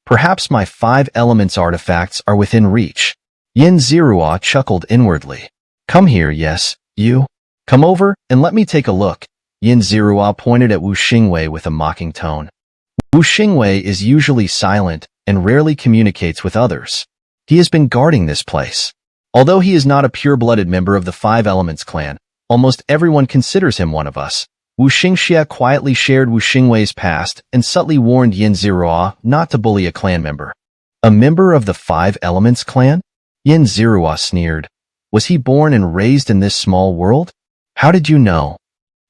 Perhaps my 5 Elements artifacts are within reach. Yin Zirua chuckled inwardly. Come here, yes, you. Come over and let me take a look. Yin Zirua pointed at Wu Xingwei with a mocking tone. Wu Xingwei is usually silent and rarely communicates with others. He has been guarding this place. Although he is not a pure-blooded member of the 5 Elements clan, almost everyone considers him one of us. Xianxia quietly shared Wu Xingwei's past and subtly warned Yin Zirua not to bully a clan member. A member of the 5 Elements clan? Yin Zirua sneered. Was he born and raised in this small world? How did you know?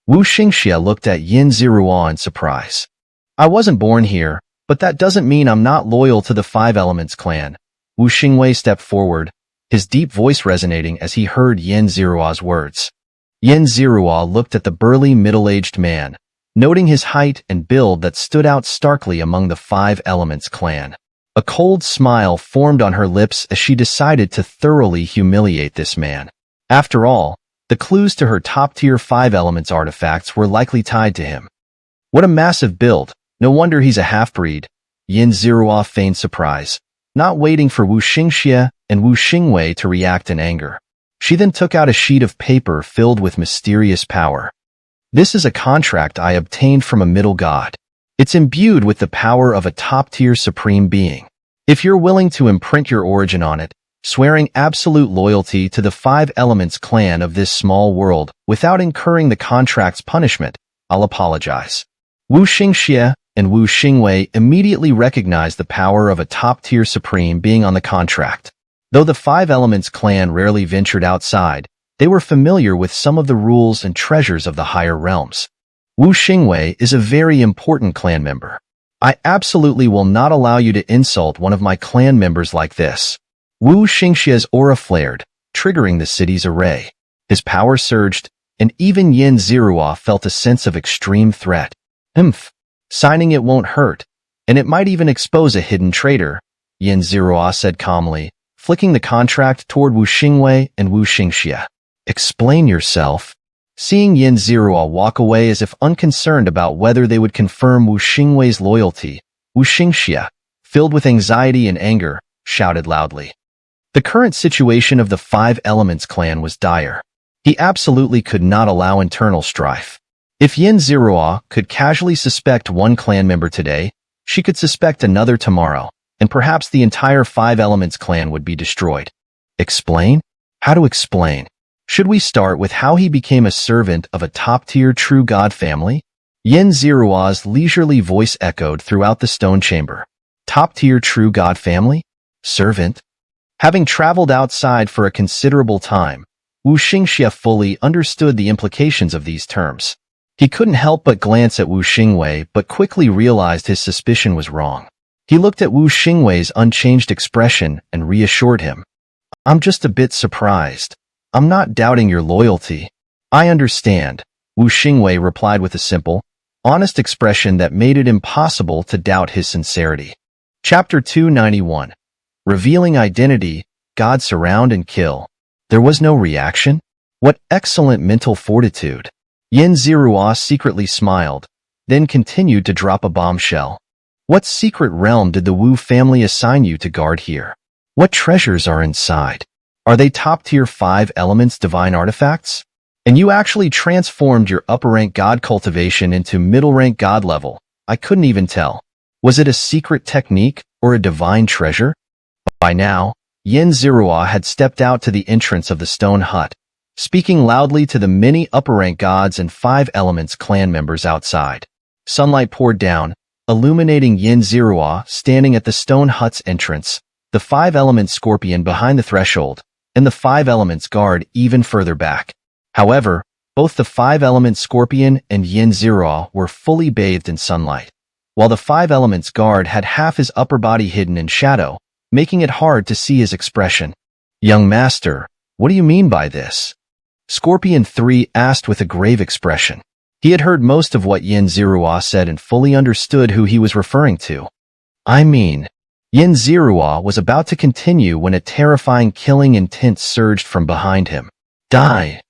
Xianxia looked at Yin Zirua in surprise. I wasn't born here, but that doesn't mean I'm not loyal to the Five Elements clan. Wu Xingwei stepped forward, his deep voice resonating as he heard Yin Zirua's words. Yin Zirua looked at the burly middle-aged man, noting his height and build that stood out starkly among the Five Elements clan. A cold smile formed on her lips as she decided to thoroughly humiliate this man. After all, the clues to her top-tier Five Elements artifacts were likely tied to him. What a massive build. No wonder he's a half-breed. Yin Zirua feigned surprise, not waiting for Wu Xingxia and Wu Xingwei to react in anger. She then took out a sheet of paper filled with mysterious power. This is a contract I obtained from a middle god. It's imbued with the power of a top-tier supreme being. If you're willing to imprint your origin on it, swearing absolute loyalty to the Five Elements clan of this small world without incurring the contract's punishment, I'll apologize. Wu Xingxia and Wu Xingwei immediately recognized the power of a top-tier supreme being on the contract. Though the Five Elements clan rarely ventured outside, they were familiar with some of the rules and treasures of the higher realms. Wu Xingwei is a very important clan member. I absolutely will not allow you to insult one of my clan members like this. Wu Xingxia's aura flared, triggering the city's array. His power surged, and even Yin Zirua felt a sense of extreme threat. Signing it won't hurt, and it might even expose a hidden traitor, Yin Zirua said calmly, flicking the contract toward Wu Xingwei and Wu Xingxia. Explain yourself. Seeing Yin Zirua walk away as if unconcerned about whether they would confirm Wu Xingwei's loyalty, Wu Xingxia, filled with anxiety and anger, shouted loudly. The current situation of the Five Elements clan was dire. He absolutely could not allow internal strife. If Yin Zirua could casually suspect one clan member today, she could suspect another tomorrow, and perhaps the entire Five Elements clan would be destroyed. Explain? How to explain? Should we start with how he became a servant of a top-tier true god family? Yin Zirua's leisurely voice echoed throughout the stone chamber. Top-tier true god family? Servant? Having traveled outside for a considerable time, Wu Xingxia fully understood the implications of these terms. He couldn't help but glance at Wu Xingwei but quickly realized his suspicion was wrong. He looked at Wu Xingwei's unchanged expression and reassured him. I'm just a bit surprised. I'm not doubting your loyalty. I understand, Wu Xingwei replied with a simple, honest expression that made it impossible to doubt his sincerity. Chapter 291. Revealing Identity, God Surround and Kill. There was no reaction? What excellent mental fortitude. Yin Zirua secretly smiled, then continued to drop a bombshell. What secret realm did the Wu family assign you to guard here? What treasures are inside? Are they top-tier Five Elements divine artifacts? And you actually transformed your upper-rank god cultivation into middle-rank god level. I couldn't even tell. Was it a secret technique or a divine treasure? By now, Yin Zirua had stepped out to the entrance of the stone hut, speaking loudly to the many upper-rank gods and Five Elements clan members outside. Sunlight poured down, illuminating Yin Zirua standing at the stone hut's entrance, the Five Elements scorpion behind the threshold, and the Five Elements guard even further back. However, both the Five Elements scorpion and Yin Zirua were fully bathed in sunlight, while the Five Elements guard had half his upper body hidden in shadow, making it hard to see his expression. Young master, what do you mean by this? Scorpion 3 asked with a grave expression. He had heard most of what Yin Zirua said and fully understood who he was referring to. I mean, Yin Zirua was about to continue when a terrifying killing intent surged from behind him. Die!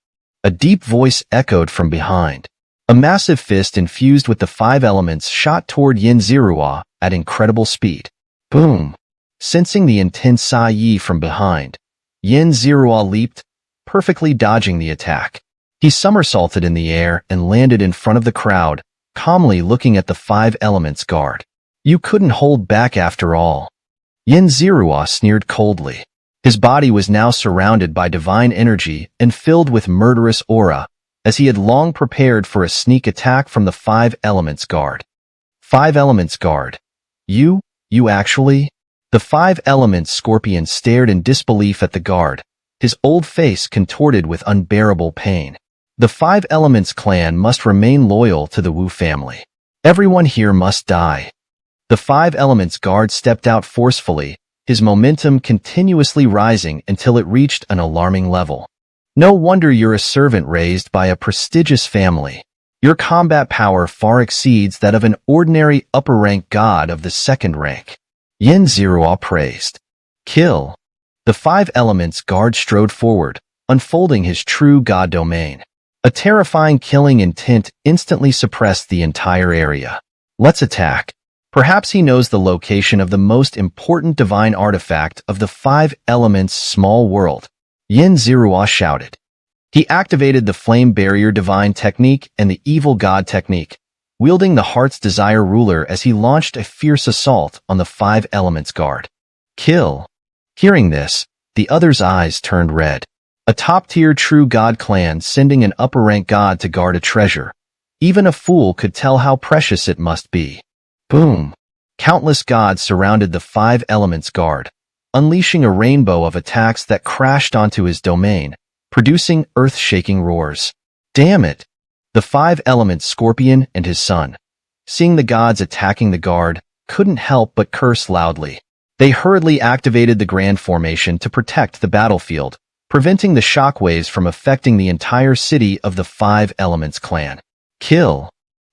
A deep voice echoed from behind. A massive fist infused with the Five Elements shot toward Yin Zirua at incredible speed. Boom! Sensing the intense Sai from behind, Yin Zirua leaped, perfectly dodging the attack. He somersaulted in the air and landed in front of the crowd, calmly looking at the Five Elements guard. You couldn't hold back after all. Yin Zirua sneered coldly. His body was now surrounded by divine energy and filled with murderous aura, as he had long prepared for a sneak attack from the Five Elements guard. Five Elements guard. You actually? The Five Elements scorpion stared in disbelief at the guard, his old face contorted with unbearable pain. The Five Elements clan must remain loyal to the Wu family. Everyone here must die. The Five Elements guard stepped out forcefully, his momentum continuously rising until it reached an alarming level. No wonder you're a servant raised by a prestigious family. Your combat power far exceeds that of an ordinary upper-rank god of the second rank. Xianxia praised. Kill. The Five Elements guard strode forward, unfolding his true god domain. A terrifying killing intent instantly suppressed the entire area. Let's attack. Perhaps he knows the location of the most important divine artifact of the Five Elements' small world. Xianxia shouted. He activated the Flame Barrier Divine Technique and the Evil God Technique, wielding the Heart's Desire Ruler as he launched a fierce assault on the Five Elements guard. Kill. Hearing this, the other's eyes turned red. A top-tier true god clan sending an upper-rank god to guard a treasure. Even a fool could tell how precious it must be. Boom. Countless gods surrounded the Five Elements guard, unleashing a rainbow of attacks that crashed onto his domain, producing earth-shaking roars. Damn it! The Five Elements Scorpion and his son, seeing the gods attacking the guard, couldn't help but curse loudly. They hurriedly activated the Grand Formation to protect the battlefield, preventing the shockwaves from affecting the entire city of the Five Elements clan. Kill.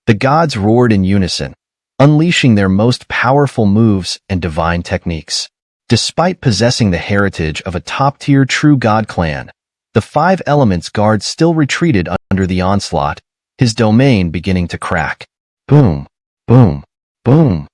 The gods roared in unison, unleashing their most powerful moves and divine techniques. Despite possessing the heritage of a top-tier true god clan, the Five Elements guard still retreated under the onslaught, his domain beginning to crack. Boom, boom, boom.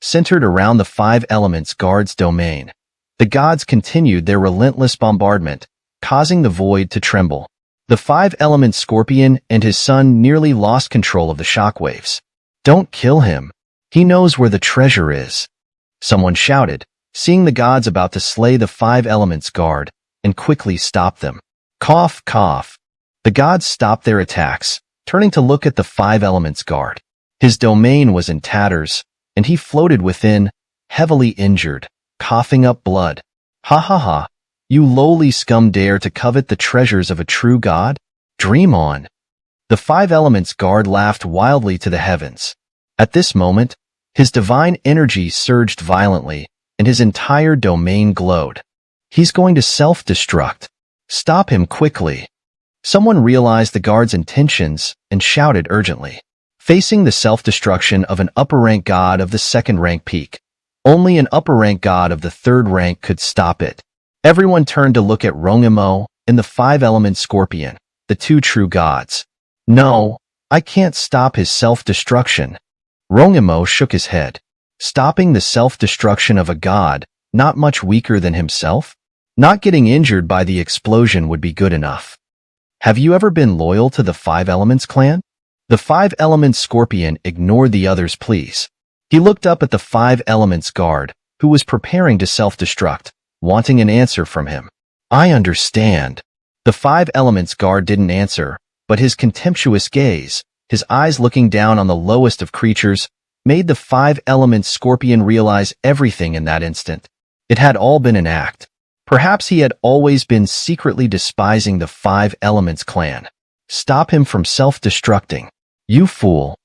Centered around the Five Elements guard's domain, the gods continued their relentless bombardment, causing the void to tremble. The Five Elements Scorpion and his son nearly lost control of the shockwaves. Don't kill him. He knows where the treasure is. Someone shouted, seeing the gods about to slay the Five Elements guard, and quickly stop them. Cough, cough. The gods stopped their attacks, turning to look at the Five Elements guard. His domain was in tatters, and he floated within, heavily injured, coughing up blood. Ha ha ha. You lowly scum dare to covet the treasures of a true god? Dream on. The Five Elements guard laughed wildly to the heavens. At this moment, his divine energy surged violently, and his entire domain glowed. He's going to self-destruct. Stop him quickly. Someone realized the guard's intentions and shouted urgently. Facing the self-destruction of an upper-rank god of the second-rank peak, only an upper-rank god of the third rank could stop it. Everyone turned to look at Rongimo and the Five Elements Scorpion, the two true gods. No, I can't stop his self-destruction. Rongimo shook his head. Stopping the self-destruction of a god, not much weaker than himself? Not getting injured by the explosion would be good enough. Have you ever been loyal to the Five Elements clan? The Five Elements Scorpion ignored the other's pleas. He looked up at the Five Elements guard, who was preparing to self-destruct, wanting an answer from him. I understand. The Five Elements guard didn't answer, but his contemptuous gaze, his eyes looking down on the lowest of creatures, made the Five Elements Scorpion realize everything in that instant. It had all been an act. Perhaps he had always been secretly despising the Five Elements clan. Stop him from self-destructing. You fool.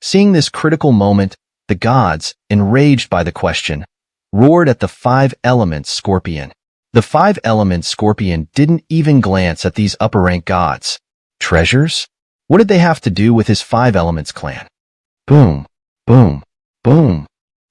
Seeing this critical moment, the gods, enraged by the question, roared at the Five Elements Scorpion. The Five Elements Scorpion didn't even glance at these upper-rank gods. Treasures? What did they have to do with his Five Elements clan? Boom, boom, boom.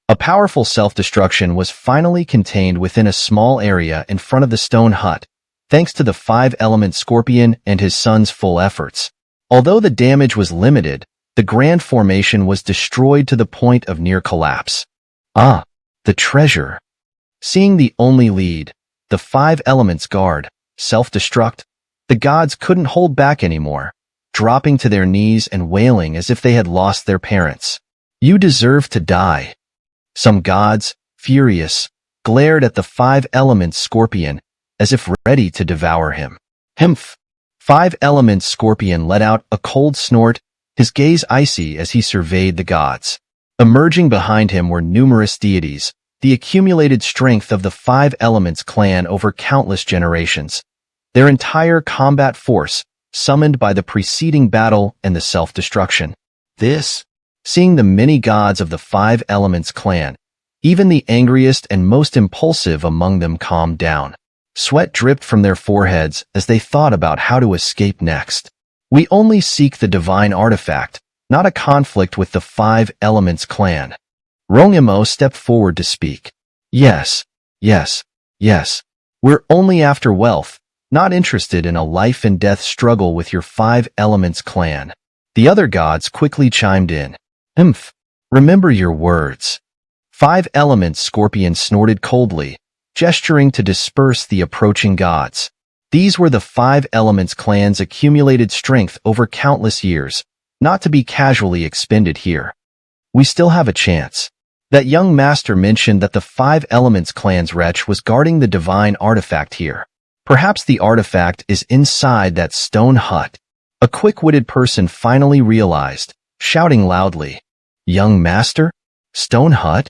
A powerful self-destruction was finally contained within a small area in front of the stone hut, thanks to the Five Elements Scorpion and his son's full efforts. Although the damage was limited, the Grand Formation was destroyed to the point of near collapse. Ah, the treasure. Seeing the only lead, the Five Elements guard, self-destruct, the gods couldn't hold back anymore, dropping to their knees and wailing as if they had lost their parents. You deserve to die. Some gods, furious, glared at the Five Elements Scorpion as if ready to devour him. Hmph! Five Elements Scorpion let out a cold snort, his gaze icy as he surveyed the gods. Emerging behind him were numerous deities, the accumulated strength of the Five Elements clan over countless generations. their entire combat force, summoned by the preceding battle and the self-destruction. Seeing the many gods of the Five Elements clan, even the angriest and most impulsive among them calmed down. Sweat dripped from their foreheads as they thought about how to escape next. We only seek the divine artifact, not a conflict with the Five Elements clan. Rongimo stepped forward to speak. Yes. We're only after wealth, not interested in a life-and-death struggle with your Five Elements clan. The other gods quickly chimed in. Remember your words. Five Elements Scorpion snorted coldly, gesturing to disperse the approaching gods. These were the Five Elements clan's accumulated strength over countless years, not to be casually expended here. We still have a chance. That young master mentioned that the Five Elements clan's wretch was guarding the divine artifact here. Perhaps the artifact is inside that stone hut. A quick-witted person finally realized, shouting loudly. Young master? Stone hut?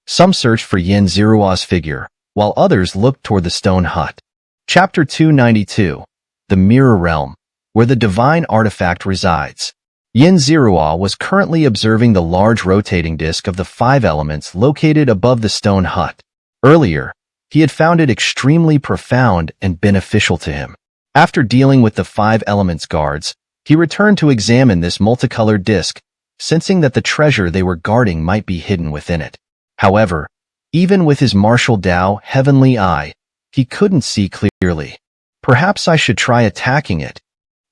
Some searched for Yin Zirua's figure, while others looked toward the stone hut. Chapter 292. The Mirror Realm, where the divine artifact resides. Yin Zirua was currently observing the large rotating disc of the Five Elements located above the stone hut. Earlier, he had found it extremely profound and beneficial to him. After dealing with the Five Elements guards, he returned to examine this multicolored disc, sensing that the treasure they were guarding might be hidden within it. However, even with his martial Dao heavenly eye, he couldn't see clearly. Perhaps I should try attacking it.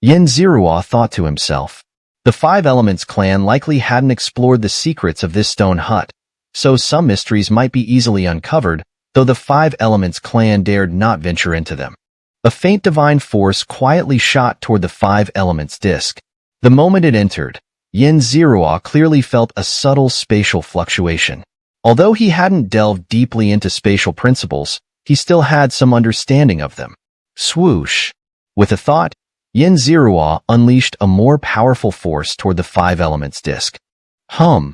Yin Zirua thought to himself. The Five Elements clan likely hadn't explored the secrets of this stone hut, so some mysteries might be easily uncovered, though the Five Elements clan dared not venture into them. A faint divine force quietly shot toward the Five Elements disc. The moment it entered, Yin Zirua clearly felt a subtle spatial fluctuation. Although he hadn't delved deeply into spatial principles, he still had some understanding of them. Swoosh! With a thought, Yin Zirua unleashed a more powerful force toward the Five Elements disc. Hum!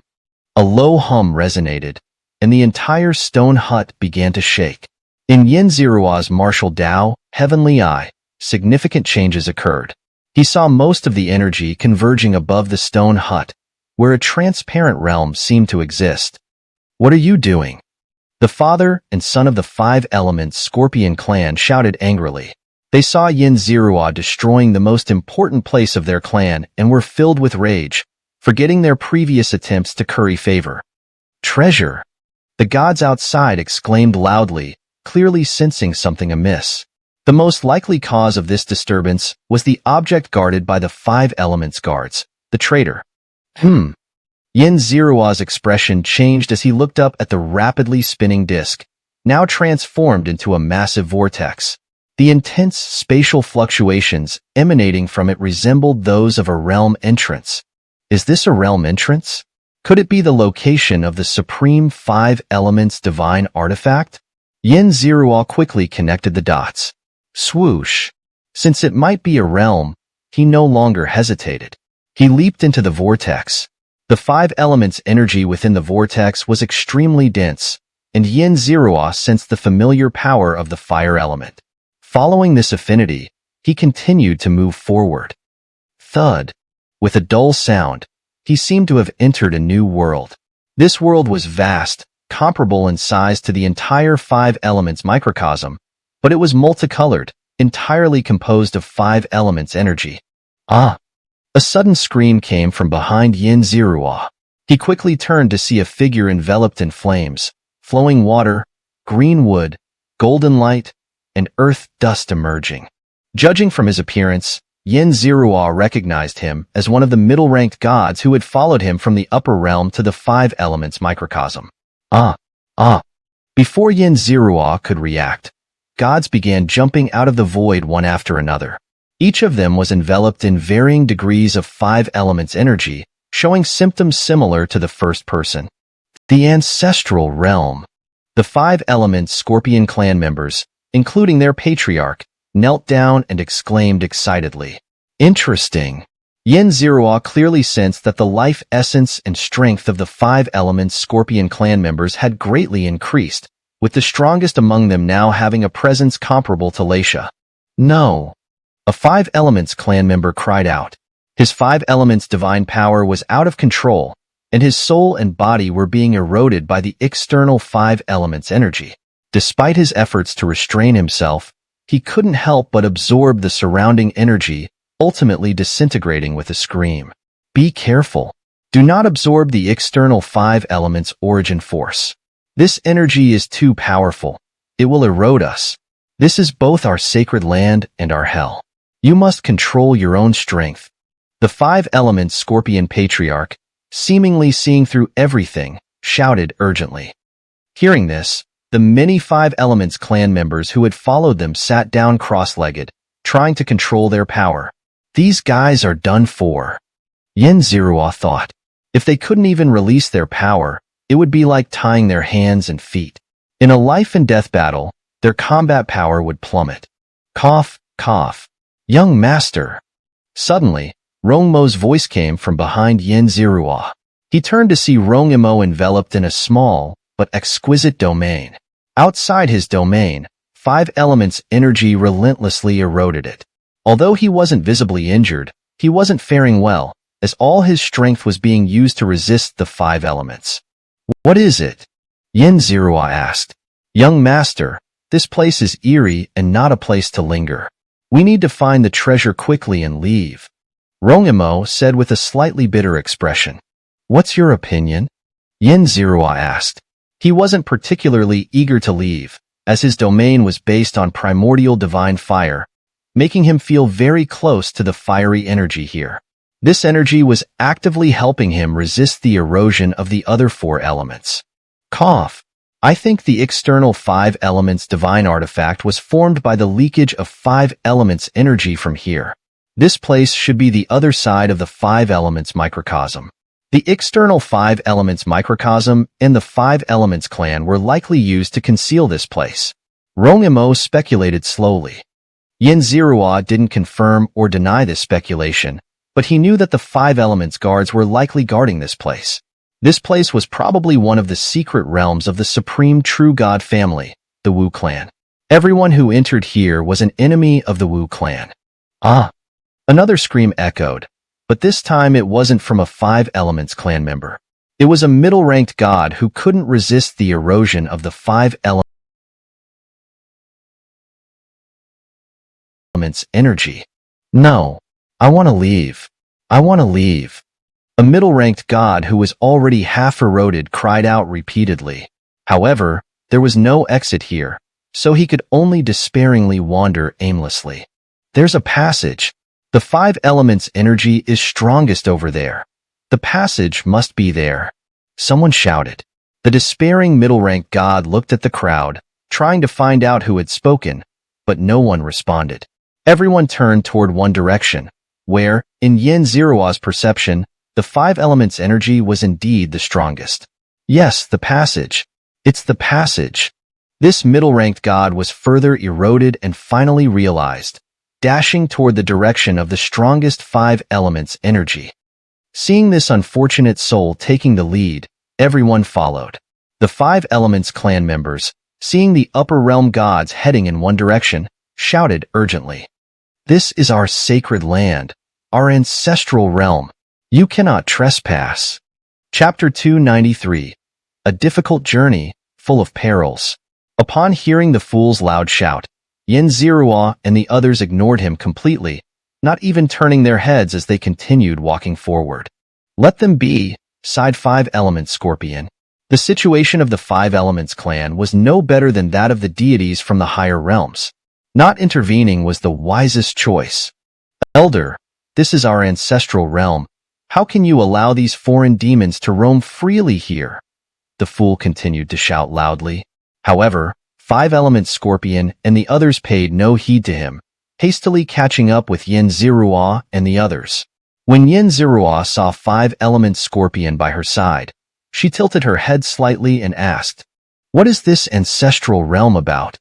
A low hum resonated, and the entire stone hut began to shake. In Yin Zirua's martial Dao, heavenly eye, significant changes occurred. He saw most of the energy converging above the stone hut, where a transparent realm seemed to exist. What are you doing? The father and son of the Five Elements Scorpion clan shouted angrily. They saw Yin Zirua destroying the most important place of their clan and were filled with rage, forgetting their previous attempts to curry favor. Treasure! The gods outside exclaimed loudly, clearly sensing something amiss. The most likely cause of this disturbance was the object guarded by the Five Elements guards, the traitor. Yin Zirua's expression changed as he looked up at the rapidly spinning disc, now transformed into a massive vortex. The intense spatial fluctuations emanating from it resembled those of a realm entrance. Is this a realm entrance? Could it be the location of the Supreme Five Elements divine artifact? Yin Zirua quickly connected the dots. Swoosh! Since it might be a realm, he no longer hesitated. He leaped into the vortex. The Five Elements energy within the vortex was extremely dense, and Yin Zirua sensed the familiar power of the fire element. Following this affinity, he continued to move forward. Thud! With a dull sound, he seemed to have entered a new world. This world was vast, comparable in size to the entire Five Elements microcosm, but it was multicolored, entirely composed of Five Elements energy. Ah! A sudden scream came from behind Yin Zirua. He quickly turned to see a figure enveloped in flames, flowing water, green wood, golden light, and earth dust emerging. Judging from his appearance, Yin Zirua recognized him as one of the middle-ranked gods who had followed him from the upper realm to the Five Elements microcosm. Before Yin Zirua could react, gods began jumping out of the void one after another. Each of them was enveloped in varying degrees of Five Elements energy, showing symptoms similar to the first person. The ancestral realm. The Five Elements Scorpion clan members, including their patriarch, knelt down and exclaimed excitedly. Interesting. Yin Zirua clearly sensed that the life essence and strength of the Five Elements Scorpion clan members had greatly increased, with the strongest among them now having a presence comparable to Xianxia. No. A Five Elements clan member cried out. His Five Elements divine power was out of control, and his soul and body were being eroded by the external Five Elements energy. Despite his efforts to restrain himself, he couldn't help but absorb the surrounding energy, ultimately disintegrating with a scream. Be careful. Do not absorb the external Five Elements origin force. This energy is too powerful. It will erode us. This is both our sacred land and our hell. You must control your own strength. The Five Elements Scorpion Patriarch, seemingly seeing through everything, shouted urgently. Hearing this, the many Five Elements clan members who had followed them sat down cross-legged, trying to control their power. These guys are done for. Xianxia thought. If they couldn't even release their power, it would be like tying their hands and feet. In a life-and-death battle, their combat power would plummet. Cough, cough. Young master. Suddenly, Rongmo's voice came from behind Xianxia. He turned to see Rongmo enveloped in a small but exquisite domain. Outside his domain, Five Elements energy relentlessly eroded it. Although he wasn't visibly injured, he wasn't faring well, as all his strength was being used to resist the Five Elements. What is it? Xianxia asked. Young master, this place is eerie and not a place to linger. We need to find the treasure quickly and leave. Rongmo said with a slightly bitter expression. What's your opinion? Xianxia asked. He wasn't particularly eager to leave, as his domain was based on primordial divine fire, making him feel very close to the fiery energy here. This energy was actively helping him resist the erosion of the other four elements. Cough. I think the external Five Elements divine artifact was formed by the leakage of Five Elements energy from here. This place should be the other side of the Five Elements microcosm. The external Five Elements microcosm and the Five Elements clan were likely used to conceal this place. Rongmo speculated slowly. Xianxia didn't confirm or deny this speculation, but he knew that the Five Elements guards were likely guarding this place. This place was probably one of the secret realms of the supreme true god family, the Wu clan. Everyone who entered here was an enemy of the Wu clan. Ah! Another scream echoed. But this time it wasn't from a Five Elements clan member. It was a middle-ranked god who couldn't resist the erosion of the Five Elements energy. No. I want to leave. I want to leave. A middle-ranked god who was already half eroded cried out repeatedly. However, there was no exit here, so he could only despairingly wander aimlessly. There's a passage. The Five Elements energy is strongest over there. The passage must be there. Someone shouted. The despairing middle-ranked god looked at the crowd, trying to find out who had spoken, but no one responded. Everyone turned toward one direction, where, in Xianxia's perception, the Five Elements energy was indeed the strongest. Yes, the passage. It's the passage. This middle-ranked god was further eroded and finally realized, dashing toward the direction of the strongest Five Elements energy. Seeing this unfortunate soul taking the lead, everyone followed. The Five Elements clan members, seeing the upper realm gods heading in one direction, shouted urgently. This is our sacred land, our ancestral realm. You cannot trespass. Chapter 293. A difficult journey, full of perils. Upon hearing the fool's loud shout, Xianxia and the others ignored him completely, not even turning their heads as they continued walking forward. Let them be, sighed Five Elements Scorpion. The situation of the Five Elements clan was no better than that of the deities from the higher realms. Not intervening was the wisest choice. Elder, this is our ancestral realm. How can you allow these foreign demons to roam freely here? The fool continued to shout loudly. However, Five Elements Scorpion and the others paid no heed to him, hastily catching up with Xianxia and the others. When Xianxia saw Five Elements Scorpion by her side, she tilted her head slightly and asked, "What is this ancestral realm about?"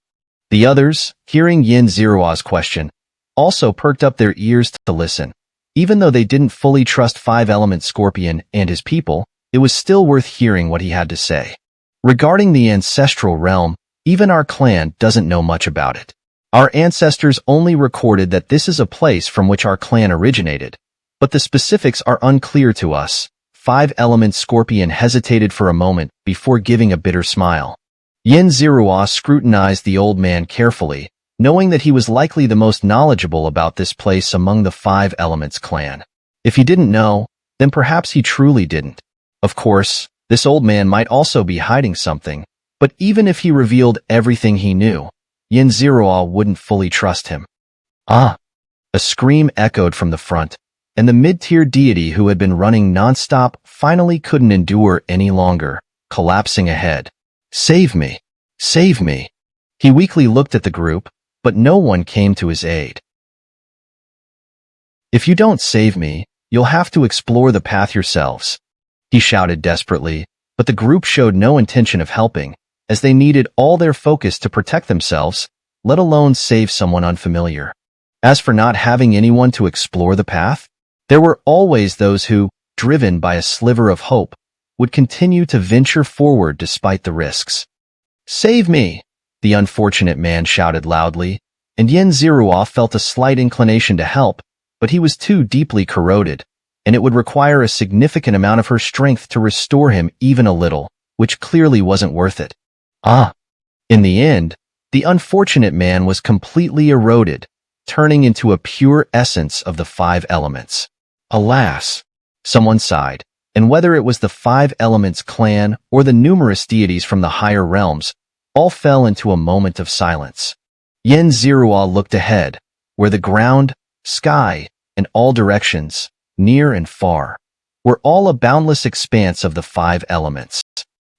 The others, hearing Xianxia's question, also perked up their ears to listen. Even though they didn't fully trust Five Elements Scorpion and his people, it was still worth hearing what he had to say. Regarding the ancestral realm, even our clan doesn't know much about it. Our ancestors only recorded that this is a place from which our clan originated, but the specifics are unclear to us. 5-element Scorpion hesitated for a moment before giving a bitter smile. Yin Zirua scrutinized the old man carefully, knowing that he was likely the most knowledgeable about this place among the 5 Elements clan. If he didn't know, then perhaps he truly didn't. Of course, this old man might also be hiding something, but even if he revealed everything he knew, Yin Zirua wouldn't fully trust him. Ah! A scream echoed from the front, and the mid-tier deity who had been running non-stop finally couldn't endure any longer, collapsing ahead. Save me! Save me! He weakly looked at the group, but no one came to his aid. If you don't save me, you'll have to explore the path yourselves, he shouted desperately, but the group showed no intention of helping, as they needed all their focus to protect themselves, let alone save someone unfamiliar. As for not having anyone to explore the path, there were always those who, driven by a sliver of hope, would continue to venture forward despite the risks. Save me! The unfortunate man shouted loudly, and Yin Zirua felt a slight inclination to help, but he was too deeply corroded, and it would require a significant amount of her strength to restore him even a little, which clearly wasn't worth it. Ah! In the end, the unfortunate man was completely eroded, turning into a pure essence of the 5 elements. Alas! Someone sighed, and whether it was the 5 Elements clan or the numerous deities from the higher realms, all fell into a moment of silence. Yin Zirua looked ahead, where the ground, sky, and all directions, near and far, were all a boundless expanse of the 5 elements.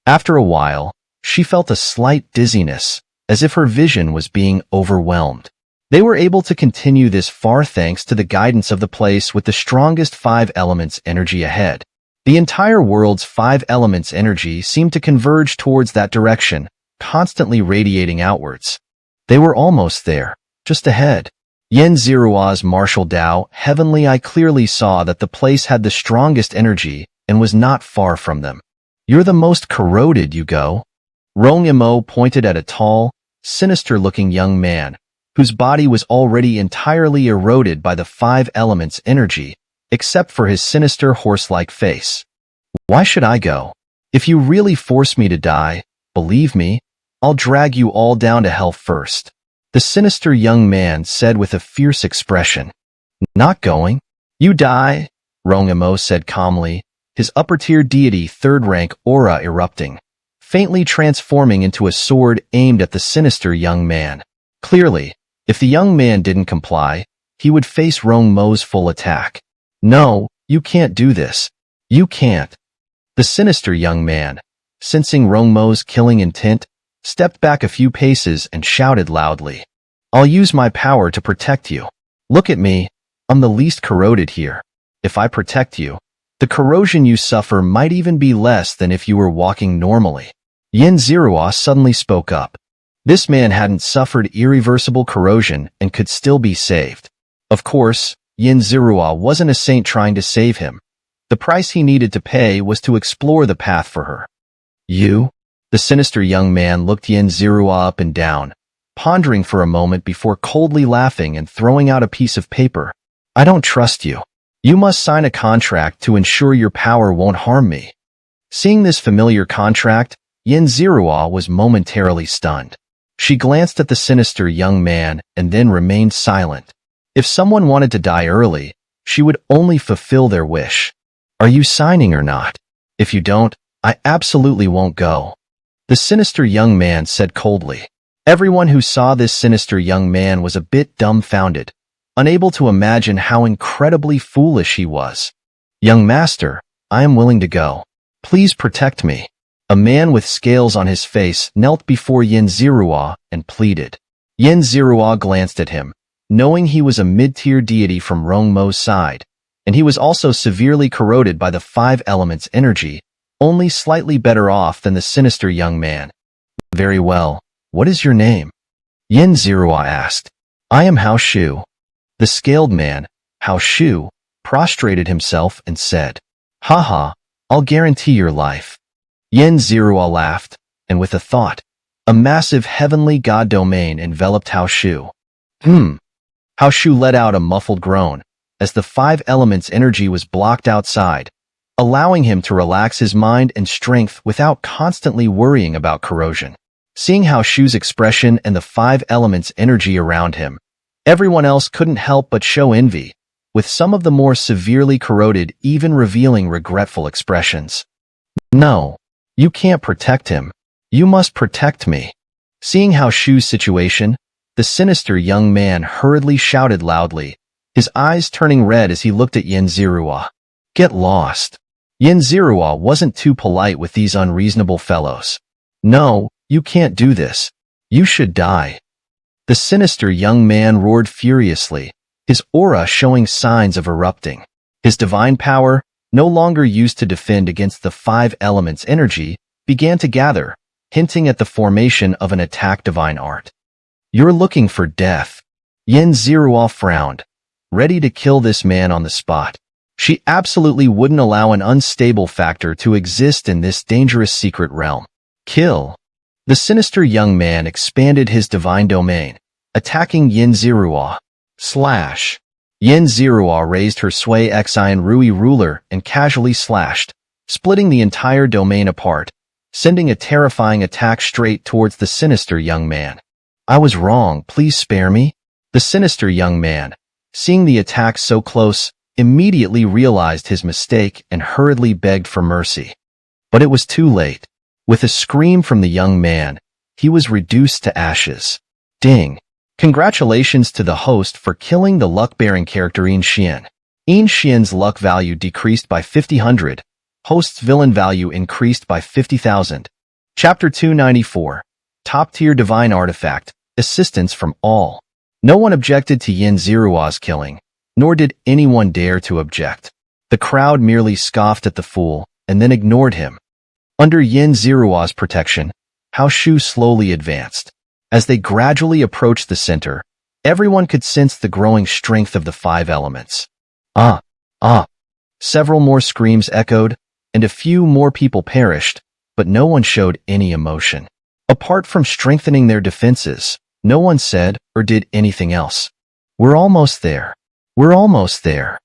After a while, she felt a slight dizziness, as if her vision was being overwhelmed. They were able to continue this far thanks to the guidance of the place with the strongest 5 elements energy ahead. The entire world's 5 elements energy seemed to converge towards that direction, constantly radiating outwards. They were almost there, just ahead. Yin Zirua's martial Tao, heavenly eye clearly saw that the place had the strongest energy and was not far from them. You're the most corroded, you go. Rong Imo pointed at a tall, sinister-looking young man, whose body was already entirely eroded by the 5 elements energy, except for his sinister horse-like face. Why should I go? If you really force me to die, believe me, I'll drag you all down to hell first, the sinister young man said with a fierce expression. Not going? You die, Rong Imo said calmly, his upper-tier deity 3rd-rank aura erupting, faintly transforming into a sword aimed at the sinister young man. Clearly, if the young man didn't comply, he would face Rong Mo's full attack. No, you can't do this. You can't. The sinister young man, sensing Rong Mo's killing intent, stepped back a few paces and shouted loudly. I'll use my power to protect you. Look at me, I'm the least corroded here. If I protect you, the corrosion you suffer might even be less than if you were walking normally. Yin Zirua suddenly spoke up. This man hadn't suffered irreversible corrosion and could still be saved. Of course, Yin Zirua wasn't a saint trying to save him. The price he needed to pay was to explore the path for her. You? The sinister young man looked Yin Zirua up and down, pondering for a moment before coldly laughing and throwing out a piece of paper. I don't trust you. You must sign a contract to ensure your power won't harm me. Seeing this familiar contract, Yin Zirua was momentarily stunned. She glanced at the sinister young man and then remained silent. If someone wanted to die early, she would only fulfill their wish. Are you signing or not? If you don't, I absolutely won't go. The sinister young man said coldly. Everyone who saw this sinister young man was a bit dumbfounded, unable to imagine how incredibly foolish he was. Young master, I am willing to go. Please protect me. A man with scales on his face knelt before Yin Zirua and pleaded. Yin Zirua glanced at him, knowing he was a mid-tier deity from Rong Mo's side, and he was also severely corroded by the 5 elements energy, only slightly better off than the sinister young man. Very well, what is your name? Yin Zirua asked. I am Hao Shu. The scaled man, Hao Shu, prostrated himself and said, Haha, I'll guarantee your life. Yin Zirua laughed, and with a thought, a massive heavenly god domain enveloped Hao Shu, How Shu let out a muffled groan as the five elements' energy was blocked outside, allowing him to relax his mind and strength without constantly worrying about corrosion. Seeing how Shu's expression and the five elements' energy around him, everyone else couldn't help but show envy, with some of the more severely corroded even revealing regretful expressions. No, you can't protect him. You must protect me. Seeing how Shu's situation, the sinister young man hurriedly shouted loudly, his eyes turning red as he looked at Xianxia. Get lost. Xianxia wasn't too polite with these unreasonable fellows. No, you can't do this. You should die. The sinister young man roared furiously, his aura showing signs of erupting. His divine power, no longer used to defend against the five elements' energy, began to gather, hinting at the formation of an attack divine art. You're looking for death. Xianxia frowned, ready to kill this man on the spot. She absolutely wouldn't allow an unstable factor to exist in this dangerous secret realm. Kill. The sinister young man expanded his divine domain, attacking Xianxia. Slash. Xianxia raised her Sui Xian Rui ruler and casually slashed, splitting the entire domain apart, sending a terrifying attack straight towards the sinister young man. I was wrong, please spare me. The sinister young man, seeing the attack so close, immediately realized his mistake and hurriedly begged for mercy. But it was too late. With a scream from the young man, he was reduced to ashes. Ding. Congratulations to the host for killing the luck-bearing character Xian. Xian's luck value decreased by 50,000. Host's villain value increased by 50,000. Chapter 294. Top-tier divine artifact. Assistance from all. No one objected to Xianxia's killing, nor did anyone dare to object. The crowd merely scoffed at the fool and then ignored him. Under Xianxia's protection, Hao Shu slowly advanced. As they gradually approached the center, everyone could sense the growing strength of the five elements. Several more screams echoed, and a few more people perished, but no one showed any emotion. Apart from strengthening their defenses, no one said or did anything else. We're almost there. We're almost there.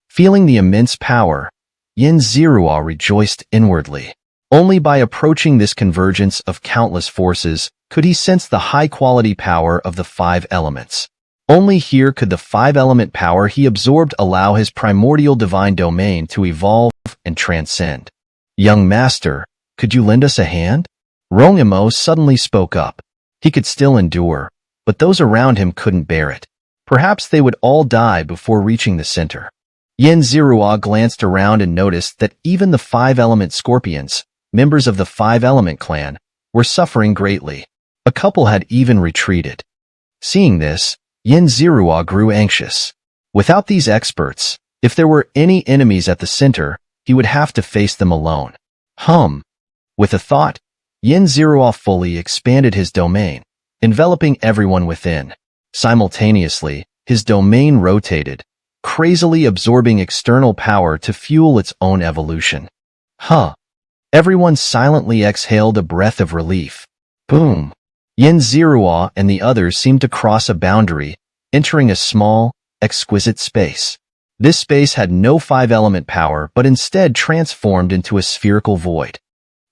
Feeling the immense power, Xianxia rejoiced inwardly. Only by approaching this convergence of countless forces could he sense the high-quality power of the five elements. Only here could the five-element power he absorbed allow his primordial divine domain to evolve and transcend. Young master, could you lend us a hand? Rongimo suddenly spoke up. He could still endure, but those around him couldn't bear it. Perhaps they would all die before reaching the center. Xianxia glanced around and noticed that even the five-element scorpions, members of the five-element clan, were suffering greatly. A couple had even retreated. Seeing this, Xianxia grew anxious. Without these experts, if there were any enemies at the center, he would have to face them alone. With a thought, Xianxia fully expanded his domain, enveloping everyone within. Simultaneously, his domain rotated, crazily absorbing external power to fuel its own evolution. Everyone silently exhaled a breath of relief. Boom. Xianxia and the others seemed to cross a boundary, entering a small, exquisite space. This space had no five-element power but instead transformed into a spherical void.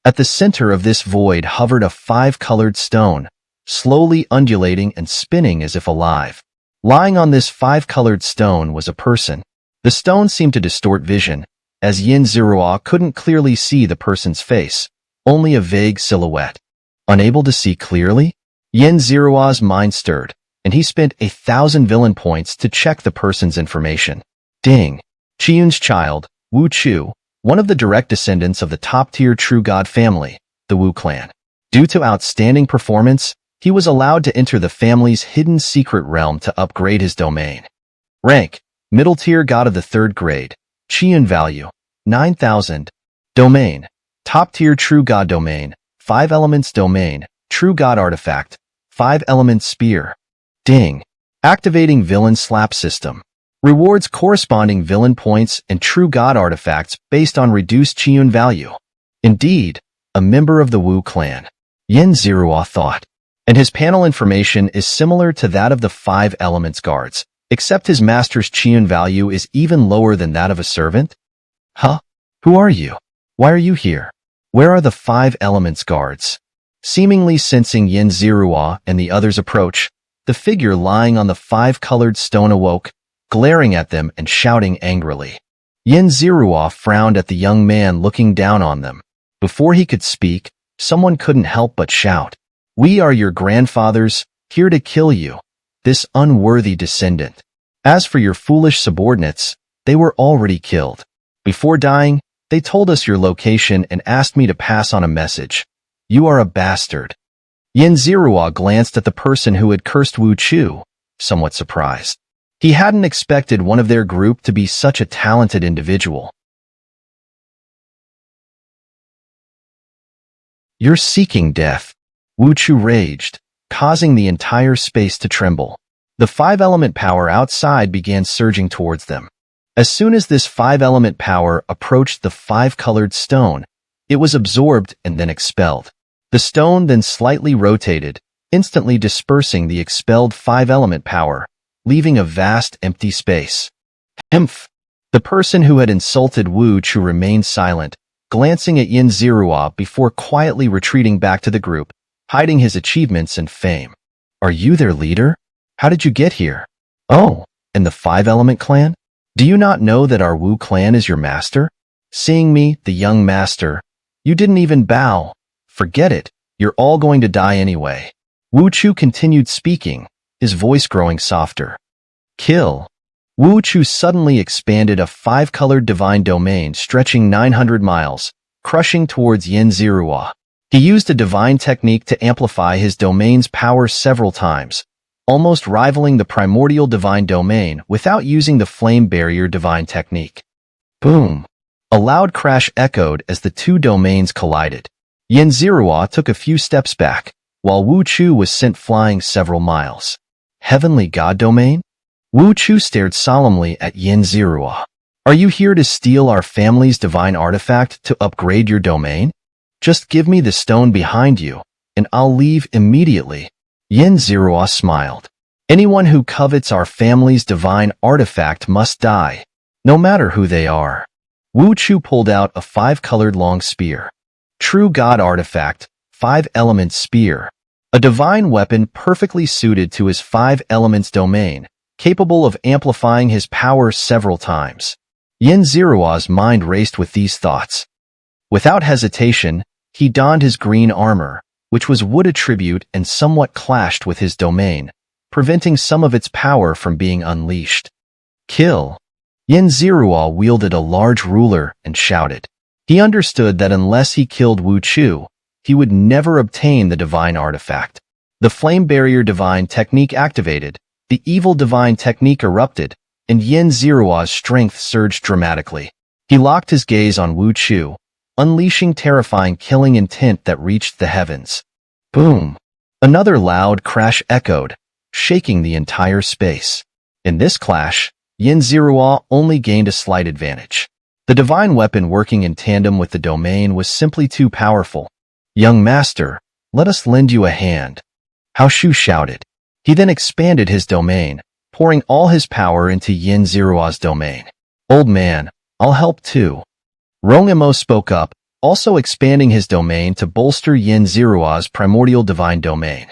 At the center of this void hovered a five-colored stone, slowly undulating and spinning as if alive. Lying on this five-colored stone was a person. The stone seemed to distort vision, as Xianxia couldn't clearly see the person's face, only a vague silhouette. Unable to see clearly? Xianxia's mind stirred, and he spent 1,000 villain points to check the person's information. Ding. Qiyun's child, Wuxia, one of the direct descendants of the top-tier True God family, the Wu clan. Due to outstanding performance, he was allowed to enter the family's hidden secret realm to upgrade his domain. Rank, middle-tier god of the 3rd grade. Qiyun value, 9,000. Domain, top-tier True God domain, 5 elements domain, True God artifact, 5 elements spear. Ding. Activating villain slap system. Rewards corresponding villain points and True God artifacts based on reduced Qiyun value. Indeed, a member of the Wu clan. Xianxia thought. and his panel information is similar to that of the 5 elements guards, except his master's Qian value is even lower than that of a servant? Huh? Who are you? Why are you here? Where are the 5 elements guards? Seemingly sensing Yin Zirua and the others' approach, the figure lying on the 5-colored stone awoke, glaring at them and shouting angrily. Yin Zirua frowned at the young man looking down on them. Before he could speak, someone couldn't help but shout, "We are your grandfathers, here to kill you, this unworthy descendant. As for your foolish subordinates, they were already killed. Before dying, they told us your location and asked me to pass on a message. You are a bastard." Yin Zirua glanced at the person who had cursed Wu Chu, somewhat surprised. He hadn't expected one of their group to be such a talented individual. "You're seeking death," Wu Chu raged, causing the entire space to tremble. The 5-element power outside began surging towards them. As soon as this 5-element power approached the 5-colored stone, it was absorbed and then expelled. The stone then slightly rotated, instantly dispersing the expelled 5-element power, leaving a vast empty space. Hemph! The person who had insulted Wu Chu remained silent, glancing at Yin Zirua before quietly retreating back to the group, hiding his achievements and fame. "Are you their leader? How did you get here? Oh, and the 5-element clan? Do you not know that our Wu clan is your master? Seeing me, the young master, you didn't even bow. Forget it, you're all going to die anyway." Wu Chu continued speaking, his voice growing softer. "Kill." Wu Chu suddenly expanded a 5-colored divine domain stretching 900 miles, crushing towards Yin Zirua. He used a divine technique to amplify his domain's power several times, almost rivaling the primordial divine domain without using the flame barrier divine technique. Boom! A loud crash echoed as the 2 domains collided. Yin Zirua took a few steps back, while Wu Chu was sent flying several miles. Heavenly God Domain? Wu Chu stared solemnly at Yin Zirua. "Are you here to steal our family's divine artifact to upgrade your domain? Just give me the stone behind you, and I'll leave immediately." Yin Zirua smiled. "Anyone who covets our family's divine artifact must die, no matter who they are." Wu Chu pulled out a 5-colored long spear. True God Artifact, 5-element spear. A divine weapon perfectly suited to his 5 elements domain, capable of amplifying his power several times. Yin Zirua's mind raced with these thoughts. Without hesitation, he donned his green armor, which was wood attribute and somewhat clashed with his domain, preventing some of its power from being unleashed. "Kill." Yin Zirua wielded a large ruler and shouted. He understood that unless he killed Wu Chu, he would never obtain the divine artifact. The flame barrier divine technique activated, the evil divine technique erupted, and Yin Zirua's strength surged dramatically. He locked his gaze on Wu Chu, unleashing terrifying killing intent that reached the heavens. Boom! Another loud crash echoed, shaking the entire space. In this clash, Yin Zirua only gained a slight advantage. The divine weapon working in tandem with the domain was simply too powerful. "Young master, let us lend you a hand," Hao Shu shouted. He then expanded his domain, pouring all his power into Yin Zirua's domain. "Old man, I'll help too." Rong Imo spoke up, also expanding his domain to bolster Yin Zirua's primordial divine domain.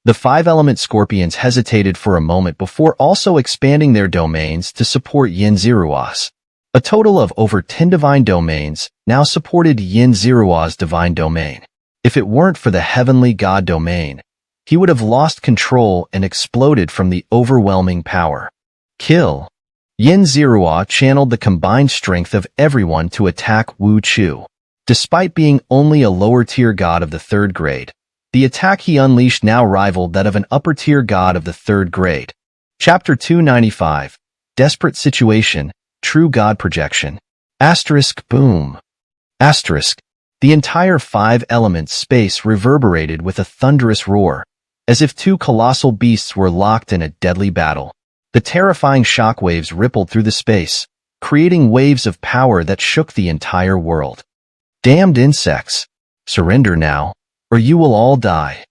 The 5-element scorpions hesitated for a moment before also expanding their domains to support Yin Zirua's. A total of over 10 divine domains now supported Yin Zirua's divine domain. If it weren't for the heavenly god domain, he would have lost control and exploded from the overwhelming power. "Kill." Yin Zirua channeled the combined strength of everyone to attack Wu Chu. Despite being only a lower-tier god of the 3rd grade, the attack he unleashed now rivaled that of an upper-tier god of the 3rd grade. Chapter 295, Desperate Situation, True God Projection. Asterisk boom. Asterisk. The entire 5-element space reverberated with a thunderous roar, as if 2 colossal beasts were locked in a deadly battle. The terrifying shockwaves rippled through the space, creating waves of power that shook the entire world. "Damned insects! Surrender now, or you will all die."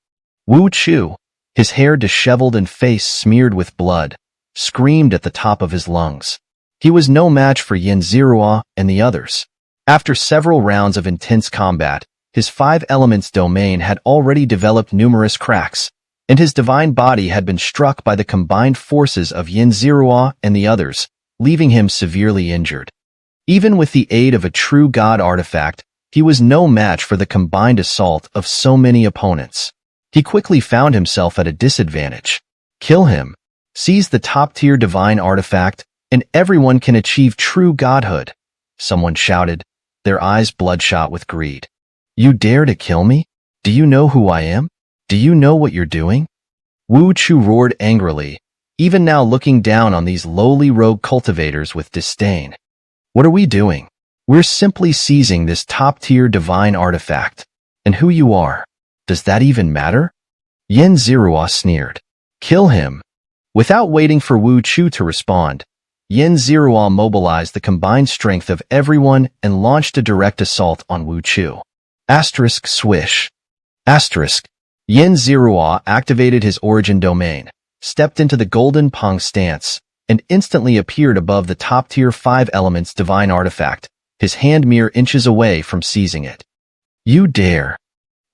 Wu Chu, his hair disheveled and face smeared with blood, screamed at the top of his lungs. He was no match for Xianxia and the others. After several rounds of intense combat, his 5 elements domain had already developed numerous cracks, and his divine body had been struck by the combined forces of Xianxia and the others, leaving him severely injured. Even with the aid of a true god artifact, he was no match for the combined assault of so many opponents. He quickly found himself at a disadvantage. Kill him, seize the top-tier divine artifact, and everyone can achieve true godhood, someone shouted, their eyes bloodshot with greed. You dare to kill me? Do you know who I am? Do you know what you're doing? Wu Chu roared angrily, even now looking down on these lowly rogue cultivators with disdain. What are we doing? We're simply seizing this top-tier divine artifact. And who you are, does that even matter? Xianxia sneered. Kill him. Without waiting for Wu Chu to respond, Xianxia mobilized the combined strength of everyone and launched a direct assault on Wu Chu. Asterisk swish. Asterisk. Xianxia activated his origin domain, stepped into the golden Pong stance, and instantly appeared above the top-tier 5 elements divine artifact, his hand mere inches away from seizing it. You dare!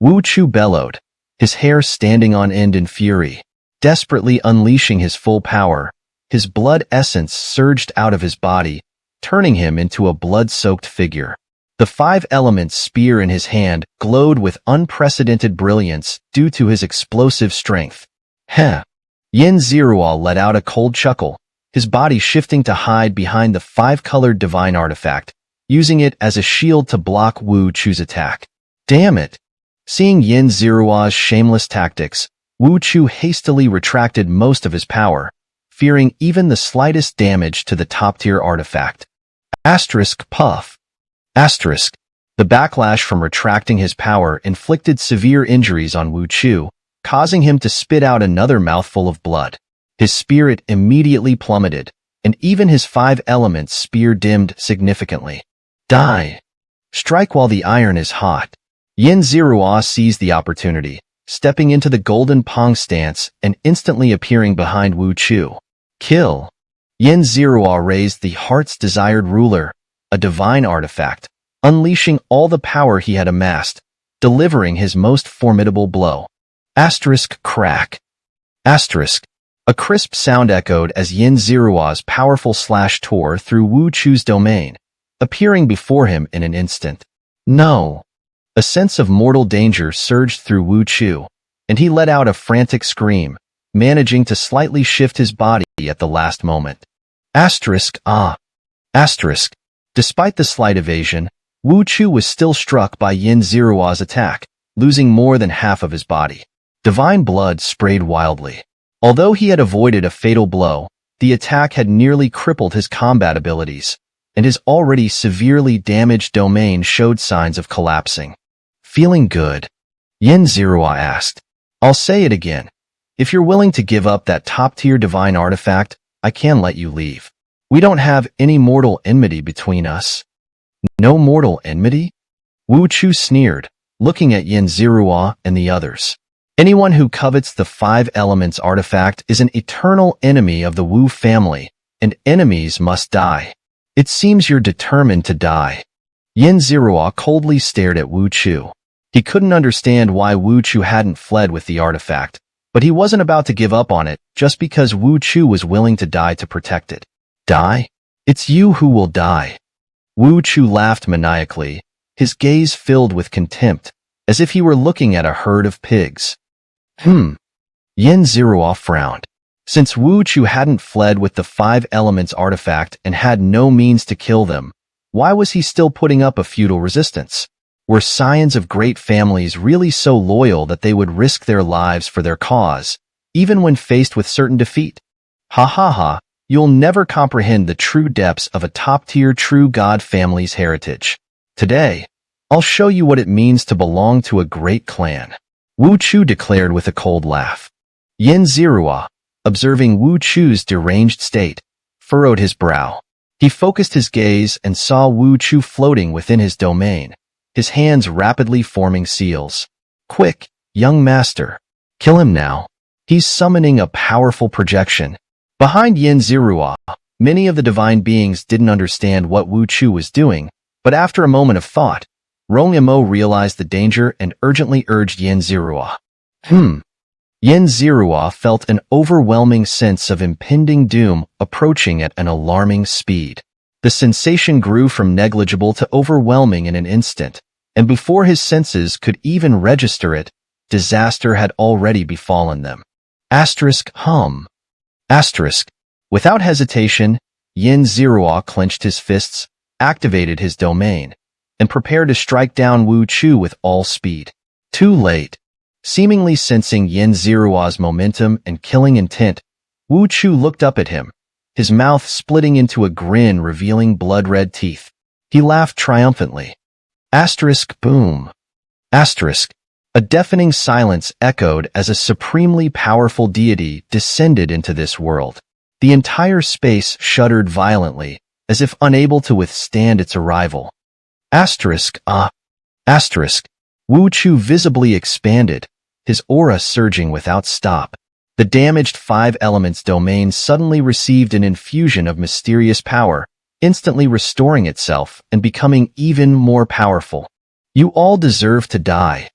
Wu Chu bellowed, his hair standing on end in fury, desperately unleashing his full power. His blood essence surged out of his body, turning him into a blood-soaked figure. The 5 elements spear in his hand glowed with unprecedented brilliance due to his explosive strength. Heh! Xianxia let out a cold chuckle, his body shifting to hide behind the 5-colored divine artifact, using it as a shield to block Wu Chu's attack. Damn it! Seeing Xianxia's shameless tactics, Wu Chu hastily retracted most of his power, fearing even the slightest damage to the top-tier artifact. Asterisk puff. Asterisk. The backlash from retracting his power inflicted severe injuries on Wu Chu, causing him to spit out another mouthful of blood. His spirit immediately plummeted, and even his 5 elements spear dimmed significantly. Die! Strike while the iron is hot. Xianxia seized the opportunity, stepping into the golden Pong stance and instantly appearing behind Wu Chu. Kill! Xianxia raised the heart's desired ruler, a divine artifact, unleashing all the power he had amassed, delivering his most formidable blow. Asterisk crack. Asterisk. A crisp sound echoed as Xianxia's powerful slash tore through Wu Chu's domain, appearing before him in an instant. No! A sense of mortal danger surged through Wu Chu, and he let out a frantic scream, managing to slightly shift his body at the last moment. Asterisk ah. Asterisk. Despite the slight evasion, Wu Chu was still struck by Xianxia's attack, losing more than half of his body. Divine blood sprayed wildly. Although he had avoided a fatal blow, the attack had nearly crippled his combat abilities, and his already severely damaged domain showed signs of collapsing. Feeling good? Xianxia asked. I'll say it again. If you're willing to give up that top-tier divine artifact, I can let you leave. We don't have any mortal enmity between us. No mortal enmity? Wu Chu sneered, looking at Xianxia and the others. Anyone who covets the 5 elements artifact is an eternal enemy of the Wu family, and enemies must die. It seems you're determined to die. Xianxia coldly stared at Wu Chu. He couldn't understand why Wu Chu hadn't fled with the artifact, but he wasn't about to give up on it just because Wu Chu was willing to die to protect it. Die? It's you who will die. Wu Chu laughed maniacally, his gaze filled with contempt, as if he were looking at a herd of pigs. Xianxia frowned. Since Wu Chu hadn't fled with the 5 elements artifact and had no means to kill them, why was he still putting up a futile resistance? Were scions of great families really so loyal that they would risk their lives for their cause, even when faced with certain defeat? Ha ha ha, you'll never comprehend the true depths of a top-tier true god family's heritage. Today, I'll show you what it means to belong to a great clan. Wu Chu declared with a cold laugh. Xianxia, observing Wu Chu's deranged state, furrowed his brow. He focused his gaze and saw Wu Chu floating within his domain, his hands rapidly forming seals. Quick, young master. Kill him now. He's summoning a powerful projection. Behind Yin Zirua, many of the divine beings didn't understand what Wu Chu was doing, but after a moment of thought, Rong Imo realized the danger and urgently urged Yin Zirua. Yin Zirua felt an overwhelming sense of impending doom approaching at an alarming speed. The sensation grew from negligible to overwhelming in an instant, and before his senses could even register it, disaster had already befallen them. Without hesitation, Yin Zirua clenched his fists, activated his domain, and prepared to strike down Wu Chu with all speed. Too late. Seemingly sensing Yin Zirua's momentum and killing intent, Wu Chu looked up at him, his mouth splitting into a grin revealing blood-red teeth. He laughed triumphantly. Boom. A deafening silence echoed as a supremely powerful deity descended into this world. The entire space shuddered violently, as if unable to withstand its arrival. Wu Chu visibly expanded, his aura surging without stop. The damaged 5 elements domain suddenly received an infusion of mysterious power, instantly restoring itself and becoming even more powerful. You all deserve to die.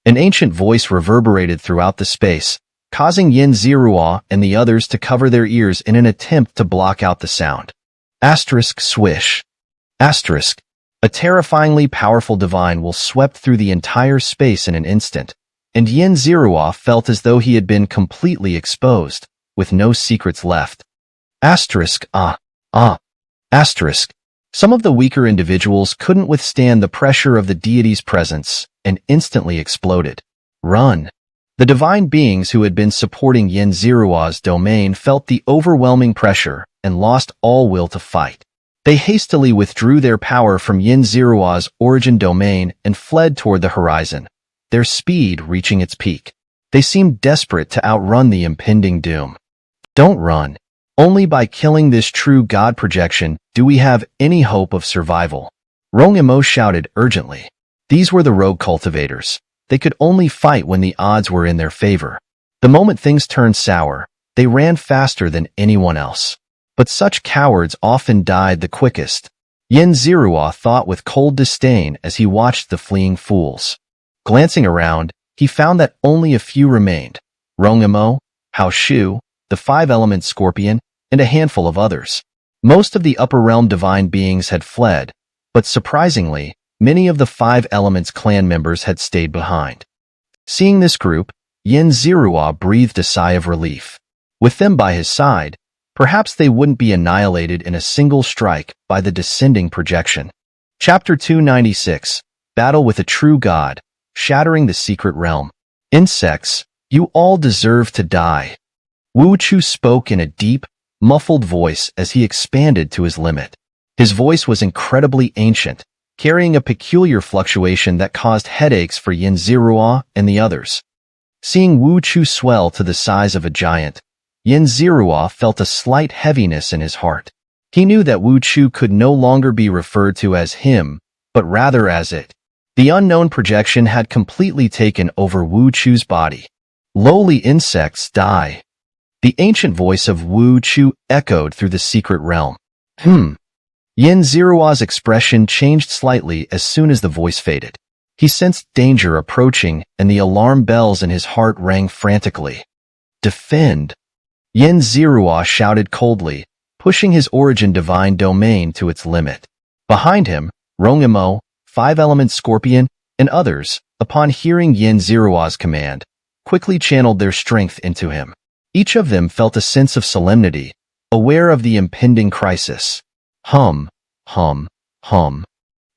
An ancient voice reverberated throughout the space, causing Yin Zirua and the others to cover their ears in an attempt to block out the sound. Swish. A terrifyingly powerful divine will swept through the entire space in an instant, and Yin Zirua felt as though he had been completely exposed, with no secrets left. Some of the weaker individuals couldn't withstand the pressure of the deity's presence and instantly exploded. Run! The divine beings who had been supporting Yin Zirua's domain felt the overwhelming pressure and lost all will to fight. They hastily withdrew their power from Yin Zirua's origin domain and fled toward the horizon, their speed reaching its peak. They seemed desperate to outrun the impending doom. Don't run. Only by killing this true god projection do we have any hope of survival. Rong Imo shouted urgently. These were the rogue cultivators. They could only fight when the odds were in their favor. The moment things turned sour, they ran faster than anyone else. But such cowards often died the quickest. Yin Zirua thought with cold disdain as he watched the fleeing fools. Glancing around, he found that only a few remained. Rong Imo, Hao Shu, the 5-element scorpion, and a handful of others. Most of the upper realm divine beings had fled, but surprisingly, many of the 5 elements clan members had stayed behind. Seeing this group, Yin Zirua breathed a sigh of relief. With them by his side, perhaps they wouldn't be annihilated in a single strike by the descending projection. Chapter 296, Battle with a True God, Shattering the Secret Realm. Insects, you all deserve to die. Wu Chu spoke in a deep, muffled voice as he expanded to his limit. His voice was incredibly ancient, carrying a peculiar fluctuation that caused headaches for Yin Zirua and the others. Seeing Wu Chu swell to the size of a giant, Yin Zirua felt a slight heaviness in his heart. He knew that Wu Chu could no longer be referred to as him, but rather as it. The unknown projection had completely taken over Wu Chu's body. Lowly insects die. The ancient voice of Wu Chu echoed through the secret realm. Yin Zirua's expression changed slightly as soon as the voice faded. He sensed danger approaching and the alarm bells in his heart rang frantically. Defend! Yin Zirua shouted coldly, pushing his origin divine domain to its limit. Behind him, Rong Imo, 5-element scorpion, and others, upon hearing Yin Zirua's command, quickly channeled their strength into him. Each of them felt a sense of solemnity, aware of the impending crisis. Hum.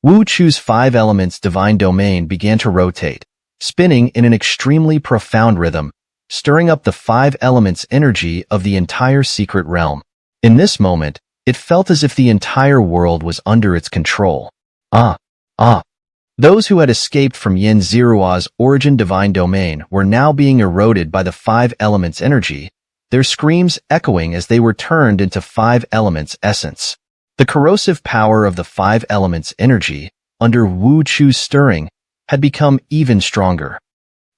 Wu Chu's 5 elements divine domain began to rotate, spinning in an extremely profound rhythm, stirring up the 5 elements energy of the entire secret realm. In this moment, it felt as if the entire world was under its control. Those who had escaped from Yin Zirua's origin divine domain were now being eroded by the 5 elements energy, their screams echoing as they were turned into 5 elements essence. The corrosive power of the 5 elements energy, under Wu Chu's stirring, had become even stronger.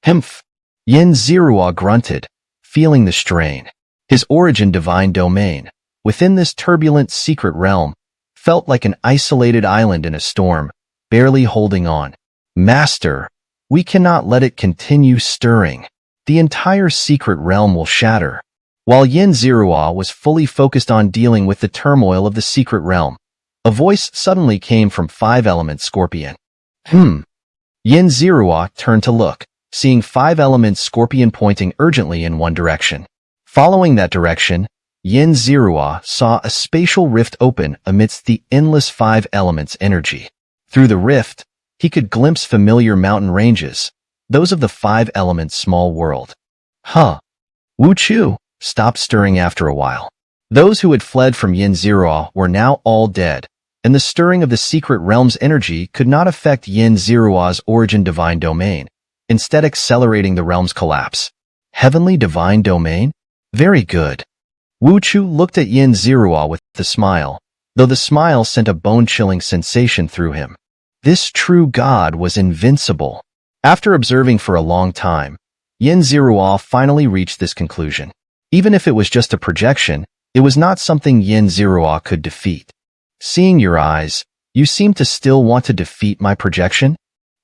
Hmph! Yin Zirua grunted, feeling the strain. His origin divine domain, within this turbulent secret realm, felt like an isolated island in a storm, barely holding on. Master, we cannot let it continue stirring. The entire secret realm will shatter. While Yin Zirua was fully focused on dealing with the turmoil of the secret realm, a voice suddenly came from 5-element Scorpion. Yin Zirua turned to look, seeing 5-element Scorpion pointing urgently in one direction. Following that direction, Yin Zirua saw a spatial rift open amidst the endless 5 elements energy. Through the rift, he could glimpse familiar mountain ranges, those of the 5 elements small world. Wuxia stopped stirring after a while. Those who had fled from Yin Zirua were now all dead, and the stirring of the secret realm's energy could not affect Yin Zirua's origin divine domain, instead accelerating the realm's collapse. Heavenly divine domain? Very good. Wuxia looked at Yin Zirua with a smile, though the smile sent a bone-chilling sensation through him. This true god was invincible. After observing for a long time, Yin Zirua finally reached this conclusion. Even if it was just a projection, it was not something Yin Zirua could defeat. Seeing your eyes, you seem to still want to defeat my projection?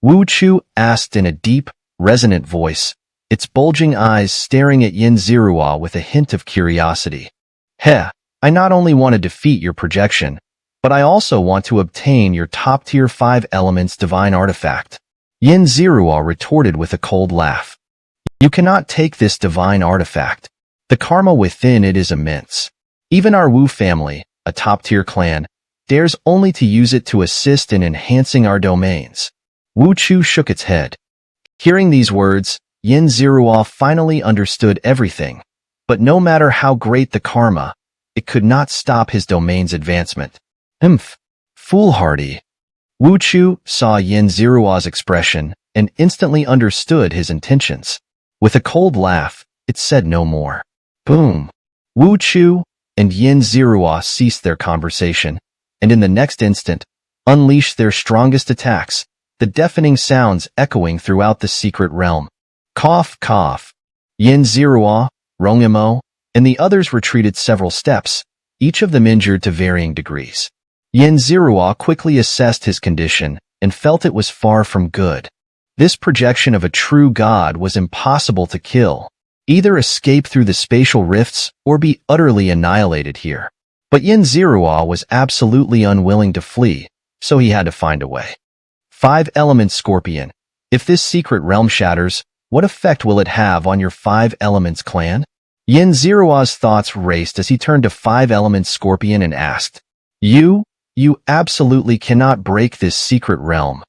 Wuxia asked in a deep, resonant voice, its bulging eyes staring at Yin Zirua with a hint of curiosity. I not only want to defeat your projection, but I also want to obtain your top-tier 5 elements divine artifact. Yin Zirua retorted with a cold laugh. You cannot take this divine artifact. The karma within it is immense. Even our Wu family, a top-tier clan, dares only to use it to assist in enhancing our domains. Wuxia shook its head. Hearing these words, Yin Zirua finally understood everything. But no matter how great the karma, it could not stop his domain's advancement. Foolhardy. Wuxia saw Yin Zirua's expression and instantly understood his intentions. With a cold laugh, it said no more. Boom. Wuxia and Yin Zirua ceased their conversation, and in the next instant, unleashed their strongest attacks, the deafening sounds echoing throughout the secret realm. Cough, cough. Yin Zirua, Rongimo, and the others retreated several steps, each of them injured to varying degrees. Yin Zirua quickly assessed his condition and felt it was far from good. This projection of a true god was impossible to kill. Either escape through the spatial rifts or be utterly annihilated here. But Yin Zirua was absolutely unwilling to flee, so he had to find a way. 5-element Scorpion. If this secret realm shatters, what effect will it have on your 5 elements clan? Yin Zirua's thoughts raced as he turned to 5-element Scorpion and asked, You absolutely cannot break this secret realm.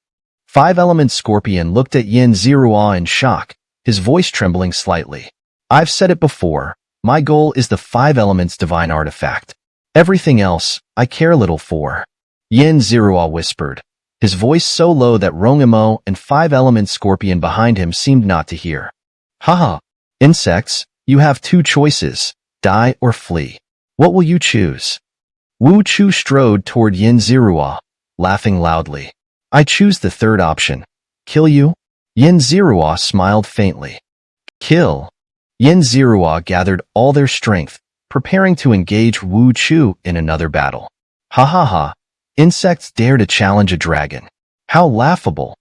5-element Scorpion looked at Yin Zirua in shock, his voice trembling slightly. I've said it before, my goal is the 5 elements divine artifact. Everything else, I care little for. Yin Zirua whispered, his voice so low that Rongimo and 5-element Scorpion behind him seemed not to hear. Insects, you have 2 choices, die or flee. What will you choose? Wuxia strode toward Yin Zirua, laughing loudly. I choose the third option. Kill you? Yin Zirua smiled faintly. Kill. Yin Zirua gathered all their strength, preparing to engage Wuxia in another battle. Insects dare to challenge a dragon. How laughable.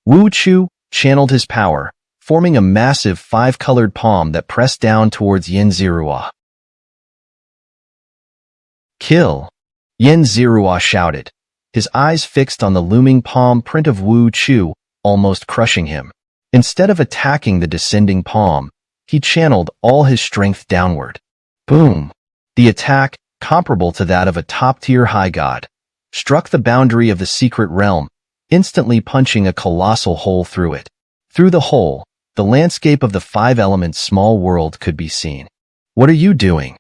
Wuxia channeled his power, forming a massive 5-colored palm that pressed down towards Yin Zirua. Kill. Yin Zirua shouted, his eyes fixed on the looming palm print of Wuxia, almost crushing him. Instead of attacking the descending palm, he channeled all his strength downward. Boom! The attack, comparable to that of a top-tier high god, struck the boundary of the secret realm, instantly punching a colossal hole through it. Through the hole, the landscape of the 5-element small world could be seen. What are you doing?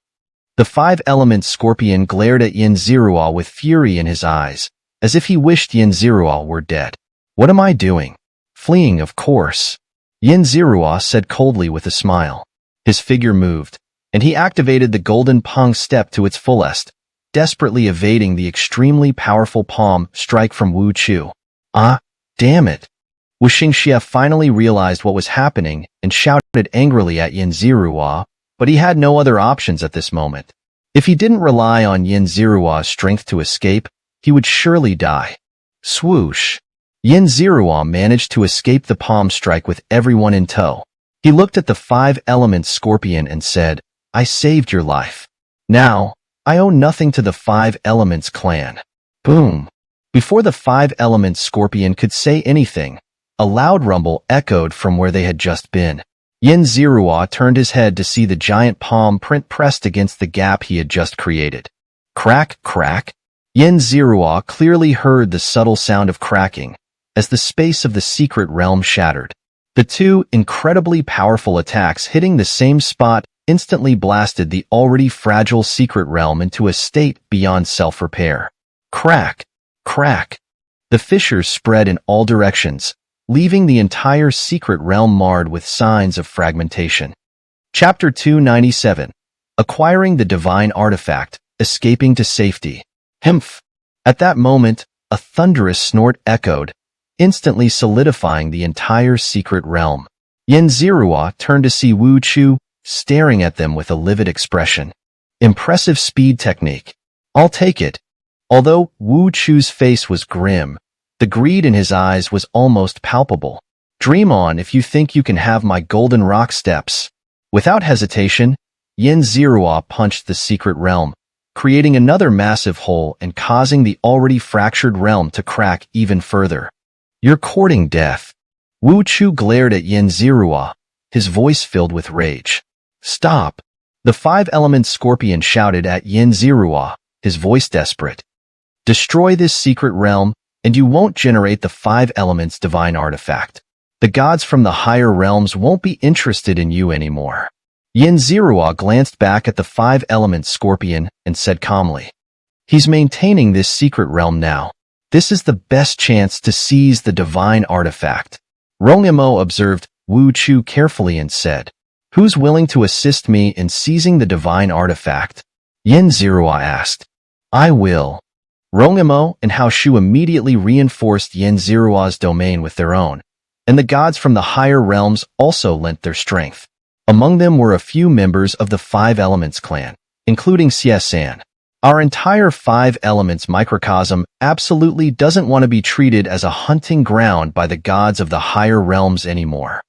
The 5-element Scorpion glared at Yin Zirua with fury in his eyes, as if he wished Yin Zirua were dead. What am I doing? Fleeing, of course. Yin Zirua said coldly with a smile. His figure moved, and he activated the golden Pong step to its fullest, desperately evading the extremely powerful palm strike from Wuxia. Damn it. Xianxia finally realized what was happening and shouted angrily at Yin-Ziruo, but he had no other options at this moment. If he didn't rely on Yin-Ziruo's strength to escape, he would surely die. Swoosh! Yin-Ziruo managed to escape the palm strike with everyone in tow. He looked at the 5-element scorpion and said, "I saved your life. Now, I owe nothing to the 5 Elements clan." Boom! Before the 5-element scorpion could say anything, a loud rumble echoed from where they had just been. Yin-Ziruo turned his head to see the giant palm print pressed against the gap he had just created. Crack, crack. Yin-Ziruo clearly heard the subtle sound of cracking as the space of the secret realm shattered. The 2 incredibly powerful attacks hitting the same spot instantly blasted the already fragile secret realm into a state beyond self-repair. Crack, crack. The fissures spread in all directions, leaving the entire secret realm marred with signs of fragmentation. Chapter 297. Acquiring the Divine Artifact, Escaping to Safety. Humph! At that moment, a thunderous snort echoed, instantly solidifying the entire secret realm. Yin-Ziruo turned to see Wuxia, staring at them with a livid expression. Impressive speed technique. I'll take it. Although Wuxia's face was grim, the greed in his eyes was almost palpable. Dream on if you think you can have my golden rock steps. Without hesitation, Yin-Ziruo punched the secret realm, creating another massive hole and causing the already fractured realm to crack even further. You're courting death. Wuxia glared at Yin-Ziruo, his voice filled with rage. Stop! The 5-element scorpion shouted at Yin-Ziruo, his voice desperate. Destroy this secret realm, and you won't generate the 5 elements divine artifact. The gods from the higher realms won't be interested in you anymore. Yin-Ziruo glanced back at the 5-element scorpion and said calmly, "He's maintaining this secret realm now. This is the best chance to seize the divine artifact." Rongimo observed Wuxia carefully and said, "Who's willing to assist me in seizing the divine artifact?" Yin-Ziruo asked. "I will." Rongimo and Haoshu immediately reinforced Yin-Ziruo's domain with their own, and the gods from the higher realms also lent their strength. Among them were a few members of the 5 Elements clan, including Xianxia. Our entire 5 Elements microcosm absolutely doesn't want to be treated as a hunting ground by the gods of the higher realms anymore.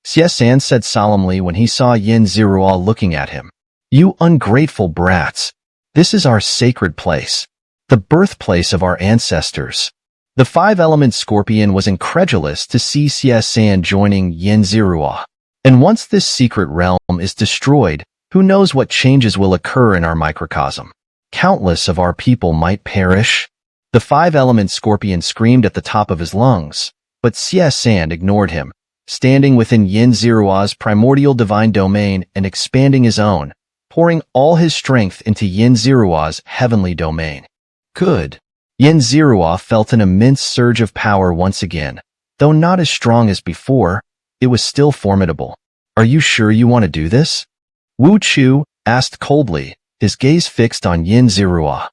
Xianxia said solemnly when he saw Yin-Ziruo looking at him. "You ungrateful brats. This is our sacred place, the birthplace of our ancestors." The 5-element scorpion was incredulous to see Xianxia joining Yin-Ziruo. And once this secret realm is destroyed, who knows what changes will occur in our microcosm. Countless of our people might perish. The 5-element scorpion screamed at the top of his lungs, but Xianxia ignored him, standing within Yin-Ziruo's primordial divine domain and expanding his own, pouring all his strength into Yin-Ziruo's heavenly domain. Good. Yin-Ziruo felt an immense surge of power once again. Though not as strong as before, it was still formidable. "Are you sure you want to do this?" Wuxia asked coldly, his gaze fixed on Yin-Ziruo.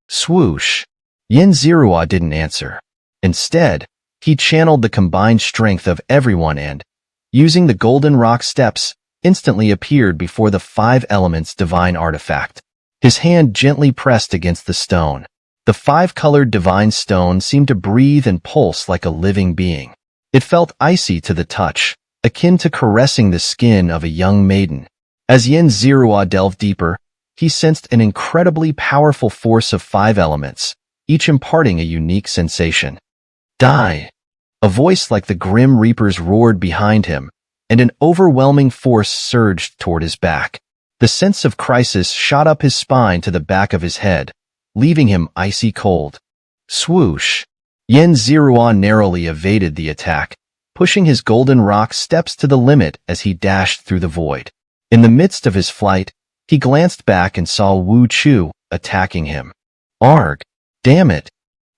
Swoosh. Yin-Ziruo didn't answer. Instead, he channeled the combined strength of everyone and, using the golden rock steps, instantly appeared before the 5 elements divine artifact. His hand gently pressed against the stone. The 5-colored divine stone seemed to breathe and pulse like a living being. It felt icy to the touch, akin to caressing the skin of a young maiden. As Yin-Ziruo delved deeper, he sensed an incredibly powerful force of 5 elements, each imparting a unique sensation. Die! A voice like the Grim Reapers roared behind him, and an overwhelming force surged toward his back. The sense of crisis shot up his spine to the back of his head, leaving him icy cold. Swoosh! Yin-Ziruo narrowly evaded the attack, pushing his golden rock steps to the limit as he dashed through the void. In the midst of his flight, he glanced back and saw Wuxia attacking him. Arg! Damn it!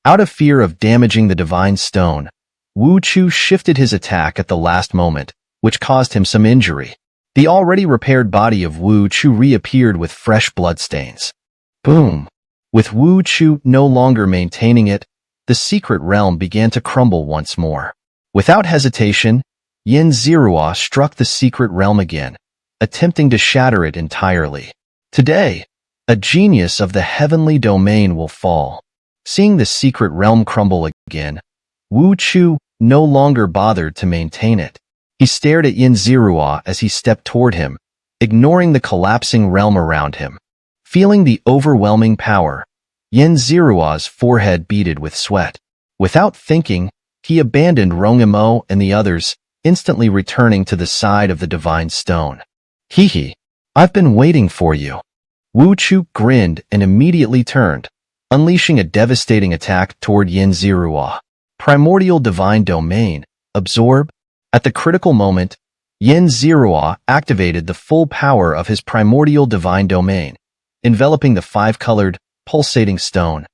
Out of fear of damaging the divine stone, Wuxia shifted his attack at the last moment, which caused him some injury. The already repaired body of Wuxia reappeared with fresh bloodstains. Boom! With Wuxia no longer maintaining it, the secret realm began to crumble once more. Without hesitation, Yin Zirua struck the secret realm again, attempting to shatter it entirely. Today, a genius of the heavenly domain will fall. Seeing the secret realm crumble again, Wu Chu no longer bothered to maintain it. He stared at Yin Zirua as he stepped toward him, ignoring the collapsing realm around him. Feeling the overwhelming power, Yin Zirua's forehead beaded with sweat. Without thinking, he abandoned Rongimo and the others, instantly returning to the side of the divine stone. Hee, I've been waiting for you. Wu Chu grinned and immediately turned, unleashing a devastating attack toward Yin Zirua. Primordial Divine Domain, absorb. At the critical moment, Yin Zirua activated the full power of his Primordial Divine Domain, enveloping the five-colored, pulsating stone.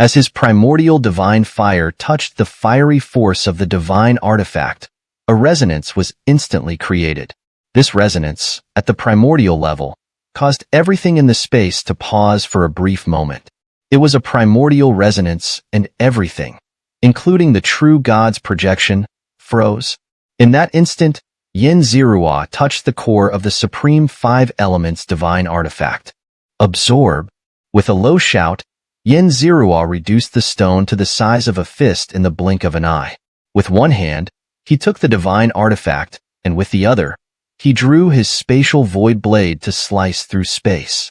As his Primordial Divine Fire touched the fiery force of the divine artifact, a resonance was instantly created. This resonance, at the primordial level, caused everything in the space to pause for a brief moment. It was a primordial resonance, and everything, including the true god's projection, froze. In that instant, Yin Zirua touched the core of the supreme five elements divine artifact. Absorb. With a low shout, Yin Zirua reduced the stone to the size of a fist in the blink of an eye. With one hand, he took the divine artifact, and with the other, he drew his spatial void blade to slice through space.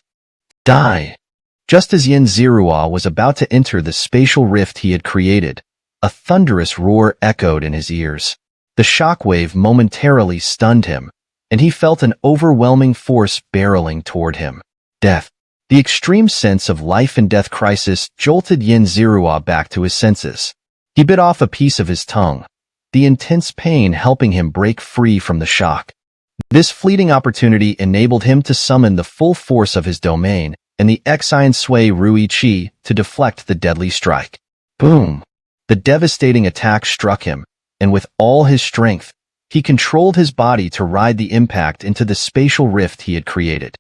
Die! Just as Yin Zirua was about to enter the spatial rift he had created, a thunderous roar echoed in his ears. The shockwave momentarily stunned him, and he felt an overwhelming force barreling toward him. Death. The extreme sense of life and death crisis jolted Yin Zirua back to his senses. He bit off a piece of his tongue, the intense pain helping him break free from the shock. This fleeting opportunity enabled him to summon the full force of his domain and the Xian Sui Rui Qi to deflect the deadly strike. Boom! The devastating attack struck him, and with all his strength, he controlled his body to ride the impact into the spatial rift he had created.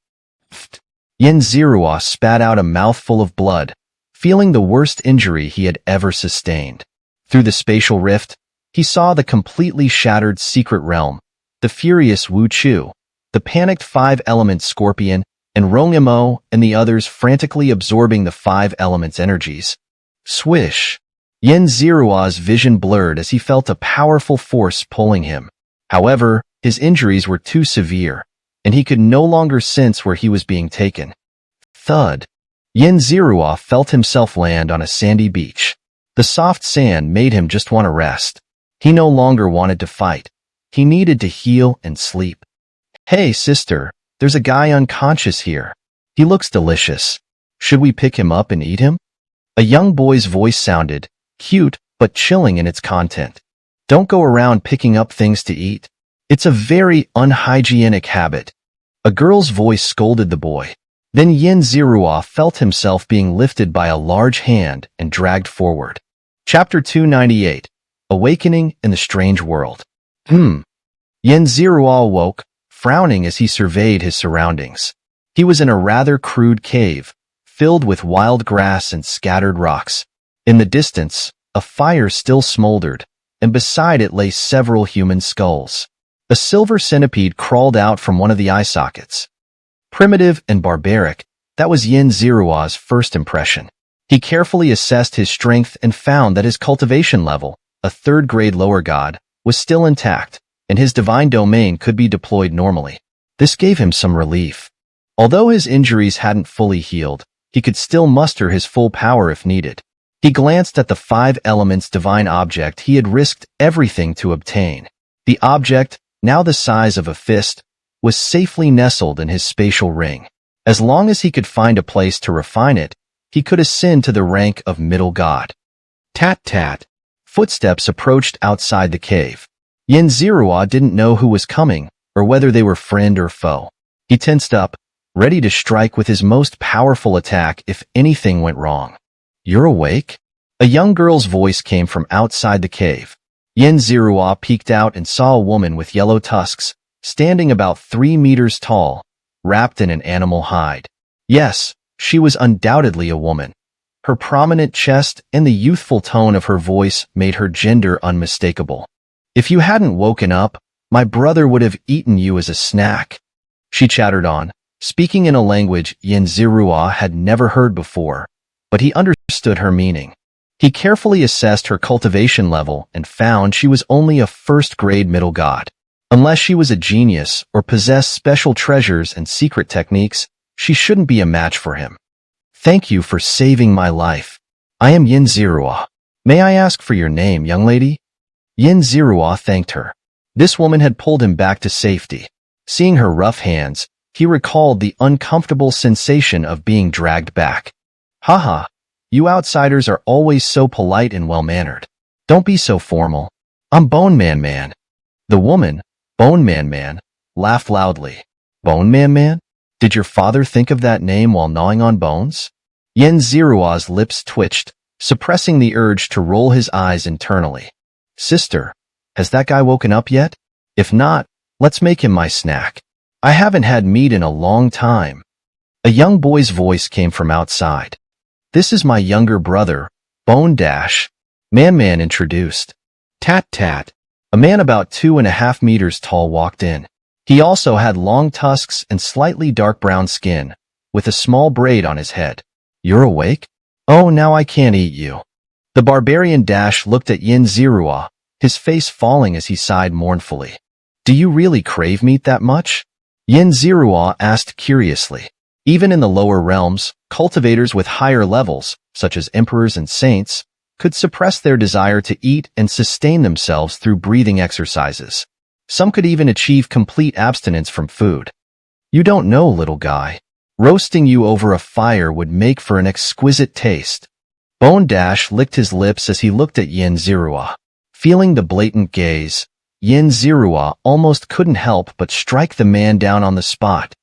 Yin Zirua spat out a mouthful of blood, feeling the worst injury he had ever sustained. Through the spatial rift, he saw the completely shattered secret realm, the furious Wu Chu, the panicked five-element scorpion, and Rongimo and the others frantically absorbing the five elements' energies. Swish! Yin Zirua's vision blurred as he felt a powerful force pulling him. However, his injuries were too severe, and he could no longer sense where he was being taken. Thud! Yin Zirua felt himself land on a sandy beach. The soft sand made him just want to rest. He no longer wanted to fight. He needed to heal and sleep. Hey, sister, there's a guy unconscious here. He looks delicious. Should we pick him up and eat him? A young boy's voice sounded, cute but chilling in its content. Don't go around picking up things to eat. It's a very unhygienic habit. A girl's voice scolded the boy. Then Yin Zirua felt himself being lifted by a large hand and dragged forward. Chapter 298. Awakening in the Strange World. Yin Zirua awoke, frowning as he surveyed his surroundings. He was in a rather crude cave, filled with wild grass and scattered rocks. In the distance, a fire still smoldered, and beside it lay several human skulls. A silver centipede crawled out from one of the eye sockets. Primitive and barbaric, that was Yin Zirua's first impression. He carefully assessed his strength and found that his cultivation level, a third-grade lower god, was still intact, and his divine domain could be deployed normally. This gave him some relief. Although his injuries hadn't fully healed, he could still muster his full power if needed. He glanced at the five elements divine object he had risked everything to obtain. The object, now the size of a fist, was safely nestled in his spatial ring. As long as he could find a place to refine it, he could ascend to the rank of middle god. Tat-tat. Footsteps approached outside the cave. Yin Zirua didn't know who was coming, or whether they were friend or foe. He tensed up, ready to strike with his most powerful attack if anything went wrong. You're awake? A young girl's voice came from outside the cave. Yin Zirua peeked out and saw a woman with yellow tusks, standing about 3 meters tall, wrapped in an animal hide. Yes, she was undoubtedly a woman. Her prominent chest and the youthful tone of her voice made her gender unmistakable. "If you hadn't woken up, my brother would have eaten you as a snack," she chattered on, speaking in a language Xianxia had never heard before, but he understood her meaning. He carefully assessed her cultivation level and found she was only a first-grade middle god. Unless she was a genius or possessed special treasures and secret techniques, she shouldn't be a match for him. "Thank you for saving my life. I am Xianxia. May I ask for your name, young lady?" Xianxia thanked her. This woman had pulled him back to safety. Seeing her rough hands, he recalled the uncomfortable sensation of being dragged back. "Haha, you outsiders are always so polite and well-mannered. Don't be so formal. I'm Bone Man Man." The woman, Bone Man Man, laughed loudly. "Bone Man Man? Did your father think of that name while gnawing on bones?" Xianxia's lips twitched, suppressing the urge to roll his eyes internally. "Sister, has that guy woken up yet? If not, let's make him my snack. I haven't had meat in a long time." A young boy's voice came from outside. "This is my younger brother, Bone Dash," Man Man introduced. Tat tat. A man about 2.5 meters tall walked in. He also had long tusks and slightly dark brown skin, with a small braid on his head. "You're awake? Oh, now I can't eat you." The barbarian Dash looked at Xianxia, his face falling as he sighed mournfully. "Do you really crave meat that much?" Xianxia asked curiously. Even in the lower realms, cultivators with higher levels, such as emperors and saints, could suppress their desire to eat and sustain themselves through breathing exercises. Some could even achieve complete abstinence from food. "You don't know, little guy. Roasting you over a fire would make for an exquisite taste." Bone Dash licked his lips as he looked at Xianxia. Feeling the blatant gaze, Xianxia almost couldn't help but strike the man down on the spot.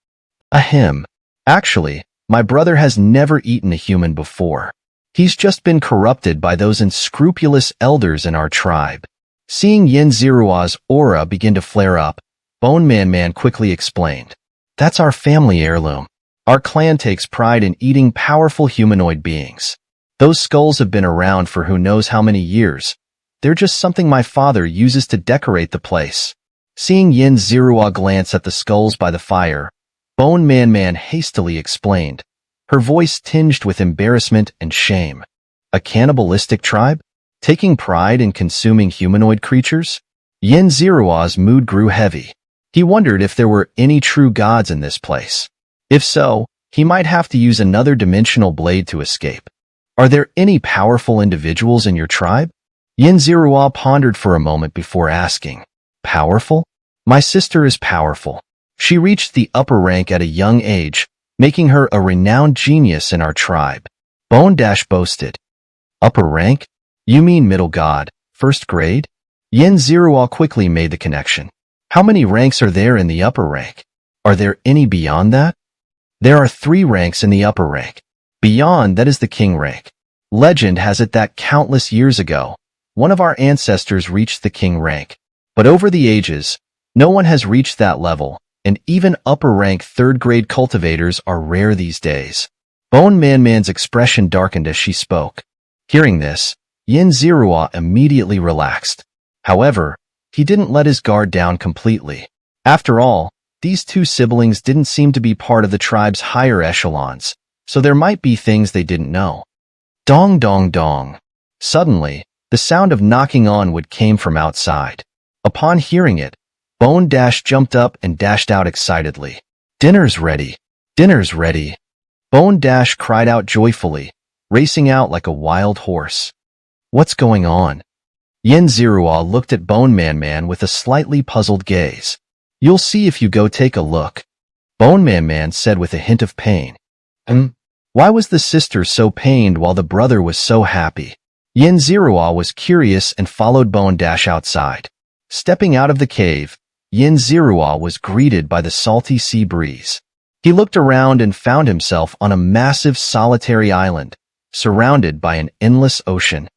"Ahem. Actually, my brother has never eaten a human before. He's just been corrupted by those unscrupulous elders in our tribe." Seeing Xianxia's aura begin to flare up, Bone Man Man quickly explained. "That's our family heirloom. Our clan takes pride in eating powerful humanoid beings. Those skulls have been around for who knows how many years. They're just something my father uses to decorate the place." Seeing Xianxia glance at the skulls by the fire, Bone Man Man hastily explained, her voice tinged with embarrassment and shame. "A cannibalistic tribe? Taking pride in consuming humanoid creatures?" Xianxia's mood grew heavy. He wondered if there were any true gods in this place. If so, he might have to use another dimensional blade to escape. "Are there any powerful individuals in your tribe?" Xianxia pondered for a moment before asking. "Powerful? My sister is powerful. She reached the upper rank at a young age, making her a renowned genius in our tribe." Bone Dash boasted. "Upper rank? You mean middle god, first grade?" Xianxia quickly made the connection. "How many ranks are there in the upper rank? Are there any beyond that?" "There are 3 ranks in the upper rank. Beyond that is the king rank. Legend has it that countless years ago, one of our ancestors reached the king rank. But over the ages, no one has reached that level, and even upper-rank third-grade cultivators are rare these days." Bone Man Man's expression darkened as she spoke. Hearing this, Xianxia immediately relaxed. However, he didn't let his guard down completely. After all, these 2 siblings didn't seem to be part of the tribe's higher echelons, so there might be things they didn't know. Dong dong dong. Suddenly, the sound of knocking on wood came from outside. Upon hearing it, Bone Dash jumped up and dashed out excitedly. "Dinner's ready! Dinner's ready!" Bone Dash cried out joyfully, racing out like a wild horse. "What's going on?" Xianxia looked at Bone Man Man with a slightly puzzled gaze. "You'll see if you go take a look," Bone Man Man said with a hint of pain. Why was the sister so pained while the brother was so happy? Xianxia was curious and followed Bone Dash outside. Stepping out of the cave, Xianxia was greeted by the salty sea breeze. He looked around and found himself on a massive solitary island, surrounded by an endless ocean.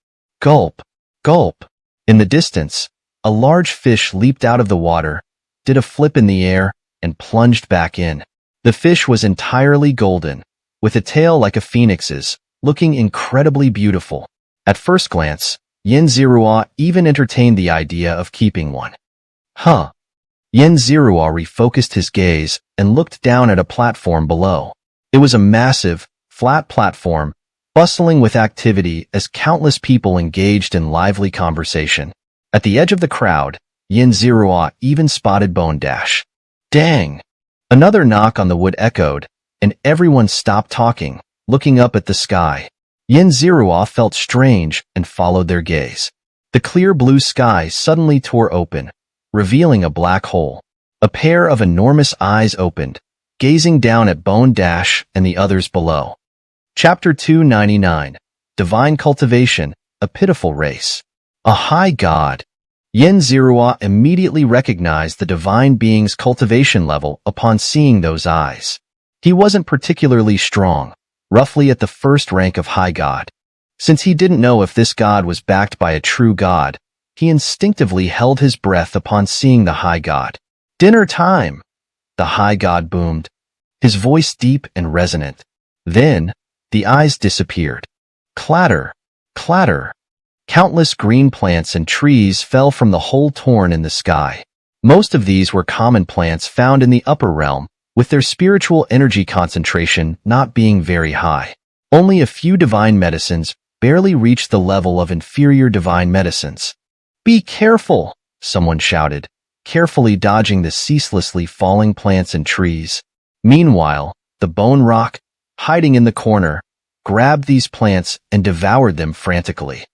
Gulp, gulp. In the distance, a large fish leaped out of the water, did a flip in the air, and plunged back in. The fish was entirely golden, with a tail like a phoenix's, looking incredibly beautiful. At first glance, Xianxia even entertained the idea of keeping one. Huh. Xianxia refocused his gaze and looked down at a platform below. It was a massive, flat platform, bustling with activity as countless people engaged in lively conversation. At the edge of the crowd, Xianxia even spotted Bone Dash. Dang! Another knock on the wood echoed, and everyone stopped talking, looking up at the sky. Xianxia felt strange and followed their gaze. The clear blue sky suddenly tore open, revealing a black hole. A pair of enormous eyes opened, gazing down at Bone Dash and the others below. Chapter 299, Divine Cultivation, A Pitiful Race. A high god. Xianxia immediately recognized the divine being's cultivation level upon seeing those eyes. He wasn't particularly strong, roughly at the first rank of high god. Since he didn't know if this god was backed by a true god, he instinctively held his breath upon seeing the high god. Dinner time! The high god boomed, his voice deep and resonant. Then, the eyes disappeared. Clatter, clatter. Countless green plants and trees fell from the hole torn in the sky. Most of these were common plants found in the upper realm, with their spiritual energy concentration not being very high. Only a few divine medicines barely reached the level of inferior divine medicines. Be careful, someone shouted, carefully dodging the ceaselessly falling plants and trees. Meanwhile, the bone rock, hiding in the corner, grabbed these plants and devoured them frantically.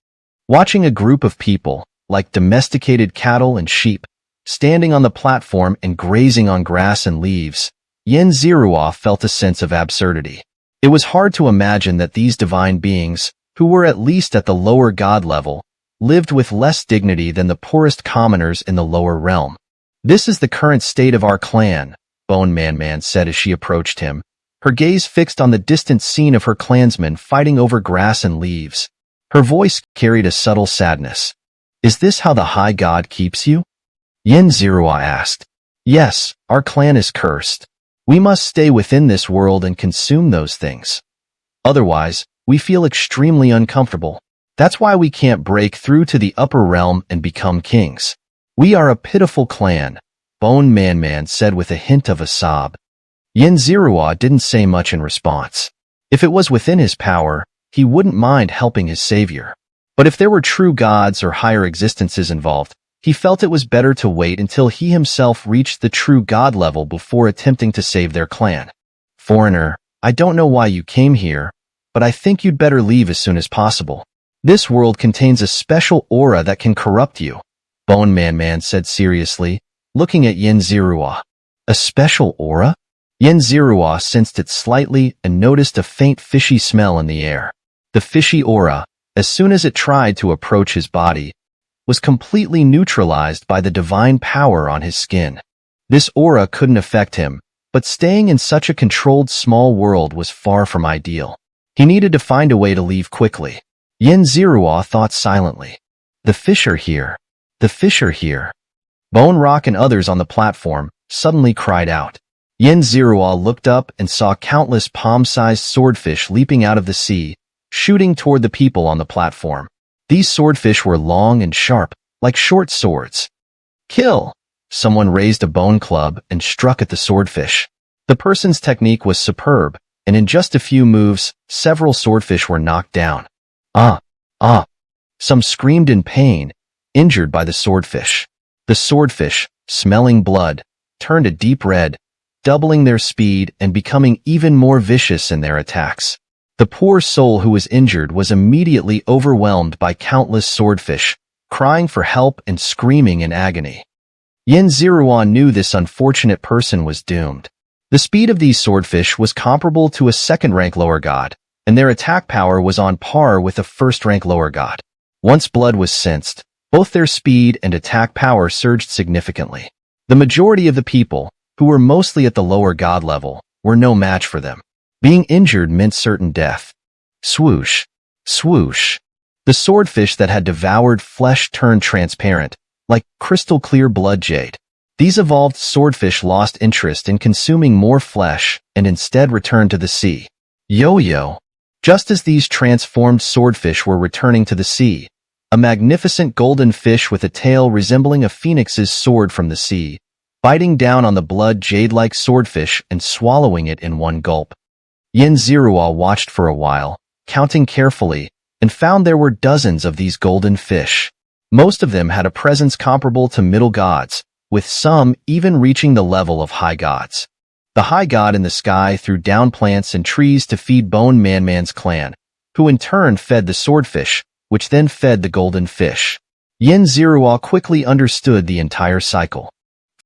Watching a group of people, like domesticated cattle and sheep, standing on the platform and grazing on grass and leaves, Xianxia felt a sense of absurdity. It was hard to imagine that these divine beings, who were at least at the lower god level, lived with less dignity than the poorest commoners in the lower realm. This is the current state of our clan, Bone Man said as she approached him, her gaze fixed on the distant scene of her clansmen fighting over grass and leaves. Her voice carried a subtle sadness. Is this how the high god keeps you? Xianxia asked. Yes, our clan is cursed. We must stay within this world and consume those things. Otherwise, we feel extremely uncomfortable. That's why we can't break through to the upper realm and become kings. We are a pitiful clan, Bone Man said with a hint of a sob. Xianxia didn't say much in response. If it was within his power, he wouldn't mind helping his savior. But if there were true gods or higher existences involved, he felt it was better to wait until he himself reached the true god level before attempting to save their clan. Foreigner, I don't know why you came here, but I think you'd better leave as soon as possible. This world contains a special aura that can corrupt you, Bone Man said seriously, looking at Xianxia. A special aura? Xianxia sensed it slightly and noticed a faint fishy smell in the air. The fishy aura, as soon as it tried to approach his body, was completely neutralized by the divine power on his skin. This aura couldn't affect him, but staying in such a controlled small world was far from ideal. He needed to find a way to leave quickly. Xianxia thought silently. The fish are here. The fish are here. Bone Rock and others on the platform suddenly cried out. Xianxia looked up and saw countless palm-sized swordfish leaping out of the sea, shooting toward the people on the platform. These swordfish were long and sharp, like short swords. Kill! Someone raised a bone club and struck at the swordfish. The person's technique was superb, and in just a few moves, several swordfish were knocked down. Ah! Ah! Some screamed in pain, injured by the swordfish. The swordfish, smelling blood, turned a deep red, doubling their speed and becoming even more vicious in their attacks. The poor soul who was injured was immediately overwhelmed by countless swordfish, crying for help and screaming in agony. Xianxia knew this unfortunate person was doomed. The speed of these swordfish was comparable to a second-rank lower god, and their attack power was on par with a first-rank lower god. Once blood was sensed, both their speed and attack power surged significantly. The majority of the people, who were mostly at the lower god level, were no match for them. Being injured meant certain death. Swoosh. Swoosh. The swordfish that had devoured flesh turned transparent, like crystal-clear blood jade. These evolved swordfish lost interest in consuming more flesh and instead returned to the sea. Yo-yo. Just as these transformed swordfish were returning to the sea, a magnificent golden fish with a tail resembling a phoenix's soared from the sea, biting down on the blood jade-like swordfish and swallowing it in one gulp. Xianxia watched for a while, counting carefully, and found there were dozens of these golden fish. Most of them had a presence comparable to middle gods, with some even reaching the level of high gods. The high god in the sky threw down plants and trees to feed Bone Man-Man's clan, who in turn fed the swordfish, which then fed the golden fish. Xianxia quickly understood the entire cycle.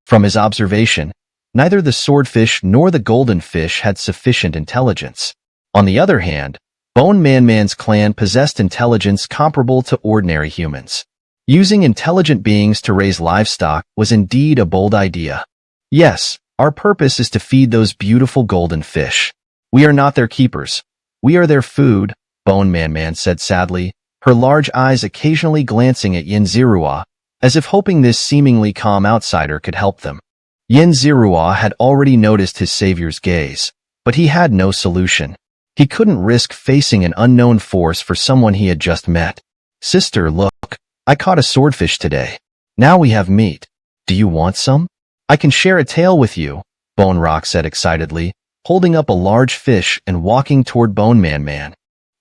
From his observation, neither the swordfish nor the golden fish had sufficient intelligence. On the other hand, Bone Man-Man's clan possessed intelligence comparable to ordinary humans. Using intelligent beings to raise livestock was indeed a bold idea. Yes, our purpose is to feed those beautiful golden fish. We are not their keepers. We are their food, Bone Man-Man said sadly, her large eyes occasionally glancing at Xianxia, as if hoping this seemingly calm outsider could help them. Xianxia had already noticed his savior's gaze, but he had no solution. He couldn't risk facing an unknown force for someone he had just met. Sister, look, I caught a swordfish today. Now we have meat. Do you want some? I can share a tail with you, Bone Rock said excitedly, holding up a large fish and walking toward Bone Man-Man.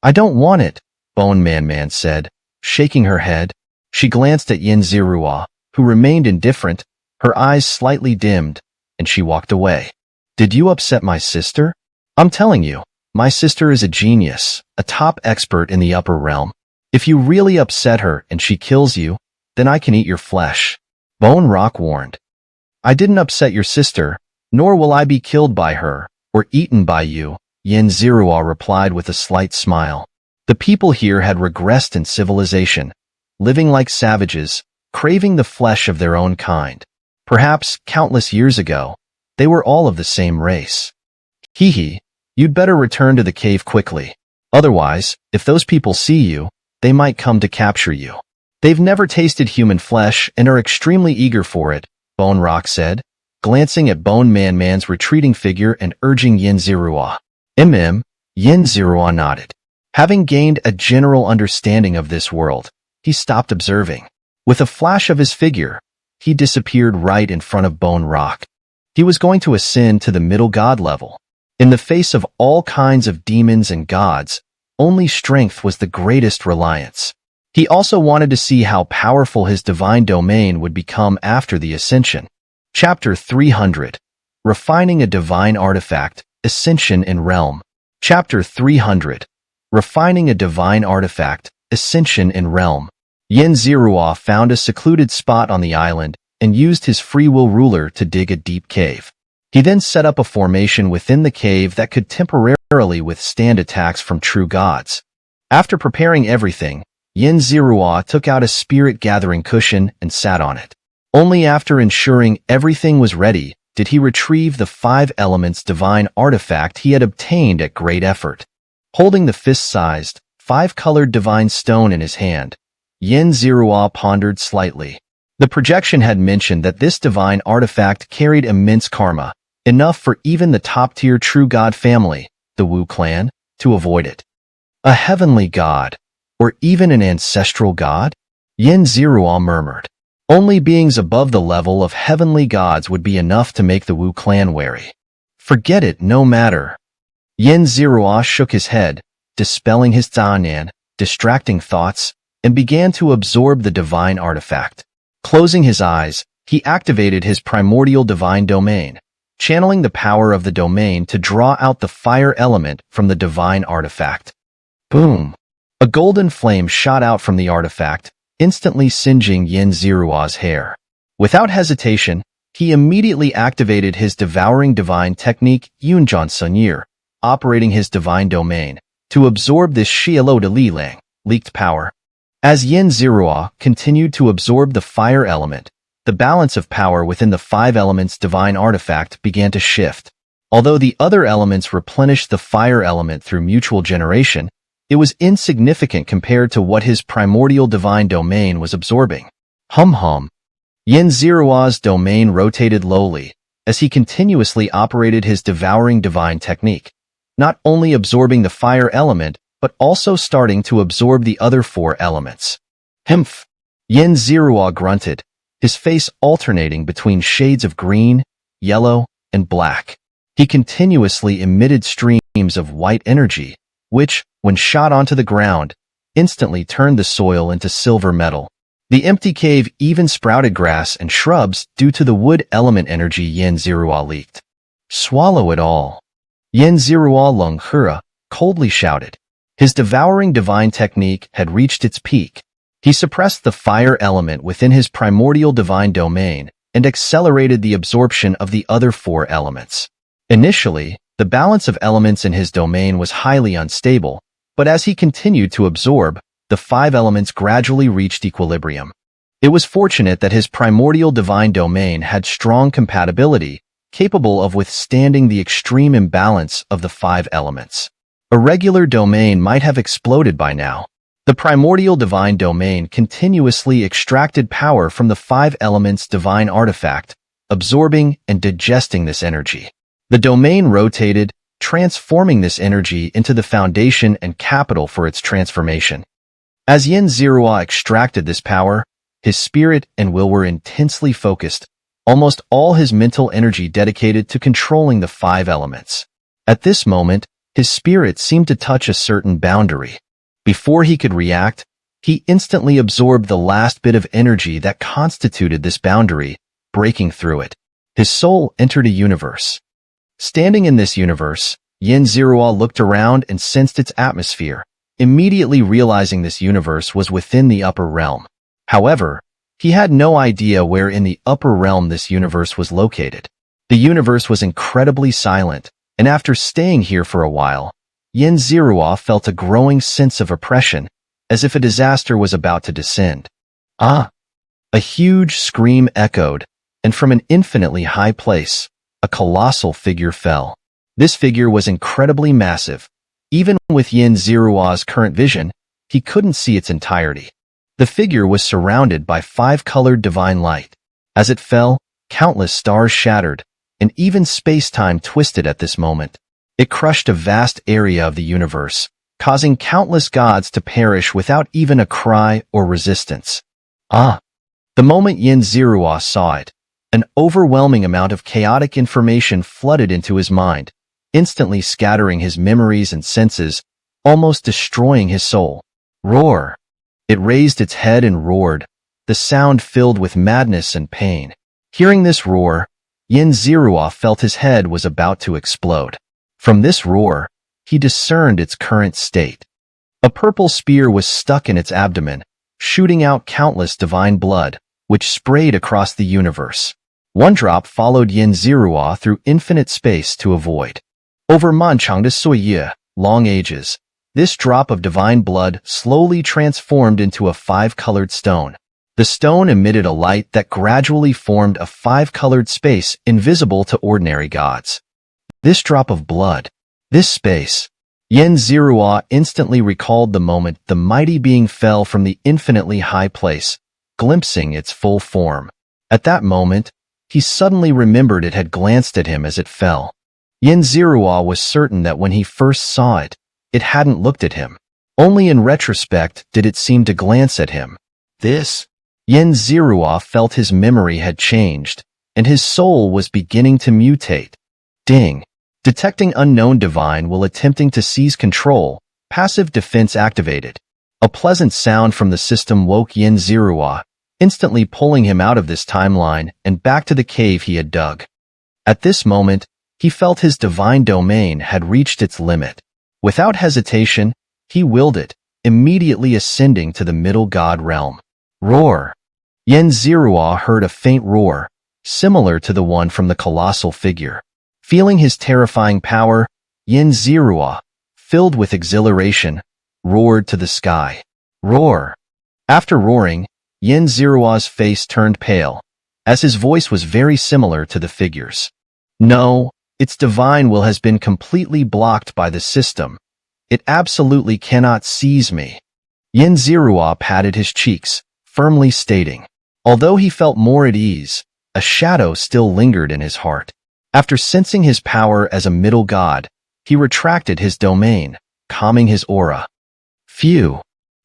I don't want it, Bone Man-Man said, shaking her head. She glanced at Xianxia, who remained indifferent, her eyes slightly dimmed, and she walked away. Did you upset my sister? I'm telling you, my sister is a genius, a top expert in the upper realm. If you really upset her and she kills you, then I can eat your flesh, Bone Rock warned. I didn't upset your sister, nor will I be killed by her, or eaten by you, Xianxia replied with a slight smile. The people here had regressed in civilization, living like savages, craving the flesh of their own kind. Perhaps, countless years ago, they were all of the same race. Hee, you'd better return to the cave quickly. Otherwise, if those people see you, they might come to capture you. They've never tasted human flesh and are extremely eager for it, Bone Rock said, glancing at Bone Man-Man's retreating figure and urging Xianxia. Xianxia nodded. Having gained a general understanding of this world, he stopped observing. With a flash of his figure, he disappeared right in front of Bone Rock. He was going to ascend to the middle god level. In the face of all kinds of demons and gods, only strength was the greatest reliance. He also wanted to see how powerful his divine domain would become after the ascension. Chapter 300. Refining a Divine Artifact, Ascension in Realm. Chapter 300. Refining a Divine Artifact, Ascension in Realm. Xianxia found a secluded spot on the island and used his free will ruler to dig a deep cave. He then set up a formation within the cave that could temporarily withstand attacks from true gods. After preparing everything, Xianxia took out a spirit-gathering cushion and sat on it. Only after ensuring everything was ready did he retrieve the 5 elements divine artifact he had obtained at great effort. Holding the fist-sized, 5-colored divine stone in his hand, Xianxia pondered slightly. The projection had mentioned that this divine artifact carried immense karma, enough for even the top-tier true god family, the Wu clan, to avoid it. A heavenly god, or even an ancestral god? Xianxia murmured. Only beings above the level of heavenly gods would be enough to make the Wu clan wary. Forget it, no matter. Xianxia shook his head, dispelling his Zhanan, distracting thoughts, and began to absorb the divine artifact. Closing his eyes, he activated his primordial divine domain, channeling the power of the domain to draw out the fire element from the divine artifact. Boom! A golden flame shot out from the artifact, instantly singeing Xianxia's hair. Without hesitation, he immediately activated his devouring divine technique Yunjian Sunyer, operating his divine domain, to absorb this Xialo de Lilang, leaked power. As Xianxia continued to absorb the fire element, the balance of power within the 5 elements divine artifact began to shift. Although the other elements replenished the fire element through mutual generation, it was insignificant compared to what his primordial divine domain was absorbing. Hum. Xianxia's domain rotated lowly, as he continuously operated his devouring divine technique, not only absorbing the fire element, but also starting to absorb the other 4 elements. Humph! Yin Zirua grunted, his face alternating between shades of green, yellow, and black. He continuously emitted streams of white energy, which, when shot onto the ground, instantly turned the soil into silver metal. The empty cave even sprouted grass and shrubs due to the wood element energy Yin Zirua leaked. Swallow it all. Yin Zirua Lunghura coldly shouted. His devouring divine technique had reached its peak. He suppressed the fire element within his primordial divine domain and accelerated the absorption of the other 4 elements. Initially, the balance of elements in his domain was highly unstable, but as he continued to absorb, the 5 elements gradually reached equilibrium. It was fortunate that his primordial divine domain had strong compatibility, capable of withstanding the extreme imbalance of the 5 elements. A regular domain might have exploded by now. The primordial divine domain continuously extracted power from the 5 elements' divine artifact, absorbing and digesting this energy. The domain rotated, transforming this energy into the foundation and capital for its transformation. As Yin Zirua extracted this power, his spirit and will were intensely focused, almost all his mental energy dedicated to controlling the 5 elements. At this moment, his spirit seemed to touch a certain boundary. Before he could react, he instantly absorbed the last bit of energy that constituted this boundary, breaking through it. His soul entered a universe. Standing in this universe, Yin Zirua looked around and sensed its atmosphere, immediately realizing this universe was within the upper realm. However, he had no idea where in the upper realm this universe was located. The universe was incredibly silent, and after staying here for a while, Yin Zirua felt a growing sense of oppression, as if a disaster was about to descend. Ah! A huge scream echoed, and from an infinitely high place, a colossal figure fell. This figure was incredibly massive. Even with Yin Zirua's current vision, he couldn't see its entirety. The figure was surrounded by 5-colored divine light. As it fell, countless stars shattered, and even space-time twisted at this moment. It crushed a vast area of the universe, causing countless gods to perish without even a cry or resistance. Ah! The moment Yin Zirua saw it, an overwhelming amount of chaotic information flooded into his mind, instantly scattering his memories and senses, almost destroying his soul. Roar! It raised its head and roared, the sound filled with madness and pain. Hearing this roar, Yin Zirua felt his head was about to explode. From this roar, he discerned its current state. A purple spear was stuck in its abdomen, shooting out countless divine blood, which sprayed across the universe. One drop followed Yin Zirua through infinite space to avoid. Over manchang de suye, long ages, this drop of divine blood slowly transformed into a 5-colored stone. The stone emitted a light that gradually formed a 5-colored space invisible to ordinary gods. This drop of blood, this space. Yin Zirua instantly recalled the moment the mighty being fell from the infinitely high place, glimpsing its full form. At that moment, he suddenly remembered it had glanced at him as it fell. Yin Zirua was certain that when he first saw it, it hadn't looked at him. Only in retrospect did it seem to glance at him. Yin Zirua felt his memory had changed, and his soul was beginning to mutate. Ding! Detecting unknown divine while attempting to seize control, passive defense activated. A pleasant sound from the system woke Yin Zirua, instantly pulling him out of this timeline and back to the cave he had dug. At this moment, he felt his divine domain had reached its limit. Without hesitation, he willed it, immediately ascending to the middle god realm. Roar! Yin Zirua heard a faint roar, similar to the one from the colossal figure. Feeling his terrifying power, Yin Zirua, filled with exhilaration, roared to the sky. Roar! After roaring, Yin Zirua's face turned pale, as his voice was very similar to the figure's. No, its divine will has been completely blocked by the system. It absolutely cannot seize me. Yin Zirua patted his cheeks, firmly stating. Although he felt more at ease, a shadow still lingered in his heart. After sensing his power as a middle god, he retracted his domain, calming his aura. Phew.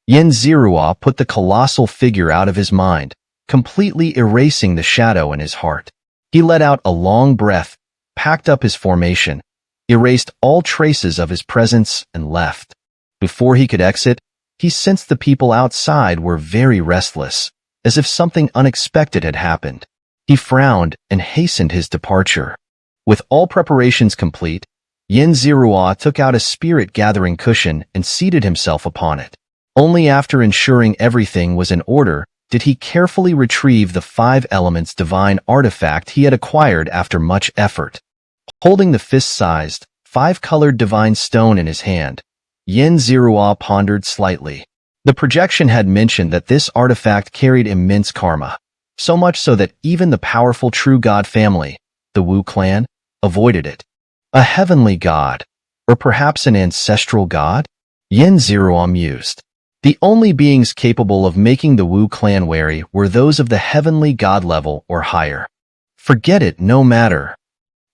Xianxia put the colossal figure out of his mind, completely erasing the shadow in his heart. He let out a long breath, packed up his formation, erased all traces of his presence, and left. Before he could exit, he sensed the people outside were very restless, as if something unexpected had happened. He frowned and hastened his departure. With all preparations complete, Xianxia took out a spirit-gathering cushion and seated himself upon it. Only after ensuring everything was in order did he carefully retrieve the 5 elements divine artifact he had acquired after much effort. Holding the fist-sized, 5-colored divine stone in his hand, Xianxia pondered slightly. The projection had mentioned that this artifact carried immense karma, so much so that even the powerful true god family, the Wu clan, avoided it. A heavenly god, or perhaps an ancestral god? Xianxia mused. The only beings capable of making the Wu clan wary were those of the heavenly god level or higher. Forget it, no matter.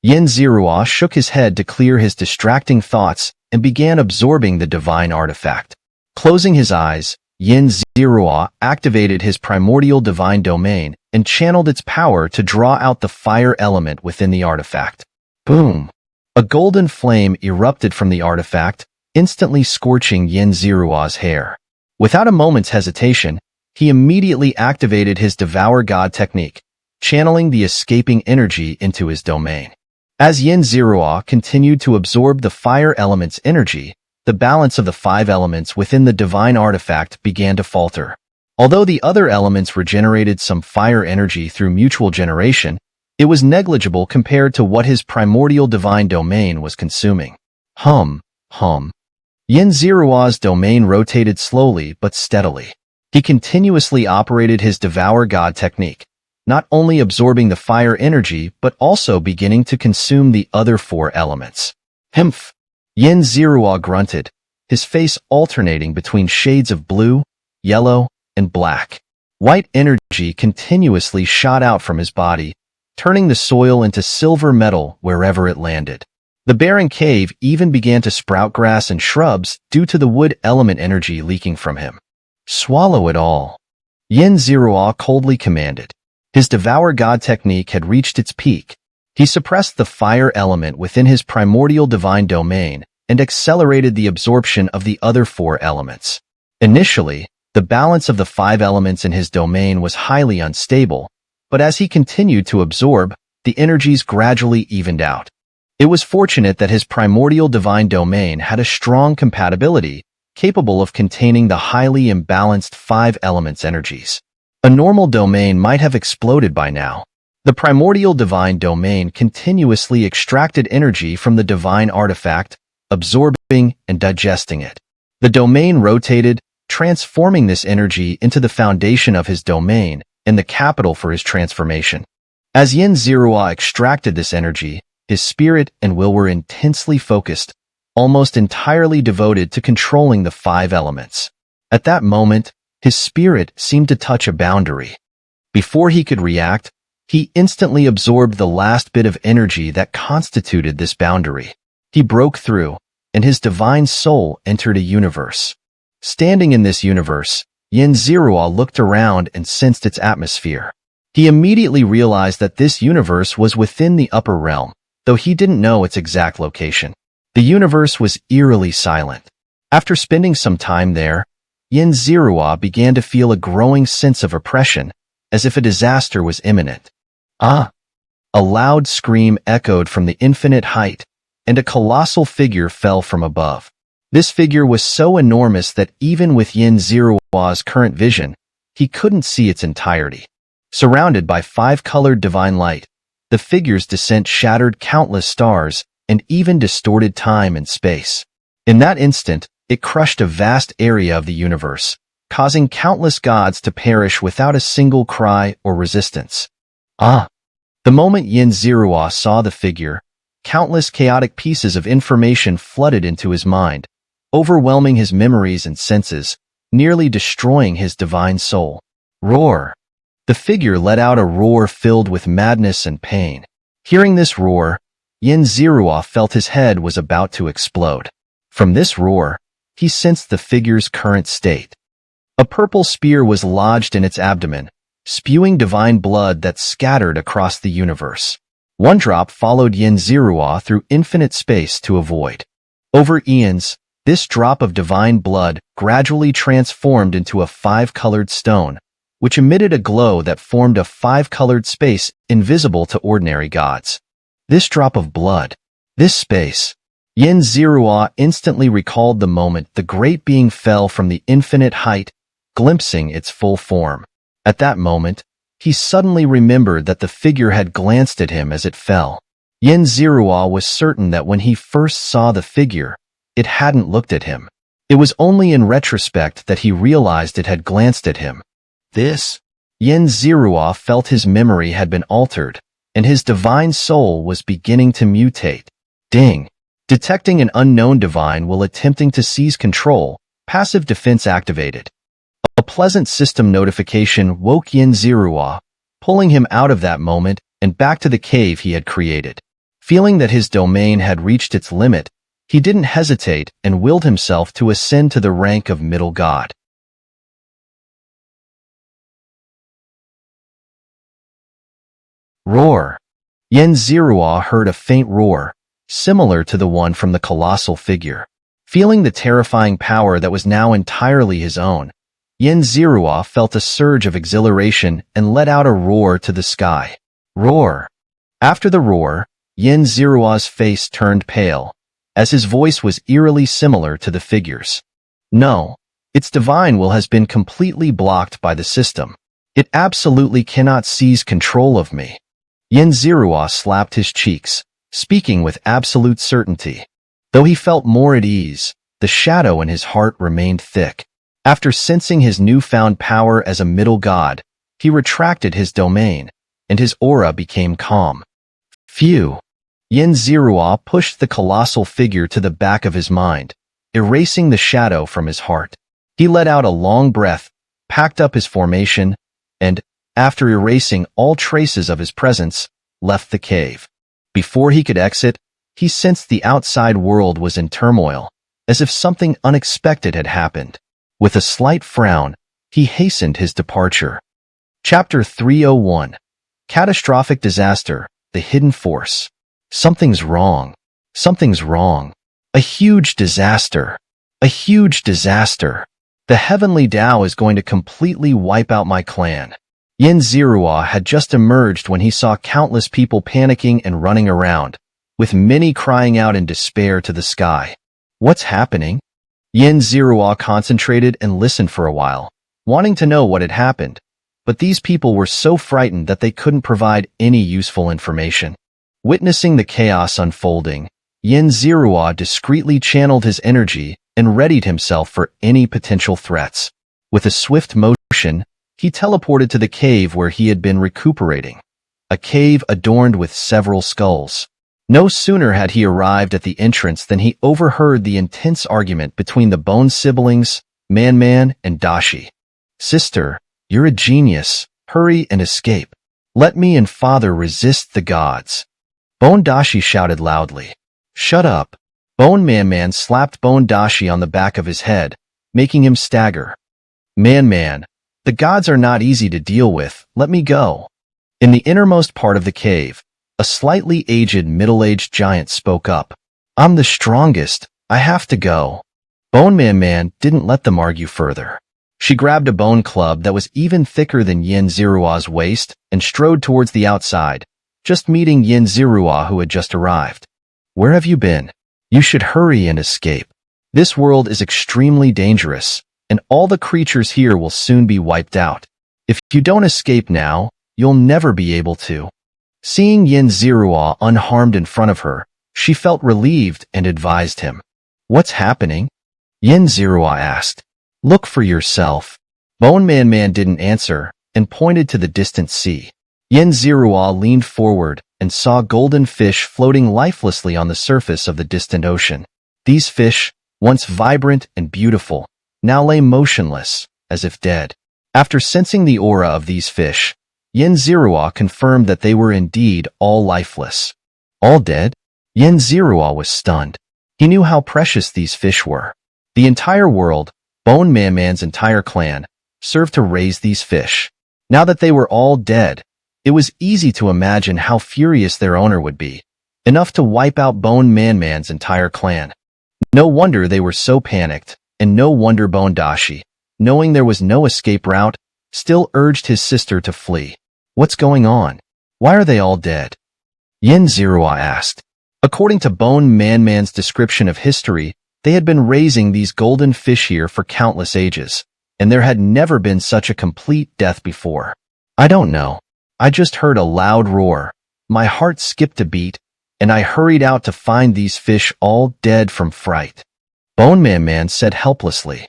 Xianxia shook his head to clear his distracting thoughts and began absorbing the divine artifact. Closing his eyes, Xianxia activated his primordial divine domain and channeled its power to draw out the fire element within the artifact. Boom! A golden flame erupted from the artifact, instantly scorching Xianxia's hair. Without a moment's hesitation, he immediately activated his Devour God technique, channeling the escaping energy into his domain. As Xianxia continued to absorb the fire element's energy, the balance of the 5 elements within the divine artifact began to falter. Although the other elements regenerated some fire energy through mutual generation, it was negligible compared to what his primordial divine domain was consuming. Hum. Xianxia's domain rotated slowly but steadily. He continuously operated his Devour God technique, not only absorbing the fire energy but also beginning to consume the other 4 elements. Humph! Xianxia grunted, his face alternating between shades of blue, yellow, and black. White energy continuously shot out from his body, turning the soil into silver metal wherever it landed. The barren cave even began to sprout grass and shrubs due to the wood element energy leaking from him. Swallow it all. Xianxia coldly commanded. His Devour God technique had reached its peak. He suppressed the fire element within his primordial divine domain and accelerated the absorption of the other 4 elements. Initially, the balance of the 5 elements in his domain was highly unstable, but as he continued to absorb, the energies gradually evened out. It was fortunate that his primordial divine domain had a strong compatibility, capable of containing the highly imbalanced 5 elements energies. A normal domain might have exploded by now. The primordial divine domain continuously extracted energy from the divine artifact, absorbing and digesting it. The domain rotated, transforming this energy into the foundation of his domain and the capital for his transformation. As Xianxia extracted this energy, his spirit and will were intensely focused, almost entirely devoted to controlling the 5 elements. At that moment, his spirit seemed to touch a boundary. Before he could react, he instantly absorbed the last bit of energy that constituted this boundary. He broke through, and his divine soul entered a universe. Standing in this universe, Xianxia looked around and sensed its atmosphere. He immediately realized that this universe was within the upper realm, though he didn't know its exact location. The universe was eerily silent. After spending some time there, Xianxia began to feel a growing sense of oppression, as if a disaster was imminent. Ah! A loud scream echoed from the infinite height, and a colossal figure fell from above. This figure was so enormous that even with Xianxia's current vision, he couldn't see its entirety. Surrounded by 5-colored divine light, the figure's descent shattered countless stars and even distorted time and space. In that instant, it crushed a vast area of the universe, causing countless gods to perish without a single cry or resistance. Ah! The moment Xianxia saw the figure, countless chaotic pieces of information flooded into his mind, overwhelming his memories and senses, nearly destroying his divine soul. Roar! The figure let out a roar filled with madness and pain. Hearing this roar, Xianxia felt his head was about to explode. From this roar, he sensed the figure's current state. A purple spear was lodged in its abdomen, spewing divine blood that scattered across the universe. One drop followed Xianxia through infinite space to a void. Over eons, this drop of divine blood gradually transformed into a five-colored stone, which emitted a glow that formed a five-colored space invisible to ordinary gods. This drop of blood, this space. Xianxia instantly recalled the moment the great being fell from the infinite height, glimpsing its full form. At that moment, he suddenly remembered that the figure had glanced at him as it fell. Xianxia was certain that when he first saw the figure, it hadn't looked at him. It was only in retrospect that he realized it had glanced at him. Xianxia felt his memory had been altered, and his divine soul was beginning to mutate. Ding! Detecting an unknown divine while attempting to seize control, passive defense activated. A pleasant system notification woke Xianxia, pulling him out of that moment and back to the cave he had created. Feeling that his domain had reached its limit, he didn't hesitate and willed himself to ascend to the rank of middle god. Roar. Xianxia heard a faint roar, similar to the one from the colossal figure. Feeling the terrifying power that was now entirely his own, Xianxia felt a surge of exhilaration and let out a roar to the sky. Roar. After the roar, Xianxia's face turned pale, as his voice was eerily similar to the figure's. No, its divine will has been completely blocked by the system. It absolutely cannot seize control of me. Xianxia slapped his cheeks, speaking with absolute certainty. Though he felt more at ease, the shadow in his heart remained thick. After sensing his newfound power as a middle god, he retracted his domain, and his aura became calm. Phew! Xianxia pushed the colossal figure to the back of his mind, erasing the shadow from his heart. He let out a long breath, packed up his formation, and, after erasing all traces of his presence, left the cave. Before he could exit, he sensed the outside world was in turmoil, as if something unexpected had happened. With a slight frown, he hastened his departure. Chapter 301. Catastrophic Disaster, the Hidden Force. Something's wrong. Something's wrong. A huge disaster. A huge disaster. The heavenly Tao is going to completely wipe out my clan. Xianxia had just emerged when he saw countless people panicking and running around, with many crying out in despair to the sky. What's happening? Xianxia concentrated and listened for a while, wanting to know what had happened, but these people were so frightened that they couldn't provide any useful information. Witnessing the chaos unfolding, Xianxia discreetly channeled his energy and readied himself for any potential threats. With a swift motion, he teleported to the cave where he had been recuperating, a cave adorned with several skulls. No sooner had he arrived at the entrance than he overheard the intense argument between the Bone siblings, Man and Dashi. "Sister, you're a genius. Hurry and escape. Let me and father resist the gods." Bone Dashi shouted loudly. "Shut up." Bone Man slapped Bone Dashi on the back of his head, making him stagger. Man, the gods are not easy to deal with. Let me go." In the innermost part of the cave, a slightly aged middle-aged giant spoke up. "I'm the strongest. I have to go." Bone Man didn't let them argue further. She grabbed a bone club that was even thicker than Xianxia's waist and strode towards the outside, just meeting Xianxia who had just arrived. "Where have you been? You should hurry and escape. This world is extremely dangerous, and all the creatures here will soon be wiped out. If you don't escape now, you'll never be able to." Seeing Xianxia unharmed in front of her, she felt relieved and advised him. "What's happening?" Xianxia asked. "Look for yourself." Bone Man didn't answer and pointed to the distant sea. Xianxia leaned forward and saw golden fish floating lifelessly on the surface of the distant ocean. These fish, once vibrant and beautiful, now lay motionless, as if dead. After sensing the aura of these fish, Xianxia confirmed that they were indeed all lifeless. All dead? Xianxia was stunned. He knew how precious these fish were. The entire world, Bone Man-Man's entire clan, served to raise these fish. Now that they were all dead, it was easy to imagine how furious their owner would be, enough to wipe out Bone Man-Man's entire clan. No wonder they were so panicked, and no wonder Bone Dashi, knowing there was no escape route, still urged his sister to flee. What's going on? Why are they all dead? Xianxia asked. According to Bone Man-Man's description of history, they had been raising these golden fish here for countless ages, and there had never been such a complete death before. I don't know. I just heard a loud roar. My heart skipped a beat, and I hurried out to find these fish all dead from fright. Bone Man-Man said helplessly.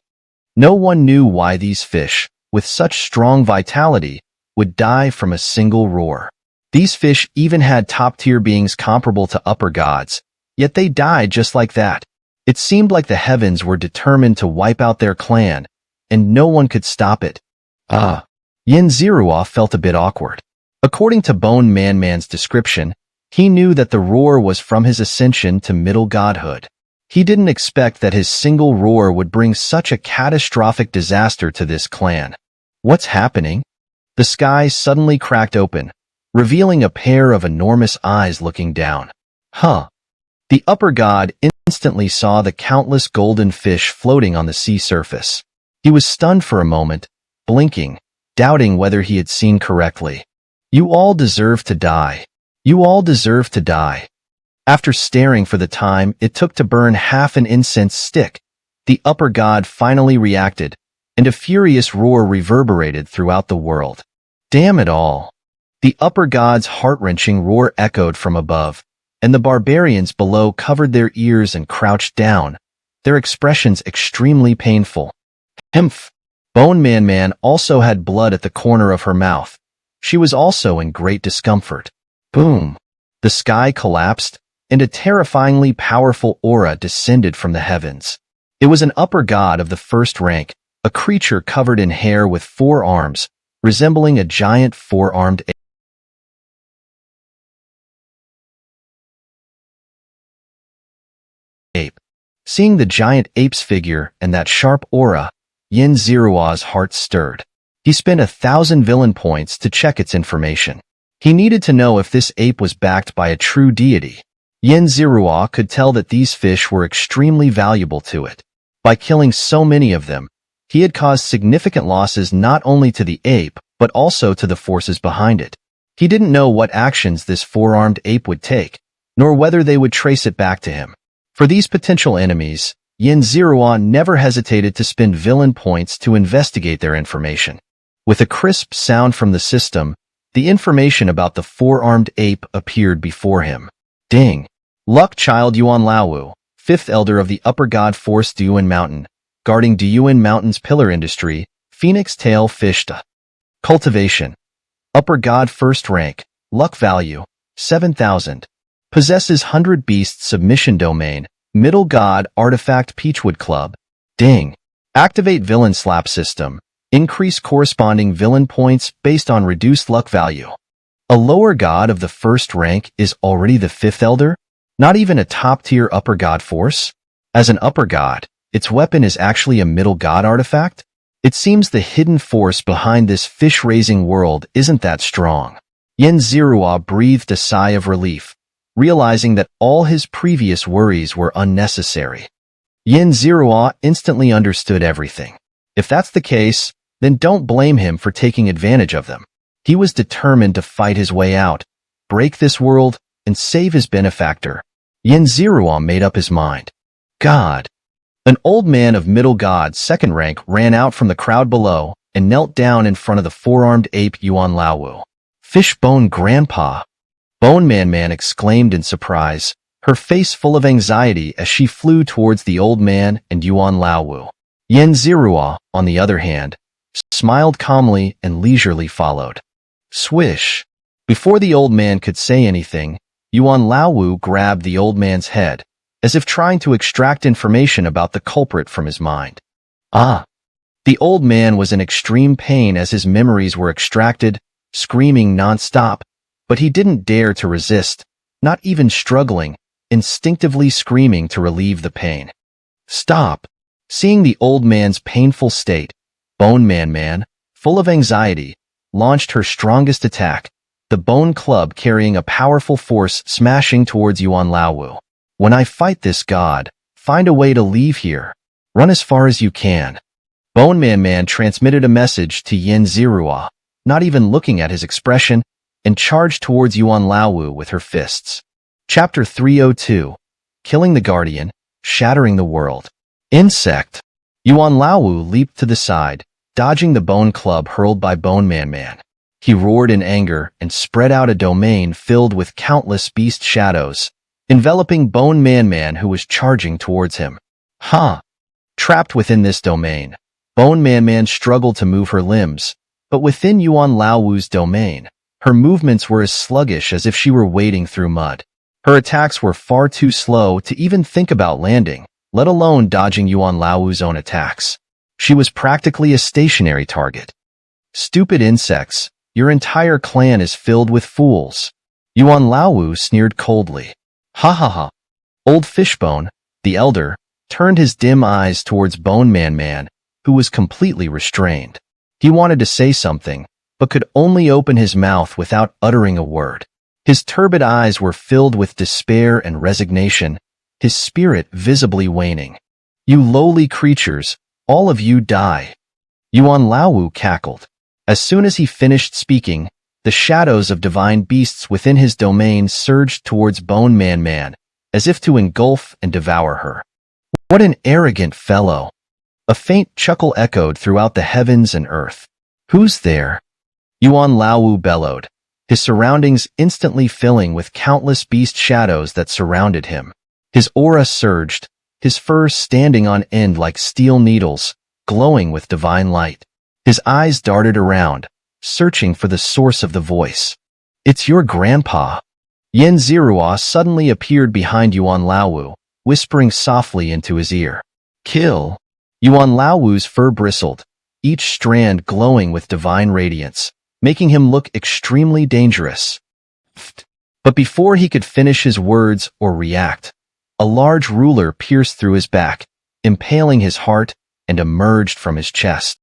No one knew why these fish, with such strong vitality, would die from a single roar. These fish even had top-tier beings comparable to upper gods, yet they died just like that. It seemed like the heavens were determined to wipe out their clan, and no one could stop it. Xianxia felt a bit awkward. According to Bone Man-Man's description, he knew that the roar was from his ascension to middle godhood. He didn't expect that his single roar would bring such a catastrophic disaster to this clan. What's happening? The sky suddenly cracked open, revealing a pair of enormous eyes looking down. The upper god instantly saw the countless golden fish floating on the sea surface. He was stunned for a moment, blinking, doubting whether he had seen correctly. You all deserve to die. You all deserve to die. After staring for the time it took to burn half an incense stick, the upper god finally reacted, and a furious roar reverberated throughout the world. Damn it all! The upper god's heart-wrenching roar echoed from above, and the barbarians below covered their ears and crouched down, their expressions extremely painful. Humph! Bone Man-Man also had blood at the corner of her mouth. She was also in great discomfort. Boom! The sky collapsed, and a terrifyingly powerful aura descended from the heavens. It was an upper god of the first rank, a creature covered in hair with 4 arms, resembling a giant 4-armed ape. Seeing the giant ape's figure and that sharp aura, Xianxia's heart stirred. He spent 1,000 villain points to check its information. He needed to know if this ape was backed by a true deity. Xianxia could tell that these fish were extremely valuable to it. By killing so many of them, he had caused significant losses not only to the ape, but also to the forces behind it. He didn't know what actions this 4-armed ape would take, nor whether they would trace it back to him. For these potential enemies, Xianxia never hesitated to spend villain points to investigate their information. With a crisp sound from the system, the information about the 4-armed ape appeared before him. Ding! Luck Child Yuan Laowu, 5th Elder of the Upper God Force Duyuan Mountain, guarding Duyuan Mountain's pillar industry, Phoenix Tail Fishta. Cultivation. Upper God First Rank, Luck Value, 7,000. Possesses 100 Beasts Submission Domain, Middle God Artifact Peachwood Club. Ding! Activate Villain Slap System. Increase corresponding villain points based on reduced luck value. A lower god of the first rank is already the 5th Elder? Not even a top-tier upper god force? As an upper god, its weapon is actually a middle god artifact? It seems the hidden force behind this fish-raising world isn't that strong. Xianxia breathed a sigh of relief, realizing that all his previous worries were unnecessary. Xianxia instantly understood everything. If that's the case, then don't blame him for taking advantage of them. He was determined to fight his way out, break this world, and save his benefactor. Xianxia made up his mind. God! An old man of middle god 2nd rank ran out from the crowd below and knelt down in front of the 4-armed ape Yuan Laowu. Fishbone Grandpa! Bone Man-Man exclaimed in surprise, her face full of anxiety as she flew towards the old man and Yuan Laowu. Xianxia, on the other hand, smiled calmly and leisurely followed. Swish! Before the old man could say anything, Yuan Laowu grabbed the old man's head, as if trying to extract information about the culprit from his mind. The old man was in extreme pain as his memories were extracted, screaming non-stop, but he didn't dare to resist, not even struggling, instinctively screaming to relieve the pain. Stop! Seeing the old man's painful state, Bone Man, full of anxiety, launched her strongest attack, the bone club carrying a powerful force smashing towards Yuan Laowu. When I fight this god, find a way to leave here. Run as far as you can. Bone Man transmitted a message to Yin Zirua, not even looking at his expression, and charged towards Yuan Laowu with her fists. Chapter 302. Killing the Guardian, Shattering the World. Insect. Yuan Laowu leaped to the side, dodging the bone club hurled by Bone Man. He roared in anger and spread out a domain filled with countless beast shadows, enveloping Bone Man who was charging towards him. Trapped within this domain, Bone Man struggled to move her limbs, but within Yuan Laowu's domain, her movements were as sluggish as if she were wading through mud. Her attacks were far too slow to even think about landing, let alone dodging Yuan Laowu's own attacks. She was practically a stationary target. Stupid insects, your entire clan is filled with fools. Yuan Laowu sneered coldly. Ha ha ha. Old Fishbone, the elder, turned his dim eyes towards Bone Man, who was completely restrained. He wanted to say something, but could only open his mouth without uttering a word. His turbid eyes were filled with despair and resignation, his spirit visibly waning. You lowly creatures, all of you die. Yuan Laowu cackled. As soon as he finished speaking, the shadows of divine beasts within his domain surged towards Bone Man, as if to engulf and devour her. What an arrogant fellow! A faint chuckle echoed throughout the heavens and earth. Who's there? Yuan Laowu bellowed, his surroundings instantly filling with countless beast shadows that surrounded him. His aura surged, his fur standing on end like steel needles, glowing with divine light. His eyes darted around, searching for the source of the voice. It's your grandpa. Yin Zirua suddenly appeared behind Yuan Laowu, whispering softly into his ear. Kill. Yuan Laowu's fur bristled, each strand glowing with divine radiance, making him look extremely dangerous. But before he could finish his words or react, a large ruler pierced through his back, impaling his heart, and emerged from his chest.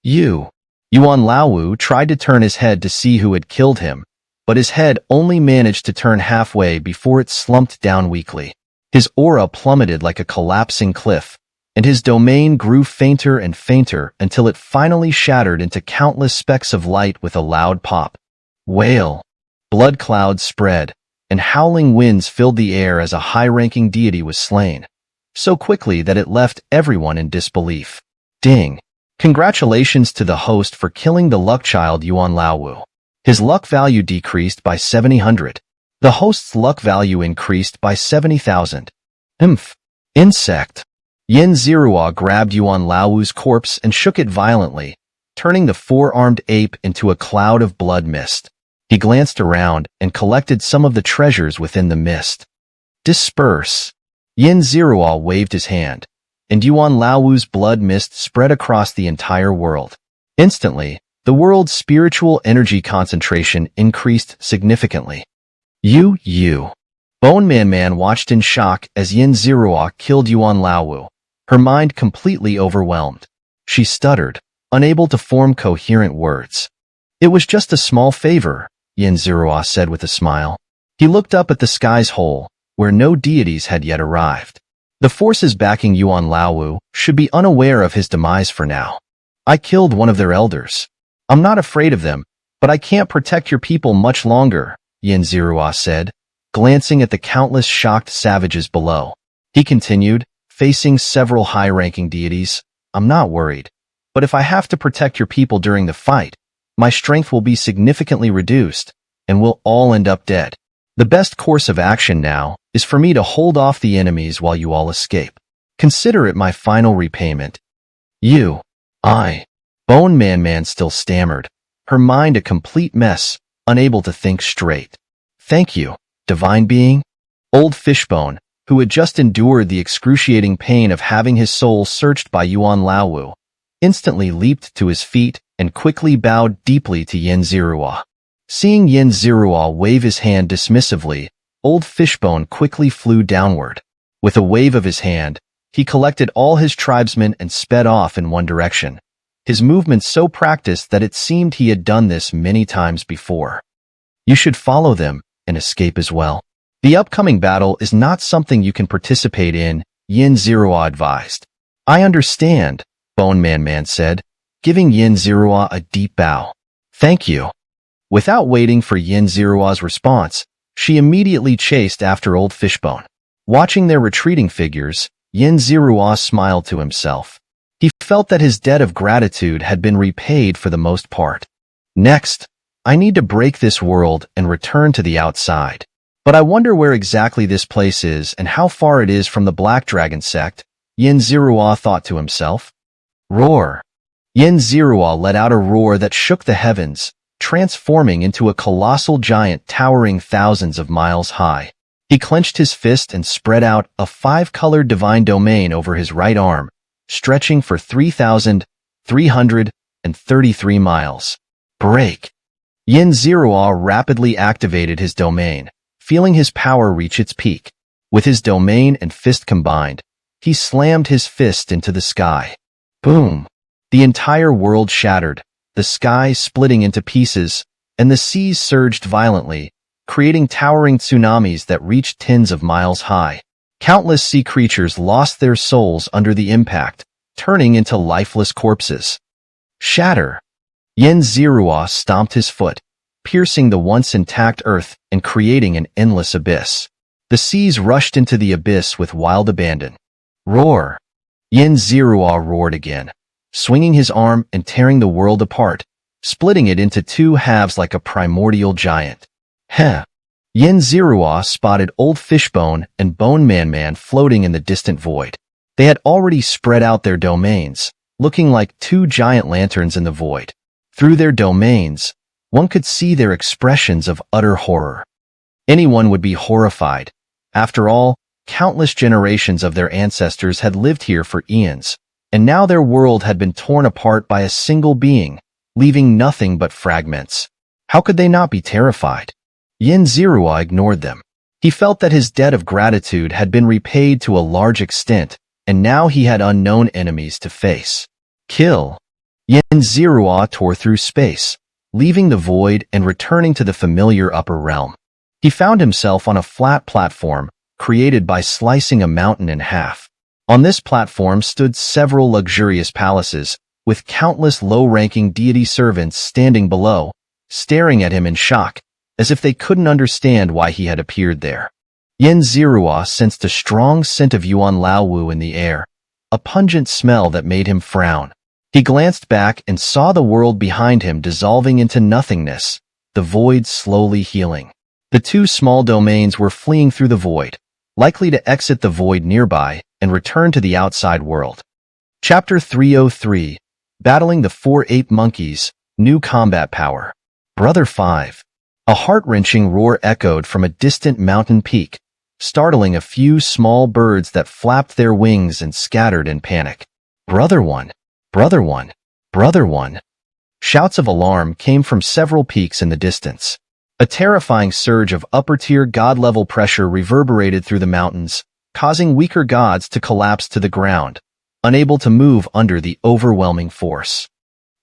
Yuan Laowu tried to turn his head to see who had killed him, but his head only managed to turn halfway before it slumped down weakly. His aura plummeted like a collapsing cliff, and his domain grew fainter and fainter until it finally shattered into countless specks of light with a loud pop. Wail! Blood clouds spread, and howling winds filled the air as a high-ranking deity was slain, so quickly that it left everyone in disbelief. Ding! Congratulations to the host for killing the luck child Yuan Laowu. His luck value decreased by 700. The host's luck value increased by 70,000. Insect. Yin Zirua grabbed Yuan Laowu's corpse and shook it violently, turning the four-armed ape into a cloud of blood mist. He glanced around and collected some of the treasures within the mist. Disperse. Yin Zirua waved his hand, and Yuan Laowu's blood mist spread across the entire world. Instantly, the world's spiritual energy concentration increased significantly. Bone Man watched in shock as Yin Zirua killed Yuan Laowu, her mind completely overwhelmed. She stuttered, unable to form coherent words. It was just a small favor, Yin Zirua said with a smile. He looked up at the sky's hole, where no deities had yet arrived. The forces backing Yuan Laowu should be unaware of his demise for now. I killed one of their elders. I'm not afraid of them, but I can't protect your people much longer, Yin Zirua said, glancing at the countless shocked savages below. He continued, facing several high-ranking deities. I'm not worried, but if I have to protect your people during the fight, my strength will be significantly reduced, and we'll all end up dead. The best course of action now is for me to hold off the enemies while you all escape. Consider it my final repayment. Bone Man still stammered, her mind a complete mess, unable to think straight. Thank you, divine being. Old Fishbone, who had just endured the excruciating pain of having his soul searched by Yuan Laowu, instantly leaped to his feet and quickly bowed deeply to Yin Zirua. Seeing Yin Zirua wave his hand dismissively, Old Fishbone quickly flew downward. With a wave of his hand, he collected all his tribesmen and sped off in one direction, his movements so practiced that it seemed he had done this many times before. You should follow them and escape as well. The upcoming battle is not something you can participate in, Xianxia advised. I understand, Bone Man said, giving Xianxia a deep bow. Thank you. Without waiting for Xianxia's response, she immediately chased after Old Fishbone. Watching their retreating figures, Xianxia smiled to himself. He felt that his debt of gratitude had been repaid for the most part. Next, I need to break this world and return to the outside. But I wonder where exactly this place is and how far it is from the Black Dragon sect, Xianxia thought to himself. Roar! Xianxia let out a roar that shook the heavens, transforming into a colossal giant towering thousands of miles high. He clenched his fist and spread out a 5-colored divine domain over his right arm, stretching for 3,333 miles. Break! Xianxia rapidly activated his domain, feeling his power reach its peak. With his domain and fist combined, he slammed his fist into the sky. Boom! The entire world shattered, the sky splitting into pieces, and the seas surged violently, creating towering tsunamis that reached tens of miles high. Countless sea creatures lost their souls under the impact, turning into lifeless corpses. Shatter! Xianxia stomped his foot, piercing the once intact earth and creating an endless abyss. The seas rushed into the abyss with wild abandon. Roar! Xianxia roared again, swinging his arm and tearing the world apart, splitting it into two halves like a primordial giant. Heh! Xianxia spotted Old Fishbone and Bone Man floating in the distant void. They had already spread out their domains, looking like two giant lanterns in the void. Through their domains, one could see their expressions of utter horror. Anyone would be horrified. After all, countless generations of their ancestors had lived here for eons, and now their world had been torn apart by a single being, leaving nothing but fragments. How could they not be terrified? Xianxia ignored them. He felt that his debt of gratitude had been repaid to a large extent, and now he had unknown enemies to face. Kill! Xianxia tore through space, leaving the void and returning to the familiar upper realm. He found himself on a flat platform, created by slicing a mountain in half. On this platform stood several luxurious palaces, with countless low-ranking deity servants standing below, staring at him in shock, as if they couldn't understand why he had appeared there. Xianxia sensed a strong scent of Yuan Laowu in the air, a pungent smell that made him frown. He glanced back and saw the world behind him dissolving into nothingness, the void slowly healing. The two small domains were fleeing through the void, likely to exit the void nearby and return to the outside world. Chapter 303, Battling the 4 Ape Monkeys, New Combat Power. Brother 5. A heart-wrenching roar echoed from a distant mountain peak, startling a few small birds that flapped their wings and scattered in panic. Brother 1. Brother 1. Brother 1. Shouts of alarm came from several peaks in the distance. A terrifying surge of upper-tier god-level pressure reverberated through the mountains, causing weaker gods to collapse to the ground, unable to move under the overwhelming force.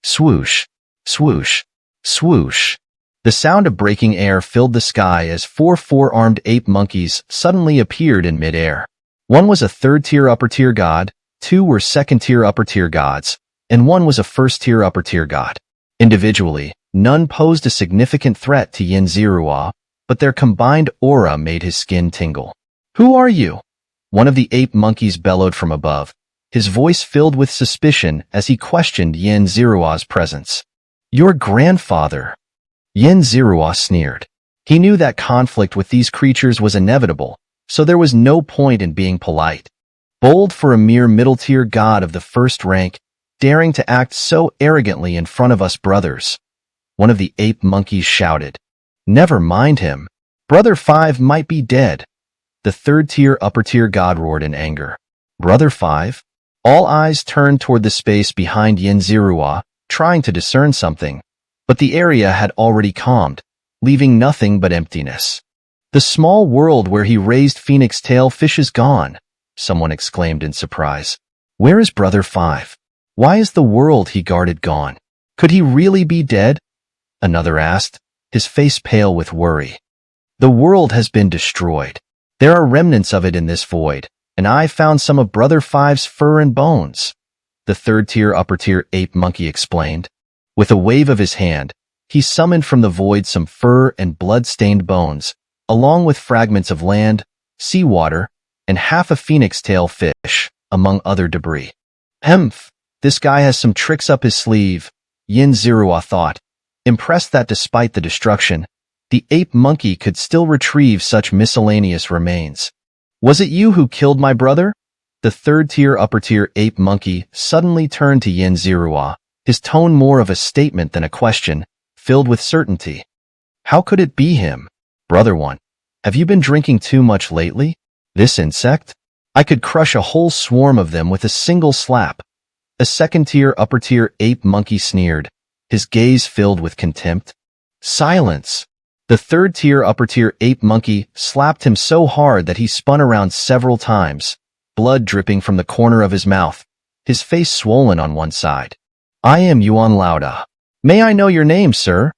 Swoosh, swoosh, swoosh. The sound of breaking air filled the sky as 4 four-armed ape monkeys suddenly appeared in mid-air. One was a third-tier upper-tier god, 2 were second-tier upper-tier gods, and 1 was a first-tier upper-tier god. Individually, none posed a significant threat to Xianxia, but their combined aura made his skin tingle. Who are you? One of the ape monkeys bellowed from above, his voice filled with suspicion as he questioned Xianxia's presence. Your grandfather. Xianxia sneered. He knew that conflict with these creatures was inevitable, so there was no point in being polite. Bold for a mere middle-tier god of the first rank, daring to act so arrogantly in front of us brothers. One of the ape monkeys shouted. Never mind him. Brother 5 might be dead. The third-tier upper-tier god roared in anger. Brother 5? All eyes turned toward the space behind Xianxia, trying to discern something, but the area had already calmed, leaving nothing but emptiness. The small world where he raised phoenix tail fish is gone, someone exclaimed in surprise. Where is Brother 5? Why is the world he guarded gone? Could he really be dead? Another asked, his face pale with worry. The world has been destroyed. There are remnants of it in this void, and I found some of Brother 5's fur and bones. The third-tier upper-tier ape monkey explained. With a wave of his hand, he summoned from the void some fur and blood-stained bones, along with fragments of land, seawater, and half a phoenix tail fish, among other debris. Hemph, this guy has some tricks up his sleeve, Xianxia thought, impressed that despite the destruction, the ape monkey could still retrieve such miscellaneous remains. Was it you who killed my brother? The third-tier upper-tier ape monkey suddenly turned to Xianxia, his tone more of a statement than a question, filled with certainty. How could it be him? Brother 1, have you been drinking too much lately? This insect? I could crush a whole swarm of them with a single slap. A second-tier upper-tier ape monkey sneered, his gaze filled with contempt. Silence! The third-tier upper-tier ape monkey slapped him so hard that he spun around several times, blood dripping from the corner of his mouth, his face swollen on one side. I am Yuan Lauda. May I know your name, sir?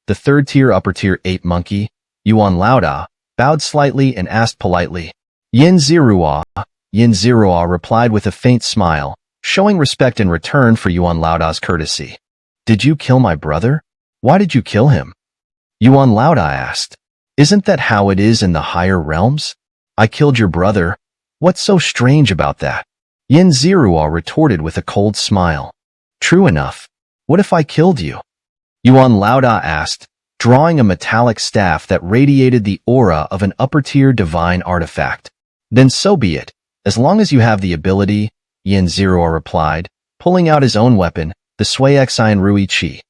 The third-tier upper-tier ape monkey, Yuan Lauda, bowed slightly and asked politely. Xianxia. Xianxia replied with a faint smile, showing respect in return for Yuan Lauda's courtesy. Did you kill my brother? Why did you kill him? Yuan Lauda asked. Isn't that how it is in the higher realms? I killed your brother. What's so strange about that? Xianxia retorted with a cold smile. True enough. What if I killed you? Yuan Lauda asked, drawing a metallic staff that radiated the aura of an upper-tier divine artifact. Then so be it, as long as you have the ability, Xianxia replied, pulling out his own weapon, the Xianxia.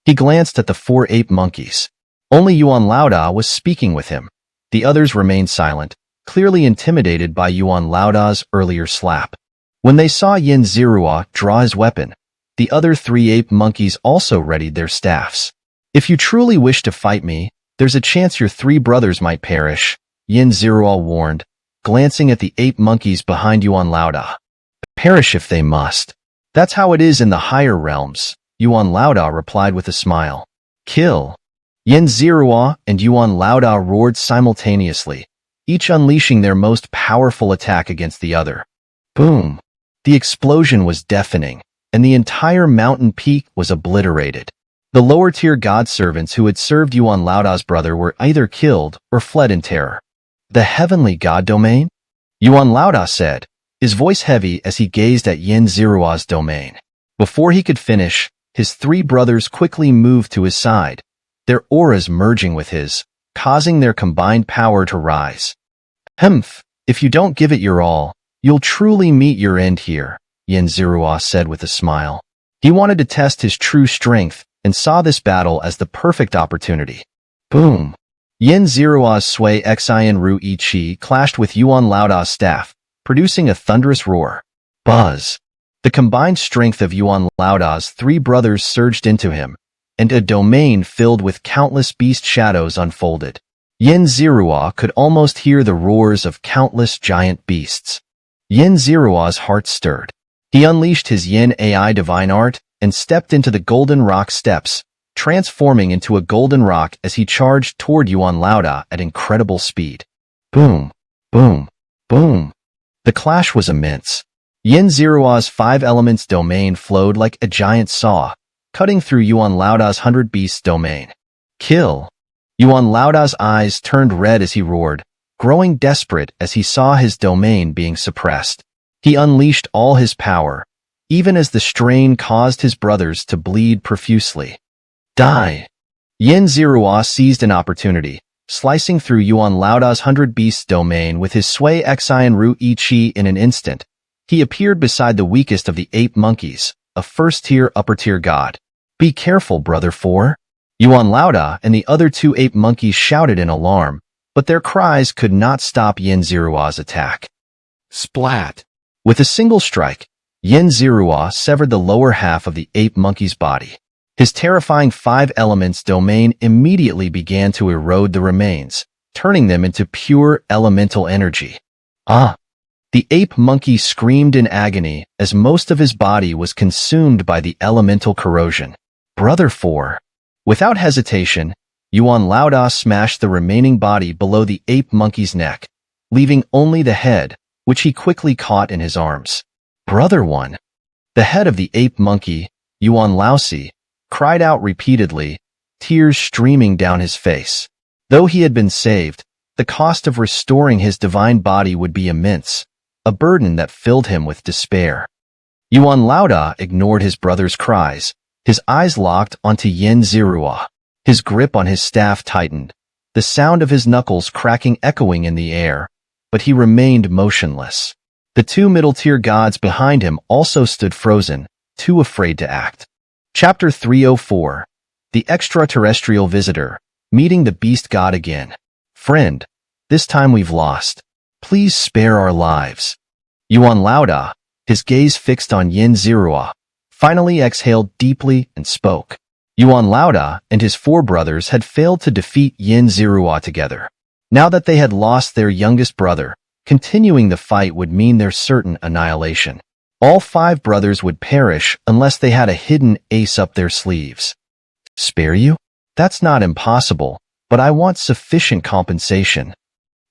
He glanced at the 4 ape monkeys. Only Yuan Lauda was speaking with him. The others remained silent, clearly intimidated by Yuan Lauda's earlier slap. When they saw Xianxia draw his weapon, the other 3 ape monkeys also readied their staffs. If you truly wish to fight me, there's a chance your 3 brothers might perish, Xianxia warned, glancing at the ape monkeys behind Yuan Lauda. Perish if they must. That's how it is in the higher realms, Yuan Lauda replied with a smile. Kill. Xianxia and Yuan Lauda roared simultaneously, each unleashing their most powerful attack against the other. Boom! The explosion was deafening, and the entire mountain peak was obliterated. The lower-tier god servants who had served Yuan Lauda's brother were either killed or fled in terror. The heavenly god domain? Yuan Lauda said, his voice heavy as he gazed at Xianxia's domain. Before he could finish, his 3 brothers quickly moved to his side, their auras merging with his, causing their combined power to rise. Hemph, if you don't give it your all, you'll truly meet your end here, Xianxia said with a smile. He wanted to test his true strength and saw this battle as the perfect opportunity. Boom! Xianxia's Xianxia clashed with Yuan Lauda's staff, producing a thunderous roar. Buzz! The combined strength of Yuan Lauda's 3 brothers surged into him, and a domain filled with countless beast shadows unfolded. Xianxia could almost hear the roars of countless giant beasts. Xianxia's heart stirred. He unleashed his Yin AI divine art and stepped into the golden rock steps, transforming into a golden rock as he charged toward Yuan Lauda at incredible speed. Boom! Boom! Boom! The clash was immense. Xianxia's 5 elements domain flowed like a giant saw, cutting through Yuan Lauda's 100 beasts domain. Kill! Yuan Lauda's eyes turned red as he roared, growing desperate as he saw his domain being suppressed. He unleashed all his power, even as the strain caused his brothers to bleed profusely. Die! Xianxia seized an opportunity, slicing through Yuan Lauda's 100 beasts domain with his Xianxia in an instant. He appeared beside the weakest of the ape monkeys, a first-tier upper-tier god. Be careful, Brother 4. Yuan Lauda and the other 2 ape monkeys shouted in alarm, but their cries could not stop Xianxia's attack. Splat! With a single strike, Xianxia severed the lower half of the ape monkey's body. His terrifying 5 elements domain immediately began to erode the remains, turning them into pure elemental energy. Ah! The ape monkey screamed in agony as most of his body was consumed by the elemental corrosion. Brother 4. Without hesitation, Yuan Laoda smashed the remaining body below the ape monkey's neck, leaving only the head, which he quickly caught in his arms. Brother 1. The head of the ape monkey, Yuan Laosi, cried out repeatedly, tears streaming down his face. Though he had been saved, the cost of restoring his divine body would be immense, a burden that filled him with despair. Yuan Laoda ignored his brother's cries, his eyes locked onto Yin Zirua. His grip on his staff tightened, the sound of his knuckles cracking echoing in the air, but he remained motionless. The two middle-tier gods behind him also stood frozen, too afraid to act. Chapter 304. The Extraterrestrial Visitor, Meeting the Beast God Again. Friend, this time we've lost. Please spare our lives. Yuan Laoda, his gaze fixed on Yin Zirua, finally exhaled deeply and spoke. Yuan Laoda and his 4 brothers had failed to defeat Yin Zirua together. Now that they had lost their youngest brother, continuing the fight would mean their certain annihilation. All 5 brothers would perish unless they had a hidden ace up their sleeves. Spare you? That's not impossible, but I want sufficient compensation,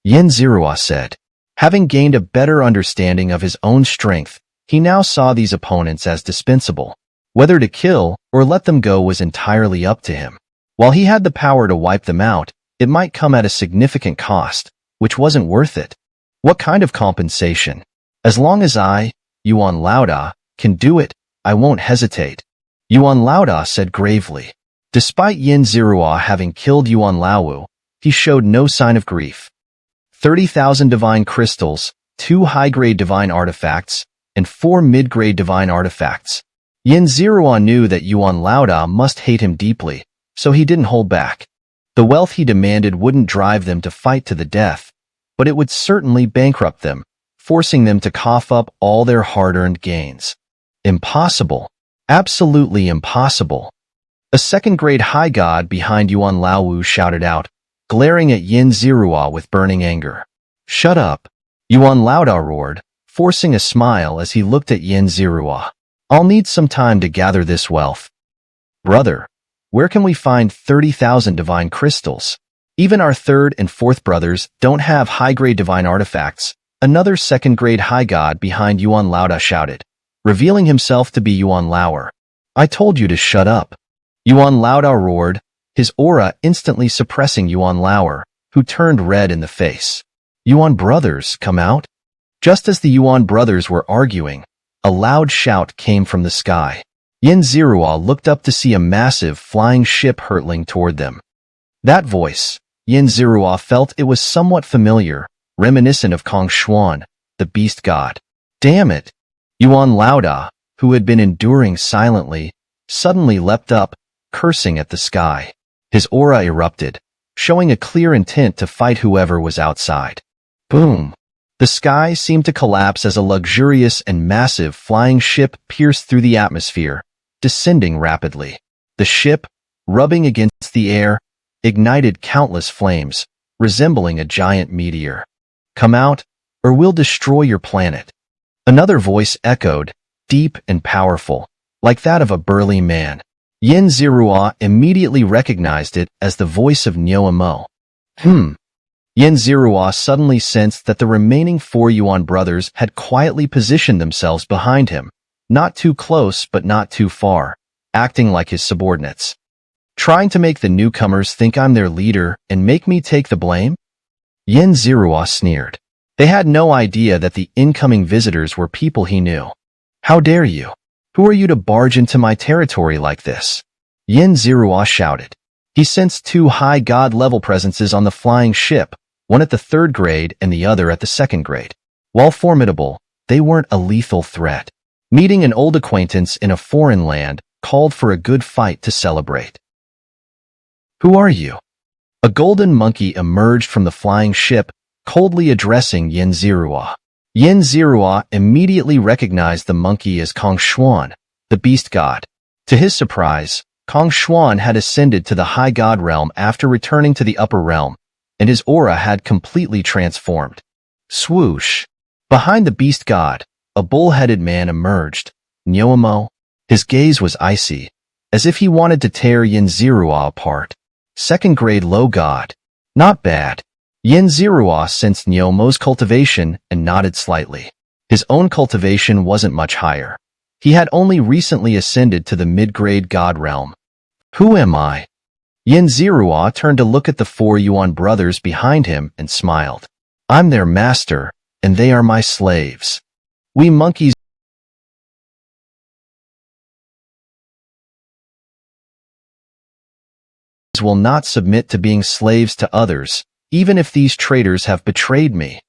Yin Zirua said. Having gained a better understanding of his own strength, he now saw these opponents as dispensable. Whether to kill or let them go was entirely up to him. While he had the power to wipe them out, it might come at a significant cost, which wasn't worth it. What kind of compensation? As long as I, Yuan Laoda, can do it, I won't hesitate, Yuan Laoda said gravely. Despite Yin Zirua having killed Yuan Laowu, he showed no sign of grief. 30,000 divine crystals, 2 high-grade divine artifacts, and 4 mid-grade divine artifacts. Yin Zirua knew that Yuan Laoda must hate him deeply, so he didn't hold back. The wealth he demanded wouldn't drive them to fight to the death, but it would certainly bankrupt them, forcing them to cough up all their hard-earned gains. Impossible. Absolutely impossible. A second-grade high god behind Yuan Laowu shouted out, glaring at Yin Zirua with burning anger. Shut up, Yuan Laoda roared, forcing a smile as he looked at Yin Zirua. I'll need some time to gather this wealth. Brother, where can we find 30,000 divine crystals? Even our 3rd and 4th brothers don't have high-grade divine artifacts, another second-grade high god behind Yuan Laoda shouted, revealing himself to be Yuan Laower. I told you to shut up. Yuan Laoda roared, his aura instantly suppressing Yuan Laower, who turned red in the face. Yuan brothers, come out? Just as the Yuan brothers were arguing, a loud shout came from the sky. Yin Zirua looked up to see a massive flying ship hurtling toward them. That voice, Yin Zirua felt it was somewhat familiar, reminiscent of Kong Xuan, the beast god. Damn it! Yuan Laoda, who had been enduring silently, suddenly leapt up, cursing at the sky. His aura erupted, showing a clear intent to fight whoever was outside. Boom! The sky seemed to collapse as a luxurious and massive flying ship pierced through the atmosphere, descending rapidly. The ship, rubbing against the air, ignited countless flames, resembling a giant meteor. Come out, or we'll destroy your planet. Another voice echoed, deep and powerful, like that of a burly man. Yin Zirua immediately recognized it as the voice of Nyo Mo. Yin Zirua suddenly sensed that the remaining 4 Yuan brothers had quietly positioned themselves behind him, not too close but not too far, acting like his subordinates. Trying to make the newcomers think I'm their leader and make me take the blame? Yin Zirua sneered. They had no idea that the incoming visitors were people he knew. How dare you? Who are you to barge into my territory like this? Yin Zirua shouted. He sensed 2 high god-level presences on the flying ship, one at the 3rd grade and the other at the 2nd grade. While formidable, they weren't a lethal threat. Meeting an old acquaintance in a foreign land called for a good fight to celebrate. Who are you? A golden monkey emerged from the flying ship, coldly addressing Yin Zirua. Yin Zirua immediately recognized the monkey as Kong Xuan, the beast god. To his surprise, Kong Xuan had ascended to the high god realm after returning to the upper realm, and his aura had completely transformed. Swoosh! Behind the beast god, a bull-headed man emerged. Nyoamo. His gaze was icy, as if he wanted to tear Xianxia apart. Second-grade low god. Not bad. Xianxia sensed Nyoamo's cultivation and nodded slightly. His own cultivation wasn't much higher. He had only recently ascended to the mid-grade god realm. Who am I? Xianxia turned to look at the 4 Yuan brothers behind him and smiled. I'm their master, and they are my slaves. We monkeys will not submit to being slaves to others, even if these traitors have betrayed me,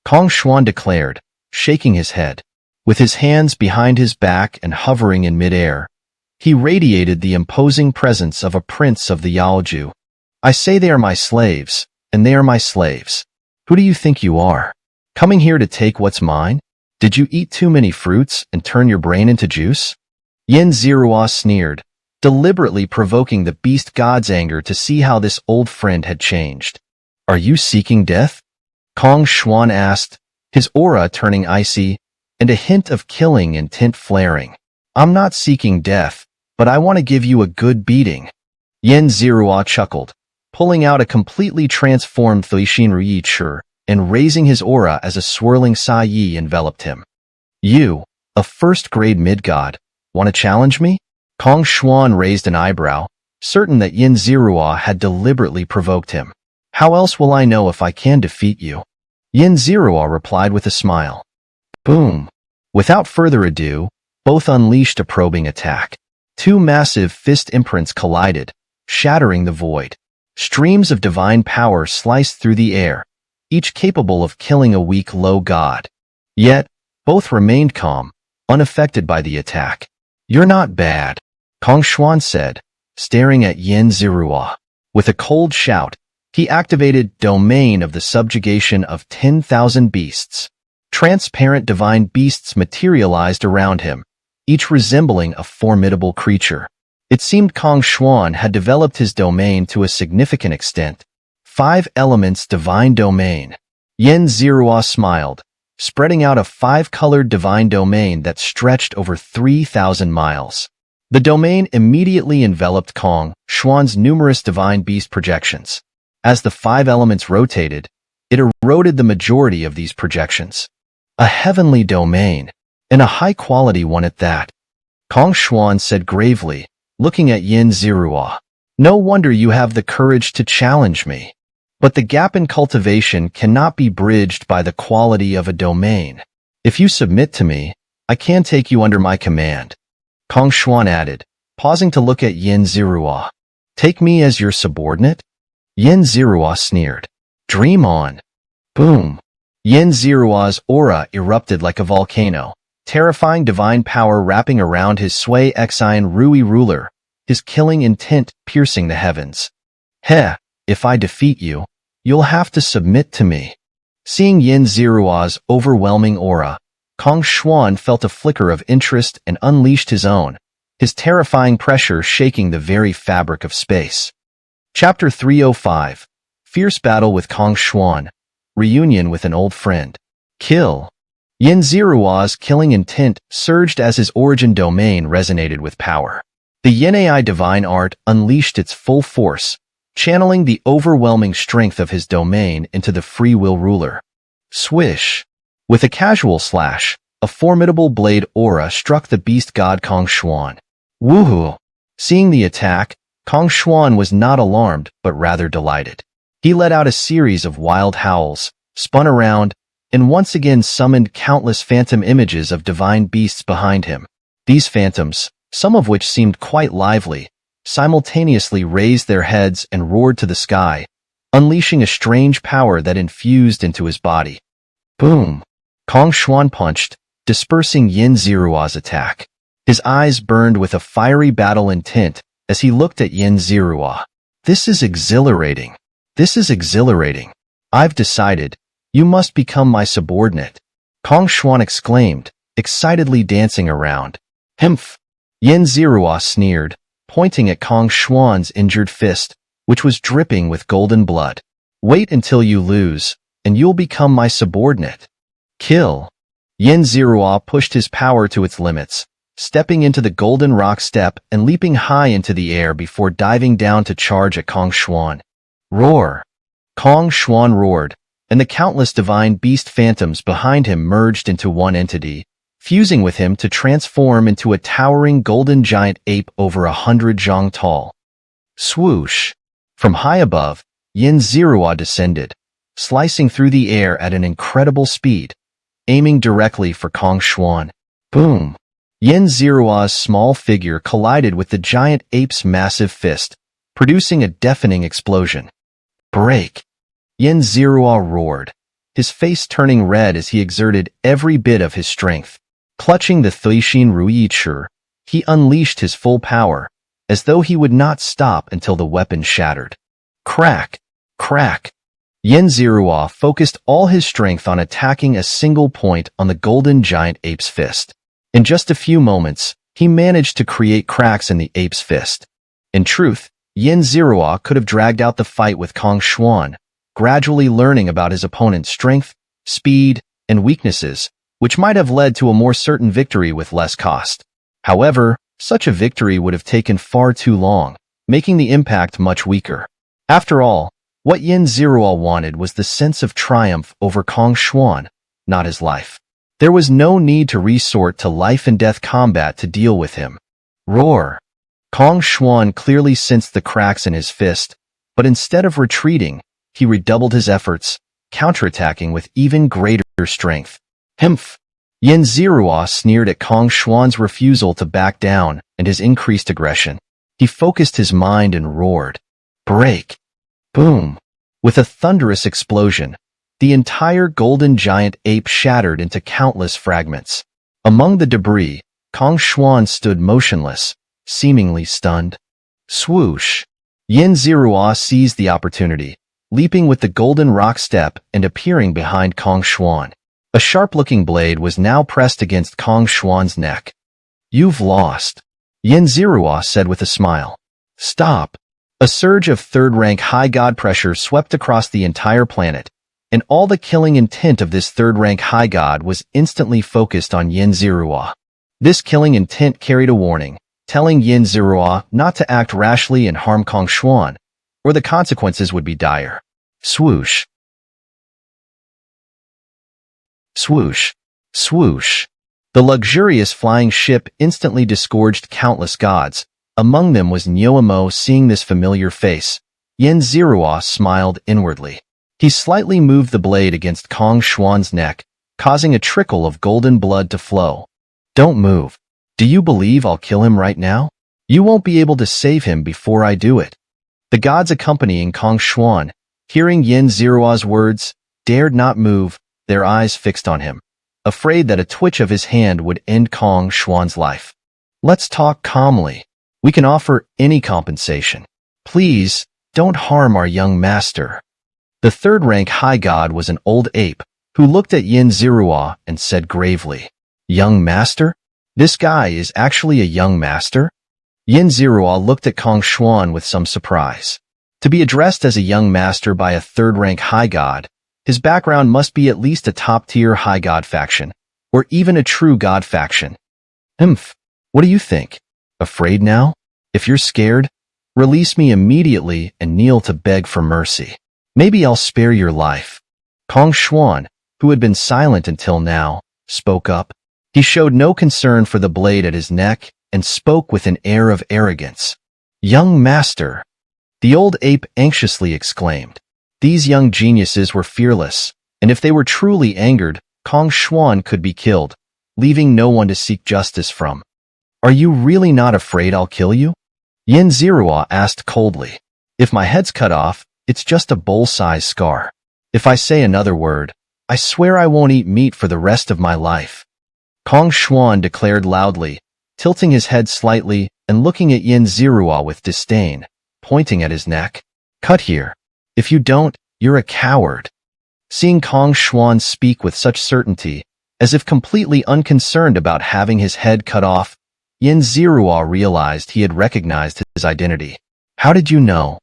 Kong Xuan declared, shaking his head. With his hands behind his back and hovering in midair, he radiated the imposing presence of a prince of the Yaoju. I say they are my slaves, and they are my slaves. Who do you think you are? Coming here to take what's mine? Did you eat too many fruits and turn your brain into juice? Xianxia sneered, deliberately provoking the beast god's anger to see how this old friend had changed. Are you seeking death? Kong Xuan asked, his aura turning icy, and a hint of killing intent flaring. I'm not seeking death, but I want to give you a good beating. Xianxia chuckled, pulling out a completely transformed Thuishin Ruyi Chi and raising his aura as a swirling Sai Yi enveloped him. You, a first-grade mid-god, want to challenge me? Kong Xuan raised an eyebrow, certain that Xianxia had deliberately provoked him. How else will I know if I can defeat you? Xianxia replied with a smile. Boom! Without further ado, both unleashed a probing attack. 2 massive fist imprints collided, shattering the void. Streams of divine power sliced through the air, each capable of killing a weak low god. Yet, both remained calm, unaffected by the attack. You're not bad, Kong Xuan said, staring at Xianxia. With a cold shout, he activated Domain of the Subjugation of 10,000 Beasts. Transparent divine beasts materialized around him, each resembling a formidable creature. It seemed Kong Xuan had developed his domain to a significant extent. 5 elements divine domain. Xianxia smiled, spreading out a 5-colored divine domain that stretched over 3,000 miles. The domain immediately enveloped Kong Xuan's numerous divine beast projections. As the 5 elements rotated, it eroded the majority of these projections. A heavenly domain, and a high-quality one at that, Kong Xuan said gravely, looking at Xianxia. No wonder you have the courage to challenge me. But the gap in cultivation cannot be bridged by the quality of a domain. If you submit to me, I can take you under my command, Kong Xuan added, pausing to look at Xianxia. Take me as your subordinate? Xianxia sneered. Dream on. Boom. Xianxia's aura erupted like a volcano, terrifying divine power wrapping around his Sui Xian Rui ruler, his killing intent piercing the heavens. Heh, if I defeat you, you'll have to submit to me. Seeing Xianxia's overwhelming aura, Kong Xuan felt a flicker of interest and unleashed his own, his terrifying pressure shaking the very fabric of space. Chapter 305. Fierce Battle with Kong Xuan. Reunion with an old friend. Kill. Xianxia's killing intent surged as his origin domain resonated with power. The Yanai divine art unleashed its full force, channeling the overwhelming strength of his domain into the free will ruler. Swish. With a casual slash, a formidable blade aura struck the beast god Kong Xuan. Woohoo! Seeing the attack, Kong Xuan was not alarmed but rather delighted. He let out a series of wild howls, spun around, and once again summoned countless phantom images of divine beasts behind him. These phantoms, some of which seemed quite lively, simultaneously raised their heads and roared to the sky, unleashing a strange power that infused into his body. Boom! Kong Xuan punched, dispersing Xianxia's attack. His eyes burned with a fiery battle intent as he looked at Xianxia. This is exhilarating. This is exhilarating. I've decided. You must become my subordinate. Kong Xuan exclaimed, excitedly dancing around. Humph! Xianxia sneered, pointing at Kong Xuan's injured fist, which was dripping with golden blood. Wait until you lose, and you'll become my subordinate. Kill. Xianxia pushed his power to its limits, stepping into the golden rock step and leaping high into the air before diving down to charge at Kong Xuan. Roar! Kong Xuan roared, and the countless divine beast phantoms behind him merged into one entity, fusing with him to transform into a towering golden giant ape over 100 zhang tall. Swoosh! From high above, Xianxia descended, slicing through the air at an incredible speed, aiming directly for Kong Xuan. Boom! Xianxia's small figure collided with the giant ape's massive fist, producing a deafening explosion. Break! Xianxia roared, his face turning red as he exerted every bit of his strength. Clutching the Thuixin Ruyi Chi, he unleashed his full power, as though he would not stop until the weapon shattered. Crack! Crack! Xianxia focused all his strength on attacking a single point on the golden giant ape's fist. In just a few moments, he managed to create cracks in the ape's fist. In truth, Xianxia could have dragged out the fight with Kong Xuan, gradually learning about his opponent's strength, speed, and weaknesses, which might have led to a more certain victory with less cost. However, such a victory would have taken far too long, making the impact much weaker. After all, what Xianxia wanted was the sense of triumph over Kong Xuan, not his life. There was no need to resort to life-and-death combat to deal with him. Roar! Kong Xuan clearly sensed the cracks in his fist, but instead of retreating, he redoubled his efforts, counterattacking with even greater strength. Humph! Xianxia sneered at Kong Xuan's refusal to back down and his increased aggression. He focused his mind and roared. Break! Boom! With a thunderous explosion, the entire golden giant ape shattered into countless fragments. Among the debris, Kong Xuan stood motionless, seemingly stunned. Swoosh! Xianxia seized the opportunity, leaping with the golden rock step and appearing behind Kong Xuan. A sharp-looking blade was now pressed against Kong Xuan's neck. You've lost, Xianxia said with a smile. Stop! A surge of third-rank high god pressure swept across the entire planet, and all the killing intent of this third-rank high god was instantly focused on Xianxia. This killing intent carried a warning, telling Xianxia not to act rashly and harm Kong Xuan, or the consequences would be dire. Swoosh! Swoosh! Swoosh! The luxurious flying ship instantly disgorged countless gods. Among them was Nyoamo. Seeing this familiar face, Xianxia smiled inwardly. He slightly moved the blade against Kong Xuan's neck, causing a trickle of golden blood to flow. Don't move. Do you believe I'll kill him right now? You won't be able to save him before I do it. The gods accompanying Kong Xuan, hearing Xianxia's words, dared not move, their eyes fixed on him, afraid that a twitch of his hand would end Kong Xuan's life. Let's talk calmly. We can offer any compensation. Please, don't harm our young master. The third-rank high god was an old ape, who looked at Xianxia and said gravely, Young master? This guy is actually a young master? Xianxia looked at Kong Xuan with some surprise. To be addressed as a young master by a third-rank high god, his background must be at least a top-tier high god faction, or even a true god faction. Humph, what do you think? Afraid now? If you're scared, release me immediately and kneel to beg for mercy. Maybe I'll spare your life. Kong Xuan, who had been silent until now, spoke up. He showed no concern for the blade at his neck and spoke with an air of arrogance. Young master! The old ape anxiously exclaimed. These young geniuses were fearless, and if they were truly angered, Kong Xuan could be killed, leaving no one to seek justice from. Are you really not afraid I'll kill you? Xianxia asked coldly. If my head's cut off, it's just a bowl-sized scar. If I say another word, I swear I won't eat meat for the rest of my life. Kong Xuan declared loudly, tilting his head slightly and looking at Xianxia with disdain, pointing at his neck. Cut here. If you don't, you're a coward. Seeing Kong Xuan speak with such certainty, as if completely unconcerned about having his head cut off, Xianxia realized he had recognized his identity. How did you know?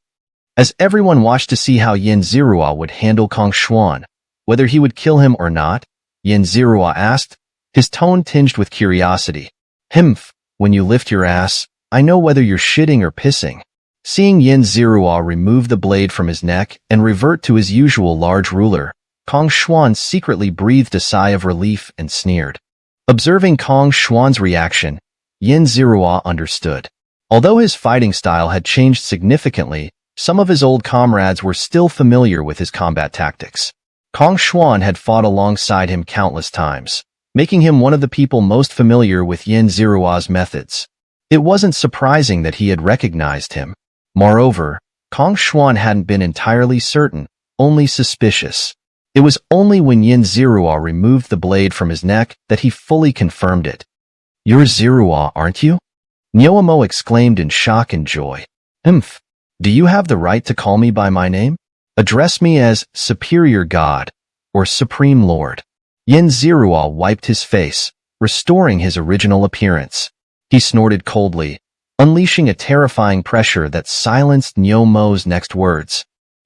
As everyone watched to see how Yin Zirua would handle Kong Xuan, whether he would kill him or not, Yin Zirua asked, his tone tinged with curiosity. Himph, when you lift your ass, I know whether you're shitting or pissing. Seeing Yin Zirua remove the blade from his neck and revert to his usual large ruler, Kong Xuan secretly breathed a sigh of relief and sneered. Observing Kong Xuan's reaction, Yin Zirua understood. Although his fighting style had changed significantly, some of his old comrades were still familiar with his combat tactics. Kong Xuan had fought alongside him countless times, making him one of the people most familiar with Yin Zirua's methods. It wasn't surprising that he had recognized him. Moreover, Kong Xuan hadn't been entirely certain, only suspicious. It was only when Yin Zirua removed the blade from his neck that he fully confirmed it. You're Zirua, aren't you? Nyoamo exclaimed in shock and joy. Humph. Do you have the right to call me by my name? Address me as Superior God or Supreme Lord. Yin Zirua wiped his face, restoring his original appearance. He snorted coldly, unleashing a terrifying pressure that silenced Nyoamo's next words.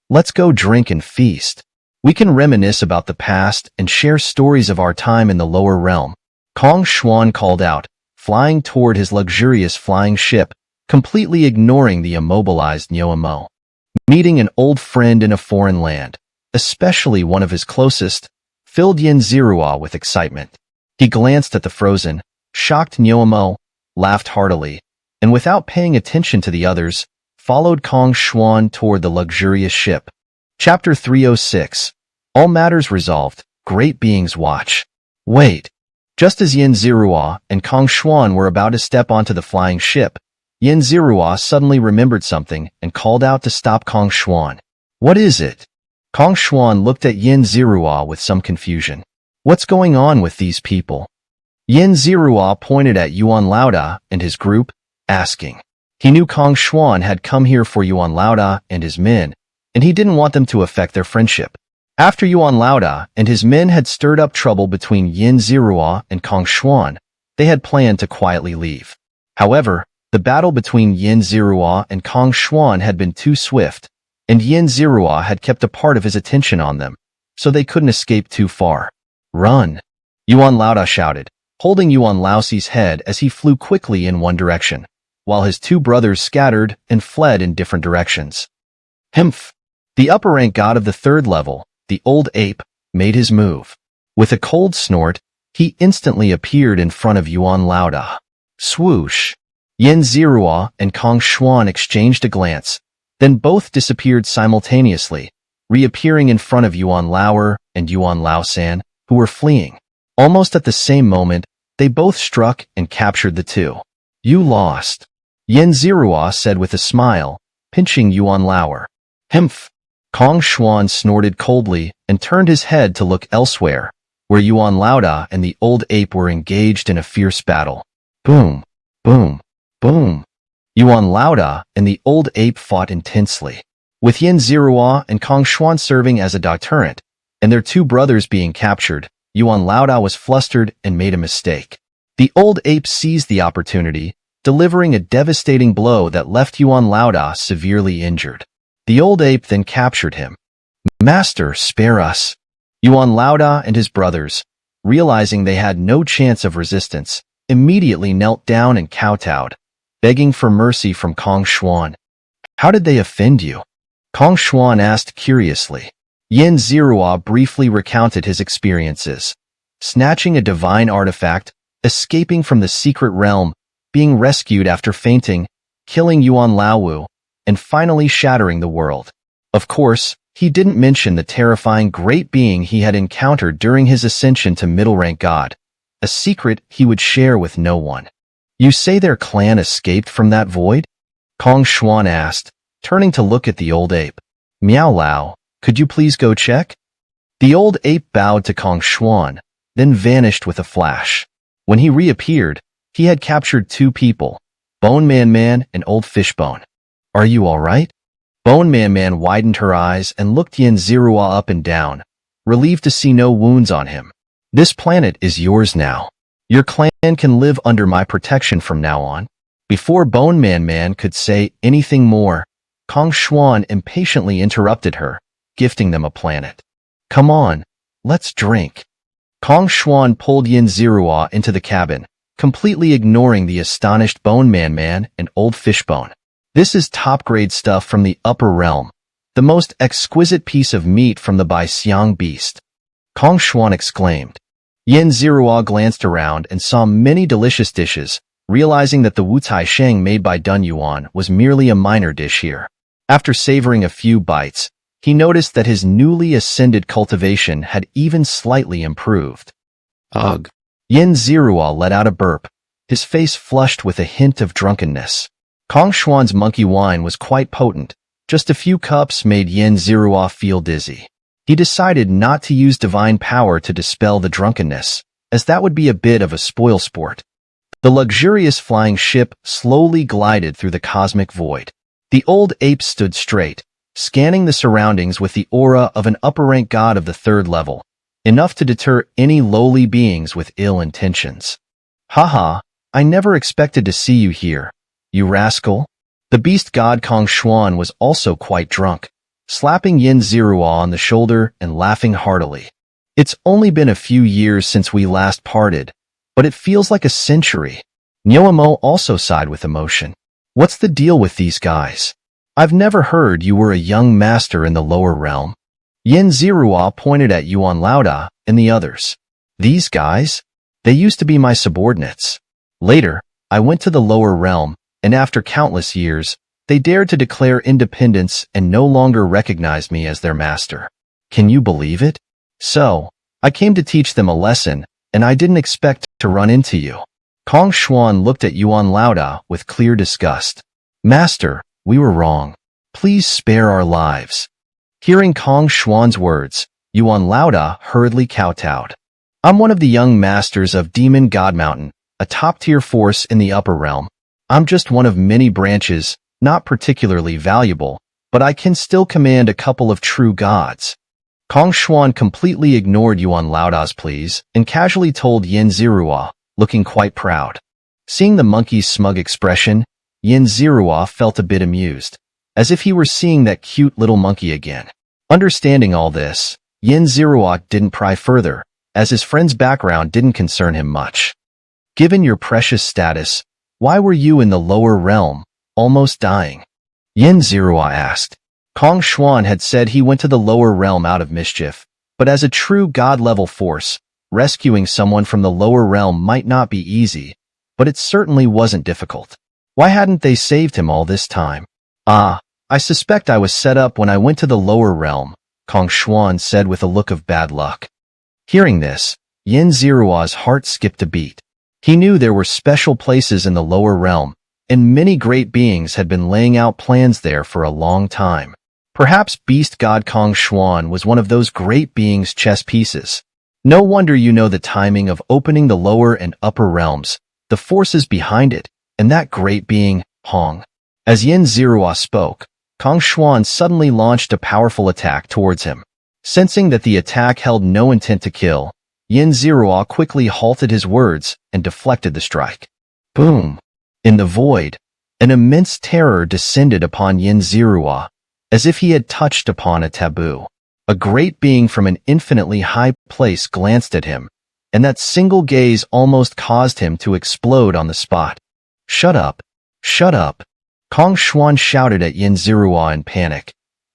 Let's go drink and feast. We can reminisce about the past and share stories of our time in the lower realm. Kong Xuan called out, flying toward his luxurious flying ship, completely ignoring the immobilized Nyoamo. Meeting an old friend in a foreign land, especially one of his closest, filled Yin Zirua with excitement. He glanced at the frozen, shocked Nyoamo, laughed heartily, and without paying attention to the others, followed Kong Xuan toward the luxurious ship. Chapter 306. All matters resolved, great beings watch. Wait. Just as Yin Zirua and Kong Xuan were about to step onto the flying ship, Yin Zirua suddenly remembered something and called out to stop Kong Xuan. What is it? Kong Xuan looked at Yin Zirua with some confusion. What's going on with these people? Yin Zirua pointed at Yuan Laoda and his group, asking. He knew Kong Xuan had come here for Yuan Laoda and his men, and he didn't want them to affect their friendship. After Yuan Laoda and his men had stirred up trouble between Yin Zirua and Kong Xuan, they had planned to quietly leave. However, the battle between Yin Zirua and Kong Xuan had been too swift, and Yin Zirua had kept a part of his attention on them, so they couldn't escape too far. Run! Yuan Laoda shouted, holding Yuan Laoxi's head as he flew quickly in one direction, while his two brothers scattered and fled in different directions. Himph! The upper-rank god of the third level, the old ape, made his move. With a cold snort, he instantly appeared in front of Yuan Laoda. Swoosh! Yin Zirua and Kong Xuan exchanged a glance, then both disappeared simultaneously, reappearing in front of Yuan Laoer and Yuan Laosan, who were fleeing. Almost at the same moment, they both struck and captured the two. You lost. Yin Zirua said with a smile, pinching Yuan Laoer. Himph! Kong Xuan snorted coldly and turned his head to look elsewhere, where Yuan Laoda and the old ape were engaged in a fierce battle. Boom! Boom! Boom! Yuan Laoda and the old ape fought intensely, with Yin Zirua and Kong Xuan serving as a deterrent, and their two brothers being captured. Yuan Laoda was flustered and made a mistake. The old ape seized the opportunity, delivering a devastating blow that left Yuan Laoda severely injured. The old ape then captured him. Master, spare us! Yuan Laoda and his brothers, realizing they had no chance of resistance, immediately knelt down and kowtowed, begging for mercy from Kong Xuan. How did they offend you? Kong Xuan asked curiously. Yin Zirua briefly recounted his experiences, snatching a divine artifact, escaping from the secret realm, being rescued after fainting, killing Yuan Laowu, and finally shattering the world. Of course, he didn't mention the terrifying great being he had encountered during his ascension to middle-rank god, a secret he would share with no one. You say their clan escaped from that void? Kong Xuan asked, turning to look at the old ape. Meow Lao, could you please go check? The old ape bowed to Kong Xuan, then vanished with a flash. When he reappeared, he had captured two people, Bone Man Man and Old Fishbone. Are you all right? Bone Man Man widened her eyes and looked Yin Zirua up and down, relieved to see no wounds on him. This planet is yours now. Your clan can live under my protection from now on. Before Bone Man Man could say anything more, Kong Xuan impatiently interrupted her, gifting them a planet. Come on, let's drink. Kong Xuan pulled Yin Zirua into the cabin, completely ignoring the astonished Bone Man and Old Fishbone. This is top-grade stuff from the upper realm, the most exquisite piece of meat from the Baixiang beast. Kong Xuan exclaimed. Yin Zirua glanced around and saw many delicious dishes, realizing that the Wu Tai Sheng made by Dun Yuan was merely a minor dish here. After savoring a few bites, he noticed that his newly ascended cultivation had even slightly improved. Ugh. Yin Zirua let out a burp, his face flushed with a hint of drunkenness. Kong Xuan's monkey wine was quite potent. Just a few cups made Yin Zirua feel dizzy. He decided not to use divine power to dispel the drunkenness, as that would be a bit of a spoil sport. The luxurious flying ship slowly glided through the cosmic void. The old ape stood straight, scanning the surroundings with the aura of an upper-rank god of the third level, enough to deter any lowly beings with ill intentions. Haha, I never expected to see you here, you rascal. The beast god Kong Xuan was also quite drunk, slapping Yin Zirua on the shoulder and laughing heartily. It's only been a few years since we last parted, but it feels like a century. Nyoamo also sighed with emotion. What's the deal with these guys? I've never heard you were a young master in the lower realm. Yin Zirua pointed at Yuan Lauda and the others. These guys? They used to be my subordinates. Later, I went to the lower realm, and after countless years, they dared to declare independence and no longer recognized me as their master. Can you believe it? So, I came to teach them a lesson, and I didn't expect to run into you. Kong Xuan looked at Yuan Lauda with clear disgust. Master, we were wrong. Please spare our lives. Hearing Kong Xuan's words, Yuan Lauda hurriedly kowtowed. I'm one of the young masters of Demon God Mountain, a top-tier force in the upper realm. I'm just one of many branches, not particularly valuable, but I can still command a couple of true gods. Kong Xuan completely ignored Yuan Lauda's pleas and casually told Yin Zirua, looking quite proud. Seeing the monkey's smug expression, Yin Zirua felt a bit amused, as if he were seeing that cute little monkey again. Understanding all this, Yin Zirua didn't pry further, as his friend's background didn't concern him much. Given your precious status, why were you in the lower realm, almost dying? Yin Zirua asked. Kong Xuan had said he went to the lower realm out of mischief, but as a true god-level force, rescuing someone from the lower realm might not be easy, but it certainly wasn't difficult. Why hadn't they saved him all this time? I suspect I was set up when I went to the lower realm, Kong Xuan said with a look of bad luck. Hearing this, Yin Zirua's heart skipped a beat. He knew there were special places in the lower realm, and many great beings had been laying out plans there for a long time. Perhaps beast god Kong Xuan was one of those great beings' chess pieces. No wonder you know the timing of opening the lower and upper realms, the forces behind it, and that great being, Hong. As Yin Zirua spoke, Kong Xuan suddenly launched a powerful attack towards him. Sensing that the attack held no intent to kill, Yin Zirua quickly halted his words and deflected the strike. Boom! In the void, an immense terror descended upon Yin Zirua, as if he had touched upon a taboo. A great being from an infinitely high place glanced at him, and that single gaze almost caused him to explode on the spot. Shut up! Shut up! Kong Xuan shouted at Yin Zirua in panic.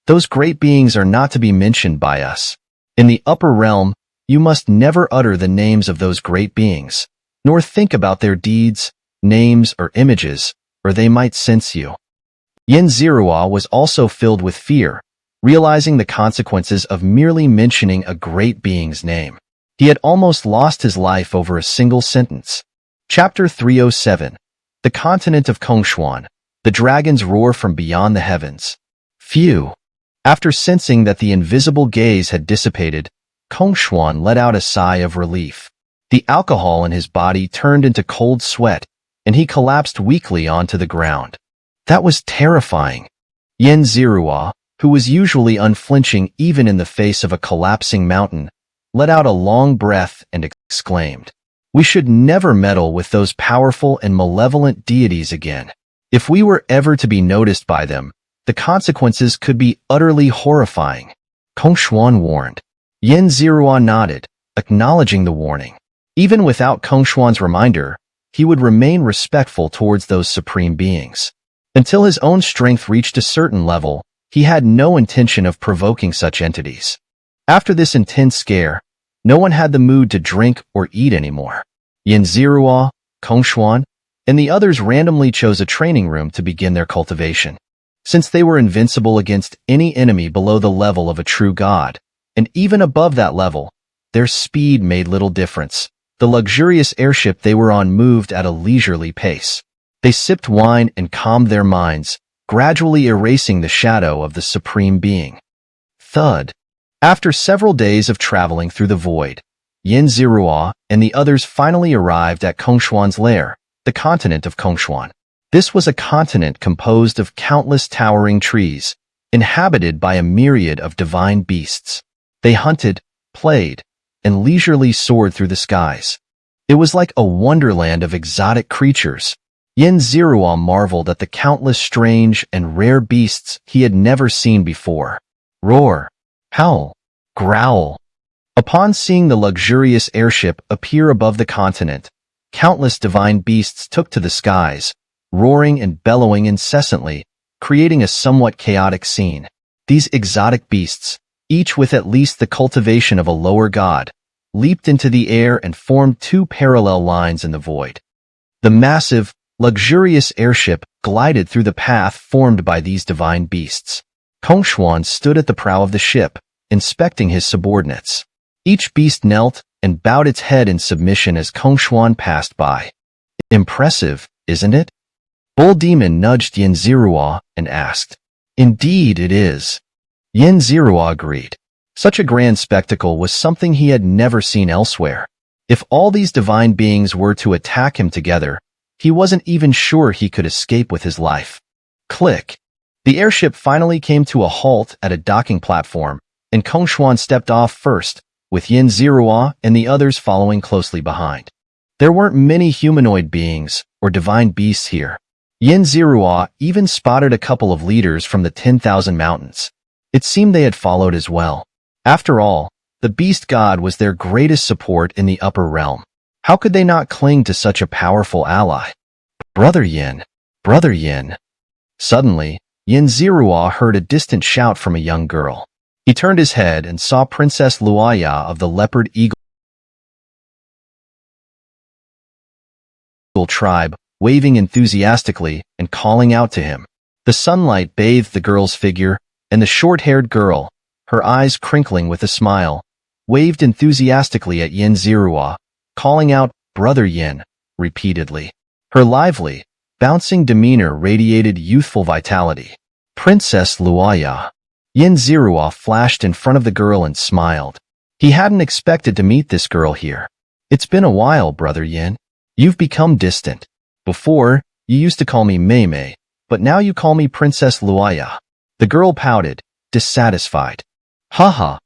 Those great beings are not to be mentioned by us. In the upper realm, you must never utter the names of those great beings, nor think about their deeds, names, or images, or they might sense you. Yin Zirua was also filled with fear, realizing the consequences of merely mentioning a great being's name. He had almost lost his life over a single sentence. Chapter 307. The Continent of Kongshuan. The Dragons Roar from Beyond the Heavens. Phew. After sensing that the invisible gaze had dissipated, Kongshuan let out a sigh of relief. The alcohol in his body turned into cold sweat, and he collapsed weakly onto the ground. That was terrifying. Yin Zirua, who was usually unflinching even in the face of a collapsing mountain, let out a long breath and exclaimed, "We should never meddle with those powerful and malevolent deities again. If we were ever to be noticed by them, the consequences could be utterly horrifying. Kong Xuan warned. Yin Zirua nodded, acknowledging the warning. Even without Kong Xuan's reminder, he would remain respectful towards those supreme beings. Until his own strength reached a certain level, he had no intention of provoking such entities. After this intense scare, no one had the mood to drink or eat anymore. Yin Zirua, Kong Xuan, and the others randomly chose a training room to begin their cultivation. Since they were invincible against any enemy below the level of a true god, and even above that level, their speed made little difference. The luxurious airship they were on moved at a leisurely pace. They sipped wine and calmed their minds, gradually erasing the shadow of the supreme being. Thud. After several days of traveling through the void, Yin Zirua and the others finally arrived at Kong Xuan's lair, the continent of Kong Xuan. This was a continent composed of countless towering trees, inhabited by a myriad of divine beasts. They hunted, played, and leisurely soared through the skies. It was like a wonderland of exotic creatures. Yin Zirua marveled at the countless strange and rare beasts he had never seen before. Roar, howl, growl. Upon seeing the luxurious airship appear above the continent, countless divine beasts took to the skies, roaring and bellowing incessantly, creating a somewhat chaotic scene. These exotic beasts, each with at least the cultivation of a lower god, leaped into the air and formed two parallel lines in the void. The massive, luxurious airship glided through the path formed by these divine beasts. Kong Xuan stood at the prow of the ship, inspecting his subordinates. Each beast knelt and bowed its head in submission as Kong Xuan passed by. Impressive, isn't it? Bull Demon nudged Yin Zirua and asked. Indeed it is. Yin Zirua agreed. Such a grand spectacle was something he had never seen elsewhere. If all these divine beings were to attack him together, he wasn't even sure he could escape with his life. Click. The airship finally came to a halt at a docking platform, and Kong Xuan stepped off first, with Yin Zirua and the others following closely behind. There weren't many humanoid beings or divine beasts here. Yin Zirua even spotted a couple of leaders from the 10,000 mountains. It seemed they had followed as well. After all, the beast god was their greatest support in the upper realm. How could they not cling to such a powerful ally? Brother Yin! Brother Yin! Suddenly, Yin Zirua heard a distant shout from a young girl. He turned his head and saw Princess Luaya of the Leopard Eagle tribe, waving enthusiastically and calling out to him. The sunlight bathed the girl's figure, and the short-haired girl, her eyes crinkling with a smile, waved enthusiastically at Yin Zirua, calling out, Brother Yin, repeatedly. Her lively, bouncing demeanor radiated youthful vitality. Princess Luaya. Yin Zirua flashed in front of the girl and smiled. He hadn't expected to meet this girl here. It's been a while, Brother Yin. You've become distant. Before, you used to call me Mei Mei, but now you call me Princess Luaya. The girl pouted, dissatisfied. Haha.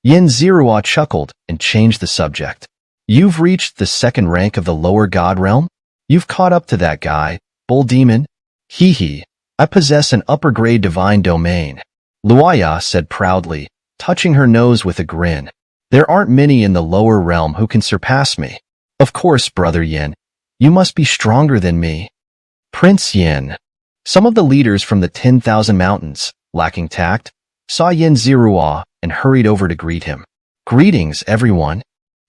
Yin Zirua chuckled and changed the subject. You've reached the second rank of the lower god realm? You've caught up to that guy, Bull Demon? Hee hee. I possess an upper-grade divine domain. Luaya said proudly, touching her nose with a grin. There aren't many in the lower realm who can surpass me. Of course, Brother Yin. You must be stronger than me. Prince Yin. Some of the leaders from the 10,000 mountains, lacking tact, saw Yin Zirua and hurried over to greet him. Greetings, everyone.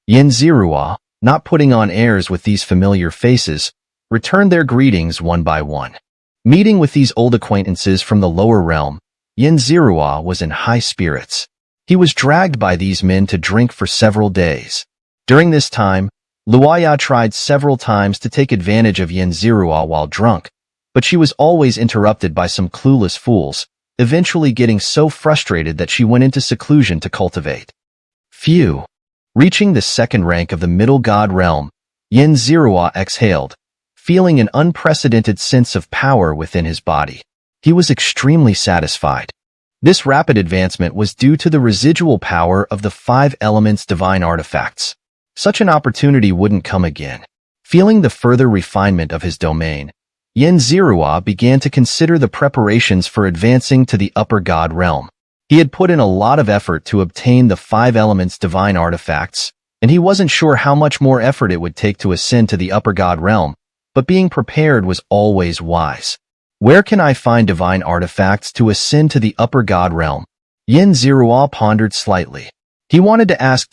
Yin Zirua, not putting on airs with these familiar faces, returned their greetings one by one. Meeting with these old acquaintances from the lower realm, Yin Zirua was in high spirits. He was dragged by these men to drink for several days. During this time, Luaya tried several times to take advantage of Yin Zirua while drunk, but she was always interrupted by some clueless fools, eventually getting so frustrated that she went into seclusion to cultivate. Phew. Reaching the second rank of the middle god realm, Yin Zirua exhaled, feeling an unprecedented sense of power within his body. He was extremely satisfied. This rapid advancement was due to the residual power of the 5 elements divine artifacts. Such an opportunity wouldn't come again. Feeling the further refinement of his domain, Xianxia began to consider the preparations for advancing to the upper god realm. He had put in a lot of effort to obtain the 5 elements divine artifacts, and he wasn't sure how much more effort it would take to ascend to the upper god realm, but being prepared was always wise. Where can I find divine artifacts to ascend to the upper god realm? Xianxia pondered slightly. He wanted to ask